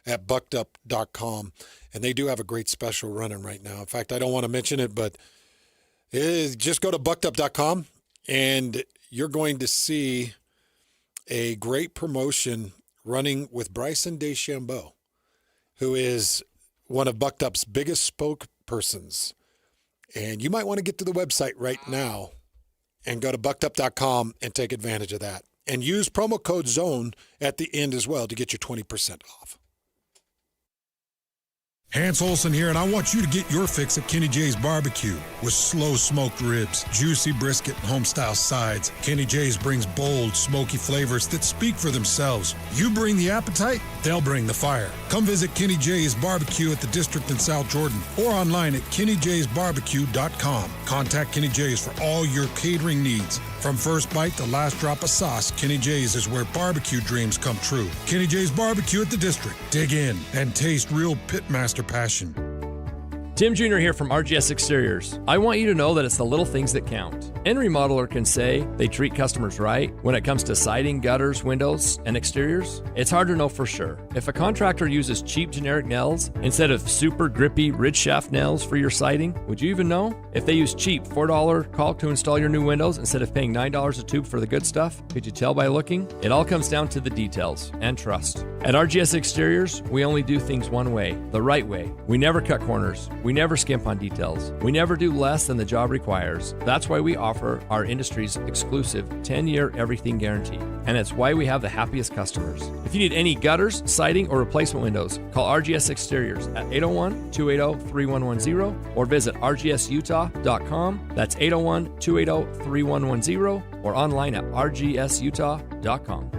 at buckedup.com. And they do have a great special running right now. In fact, I don't want to mention it, but just go to buckedup.com, and you're going to see a great promotion running with Bryson DeChambeau, who is one of Bucked Up's biggest spokespersons. And you might want to get to the website right now and go to buckedup.com and take advantage of that. And use promo code ZONE at the end as well to get your 20% off. Hans Olsen here, and I want you to get your fix at Kenny J's Barbecue with slow smoked ribs, juicy brisket, and home-style sides. Kenny J's brings bold, smoky flavors that speak for themselves. You bring the appetite, they'll bring the fire. Come visit Kenny J's Barbecue at the District in South Jordan or online at KennyJ'sBarbecue.com. Contact Kenny J's for all your catering needs. From first bite to last drop of sauce, Kenny J's is where barbecue dreams come true. Kenny J's Barbecue at the District. Dig in and taste real pitmaster passion. Tim Jr. here from RGS Exteriors. I want you to know that it's the little things that count. Any remodeler can say they treat customers right when it comes to siding, gutters, windows, and exteriors. It's hard to know for sure. If a contractor uses cheap generic nails instead of super grippy ridge shaft nails for your siding, would you even know? If they use cheap $4 caulk to install your new windows instead of paying $9 a tube for the good stuff, could you tell by looking? It all comes down to the details and trust. At RGS Exteriors, we only do things one way, the right way. We never cut corners. We never skimp on details. We never do less than the job requires. That's why we offer our industry's exclusive 10-year everything guarantee. And it's why we have the happiest customers. If you need any gutters, siding, or replacement windows, call RGS Exteriors at 801-280-3110 or visit rgsutah.com. That's 801-280-3110 or online at rgsutah.com.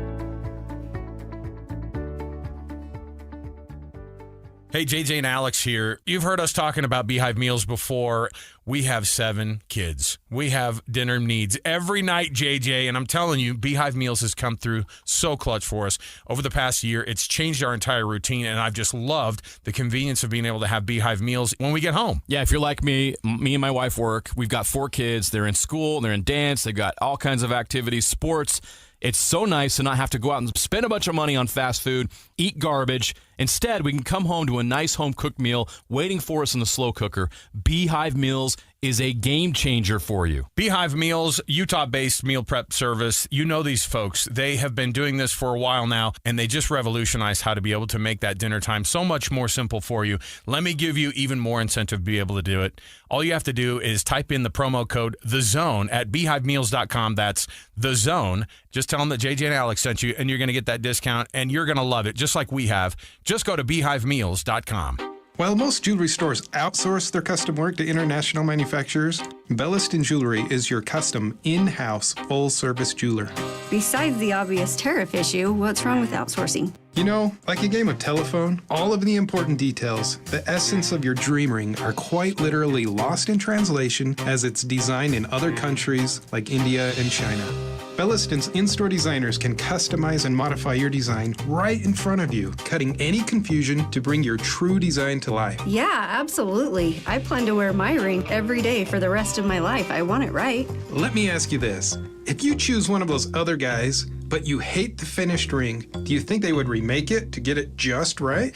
Hey, JJ and Alex here. You've heard us talking about Beehive meals before. We have 7 kids. We have dinner needs every night, JJ, and I'm telling you, Beehive meals has come through so clutch for us. Over the past year, it's changed our entire routine, and I've just loved the convenience of being able to have Beehive meals when we get home. Yeah, if you're like me and my wife work. We've got 4 kids. They're in school, they're in dance, they've got all kinds of activities, sports. It's so nice to not have to go out and spend a bunch of money on fast food, eat garbage. Instead, we can come home to a nice home-cooked meal waiting for us in the slow cooker. Beehive Meals is a game changer for you. Beehive Meals, Utah-based meal prep service. You know these folks. They have been doing this for a while now, and they just revolutionized how to be able to make that dinner time so much more simple for you. Let me give you even more incentive to be able to do it. All you have to do is type in the promo code THEZONE at beehivemeals.com. That's THEZONE. Just tell them that JJ and Alex sent you, and you're going to get that discount, and you're going to love it, just like we have. Just go to beehivemeals.com. While most jewelry stores outsource their custom work to international manufacturers, Belliston Jewelry is your custom, in-house, full-service jeweler. Besides the obvious tariff issue, what's wrong with outsourcing? You know, like a game of telephone, all of the important details, the essence of your dream ring, are quite literally lost in translation as it's designed in other countries like India and China. Belliston's in-store designers can customize and modify your design right in front of you, cutting any confusion to bring your true design to life. Yeah, absolutely. I plan to wear my ring every day for the rest of my life. I want it right. Let me ask you this. If you choose one of those other guys, but you hate the finished ring, do you think they would remake it to get it just right?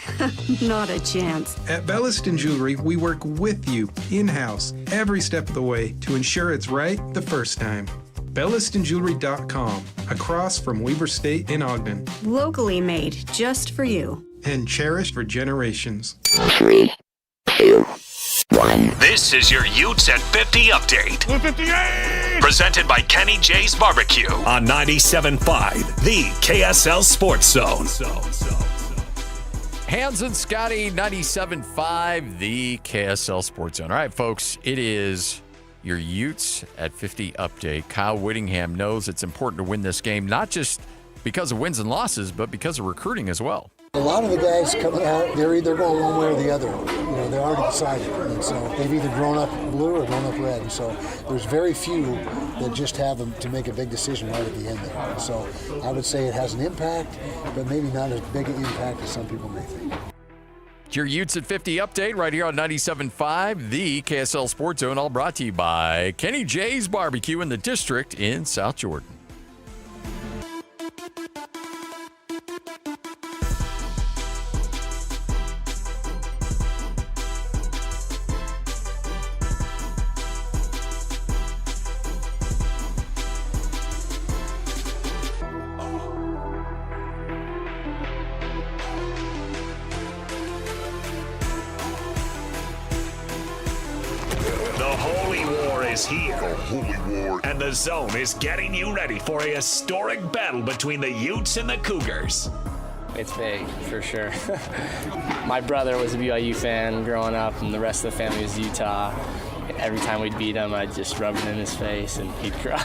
Not a chance. At Belliston Jewelry, we work with you in-house every step of the way to ensure it's right the first time. BellistonJewelry.com, across from Weber State in Ogden. Locally made, just for you. And cherished for generations. 3, 2, 1. This is your Utes at 50 update. 58! Presented by Kenny J's Barbecue on 97.5, the KSL Sports Zone. Hans and Scotty, 97.5, the KSL Sports Zone. All right, folks, it is your Utes at 50 update. Kyle Whittingham knows it's important to win this game, not just because of wins and losses, but because of recruiting as well. A lot of the guys coming out, they're either going one way or the other. You know, they're already decided. And so they've either grown up blue or grown up red. And so there's very few that just have them to make a big decision right at the end there. And so I would say it has an impact, but maybe not as big an impact as some people may think. Your Utes at 50 update right here on 97.5, the KSL Sports Zone, all brought to you by Kenny J's Barbecue in the District in South Jordan. Here. And the Zone is getting you ready for a historic battle between the Utes and the Cougars. It's big, for sure. My brother was a BYU fan growing up, and the rest of the family was Utah. Every time we'd beat him, I'd just rub it in his face, and he'd cry.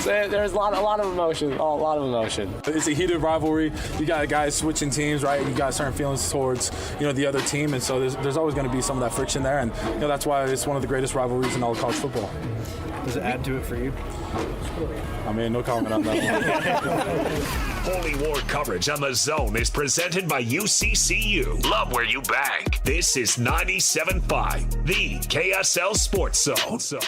So there's a lot of emotion, a lot of emotion. It's a heated rivalry. You got guys switching teams, right? You got certain feelings towards, the other team, and so there's always going to be some of that friction there, and that's why it's one of the greatest rivalries in all of college football. Does it add to it for you? I mean, no comment on that. Holy War coverage on the Zone is presented by UCCU. Love where you bank. This is 97.5, the KSL Sports Zone.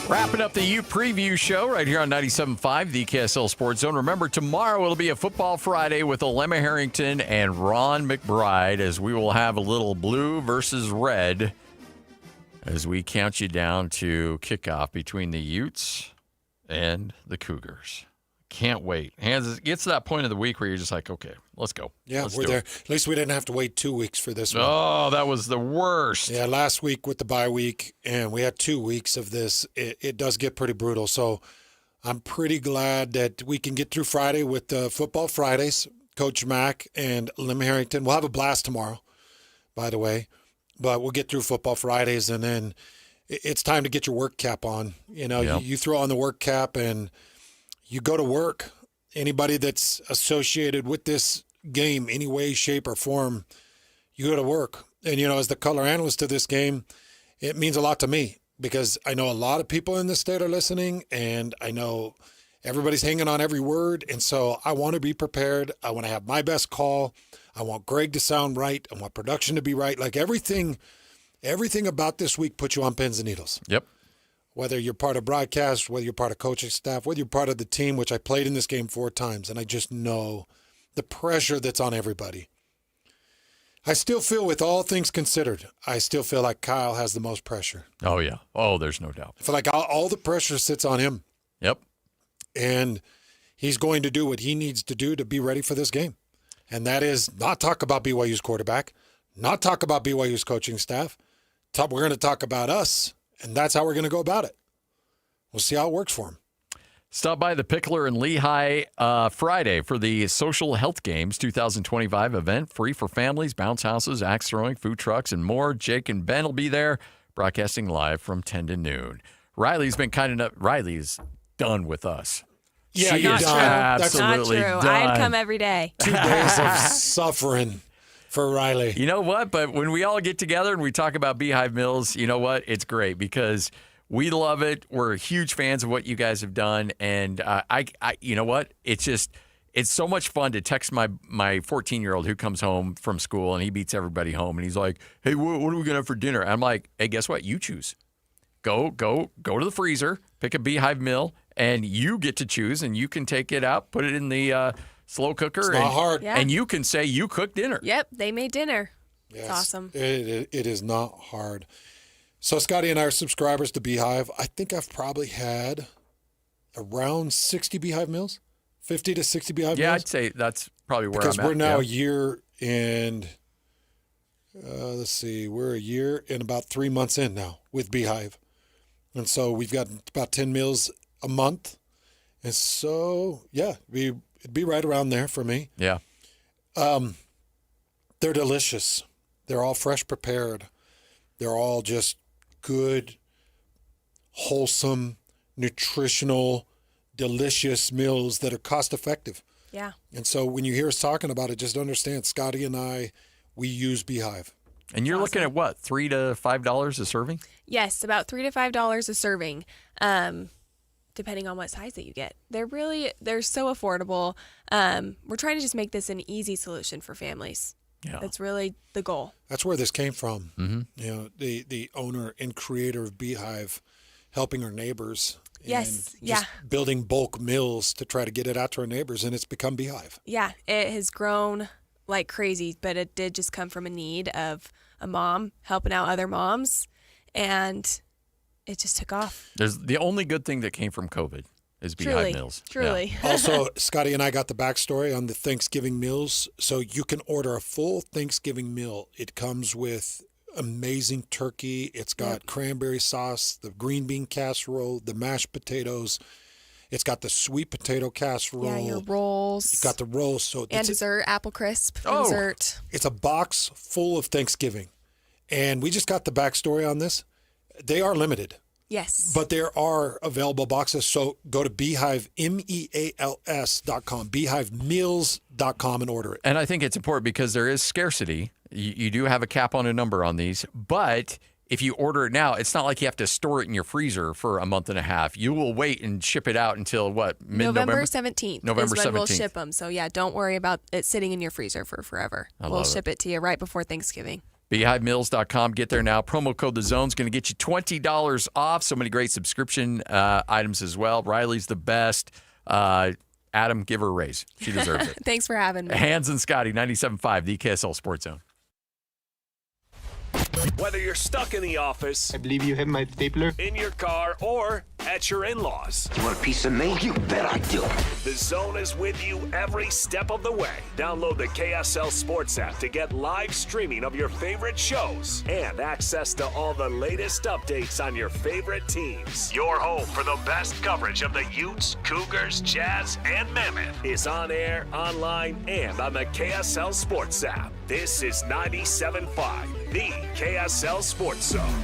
Wrapping up the Ute preview show right here on 97.5, the KSL Sports Zone. Remember, tomorrow it'll be a Football Friday with Alema Harrington and Ron McBride, as we will have a little blue versus red as we count you down to kickoff between the Utes and the Cougars. Can't wait. Hans, it gets to that point of the week where you're just like, okay, let's go. Yeah, let's we're do there. it. At least we didn't have to wait 2 weeks for this one. Oh, that was the worst. Yeah, last week with the bye week, and we had 2 weeks of this. It does get pretty brutal. So I'm pretty glad that we can get through Friday with the Football Fridays. Coach Mack and Alema Harrington. We'll have a blast tomorrow, by the way. But we'll get through Football Fridays, and then it's time to get your work cap on. You throw on the work cap, and you go to work. Anybody that's associated with this game, any way, shape, or form, you go to work. And, as the color analyst of this game, it means a lot to me because I know a lot of people in this state are listening, and I know everybody's hanging on every word. And so I want to be prepared. I want to have my best call. I want Greg to sound right. I want production to be right. Like everything about this week puts you on pins and needles. Yep. Whether you're part of broadcast, whether you're part of coaching staff, whether you're part of the team, which I played in this game 4 times, and I just know the pressure that's on everybody. I still feel, with all things considered, I still feel like Kyle has the most pressure. Oh, yeah. Oh, there's no doubt. I feel like all the pressure sits on him. Yep. And he's going to do what he needs to do to be ready for this game. And that is not talk about BYU's quarterback, not talk about BYU's coaching staff. We're going to talk about us. And that's how we're going to go about it. We'll see how it works for him. Stop by the Pickler in Lehigh Friday for the Social Health Games 2025 event. Free for families, bounce houses, axe throwing, food trucks, and more. Jake and Ben will be there, broadcasting live from 10 to noon. Riley's been kind enough. Riley's done with us. Yeah, She you're is done. absolutely Not true. done. I'd come every day. 2 days of suffering for Riley. You know what? But when we all get together and we talk about Beehive Mills, you know what? It's great because we love it. We're huge fans of what you guys have done. And I you know what? It's so much fun to text my 14-year-old who comes home from school and he beats everybody home. And he's like, hey, what are we going to have for dinner? I'm like, hey, guess what? You choose. Go to the freezer, pick a Beehive Mill, and you get to choose. And you can take it out, put it in the slow cooker. It's not hard. Yeah. And you can say you cooked dinner. Yep, they made dinner. Yes, It's awesome. It is not hard. So Scotty and I are subscribers to Beehive. I think I've probably had around 60 Beehive Mills, 50 to 60 Beehive Mills. Yeah, I'd say that's probably where because I'm at. we're now yeah. a year and let's see, we're a year and about 3 months in now with Beehive. And so we've got about 10 meals a month. And so, yeah, it'd be right around there for me. Yeah. They're delicious. They're all fresh prepared. They're all just good, wholesome, nutritional, delicious meals that are cost effective. Yeah. And so when you hear us talking about it, just understand Scotty and I, we use Beehive. And you're looking at what, $3 to $5 a serving? Yes, about $3 to $5 a serving, depending on what size that you get. They're so affordable. We're trying to just make this an easy solution for families. Yeah. That's really the goal. That's where this came from. Mm-hmm. You know, the owner and creator of Beehive helping our neighbors. Yes, and just building bulk mills to try to get it out to our neighbors, and it's become Beehive. Yeah, it has grown like crazy, but it did just come from a need of a mom helping out other moms, and it just took off. There's the only good thing that came from COVID is Beehive Mills. Truly. Yeah. Also, Scotty and I got the backstory on the Thanksgiving meals. So you can order a full Thanksgiving meal. It comes with amazing turkey. It's got cranberry sauce, the green bean casserole, the mashed potatoes. It's got the sweet potato casserole. Yeah, your rolls. You've got the rolls. So And dessert, apple crisp for dessert. It's a box full of Thanksgiving. And we just got the backstory on this. They are limited. Yes. But there are available boxes. So go to Beehive, MEALS.com, BeehiveMeals.com and order it. And I think it's important because there is scarcity. You do have a cap on a number on these, but if you order it now, it's not like you have to store it in your freezer for a month and a half. You will wait and ship it out until what, mid-November? November 17th November is when 17th. we'll ship them. So yeah, don't worry about it sitting in your freezer for forever. I We'll love ship it to you right before Thanksgiving. BeehiveMills.com. Get there now. Promo code The Zone is going to get you $20 off. So many great subscription items as well. Riley's the best. Adam, give her a raise. She deserves it. Thanks for having me. Hans and Scotty, 97.5, the KSL Sports Zone. Whether you're stuck in the office, I believe you have my stapler. in your car, or at your in-laws, You want a piece of me? You bet I do. The Zone is with you every step of the way. Download the KSL Sports app to get live streaming of your favorite shows and access to all the latest updates on your favorite teams. Your home for the best coverage of the Utes, Cougars, Jazz, and Mammoth is on air, online, and on the KSL Sports app. This is 97.5, the KSL Sports Zone.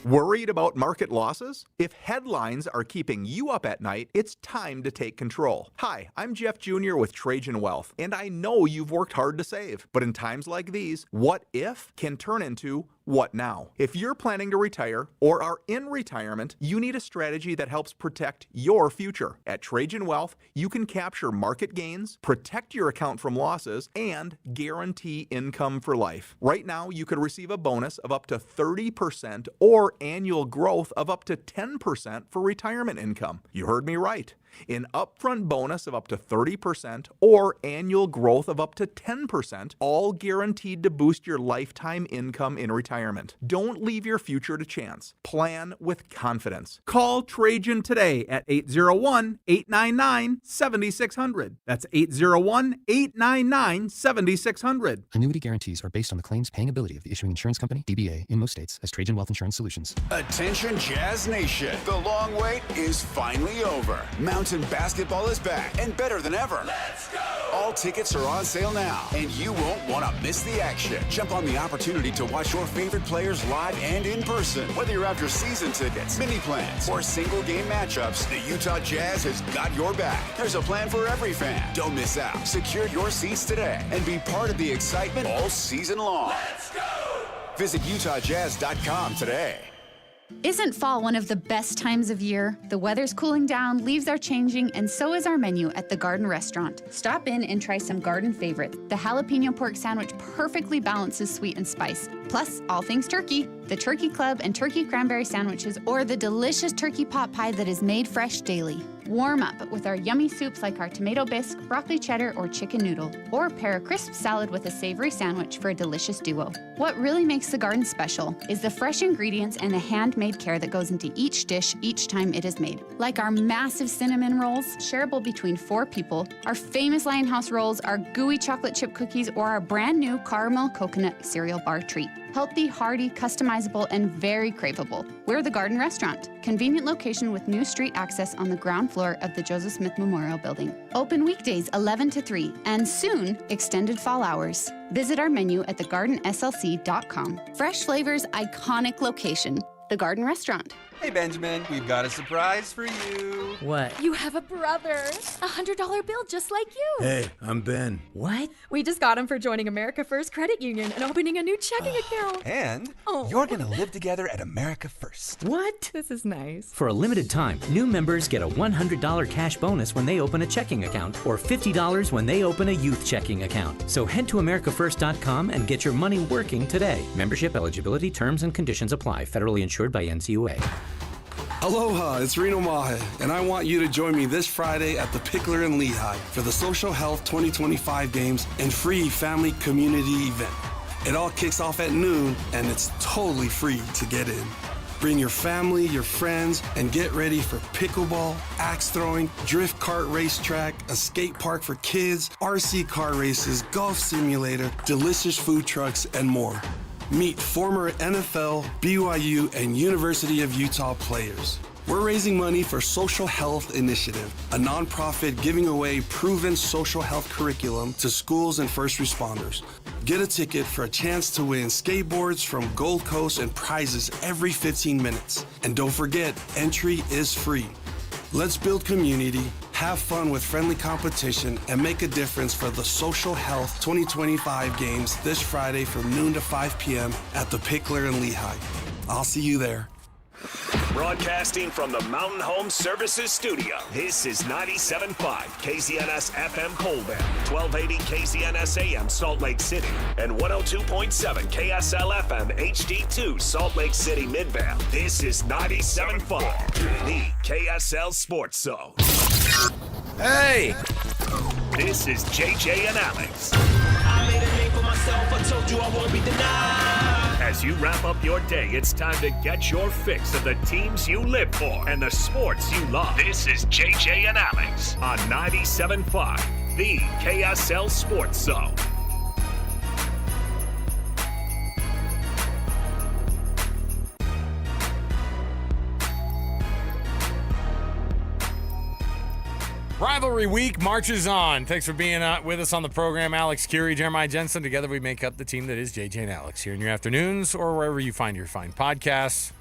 Worried about market losses? If headlines are keeping you up at night, it's time to take control. Hi, I'm Jeff Jr. with Trajan Wealth, and I know you've worked hard to save. But in times like these, what if can turn into what now? If you're planning to retire or are in retirement, you need a strategy that helps protect your future. At Trajan Wealth, you can capture market gains, protect your account from losses, and guarantee income for life. Right now, you could receive a bonus of up to 30% or annual growth of up to 10% for retirement income. You heard me right. An upfront bonus of up to 30% or annual growth of up to 10%, all guaranteed to boost your lifetime income in retirement. Don't leave your future to chance. Plan with confidence. Call Trajan today at 801-899-7600. That's 801-899-7600. Annuity guarantees are based on the claims paying ability of the issuing insurance company, DBA, in most states as Trajan Wealth Insurance Solutions. Attention Jazz Nation. The long wait is finally over. Mountain basketball is back and better than ever. Let's go! All tickets are on sale now, and you won't want to miss the action. Jump on the opportunity to watch your favorite players live and in person. Whether you're after season tickets, mini plans, or single game matchups, the Utah Jazz has got your back. There's a plan for every fan. Don't miss out. Secure your seats today and be part of the excitement all season long. Let's go! Visit UtahJazz.com today. Isn't fall one of the best times of year? The weather's cooling down, leaves are changing, and so is our menu at the Garden Restaurant. Stop in and try some Garden favorites. The jalapeno pork sandwich perfectly balances sweet and spice. Plus, all things turkey, the Turkey Club and turkey cranberry sandwiches, or the delicious turkey pot pie that is made fresh daily. Warm up with our yummy soups like our tomato bisque, broccoli cheddar, or chicken noodle. Or pair a crisp salad with a savory sandwich for a delicious duo. What really makes the Garden special is the fresh ingredients and the handmade care that goes into each dish each time it is made. Like our massive cinnamon rolls, shareable between 4 people, our famous Lionhouse rolls, our gooey chocolate chip cookies, or our brand new caramel coconut cereal bar treat. Healthy, hearty, customizable, and very craveable. We're the Garden Restaurant. Convenient location with new street access on the ground floor of the Joseph Smith Memorial Building. Open weekdays 11 to 3, and soon, extended fall hours. Visit our menu at thegardenslc.com. Fresh flavors, iconic location. The Garden Restaurant. Hey, Benjamin, we've got a surprise for you. What? You have a brother. $100 bill just like you. Hey, I'm Ben. What? We just got him for joining America First Credit Union and opening a new checking account. And you're going to live together at America First. What? This is nice. For a limited time, new members get a $100 cash bonus when they open a checking account or $50 when they open a youth checking account. So head to americafirst.com and get your money working today. Membership eligibility, terms, and conditions apply. Federally insured by NCUA. Aloha, it's Reno Mahe, and I want you to join me this Friday at the Pickler in Lehigh for the Social Health 2025 Games and free family community event. It all kicks off at noon, and it's totally free to get in. Bring your family, your friends, and get ready for pickleball, axe throwing, drift kart racetrack, a skate park for kids, RC car races, golf simulator, delicious food trucks, and more. Meet former NFL, BYU, and University of Utah players. We're raising money for Social Health Initiative, a nonprofit giving away proven social health curriculum to schools and first responders. Get a ticket for a chance to win skateboards from Gold Coast and prizes every 15 minutes. And don't forget, entry is free. Let's build community, have fun with friendly competition, and make a difference for the Social Health 2025 Games this Friday from noon to 5 p.m. at the Pickler in Lehigh. I'll see you there. Broadcasting from the Mountain Home Services Studio, this is 97.5 KZNS FM Colville, 1280 KZNS AM Salt Lake City, and 102.7 KSL FM HD2 Salt Lake City Midvale. This is 97.5, the KSL Sports Zone. Hey! This is JJ and Alex. I made a name for myself, I told you I won't be denied. As you wrap up your day, it's time to get your fix of the teams you live for and the sports you love. This is JJ and Alex on 97.5, the KSL Sports Zone. Rivalry week marches on. Thanks for being with us on the program. Alex Curie, Jeremiah Jensen. Together we make up the team that is JJ and Alex here in your afternoons or wherever you find your fine podcasts.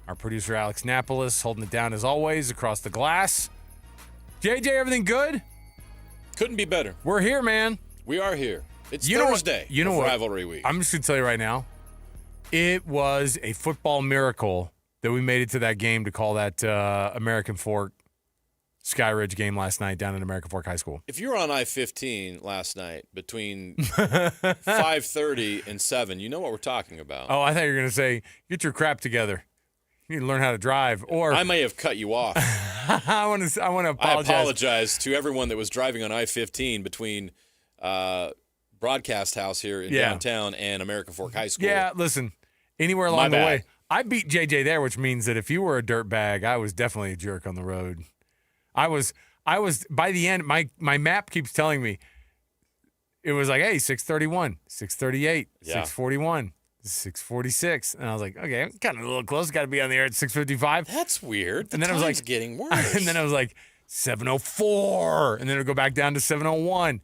Our producer, Alex Napolis, holding it down as always across the glass. JJ, everything good? Couldn't be better. We're here, man. We are here. It's you Thursday. You know what? Rivalry week. I'm just going to tell you right now, it was a football miracle that we made it to that game to call that American Fork Skyridge game last night down at American Fork High School. If you were on I-15 last night between 5:30 and 7, you know what we're talking about. Oh, I thought you were going to say, get your crap together. You need to learn how to drive. Or I may have cut you off. I want to apologize. I apologize to everyone that was driving on I-15 between Broadcast House here in downtown and American Fork High School. Yeah, listen, anywhere along the way. I beat JJ there, which means that if you were a dirtbag, I was definitely a jerk on the road. I was by the end, my map keeps telling me it was like, hey, 6:31, 6:38, 6:41, 6:46. And I was like, okay, I'm kind of a little close. Got to be on the air at 6:55. That's weird. And then it was like getting worse. And then I was like 7:04. And then it would go back down to 7:01.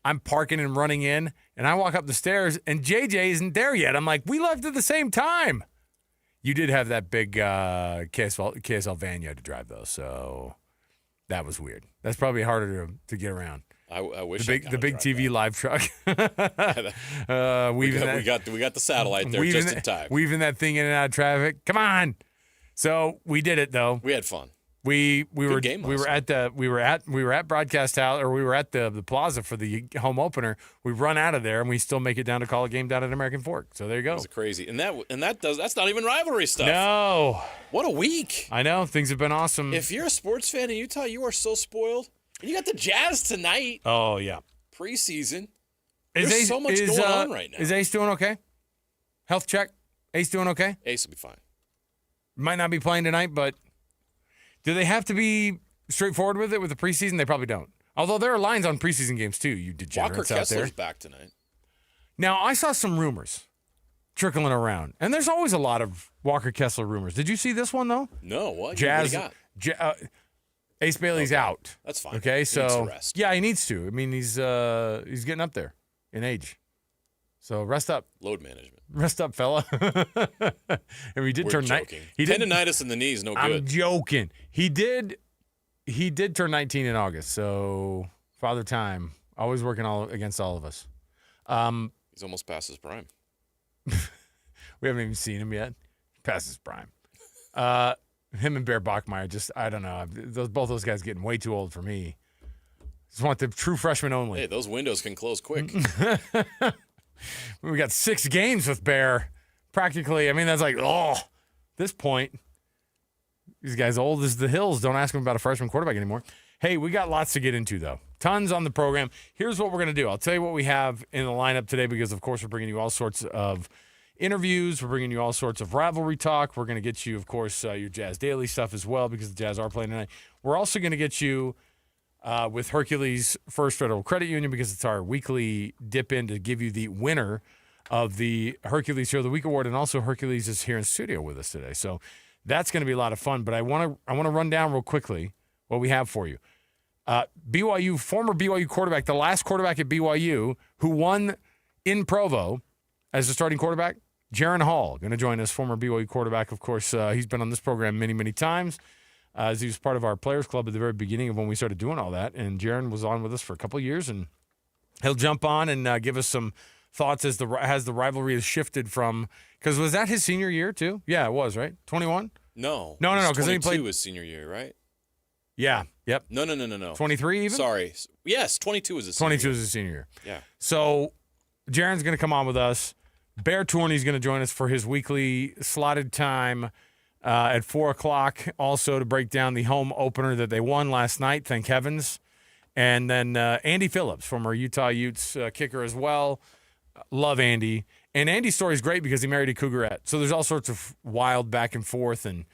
I'm parking and running in, and I walk up the stairs, and JJ isn't there yet. I'm like, we left at the same time. You did have that big KSL van you had to drive, though, so that was weird. That's probably harder to get around. I wish the big TV live truck. we got the satellite there just in time. Weaving that thing in and out of traffic. Come on. So we did it though. We had fun. We were at Broadcast House, or we were at the Plaza for the home opener. We run out of there and we still make it down to call a game down at American Fork. So there you go. It was crazy, that's not even rivalry stuff. No. What a week. I know, things have been awesome. If you're a sports fan in Utah, you are so spoiled. And you got the Jazz tonight. Oh yeah. Preseason. There's so much going on right now. Is Ace doing okay? Health check. Ace doing okay? Ace will be fine. Might not be playing tonight, but. Do they have to be straightforward with it with the preseason? They probably don't. Although there are lines on preseason games too. You degenerates Walker out there. Kessler's back tonight. Now I saw some rumors trickling around, and there's always a lot of Walker Kessler rumors. Did you see this one though? No. What? Jazz. What do you got? Ace Bailey's out. That's fine. Okay, so he needs to rest. Yeah, he needs to. I mean, he's getting up there in age. So rest up. Load management. Rest up, fella. And we did turn 19. Tendinitis in the knees, no good. I'm joking. He did turn 19 in August. So Father Time, always working against all of us. He's almost past his prime. We haven't even seen him yet. Past his prime. Him and Bear Bachmeier, I don't know. Both those guys getting way too old for me. Just want the true freshmen only. Hey, those windows can close quick. We got 6 games with Bear. Practically, I mean, that's like, this point. These guys old as the hills. Don't ask them about a freshman quarterback anymore. Hey, we got lots to get into, though. Tons on the program. Here's what we're going to do. I'll tell you what we have in the lineup today because, of course, we're bringing you all sorts of interviews. We're bringing you all sorts of rivalry talk. We're going to get you, of course, your Jazz Daily stuff as well because the Jazz are playing tonight. We're also going to get you with Hercules First Federal Credit Union because it's our weekly dip in to give you the winner of the Hercules Hero of the Week Award, and also Hercules is here in studio with us today. So that's going to be a lot of fun, but I want to run down real quickly what we have for you. BYU, former BYU quarterback, the last quarterback at BYU who won in Provo as the starting quarterback, Jaron Hall, going to join us, former BYU quarterback. Of course, he's been on this program many, many times. As he was part of our players club at the very beginning of when we started doing all that. And Jaron was on with us for a couple of years, and he'll jump on and give us some thoughts as the rivalry has shifted from, because was that his senior year too? Yeah, it was, right? 21? No, because then he played his senior year, right? Yeah, yep. No. 23 even? Sorry. Yes, 22 was his senior 22 year. is his senior year. Yeah. So Jaron's going to come on with us. Bear Tourney's going to join us for his weekly slotted time at 4 o'clock, also to break down the home opener that they won last night, thank heavens. And then Andy Phillips, former Utah Utes kicker as well. Love Andy. And Andy's story is great because he married a Cougarette. So there's all sorts of wild back and forth. And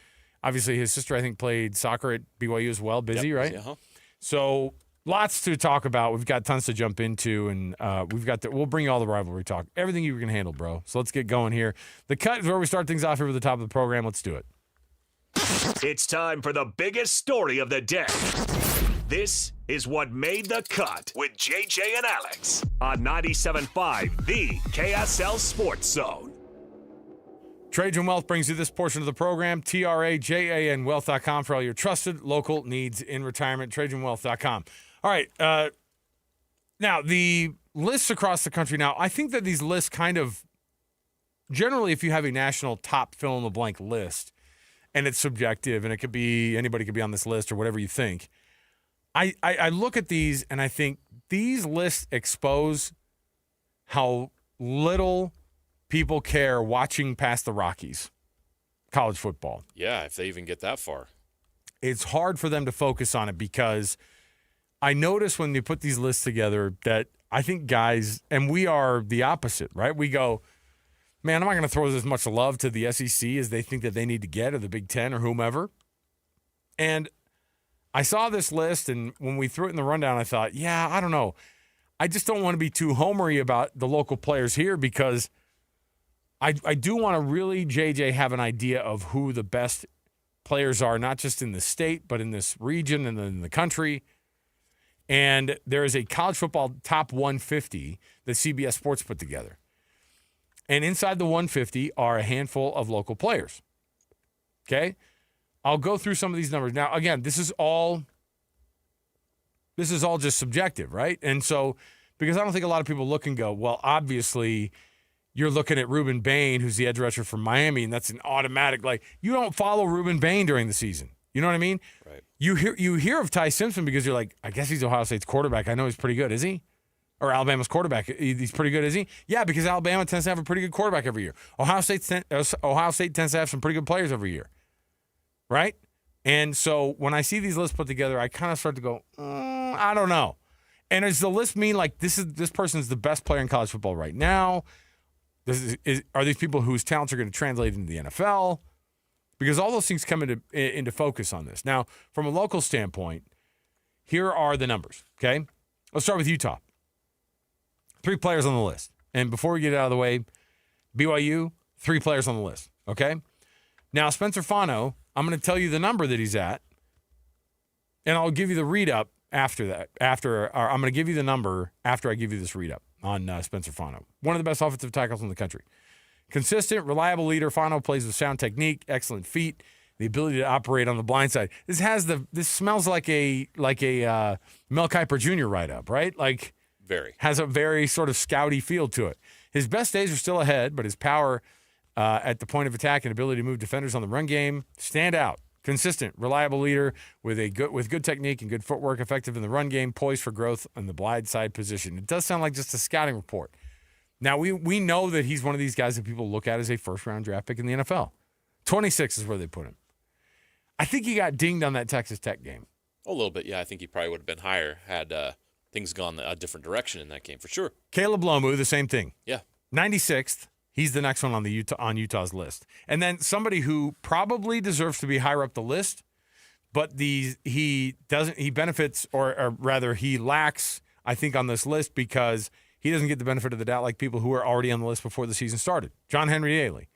obviously his sister, I think, played soccer at BYU as well. Busy, right? Uh-huh. So lots to talk about. We've got tons to jump into. And we'll bring you all the rivalry talk. Everything you can handle, bro. So let's get going here. The cut is where we start things off here with the top of the program. Let's do it. It's time for the biggest story of the day. This is what made the cut with JJ and Alex on 97.5, the KSL Sports Zone. Trajan Wealth brings you this portion of the program. TRAJAN Wealth.com for all your trusted local needs in retirement. TrajanWealth.com. All right. Now, the lists across the country now, I think that these lists kind of, generally, if you have a national top fill-in-the-blank list, and it's subjective, and it could be, anybody could be on this list or whatever you think, I look at these and I think these lists expose how little people care watching past the Rockies, college football. Yeah, if they even get that far. it's hard for them to focus on it because I notice when they put these lists together that I think guys, and we are the opposite, right? We go, man, I'm not going to throw as much love to the SEC as they think that they need to get, or the Big Ten, or whomever. And I saw this list, and when we threw it in the rundown, I thought, yeah, I don't know. I just don't want to be too homery about the local players here because I do want to really, JJ, have an idea of who the best players are, not just in the state, but in this region and in the country. And there is a college football top 150 that CBS Sports put together. And inside the 150 are a handful of local players. Okay? I'll go through some of these numbers. Now, again, this is all just subjective, right? And so, because I don't think a lot of people look and go, well, obviously, you're looking at Ruben Bain, who's the edge rusher from Miami, and that's an automatic, like, you don't follow Ruben Bain during the season. You know what I mean? Right. You hear of Ty Simpson because you're like, I guess he's Ohio State's quarterback. I know he's pretty good, is he? Or Alabama's quarterback. He's pretty good, is he? Yeah, because Alabama tends to have a pretty good quarterback every year. Ohio State tends to have some pretty good players every year. Right? And so when I see these lists put together, I kind of start to go, I don't know. And does the list mean like this person's the best player in college football right now? Are these people whose talents are going to translate into the NFL? Because all those things come into focus on this. Now, from a local standpoint, here are the numbers, okay? Let's start with Utah. 3 players on the list. And before we get it out of the way, BYU, 3 players on the list, okay? Now, Spencer Fano, I'm going to tell you the number that he's at, and I'll give you the read-up after that. I'm going to give you the number after I give you this read-up on Spencer Fano. One of the best offensive tackles in the country. Consistent, reliable leader. Fano plays with sound technique, excellent feet, the ability to operate on the blind side. This smells like a Mel Kiper Jr. write-up, right? Like, has a very sort of scouty feel to it. His best days are still ahead, but his power at the point of attack and ability to move defenders on the run game stand out. Consistent, reliable leader with good technique and good footwork, effective in the run game, poised for growth on the blind side position. It does sound like just a scouting report. Now, we know that he's one of these guys that people look at as a first-round draft pick in the NFL. 26 is where they put him. I think he got dinged on that Texas Tech game. A little bit, yeah. I think he probably would have been higher had things gone a different direction in that game, for sure. Caleb Lomu, the same thing. Yeah. 96th. He's the next one on Utah's list. And then somebody who probably deserves to be higher up the list, but he benefits, or rather he lacks, I think, on this list because he doesn't get the benefit of the doubt like people who are already on the list before the season started. John Henry Daly,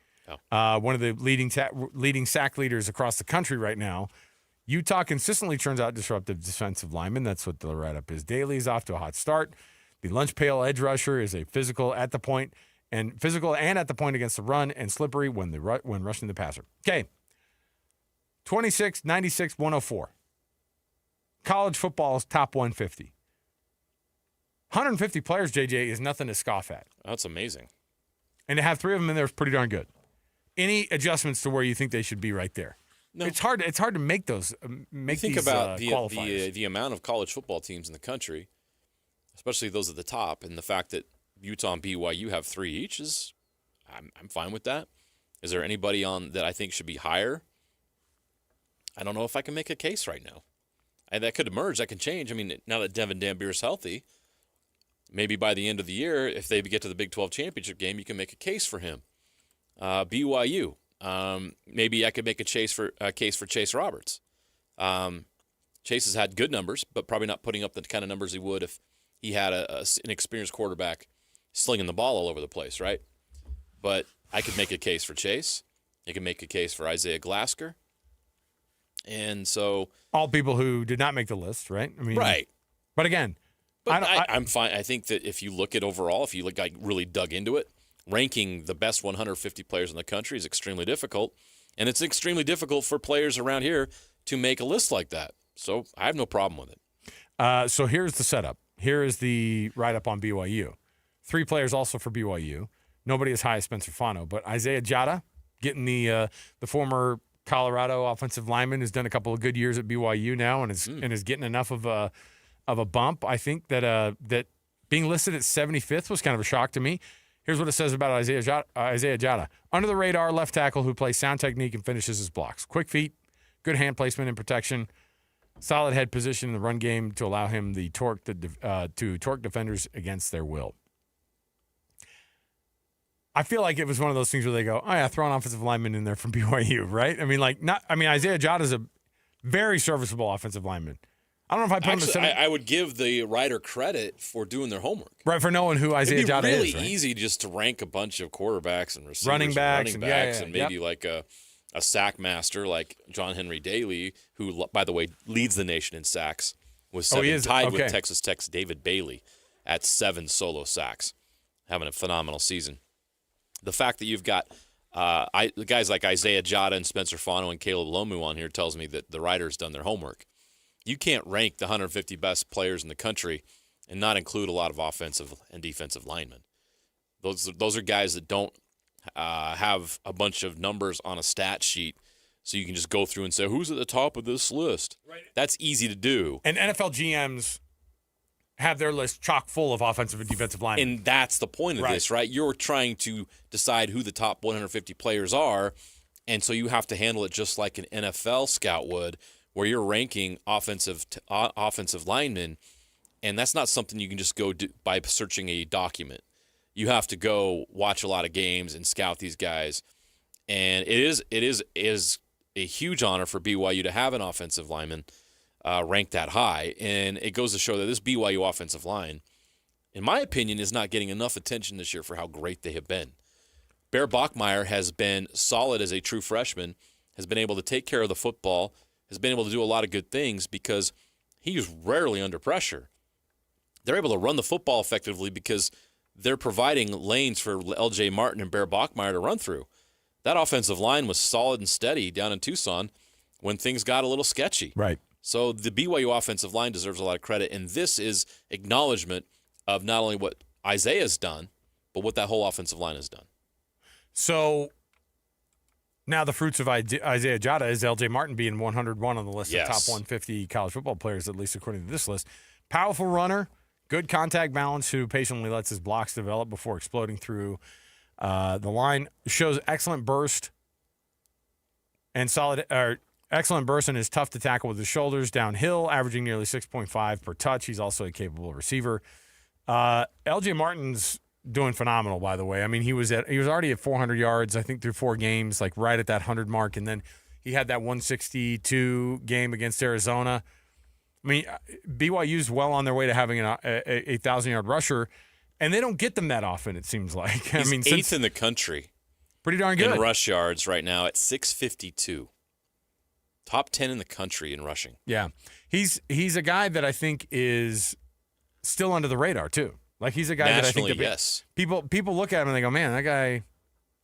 one of the leading sack leaders across the country right now. Utah consistently turns out disruptive defensive linemen. That's what the write-up is. Daly is off to a hot start. The lunch pail edge rusher is a physical at the point and at the point against the run, and slippery when rushing the passer. Okay, 26, 96, 104. College football's top 150. 150 players, JJ, is nothing to scoff at. That's amazing. And to have 3 of them in there is pretty darn good. Any adjustments to where you think they should be right there? No. It's hard to make those. Think about the amount of college football teams in the country, especially those at the top, and the fact that Utah and BYU have 3 each is, I'm fine with that. Is there anybody on that I think should be higher? I don't know if I can make a case right now. That could emerge. That can change. I mean, now that Devin Dambier's healthy, maybe by the end of the year, if they get to the Big 12 championship game, you can make a case for him. BYU, maybe I could make a case for Chase Roberts. Chase has had good numbers, but probably not putting up the kind of numbers he would if he had an experienced quarterback slinging the ball all over the place, right? But I could make a case for Chase. I could make a case for Isaiah Glasker. And so all people who did not make the list, right? I mean, right. But again, I'm fine. I think that if you look at overall, if you really dug into it, ranking the best 150 players in the country is extremely difficult, and it's extremely difficult for players around here to make a list like that. So I have no problem with it. So here's the setup. Here is the write-up on BYU. 3 players also for BYU. Nobody as high as Spencer Fano, but Isaiah Jada, getting the former Colorado offensive lineman, who's done a couple of good years at BYU now and is getting enough of a bump. I think that being listed at 75th was kind of a shock to me. Here's what it says about Isaiah Jada. Under the radar left tackle who plays sound technique and finishes his blocks. Quick feet, good hand placement and protection, solid head position in the run game to allow him the torque to torque defenders against their will. I feel like it was one of those things where they go, oh yeah, throw an offensive lineman in there from BYU, right? Isaiah Jada is a very serviceable offensive lineman. I don't know if I put him. I would give the writer credit for doing their homework, right? For knowing who Isaiah Jada is. It'd be really right? easy just to rank a bunch of quarterbacks and receivers, running backs, and maybe like a sack master like John Henry Daly, who, by the way, leads the nation in sacks, with 7, tied with Texas Tech's David Bailey at 7 solo sacks, having a phenomenal season. The fact that you've got guys like Isaiah Jada and Spencer Fano and Caleb Lomu on here tells me that the writer's done their homework. You can't rank the 150 best players in the country and not include a lot of offensive and defensive linemen. Those are guys that don't have a bunch of numbers on a stat sheet, so you can just go through and say, who's at the top of this list? Right. That's easy to do. And NFL GMs have their list chock full of offensive and defensive linemen. And that's the point of this, right? You're trying to decide who the top 150 players are, and so you have to handle it just like an NFL scout would, where you're ranking offensive linemen, and that's not something you can just go do by searching a document. You have to go watch a lot of games and scout these guys, and it is a huge honor for BYU to have an offensive lineman ranked that high, and it goes to show that this BYU offensive line, in my opinion, is not getting enough attention this year for how great they have been. Bear Bachmeier has been solid as a true freshman, has been able to take care of the football, has been able to do a lot of good things because he is rarely under pressure. They're able to run the football effectively because they're providing lanes for LJ Martin and Bear Bachmeier to run through. That offensive line was solid and steady down in Tucson when things got a little sketchy. Right. So the BYU offensive line deserves a lot of credit, and this is acknowledgement of not only what Isaiah's done, but what that whole offensive line has done. So now the fruits of Isaiah Jada is LJ Martin being 101 on the list of top 150 college football players, at least according to this list. Powerful runner, good contact balance, who patiently lets his blocks develop before exploding through the line. Shows excellent burst and excellent burst, and is tough to tackle with his shoulders downhill, averaging nearly 6.5 per touch. He's also a capable receiver. LJ Martin's doing phenomenal, by the way. I mean, he was already at 400 yards, I think, through 4 games, like right at that 100 mark, and then he had that 162 game against Arizona. I mean, BYU's well on their way to having a 1,000-yard rusher, and they don't get them that often, it seems like. He's 8th in the country. Pretty darn good. In rush yards right now at 652. Top 10 in the country in rushing. Yeah. He's a guy that I think is still under the radar, too. Like, he's a guy nationally, that I think yes. People look at him and they go, man, that guy,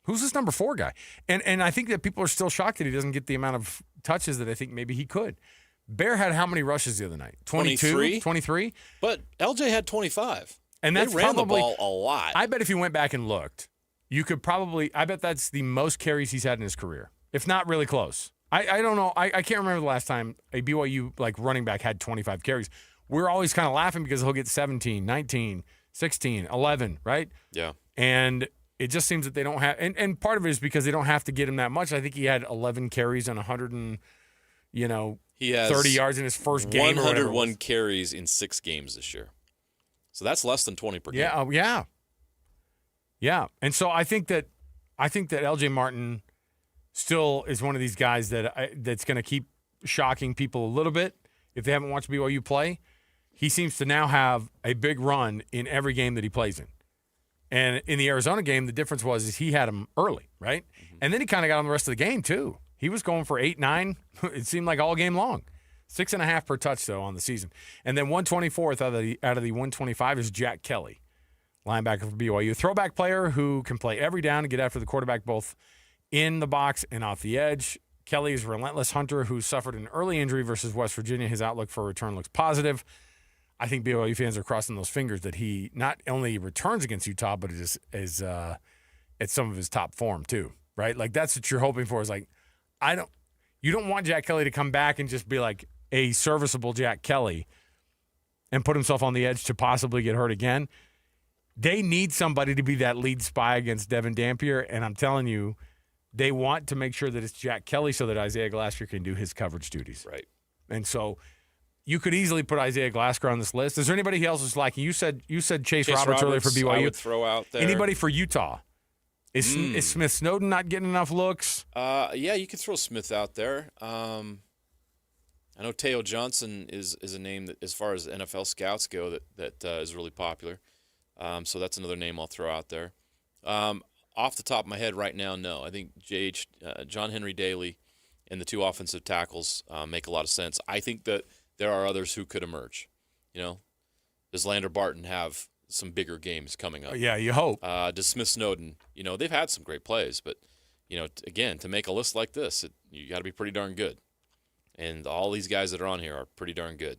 who's this number 4 guy? And I think that people are still shocked that he doesn't get the amount of touches that I think maybe he could. Bear had how many rushes the other night? 22? 23? But LJ had 25. And that's they ran probably, the ball a lot. I bet if you went back and looked, you could probably, I bet that's the most carries he's had in his career, if not really close. I don't know. I can't remember the last time a BYU running back had 25 carries. We're always kind of laughing because he'll get 17, 19, 16, 11, right? Yeah. And it just seems that they don't have, and part of it is because they don't have to get him that much. I think he had 11 carries on 100 and, he has 30 yards in his first game. 101 carries in 6 games this year. So that's less than 20 per game. Yeah. Yeah. And so I think that LJ Martin still is one of these guys that's going to keep shocking people a little bit if they haven't watched BYU play. He seems to now have a big run in every game that he plays in. And in the Arizona game, the difference was he had him early, right? Mm-hmm. And then he kind of got him the rest of the game, too. He was going for 8, 9. It seemed like all game long. 6.5 per touch, though, on the season. And then 124th out of the 125 is Jack Kelly, linebacker for BYU. Throwback player who can play every down and get after the quarterback both in the box and off the edge. Kelly is a relentless hunter who suffered an early injury versus West Virginia. His outlook for a return looks positive. I think BYU fans are crossing those fingers that he not only returns against Utah, but is at some of his top form too, right? Like that's what you're hoping for. Is like, you don't want Jack Kelly to come back and just be like a serviceable Jack Kelly and put himself on the edge to possibly get hurt again. They need somebody to be that lead spy against Devin Dampier, and I'm telling you, they want to make sure that it's Jack Kelly so that Isaiah Glasser can do his coverage duties. Right. And so you could easily put Isaiah Glasser on this list. Is there anybody else who's liking? You said Chase Roberts earlier for BYU. I would throw out there. Anybody for Utah? Is Smith Snowden not getting enough looks? Yeah, you could throw Smith out there. I know Teo Johnson is a name that, as far as NFL scouts go, that is really popular. So that's another name I'll throw out there. Off the top of my head right now, no. I think John Henry Daly and the two offensive tackles make a lot of sense. I think that there are others who could emerge. Does Lander Barton have some bigger games coming up? Yeah, you hope. Does Smith Snowden? They've had some great plays, but again, to make a list like this, you got to be pretty darn good. And all these guys that are on here are pretty darn good.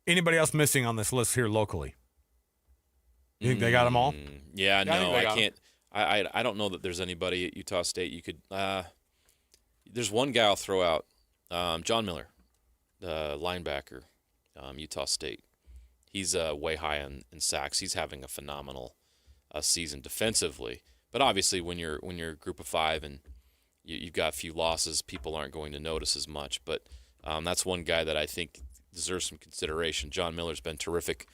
Anybody else missing on this list here locally? You think they got them all? Yeah, no, I can't. I don't know that there's anybody at Utah State you could. There's one guy I'll throw out, John Miller, the linebacker, Utah State. He's way high in sacks. He's having a phenomenal season defensively. But obviously, when you're a group of five and you've got a few losses, people aren't going to notice as much. But that's one guy that I think deserves some consideration. John Miller's been terrific,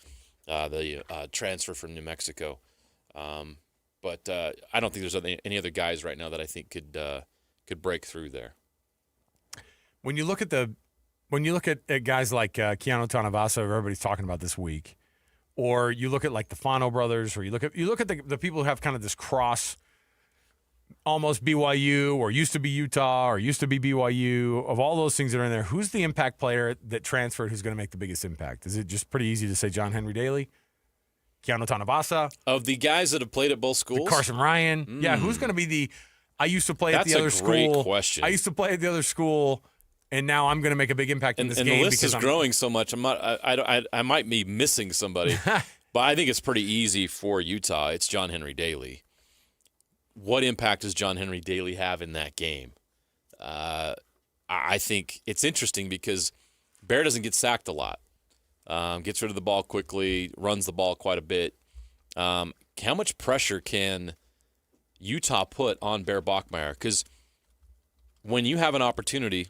the transfer from New Mexico. But I don't think there's any other guys right now that I think could break through there. When you look at guys like Keanu Tanavasa, everybody's talking about this week, or you look at like the Fano brothers, or you look at the people who have kind of this cross, almost BYU or used to be Utah or used to be BYU, of all those things that are in there, who's the impact player that transferred who's going to make the biggest impact? Is it just pretty easy to say John Henry Daly, Keanu Tanavasa? Of the guys that have played at both schools? Carson Ryan. Yeah, who's going to be I used to play at the other school. That's a great question. I used to play at the other school, and now I'm going to make a big impact in this game. And the list is growing so much. I might be missing somebody, but I think it's pretty easy for Utah. It's John Henry Daly. What impact does John Henry Daly have in that game? I think it's interesting because Bear doesn't get sacked a lot. Gets rid of the ball quickly, runs the ball quite a bit. How much pressure can Utah put on Bear Bachmeier? Because when you have an opportunity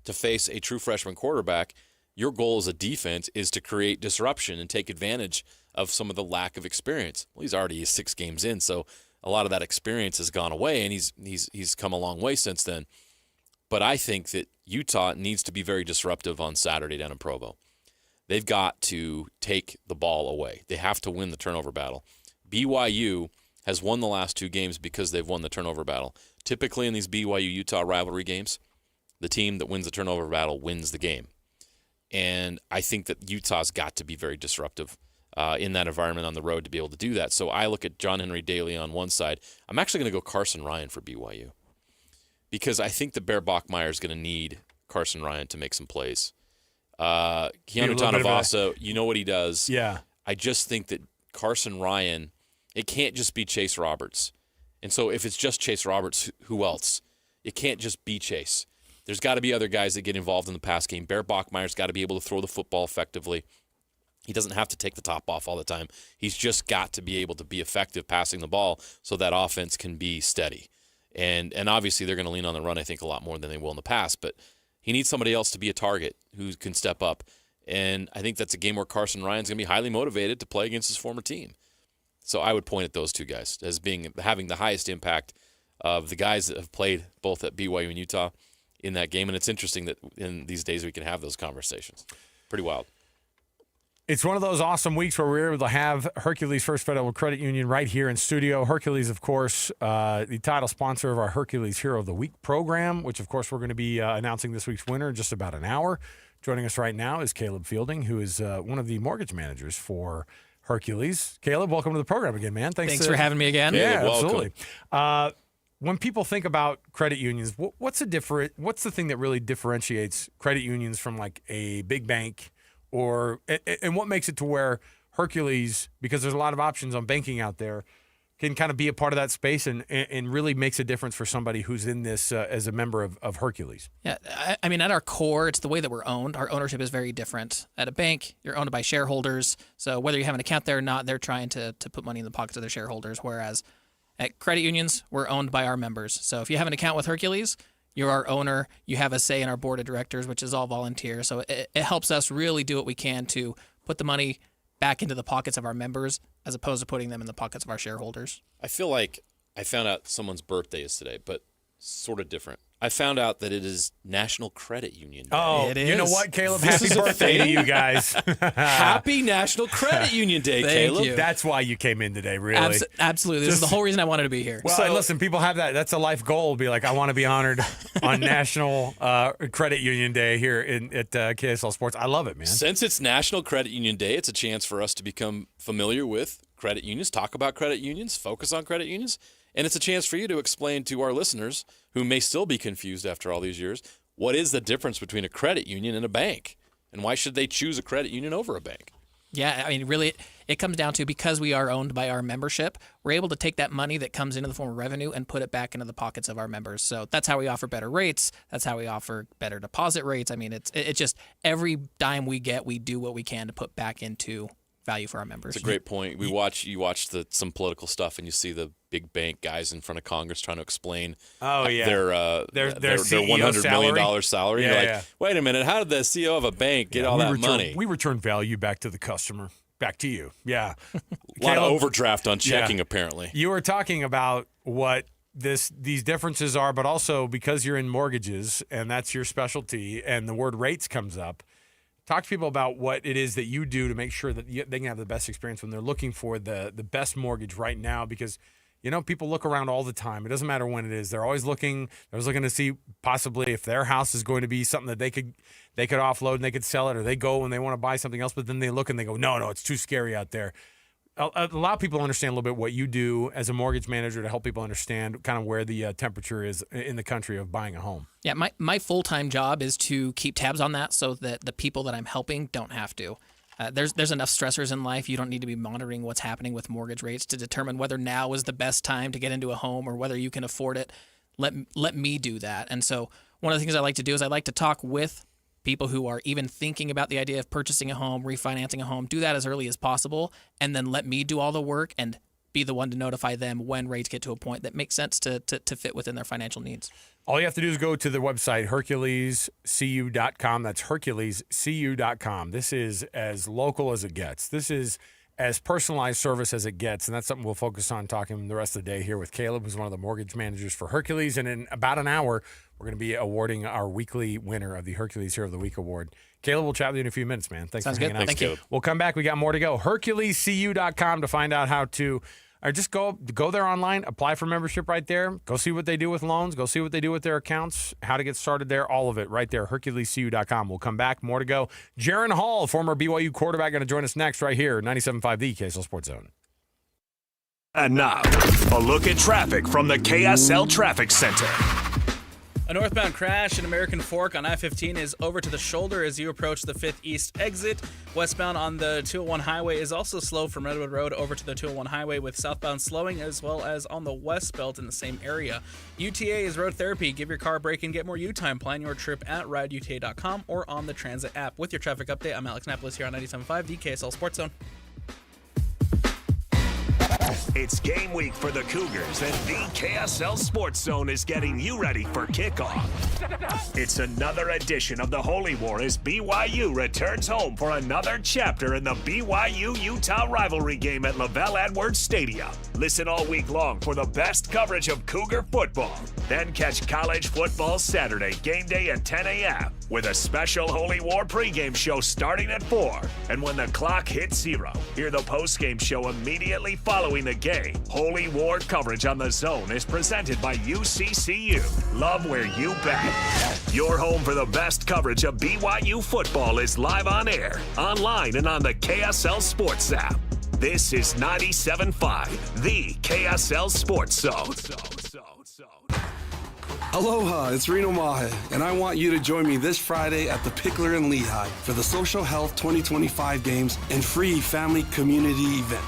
to face a true freshman quarterback, your goal as a defense is to create disruption and take advantage of some of the lack of experience. Well, he's already 6 games in, so a lot of that experience has gone away, and he's come a long way since then. But I think that Utah needs to be very disruptive on Saturday down in Provo. They've got to take the ball away. They have to win the turnover battle. BYU has won the last 2 games because they've won the turnover battle. Typically in these BYU-Utah rivalry games, the team that wins the turnover battle wins the game. And I think that Utah's got to be very disruptive in that environment on the road to be able to do that. So I look at John Henry Daly on one side. I'm actually going to go Carson Ryan for BYU because I think that Bear Bachmeier is going to need Carson Ryan to make some plays. Keanu Tanavasa, you know what he does. Yeah. I just think that Carson Ryan, it can't just be Chase Roberts. And so if it's just Chase Roberts, who else? It can't just be Chase. There's got to be other guys that get involved in the pass game. Bear Bachmeier's got to be able to throw the football effectively. He doesn't have to take the top off all the time. He's just got to be able to be effective passing the ball so that offense can be steady. And obviously they're going to lean on the run, I think, a lot more than they will in the pass. But he needs somebody else to be a target who can step up. And I think that's a game where Carson Ryan's going to be highly motivated to play against his former team. So I would point at those 2 guys as having the highest impact of the guys that have played both at BYU and Utah in that game. And it's interesting that in these days we can have those conversations. Pretty wild. It's one of those awesome weeks where we're able to have Hercules First Federal Credit Union right here in studio. Hercules, of course, the title sponsor of our Hercules Hero of the Week program, which, of course, we're going to be announcing this week's winner in just about an hour. Joining us right now is Caleb Fielding, who is one of the mortgage managers for Hercules. Caleb, welcome to the program again, man. Thanks for having me again. Yeah, Caleb, absolutely. When people think about credit unions, what's the thing that really differentiates credit unions from like a big bank? And what makes it to where Hercules, because there's a lot of options on banking out there, can kind of be a part of that space and really makes a difference for somebody who's in this as a member of Hercules? Yeah, I mean, at our core, it's the way that we're owned. Our ownership is very different. At a bank, you're owned by shareholders. So whether you have an account there or not, they're trying to put money in the pockets of their shareholders. Whereas At credit unions, we're owned by our members. So if you have an account with Hercules, you're our owner. You have a say in our board of directors, which is all volunteer. So it helps us really do what we can to put the money back into the pockets of our members as opposed to putting them in the pockets of our shareholders. I feel like I found out someone's birthday is today, but sort of different. I found out that it is National Credit Union Day. Oh, you know what, Caleb? Happy birthday to you guys. Happy National Credit Union Day, Caleb. you. That's why you came in today, really. Absolutely. This is the whole reason I wanted to be here. Well, and listen, people have that. That's a life goal. Be like, I want to be honored on National Credit Union Day here at KSL Sports. I love it, man. Since it's National Credit Union Day, it's a chance for us to become familiar with credit unions, talk about credit unions, focus on credit unions. And it's a chance for you to explain to our listeners who may still be confused after all these years, what is the difference between a credit union and a bank? And why should they choose a credit union over a bank? Yeah, I mean, really, it comes down to because we are owned by our membership, we're able to take that money that comes into the form of revenue and put it back into the pockets of our members. So that's how we offer better rates. That's how we offer better deposit rates. I mean, it's just every dime we get, we do what we can to put back into value for our members. It's a great point. You watch some political stuff, and you see the big bank guys in front of Congress trying to explain their $100 million salary. Yeah, You're like, wait a minute, how did the CEO of a bank get all that money? We return value back to the customer, back to you. Yeah. A lot of overdraft on checking, apparently. You were talking about what these differences are, but also because you're in mortgages and that's your specialty and the word rates comes up. Talk to people about what it is that you do to make sure that they can have the best experience when they're looking for the best mortgage right now, because people look around all the time. It doesn't matter when it is. They're always looking. They're always looking to see possibly if their house is going to be something that they could offload and they could sell it, or they go and they want to buy something else, but then they look and they go, no, it's too scary out there. A lot of people understand a little bit what you do as a mortgage manager to help people understand kind of where the temperature is in the country of buying a home. Yeah, my full-time job is to keep tabs on that so that the people that I'm helping don't have to. There's enough stressors in life. You don't need to be monitoring what's happening with mortgage rates to determine whether now is the best time to get into a home or whether you can afford it. Let me do that. And so one of the things I like to do is I like to talk with people who are even thinking about the idea of purchasing a home, refinancing a home, do that as early as possible, and then let me do all the work and be the one to notify them when rates get to a point that makes sense to fit within their financial needs. All you have to do is go to the website, HerculesCU.com. That's HerculesCU.com. This is as local as it gets. This is as personalized service as it gets, and that's something we'll focus on talking the rest of the day here with Caleb, who's one of the mortgage managers for Hercules. And in about an hour, we're going to be awarding our weekly winner of the Hercules Hero of the Week award. Caleb, we'll chat with you in a few minutes, man. Thanks for hanging out. Thank you. We'll come back. We got more to go. HerculesCU.com to find out how to, or just go there online, apply for membership right there. Go see what they do with loans. Go see what they do with their accounts, how to get started there, all of it right there, HerculesCU.com. We'll come back. More to go. Jaron Hall, former BYU quarterback, going to join us next right here, 97.5 The KSL Sports Zone. And now, a look at traffic from the KSL Traffic Center. A northbound crash in American Fork on I-15 is over to the shoulder as you approach the 5th East exit. Westbound on the 201 highway is also slow from Redwood Road over to the 201 highway, with southbound slowing, as well as on the west belt in the same area. UTA is road therapy. Give your car a break and get more U-time. Plan your trip at rideuta.com or on the Transit app. With your traffic update, I'm Alex Napolis here on 97.5 The KSL Sports Zone. It's game week for the Cougars, and the KSL Sports Zone is getting you ready for kickoff. It's another edition of the Holy War as BYU returns home for another chapter in the BYU-Utah rivalry game at Lavelle Edwards Stadium. Listen all week long for the best coverage of Cougar football. Then catch college football Saturday, game day at 10 a.m. with a special Holy War pregame show starting at 4. And when the clock hits 0, hear the postgame show immediately following the game. Holy War coverage on the Zone is presented by UCCU. Love where you bet. Your home for the best coverage of BYU football is live on air, online, and on the KSL Sports app. This is 97.5, the KSL Sports Zone. Aloha, it's Reno Mahe, and I want you to join me this Friday at the Pickler in Lehigh for the Social Health 2025 Games and free family community event.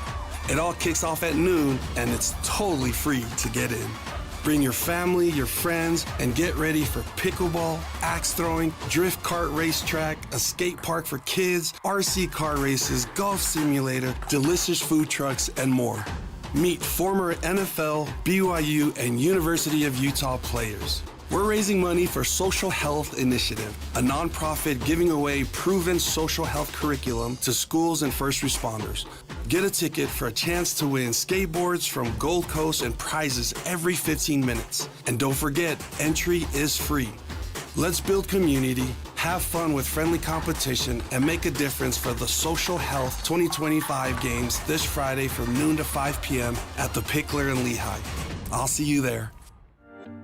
It all kicks off at noon, and it's totally free to get in. Bring your family, your friends, and get ready for pickleball, axe throwing, drift kart racetrack, a skate park for kids, RC car races, golf simulator, delicious food trucks, and more. Meet former NFL, BYU, and University of Utah players. We're raising money for Social Health Initiative, a nonprofit giving away proven social health curriculum to schools and first responders. Get a ticket for a chance to win skateboards from Gold Coast and prizes every 15 minutes. And don't forget, entry is free. Let's build community, have fun with friendly competition, and make a difference for the Social Health 2025 games this Friday from noon to 5 p.m. at the Pickler in Lehigh. I'll see you there.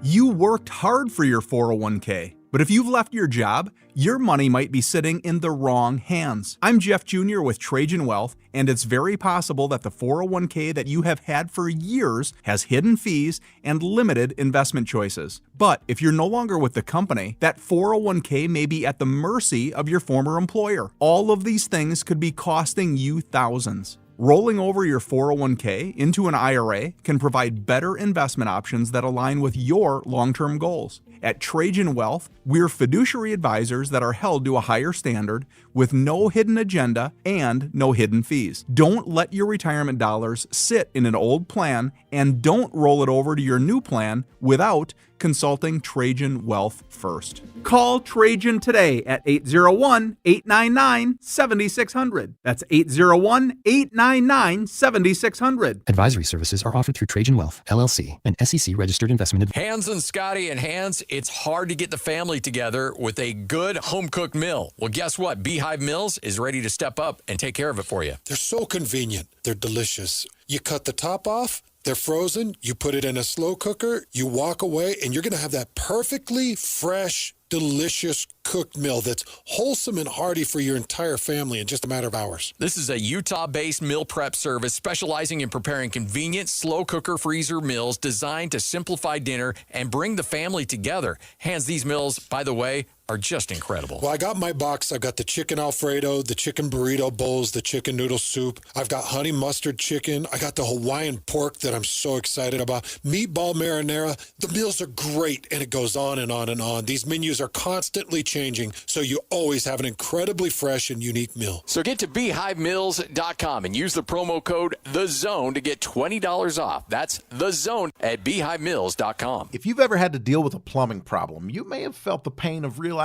You worked hard for your 401k, but if you've left your job, your money might be sitting in the wrong hands. I'm Jeff Jr. with Trajan Wealth, and it's very possible that the 401k that you have had for years has hidden fees and limited investment choices. But if you're no longer with the company, that 401k may be at the mercy of your former employer. All of these things could be costing you thousands. Rolling over your 401k into an IRA can provide better investment options that align with your long-term goals. At Trajan Wealth, we're fiduciary advisors that are held to a higher standard with no hidden agenda and no hidden fees. Don't let your retirement dollars sit in an old plan, and don't roll it over to your new plan without consulting Trajan Wealth first. Call Trajan today at 801-899-7600. That's 801-899-7600. Advisory services are offered through Trajan Wealth, LLC, an SEC-registered investment advisor. Hans and Scotty and Hans, it's hard to get the family together with a good home-cooked meal. Well, guess what? Beehive Meals is ready to step up and take care of it for you. They're so convenient. They're delicious. You cut the top off, they're frozen, you put it in a slow cooker, you walk away, and you're going to have that perfectly fresh, delicious cooked meal that's wholesome and hearty for your entire family in just a matter of hours. This is a Utah-based meal prep service specializing in preparing convenient, slow cooker freezer meals designed to simplify dinner and bring the family together. Hans, these meals, by the way, are just incredible. Well, I got my box. I've got the chicken Alfredo, the chicken burrito bowls, the chicken noodle soup. I've got honey mustard chicken. I got the Hawaiian pork that I'm so excited about. Meatball marinara. The meals are great, and it goes on and on and on. These menus are constantly changing, so you always have an incredibly fresh and unique meal. So get to beehivemeals.com and use the promo code THEZONE to get $20 off. That's THEZONE at beehivemeals.com. If you've ever had to deal with a plumbing problem, you may have felt the pain of realizing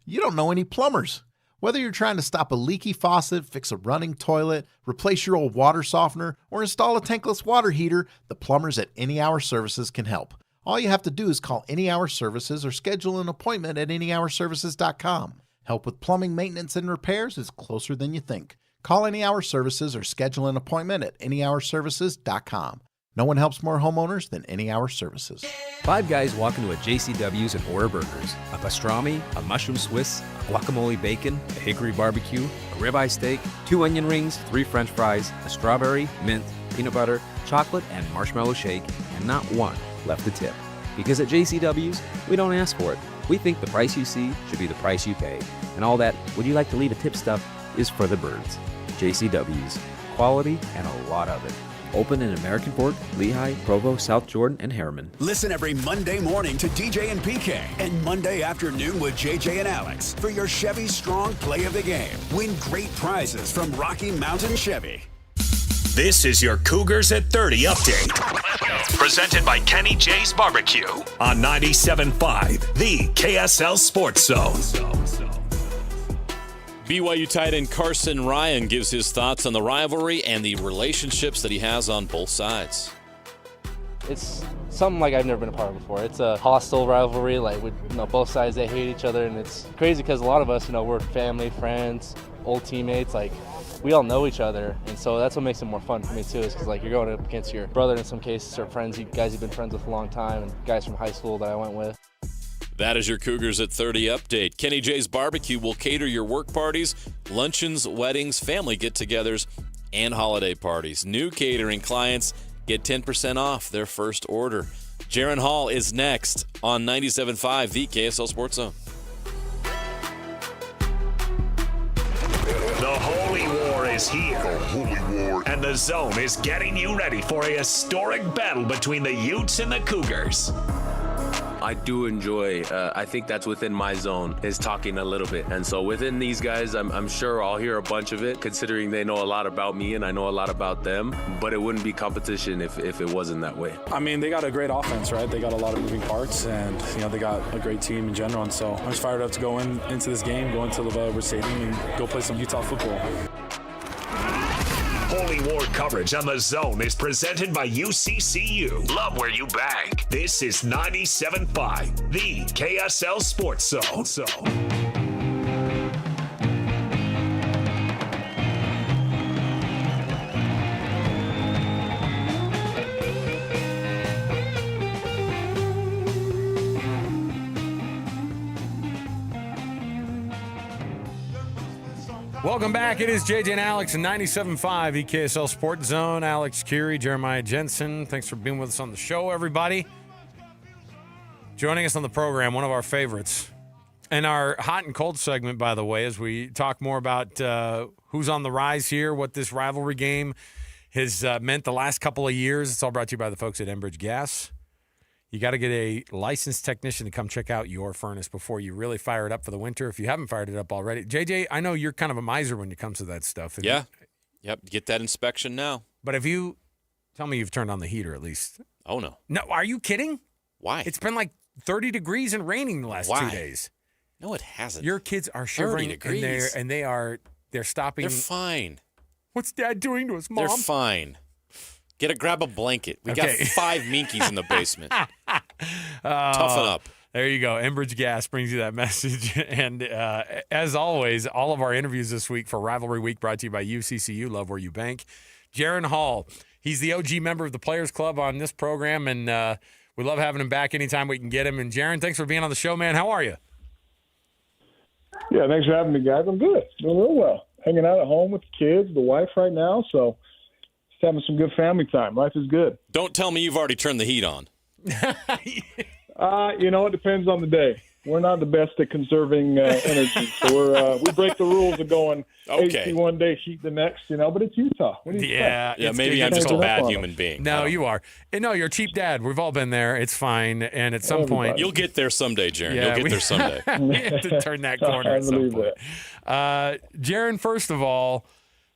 you don't know any plumbers. Whether you're trying to stop a leaky faucet, fix a running toilet, replace your old water softener, or install a tankless water heater, the plumbers at Any Hour Services can help. All you have to do is call Any Hour Services or schedule an appointment at anyhourservices.com. Help with plumbing maintenance and repairs is closer than you think. Call Any Hour Services or schedule an appointment at anyhourservices.com. No one helps more homeowners than Any Hour Services. Five guys walk into a JCW's and order burgers. A pastrami, a mushroom Swiss, a guacamole bacon, a hickory barbecue, a ribeye steak, 2 onion rings, 3 french fries, a strawberry, mint, peanut butter, chocolate, and marshmallow shake, and not one left to tip. Because at JCW's, we don't ask for it. We think the price you see should be the price you pay. And all that, would you like to leave a tip stuff, is for the birds. JCW's. Quality and a lot of it. Open in American Fork, Lehigh, Provo, South Jordan, and Harriman. Listen every Monday morning to DJ and PK and Monday afternoon with JJ and Alex for your Chevy Strong Play of the Game. Win great prizes from Rocky Mountain Chevy. This is your Cougars at 30 update. Presented by Kenny J's Barbecue on 97.5, the KSL Sports Zone. BYU tight end Carson Ryan gives his thoughts on the rivalry and the relationships that he has on both sides. It's something like I've never been a part of before. It's a hostile rivalry, like with both sides, they hate each other, and it's crazy because a lot of us, we're family, friends, old teammates, like we all know each other, and so that's what makes it more fun for me too, is because you're going up against your brother in some cases, or friends, you guys you've been friends with a long time, and guys from high school that I went with. That is your Cougars at 30 update. Kenny J's Barbecue will cater your work parties, luncheons, weddings, family get-togethers, and holiday parties. New catering clients get 10% off their first order. Jaron Hall is next on 97.5, the KSL Sports Zone. The Holy War is here. And the Zone is getting you ready for a historic battle between the Utes and the Cougars. I do enjoy, I think that's within my zone, is talking a little bit. And so within these guys, I'm sure I'll hear a bunch of it, considering they know a lot about me and I know a lot about them. But it wouldn't be competition if it wasn't that way. I mean, they got a great offense, right? They got a lot of moving parts, and they got a great team in general. And so I'm just fired up to go into this game, go into LaVell Edwards Stadium, and go play some Utah football. Holy War coverage on The Zone is presented by UCCU. Love where you bank. This is 97.5, the KSL Sports Zone. Welcome back. It is JJ and Alex in 97.5, the KSL Sports Zone. Alex Curie, Jeremiah Jensen. Thanks for being with us on the show, everybody. Joining us on the program, one of our favorites. And our hot and cold segment, by the way, as we talk more about who's on the rise here, what this rivalry game has meant the last couple of years. It's all brought to you by the folks at Enbridge Gas. You got to get a licensed technician to come check out your furnace before you really fire it up for the winter, if you haven't fired it up already. JJ, I know you're kind of a miser when it comes to that stuff. Yeah. Yep. Get that inspection now. But if you tell me you've turned on the heater at least. Oh, no. No, are you kidding? Why? It's been like 30 degrees and raining the last 2 days. No, it hasn't. Your kids are shivering and they're stopping. They're fine. What's Dad doing to us, Mom? They're fine. Grab a blanket. We got 5 Minkies in the basement. Toughen up. There you go. Enbridge Gas brings you that message. And as always, all of our interviews this week for Rivalry Week brought to you by UCCU. Love where you bank. Jaron Hall. He's the OG member of the Players Club on this program, and we love having him back anytime we can get him. And Jaron, thanks for being on the show, man. How are you? Yeah, thanks for having me, guys. I'm good. Doing real well. Hanging out at home with the kids, the wife right now, so having some good family time. Life is good. Don't tell me you've already turned the heat on. It depends on the day. We're not the best at conserving energy, so we break the rules of going AC one day, heat the next. But it's Utah. What do you expect? Yeah, maybe I'm just a bad human being. No, you are. And no, you're a cheap dad. We've all been there. It's fine. And at some point, you'll get there someday, Jaron. You'll get there someday. We have to turn that corner at some point. Jaron, first of all,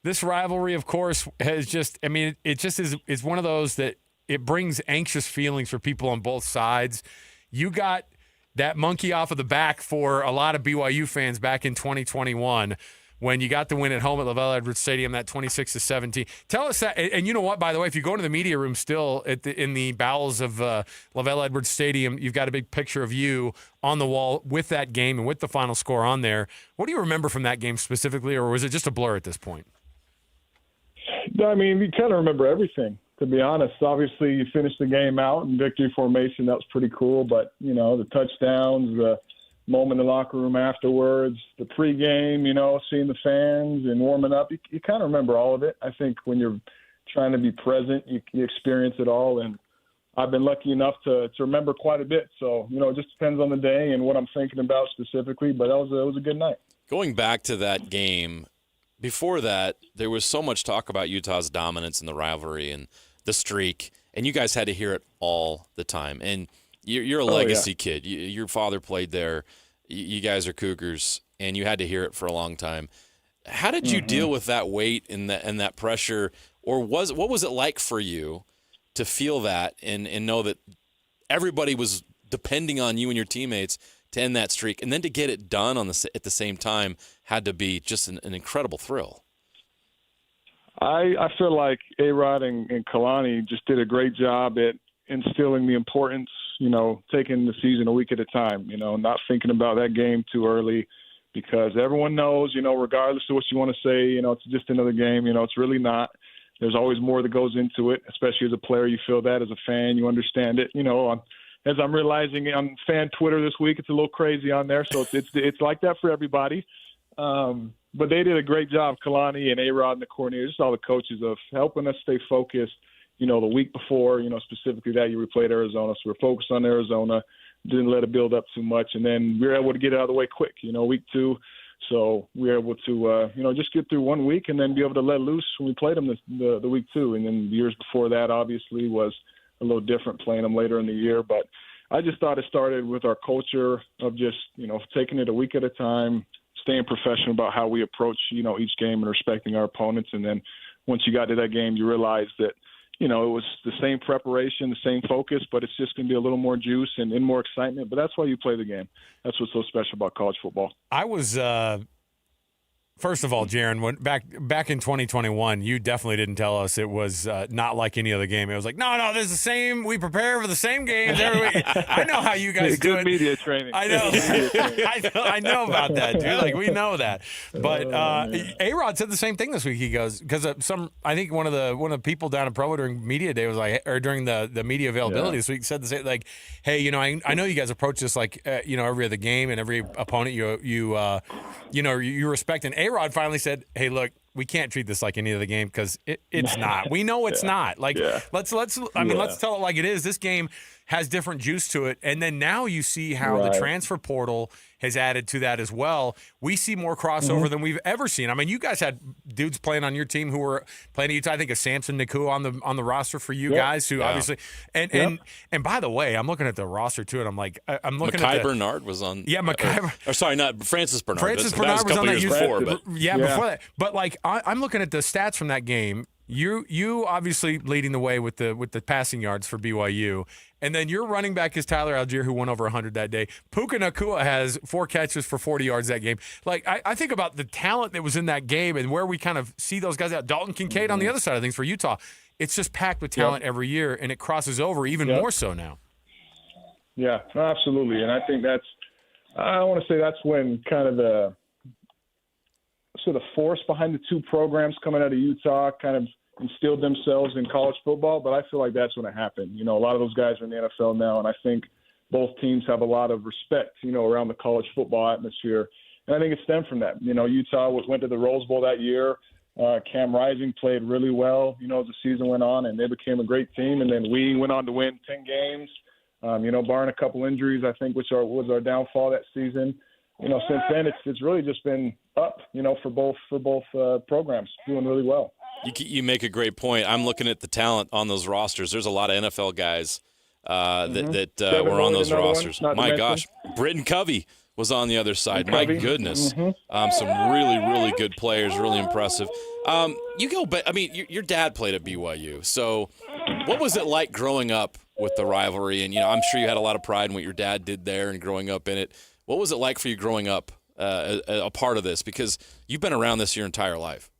this rivalry, of course, has just, it just is one of those that it brings anxious feelings for people on both sides. You got that monkey off of the back for a lot of BYU fans back in 2021 when you got the win at home at LaVell Edwards Stadium, that 26-17. Tell us that, and you know what, by the way, if you go into the media room still in the bowels of LaVell Edwards Stadium, you've got a big picture of you on the wall with that game and with the final score on there. What do you remember from that game specifically, or was it just a blur at this point? You kind of remember everything, to be honest. Obviously, you finished the game out in victory formation. That was pretty cool. But, the touchdowns, the moment in the locker room afterwards, the pregame, seeing the fans and warming up, you kind of remember all of it. I think when you're trying to be present, you experience it all. And I've been lucky enough to remember quite a bit. So, it just depends on the day and what I'm thinking about specifically. But it was a good night. Going back to that game, before that, there was so much talk about Utah's dominance in the rivalry and the streak, and you guys had to hear it all the time. And you're a legacy kid. Your father played there. You guys are Cougars, and you had to hear it for a long time. How did you deal with that weight and that pressure, or what was it like for you to feel that and know that everybody was depending on you and your teammates to end that streak, and then to get it done at the same time had to be just an incredible thrill? I feel like A-Rod and Kalani just did a great job at instilling the importance, taking the season a week at a time, not thinking about that game too early, because everyone knows, regardless of what you want to say, it's just another game. It's really not. There's always more that goes into it, especially as a player. You feel that as a fan, you understand it. As I'm realizing on fan Twitter this week, it's a little crazy on there. So it's like that for everybody. But they did a great job, Kalani and A-Rod and the coordinators, just all the coaches, of helping us stay focused, the week before, specifically that year we played Arizona. So we're focused on Arizona, didn't let it build up too much. And then we were able to get it out of the way quick, week 2. So we were able to, just get through 1 week and then be able to let loose when we played them the week 2. And then the years before that, obviously, was a little different playing them later in the year. But I just thought it started with our culture of just, taking it a week at a time, staying professional about how we approach, each game and respecting our opponents. And then once you got to that game, you realize that, it was the same preparation, the same focus, but it's just going to be a little more juice and more excitement. But that's why you play the game. That's what's so special about college football. I was first of all, Jaron, when back in 2021, you definitely didn't tell us it was not like any other game. It was like, no, this is the same. We prepare for the same games every week. I know how you guys do it. Good media training. I know. I know about that, dude. Like, we know that. But A-Rod said the same thing this week. He goes, because I think one of the people down at Provo during media day was like, or during the media availability this week, said the same, like, hey, I know you guys approach this like, every other game and every opponent you respect. And A-Rod finally said, hey, look, we can't treat this like any other game because it's not. We know it's not. Like, let's tell it like it is. This game has different juice to it. And then now you see how the transfer portal has added to that as well. We see more crossover than we've ever seen. I mean, you guys had dudes playing on your team who were playing at Utah. I think of Samson Nakua on the roster for you guys, who obviously and by the way, I'm looking at the roster too, and I'm like, I'm looking at Bernard was on. Yeah, Mackay. Sorry, not Francis Bernard. Francis Bernard was on that before, but before that. But like, I'm looking at the stats from that game. You obviously leading the way with the passing yards for BYU. And then your running back is Tyler Algier, who went over 100 that day. Puka Nacua has 4 catches for 40 yards that game. Like, I think about the talent that was in that game and where we kind of see those guys out. Dalton Kincaid on the other side of things for Utah. It's just packed with talent every year, and it crosses over even more so now. Yeah, no, absolutely. And I think I want to say that's when kind of the sort of force behind the two programs coming out of Utah kind of instilled themselves in college football, but I feel like that's when it happened. A lot of those guys are in the NFL now, and I think both teams have a lot of respect, around the college football atmosphere. And I think it stemmed from that. Utah went to the Rose Bowl that year. Cam Rising played really well, as the season went on, and they became a great team. And then we went on to win 10 games, barring a couple injuries, I think, which was our downfall that season. Since then, it's really just been up, for both programs, doing really well. You make a great point. I'm looking at the talent on those rosters. There's a lot of NFL guys that were on those rosters. My gosh, Britton Covey was on the other side. My goodness, some really, really good players, really impressive. You go, but I mean, your dad played at BYU. So, what was it like growing up with the rivalry? And I'm sure you had a lot of pride in what your dad did there and growing up in it. What was it like for you growing up a part of this? Because you've been around this your entire life.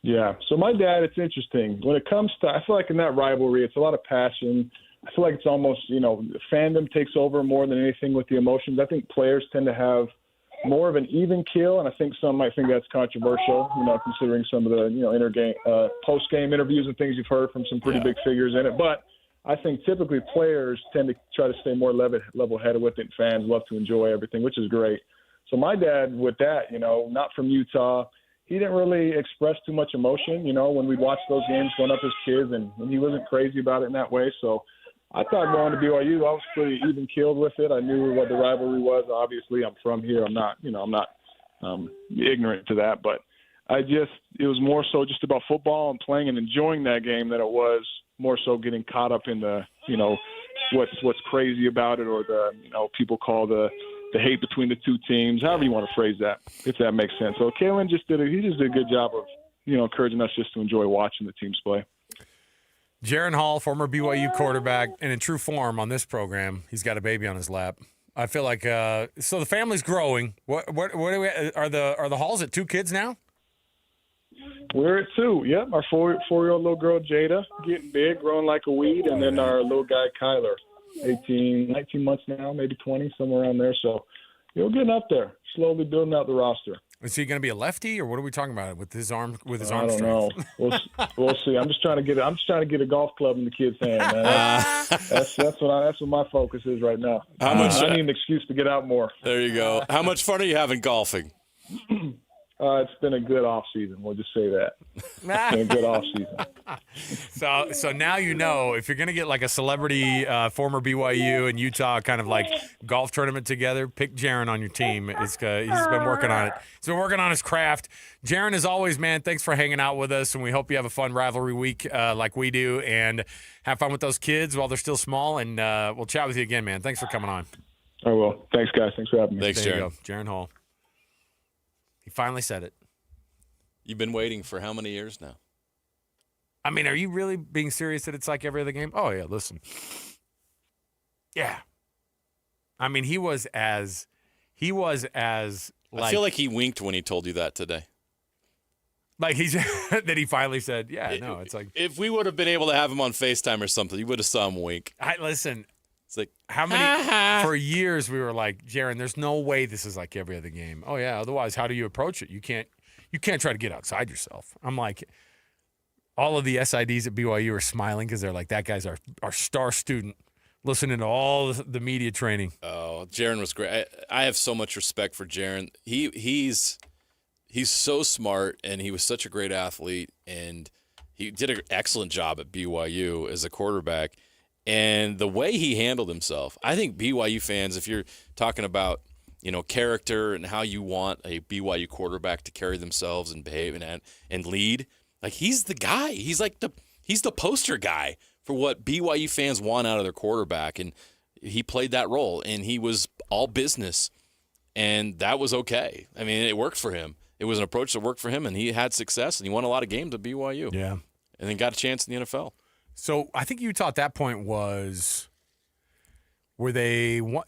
Yeah. So my dad, it's interesting. When it comes to, I feel like in that rivalry, it's a lot of passion. I feel like it's almost, fandom takes over more than anything with the emotions. I think players tend to have more of an even keel, and I think some might think that's controversial, considering some of the, post-game interviews and things you've heard from some pretty big figures in it. But I think typically players tend to try to stay more level-headed with it. Fans love to enjoy everything, which is great. So my dad, with that, not from Utah, he didn't really express too much emotion, when we'd watch those games growing up as kids, and he wasn't crazy about it in that way. So I thought going to BYU, I was pretty even-keeled with it. I knew what the rivalry was. Obviously, I'm from here. I'm not ignorant to that. But it was more so just about football and playing and enjoying that game than it was more so getting caught up in the, what's crazy about it, or the, people call the hate between the two teams, however you want to phrase that, if that makes sense. So Kalen just did a good job of, encouraging us just to enjoy watching the teams play. Jaron Hall, former BYU quarterback, and in true form on this program, he's got a baby on his lap. I feel like so the family's growing. What do we are the Halls at 2 kids now? We're at 2. Yep, our 4-year-old little girl Jada getting big, growing like a weed, and then our little guy Kyler, 19 months now, maybe 20, somewhere around there. So we're getting up there, slowly building out the roster. Is he going to be a lefty, or what are we talking about with his arm? With his arm I don't know. We'll see. I'm just trying to get a golf club in the kid's hand, man. That's what my focus is right now. I need an excuse to get out more. There you go. How much fun are you having golfing? It's been a good off season. We'll just say that. It's been a good off season. So now you know if you're gonna get like a celebrity former BYU and Utah kind of like golf tournament together, pick Jaron on your team. He's been working on it. He's been working on his craft. Jaron, as always, man, thanks for hanging out with us, and we hope you have a fun rivalry week like we do, and have fun with those kids while they're still small. And we'll chat with you again, man. Thanks for coming on. I will. Thanks, guys. Thanks for having me. Thanks, There you Jaron. go. Jaron Hall. He finally said it. You've been waiting for how many years now? I mean, are you really being serious that it's like every other game? Oh, yeah, listen. Yeah. I mean, he was as like, I feel like he winked when he told you that today. Like that he finally said, yeah, no, it's like. If we would have been able to have him on FaceTime or something, you would have saw him wink. Listen. It's like, how many, for years we were like, Jaron, there's no way this is like every other game. Oh, yeah, otherwise, how do you approach it? You can't try to get outside yourself. I'm like, all of the SIDs at BYU are smiling because they're like, that guy's our star student, listening to all the media training. Oh, Jaron was great. I have so much respect for Jaron. He's so smart, and he was such a great athlete, and he did an excellent job at BYU as a quarterback. And the way he handled himself, I think BYU fans, if you're talking about, character and how you want a BYU quarterback to carry themselves and behave and lead, like he's the guy. He's like he's the poster guy for what BYU fans want out of their quarterback, and he played that role, and he was all business, and that was okay. I mean, it worked for him. It was an approach that worked for him, and he had success, and he won a lot of games at BYU. Yeah, and then got a chance in the NFL. So I think Utah at that point was where they won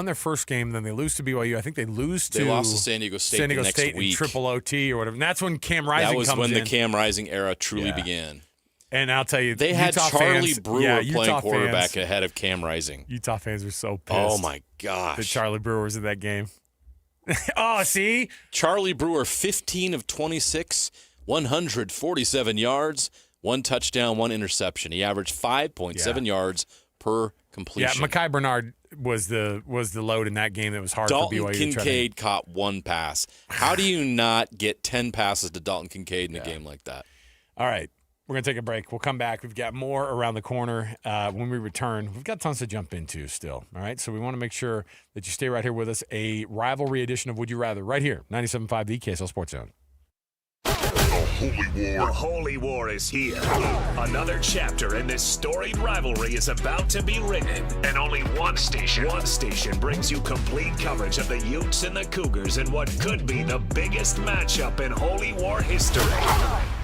their first game, then they lose to BYU. I think they lost to San Diego State the next week. In triple OT or whatever. And that's when Cam Rising comes in. That was when the Cam Rising era truly began. And I'll tell you, they had Utah Charlie fans, Brewer playing quarterback fans, ahead of Cam Rising. Utah fans were so pissed. Oh, my gosh. That Charlie Brewer was in that game. Oh, see? Charlie Brewer, 15 of 26, 147 yards, 1 touchdown, 1 interception. He averaged 5.7 yards per completion. Yeah, Mekhi Bernard was the load in that game that was hard Dalton for BYU. Kincaid caught 1 pass. How do you not get 10 passes to Dalton Kincaid in a game like that? All right. We're going to take a break. We'll come back. We've got more around the corner when we return. We've got tons to jump into still, all right? So we want to make sure that you stay right here with us. A rivalry edition of Would You Rather right here, 97.5, the KSL Sports Zone. The Holy War is here. Another chapter in this storied rivalry is about to be written. And only one station brings you complete coverage of the Utes and the Cougars in what could be the biggest matchup in Holy War history.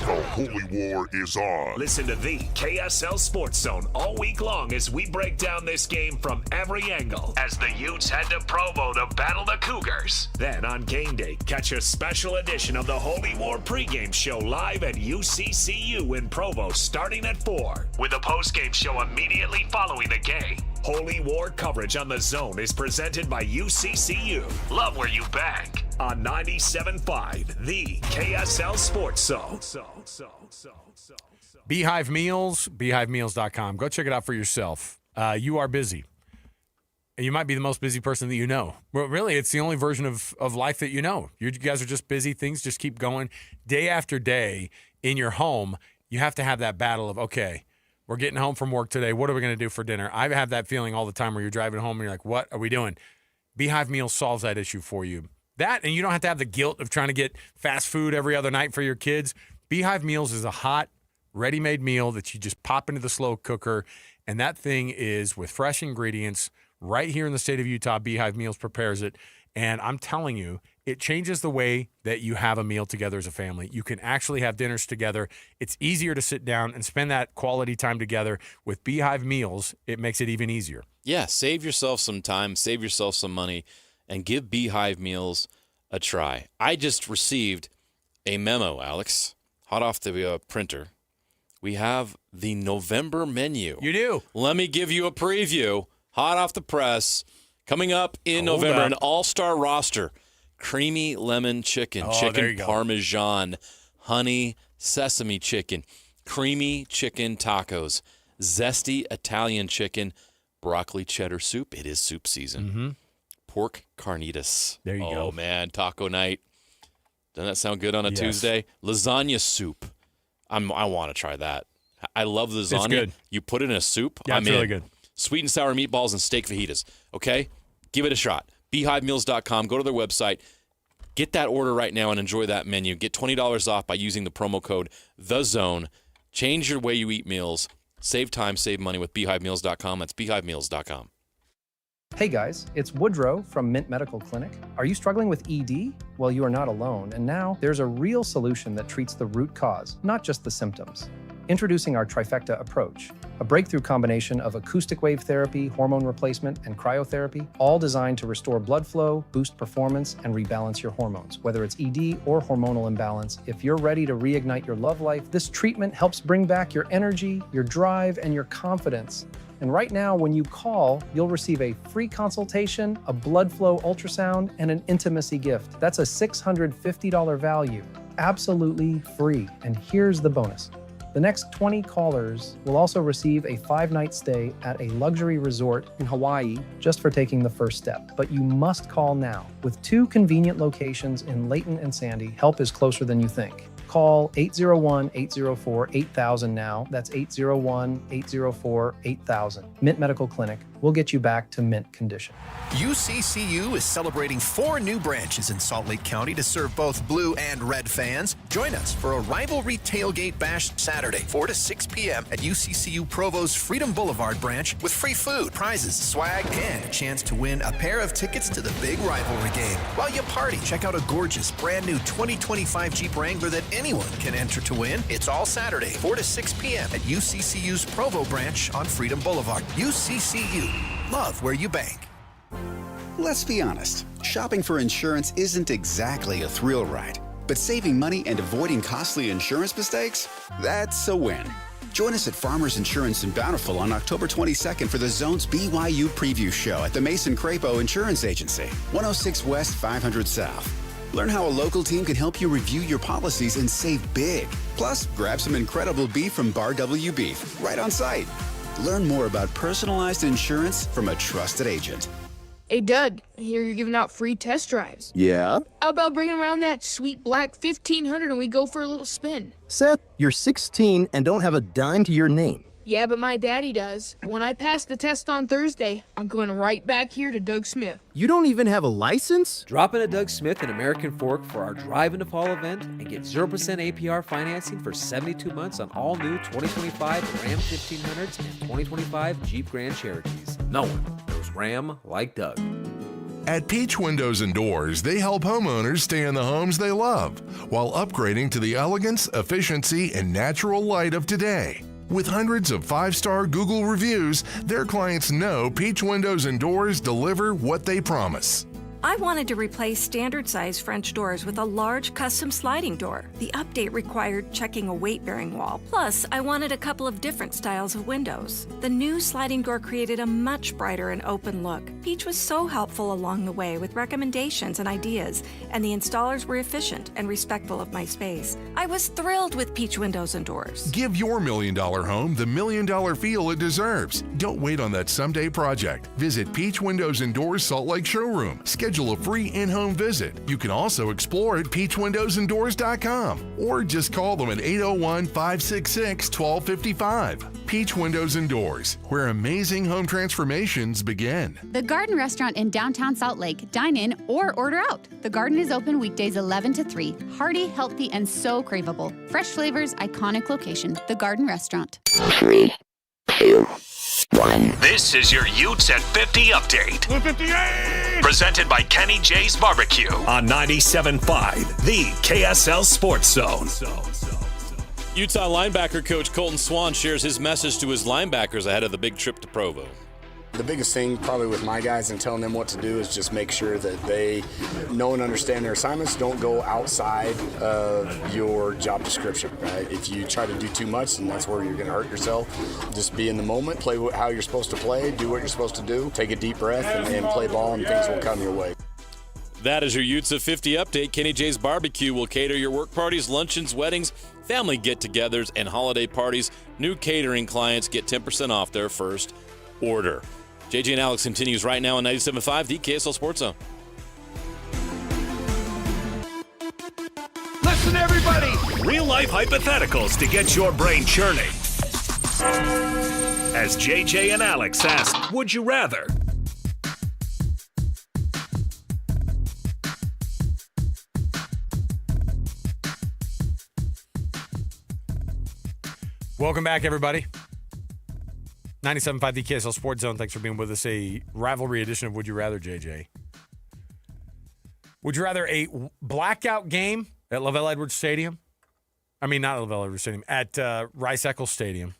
The Holy War is on. Listen to the KSL Sports Zone all week long as we break down this game from every angle as the Utes head to Provo to battle the Cougars. Then on game day, catch a special edition of the Holy War pregame show live at UCCU in Provo starting at 4 with a postgame show immediately following the game. Holy War coverage on the Zone is presented by UCCU. Love where you bank on 97.5, the KSL Sports Zone. Beehive Meals, beehivemeals.com. Go check it out for yourself. You are busy. And you might be the most busy person that you know. Well, really, it's the only version of life that you know. You guys are just busy. Things just keep going. Day after day in your home, you have to have that battle of, okay, we're getting home from work today. What are we going to do for dinner? I have that feeling all the time where you're driving home and you're like, what are we doing? Beehive Meals solves that issue for you. That, and you don't have to have the guilt of trying to get fast food every other night for your kids. Beehive Meals is a hot, ready-made meal that you just pop into the slow cooker, and that thing is with fresh ingredients. Right here in the state of Utah, Beehive Meals prepares it, and I'm telling you, it changes the way that you have a meal together as a family. You can actually have dinners together. It's easier to sit down and spend that quality time together. With Beehive Meals, it makes it even easier. Yeah, save yourself some time, save yourself some money, and give Beehive Meals a try. I just received a memo, Alex, hot off the printer. We have the November menu. You do? Let me give you a preview. Hot off the press. Coming up in November, an all-star roster. Creamy lemon chicken, chicken parmesan, honey sesame chicken, creamy chicken tacos, zesty Italian chicken, broccoli cheddar soup. It is soup season. Mm-hmm. Pork carnitas. There you go. Oh, man, taco night. Doesn't that sound good on a Tuesday? Lasagna soup. I want to try that. I love lasagna. It's good. You put it in a soup. Yeah, I'm it's really in. good. Sweet and sour meatballs and steak fajitas. Okay? Give it a shot. BeehiveMeals.com. Go to their website. Get that order right now and enjoy that menu. Get $20 off by using the promo code THEZONE. Change your way you eat meals. Save time, save money with BeehiveMeals.com. That's BeehiveMeals.com. Hey guys, it's Woodrow from Mint Medical Clinic. Are you struggling with ED? Well, you are not alone, and now there's a real solution that treats the root cause, not just the symptoms. Introducing our trifecta approach, a breakthrough combination of acoustic wave therapy, hormone replacement, and cryotherapy, all designed to restore blood flow, boost performance, and rebalance your hormones. Whether it's ED or hormonal imbalance, if you're ready to reignite your love life, this treatment helps bring back your energy, your drive, and your confidence. And right now, when you call, you'll receive a free consultation, a blood flow ultrasound, and an intimacy gift. That's a $650 value, absolutely free. And here's the bonus. The next 20 callers will also receive a 5-night stay at a luxury resort in Hawaii just for taking the first step. But you must call now. With 2 convenient locations in Layton and Sandy, help is closer than you think. Call 801-804-8000 now. That's 801-804-8000. Mint Medical Clinic. We'll get you back to mint condition. UCCU is celebrating 4 new branches in Salt Lake County to serve both blue and red fans. Join us for a rivalry tailgate bash Saturday, 4 to 6 p.m. at UCCU Provo's Freedom Boulevard branch with free food, prizes, swag, and a chance to win a pair of tickets to the big rivalry game. While you party, check out a gorgeous brand new 2025 Jeep Wrangler that anyone can enter to win. It's all Saturday, 4 to 6 p.m. at UCCU's Provo branch on Freedom Boulevard. UCCU. Love where you bank. Let's be honest, shopping for insurance isn't exactly a thrill ride, but saving money and avoiding costly insurance mistakes, that's a win. Join us at Farmers Insurance in Bountiful on October 22nd for the Zone's BYU Preview Show at the Mason Crapo Insurance Agency, 106 West 500 South. Learn how a local team can help you review your policies and save big. Plus, grab some incredible beef from Bar W Beef right on site. Learn more about personalized insurance from a trusted agent. Hey, Doug, I hear you're giving out free test drives. Yeah? How about bringing around that sweet black 1500 and we go for a little spin? Seth, you're 16 and don't have a dime to your name. Yeah, but my daddy does. When I pass the test on Thursday, I'm going right back here to Doug Smith. You don't even have a license? Drop in at Doug Smith in American Fork for our Drive into Fall event and get 0% APR financing for 72 months on all new 2025 Ram 1500s and 2025 Jeep Grand Cherokees. No one knows Ram like Doug. At Peach Windows and Doors, they help homeowners stay in the homes they love while upgrading to the elegance, efficiency, and natural light of today. With hundreds of 5-star Google reviews, their clients know Peach Windows and Doors deliver what they promise. I wanted to replace standard-size French doors with a large custom sliding door. The update required checking a weight-bearing wall. Plus, I wanted a couple of different styles of windows. The new sliding door created a much brighter and open look. Peach was so helpful along the way with recommendations and ideas, and the installers were efficient and respectful of my space. I was thrilled with Peach Windows and Doors. Give your $1 million home the $1 million feel it deserves. Don't wait on that someday project. Visit Peach Windows and Doors Salt Lake Showroom. Schedule a free in-home visit. You can also explore at peachwindowsanddoors.com or just call them at 801-566-1255. Peach Windows and Doors, where amazing home transformations begin. The Garden Restaurant in downtown Salt Lake. Dine in or order out. The Garden is open weekdays 11 to 3. Hearty, healthy, and so craveable. Fresh flavors, iconic location. The Garden Restaurant. 3, 2, 1. This is your Utes at 50 update. 58! Presented by Kenny J's Barbecue on 97.5, the KSL Sports Zone. Utah linebacker coach Colton Swan shares his message to his linebackers ahead of the big trip to Provo. The biggest thing probably with my guys and telling them what to do is just make sure that they know and understand their assignments. Don't go outside of your job description, right? If you try to do too much, then that's where you're going to hurt yourself. Just be in the moment, play how you're supposed to play, do what you're supposed to do, take a deep breath and play ball, and things will come your way. That is your Utes of 50 update. Kenny J's Barbecue will cater your work parties, luncheons, weddings, family get-togethers, and holiday parties. New catering clients get 10% off their first order. JJ and Alex continues right now on 97.5, the KSL Sports Zone. Listen, everybody! Real-life hypotheticals to get your brain churning. as JJ and Alex ask, would you rather? Welcome back, everybody. 97.5 the KSL Sports Zone. Thanks for being with us. A rivalry edition of Would You Rather, JJ. Would you rather a blackout game at Lavelle Edwards Stadium? I mean, not Lavelle Edwards Stadium. At Rice-Eccles Stadium.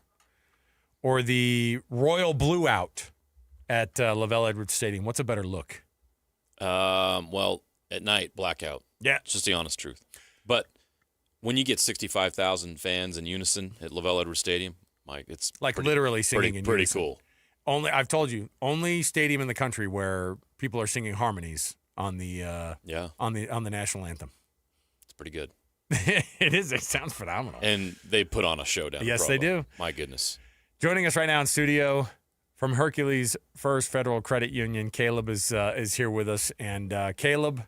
Or the Royal Blue Out at Lavelle Edwards Stadium? What's a better look? Well, at night, blackout. Yeah. It's just the honest truth. But when you get 65,000 fans in unison at Lavelle Edwards Stadium, Mike, it's like literally singing in pretty unison. cool. I've told you, only stadium in the country where people are singing harmonies on the on the national anthem. It's pretty good. It is. It sounds phenomenal. And they put on a show down. Yes, they do. My goodness. Joining us right now in studio from Hercules First Federal Credit Union, Caleb is here with us. And Caleb,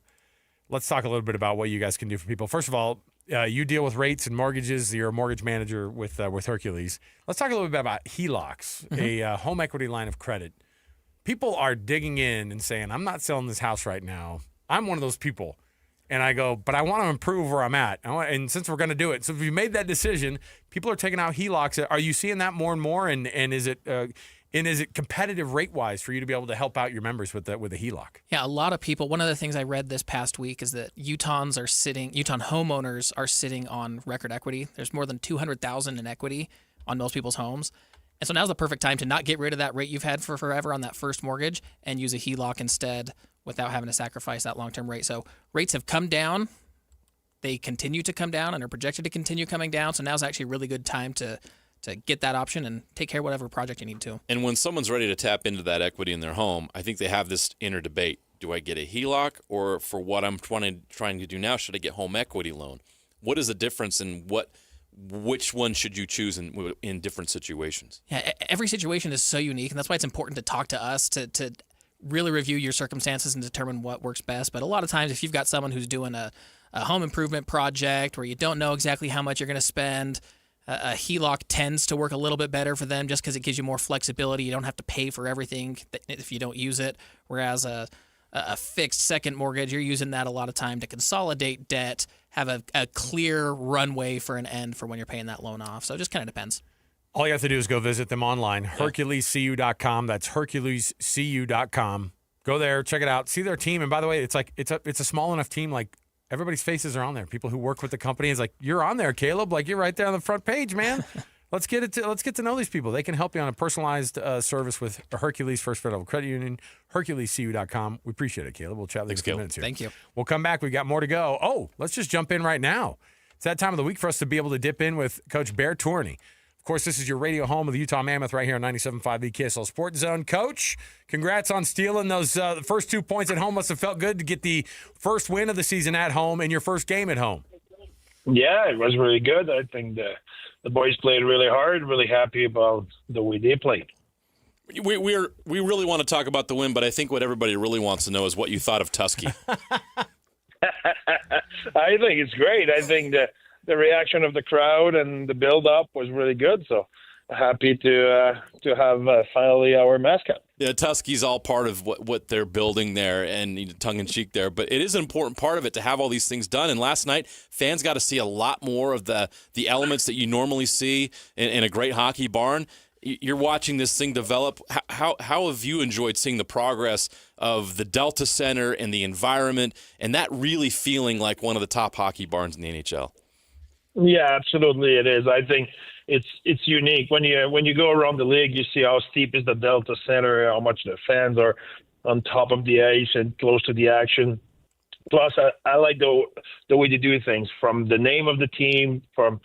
let's talk a little bit about what you guys can do for people. First of all, you deal with rates and mortgages. You're a mortgage manager with Hercules. Let's talk a little bit about HELOCs, a home equity line of credit. People are digging in and saying, I'm not selling this house right now. I'm one of those people. And I go, but I want to improve where I'm at. And since we're going to do it. So if you made that decision, people are taking out HELOCs. Are you seeing that more and more? And is it competitive rate-wise for you to be able to help out your members with a HELOC? Yeah, a lot of people. One of the things I read this past week is that Utah homeowners are sitting on record equity. There's more than $200,000 in equity on most people's homes. And so now's the perfect time to not get rid of that rate you've had for forever on that first mortgage and use a HELOC instead without having to sacrifice that long-term rate. So rates have come down. They continue to come down and are projected to continue coming down. So now's actually a really good time to get that option and take care of whatever project you need to. And when someone's ready to tap into that equity in their home, I think they have this inner debate. Do I get a HELOC, or for what I'm trying to do now, should I get home equity loan? What is the difference, and which one should you choose in different situations? Yeah, every situation is so unique, and that's why it's important to talk to us to really review your circumstances and determine what works best. But a lot of times, if you've got someone who's doing a home improvement project where you don't know exactly how much you're going to spend, a HELOC tends to work a little bit better for them just because it gives you more flexibility. You don't have to pay for everything if you don't use it, whereas a fixed second mortgage, you're using that a lot of time to consolidate debt, have a clear runway for an end for when you're paying that loan off. So it just kind of depends. All you have to do is go visit them online, HerculesCU.com. That's HerculesCU.com. Go there, check it out, see their team. And by the way, it's a small enough team, like everybody's faces are on there. People who work with the company is like, you're on there, Caleb. Like, you're right there on the front page, man. Let's get to know these people. They can help you on a personalized service with Hercules First Federal Credit Union, HerculesCU.com. We appreciate it, Caleb. We'll chat with you in a few minutes here. Thank you. We'll come back. We got more to go. Oh, let's just jump in right now. It's that time of the week for us to be able to dip in with Coach Bear Tourney. Of course, this is your radio home of the Utah Mammoth right here on 97.5 the KSL Sports Zone. Coach, congrats on stealing those the first 2 points at home. Must have felt good to get the first win of the season at home and your first game at home. Yeah, it was really good. I think the boys played really hard. Really happy about the way they played. We really want to talk about the win, but I think what everybody really wants to know is what you thought of Tusky. I think it's great. I think the reaction of the crowd and the build-up was really good. So happy to have finally our mascot. Yeah, Tusky's all part of what they're building there, and tongue-in-cheek there. But it is an important part of it to have all these things done. And last night, fans got to see a lot more of the elements that you normally see in a great hockey barn. You're watching this thing develop. How have you enjoyed seeing the progress of the Delta Center and the environment, and that really feeling like one of the top hockey barns in the NHL? Yeah, absolutely it is. I think it's unique. When you go around the league, you see how steep is the Delta Center, how much the fans are on top of the ice and close to the action. Plus, I like the way they do things, from the name of the team, from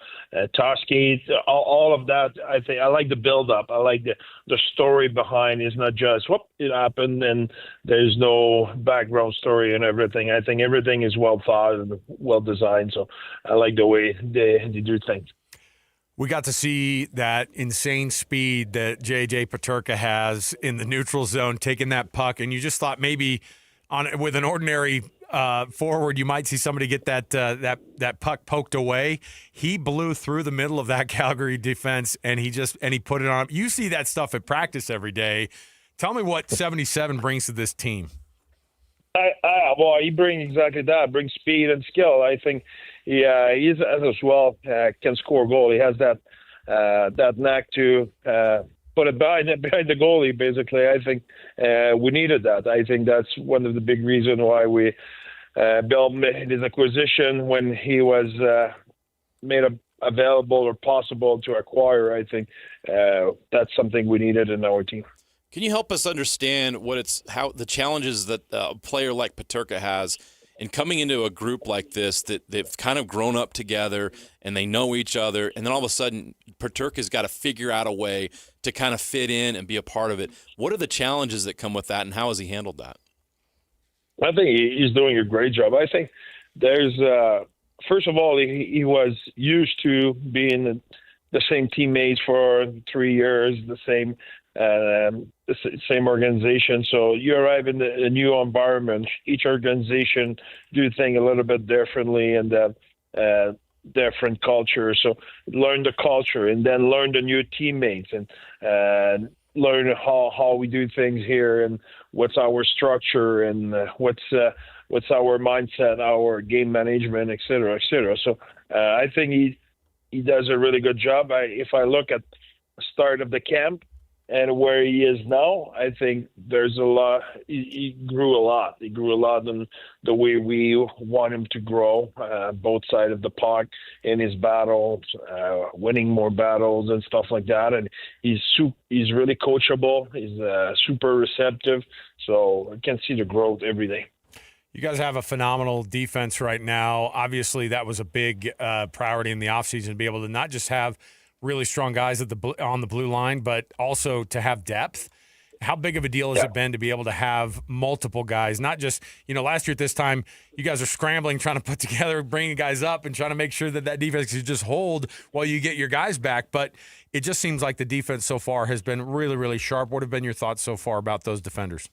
Tusky, all of that. I think I like the build-up. I like the story behind. It's not just, whoop, it happened, and there's no background story and everything. I think everything is well thought and well designed, so I like the way they do things. We got to see that insane speed that J.J. Peterka has in the neutral zone, taking that puck, and you just thought maybe with an ordinary forward, you might see somebody get that puck poked away. He blew through the middle of that Calgary defense, and he put it on. You see that stuff at practice every day. Tell me what 77 brings to this team. Well, he brings exactly that. Brings speed and skill. I think he is as well can score a goal. He has that knack to put it behind the goalie. Basically, I think we needed that. I think that's one of the big reasons why we Bill made his acquisition when he was made available or possible to acquire. I think that's something we needed in our team. Can you help us understand how the challenges that a player like Peterka has in coming into a group like this that they've kind of grown up together and they know each other, and then all of a sudden Peterka's got to figure out a way to kind of fit in and be a part of it. What are the challenges that come with that, and how has he handled that? I think he's doing a great job. I think there's first of all, he was used to being the same teammates for 3 years, the same organization. So you arrive in a new environment. Each organization do things a little bit differently and different culture. So learn the culture and then learn the new teammates and learn how we do things here and what's our structure and what's our mindset, our game management, et cetera, et cetera. So I think he does a really good job. If I look at the start of the camp and where he is now, I think there's a lot. He grew a lot. He grew a lot in the way we want him to grow, both sides of the puck in his battles, winning more battles and stuff like that. And he's really coachable. He's super receptive. So I can see the growth every day. You guys have a phenomenal defense right now. Obviously, that was a big priority in the offseason to be able to not just have really strong guys on the blue line, but also to have depth. How big of a deal has it been to be able to have multiple guys? Not just, last year at this time, you guys are scrambling, trying to put together, bringing guys up and trying to make sure that defense can just hold while you get your guys back. But it just seems like the defense so far has been really, really sharp. What have been your thoughts so far about those defenders?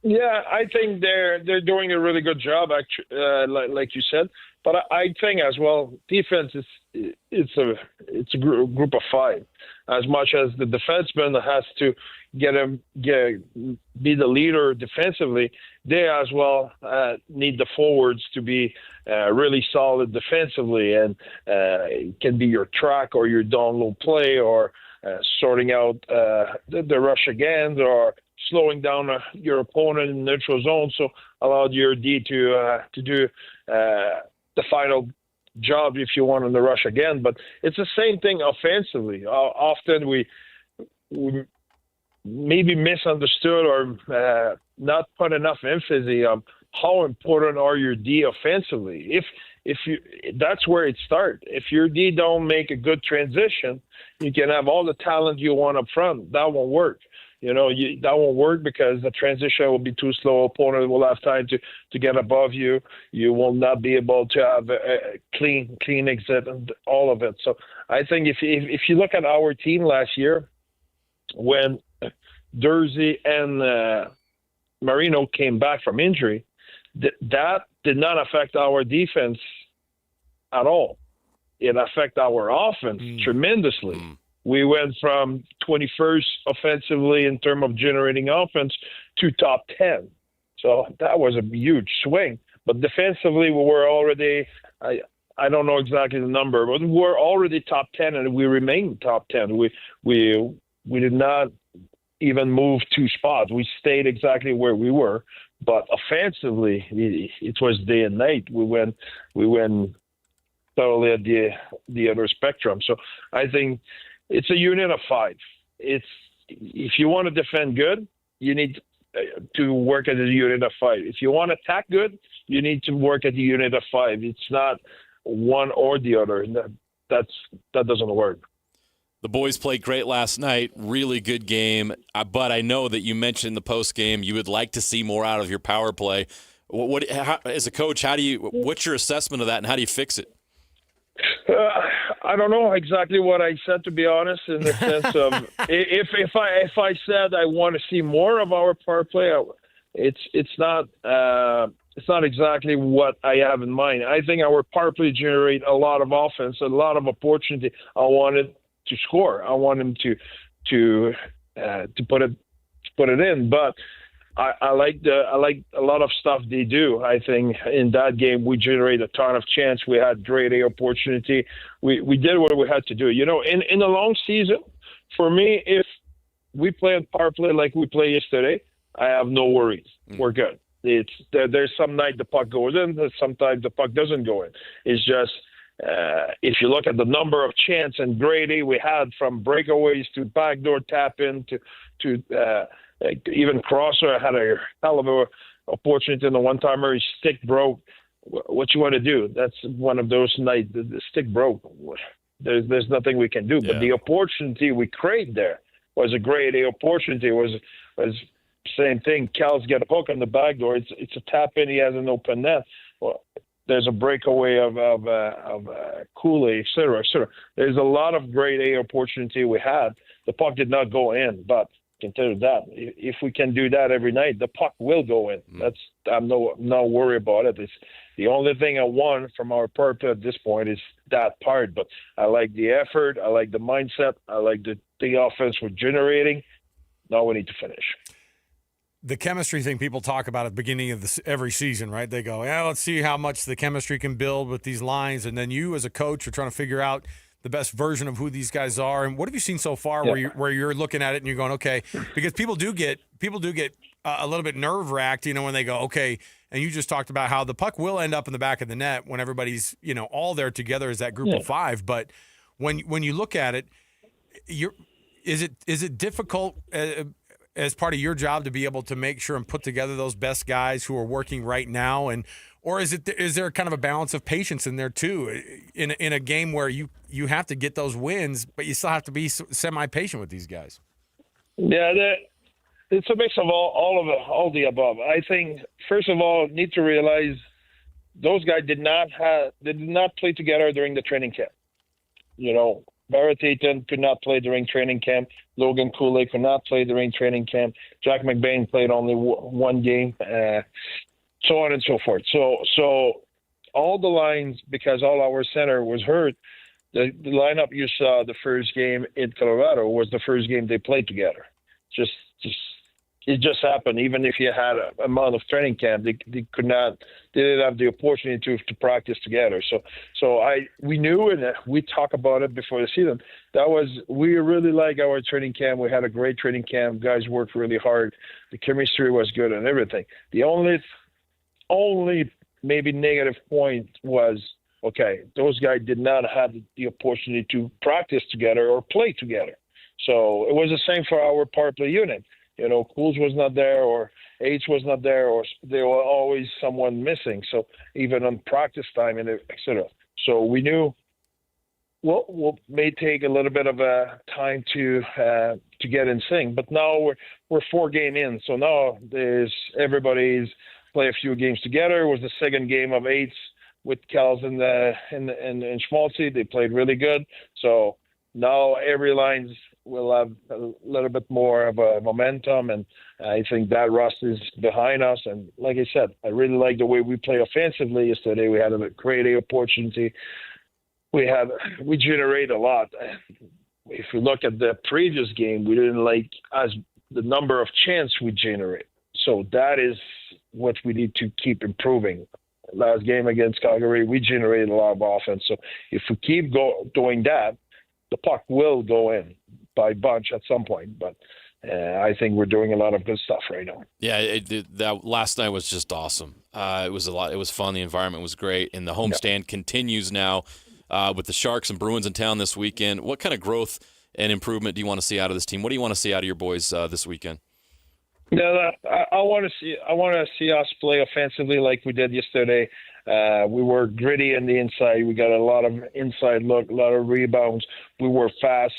Yeah, I think they're doing a really good job, actually, like you said. But I think as well, defense it's a group of five. As much as the defenseman has to be the leader defensively, they as well need the forwards to be really solid defensively, and it can be your track or your down low play or sorting out the rush against or slowing down your opponent in the neutral zone, so allowed your D to do the final job, if you want, on the rush again. But it's the same thing offensively. Often we maybe misunderstood or not put enough emphasis on how important are your D offensively. If you, that's where it starts. If your D don't make a good transition, you can have all the talent you want up front. That won't work. That won't work because the transition will be too slow. Opponent will have time to get above you. You will not be able to have a clean exit and all of it. So I think if you look at our team last year, when Dursey and Marino came back from injury, that did not affect our defense at all. It affected our offense tremendously. We went from 21st offensively in terms of generating offense to top 10. So that was a huge swing. But defensively, we were already, I don't know exactly the number, but we were already top 10 and we remained top 10. We did not even move 2 spots. We stayed exactly where we were. But offensively, it was day and night. We went totally at the other spectrum. So I think it's a unit of 5. If you want to defend good, you need to work at a unit of 5. If you want to attack good, you need to work at the unit of 5. It's not one or the other. That doesn't work. The boys played great last night. Really good game. But I know that you mentioned in the post game you would like to see more out of your power play. As a coach, what's your assessment of that, and how do you fix it? I don't know exactly what I said, to be honest, in the sense of if I said I want to see more of our power play, it's not it's not exactly what I have in mind. I think our power play generate a lot of offense, a lot of opportunity. I wanted to score. I want him to put it in. But I like a lot of stuff they do. I think in that game we generate a ton of chance. We had great opportunity. We did what we had to do. In a long season, for me, if we play on power play like we played yesterday, I have no worries. We're good. There's some night the puck goes in, sometimes the puck doesn't go in. It's just if you look at the number of chance and Grady we had from breakaways to backdoor tap in to even Crosser had a hell of a opportunity in the one-timer. His stick broke. What you want to do? That's one of those nights. The stick broke. There's nothing we can do. But the opportunity we create there was a great opportunity. Was same thing. Cal's got a hook on the back door. It's a tap in. He has an open net. Well, there's a breakaway of Cooley, et cetera, et cetera. There's a lot of great opportunity we had. The puck did not go in, but I can tell you that if we can do that every night, the puck will go in. I'm not worried about it. It's the only thing I want from our part at this point is that part. But I like the effort. I like the mindset. I like the offense we're generating. Now we need to finish. The chemistry thing people talk about at the beginning of every season, right? They go, let's see how much the chemistry can build with these lines. And then you as a coach are trying to figure out the best version of who these guys are. And what have you seen so far where you're looking at it and you're going, okay, because people do get a little bit nerve wracked, when they go, okay. And you just talked about how the puck will end up in the back of the net when everybody's, all there together as that group of five. But when you look at it, is it difficult as part of your job to be able to make sure and put together those best guys who are working right now, or is there kind of a balance of patience in there too, in a game where you have to get those wins, but you still have to be semi-patient with these guys? Yeah, it's a mix of all the above. I think first of all, need to realize those guys did not play together during the training camp. Barrett Eaton could not play during training camp. Logan Cooley could not play during training camp. Jack McBain played only one game, so on and so forth. So all the lines, because all our center was hurt, the lineup you saw the first game in Colorado was the first game they played together. It just happened. Even if you had a amount of training camp, they didn't have the opportunity to practice together. So we knew, and we talked about it before the season. We really like our training camp. We had a great training camp. Guys worked really hard. The chemistry was good and everything. The only maybe negative point was, okay, those guys did not have the opportunity to practice together or play together. So it was the same for our power play unit. Cools was not there, or H was not there, or there were always someone missing. So even on practice time and et cetera. So we knew we'll may take a little bit of a time to get in sync. But now we're 4 games in. So now everybody's play a few games together. It was the second game of Eights with Kels and Schmaltzy. They played really good. So now every line's will have a little bit more of a momentum, and I think that rust is behind us. And like I said, I really like the way we play offensively yesterday. We had a great opportunity. We generate a lot. If you look at the previous game, we didn't like as the number of chance we generate. So that is what we need to keep improving. Last game against Calgary, we generated a lot of offense. So if we keep doing that, the puck will go in by bunch at some point, but I think we're doing a lot of good stuff right now. Yeah, that last night was just awesome. It was a lot. It was fun. The environment was great, and the homestand continues now with the Sharks and Bruins in town this weekend. What kind of growth and improvement do you want to see out of this team? What do you want to see out of your boys this weekend? Yeah, I want to see us play offensively like we did yesterday. We were gritty on the inside. We got a lot of inside look, a lot of rebounds. We were fast.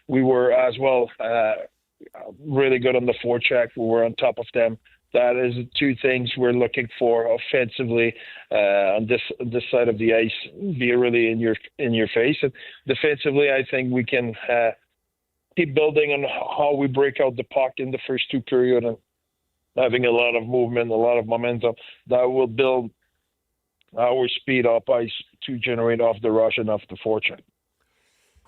We were as well really good on the forecheck. We were on top of them. That is the 2 things we're looking for offensively on this side of the ice. Be really in your face. And defensively, I think we can keep building on how we break out the puck in the first 2 periods having a lot of movement, a lot of momentum, that will build our speed up ice to generate off the rush and off the forecheck.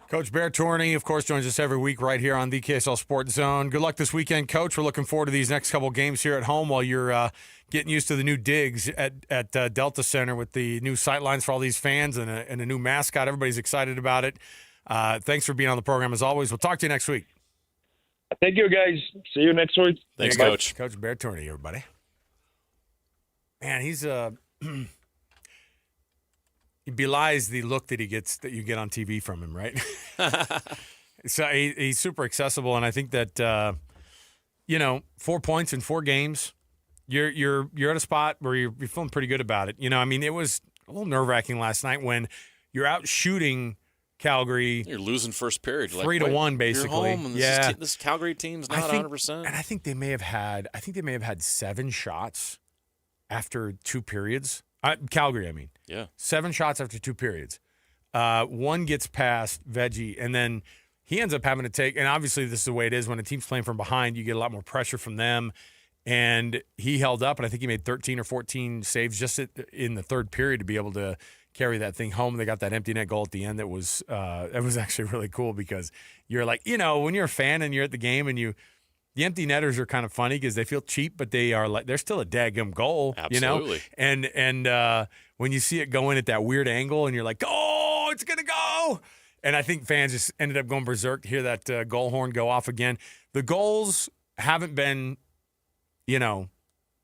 Coach Bear Torney, of course, joins us every week right here on the KSL Sports Zone. Good luck this weekend, Coach. We're looking forward to these next couple games here at home while you're getting used to the new digs at Delta Center with the new sight lines for all these fans and a new mascot. Everybody's excited about it. Thanks for being on the program as always. We'll talk to you next week. Thank you, guys. See you next week. Thanks, Coach. Coach Bear Torney, everybody. Man, he's he belies the look that you get on TV from him, right? So he's super accessible, and I think that 4 points in 4 games, you're at a spot where you're feeling pretty good about it. I mean, it was a little nerve-wracking last night when you're out shooting Calgary. You're losing first period, 3-1, basically. You're home, and this Calgary team's not 100%. And I think they may have had 7 shots after 2 periods. Calgary, I mean. Yeah. 7 shots after 2 periods. One gets past Veggie, and then he ends up having to take, and obviously this is the way it is when a team's playing from behind, you get a lot more pressure from them. And he held up, and I think he made 13 or 14 saves just in the third period to be able to carry that thing home. They got that empty net goal at the end that was actually really cool because you're like, when you're a fan and you're at the game and the empty netters are kind of funny because they feel cheap, but they're still a daggum goal. Absolutely. And when you see it go in at that weird angle and you're like, oh, it's going to go. And I think fans just ended up going berserk to hear that goal horn go off again. The goals haven't been,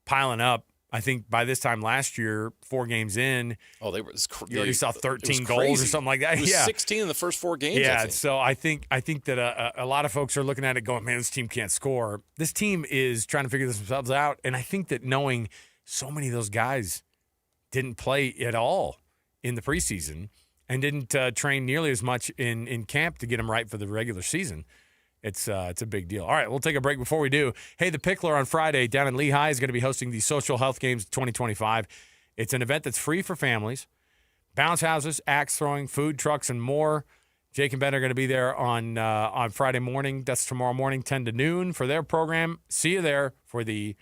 piling up. I think by this time last year, 4 games in, you already saw 13 goals or something like that. It was 16 in the first 4 games. Yeah, I think. so I think that a lot of folks are looking at it going, man, this team can't score. This team is trying to figure themselves out, and I think that knowing so many of those guys didn't play at all in the preseason and didn't train nearly as much in camp to get them right for the regular season, it's a big deal. All right, we'll take a break before we do. Hey, the Pickler on Friday down in Lehigh is going to be hosting the Social Health Games 2025. It's an event that's free for families. Bounce houses, axe throwing, food trucks, and more. Jake and Ben are going to be there on Friday morning. That's tomorrow morning, 10 to noon for their program. See you there for the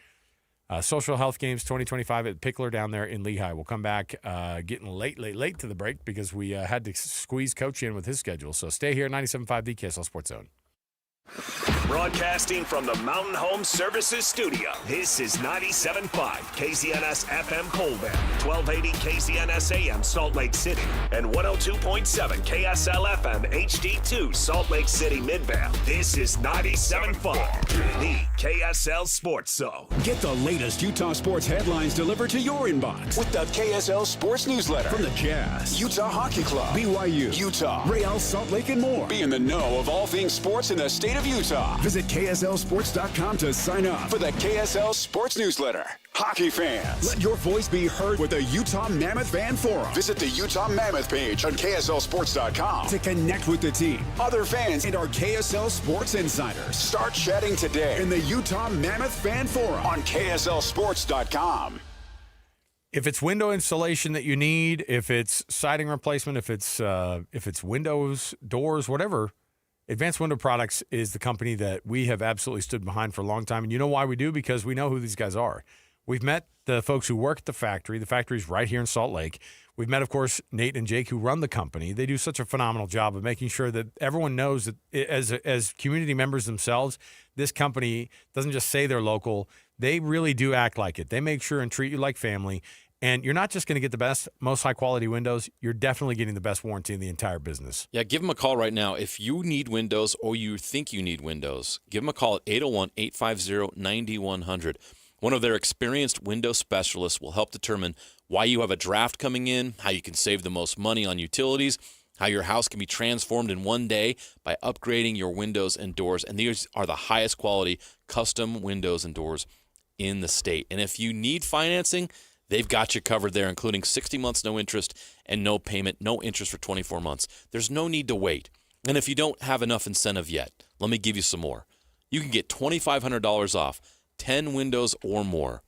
Social Health Games 2025 at Pickler down there in Lehigh. We'll come back getting late to the break because we had to squeeze Coach in with his schedule. So stay here, 97.5 the KSL Sports Zone. Broadcasting from the Mountain Home Services Studio, this is 97.5 KZNS FM Colbert, 1280 KZNS AM Salt Lake City, and 102.7 KSL FM HD2 Salt Lake City Midvale. This is 97.5, the KSL Sports Zone. Get the latest Utah sports headlines delivered to your inbox with the KSL Sports Newsletter from the Jazz, Utah Hockey Club, BYU, Utah, Real Salt Lake, and more. Be in the know of all things sports in the state of Utah. Visit KSLSports.com to sign up for the KSL Sports Newsletter. Hockey fans, let your voice be heard with the Utah Mammoth Fan Forum. Visit the Utah Mammoth page on KSLSports.com to connect with the team, other fans, and our KSL Sports insiders. Start chatting today in the Utah Mammoth Fan Forum on KSLSports.com. If it's window installation that you need, if it's siding replacement, if it's windows, doors, whatever, Advanced Window Products is the company that we have absolutely stood behind for a long time. And you know why we do? Because we know who these guys are. We've met the folks who work at the factory. The factory's right here in Salt Lake. We've met, of course, Nate and Jake who run the company. They do such a phenomenal job of making sure that everyone knows that as community members themselves, this company doesn't just say they're local. They really do act like it. They make sure and treat you like family. And you're not just going to get the best, most high-quality windows. You're definitely getting the best warranty in the entire business. Yeah, give them a call right now. If you need windows or you think you need windows, give them a call at 801-850-9100. One of their experienced window specialists will help determine why you have a draft coming in, how you can save the most money on utilities, how your house can be transformed in one day by upgrading your windows and doors. And these are the highest quality custom windows and doors in the state. And if you need financing, they've got you covered there, including 60 months, no interest, and no payment, no interest for 24 months. There's no need to wait. And if you don't have enough incentive yet, let me give you some more. You can get $2,500 off 10 windows or more.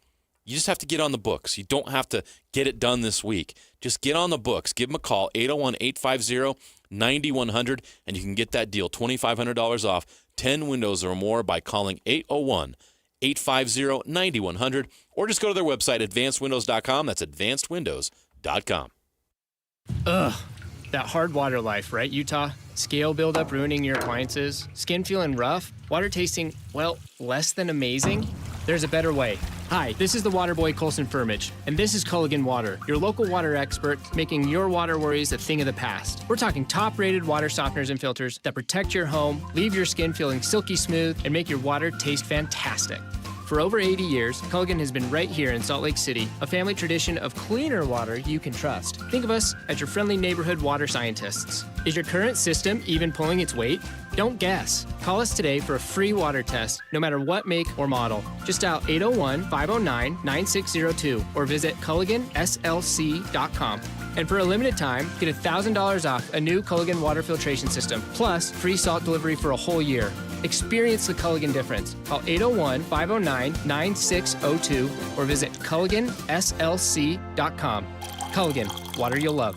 You just have to get on the books. You don't have to get it done this week. Just get on the books. Give them a call, 801-850-9100, and you can get that deal, $2,500 off 10 windows or more by calling 850-9100, or just go to their website, advancedwindows.com. That's advancedwindows.com. Ugh, that hard water life, right, Utah? Scale buildup ruining your appliances, skin feeling rough, water tasting, well, less than amazing? There's a better way. Hi, this is the water boy Colson Firmage, and this is Culligan Water, your local water expert, making your water worries a thing of the past. We're talking top-rated water softeners and filters that protect your home, leave your skin feeling silky smooth, and make your water taste fantastic. For over 80 years, Culligan has been right here in Salt Lake City, a family tradition of cleaner water you can trust. Think of us as your friendly neighborhood water scientists. Is your current system even pulling its weight? Don't guess. Call us today for a free water test, no matter what make or model. Just dial 801-509-9602 or visit CulliganSLC.com. And for a limited time, get $1,000 off a new Culligan water filtration system, plus free salt delivery for a whole year. Experience the Culligan difference. Call 801-509-9602 or visit CulliganSLC.com. Culligan, water you'll love.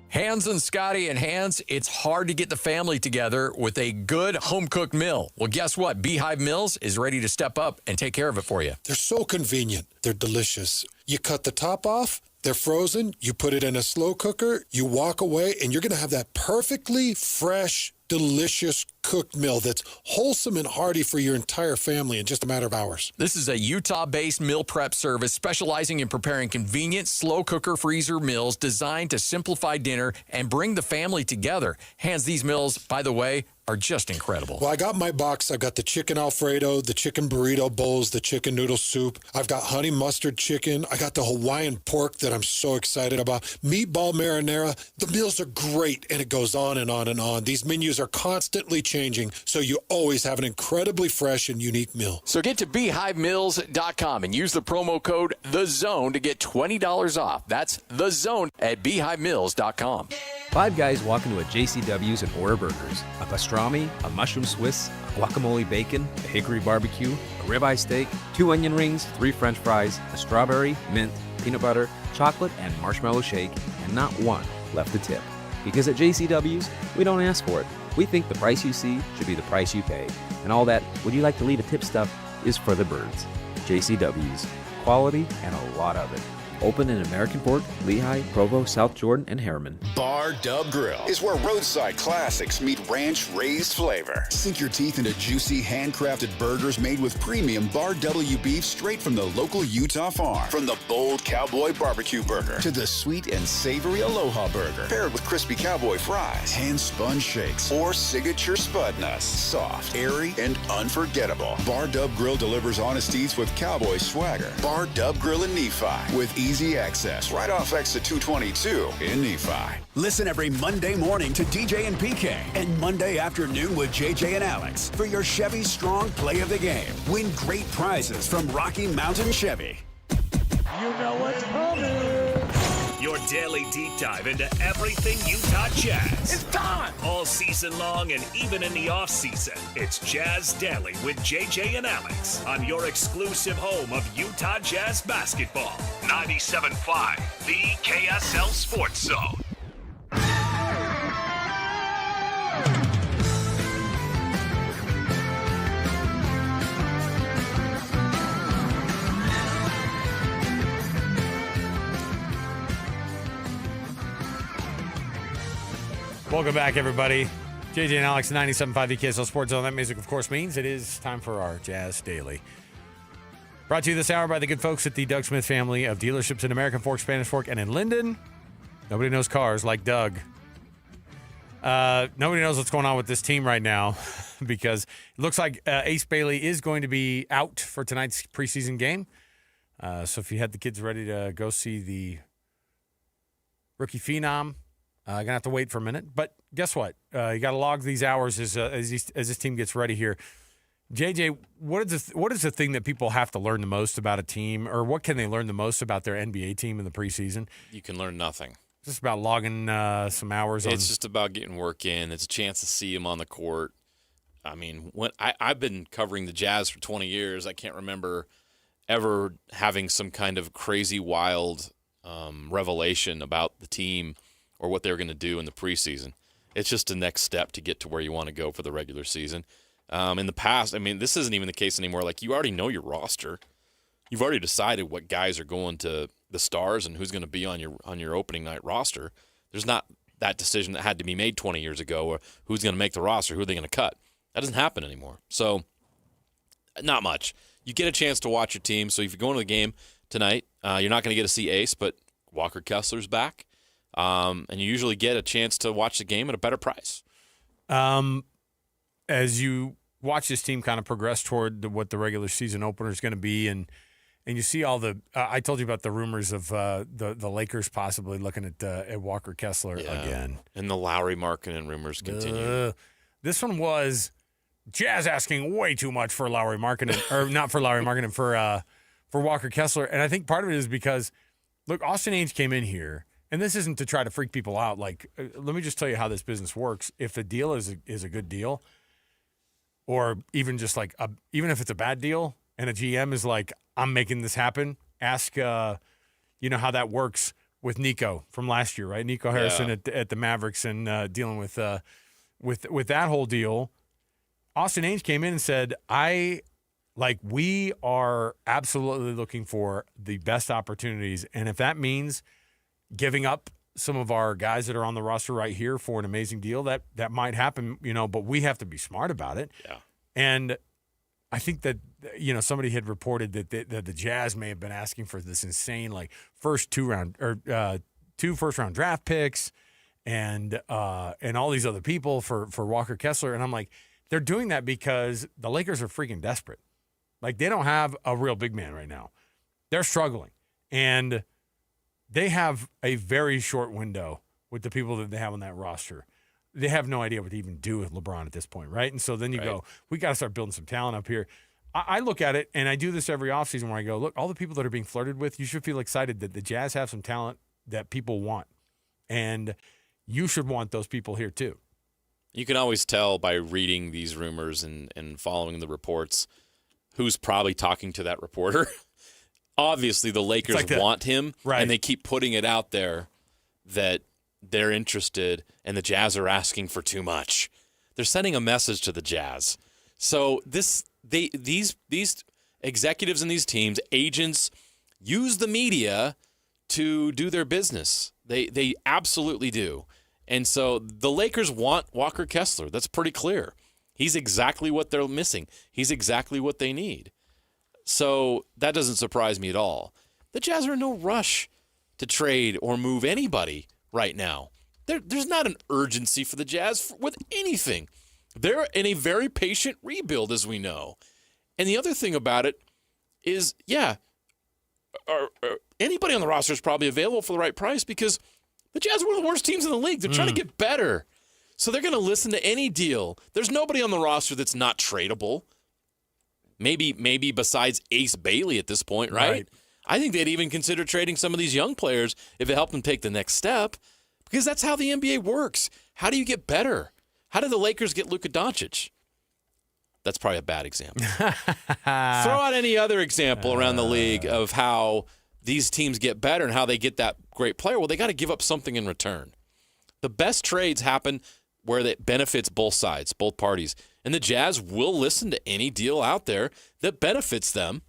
Hans and Scotty and Hans, it's hard to get the family together with a good home-cooked meal. Well, guess what? Beehive Meals is ready to step up and take care of it for you. They're so convenient. They're delicious. You cut the top off, they're frozen, you put it in a slow cooker, you walk away, and you're going to have that perfectly fresh, delicious cooked meal that's wholesome and hearty for your entire family in just a matter of hours. This is a Utah-based meal prep service specializing in preparing convenient, slow cooker freezer meals designed to simplify dinner and bring the family together. Hans, these meals, by the way, are just incredible. Well, I got my box. I've got the chicken Alfredo, the chicken burrito bowls, the chicken noodle soup. I've got honey mustard chicken. I got the Hawaiian pork that I'm so excited about. Meatball marinara. The meals are great, and it goes on and on and on. These menus are constantly changing, so you always have an incredibly fresh and unique meal. So get to BeehiveMeals.com and use the promo code THEZONE to get $20 off. That's THEZONE at BeehiveMeals.com. Five guys walk into a JCW's and order burgers. A pastrami, a mushroom Swiss, a guacamole bacon, a hickory barbecue, a ribeye steak, 2 onion rings, 3 french fries, a strawberry, mint, peanut butter, chocolate, and marshmallow shake, and not one left to tip. Because at JCW's, we don't ask for it. We think the price you see should be the price you pay. And all that, would you like to leave a tip stuff, is for the birds. JCW's. Quality and a lot of it. Open in American Fork, Lehigh, Provo, South Jordan, and Harriman. Bar Dub Grill is where roadside classics meet ranch-raised flavor. Sink your teeth into juicy, handcrafted burgers made with premium Bar W beef straight from the local Utah farm. From the bold cowboy barbecue burger to the sweet and savory Aloha burger, paired with crispy cowboy fries, hand-spun shakes, or signature spud nuts. Soft, airy, and unforgettable. Bar Dub Grill delivers honest eats with cowboy swagger. Bar Dub Grill in Nephi with easy access right off exit 222 in Nephi. Listen every Monday morning to DJ and PK and Monday afternoon with JJ and Alex for your Chevy Strong Play of the Game. Win great prizes from Rocky Mountain Chevy. You know what's coming. Your daily deep dive into everything Utah Jazz. It's time! All season long and even in the off season. It's Jazz Daily with JJ and Alex on your exclusive home of Utah Jazz basketball. 97.5, the KSL Sports Zone. Welcome back, everybody. JJ and Alex, 97.5 the KSL Sports Zone. That music, of course, means it is time for our Jazz Daily. Brought to you this hour by the good folks at the Doug Smith family of dealerships in American Fork, Spanish Fork, and in Linden. Nobody knows cars like Doug. Nobody knows what's going on with this team right now because it looks like Ace Bailey is going to be out for tonight's preseason game. So if you had the kids ready to go see the rookie phenom, going to have to wait for a minute. But guess what? You got to log these hours as this team gets ready here. JJ, what is the thing that people have to learn the most about a team, or what can they learn the most about their NBA team in the preseason? You can learn nothing. It's just about logging some hours. It's just about getting work in. It's a chance to see him on the court. I mean, when I've been covering the Jazz for 20 years, I can't remember ever having some kind of crazy, wild revelation about the team or what they were going to do in the preseason. It's just the next step to get to where you want to go for the regular season. In the past, I mean, this isn't even the case anymore. Like, you already know your roster. You've already decided what guys are going to the Stars and who's going to be on your opening night roster. There's not that decision that had to be made 20 years ago, or who's going to make the roster, who are they going to cut. That doesn't happen anymore. So, not much. You get a chance to watch your team. So if you're going to the game tonight, you're not going to get to see Ace, but Walker Kessler's back. And you usually get a chance to watch the game at a better price. As you watch this team kind of progress toward what the regular season opener is going to be, and you see all the I told you about the rumors of the Lakers possibly looking at Walker Kessler again. And the Lowry Markkanen rumors continue. This one was Jazz asking way too much for Lowry Markkanen, or not for Lowry Markkanen, for Walker Kessler. And I think part of it is because, look, Austin Ainge came in here, and this isn't to try to freak people out. Like, let me just tell you how this business works. If the deal is a good deal, or even just like even if it's a bad deal, and a GM is like, I'm making this happen, ask how that works with Nico from last year, right? Nico Harrison at the Mavericks, and dealing with that whole deal. Austin Ainge came in and said, we are absolutely looking for the best opportunities. And if that means giving up some of our guys that are on the roster right here for an amazing deal, that might happen, but we have to be smart about it. Yeah. And I think that, somebody had reported that the Jazz may have been asking for this insane, like, two first-round draft picks and all these other people for Walker Kessler. And I'm like, they're doing that because the Lakers are freaking desperate. Like, they don't have a real big man right now. They're struggling. And they have a very short window with the people that they have on that roster. They have no idea what to even do with LeBron at this point, right? And so then you go, we got to start building some talent up here. I look at it, and I do this every offseason where I go, look, all the people that are being flirted with, you should feel excited that the Jazz have some talent that people want. And you should want those people here too. You can always tell by reading these rumors and following the reports who's probably talking to that reporter. Obviously, the Lakers want him, and they keep putting it out there that they're interested, and the Jazz are asking for too much. They're sending a message to the Jazz. So these executives in these teams, agents, use the media to do their business. They absolutely do. And so the Lakers want Walker Kessler. That's pretty clear. He's exactly what they're missing. He's exactly what they need. So that doesn't surprise me at all. The Jazz are in no rush to trade or move anybody right now. There's not an urgency for the Jazz with anything. They're in a very patient rebuild, as we know. And the other thing about it is, anybody on the roster is probably available for the right price because the Jazz are one of the worst teams in the league. They're trying to get better. So they're going to listen to any deal. There's nobody on the roster that's not tradable. Maybe besides Ace Bailey at this point, right? I think they'd even consider trading some of these young players if it helped them take the next step, because that's how the NBA works. How do you get better? How did the Lakers get Luka Doncic? That's probably a bad example. Throw out any other example around the league of how these teams get better and how they get that great player. Well, they got to give up something in return. The best trades happen where it benefits both sides, both parties. And the Jazz will listen to any deal out there that benefits them.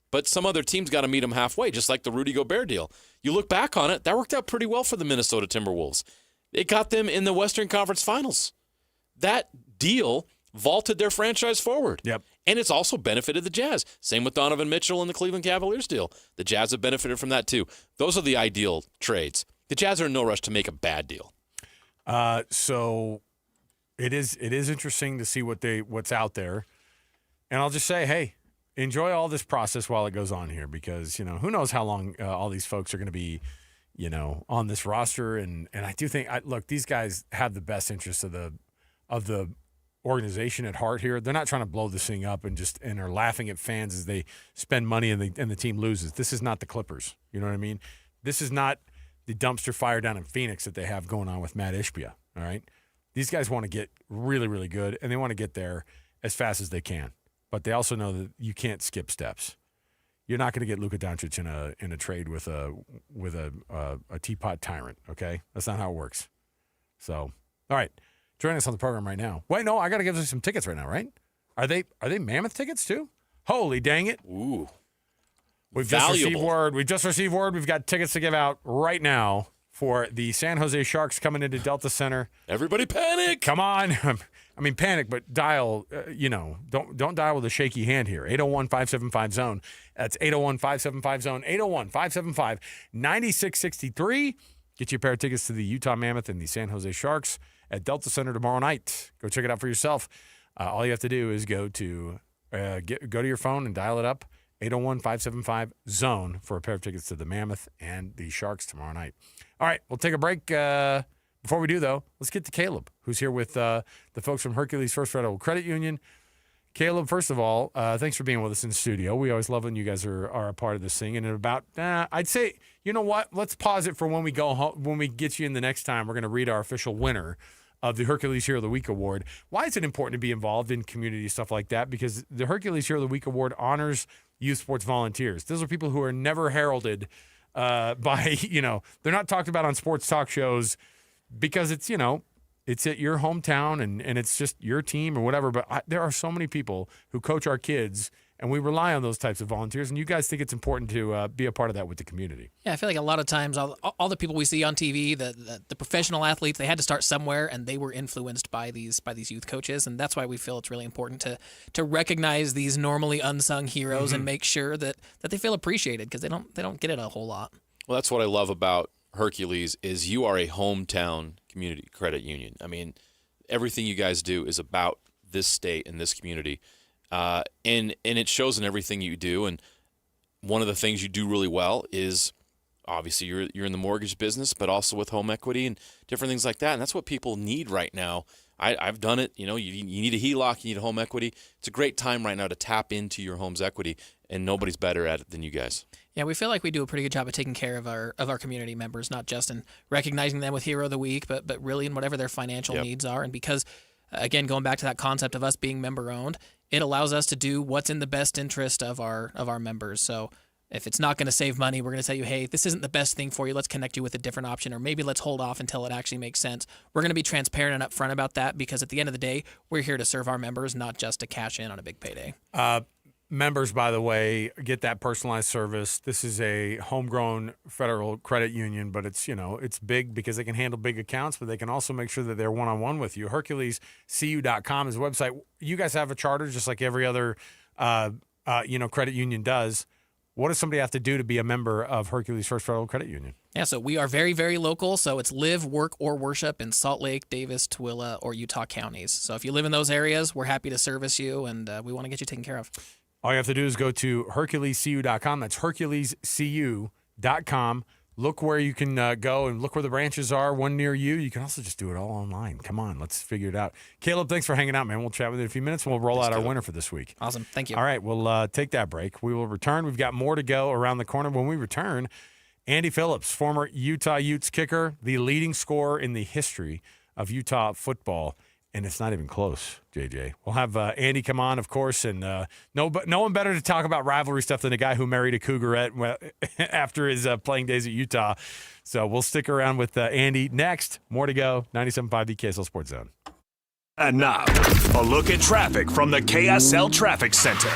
But some other teams got to meet them halfway, just like the Rudy Gobert deal. You look back on it, that worked out pretty well for the Minnesota Timberwolves. It got them in the Western Conference Finals. That deal vaulted their franchise forward. Yep. And it's also benefited the Jazz. Same with Donovan Mitchell and the Cleveland Cavaliers deal. The Jazz have benefited from that too. Those are the ideal trades. The Jazz are in no rush to make a bad deal. So it is interesting to see what's out there. And I'll just say, hey, enjoy all this process while it goes on here, because, who knows how long all these folks are going to be, on this roster. And I do think, look, these guys have the best interests of the organization at heart here. They're not trying to blow this thing up and are laughing at fans as they spend money and the team loses. This is not the Clippers. You know what I mean? This is not the dumpster fire down in Phoenix that they have going on with Matt Ishbia. All right. These guys want to get really, really good, and they want to get there as fast as they can. But they also know that you can't skip steps. You're not going to get Luka Doncic in a trade with a teapot tyrant. Okay, that's not how it works. So, all right, joining us on the program right now. Wait, no, I got to give you some tickets right now, right? Are they Mammoth tickets too? Holy dang it. Ooh. We've just received word. We've got tickets to give out right now for the San Jose Sharks coming into Delta Center. Everybody panic. Come on. I mean, panic, but dial, don't dial with a shaky hand here. 801-575-ZONE. That's 801-575-ZONE. 801-575-9663. Get you a pair of tickets to the Utah Mammoth and the San Jose Sharks at Delta Center tomorrow night. Go check it out for yourself. All you have to do is go to your phone and dial it up. 801-575-ZONE for a pair of tickets to the Mammoth and the Sharks tomorrow night. All right, we'll take a break. Before we do, though, let's get to Caleb, who's here with the folks from Hercules First Federal Credit Union. Caleb, first of all, thanks for being with us in the studio. We always love when you guys are a part of this thing. And in about, I'd say, you know what? Let's pause it for when we go home. When we get you in the next time, we're going to read our official winner of the Hercules Hero of the Week Award. Why is it important to be involved in community stuff like that? Because the Hercules Hero of the Week Award honors youth sports volunteers. Those are people who are never heralded by, they're not talked about on sports talk shows because it's, it's at your hometown and it's just your team or whatever. But there are so many people who coach our kids, and we rely on those types of volunteers. And you guys think it's important to be a part of that with the community. Yeah, I feel like a lot of times all the people we see on TV, the professional athletes, they had to start somewhere, and they were influenced by these youth coaches. And that's why we feel it's really important to recognize these normally unsung heroes and make sure that they feel appreciated, because they don't get it a whole lot. Well, that's what I love about Hercules is you are a hometown community credit union. I mean, everything you guys do is about this state and this community. And it shows in everything you do. And one of the things you do really well is obviously you're in the mortgage business, but also with home equity and different things like that. And that's what people need right now. I've done it. You need a HELOC, you need a home equity. It's a great time right now to tap into your home's equity, and nobody's better at it than you guys. Yeah, we feel like we do a pretty good job of taking care of our community members, not just in recognizing them with Hero of the Week, but really in whatever their financial needs are. And because, again, going back to that concept of us being member-owned, it allows us to do what's in the best interest of our members. So if it's not going to save money, we're going to tell you, hey, this isn't the best thing for you. Let's connect you with a different option, or maybe let's hold off until it actually makes sense. We're going to be transparent and upfront about that, because at the end of the day, we're here to serve our members, not just to cash in on a big payday. Members, by the way, get that personalized service. This is a homegrown federal credit union, but it's big because they can handle big accounts, but they can also make sure that they're one-on-one with you. HerculesCU.com is a website. You guys have a charter just like every other credit union does. What does somebody have to do to be a member of Hercules First Federal Credit Union? Yeah, so we are very, very local. So it's live, work, or worship in Salt Lake, Davis, Tooele, or Utah counties. So if you live in those areas, we're happy to service you, and we want to get you taken care of. All you have to do is go to HerculesCU.com. That's HerculesCU.com. Look where you can go and look where the branches are, one near you. You can also just do it all online. Come on, let's figure it out. Caleb, thanks for hanging out, man. We'll chat with you in a few minutes, and we'll roll out our winner for this week. Awesome. Thank you. All right, we'll take that break. We will return. We've got more to go around the corner. When we return, Andy Phillips, former Utah Utes kicker, the leading scorer in the history of Utah football. And it's not even close, JJ. We'll have Andy come on, of course, and no one better to talk about rivalry stuff than a guy who married a Cougarette after his playing days at Utah. So we'll stick around with Andy next. More to go. 97.5 the KSL Sports Zone. And now, a look at traffic from the KSL Traffic Center.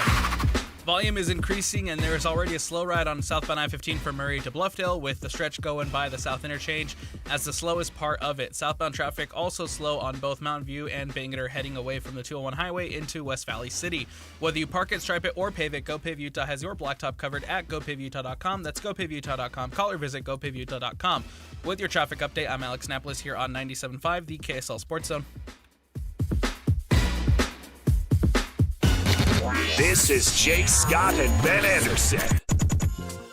Volume is increasing, and there is already a slow ride on southbound I-15 from Murray to Bluffdale, with the stretch going by the South Interchange as the slowest part of it. Southbound traffic also slow on both Mountain View and Bangor, heading away from the 201 highway into West Valley City. Whether you park it, stripe it, or pave it, GoPave Utah has your blacktop covered at GoPaveUtah.com. That's GoPaveUtah.com. Call or visit GoPaveUtah.com. With your traffic update, I'm Alex Napolis here on 97.5, the KSL Sports Zone. This is Jake Scott and Ben Anderson.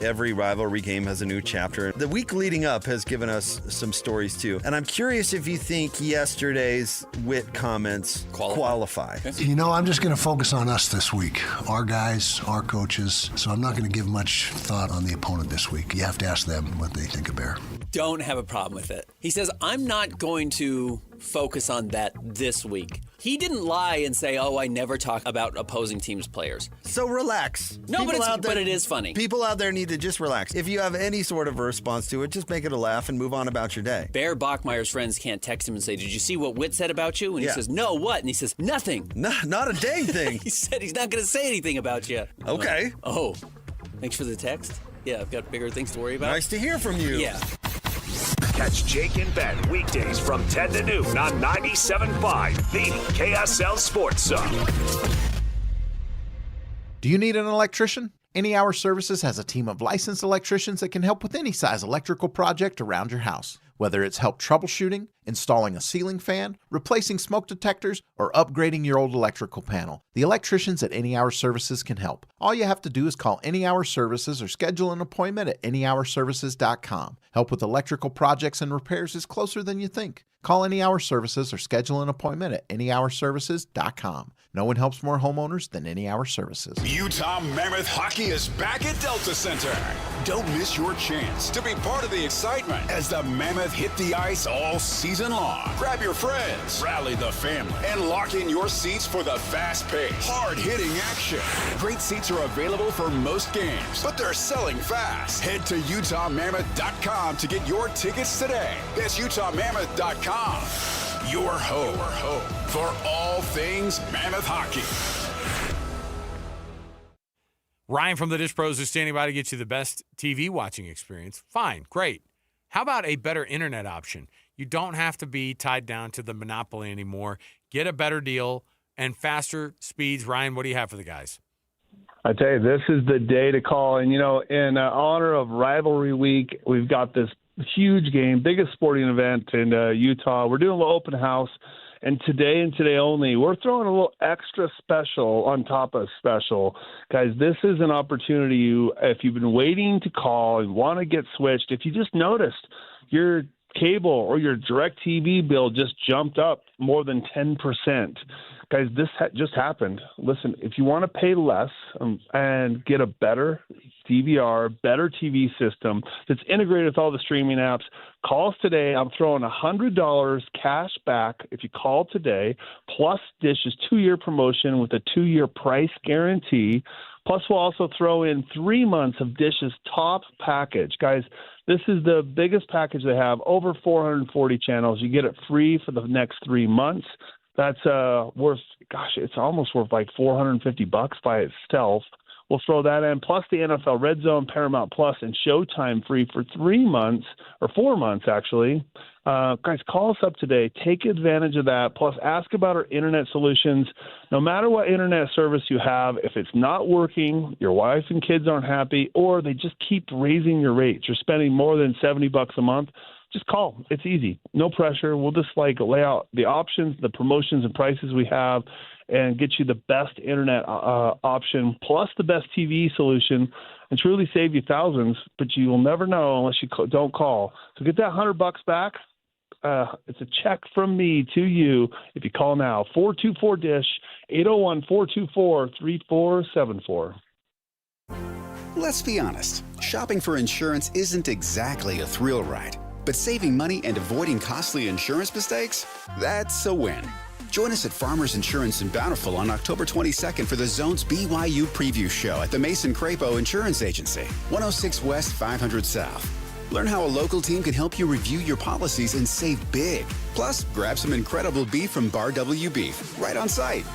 Every rivalry game has a new chapter. The week leading up has given us some stories too. And I'm curious if you think yesterday's Witt comments qualify. I'm just going to focus on us this week. Our guys, our coaches. So I'm not going to give much thought on the opponent this week. You have to ask them what they think of Bear. Don't have a problem with it. He says, I'm not going to focus on that this week. He didn't lie and say, "Oh, I never talk about opposing teams' players." So relax. No, but it is funny. People out there need to just relax. If you have any sort of a response to it, just make it a laugh and move on about your day. Bear Bachmeier's friends can't text him and say, "Did you see what Witt said about you?" And he says, "No, what?" And he says, "Nothing." Not a dang thing. He said he's not going to say anything about you. Okay. Oh, thanks for the text. Yeah, I've got bigger things to worry about. Nice to hear from you. Yeah. Catch Jake and Ben weekdays from 10 to noon on 97.5, the KSL Sports Zone. Do you need an electrician? Any Hour Services has a team of licensed electricians that can help with any size electrical project around your house. Whether it's help troubleshooting, installing a ceiling fan, replacing smoke detectors, or upgrading your old electrical panel, the electricians at Any Hour Services can help. All you have to do is call Any Hour Services or schedule an appointment at anyhourservices.com. Help with electrical projects and repairs is closer than you think. Call Any Hour Services or schedule an appointment at anyhourservices.com. No one helps more homeowners than Any Hour Services. Utah Mammoth Hockey is back at Delta Center. Don't miss your chance to be part of the excitement as the Mammoth hit the ice all season long. Grab your friends, rally the family, and lock in your seats for the fast-paced, hard-hitting action. Great seats are available for most games, but they're selling fast. Head to UtahMammoth.com to get your tickets today. That's UtahMammoth.com. Your home for all things Mammoth hockey. Ryan from the Dish Pros is standing by to get you the best TV watching experience. Fine, great. How about a better internet option? You don't have to be tied down to the monopoly anymore. Get a better deal and faster speeds. Ryan, what do you have for the guys? I tell you, this is the day to call. And, you know, in honor of Rivalry Week, we've got this huge game, biggest sporting event in Utah. We're doing a little open house. And today and today only, we're throwing a little extra special on top of special. Guys, this is an opportunity. If you've been waiting to call and want to get switched, if you just noticed your cable or your DirecTV bill just jumped up more than 10%. Guys, this just happened. Listen, if you want to pay less and get a better DVR, better TV system that's integrated with all the streaming apps, call us today. I'm throwing $100 cash back if you call today, plus Dish's 2-year promotion with a 2-year price guarantee. Plus, we'll also throw in 3 months of Dish's top package. Guys, this is the biggest package they have, over 440 channels. You get it free for the next 3 months. That's worth, it's almost worth like $450 by itself. We'll throw that in, plus the NFL Red Zone, Paramount Plus, and Showtime free for 3 months, or 4 months actually. Guys, call us up today. Take advantage of that. Plus, ask about our internet solutions. No matter what internet service you have, if it's not working, your wife and kids aren't happy, or they just keep raising your rates, you're spending more than $70 a month, just call. It's easy. No pressure. We'll just lay out the options, the promotions and prices we have, and get you the best internet option, plus the best TV solution, and truly save you thousands, but you will never know unless you don't call. So get that $100 back. It's a check from me to you if you call now. 424-DISH, 801-424-3474. Let's be honest. Shopping for insurance isn't exactly a thrill ride. But saving money and avoiding costly insurance mistakes? That's a win. Join us at Farmers Insurance in Bountiful on October 22nd for the Zone's BYU Preview Show at the Mason Crapo Insurance Agency, 106 West, 500 South. Learn how a local team can help you review your policies and save big. Plus, grab some incredible beef from Bar W Beef right on site.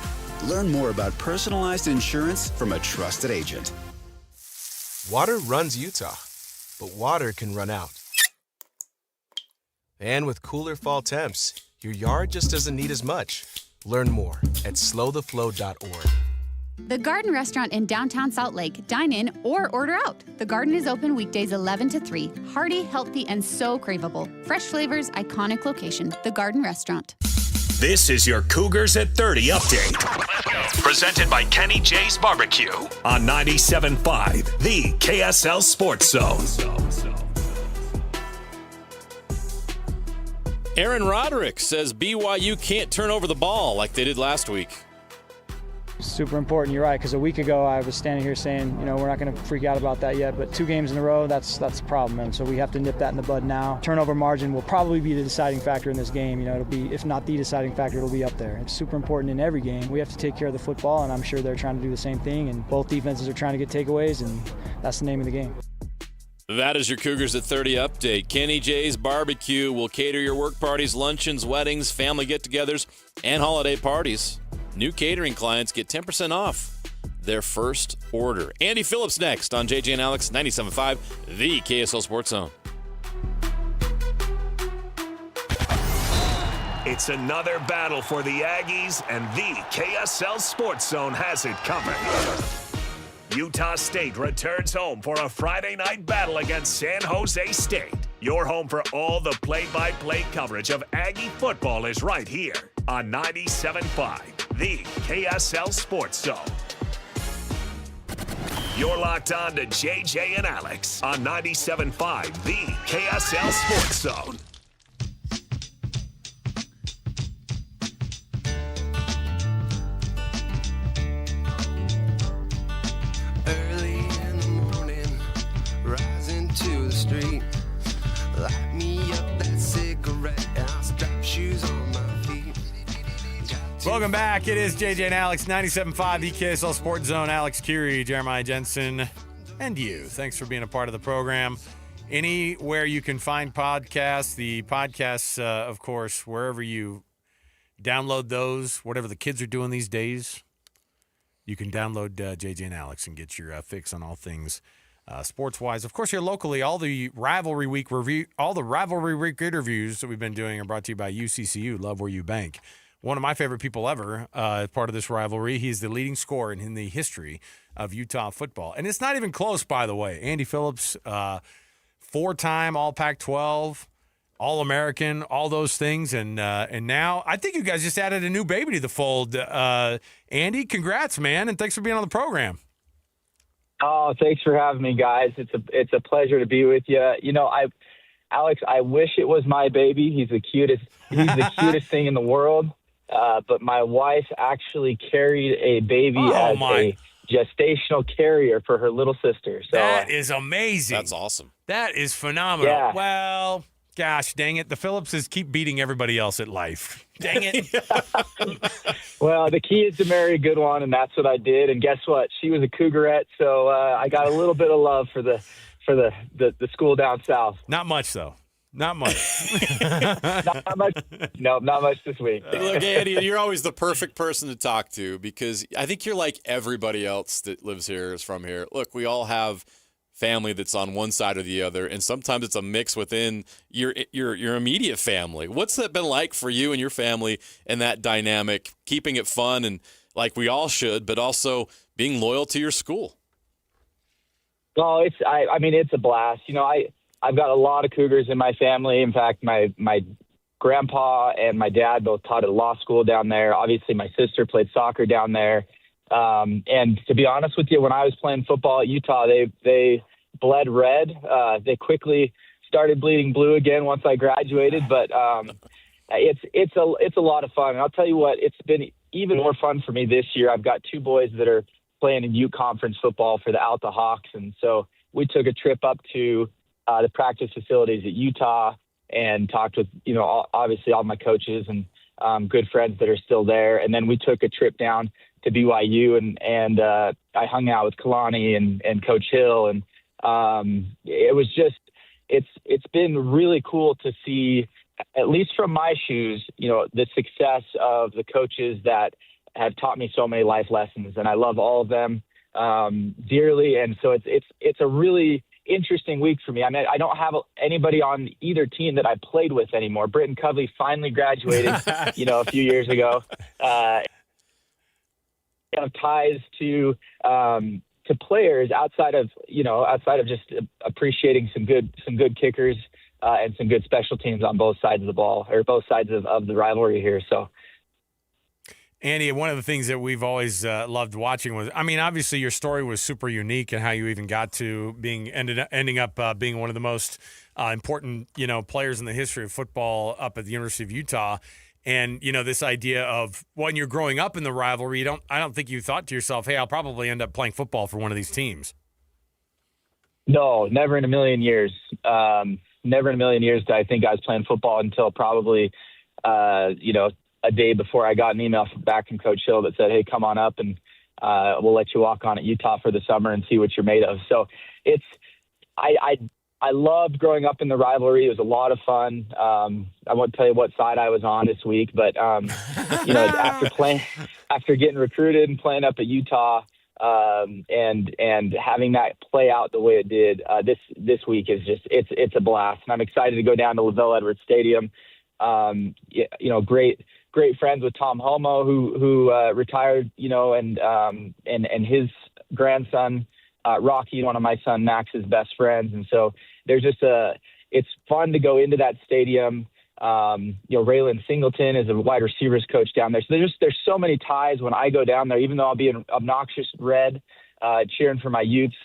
Learn more about personalized insurance from a trusted agent. Water runs Utah, but water can run out. And with cooler fall temps, your yard just doesn't need as much. Learn more at slowtheflow.org. The Garden Restaurant in downtown Salt Lake. Dine in or order out. The Garden is open weekdays 11 to 3. Hearty, healthy, and so craveable. Fresh flavors, iconic location. The Garden Restaurant. This is your Cougars at 30 update. Presented by Kenny J's Barbecue on 97.5, the KSL Sports Zone. Aaron Roderick says BYU can't turn over the ball like they did last week. Super important. You're right, because a week ago I was standing here saying, we're not going to freak out about that yet, but 2 games in a row, that's a problem, and so we have to nip that in the bud now. Turnover margin will probably be the deciding factor in this game. It'll be, if not the deciding factor, it'll be up there. It's super important in every game. We have to take care of the football, and I'm sure they're trying to do the same thing, and both defenses are trying to get takeaways, and that's the name of the game. That is your Cougars at 30 update. Kenny J's Barbecue will cater your work parties, luncheons, weddings, family get-togethers, and holiday parties. New catering clients get 10% off their first order. Andy Phillips next on JJ and Alex 97.5, the KSL Sports Zone. It's another battle for the Aggies, and the KSL Sports Zone has it covered. Utah State returns home for a Friday night battle against San Jose State. Your home for all the play-by-play coverage of Aggie football is right here on 97.5, the KSL Sports Zone. You're locked on to JJ and Alex on 97.5, the KSL Sports Zone. Early in the morning, rising to the street. Light me up that cigarette and I'll strap shoes on my feet. Welcome back. It is JJ and Alex, 97.5, the KSL Sports Zone. Alex Curie, Jeremiah Jensen, and you. Thanks for being a part of the program. Anywhere you can find podcasts, the podcasts, of course, wherever you download those, whatever the kids are doing these days, you can download JJ and Alex and get your fix on all things sports-wise. Of course, here locally, all the rivalry week interviews that we've been doing are brought to you by UCCU, Love Where You Bank. One of my favorite people ever, part of this rivalry. He's the leading scorer in the history of Utah football. And it's not even close, by the way. Andy Phillips, 4-time All Pac-12, All-American, all those things. And now I think you guys just added a new baby to the fold. Andy, congrats, man, and thanks for being on the program. Oh, thanks for having me, guys. It's a pleasure to be with you. Alex, I wish it was my baby. He's the cutest thing in the world. But my wife actually carried a baby as a gestational carrier for her little sister. So that is amazing. That's awesome. That is phenomenal. Yeah. Well, gosh, dang it. The Phillipses keep beating everybody else at life. Dang it. Well, the key is to marry a good one, and that's what I did. And guess what? She was a Cougarette, so I got a little bit of love for the school down south. Not much, though. Not much. Not much. No, not much this week. Look, Andy, you're always the perfect person to talk to because I think you're like everybody else that lives here, is from here. Look, we all have family that's on one side or the other, and sometimes it's a mix within your immediate family. What's that been like for you and your family and that dynamic, keeping it fun and like we all should, but also being loyal to your school? Well, it's a blast. I've got a lot of Cougars in my family. In fact, my grandpa and my dad both taught at law school down there. Obviously, my sister played soccer down there. And to be honest with you, when I was playing football at Utah, they bled red. They quickly started bleeding blue again once I graduated. But it's a lot of fun. And I'll tell you what, it's been even more fun for me this year. I've got 2 boys that are playing in Ute Conference football for the Alta Hawks. And so we took a trip up to the practice facilities at Utah and talked with, obviously all my coaches and good friends that are still there. And then we took a trip down to BYU and I hung out with Kalani and Coach Hill. And it was just, it's been really cool to see, at least from my shoes, the success of the coaches that have taught me so many life lessons, and I love all of them dearly. And so it's a really interesting week for me. I mean, I don't have anybody on either team that I played with anymore. Britton Covey finally graduated, a few years ago. Have ties to players outside of just appreciating some good kickers and some good special teams on both sides of the ball, or both sides of the rivalry here. So, Andy, one of the things that we've always loved watching was, obviously your story was super unique and how you even got to ending up being one of the most important, players in the history of football up at the University of Utah. And, this idea of when you're growing up in the rivalry, I don't think you thought to yourself, hey, I'll probably end up playing football for one of these teams. No, never in a million years. Never in a million years did I think I was playing football until probably, a day before I got an email back from Coach Hill that said, hey, come on up and we'll let you walk on at Utah for the summer and see what you're made of. So I loved growing up in the rivalry. It was a lot of fun. I won't tell you what side I was on this week, but after getting recruited and playing up at Utah, and having that play out the way it did this week is just it's a blast. And I'm excited to go down to LaVelle Edwards Stadium. Great friends with Tom Homo, who retired, and his grandson Rocky, one of my son Max's best friends, and so there's just it's fun to go into that stadium. Raylan Singleton is a wide receivers coach down there. So there's so many ties when I go down there, even though I'll be in obnoxious red cheering for my Utes.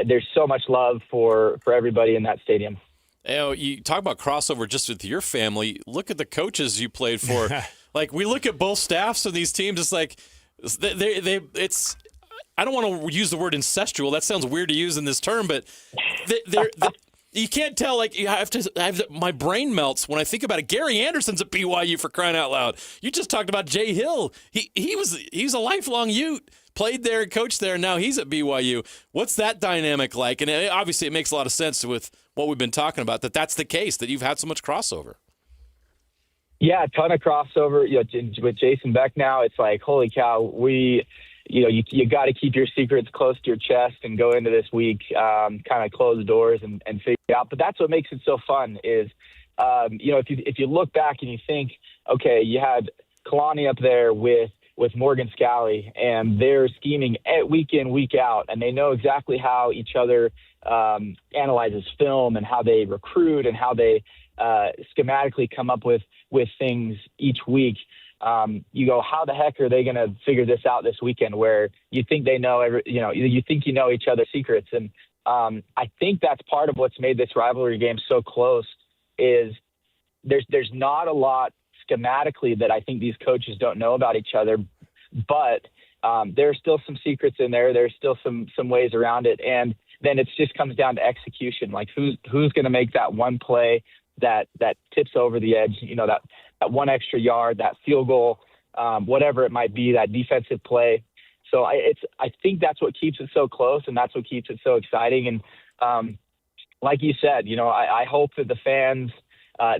There's so much love for everybody in that stadium. You talk about crossover just with your family. Look at the coaches you played for. Like, we look at both staffs of these teams. It's like it's. I don't want to use the word incestual. That sounds weird to use in this term, but they're you can't tell. Like, my brain melts when I think about it. Gary Anderson's at BYU, for crying out loud. You just talked about Jay Hill. He's a lifelong Ute. Played there and coached there, and now he's at BYU. What's that dynamic like? And obviously it makes a lot of sense with what we've been talking about, that's the case, that you've had so much crossover. Yeah, a ton of crossover. With Jason Beck now, it's like, holy cow, you got to keep your secrets close to your chest and go into this week, kind of close the doors and figure it out. But that's what makes it so fun is, if you look back and you think, okay, you had Kalani up there with Morgan Scalley, and they're scheming week in, week out, and they know exactly how each other analyzes film and how they recruit and how they schematically come up with things each week. You go, how the heck are they going to figure this out this weekend? Where you think they know you think you know each other's secrets, and I think that's part of what's made this rivalry game so close. Is there's not a lot schematically that I think these coaches don't know about each other, but there are still some secrets in there. There's still some ways around it, and then it just comes down to execution. Like who's going to make that one play that tips over the edge? That one extra yard, that field goal, whatever it might be, that defensive play. So I think that's what keeps it so close, and that's what keeps it so exciting. And like you said, I hope that the fans.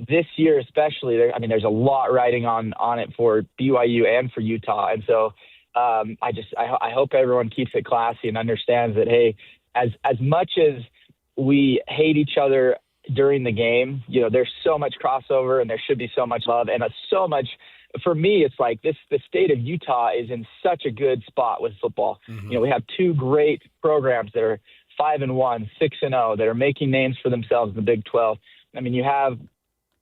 This year especially, there's a lot riding on it for BYU and for Utah, and so I hope everyone keeps it classy and understands that, hey, as much as we hate each other during the game, there's so much crossover and there should be so much love and so much. For me, it's like the state of Utah is in such a good spot with football. Mm-hmm. We have two great programs that are 5-1, 6-0 that are making names for themselves in the Big 12. You have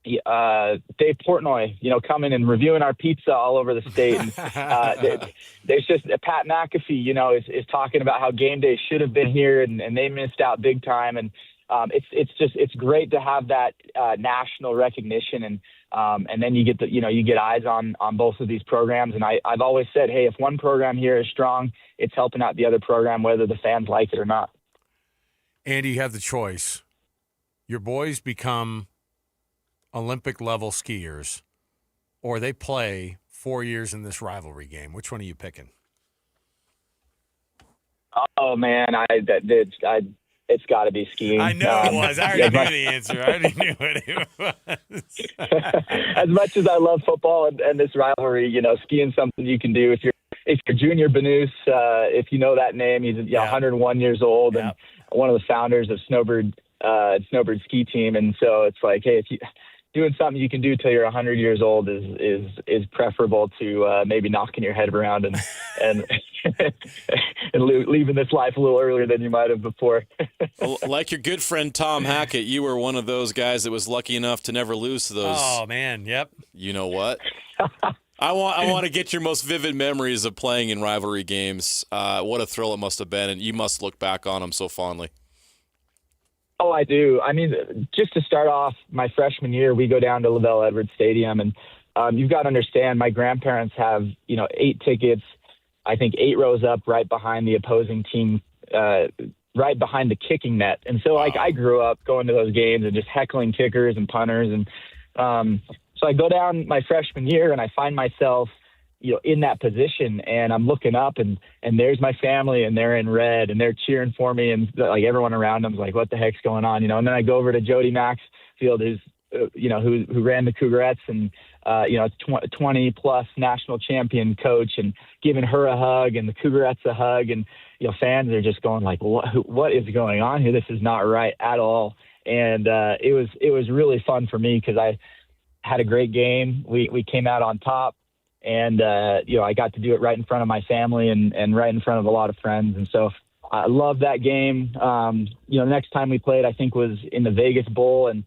Dave Portnoy, coming and reviewing our pizza all over the state. And, there's just Pat McAfee, is talking about how game day should have been here and they missed out big time. And it's great to have that national recognition. And then you get eyes on both of these programs. And I've always said, hey, if one program here is strong, it's helping out the other program, whether the fans like it or not. Andy, you have the choice. Your boys become Olympic-level skiers, or they play 4 years in this rivalry game. Which one are you picking? Oh, man, it's got to be skiing. I know it was. I already knew the answer. I already knew it was. As much as I love football and this rivalry, skiing something you can do. If you're Junior Banus, if you know that name, he's 101 years old and one of the founders of Snowbird ski team. And so it's like, hey, if you doing something you can do till you're 100 years old is preferable to maybe knocking your head around and leaving this life a little earlier than you might have before. Like your good friend Tom Hackett, you were one of those guys that was lucky enough to never lose to those. Oh man, yep. You know what? I want to get your most vivid memories of playing in rivalry games. What a thrill it must have been, and you must look back on them so fondly. Oh, I do. Just to start off, my freshman year, we go down to LaVelle Edwards Stadium, and you've got to understand, my grandparents have 8 tickets, I think 8 rows up right behind the opposing team, right behind the kicking net. And so I grew up going to those games and just heckling kickers and punters. And so I go down my freshman year and I find myself, in that position, and I'm looking up and there's my family and they're in red and they're cheering for me. And like everyone around them's like, what the heck's going on? And then I go over to Jody Maxfield, who's, who ran the Cougarettes and, 20 plus national champion coach, and giving her a hug and the Cougarettes a hug. And, fans are just going like, what is going on here? This is not right at all. And it was really fun for me because I had a great game. We came out on top. And, I got to do it right in front of my family and right in front of a lot of friends. And so I love that game. The next time we played, I think, was in the Vegas Bowl. And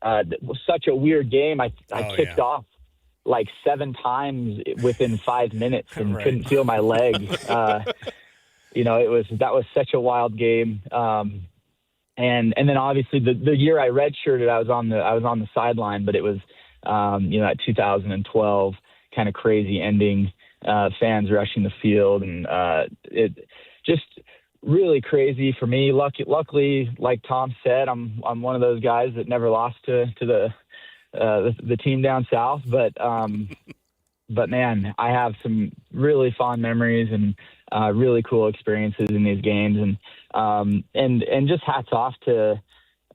it was such a weird game. I kicked off like 7 times within 5 minutes and couldn't feel my leg. That was such a wild game. And then obviously the year I redshirted, I was on the sideline, but it was, that 2012 kind of crazy ending, fans rushing the field, and it just really crazy for me. Luckily, like Tom said, I'm one of those guys that never lost to the team down south. But man, I have some really fond memories and really cool experiences in these games, and just hats off to,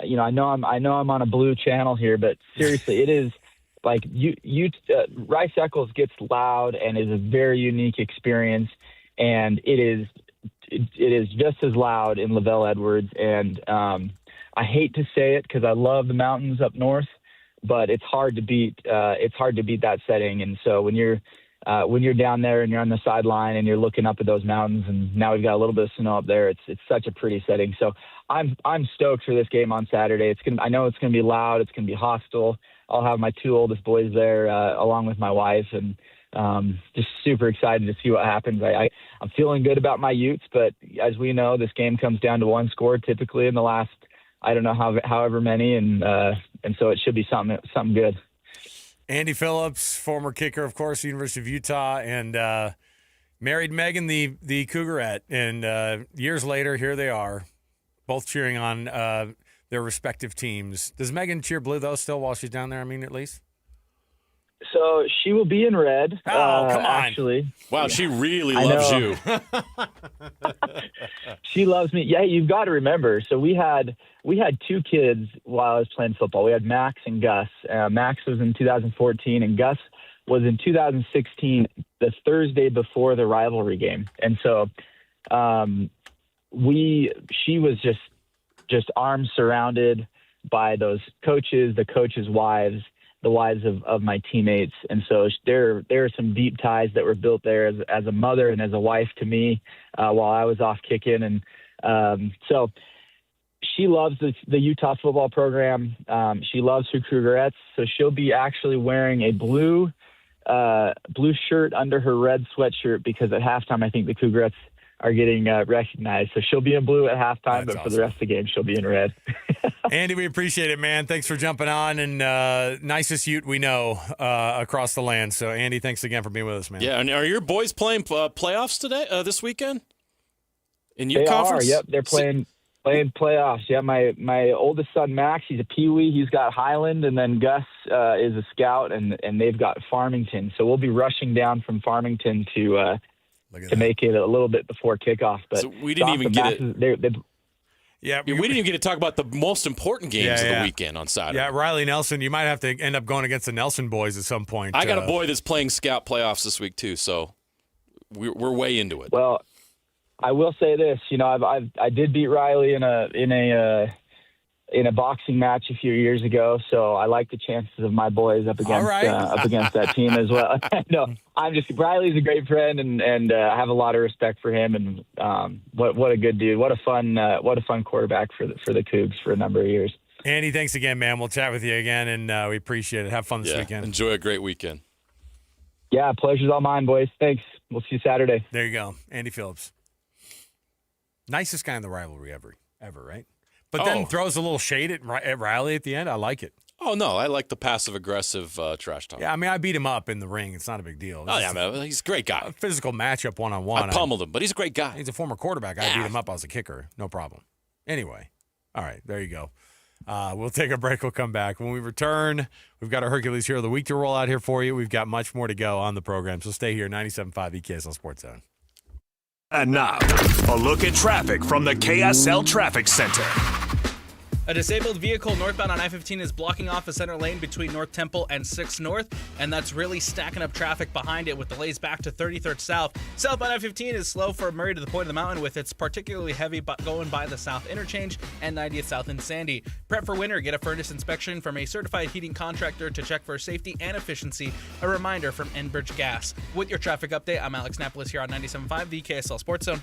I know I'm on a blue channel here, but seriously, it is. Like Rice Eccles gets loud and is a very unique experience, and it is just as loud in Lavelle Edwards. And I hate to say it because I love the mountains up north, but it's hard to beat. It's hard to beat that setting. And so when you're down there and you're on the sideline and you're looking up at those mountains, and now we've got a little bit of snow up there, it's such a pretty setting. So I'm stoked for this game on Saturday. I know it's gonna be loud. It's gonna be hostile. I'll have my 2 oldest boys there, along with my wife, and just super excited to see what happens. I'm feeling good about my Utes, but as we know, this game comes down to 1 score typically in the last, I don't know however many, and so it should be something good. Andy Phillips, former kicker, of course, University of Utah, and married Megan, the Cougarette, and years later, here they are, both cheering on their respective teams. Does Megan cheer blue, though, still while she's down there, at least? So she will be in red. Oh, come on. Actually. Wow, she really loves you. She loves me. Yeah, you've got to remember. So we had 2 kids while I was playing football. We had Max and Gus. Max was in 2014, and Gus was in 2016, the Thursday before the rivalry game. And so she was just arms surrounded by those coaches, the coaches' wives, the wives of my teammates. And so there are some deep ties that were built there as a mother and as a wife to me while I was off kicking. And so she loves the Utah football program. She loves her Cougarettes. So she'll be actually wearing a blue shirt under her red sweatshirt because at halftime, I think the Cougarettes are getting recognized. So she'll be in blue at halftime, but for the rest of the game, she'll be in red. Andy, we appreciate it, man. Thanks for jumping on, and nicest Ute we know across the land. So, Andy, thanks again for being with us, man. Yeah, and are your boys playing playoffs today, this weekend? In Ute conference? Yep, they're playing playoffs. Yeah, my oldest son, Max, he's a peewee. He's got Highland, and then Gus is a scout, and they've got Farmington. So we'll be rushing down from Farmington to make it a little bit before kickoff. But so we didn't even get it. Yeah, we didn't even get to talk about the most important games of the weekend on Saturday. Yeah, Riley Nelson, you might have to end up going against the Nelson boys at some point. I got a boy that's playing scout playoffs this week too, so we're way into it. Well, I will say this, I did beat Riley in a boxing match a few years ago, so I like the chances of my boys up against that team as well. No, Riley's a great friend, and I have a lot of respect for him, and what a good dude, what a fun quarterback for the Cougs for a number of years. Andy, thanks again, man. We'll chat with you again, and we appreciate it. Have fun this weekend. Enjoy a great weekend. Yeah, pleasure's all mine, boys. Thanks. We'll see you Saturday. There you go, Andy Phillips, nicest guy in the rivalry ever, right? But then throws a little shade at Riley at the end. I like it. Oh, no, I like the passive-aggressive trash talk. Yeah, I mean, I beat him up in the ring. It's not a big deal. Oh, yeah, man, he's a great guy. A physical matchup one-on-one. I pummeled him, but he's a great guy. He's a former quarterback. I beat him up. I was a kicker. No problem. Anyway, all right, there you go. We'll take a break. We'll come back. When we return, we've got our Hercules Hero of the Week to roll out here for you. We've got much more to go on the program, so stay here. 97.5 KSL Sports Zone. And now, a look at traffic from the KSL Traffic Center. A disabled vehicle northbound on I-15 is blocking off a center lane between North Temple and 6th North, and that's really stacking up traffic behind it with delays back to 33rd South. Southbound I-15 is slow for Murray to the point of the mountain with its particularly heavy going by the South Interchange and 90th South in Sandy. Prep for winter. Get a furnace inspection from a certified heating contractor to check for safety and efficiency. A reminder from Enbridge Gas. With your traffic update, I'm Alex Napolis here on 97.5, the KSL Sports Zone.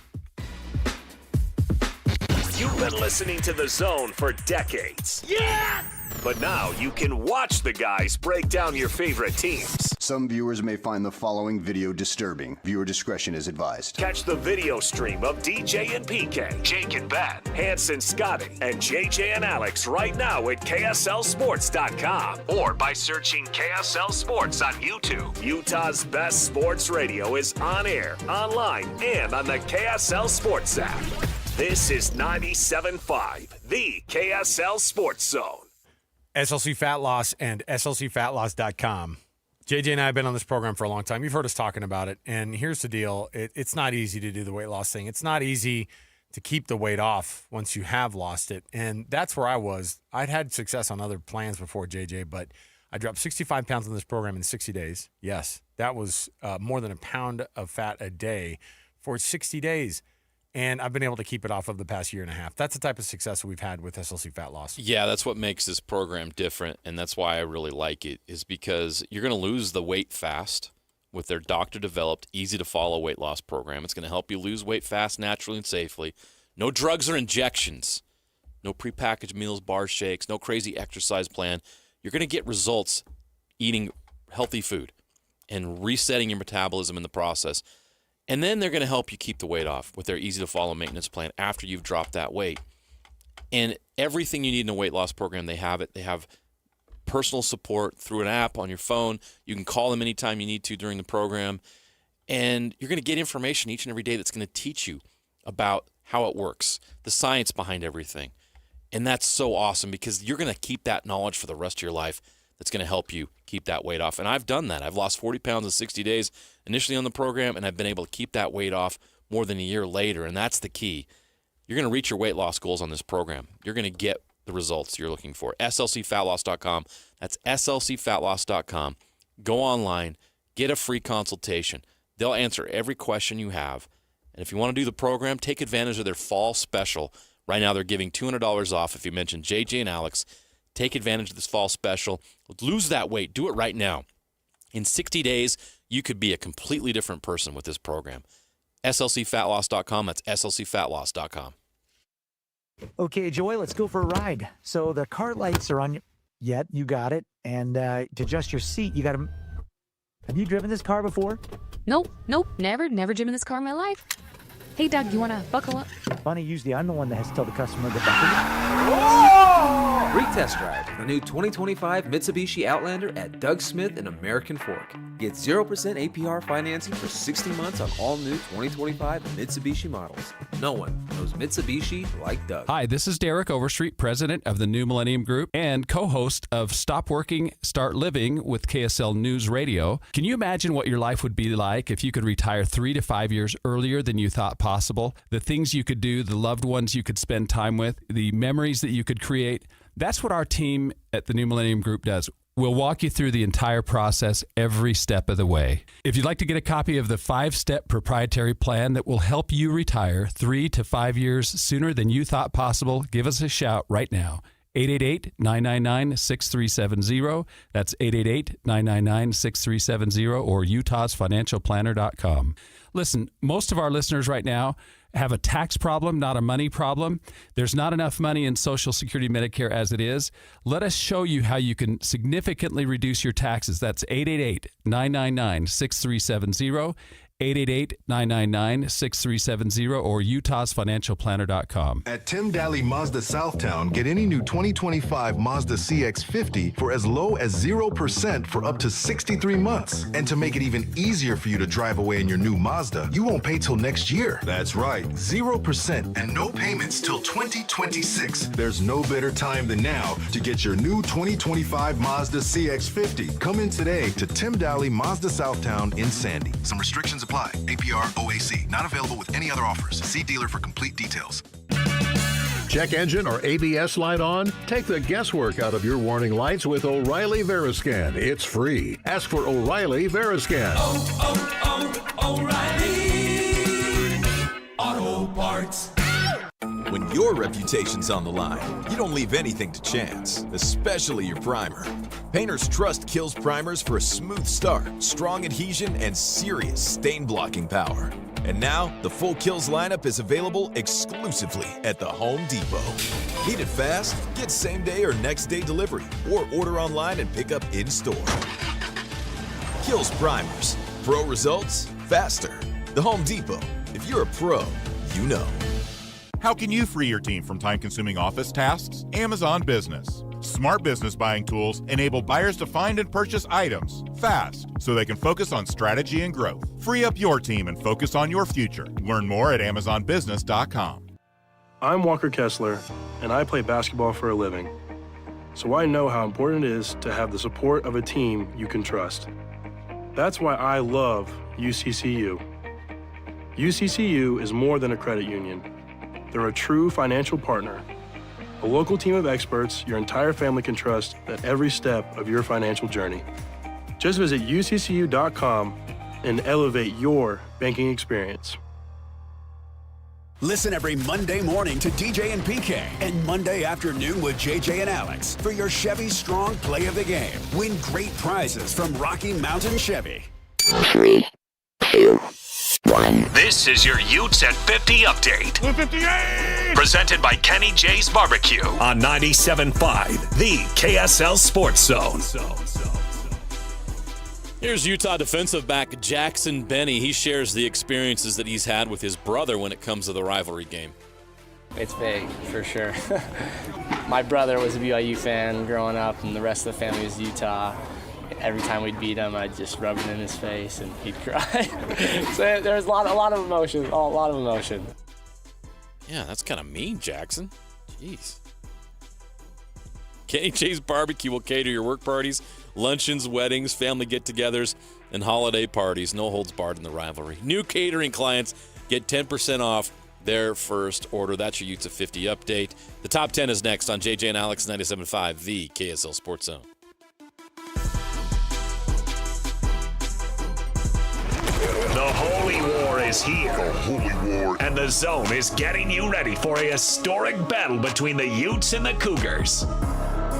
You've been listening to The Zone for decades. Yes! But now you can watch the guys break down your favorite teams. Some viewers may find the following video disturbing. Viewer discretion is advised. Catch the video stream of DJ and PK, Jake and Ben, Hanson, Scotty, and JJ and Alex right now at KSLSports.com or by searching KSL Sports on YouTube. Utah's best sports radio is on air, online, and on the KSL Sports app. This is 97.5, the KSL Sports Zone. SLC Fat Loss and SLCFatLoss.com. JJ and I have been on this program for a long time. You've heard us talking about it. And here's the deal. It's not easy to do the weight loss thing. It's not easy to keep the weight off once you have lost it. And that's where I was. I'd had success on other plans before, JJ, but I dropped 65 pounds on this program in 60 days. Yes, that was more than a pound of fat a day for 60 days. And I've been able to keep it off of the past year and a half. That's the type of success we've had with SLC Fat Loss. Yeah, that's what makes this program different, and that's why I really like it, is because you're going to lose the weight fast with their doctor-developed, easy-to-follow weight loss program. It's going to help you lose weight fast, naturally, and safely. No drugs or injections. No prepackaged meals, bar shakes, no crazy exercise plan. You're going to get results eating healthy food and resetting your metabolism in the process. And then they're going to help you keep the weight off with their easy-to-follow maintenance plan after you've dropped that weight. And everything you need in a weight loss program, they have it. They have personal support through an app on your phone. You can call them anytime you need to during the program. And you're going to get information each and every day that's going to teach you about how it works, the science behind everything. And that's so awesome because you're going to keep that knowledge for the rest of your life. That's going to help you keep that weight off. And I've done that. I've lost 40 pounds in 60 days initially on the program, and I've been able to keep that weight off more than a year later, and that's the key. You're going to reach your weight loss goals on this program. You're going to get the results you're looking for. SLCFatLoss.com. That's SLCFatLoss.com. Go online. Get a free consultation. They'll answer every question you have. And if you want to do the program, take advantage of their fall special. Right now they're giving $200 off if you mention JJ and Alex. Take advantage of this fall special. Lose that weight. Do it right now. In 60 days, you could be a completely different person with this program. SLCFatLoss.com. That's SLCFatLoss.com. Okay, Joy, let's go for a ride. So the car lights are on. Yep, you got it. And to adjust your seat, you got to. Have you driven this car before? Nope, never driven this car in my life. Hey, Doug, you want to buckle up? Funny, usually I'm the one that has to tell the customer to buckle up. Free test drive the new 2025 Mitsubishi Outlander at Doug Smith and American Fork. Get 0% APR financing for 60 months on all new 2025 Mitsubishi models. No one knows Mitsubishi like Doug. Hi, this is Derek Overstreet, president of the New Millennium Group and co-host of Stop Working, Start Living with KSL News Radio. Can you imagine what your life would be like if you could retire 3 to 5 years earlier than you thought possible? The things you could do, the loved ones you could spend time with, the memories that you could create. That's what our team at the New Millennium Group does. We'll walk you through the entire process every step of the way. If you'd like to get a copy of the 5-step proprietary plan that will help you retire 3 to 5 years sooner than you thought possible, give us a shout right now. 888-999-6370. That's 888-999-6370 or utahsfinancialplanner.com. Listen, most of our listeners right now have a tax problem, not a money problem. There's not enough money in Social Security Medicare as it is. Let us show you how you can significantly reduce your taxes. That's 888-999-6370. 888-999-6370 or utahsfinancialplanner.com. At Tim Daly Mazda Southtown, get any new 2025 Mazda CX-50 for as low as 0% for up to 63 months. And to make it even easier for you to drive away in your new Mazda, you won't pay till next year. That's right, 0% and no payments till 2026. There's no better time than now to get your new 2025 Mazda CX-50. Come in today to Tim Daly Mazda Southtown in Sandy. Some restrictions apply. APR OAC. Not available with any other offers. See dealer for complete details. Check engine or ABS light on? Take the guesswork out of your warning lights with O'Reilly Veriscan. It's free. Ask for O'Reilly Veriscan. O'Reilly Auto Parts. When your reputation's on the line, you don't leave anything to chance, especially your primer. Painters trust Kills primers for a smooth start, strong adhesion, and serious stain-blocking power. And now, the full Kills lineup is available exclusively at the Home Depot. Need it fast? Get same-day or next-day delivery, or order online and pick up in-store. Kills primers. Pro results, faster. The Home Depot. If you're a pro, you know. How can you free your team from time-consuming office tasks? Amazon Business. Smart business buying tools enable buyers to find and purchase items fast so they can focus on strategy and growth. Free up your team and focus on your future. Learn more at amazonbusiness.com. I'm Walker Kessler, and I play basketball for a living. So I know how important it is to have the support of a team you can trust. That's why I love UCCU. UCCU is more than a credit union. They're a true financial partner, a local team of experts your entire family can trust at every step of your financial journey. Just visit uccu.com and elevate your banking experience. Listen every Monday morning to DJ and PK and Monday afternoon with JJ and Alex for your Chevy Strong Play of the Game. Win great prizes from Rocky Mountain Chevy. 3, 2, 1. This is your Utes at 50 update. 58! Presented by Kenny J's Barbecue on 97.5, the KSL Sports Zone. Here's Utah defensive back Jackson Benny. He shares the experiences that he's had with his brother when it comes to the rivalry game. It's big, for sure. My brother was a BYU fan growing up, and the rest of the family was Utah. Every time we'd beat him, I'd just rub it in his face, and he'd cry. So there's a lot of emotion, a lot of emotion. Yeah, that's kind of mean, Jackson. Jeez. Kenny J's Barbecue will cater your work parties, luncheons, weddings, family get-togethers, and holiday parties. No holds barred in the rivalry. New catering clients get 10% off their first order. That's your Utes of 50 update. The top 10 is next on JJ and Alex 97.5, the KSL Sports Zone. The Holy War is here. The Holy War. And the Zone is getting you ready for a historic battle between the Utes and the Cougars.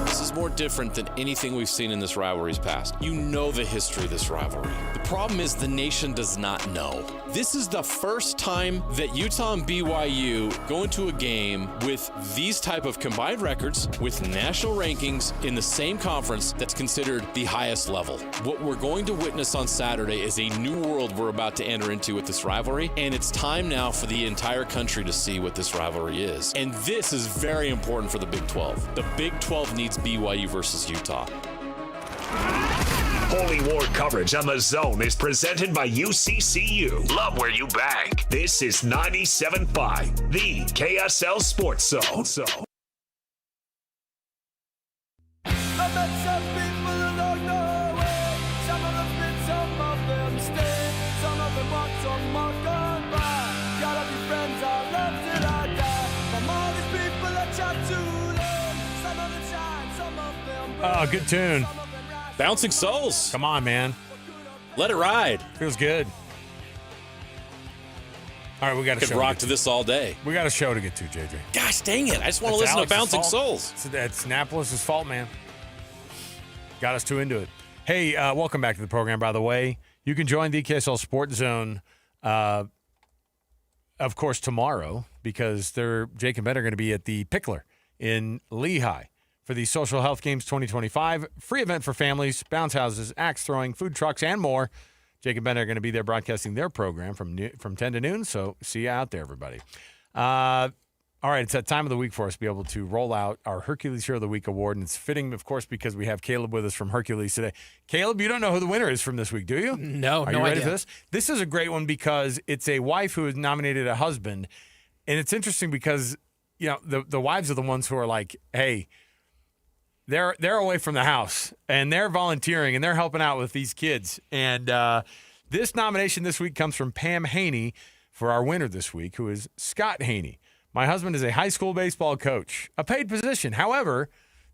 This is more different than anything we've seen in this rivalry's past. You know the history of this rivalry. The problem is the nation does not know. This is the first time that Utah and BYU go into a game with these type of combined records with national rankings in the same conference that's considered the highest level. What we're going to witness on Saturday is a new world we're about to enter into with this rivalry, and it's time now for the entire country to see what this rivalry is. And this is very important for the Big 12. The Big 12 needs BYU versus Utah. Holy War coverage on the Zone is presented by UCCU. Love where you bank. This is 97.5, the KSL Sports Zone. I met some people along the way. Some of them fit, some of them stay. Some of them walk, some walk on by. Gotta be friends, I love till I die. From all these people I chat to them. Some of them shine, some of them burn. Oh, good tune. Bouncing Souls. Come on, man. Let it ride. Feels good. All right, we got a show. Could rock to this all day. We got a show to get to, JJ. Gosh dang it. I just want to listen to Bouncing Souls. It's Annapolis' fault, man. Got us too into it. Hey, welcome back to the program, by the way. You can join the KSL Sports Zone, of course, tomorrow, because Jake and Ben are going to be at the Pickler in Lehigh for the Social Health Games 2025. Free event for families, bounce houses, axe throwing, food trucks, and more. Jake and Ben are going to be there broadcasting their program from 10 to noon, so see you out there, everybody. All right, it's that time of the week for us to be able to roll out our Hercules Hero of the Week award, and it's fitting, of course, because we have Caleb with us from Hercules today. Caleb, you don't know who the winner is from this week, do you? No, Are you ready for this? This is a great one because it's a wife who has nominated a husband, and it's interesting because, you know, the wives are the ones who are like, hey, they're away from the house, and they're volunteering, and they're helping out with these kids. And this nomination this week comes from Pam Haney for our winner this week, who is Scott Haney. My husband is a high school baseball coach, a paid position. However,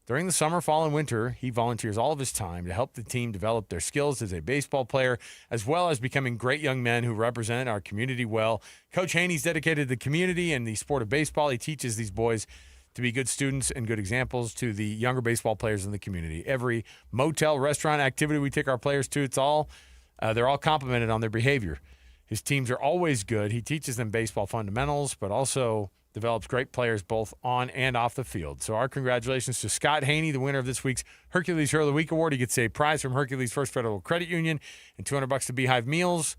during the summer, fall, and winter, he volunteers all of his time to help the team develop their skills as a baseball player, as well as becoming great young men who represent our community well. Coach Haney's dedicated to the community and the sport of baseball. He teaches these boys to be good students and good examples to the younger baseball players in the community. Every motel, restaurant, activity we take our players to, they're all complimented on their behavior. His teams are always good. He teaches them baseball fundamentals, but also develops great players both on and off the field. So our congratulations to Scott Haney, the winner of this week's Hercules Hero of the Week Award. He gets a prize from Hercules First Federal Credit Union and $200 to Beehive Meals.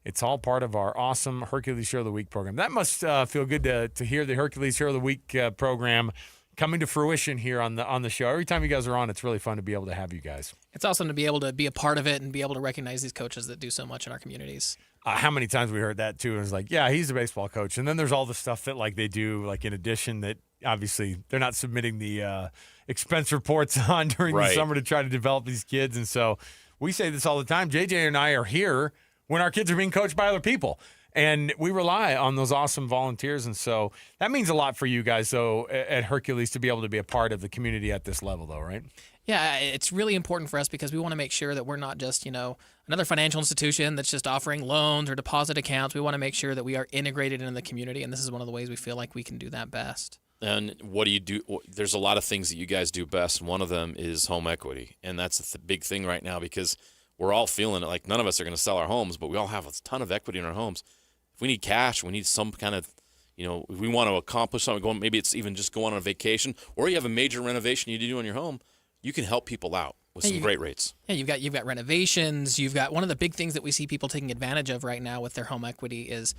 It's all part of our awesome Hercules Hero of the Week program. That must feel good to hear the Hercules Hero of the Week program coming to fruition here on the show. Every time you guys are on, it's really fun to be able to have you guys. It's awesome to be able to be a part of it and be able to recognize these coaches that do so much in our communities. How many times we heard that too? And it's like, yeah, he's a baseball coach. And then there's all the stuff that like they do, like in addition, that obviously they're not submitting the expense reports on during the summer to try to develop these kids. And so we say this all the time. JJ and I are here when our kids are being coached by other people. And we rely on those awesome volunteers. And so that means a lot for you guys, though, at Hercules to be able to be a part of the community at this level, though, right? Yeah, it's really important for us because we want to make sure that we're not just, another financial institution that's just offering loans or deposit accounts. We want to make sure that we are integrated in the community, and this is one of the ways we feel like we can do that best. And what do you do? There's a lot of things that you guys do best. One of them is home equity, and that's the big thing right now because we're all feeling it. Like none of us are going to sell our homes, but we all have a ton of equity in our homes. If we need cash, we need some kind of, if we want to accomplish something, maybe it's even just going on a vacation, or you have a major renovation you do on your home, you can help people out with some great rates. Yeah, you've got renovations. You've got one of the big things that we see people taking advantage of right now with their home equity is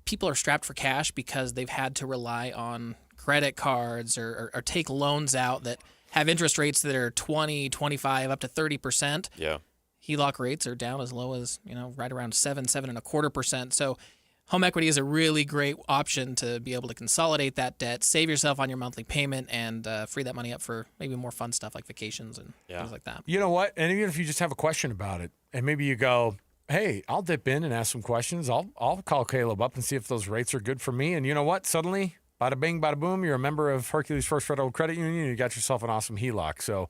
people are strapped for cash because they've had to rely on credit cards or take loans out that have interest rates that are 20, 25, up to 30%. Yeah. HELOC rates are down as low as, right around 7.25%. So home equity is a really great option to be able to consolidate that debt, save yourself on your monthly payment, and free that money up for maybe more fun stuff like vacations and things like that. You know what? And even if you just have a question about it, and maybe you go, hey, I'll dip in and ask some questions. I'll call Caleb up and see if those rates are good for me. And you know what? Suddenly, bada bing, bada boom, you're a member of Hercules First Federal Credit Union, and you got yourself an awesome HELOC. So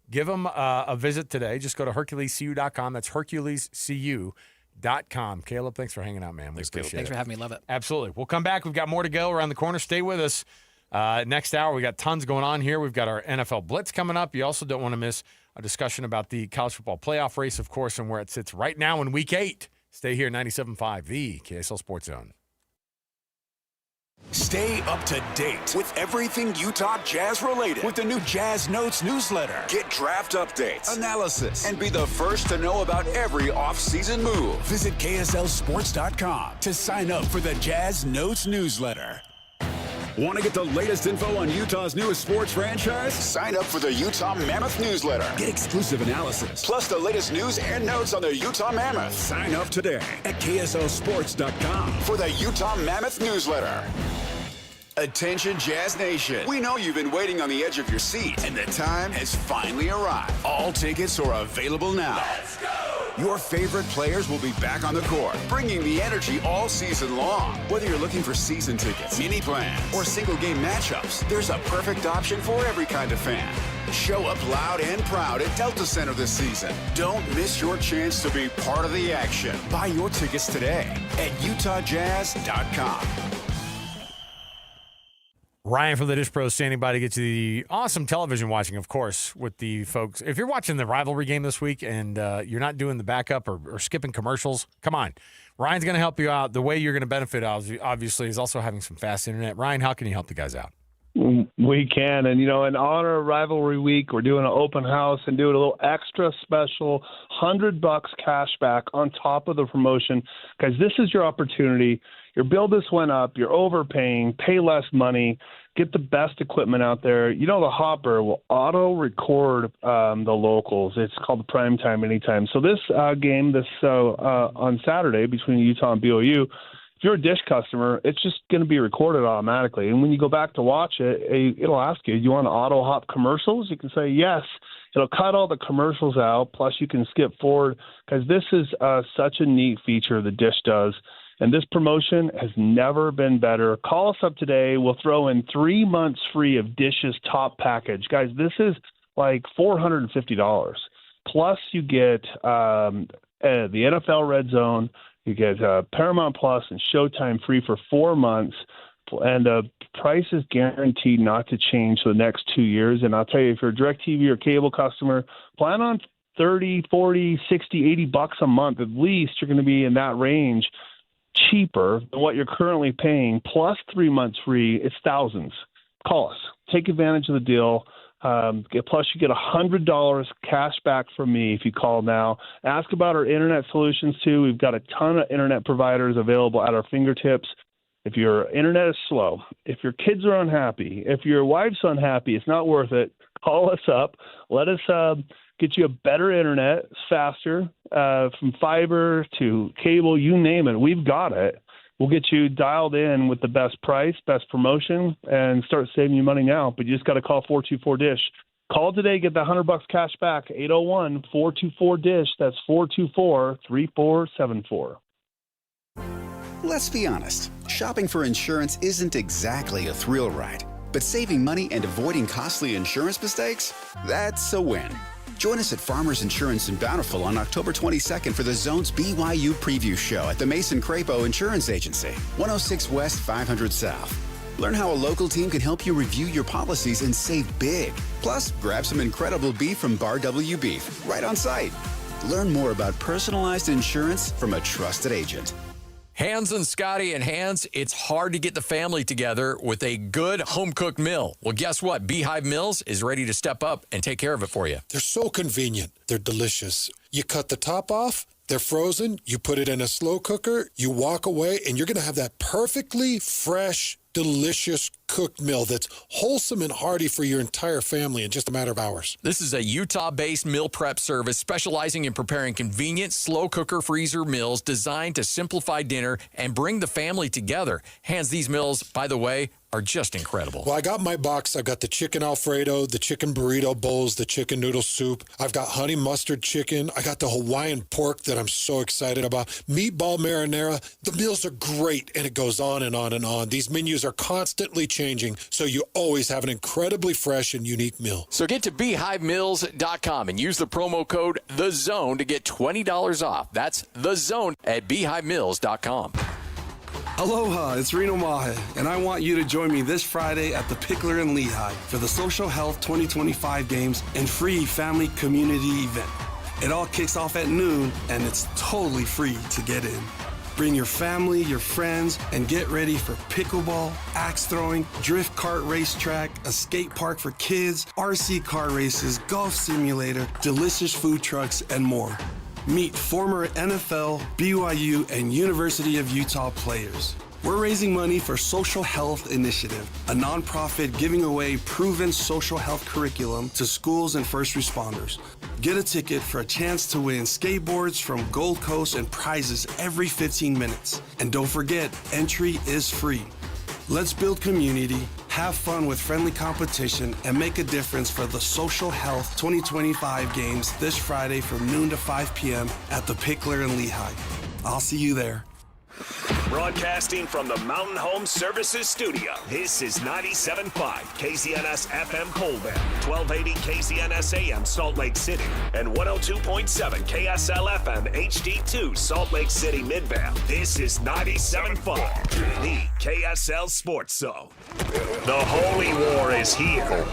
give them a visit today. Just go to HerculesCU.com. That's HerculesCU.com. Caleb, thanks for hanging out, man. We appreciate it. Thanks for having me. Love it. Absolutely. We'll come back. We've got more to go around the corner. Stay with us. Next hour, we got tons going on here. We've got our NFL Blitz coming up. You also don't want to miss a discussion about the college football playoff race, of course, and where it sits right now in Week 8. Stay here, 97.5, the KSL Sports Zone. Stay up to date with everything Utah Jazz related with the new Jazz Notes newsletter. Get draft updates, analysis, and be the first to know about every offseason move. Visit KSLSports.com to sign up for the Jazz Notes newsletter. Want to get the latest info on Utah's newest sports franchise? Sign up for the Utah Mammoth newsletter. Get exclusive analysis, plus the latest news and notes on the Utah Mammoth. Sign up today at KSLSports.com for the Utah Mammoth newsletter. Attention Jazz Nation. We know you've been waiting on the edge of your seat, and the time has finally arrived. All tickets are available now. Let's go! Your favorite players will be back on the court, bringing the energy all season long. Whether you're looking for season tickets, mini plans, or single game matchups, there's a perfect option for every kind of fan. Show up loud and proud at Delta Center this season. Don't miss your chance to be part of the action. Buy your tickets today at UtahJazz.com. Ryan from the Dish Pros standing by to get you the awesome television watching, of course, with the folks. If you're watching the rivalry game this week and you're not doing the backup or skipping commercials, come on. Ryan's going to help you out. The way you're going to benefit, obviously, is also having some fast internet. Ryan, how can you help the guys out? We can. And, in honor of Rivalry Week, we're doing an open house and doing a little extra special $100 cash back on top of the promotion. Guys, this is your opportunity. Your bill just went up. You're overpaying. Pay less money. Get the best equipment out there. The Hopper will auto-record the locals. It's called the Primetime Anytime. So this game, on Saturday between Utah and BYU, if you're a Dish customer, it's just going to be recorded automatically. And when you go back to watch it, it'll ask you, do you want to auto-hop commercials? You can say yes. It'll cut all the commercials out, plus you can skip forward, because this is such a neat feature the Dish does. And this promotion has never been better. Call us up today. We'll throw in 3 months free of Dish's top package. Guys, this is like $450. Plus you get the NFL Red Zone. You get Paramount Plus and Showtime free for 4 months. And the price is guaranteed not to change for the next 2 years. And I'll tell you, if you're a DirecTV or cable customer, plan on $30, $40, $60, $80 a month. At least you're going to be in that range, cheaper than what you're currently paying, plus 3 months free. It's thousands. Call us. Take advantage of the deal. Plus, you get $100 cash back from me if you call now. Ask about our internet solutions, too. We've got a ton of internet providers available at our fingertips. If your internet is slow, if your kids are unhappy, if your wife's unhappy, it's not worth it. Call us up. Let us get you a better internet, faster, from fiber to cable, you name it. We've got it. We'll get you dialed in with the best price, best promotion, and start saving you money now. But you just got to call 424-DISH. Call today, get that $100 cash back, 801-424-DISH. That's 424-3474. Let's be honest. Shopping for insurance isn't exactly a thrill ride. But saving money and avoiding costly insurance mistakes? That's a win. Join us at Farmers Insurance in Bountiful on October 22nd for the Zone's BYU Preview Show at the Mason Crapo Insurance Agency, 106 West 500 South. Learn how a local team can help you review your policies and save big. Plus, grab some incredible beef from Bar W Beef right on site. Learn more about personalized insurance from a trusted agent. Hans and Scotty and Hans, it's hard to get the family together with a good home-cooked meal. Well, guess what? Beehive Meals is ready to step up and take care of it for you. They're so convenient. They're delicious. You cut the top off, they're frozen, you put it in a slow cooker, you walk away, and you're going to have that perfectly fresh, delicious cooked meal that's wholesome and hearty for your entire family in just a matter of hours. This is a Utah-based meal prep service specializing in preparing convenient, slow cooker freezer meals designed to simplify dinner and bring the family together. Hans, these meals, by the way, are just incredible. Well, I got my box. I've got the chicken Alfredo, the chicken burrito bowls, the chicken noodle soup. I've got honey mustard chicken. I got the Hawaiian pork that I'm so excited about. Meatball marinara. The meals are great, and it goes on and on and on. These menus are constantly changing, so you always have an incredibly fresh and unique meal. So get to beehivemeals.com and use the promo code THEZONE to get $20 off. That's THEZONE at beehivemeals.com. Aloha, it's Reno Mahe, and I want you to join me this Friday at the Pickler in Lehigh for the Social Health 2025 Games and free family community event. It all kicks off at noon, and it's totally free to get in. Bring your family, your friends, and get ready for pickleball, axe throwing, drift cart racetrack, a skate park for kids, RC car races, golf simulator, delicious food trucks, and more. Meet former NFL, BYU, and University of Utah players. We're raising money for Social Health Initiative, a nonprofit giving away proven social health curriculum to schools and first responders. Get a ticket for a chance to win skateboards from Gold Coast and prizes every 15 minutes. And don't forget, entry is free. Let's build community, have fun with friendly competition, and make a difference for the Social Health 2025 Games this Friday from noon to 5 p.m. at the Pickler in Lehigh. I'll see you there. Broadcasting from the Mountain Home Services Studio, this is 97.5 KZNS FM Colbert, 1280 KZNS AM Salt Lake City, and 102.7 KSL FM HD2 Salt Lake City Midvale. This is 97.5, the KSL Sports Zone. The Holy War is here,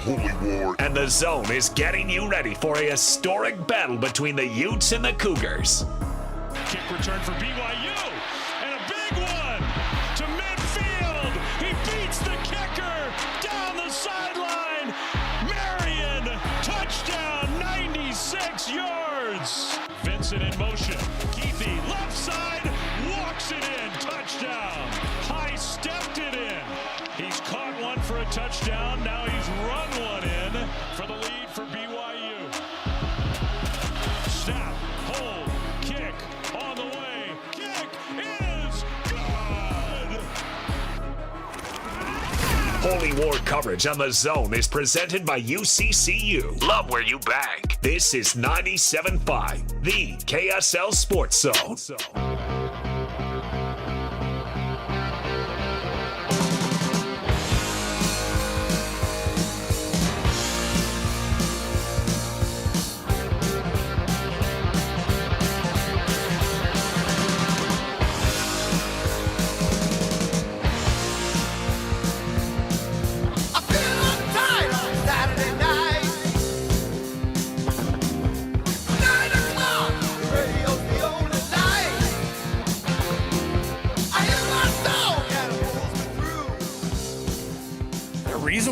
and the Zone is getting you ready for a historic battle between the Utes and the Cougars. Kick return for BYU. To midfield, he beats the kicker down the touchdown. High stepped it in. He's caught one for a touchdown. Now he's run one in for the lead for BYU. Snap, hold, kick, on the way. Kick is good. Holy War coverage on The Zone is presented by UCCU. Love where you bank. This is 97.5, the KSL Sports Zone.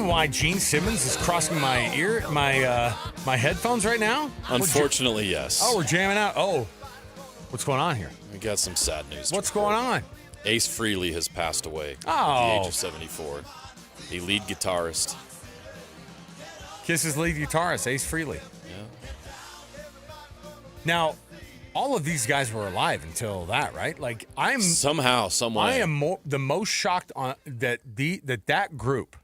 Why Gene Simmons is crossing my ear, my headphones right now? Unfortunately, yes. Oh, we're jamming out. Oh, what's going on here? We got some sad news. What's going on? Ace Frehley has passed away at the age of 74. The lead guitarist. Kiss's lead guitarist, Ace Frehley. Yeah. Now, all of these guys were alive until that, right? Like I'm somehow, some way. I am the most shocked on that group.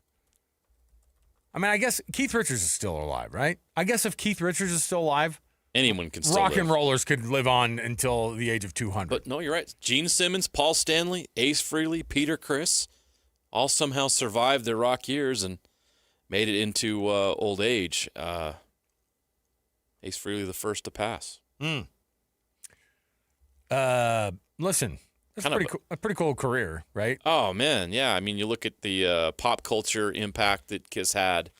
I mean, I guess Keith Richards is still alive, right? I guess if Keith Richards is still alive, anyone can still rock live. and rollers could live on until the age of 200. But no, you're right. Gene Simmons, Paul Stanley, Ace Frehley, Peter Criss, all somehow survived their rock years and made it into old age. Ace Frehley, the first to pass. Listen, that's a pretty cool career, right? Oh, man, yeah. I mean, you look at the pop culture impact that Kiss had.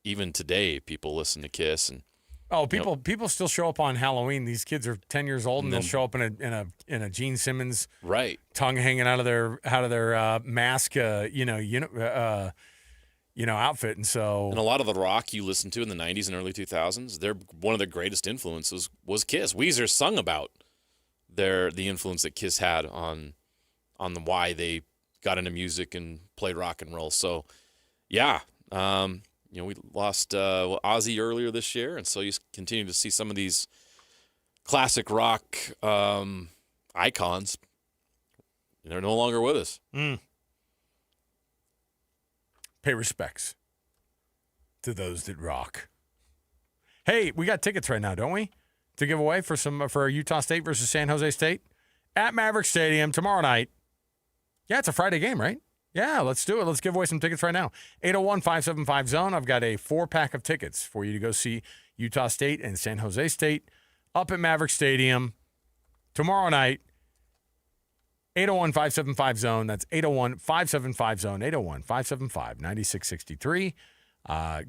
Even today, people listen to Kiss. And people still show up on Halloween. These kids are 10 years old, and they'll show up in a Gene Simmons tongue hanging out of their mask, outfit, and so. And a lot of the rock you listened to in the 90s and early 2000s, one of their greatest influences was Kiss. Weezer sung about the influence that Kiss had on the why they got into music and played rock and roll. So, yeah, we lost Ozzy earlier this year, and so you continue to see some of these classic rock icons. They're no longer with us. Pay respects to those that rock. Hey, we got tickets right now, don't we? To give away for Utah State versus San Jose State at Maverick Stadium tomorrow night. Yeah, it's a Friday game, right? Yeah, let's do it. Let's give away some tickets right now. 801-575-ZONE. I've got a 4-pack of tickets for you to go see Utah State and San Jose State up at Maverick Stadium tomorrow night. 801-575-ZONE. That's 801-575-ZONE. 801-575-9663.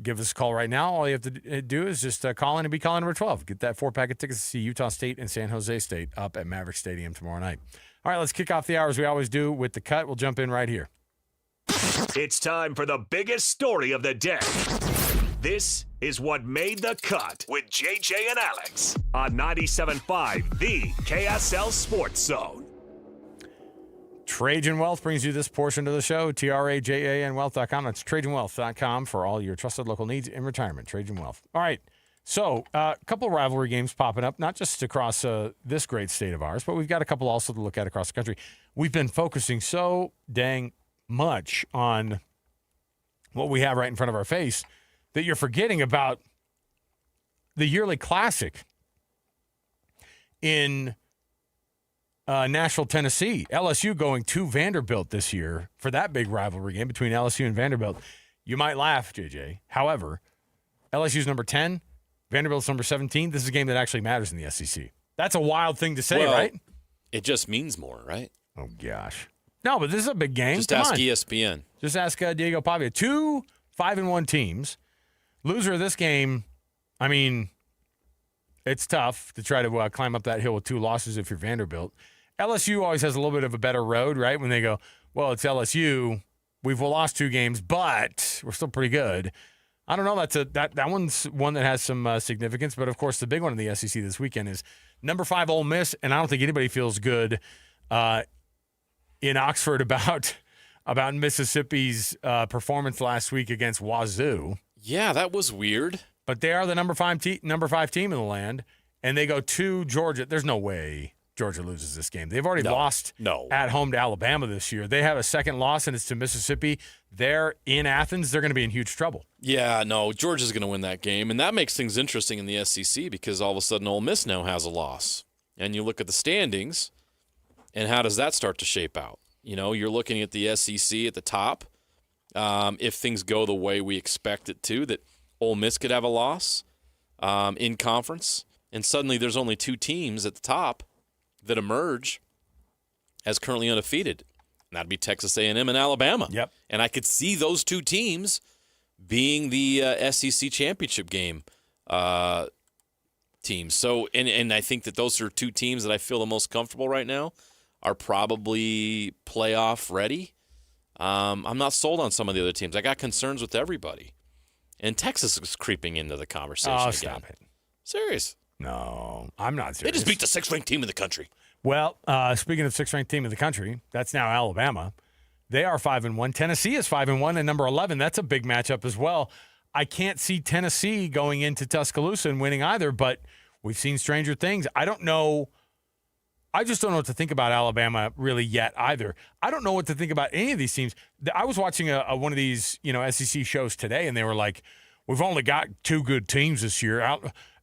Give us a call right now. All you have to do is just call in and be calling number 12. Get that 4-pack of tickets to see Utah State and San Jose State up at Maverick Stadium tomorrow night. All right, let's kick off the hour as we always do with the cut. We'll jump in right here. It's time for the biggest story of the day. This is what made the cut with JJ and Alex on 97.5, the KSL Sports Zone. Trajan Wealth brings you this portion of the show. TRAJAN Wealth.com. That's TrajanWealth.com for all your trusted local needs in retirement. Trajan Wealth. All right. So a couple of rivalry games popping up, not just across this great state of ours, but we've got a couple also to look at across the country. We've been focusing so dang much on what we have right in front of our face that you're forgetting about the yearly classic in Nashville, Tennessee. LSU going to Vanderbilt this year for that big rivalry game between LSU and Vanderbilt. You might laugh, JJ. However, LSU's number 10, Vanderbilt's number 17. This is a game that actually matters in the SEC. That's a wild thing to say, right? It just means more, right? Oh, gosh. No, but this is a big game. Just ask ESPN. Just ask Diego Pavia. 2 5-1 teams. Loser of this game, I mean, it's tough to try to climb up that hill with 2 losses if you're Vanderbilt. LSU always has a little bit of a better road, right? When they go, well, it's LSU. We've lost 2 games, but we're still pretty good. I don't know. That one's one that has some significance. But, of course, the big one in the SEC this weekend is number 5 Ole Miss, and I don't think anybody feels good in Oxford about Mississippi's performance last week against Wazoo. Yeah, that was weird. But they are the number 5 team in the land, and they go to Georgia. There's no way Georgia loses this game. They've already lost at home to Alabama this year. They have a second loss, and it's to Mississippi. They're in Athens. They're going to be in huge trouble. Yeah, no, Georgia's going to win that game, and that makes things interesting in the SEC because all of a sudden Ole Miss now has a loss. And you look at the standings, and how does that start to shape out? You know, you're looking at the SEC at the top. If things go the way we expect it to, that Ole Miss could have a loss in conference, and suddenly there's only 2 teams at the top that emerge as currently undefeated. And that'd be Texas A&M and Alabama. Yep. And I could see those 2 teams being the SEC championship game teams. So, and I think that those are 2 teams that I feel the most comfortable right now are probably playoff ready. I'm not sold on some of the other teams. I got concerns with everybody. And Texas is creeping into the conversation again. Stop it. Serious. No, I'm not serious. They just beat the 6th-ranked team in the country. Well, speaking of 6th-ranked team in the country, that's now Alabama. They are 5-1. Tennessee is 5-1 and number 11. That's a big matchup as well. I can't see Tennessee going into Tuscaloosa and winning either, but we've seen stranger things. I don't know. I just don't know what to think about Alabama really yet either. I don't know what to think about any of these teams. I was watching one of these, SEC shows today, and they were like, "We've only got 2 good teams this year,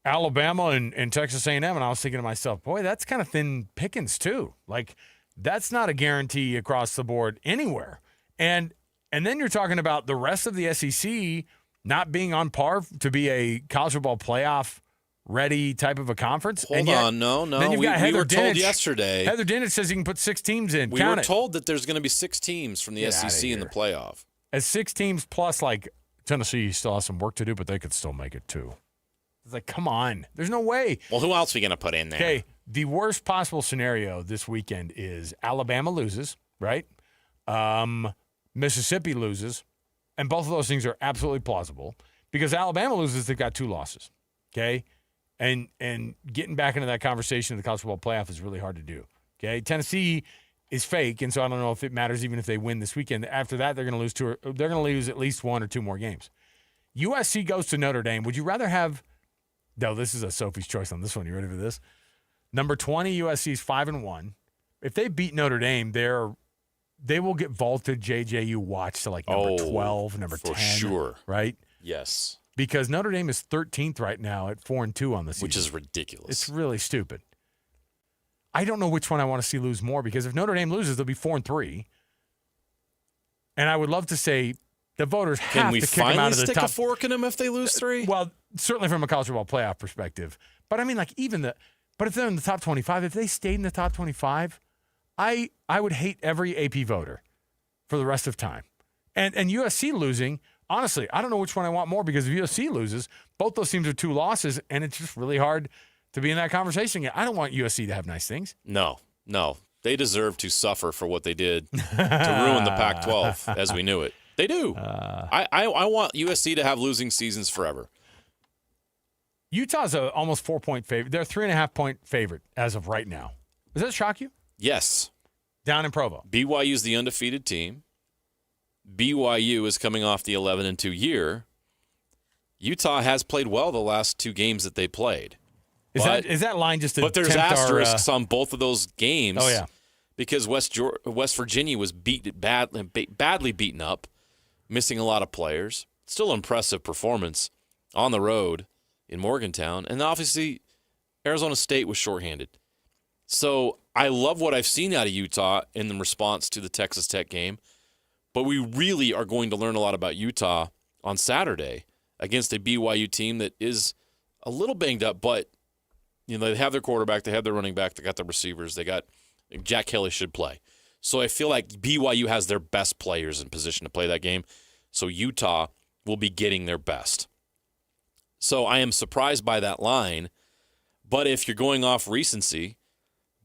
Alabama and Texas A&M." And I was thinking to myself, boy, that's kind of thin pickings too. Like, that's not a guarantee across the board anywhere. And then you're talking about the rest of the SEC not being on par to be a college football playoff ready type of a conference. Hold on, no. Then you've got we Heather were Dinich. told yesterday. Heather Dinich says he can put 6 teams in. We were told that there's going to be 6 teams from the SEC in the playoff. As 6 teams plus, like, Tennessee still has some work to do, but they could still make it too. It's like, come on. There's no way. Well, who else are we going to put in there? Okay, the worst possible scenario this weekend is Alabama loses, right? Mississippi loses, and both of those things are absolutely plausible because Alabama loses, they've got 2 losses, okay? And getting back into that conversation in the college football playoff is really hard to do, okay? Tennessee is fake, and so I don't know if it matters even if they win this weekend. After that, they're going to lose at least 1 or 2 more games. USC goes to Notre Dame. Would you rather have – no, this is a Sophie's choice on this one. You ready for this? Number 20, USC is 5-1. If they beat Notre Dame, they will get vaulted JJU watch to like number 12, number 10. For sure. Right? Yes. Because Notre Dame is 13th right now at 4-2 on the season. Which is ridiculous. It's really stupid. I don't know which one I want to see lose more because if Notre Dame loses, they'll be 4-3. And I would love to say the voters have to kick them out of the top. Can we finally stick a fork in them if they lose 3? Well, certainly from a college football playoff perspective. But I mean, like but if they're in the top 25, if they stayed in the top 25, I would hate every AP voter for the rest of time. And USC losing, honestly, I don't know which one I want more because if USC loses, both those teams are 2 losses, and it's just really hard to be in that conversation again. I don't want USC to have nice things. No. They deserve to suffer for what they did to ruin the Pac-12 as we knew it. They do. I want USC to have losing seasons forever. Utah's a almost 4-point favorite. They're a 3.5-point favorite as of right now. Does that shock you? Yes. Down in Provo. BYU's the undefeated team. BYU is coming off the 11-2 year. Utah has played well the last 2 games that they played. Is that line just to But there's tempt asterisks on both of those games. Oh, yeah. Because West Virginia was badly beaten up, missing a lot of players. Still an impressive performance on the road in Morgantown. And obviously, Arizona State was shorthanded. So I love what I've seen out of Utah in the response to the Texas Tech game. But we really are going to learn a lot about Utah on Saturday against a BYU team that is a little banged up, but they have their quarterback, they have their running back, they got their receivers, they got Jack Kelly should play. So I feel like BYU has their best players in position to play that game. So Utah will be getting their best. So I am surprised by that line. But if you're going off recency,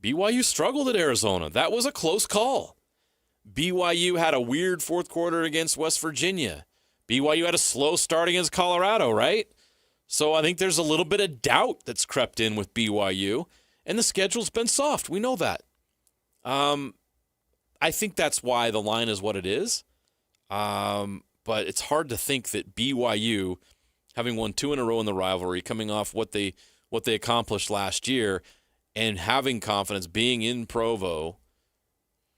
BYU struggled at Arizona. That was a close call. BYU had a weird fourth quarter against West Virginia. BYU had a slow start against Colorado, right? So I think there's a little bit of doubt that's crept in with BYU, and the schedule's been soft. We know that. I think that's why the line is what it is. But it's hard to think that BYU, having won 2 in a row in the rivalry, coming off what they accomplished last year, and having confidence being in Provo,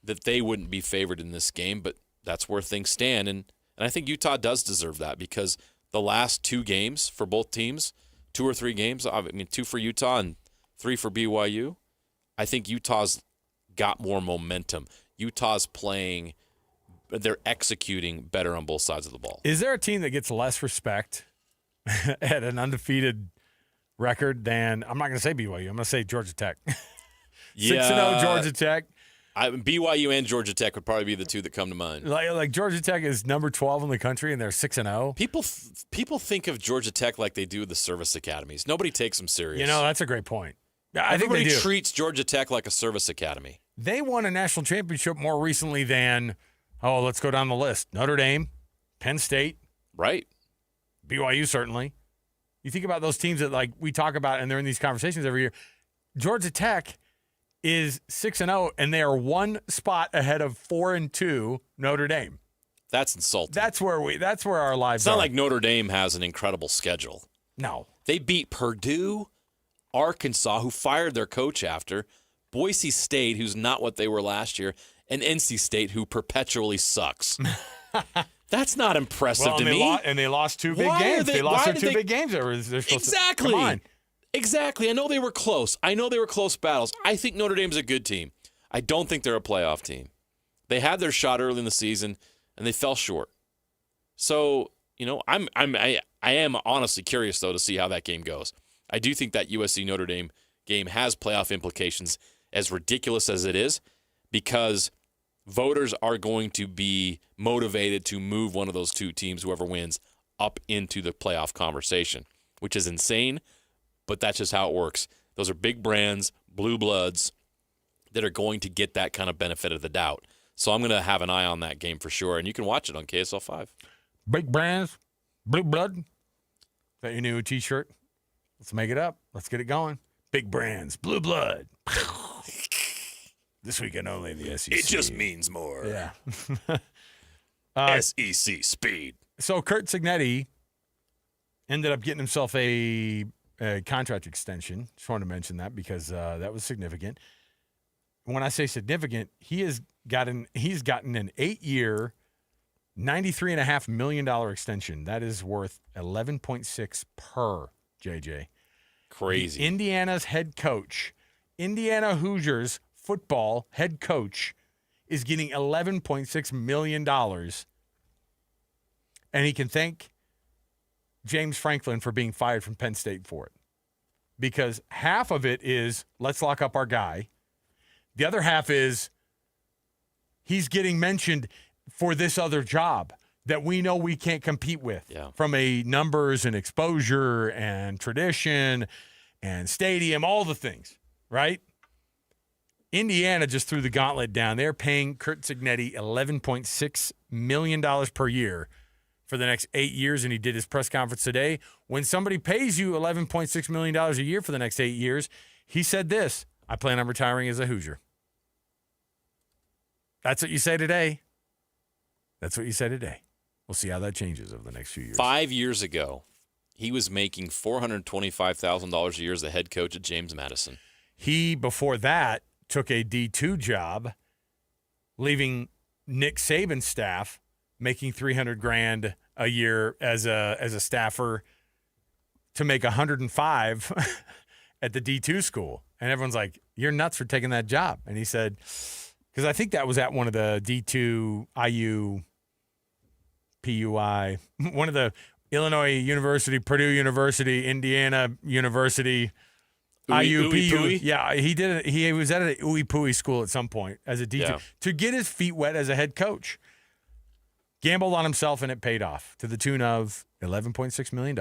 that they wouldn't be favored in this game. But that's where things stand. And I think Utah does deserve that, because the last 2 games for both teams, 2 or 3 games, 2 for Utah and 3 for BYU, I think Utah's got more momentum. Utah's playing, they're executing better on both sides of the ball. Is there a team that gets less respect at an undefeated record than, I'm not going to say BYU, I'm going to say Georgia Tech. 6-0 Georgia Tech. BYU and Georgia Tech would probably be the 2 that come to mind. Like Georgia Tech is number 12 in the country, and they're 6-0. People think of Georgia Tech like they do the service academies. Nobody takes them serious. That's a great point. Everybody treats Georgia Tech like a service academy. They won a national championship more recently than, let's go down the list. Notre Dame, Penn State. Right. BYU, certainly. You think about those teams that we talk about, and they're in these conversations every year. Georgia Tech is 6-0, and they are 1 spot ahead of 4-2 Notre Dame. That's insulting. That's where our lives are. It's not like Notre Dame has an incredible schedule. No. They beat Purdue, Arkansas, who fired their coach after, Boise State, who's not what they were last year, and NC State, who perpetually sucks. That's not impressive to me. And they lost 2 big games. They lost their 2 big games. Exactly. Come on. Exactly. I know they were close. I know they were close battles. I think Notre Dame's a good team. I don't think they're a playoff team. They had their shot early in the season, and they fell short. So, I am honestly curious, though, to see how that game goes. I do think that USC-Notre Dame game has playoff implications, as ridiculous as it is, because voters are going to be motivated to move one of those 2 teams, whoever wins, up into the playoff conversation, which is insane, but that's just how it works. Those are big brands, blue bloods, that are going to get that kind of benefit of the doubt. So I'm going to have an eye on that game for sure, and you can watch it on KSL 5. Big brands, blue blood. Is that your new T-shirt? Let's make it up. Let's get it going. Big brands, blue blood. This weekend only in the SEC. It just means more. Yeah. SEC speed. So Curt Cignetti ended up getting himself a contract extension. Just wanted to mention that because that was significant. When I say significant, he's gotten an 8-year, $93.5 million extension. That is worth $11.6 per, JJ. Crazy. Indiana's head coach, Indiana Hoosiers football head coach, is getting $11.6 million. And he can thank James Franklin for being fired from Penn State for it. Because half of it is, let's lock up our guy. The other half is, he's getting mentioned for this other job that we know we can't compete with from a numbers and exposure and tradition and stadium, all the things, right? Indiana just threw the gauntlet down. They're paying Curt Cignetti $11.6 million per year for the next 8 years, and he did his press conference today. When somebody pays you $11.6 million a year for the next 8 years, he said this: I plan on retiring as a Hoosier. That's what you say today. That's what you say today. We'll see how that changes over the next few years. 5 years ago, he was making $425,000 a year as the head coach at James Madison. He, before that, took a D2 job, leaving Nick Saban's staff making $300,000 a year as a staffer to make $105,000 at the D2 school. And everyone's like, "You're nuts for taking that job." And he said, because I think that was at one of the D2 IU, PUI, one of the Illinois University, Purdue University, Indiana University, IUPU. Yeah, he did it. He was at an Ooey Pooey school at some point as a D2 to get his feet wet as a head coach. Gambled on himself, and it paid off to the tune of $11.6 million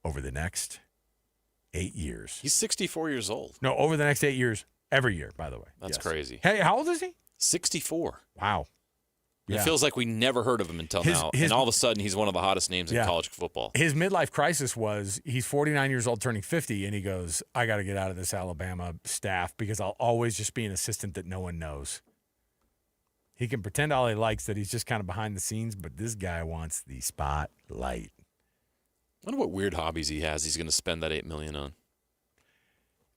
over the next 8 years. He's 64 years old. No, over the next 8 years, every year, by the way. That's crazy. Hey, how old is he? 64. Wow. It feels like we never heard of him until now. And all of a sudden, he's one of the hottest names in college football. His midlife crisis was he's 49 years old, turning 50, and he goes, I got to get out of this Alabama staff because I'll always just be an assistant that no one knows. He can pretend all he likes that he's just kind of behind the scenes, but this guy wants the spotlight. I wonder what weird hobbies he has he's going to spend that $8 million on.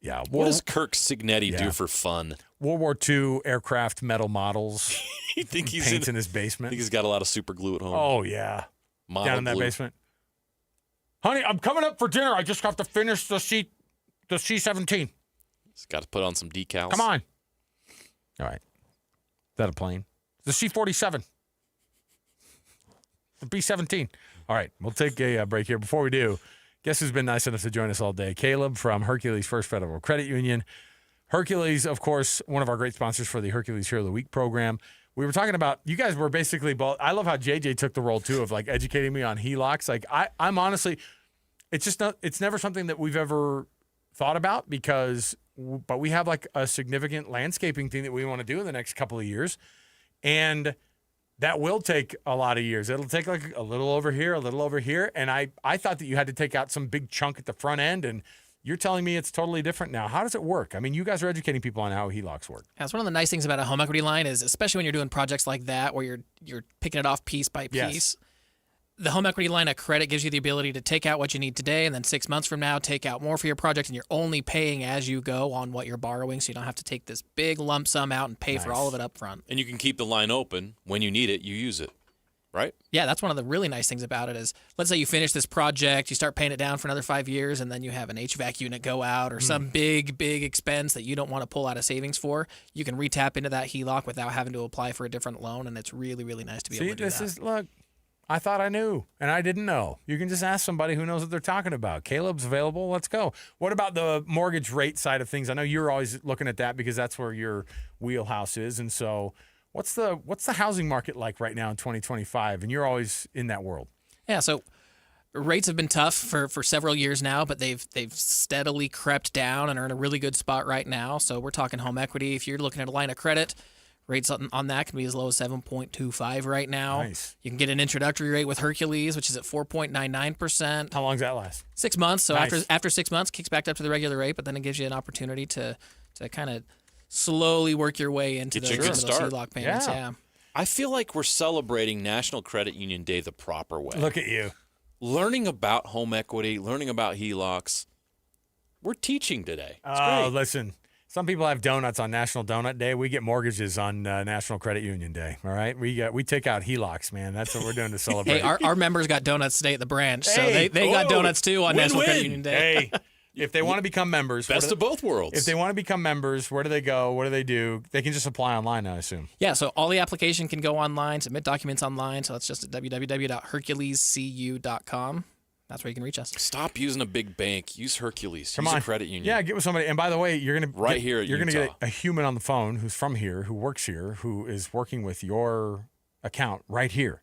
Yeah. What does Kirk Cignetti do for fun? World War II aircraft metal models. You think he's paints in his basement? I think he's got a lot of super glue at home. Oh, yeah. Model down in that glue. basement. Honey, I'm coming up for dinner. I just have to finish the C-17. He's got to put on some decals. Come on. All right. Is that a plane? The C-47. The B-17. All right. We'll take a break here. Before we do, guess who's been nice enough to join us all day? Caleb from Hercules First Federal Credit Union. Hercules, of course, one of our great sponsors for the Hercules Hero of the Week program. We were talking about, you guys were basically, I love how JJ took the role, too, of like educating me on HELOCs. Like, I'm honestly, it's never something that we've ever thought about but we have like a significant landscaping thing that we want to do in the next couple of years. And that will take a lot of years. It'll take like a little over here, a little over here. And I thought that you had to take out some big chunk at the front end, and you're telling me it's totally different now. How does it work? I mean, you guys are educating people on how HELOCs work. That's one of the nice things about a home equity line is, especially when you're doing projects like that where you're picking it off piece by piece. Yes. The home equity line of credit gives you the ability to take out what you need today, and then 6 months from now, take out more for your project, and you're only paying as you go on what you're borrowing, so you don't have to take this big lump sum out and pay for all of it up front. And you can keep the line open. When you need it, you use it, right? Yeah, that's one of the really nice things about it is, let's say you finish this project, you start paying it down for another 5 years, and then you have an HVAC unit go out or some big expense that you don't want to pull out of savings for. You can re-tap into that HELOC without having to apply for a different loan, and it's really, really nice to be able to do that. Look, I thought I knew, and I didn't know. You can just ask somebody who knows what they're talking about. Caleb's available. Let's go. What about the mortgage rate side of things? I know you're always looking at that because that's where your wheelhouse is. And so what's the housing market like right now in 2025? And you're always in that world. Yeah, so rates have been tough for several years now, but they've steadily crept down and are in a really good spot right now. So we're talking home equity. If you're looking at a line of credit, rates on that can be as low as 7.25 right now. Nice. You can get an introductory rate with Hercules, which is at 4.99%. How long does that last? 6 months. So Nice. after 6 months, kicks back up to the regular rate, but then it gives you an opportunity to kind of slowly work your way into Get you a good those start. HELOC payments. Yeah. I feel like we're celebrating National Credit Union Day the proper way. Look at you. Learning about home equity, learning about HELOCs. We're teaching today. It's Oh, great. listen. Some people have donuts on National Donut Day. We get mortgages on National Credit Union Day. All right, we take out HELOCs, man. That's what we're doing to celebrate. Hey, our members got donuts today at the branch, so Hey, they got donuts too on National Credit Union Day. Hey, if they want to become members, Best of both worlds. If they want to become members, where do they go? What do they do? They can just apply online, I assume. Yeah, so all the application can go online, submit documents online. So that's just at www.herculescu.com. That's where you can reach us. Stop using a big bank. Use Hercules. Come Use on. a credit union. Yeah, get with somebody. And by the way, you're gonna here at you're gonna get Utah. a human on the phone who's from here, who works here, who is working with your account right here.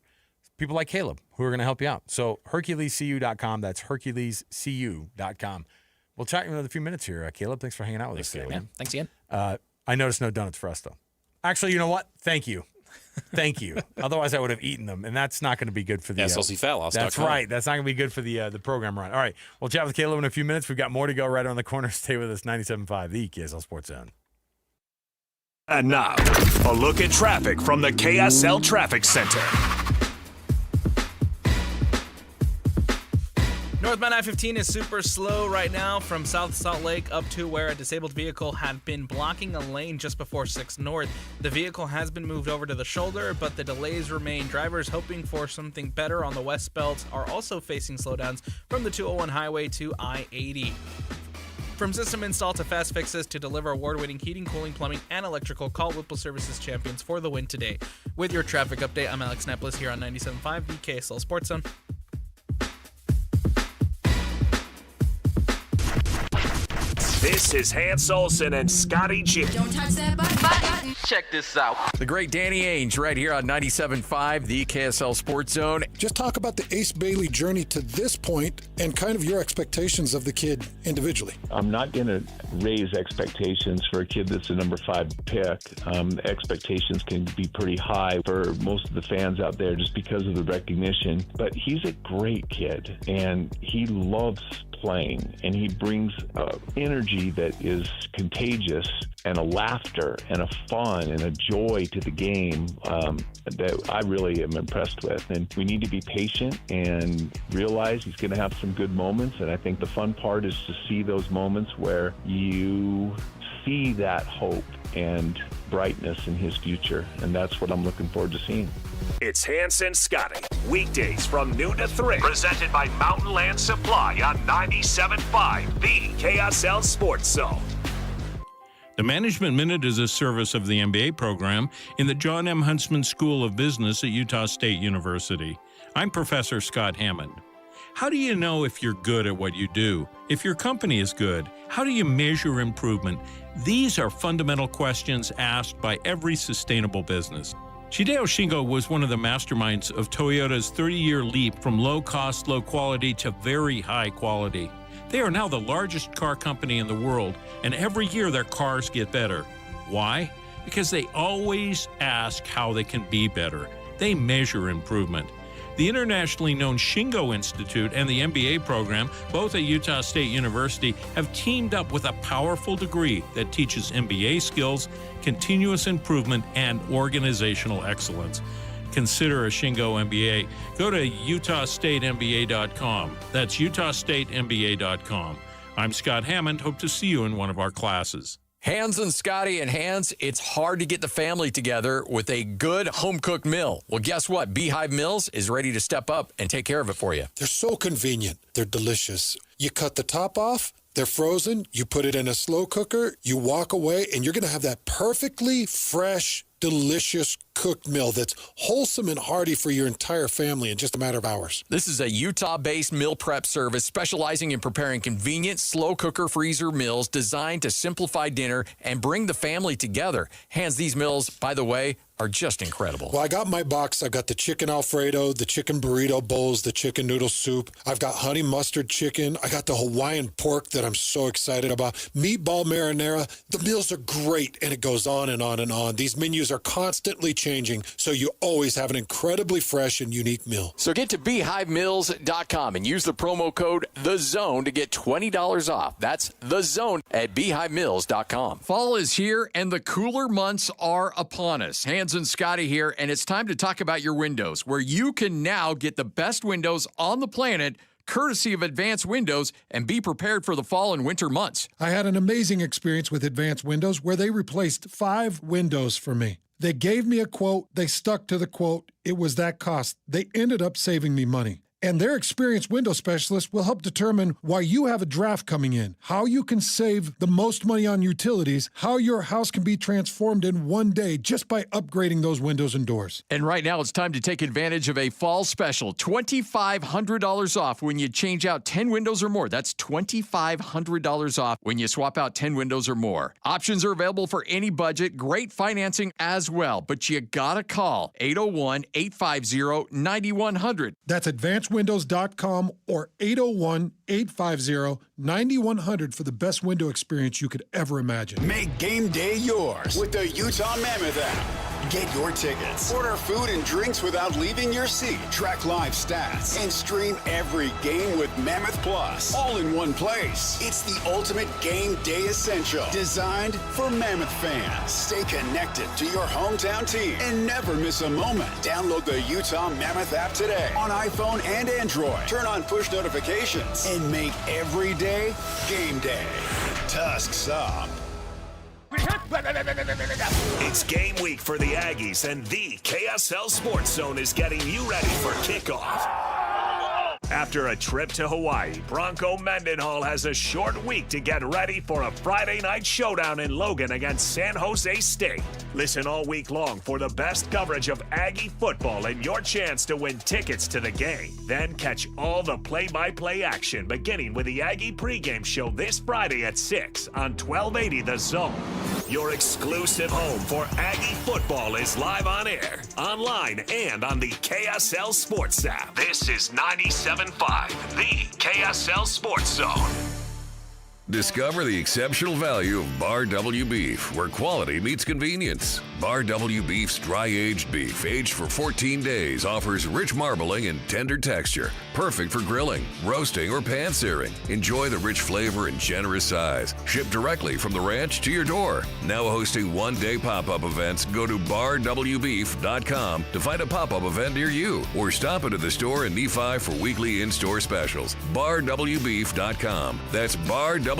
People like Caleb who are going to help you out. So HerculesCU.com. That's HerculesCU.com. We'll chat in another few minutes here. Caleb, thanks for hanging out with us today. Yeah, thanks again. I noticed no donuts for us, though. Actually, you know what? Thank you. Thank you. Otherwise, I would have eaten them, and that's not going to be good for the SLCFatLoss.com. That's right. That's not going to be good for the program run. All right. We'll chat with Caleb in a few minutes. We've got more to go right around the corner. Stay with us. 97.5, the KSL Sports Zone. And now, a look at traffic from the KSL Traffic Center. Northbound I-15 is super slow right now from South Salt Lake up to where a disabled vehicle had been blocking a lane just before 6 North. The vehicle has been moved over to the shoulder, but the delays remain. Drivers hoping for something better on the west belt are also facing slowdowns from the 201 highway to I-80. From system install to fast fixes to deliver award-winning heating, cooling, plumbing, and electrical, call Whipple Services champions for the win today. With your traffic update, I'm Alex Neplis here on 97.5, the KSL Sports Zone. This is Hans Olsen and Scotty G. Don't touch that button. Check this out. The great Danny Ainge right here on 97.5, the KSL Sports Zone. Just talk about the Ace Bailey journey to this point and kind of your expectations of the kid individually. I'm not going to raise expectations for a kid that's a number 5 pick. Expectations can be pretty high for most of the fans out there just because of the recognition. But he's a great kid, and he loves playing, and he brings energy that is contagious, and a laughter and a fun and a joy to the game that I really am impressed with. And we need to be patient and realize he's going to have some good moments. And I think the fun part is to see those moments where you see that hope and brightness in his future. And that's what I'm looking forward to seeing. It's Hans and Scotty, weekdays from noon to 3, presented by Mountain Land Supply on 97.5, the KSL Sports Zone. The Management Minute is a service of the MBA program in the John M. Huntsman School of Business at Utah State University. I'm Professor Scott Hammond. How do you know if you're good at what you do? If your company is good, how do you measure improvement? These are fundamental questions asked by every sustainable business. Shideo Shingo was one of the masterminds of Toyota's 30-year leap from low cost, low quality to very high quality. They are now the largest car company in the world, and every year their cars get better. Why? Because they always ask how they can be better. They measure improvement. The internationally known Shingo Institute and the MBA program, both at Utah State University, have teamed up with a powerful degree that teaches MBA skills, continuous improvement, and organizational excellence. Consider a Shingo MBA. Go to utahstatemba.com. That's utahstatemba.com. I'm Scott Hammond. Hope to see you in one of our classes. Hans and Scotty and Hans, it's hard to get the family together with a good home-cooked meal. Well, guess what? Beehive Meals is ready to step up and take care of it for you. They're so convenient. They're delicious. You cut the top off, they're frozen, you put it in a slow cooker, you walk away, and you're going to have that perfectly fresh, delicious cooked meal that's wholesome and hearty for your entire family in just a matter of hours. This is a Utah-based meal prep service specializing in preparing convenient, slow cooker freezer meals designed to simplify dinner and bring the family together. Hans, these meals, by the way, are just incredible. Well, I got my box. I've got the chicken Alfredo, the chicken burrito bowls, the chicken noodle soup. I've got honey mustard chicken. I got the Hawaiian pork that I'm so excited about. Meatball marinara. The meals are great, and it goes on and on and on. These menus are constantly changing, so you always have an incredibly fresh and unique meal. So get to beehivemeals.com and use the promo code THEZONE to get $20 off. That's THEZONE at beehivemeals.com. Fall is here, and the cooler months are upon us. Hans and Scotty here, and it's time to talk about your windows, where you can now get the best windows on the planet, courtesy of Advanced Windows, and be prepared for the fall and winter months. I had an amazing experience with Advanced Windows where they replaced 5 windows for me. They gave me a quote. They stuck to the quote. It was that cost. They ended up saving me money. And their experienced window specialist will help determine why you have a draft coming in, how you can save the most money on utilities, how your house can be transformed in one day just by upgrading those windows and doors. And right now it's time to take advantage of a fall special, $2,500 off when you change out 10 windows or more. That's $2,500 off when you swap out 10 windows or more. Options are available for any budget, great financing as well, but you gotta call 801-850-9100. That's AdvancedWindows.com or 801-850-9100 for the best window experience you could ever imagine. Make game day yours with the Utah Mammoth app. Get your tickets, order food and drinks without leaving your seat, track live stats, and stream every game with Mammoth Plus, all in one place. It's the ultimate game day essential, designed for Mammoth fans. Stay connected to your hometown team and never miss a moment. Download the Utah Mammoth app today on iPhone and Android. Turn on push notifications and make every day game day. Tusks up. It's game week for the Aggies, and the KSL Sports Zone is getting you ready for kickoff. After a trip to Hawaii, Bronco Mendenhall has a short week to get ready for a Friday night showdown in Logan against San Jose State. Listen all week long for the best coverage of Aggie football and your chance to win tickets to the game. Then catch all the play-by-play action beginning with the Aggie pregame show this Friday at 6 on 1280 The Zone. Your exclusive home for Aggie football is live on air, online, and on the KSL Sports app. This is 97.5, the KSL Sports Zone. Discover the exceptional value of Bar W Beef, where quality meets convenience. Bar W Beef's dry-aged beef, aged for 14 days, offers rich marbling and tender texture, perfect for grilling, roasting, or pan-searing. Enjoy the rich flavor and generous size. Shipped directly from the ranch to your door. Now hosting one-day pop-up events, go to barwbeef.com to find a pop-up event near you, or stop into the store in Nephi for weekly in-store specials. barwbeef.com. That's barwbeef.com.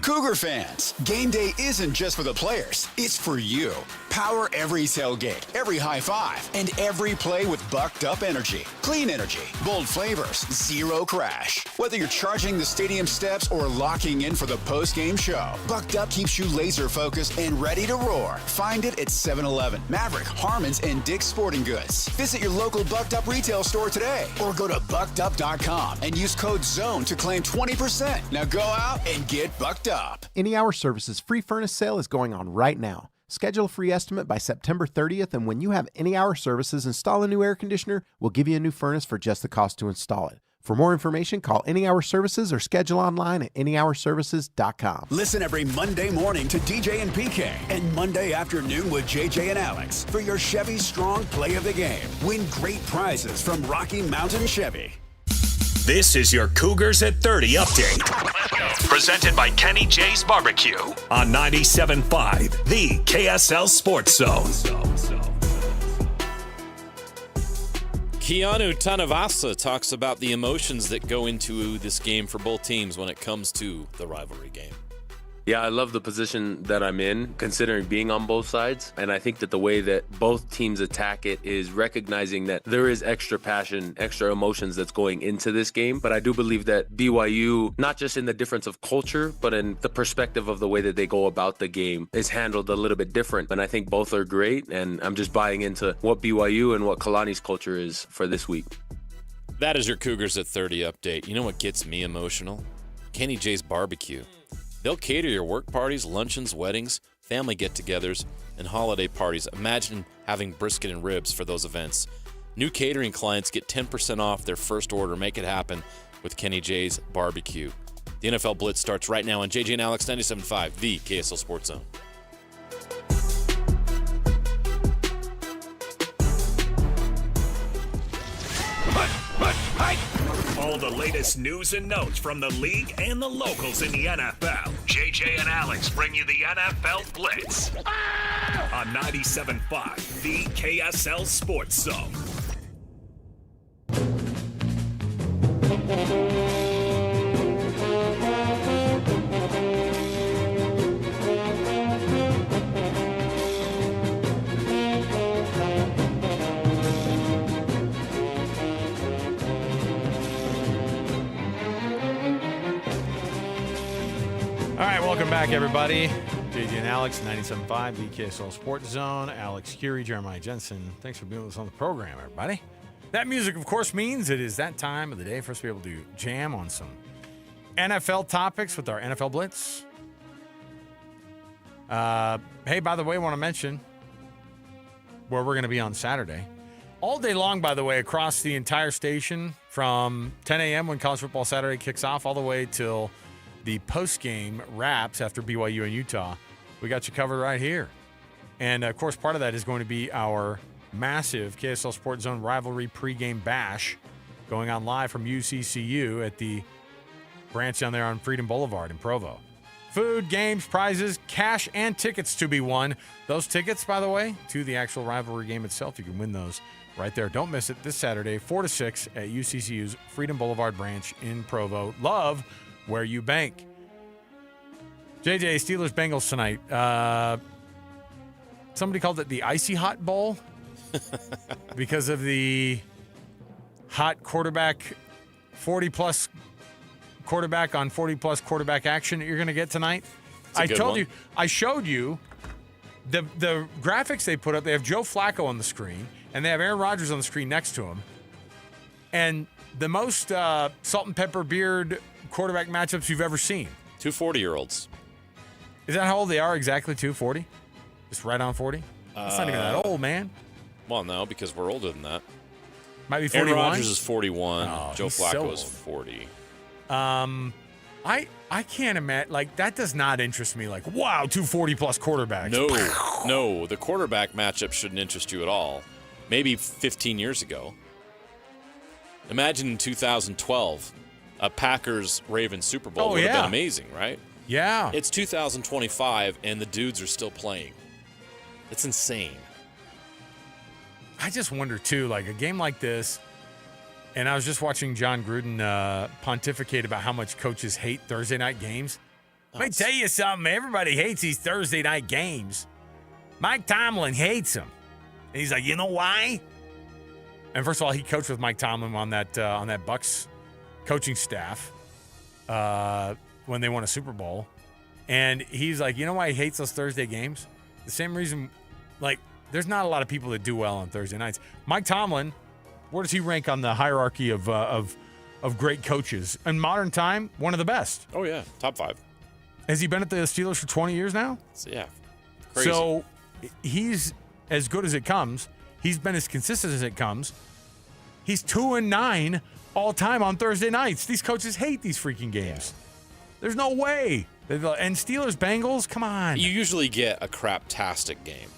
Cougar fans, game day isn't just for the players, it's for you. Power every tailgate, every high five, and every play with bucked up energy. Clean energy, bold flavors, zero crash. Whether you're charging the stadium steps or locking in for the post-game show, Bucked Up keeps you laser focused and ready to roar. Find it at 7-Eleven, Maverick, Harmon's, and Dick's Sporting Goods. Visit your local Bucked Up retail store today or go to buckedup.com and use code ZONE to claim 20%. Now go out and get bucked up. Any Hour Services free furnace sale is going on right now. Schedule a free estimate by September 30th, and when you have Any Hour Services install a new air conditioner, we'll give you a new furnace for just the cost to install it. For more information, call Any Hour Services or schedule online at anyhourservices.com. Listen every Monday morning to DJ and PK and Monday afternoon with JJ and Alex for your Chevy Strong Play of the Game. Win great prizes from Rocky Mountain Chevy. This is your Cougars at 30 update. Presented by Kenny J's Barbecue on 97.5, the KSL Sports Zone. Keanu Tanavasa talks about the emotions that go into this game for both teams when it comes to the rivalry game. Yeah, I love the position that I'm in, considering being on both sides. And I think that the way that both teams attack it is recognizing that there is extra passion, extra emotions that's going into this game. But I do believe that BYU, not just in the difference of culture, but in the perspective of the way that they go about the game, is handled a little bit different. And I think both are great. And I'm just buying into what BYU and what Kalani's culture is for this week. That is your Cougars at 30 update. You know what gets me emotional? Kenny J's Barbecue. They'll cater your work parties, luncheons, weddings, family get-togethers, and holiday parties. Imagine having brisket and ribs for those events. New catering clients get 10% off their first order. Make it happen with Kenny J's Barbecue. The NFL Blitz starts right now on JJ and Alex 97.5, the KSL Sports Zone. All the latest news and notes from the league and the locals in the NFL. JJ and Alex bring you the NFL Blitz on 97.5, the KSL Sports Zone. All right, welcome back, everybody. JJ and Alex, 97.5, the KSL Sports Zone. Alex Curie, Jeremiah Jensen. Thanks for being with us on the program, everybody. That music, of course, means it is that time of the day for us to be able to jam on some NFL topics with our NFL Blitz. Hey, by the way, I want to mention where we're going to be on Saturday. All day long, by the way, across the entire station from 10 a.m. when College Football Saturday kicks off all the way till the post-game wraps after BYU and Utah. We got you covered right here. And, of course, part of that is going to be our massive KSL Sports Zone rivalry pregame bash going on live from UCCU at the branch down there on Freedom Boulevard in Provo. Food, games, prizes, cash, and tickets to be won. Those tickets, by the way, to the actual rivalry game itself, you can win those right there. Don't miss it this Saturday, 4 to 6 at UCCU's Freedom Boulevard branch in Provo. Love where you bank. JJ, Steelers-Bengals tonight. Somebody called it the Icy Hot Bowl because of the hot quarterback, 40-plus quarterback on 40-plus quarterback action that you're going to get tonight. I told you, I showed you The graphics they put up, they have Joe Flacco on the screen, and they have Aaron Rodgers on the screen next to him. And the most salt and pepper beard quarterback matchups you've ever seen. 2 40-year-olds. Is that how old they are exactly, 240? Just right on 40? That's not even that old, man. Well, no, because we're older than that. Might be 41. Aaron Rodgers is 41. Oh, Joe he's Flacco so is old. 40. I can't imagine, like, that does not interest me. Like, wow, 240-plus quarterbacks. No, the quarterback matchup shouldn't interest you at all. Maybe 15 years ago. Imagine in 2012, a Packers-Ravens Super Bowl would have been amazing, right? Yeah. It's 2025, and the dudes are still playing. It's insane. I just wonder, too, like, a game like this, and I was just watching John Gruden pontificate about how much coaches hate Thursday night games. Let me tell you something. Everybody hates these Thursday night games. Mike Tomlin hates them. And he's like, you know why? And first of all, he coached with Mike Tomlin on that Bucs coaching staff when they won a Super Bowl. And he's like, you know why he hates those Thursday games? The same reason, like, there's not a lot of people that do well on Thursday nights. Mike Tomlin, where does he rank on the hierarchy of great coaches? In modern time, one of the best. Oh, yeah. Top 5. Has he been at the Steelers for 20 years now? Yeah. Crazy. So he's as good as it comes. He's been as consistent as it comes. He's 2-9 all time on Thursday nights. These coaches hate these freaking games. There's no way. And Steelers, Bengals, come on. You usually get a craptastic game.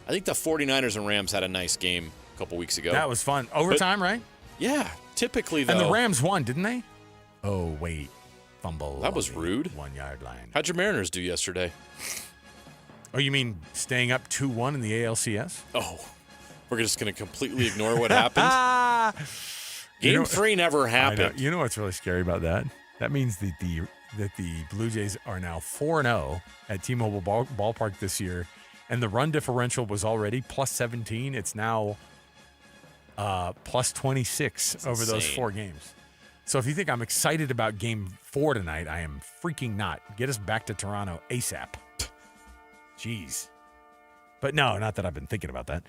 I think the 49ers and Rams had a nice game a couple weeks ago. That was fun. Overtime, right? Yeah. Typically, though. And the Rams won, didn't they? Oh, wait. Fumble. That was rude. 1 yard line. How'd your Mariners do yesterday? Oh, you mean staying up 2-1 in the ALCS? Oh, we're just going to completely ignore what happened? Game 3 never happened. You know what's really scary about that? That means that the Blue Jays are now 4-0 at T-Mobile Ballpark this year, and the run differential was already plus 17. It's now plus 26 That's over those insane. 4 games. So if you think I'm excited about Game 4 tonight, I am freaking not. Get us back to Toronto ASAP. Jeez. But no, not that I've been thinking about that.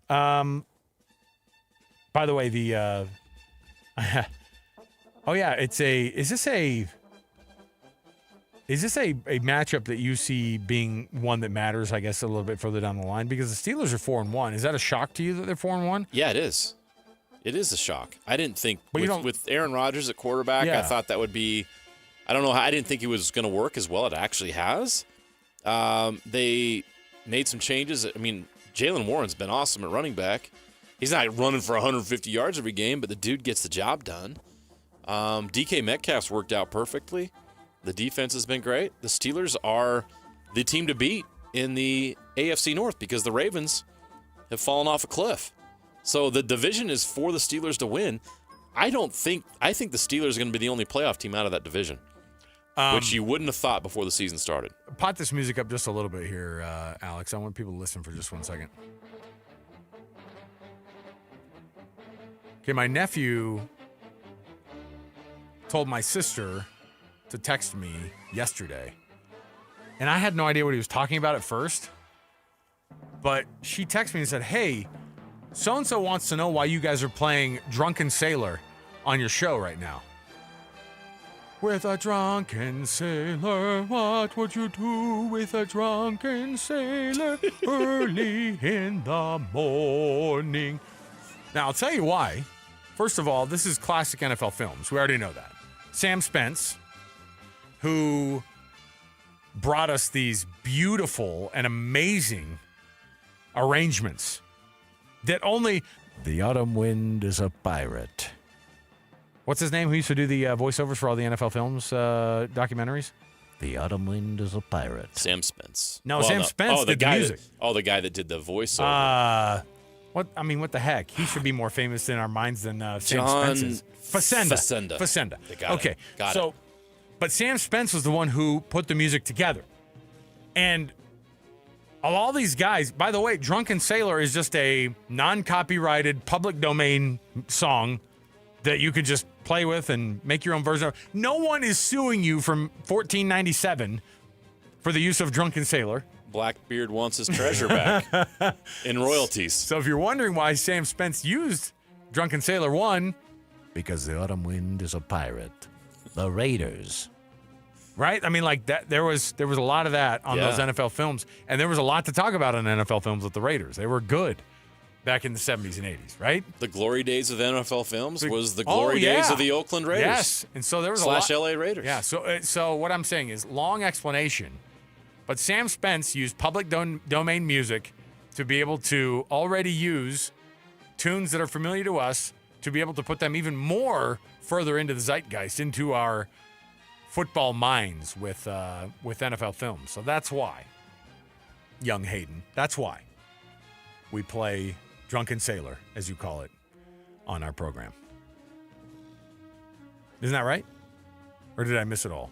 By the way, oh yeah, is this a matchup that you see being one that matters, I guess, a little bit further down the line? Because the Steelers are 4-1. Is that a shock to you that they're 4-1? Yeah, it is. It is a shock. I didn't think with Aaron Rodgers at quarterback, Yeah. I thought that would be, I don't know, I didn't think he was going to work as well. It actually has. They made some changes. I mean, Jalen Warren's been awesome at running back. He's not running for 150 yards every game, but the dude gets the job done. DK Metcalf's worked out perfectly. The defense has been great. The Steelers are the team to beat in the AFC North because the Ravens have fallen off a cliff. So the division is for the Steelers to win. I think the Steelers are going to be the only playoff team out of that division, which you wouldn't have thought before the season started. Pot this music up just a little bit here, Alex. I want people to listen for just 1 second. Okay, my nephew told my sister to text me yesterday, and I had no idea what he was talking about at first, but she texted me and said, hey, so-and-so wants to know why you guys are playing Drunken Sailor on your show right now. With a drunken sailor, what would you do with a drunken sailor early in the morning? Now, I'll tell you why. First of all, this is classic NFL films. We already know that. Sam Spence, who brought us these beautiful and amazing arrangements that only the autumn wind is a pirate. What's his name? Who used to do the voiceovers for all the NFL films documentaries? The autumn wind is a pirate. Sam Spence. No, Sam Spence did the music. The guy that did the voiceover. What the heck? He should be more famous in our minds than Sam John Spence is. Facenda. Okay. Got it. But Sam Spence was the one who put the music together. And of all these guys, by the way, Drunken Sailor is just a non-copyrighted public domain song that you could just play with and make your own version of. No one is suing you from 1497 for the use of Drunken Sailor. Blackbeard wants his treasure back in royalties. So if you're wondering why Sam Spence used Drunken Sailor 1, because the autumn wind is a pirate. The Raiders. Right? I mean, like that. There was a lot of that on those NFL films, and there was a lot to talk about on NFL films with the Raiders. They were good back in the 70s and 80s, right? The glory days of NFL films was the glory days of the Oakland Raiders. Yes, and so there was / LA Raiders. Yeah. So what I'm saying is long explanation, but Sam Spence used public domain music to be able to already use tunes that are familiar to us to be able to put them even more further into the zeitgeist, into our football minds with NFL films. So that's why, young Hayden, that's why we play Drunken Sailor, as you call it, on our program. Isn't that right? Or did I miss it all?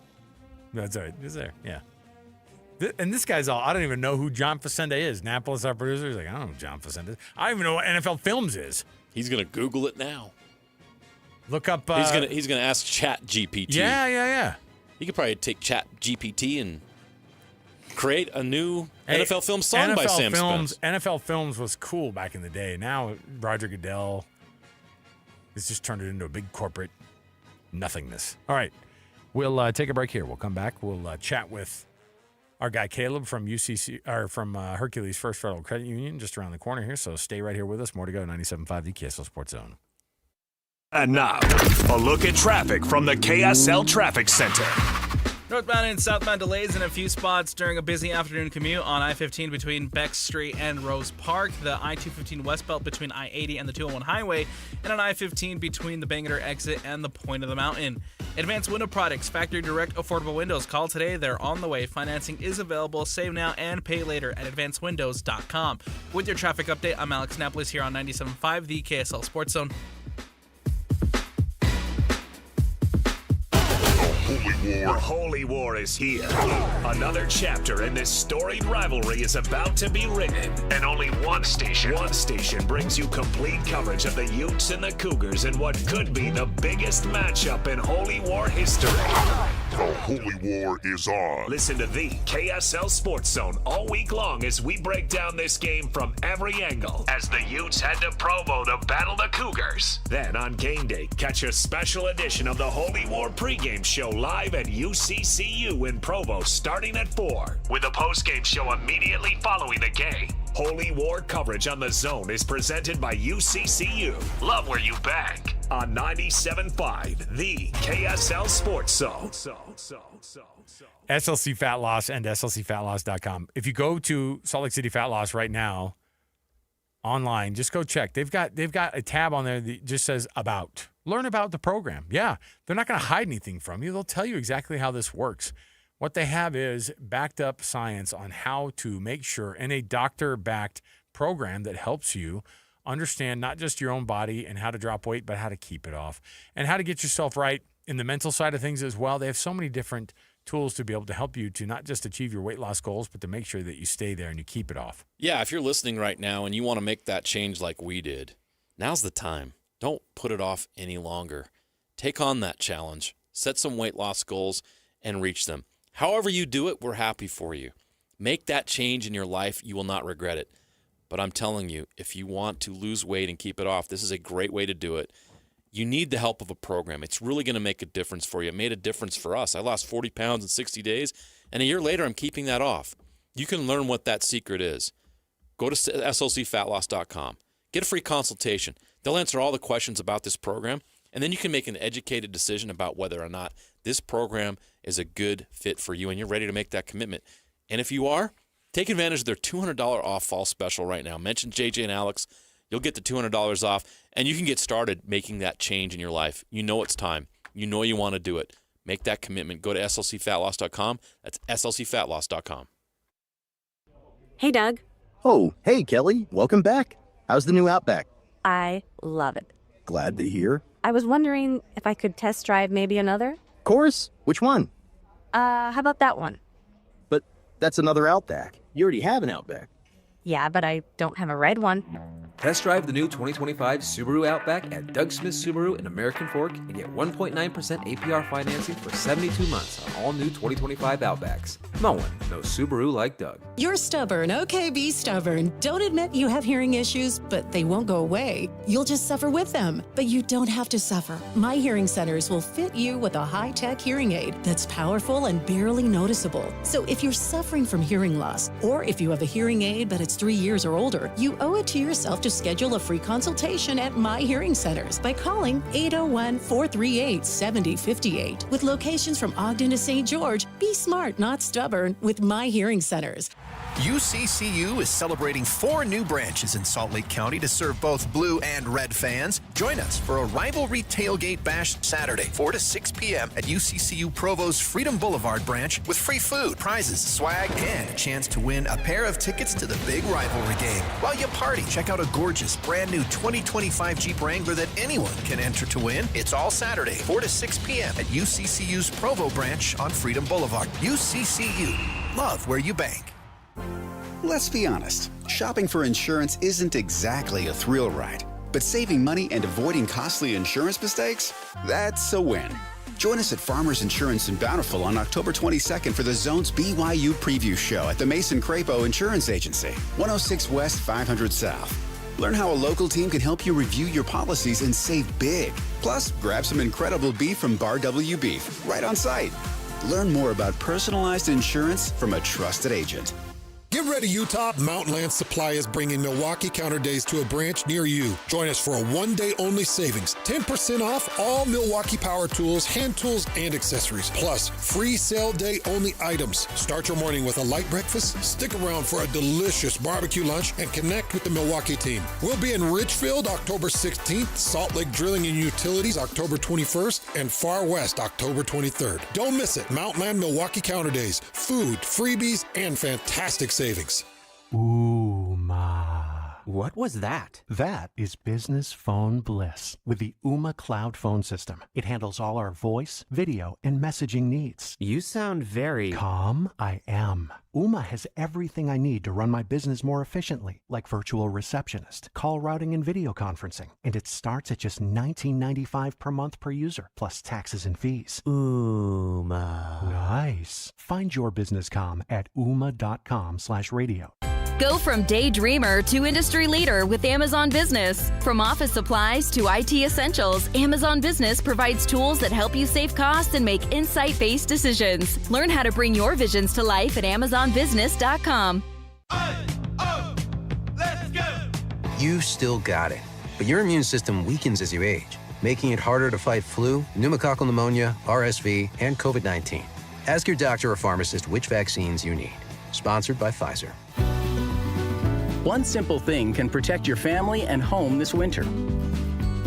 No, it's all right. It's there. Yeah. And this guy's all, I don't even know who John Facenda is. Napolis, our producer, is like, I don't know who John Facenda is. I don't even know what NFL Films is. He's going to Google it now. Look up. He's gonna ask Chat GPT. Yeah. He could probably take Chat GPT and create a new NFL film song by Sam Spence. NFL Films was cool back in the day. Now Roger Goodell has just turned it into a big corporate nothingness. All right, we'll take a break here. We'll come back. We'll chat with our guy Caleb from Hercules First Federal Credit Union, just around the corner here. So stay right here with us. More to go. 97.5 the KSL Sports Zone. And now, a look at traffic from the KSL Traffic Center. Northbound and southbound delays in a few spots during a busy afternoon commute on I-15 between Beck Street and Rose Park, the I-215 westbound between I-80 and the 201 highway, and an I-15 between the Bangor exit and the point of the mountain. Advanced Window Products, factory direct affordable windows. Call today. They're on the way. Financing is available. Save now and pay later at advancedwindows.com. With your traffic update, I'm Alex Napolis here on 97.5, the KSL Sports Zone. The Holy War is here. Another chapter in this storied rivalry is about to be written. And only one station brings you complete coverage of the Utes and the Cougars in what could be the biggest matchup in Holy War history. The Holy War is on. Listen to the KSL Sports Zone all week long as we break down this game from every angle as the Utes head to Provo to battle the Cougars. Then on game day, catch a special edition of the Holy War pregame show live at UCCU in Provo starting at 4 with a postgame show immediately following the game. Holy War coverage on the Zone is presented by UCCU. Love where you bank on 97.5, the KSL Sports Zone. SLC Fat Loss and SLCFatLoss.com. If you go to Salt Lake City Fat Loss right now, online, just go check. They've got a tab on there that just says About. Learn about the program. Yeah, they're not going to hide anything from you. They'll tell you exactly how this works. What they have is backed up science on how to make sure in a doctor-backed program that helps you understand not just your own body and how to drop weight, but how to keep it off and how to get yourself right in the mental side of things as well. They have so many different tools to be able to help you to not just achieve your weight loss goals, but to make sure that you stay there and you keep it off. Yeah, if you're listening right now and you want to make that change like we did, now's the time. Don't put it off any longer. Take on that challenge. Set some weight loss goals and reach them. However you do it, we're happy for you. Make that change in your life. You will not regret it. But I'm telling you, if you want to lose weight and keep it off, this is a great way to do it. You need the help of a program. It's really going to make a difference for you. It made a difference for us. I lost 40 pounds in 60 days, and a year later, I'm keeping that off. You can learn what that secret is. Go to slcfatloss.com. Get a free consultation. They'll answer all the questions about this program, and then you can make an educated decision about whether or not this program is a good fit for you, and you're ready to make that commitment. And if you are, take advantage of their $200 off fall special right now. Mention JJ and Alex. You'll get the $200 off, and you can get started making that change in your life. You know it's time. You know you want to do it. Make that commitment. Go to slcfatloss.com. That's slcfatloss.com. Hey, Doug. Oh, hey, Kelly. Welcome back. How's the new Outback? I love it. Glad to hear. I was wondering if I could test drive maybe another. Of course. Which one? How about that one? But that's another Outback. You already have an Outback. Yeah, but I don't have a red one. Test drive the new 2025 Subaru Outback at Doug Smith Subaru in American Fork and get 1.9% APR financing for 72 months on all new 2025 Outbacks. No one knows Subaru like Doug. You're stubborn. Okay, be stubborn. Don't admit you have hearing issues, but they won't go away. You'll just suffer with them. But you don't have to suffer. My Hearing Centers will fit you with a high-tech hearing aid that's powerful and barely noticeable. So if you're suffering from hearing loss, or if you have a hearing aid but it's 3 years or older, you owe it to yourself to schedule a free consultation at My Hearing Centers by calling 801-438-7058. With locations from Ogden to St. George, be smart, not stubborn, with My Hearing Centers. UCCU is celebrating 4 new branches in Salt Lake County to serve both blue and red fans. Join us for a rivalry tailgate bash Saturday, 4 to 6 p.m. at UCCU Provo's Freedom Boulevard branch with free food, prizes, swag, and a chance to win a pair of tickets to the big rivalry game. While you party, check out a gorgeous brand new 2025 Jeep Wrangler that anyone can enter to win. It's all Saturday, 4 to 6 p.m. at UCCU's Provo branch on Freedom Boulevard. UCCU. Love where you bank. Let's be honest, shopping for insurance isn't exactly a thrill ride, but saving money and avoiding costly insurance mistakes, that's a win. Join us at Farmers Insurance in Bountiful on October 22nd for the Zone's BYU Preview Show at the Mason Crapo Insurance Agency, 106 West 500 South. Learn how a local team can help you review your policies and save big. Plus, grab some incredible beef from Bar W Beef right on site. Learn more about personalized insurance from a trusted agent. Get ready, Utah. Mountain Land Supply is bringing Milwaukee Counter Days to a branch near you. Join us for a one-day only savings. 10% off all Milwaukee power tools, hand tools, and accessories. Plus, free sale day only items. Start your morning with a light breakfast, stick around for a delicious barbecue lunch, and connect with the Milwaukee team. We'll be in Richfield October 16th, Salt Lake Drilling and Utilities October 21st, and Far West October 23rd. Don't miss it. Mountain Land Milwaukee Counter Days. Food, freebies, and fantastic savings. Ooma. What was that? That is business phone bliss with the Ooma cloud phone system. It handles all our voice, video, and messaging needs. You sound very... Calm? I am. Ooma has everything I need to run my business more efficiently, like virtual receptionist, call routing, and video conferencing. And it starts at just $19.95 per month per user, plus taxes and fees. Ooma. Nice. Find your business comm at ooma.com/radio. Go from daydreamer to industry leader with Amazon Business. From office supplies to IT essentials, Amazon Business provides tools that help you save costs and make insight-based decisions. Learn how to bring your visions to life at AmazonBusiness.com. Let's go! You still got it, but your immune system weakens as you age, making it harder to fight flu, pneumococcal pneumonia, RSV, and COVID-19. Ask your doctor or pharmacist which vaccines you need. Sponsored by Pfizer. One simple thing can protect your family and home this winter.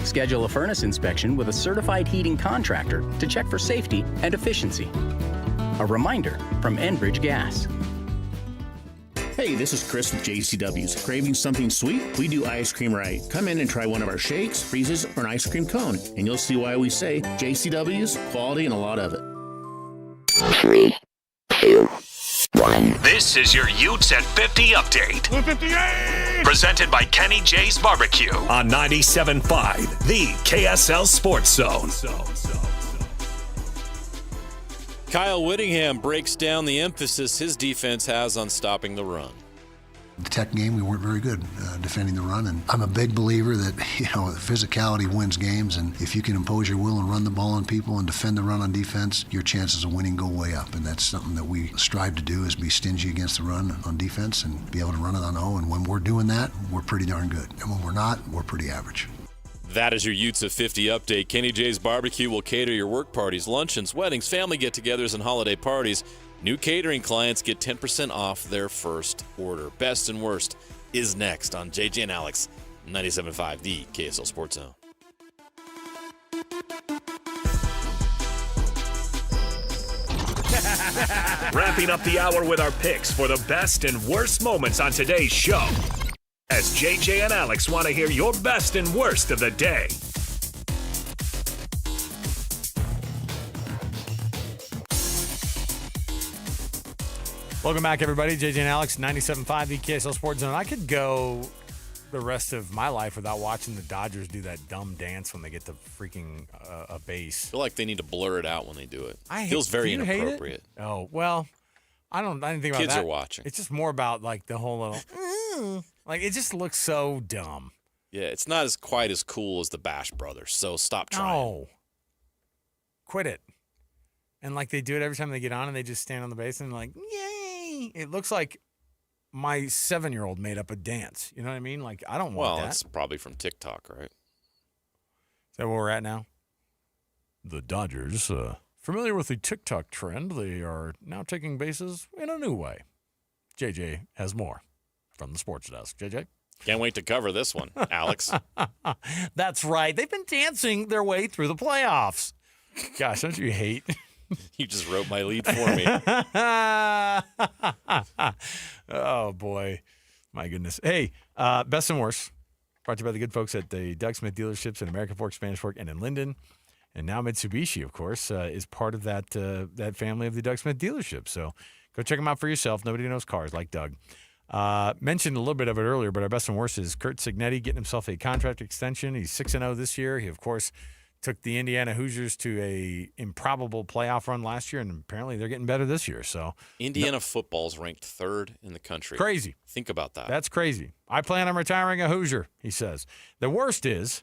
Schedule a furnace inspection with a certified heating contractor to check for safety and efficiency. A reminder from Enbridge Gas. Hey, this is Chris with JCW's. Craving something sweet? We do ice cream right. Come in and try one of our shakes, freezes, or an ice cream cone, and you'll see why we say JCW's, quality, and a lot of it. 3, 2, 1. This is your Utes at 50 update. 158! Presented by Kenny J's Barbecue on 97.5, the KSL Sports Zone. Kyle Whittingham breaks down the emphasis his defense has on stopping the run. The Tech game, we weren't very good defending the run, and I'm a big believer that, physicality wins games, and if you can impose your will and run the ball on people and defend the run on defense, your chances of winning go way up, and that's something that we strive to do, is be stingy against the run on defense and be able to run it on O, and when we're doing that, we're pretty darn good, and when we're not, we're pretty average. That is your Utes of 50 update. Kenny J's Barbecue will cater your work parties, luncheons, weddings, family get-togethers, and holiday parties. New catering clients get 10% off their first order. Best and Worst is next on JJ and Alex, 97.5, the KSL Sports Zone. Wrapping up the hour with our picks for the best and worst moments on today's show. As JJ and Alex want to hear your best and worst of the day. Welcome back, everybody. JJ and Alex, 97.5, the KSL Sports Zone. I could go the rest of my life without watching the Dodgers do that dumb dance when they get to freaking a base. I feel like they need to blur it out when they do it. It feels very inappropriate. Oh, well, I didn't think about that. Kids are watching. It's just more about like the whole little, like it just looks so dumb. Yeah, it's not quite as cool as the Bash Brothers, so stop trying. No. Quit it. And like they do it every time they get on and they just stand on the base and like, yay. It looks like my 7-year-old made up a dance. You know what I mean? Like, I don't want that. Well, it's probably from TikTok, right? Is that where we're at now? The Dodgers, familiar with the TikTok trend, they are now taking bases in a new way. JJ has more from the sports desk. JJ? Can't wait to cover this one, Alex. That's right. They've been dancing their way through the playoffs. Gosh, don't you hate? You just wrote my lead for me. Oh, boy. My goodness. Hey, best and worst. Brought to you by the good folks at the Doug Smith dealerships in American Fork, Spanish Fork, and in Linden. And now Mitsubishi, of course, is part of that family of the Doug Smith dealership. So go check them out for yourself. Nobody knows cars like Doug. Mentioned a little bit of it earlier, but our best and worst is Kurt Signetti getting himself a contract extension. He's 6-0 this year. He, of course, took the Indiana Hoosiers to a improbable playoff run last year, and apparently they're getting better this year. So Indiana football's ranked 3rd in the country. Crazy. Think about that. That's crazy. I plan on retiring a Hoosier, he says. The worst is,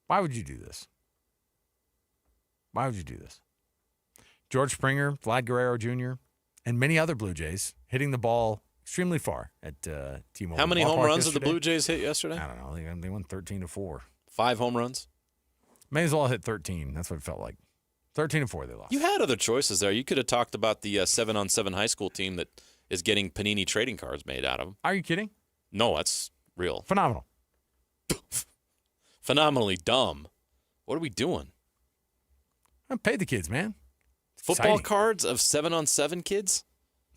why would you do this? Why would you do this? George Springer, Vlad Guerrero Jr., and many other Blue Jays hitting the ball extremely far at T-Mobile. How many home runs did the Blue Jays hit yesterday? I don't know. They won 13-4. 5 home runs? May as well hit 13. That's what it felt like. 13-4 they lost. You had other choices there. You could have talked about the 7-on-7 high school team that is getting Panini trading cards made out of them. Are you kidding? No, that's real. Phenomenal. Phenomenally dumb. What are we doing? Pay the kids, man. Football cards of 7-on-7 kids?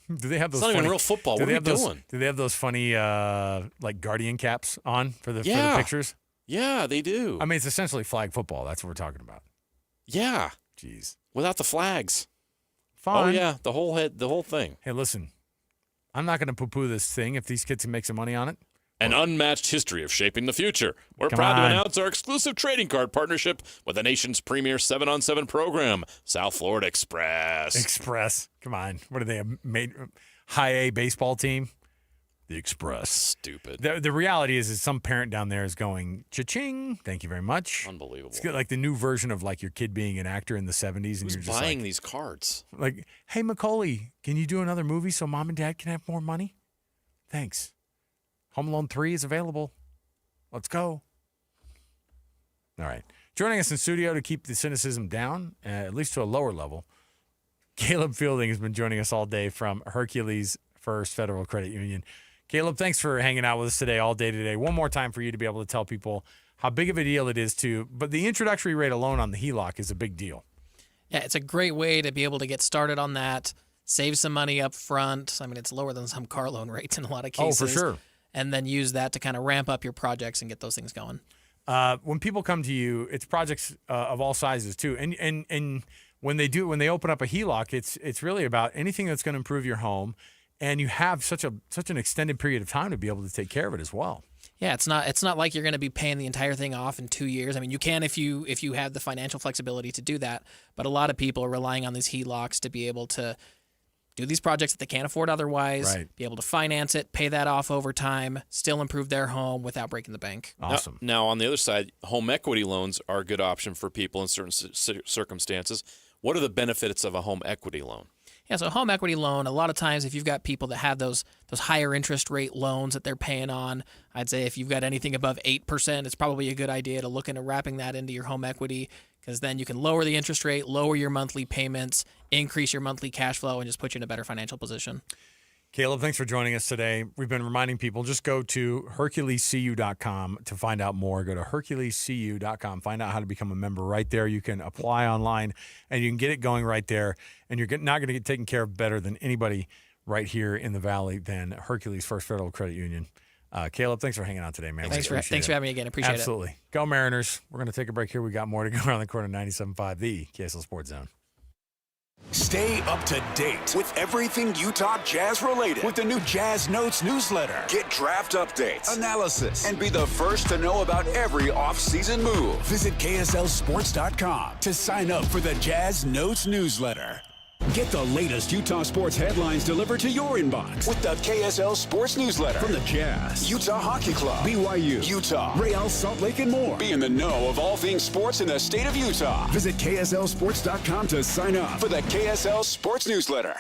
Do they have those? It's not even real football. What are we doing? Do they have those funny like Guardian caps on for the pictures? Yeah, they do. I mean, it's essentially flag football. That's what we're talking about. Yeah. Jeez. Without the flags. Fine. Oh yeah, the whole thing. Hey, listen. I'm not going to poo-poo this thing if these kids can make some money on it. An unmatched history of shaping the future. We're proud to announce our exclusive trading card partnership with the nation's premier 7-on-7 program, South Florida Express. Express. Come on. What are they, a high A baseball team? The Express. Stupid. The reality is some parent down there is going, cha-ching, thank you very much. Unbelievable. It's like the new version of like your kid being an actor in the 70s. And Who's you're just buying like, these cards? Like, hey, Macaulay, can you do another movie so mom and dad can have more money? Thanks. Home Alone 3 is available. Let's go. All right. Joining us in studio to keep the cynicism down, at least to a lower level, Caleb Fielding has been joining us all day from Hercules First Federal Credit Union. Caleb, thanks for hanging out with us today, all day today. One more time for you to be able to tell people how big of a deal it is but the introductory rate alone on the HELOC is a big deal. Yeah, it's a great way to be able to get started on that, save some money up front. I mean, it's lower than some car loan rates in a lot of cases. Oh, for sure. And then use that to kind of ramp up your projects and get those things going. When people come to you, it's projects of all sizes too. And when they open up a HELOC, it's really about anything that's going to improve your home. And you have such an extended period of time to be able to take care of it as well. Yeah, it's not like you're going to be paying the entire thing off in 2 years. I mean, you can if you have the financial flexibility to do that. But a lot of people are relying on these HELOCs to be able to do these projects that they can't afford otherwise, be able to finance it, pay that off over time, still improve their home without breaking the bank. Awesome. Now, on the other side, home equity loans are a good option for people in certain circumstances. What are the benefits of a home equity loan? Yeah, so a home equity loan, a lot of times if you've got people that have those higher interest rate loans that they're paying on, I'd say if you've got anything above 8%, it's probably a good idea to look into wrapping that into your home equity, because then you can lower the interest rate, lower your monthly payments, increase your monthly cash flow, and just put you in a better financial position. Caleb, thanks for joining us today. We've been reminding people, just go to HerculesCU.com to find out more. Go to HerculesCU.com. Find out how to become a member right there. You can apply online, and you can get it going right there. And you're not going to get taken care of better than anybody right here in the Valley than Hercules First Federal Credit Union. Caleb, thanks for hanging out today, man. Thanks for having me again. Appreciate it. Absolutely. Go Mariners. We're going to take a break here. We got more to go around the corner. 97.5, the KSL Sports Zone. Stay up to date with everything Utah Jazz related with the new Jazz Notes newsletter. Get draft updates, analysis, and be the first to know about every off-season move. Visit KSLSports.com to sign up for the Jazz Notes newsletter. Get the latest Utah sports headlines delivered to your inbox with the KSL Sports Newsletter from the Jazz, Utah Hockey Club, BYU, Utah, Real Salt Lake, and more. Be in the know of all things sports in the state of Utah. Visit KSLSports.com to sign up for the KSL Sports Newsletter.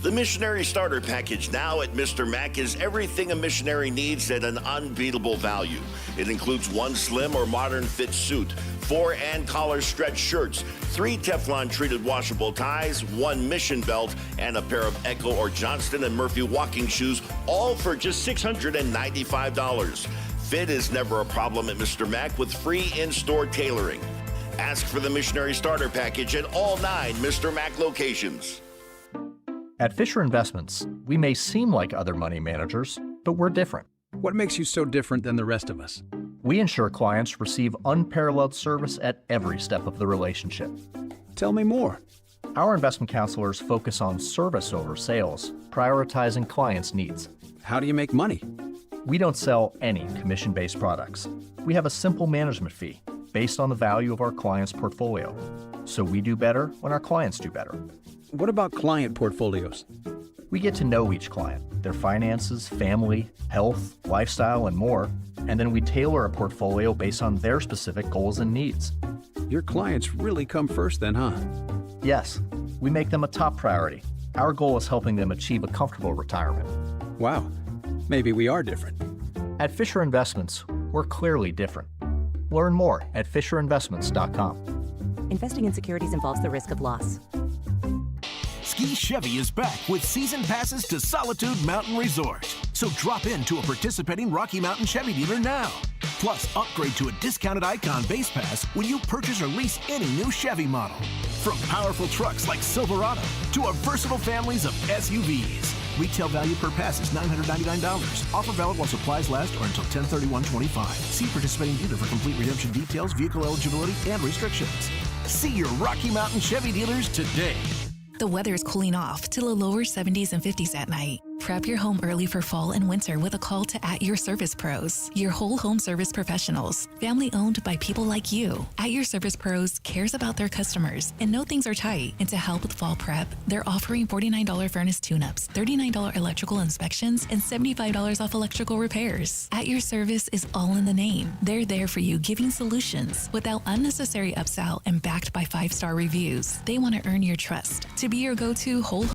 The Missionary Starter Package now at Mr. Mac is everything a missionary needs at an unbeatable value. It includes one slim or modern fit suit, 4 and collar stretch shirts, 3 Teflon treated washable ties, 1 mission belt, and a pair of Echo or Johnston & Murphy walking shoes, all for just $695. Fit is never a problem at Mr. Mac with free in-store tailoring. Ask for the Missionary Starter Package at all 9 Mr. Mac locations. At Fisher Investments, we may seem like other money managers, but we're different. What makes you so different than the rest of us? We ensure clients receive unparalleled service at every step of the relationship. Tell me more. Our investment counselors focus on service over sales, prioritizing clients' needs. How do you make money? We don't sell any commission-based products. We have a simple management fee based on the value of our clients' portfolio. So we do better when our clients do better. What about client portfolios? We get to know each client, their finances, family, health, lifestyle, and more, and then we tailor a portfolio based on their specific goals and needs. Your clients really come first then, huh? Yes, we make them a top priority. Our goal is helping them achieve a comfortable retirement. Wow, maybe we are different. At Fisher Investments, we're clearly different. Learn more at FisherInvestments.com. Investing in securities involves the risk of loss. Ski Chevy is back with season passes to Solitude Mountain Resort. So drop in to a participating Rocky Mountain Chevy dealer now. Plus, upgrade to a discounted Icon base pass when you purchase or lease any new Chevy model. From powerful trucks like Silverado to our versatile families of SUVs. Retail value per pass is $999. Offer valid while supplies last or until 10/31/25. See participating dealer for complete redemption details, vehicle eligibility, and restrictions. See your Rocky Mountain Chevy dealers today. The weather is cooling off to the lower 70s and 50s at night. Prep your home early for fall and winter with a call to At Your Service Pros, your whole home service professionals, family owned by people like you. At Your Service Pros cares about their customers and know things are tight. And to help with fall prep, they're offering $49 furnace tune-ups, $39 electrical inspections, and $75 off electrical repairs. At Your Service is all in the name. They're there for you, giving solutions without unnecessary upsell and backed by 5-star reviews. They want to earn your trust to be your go-to whole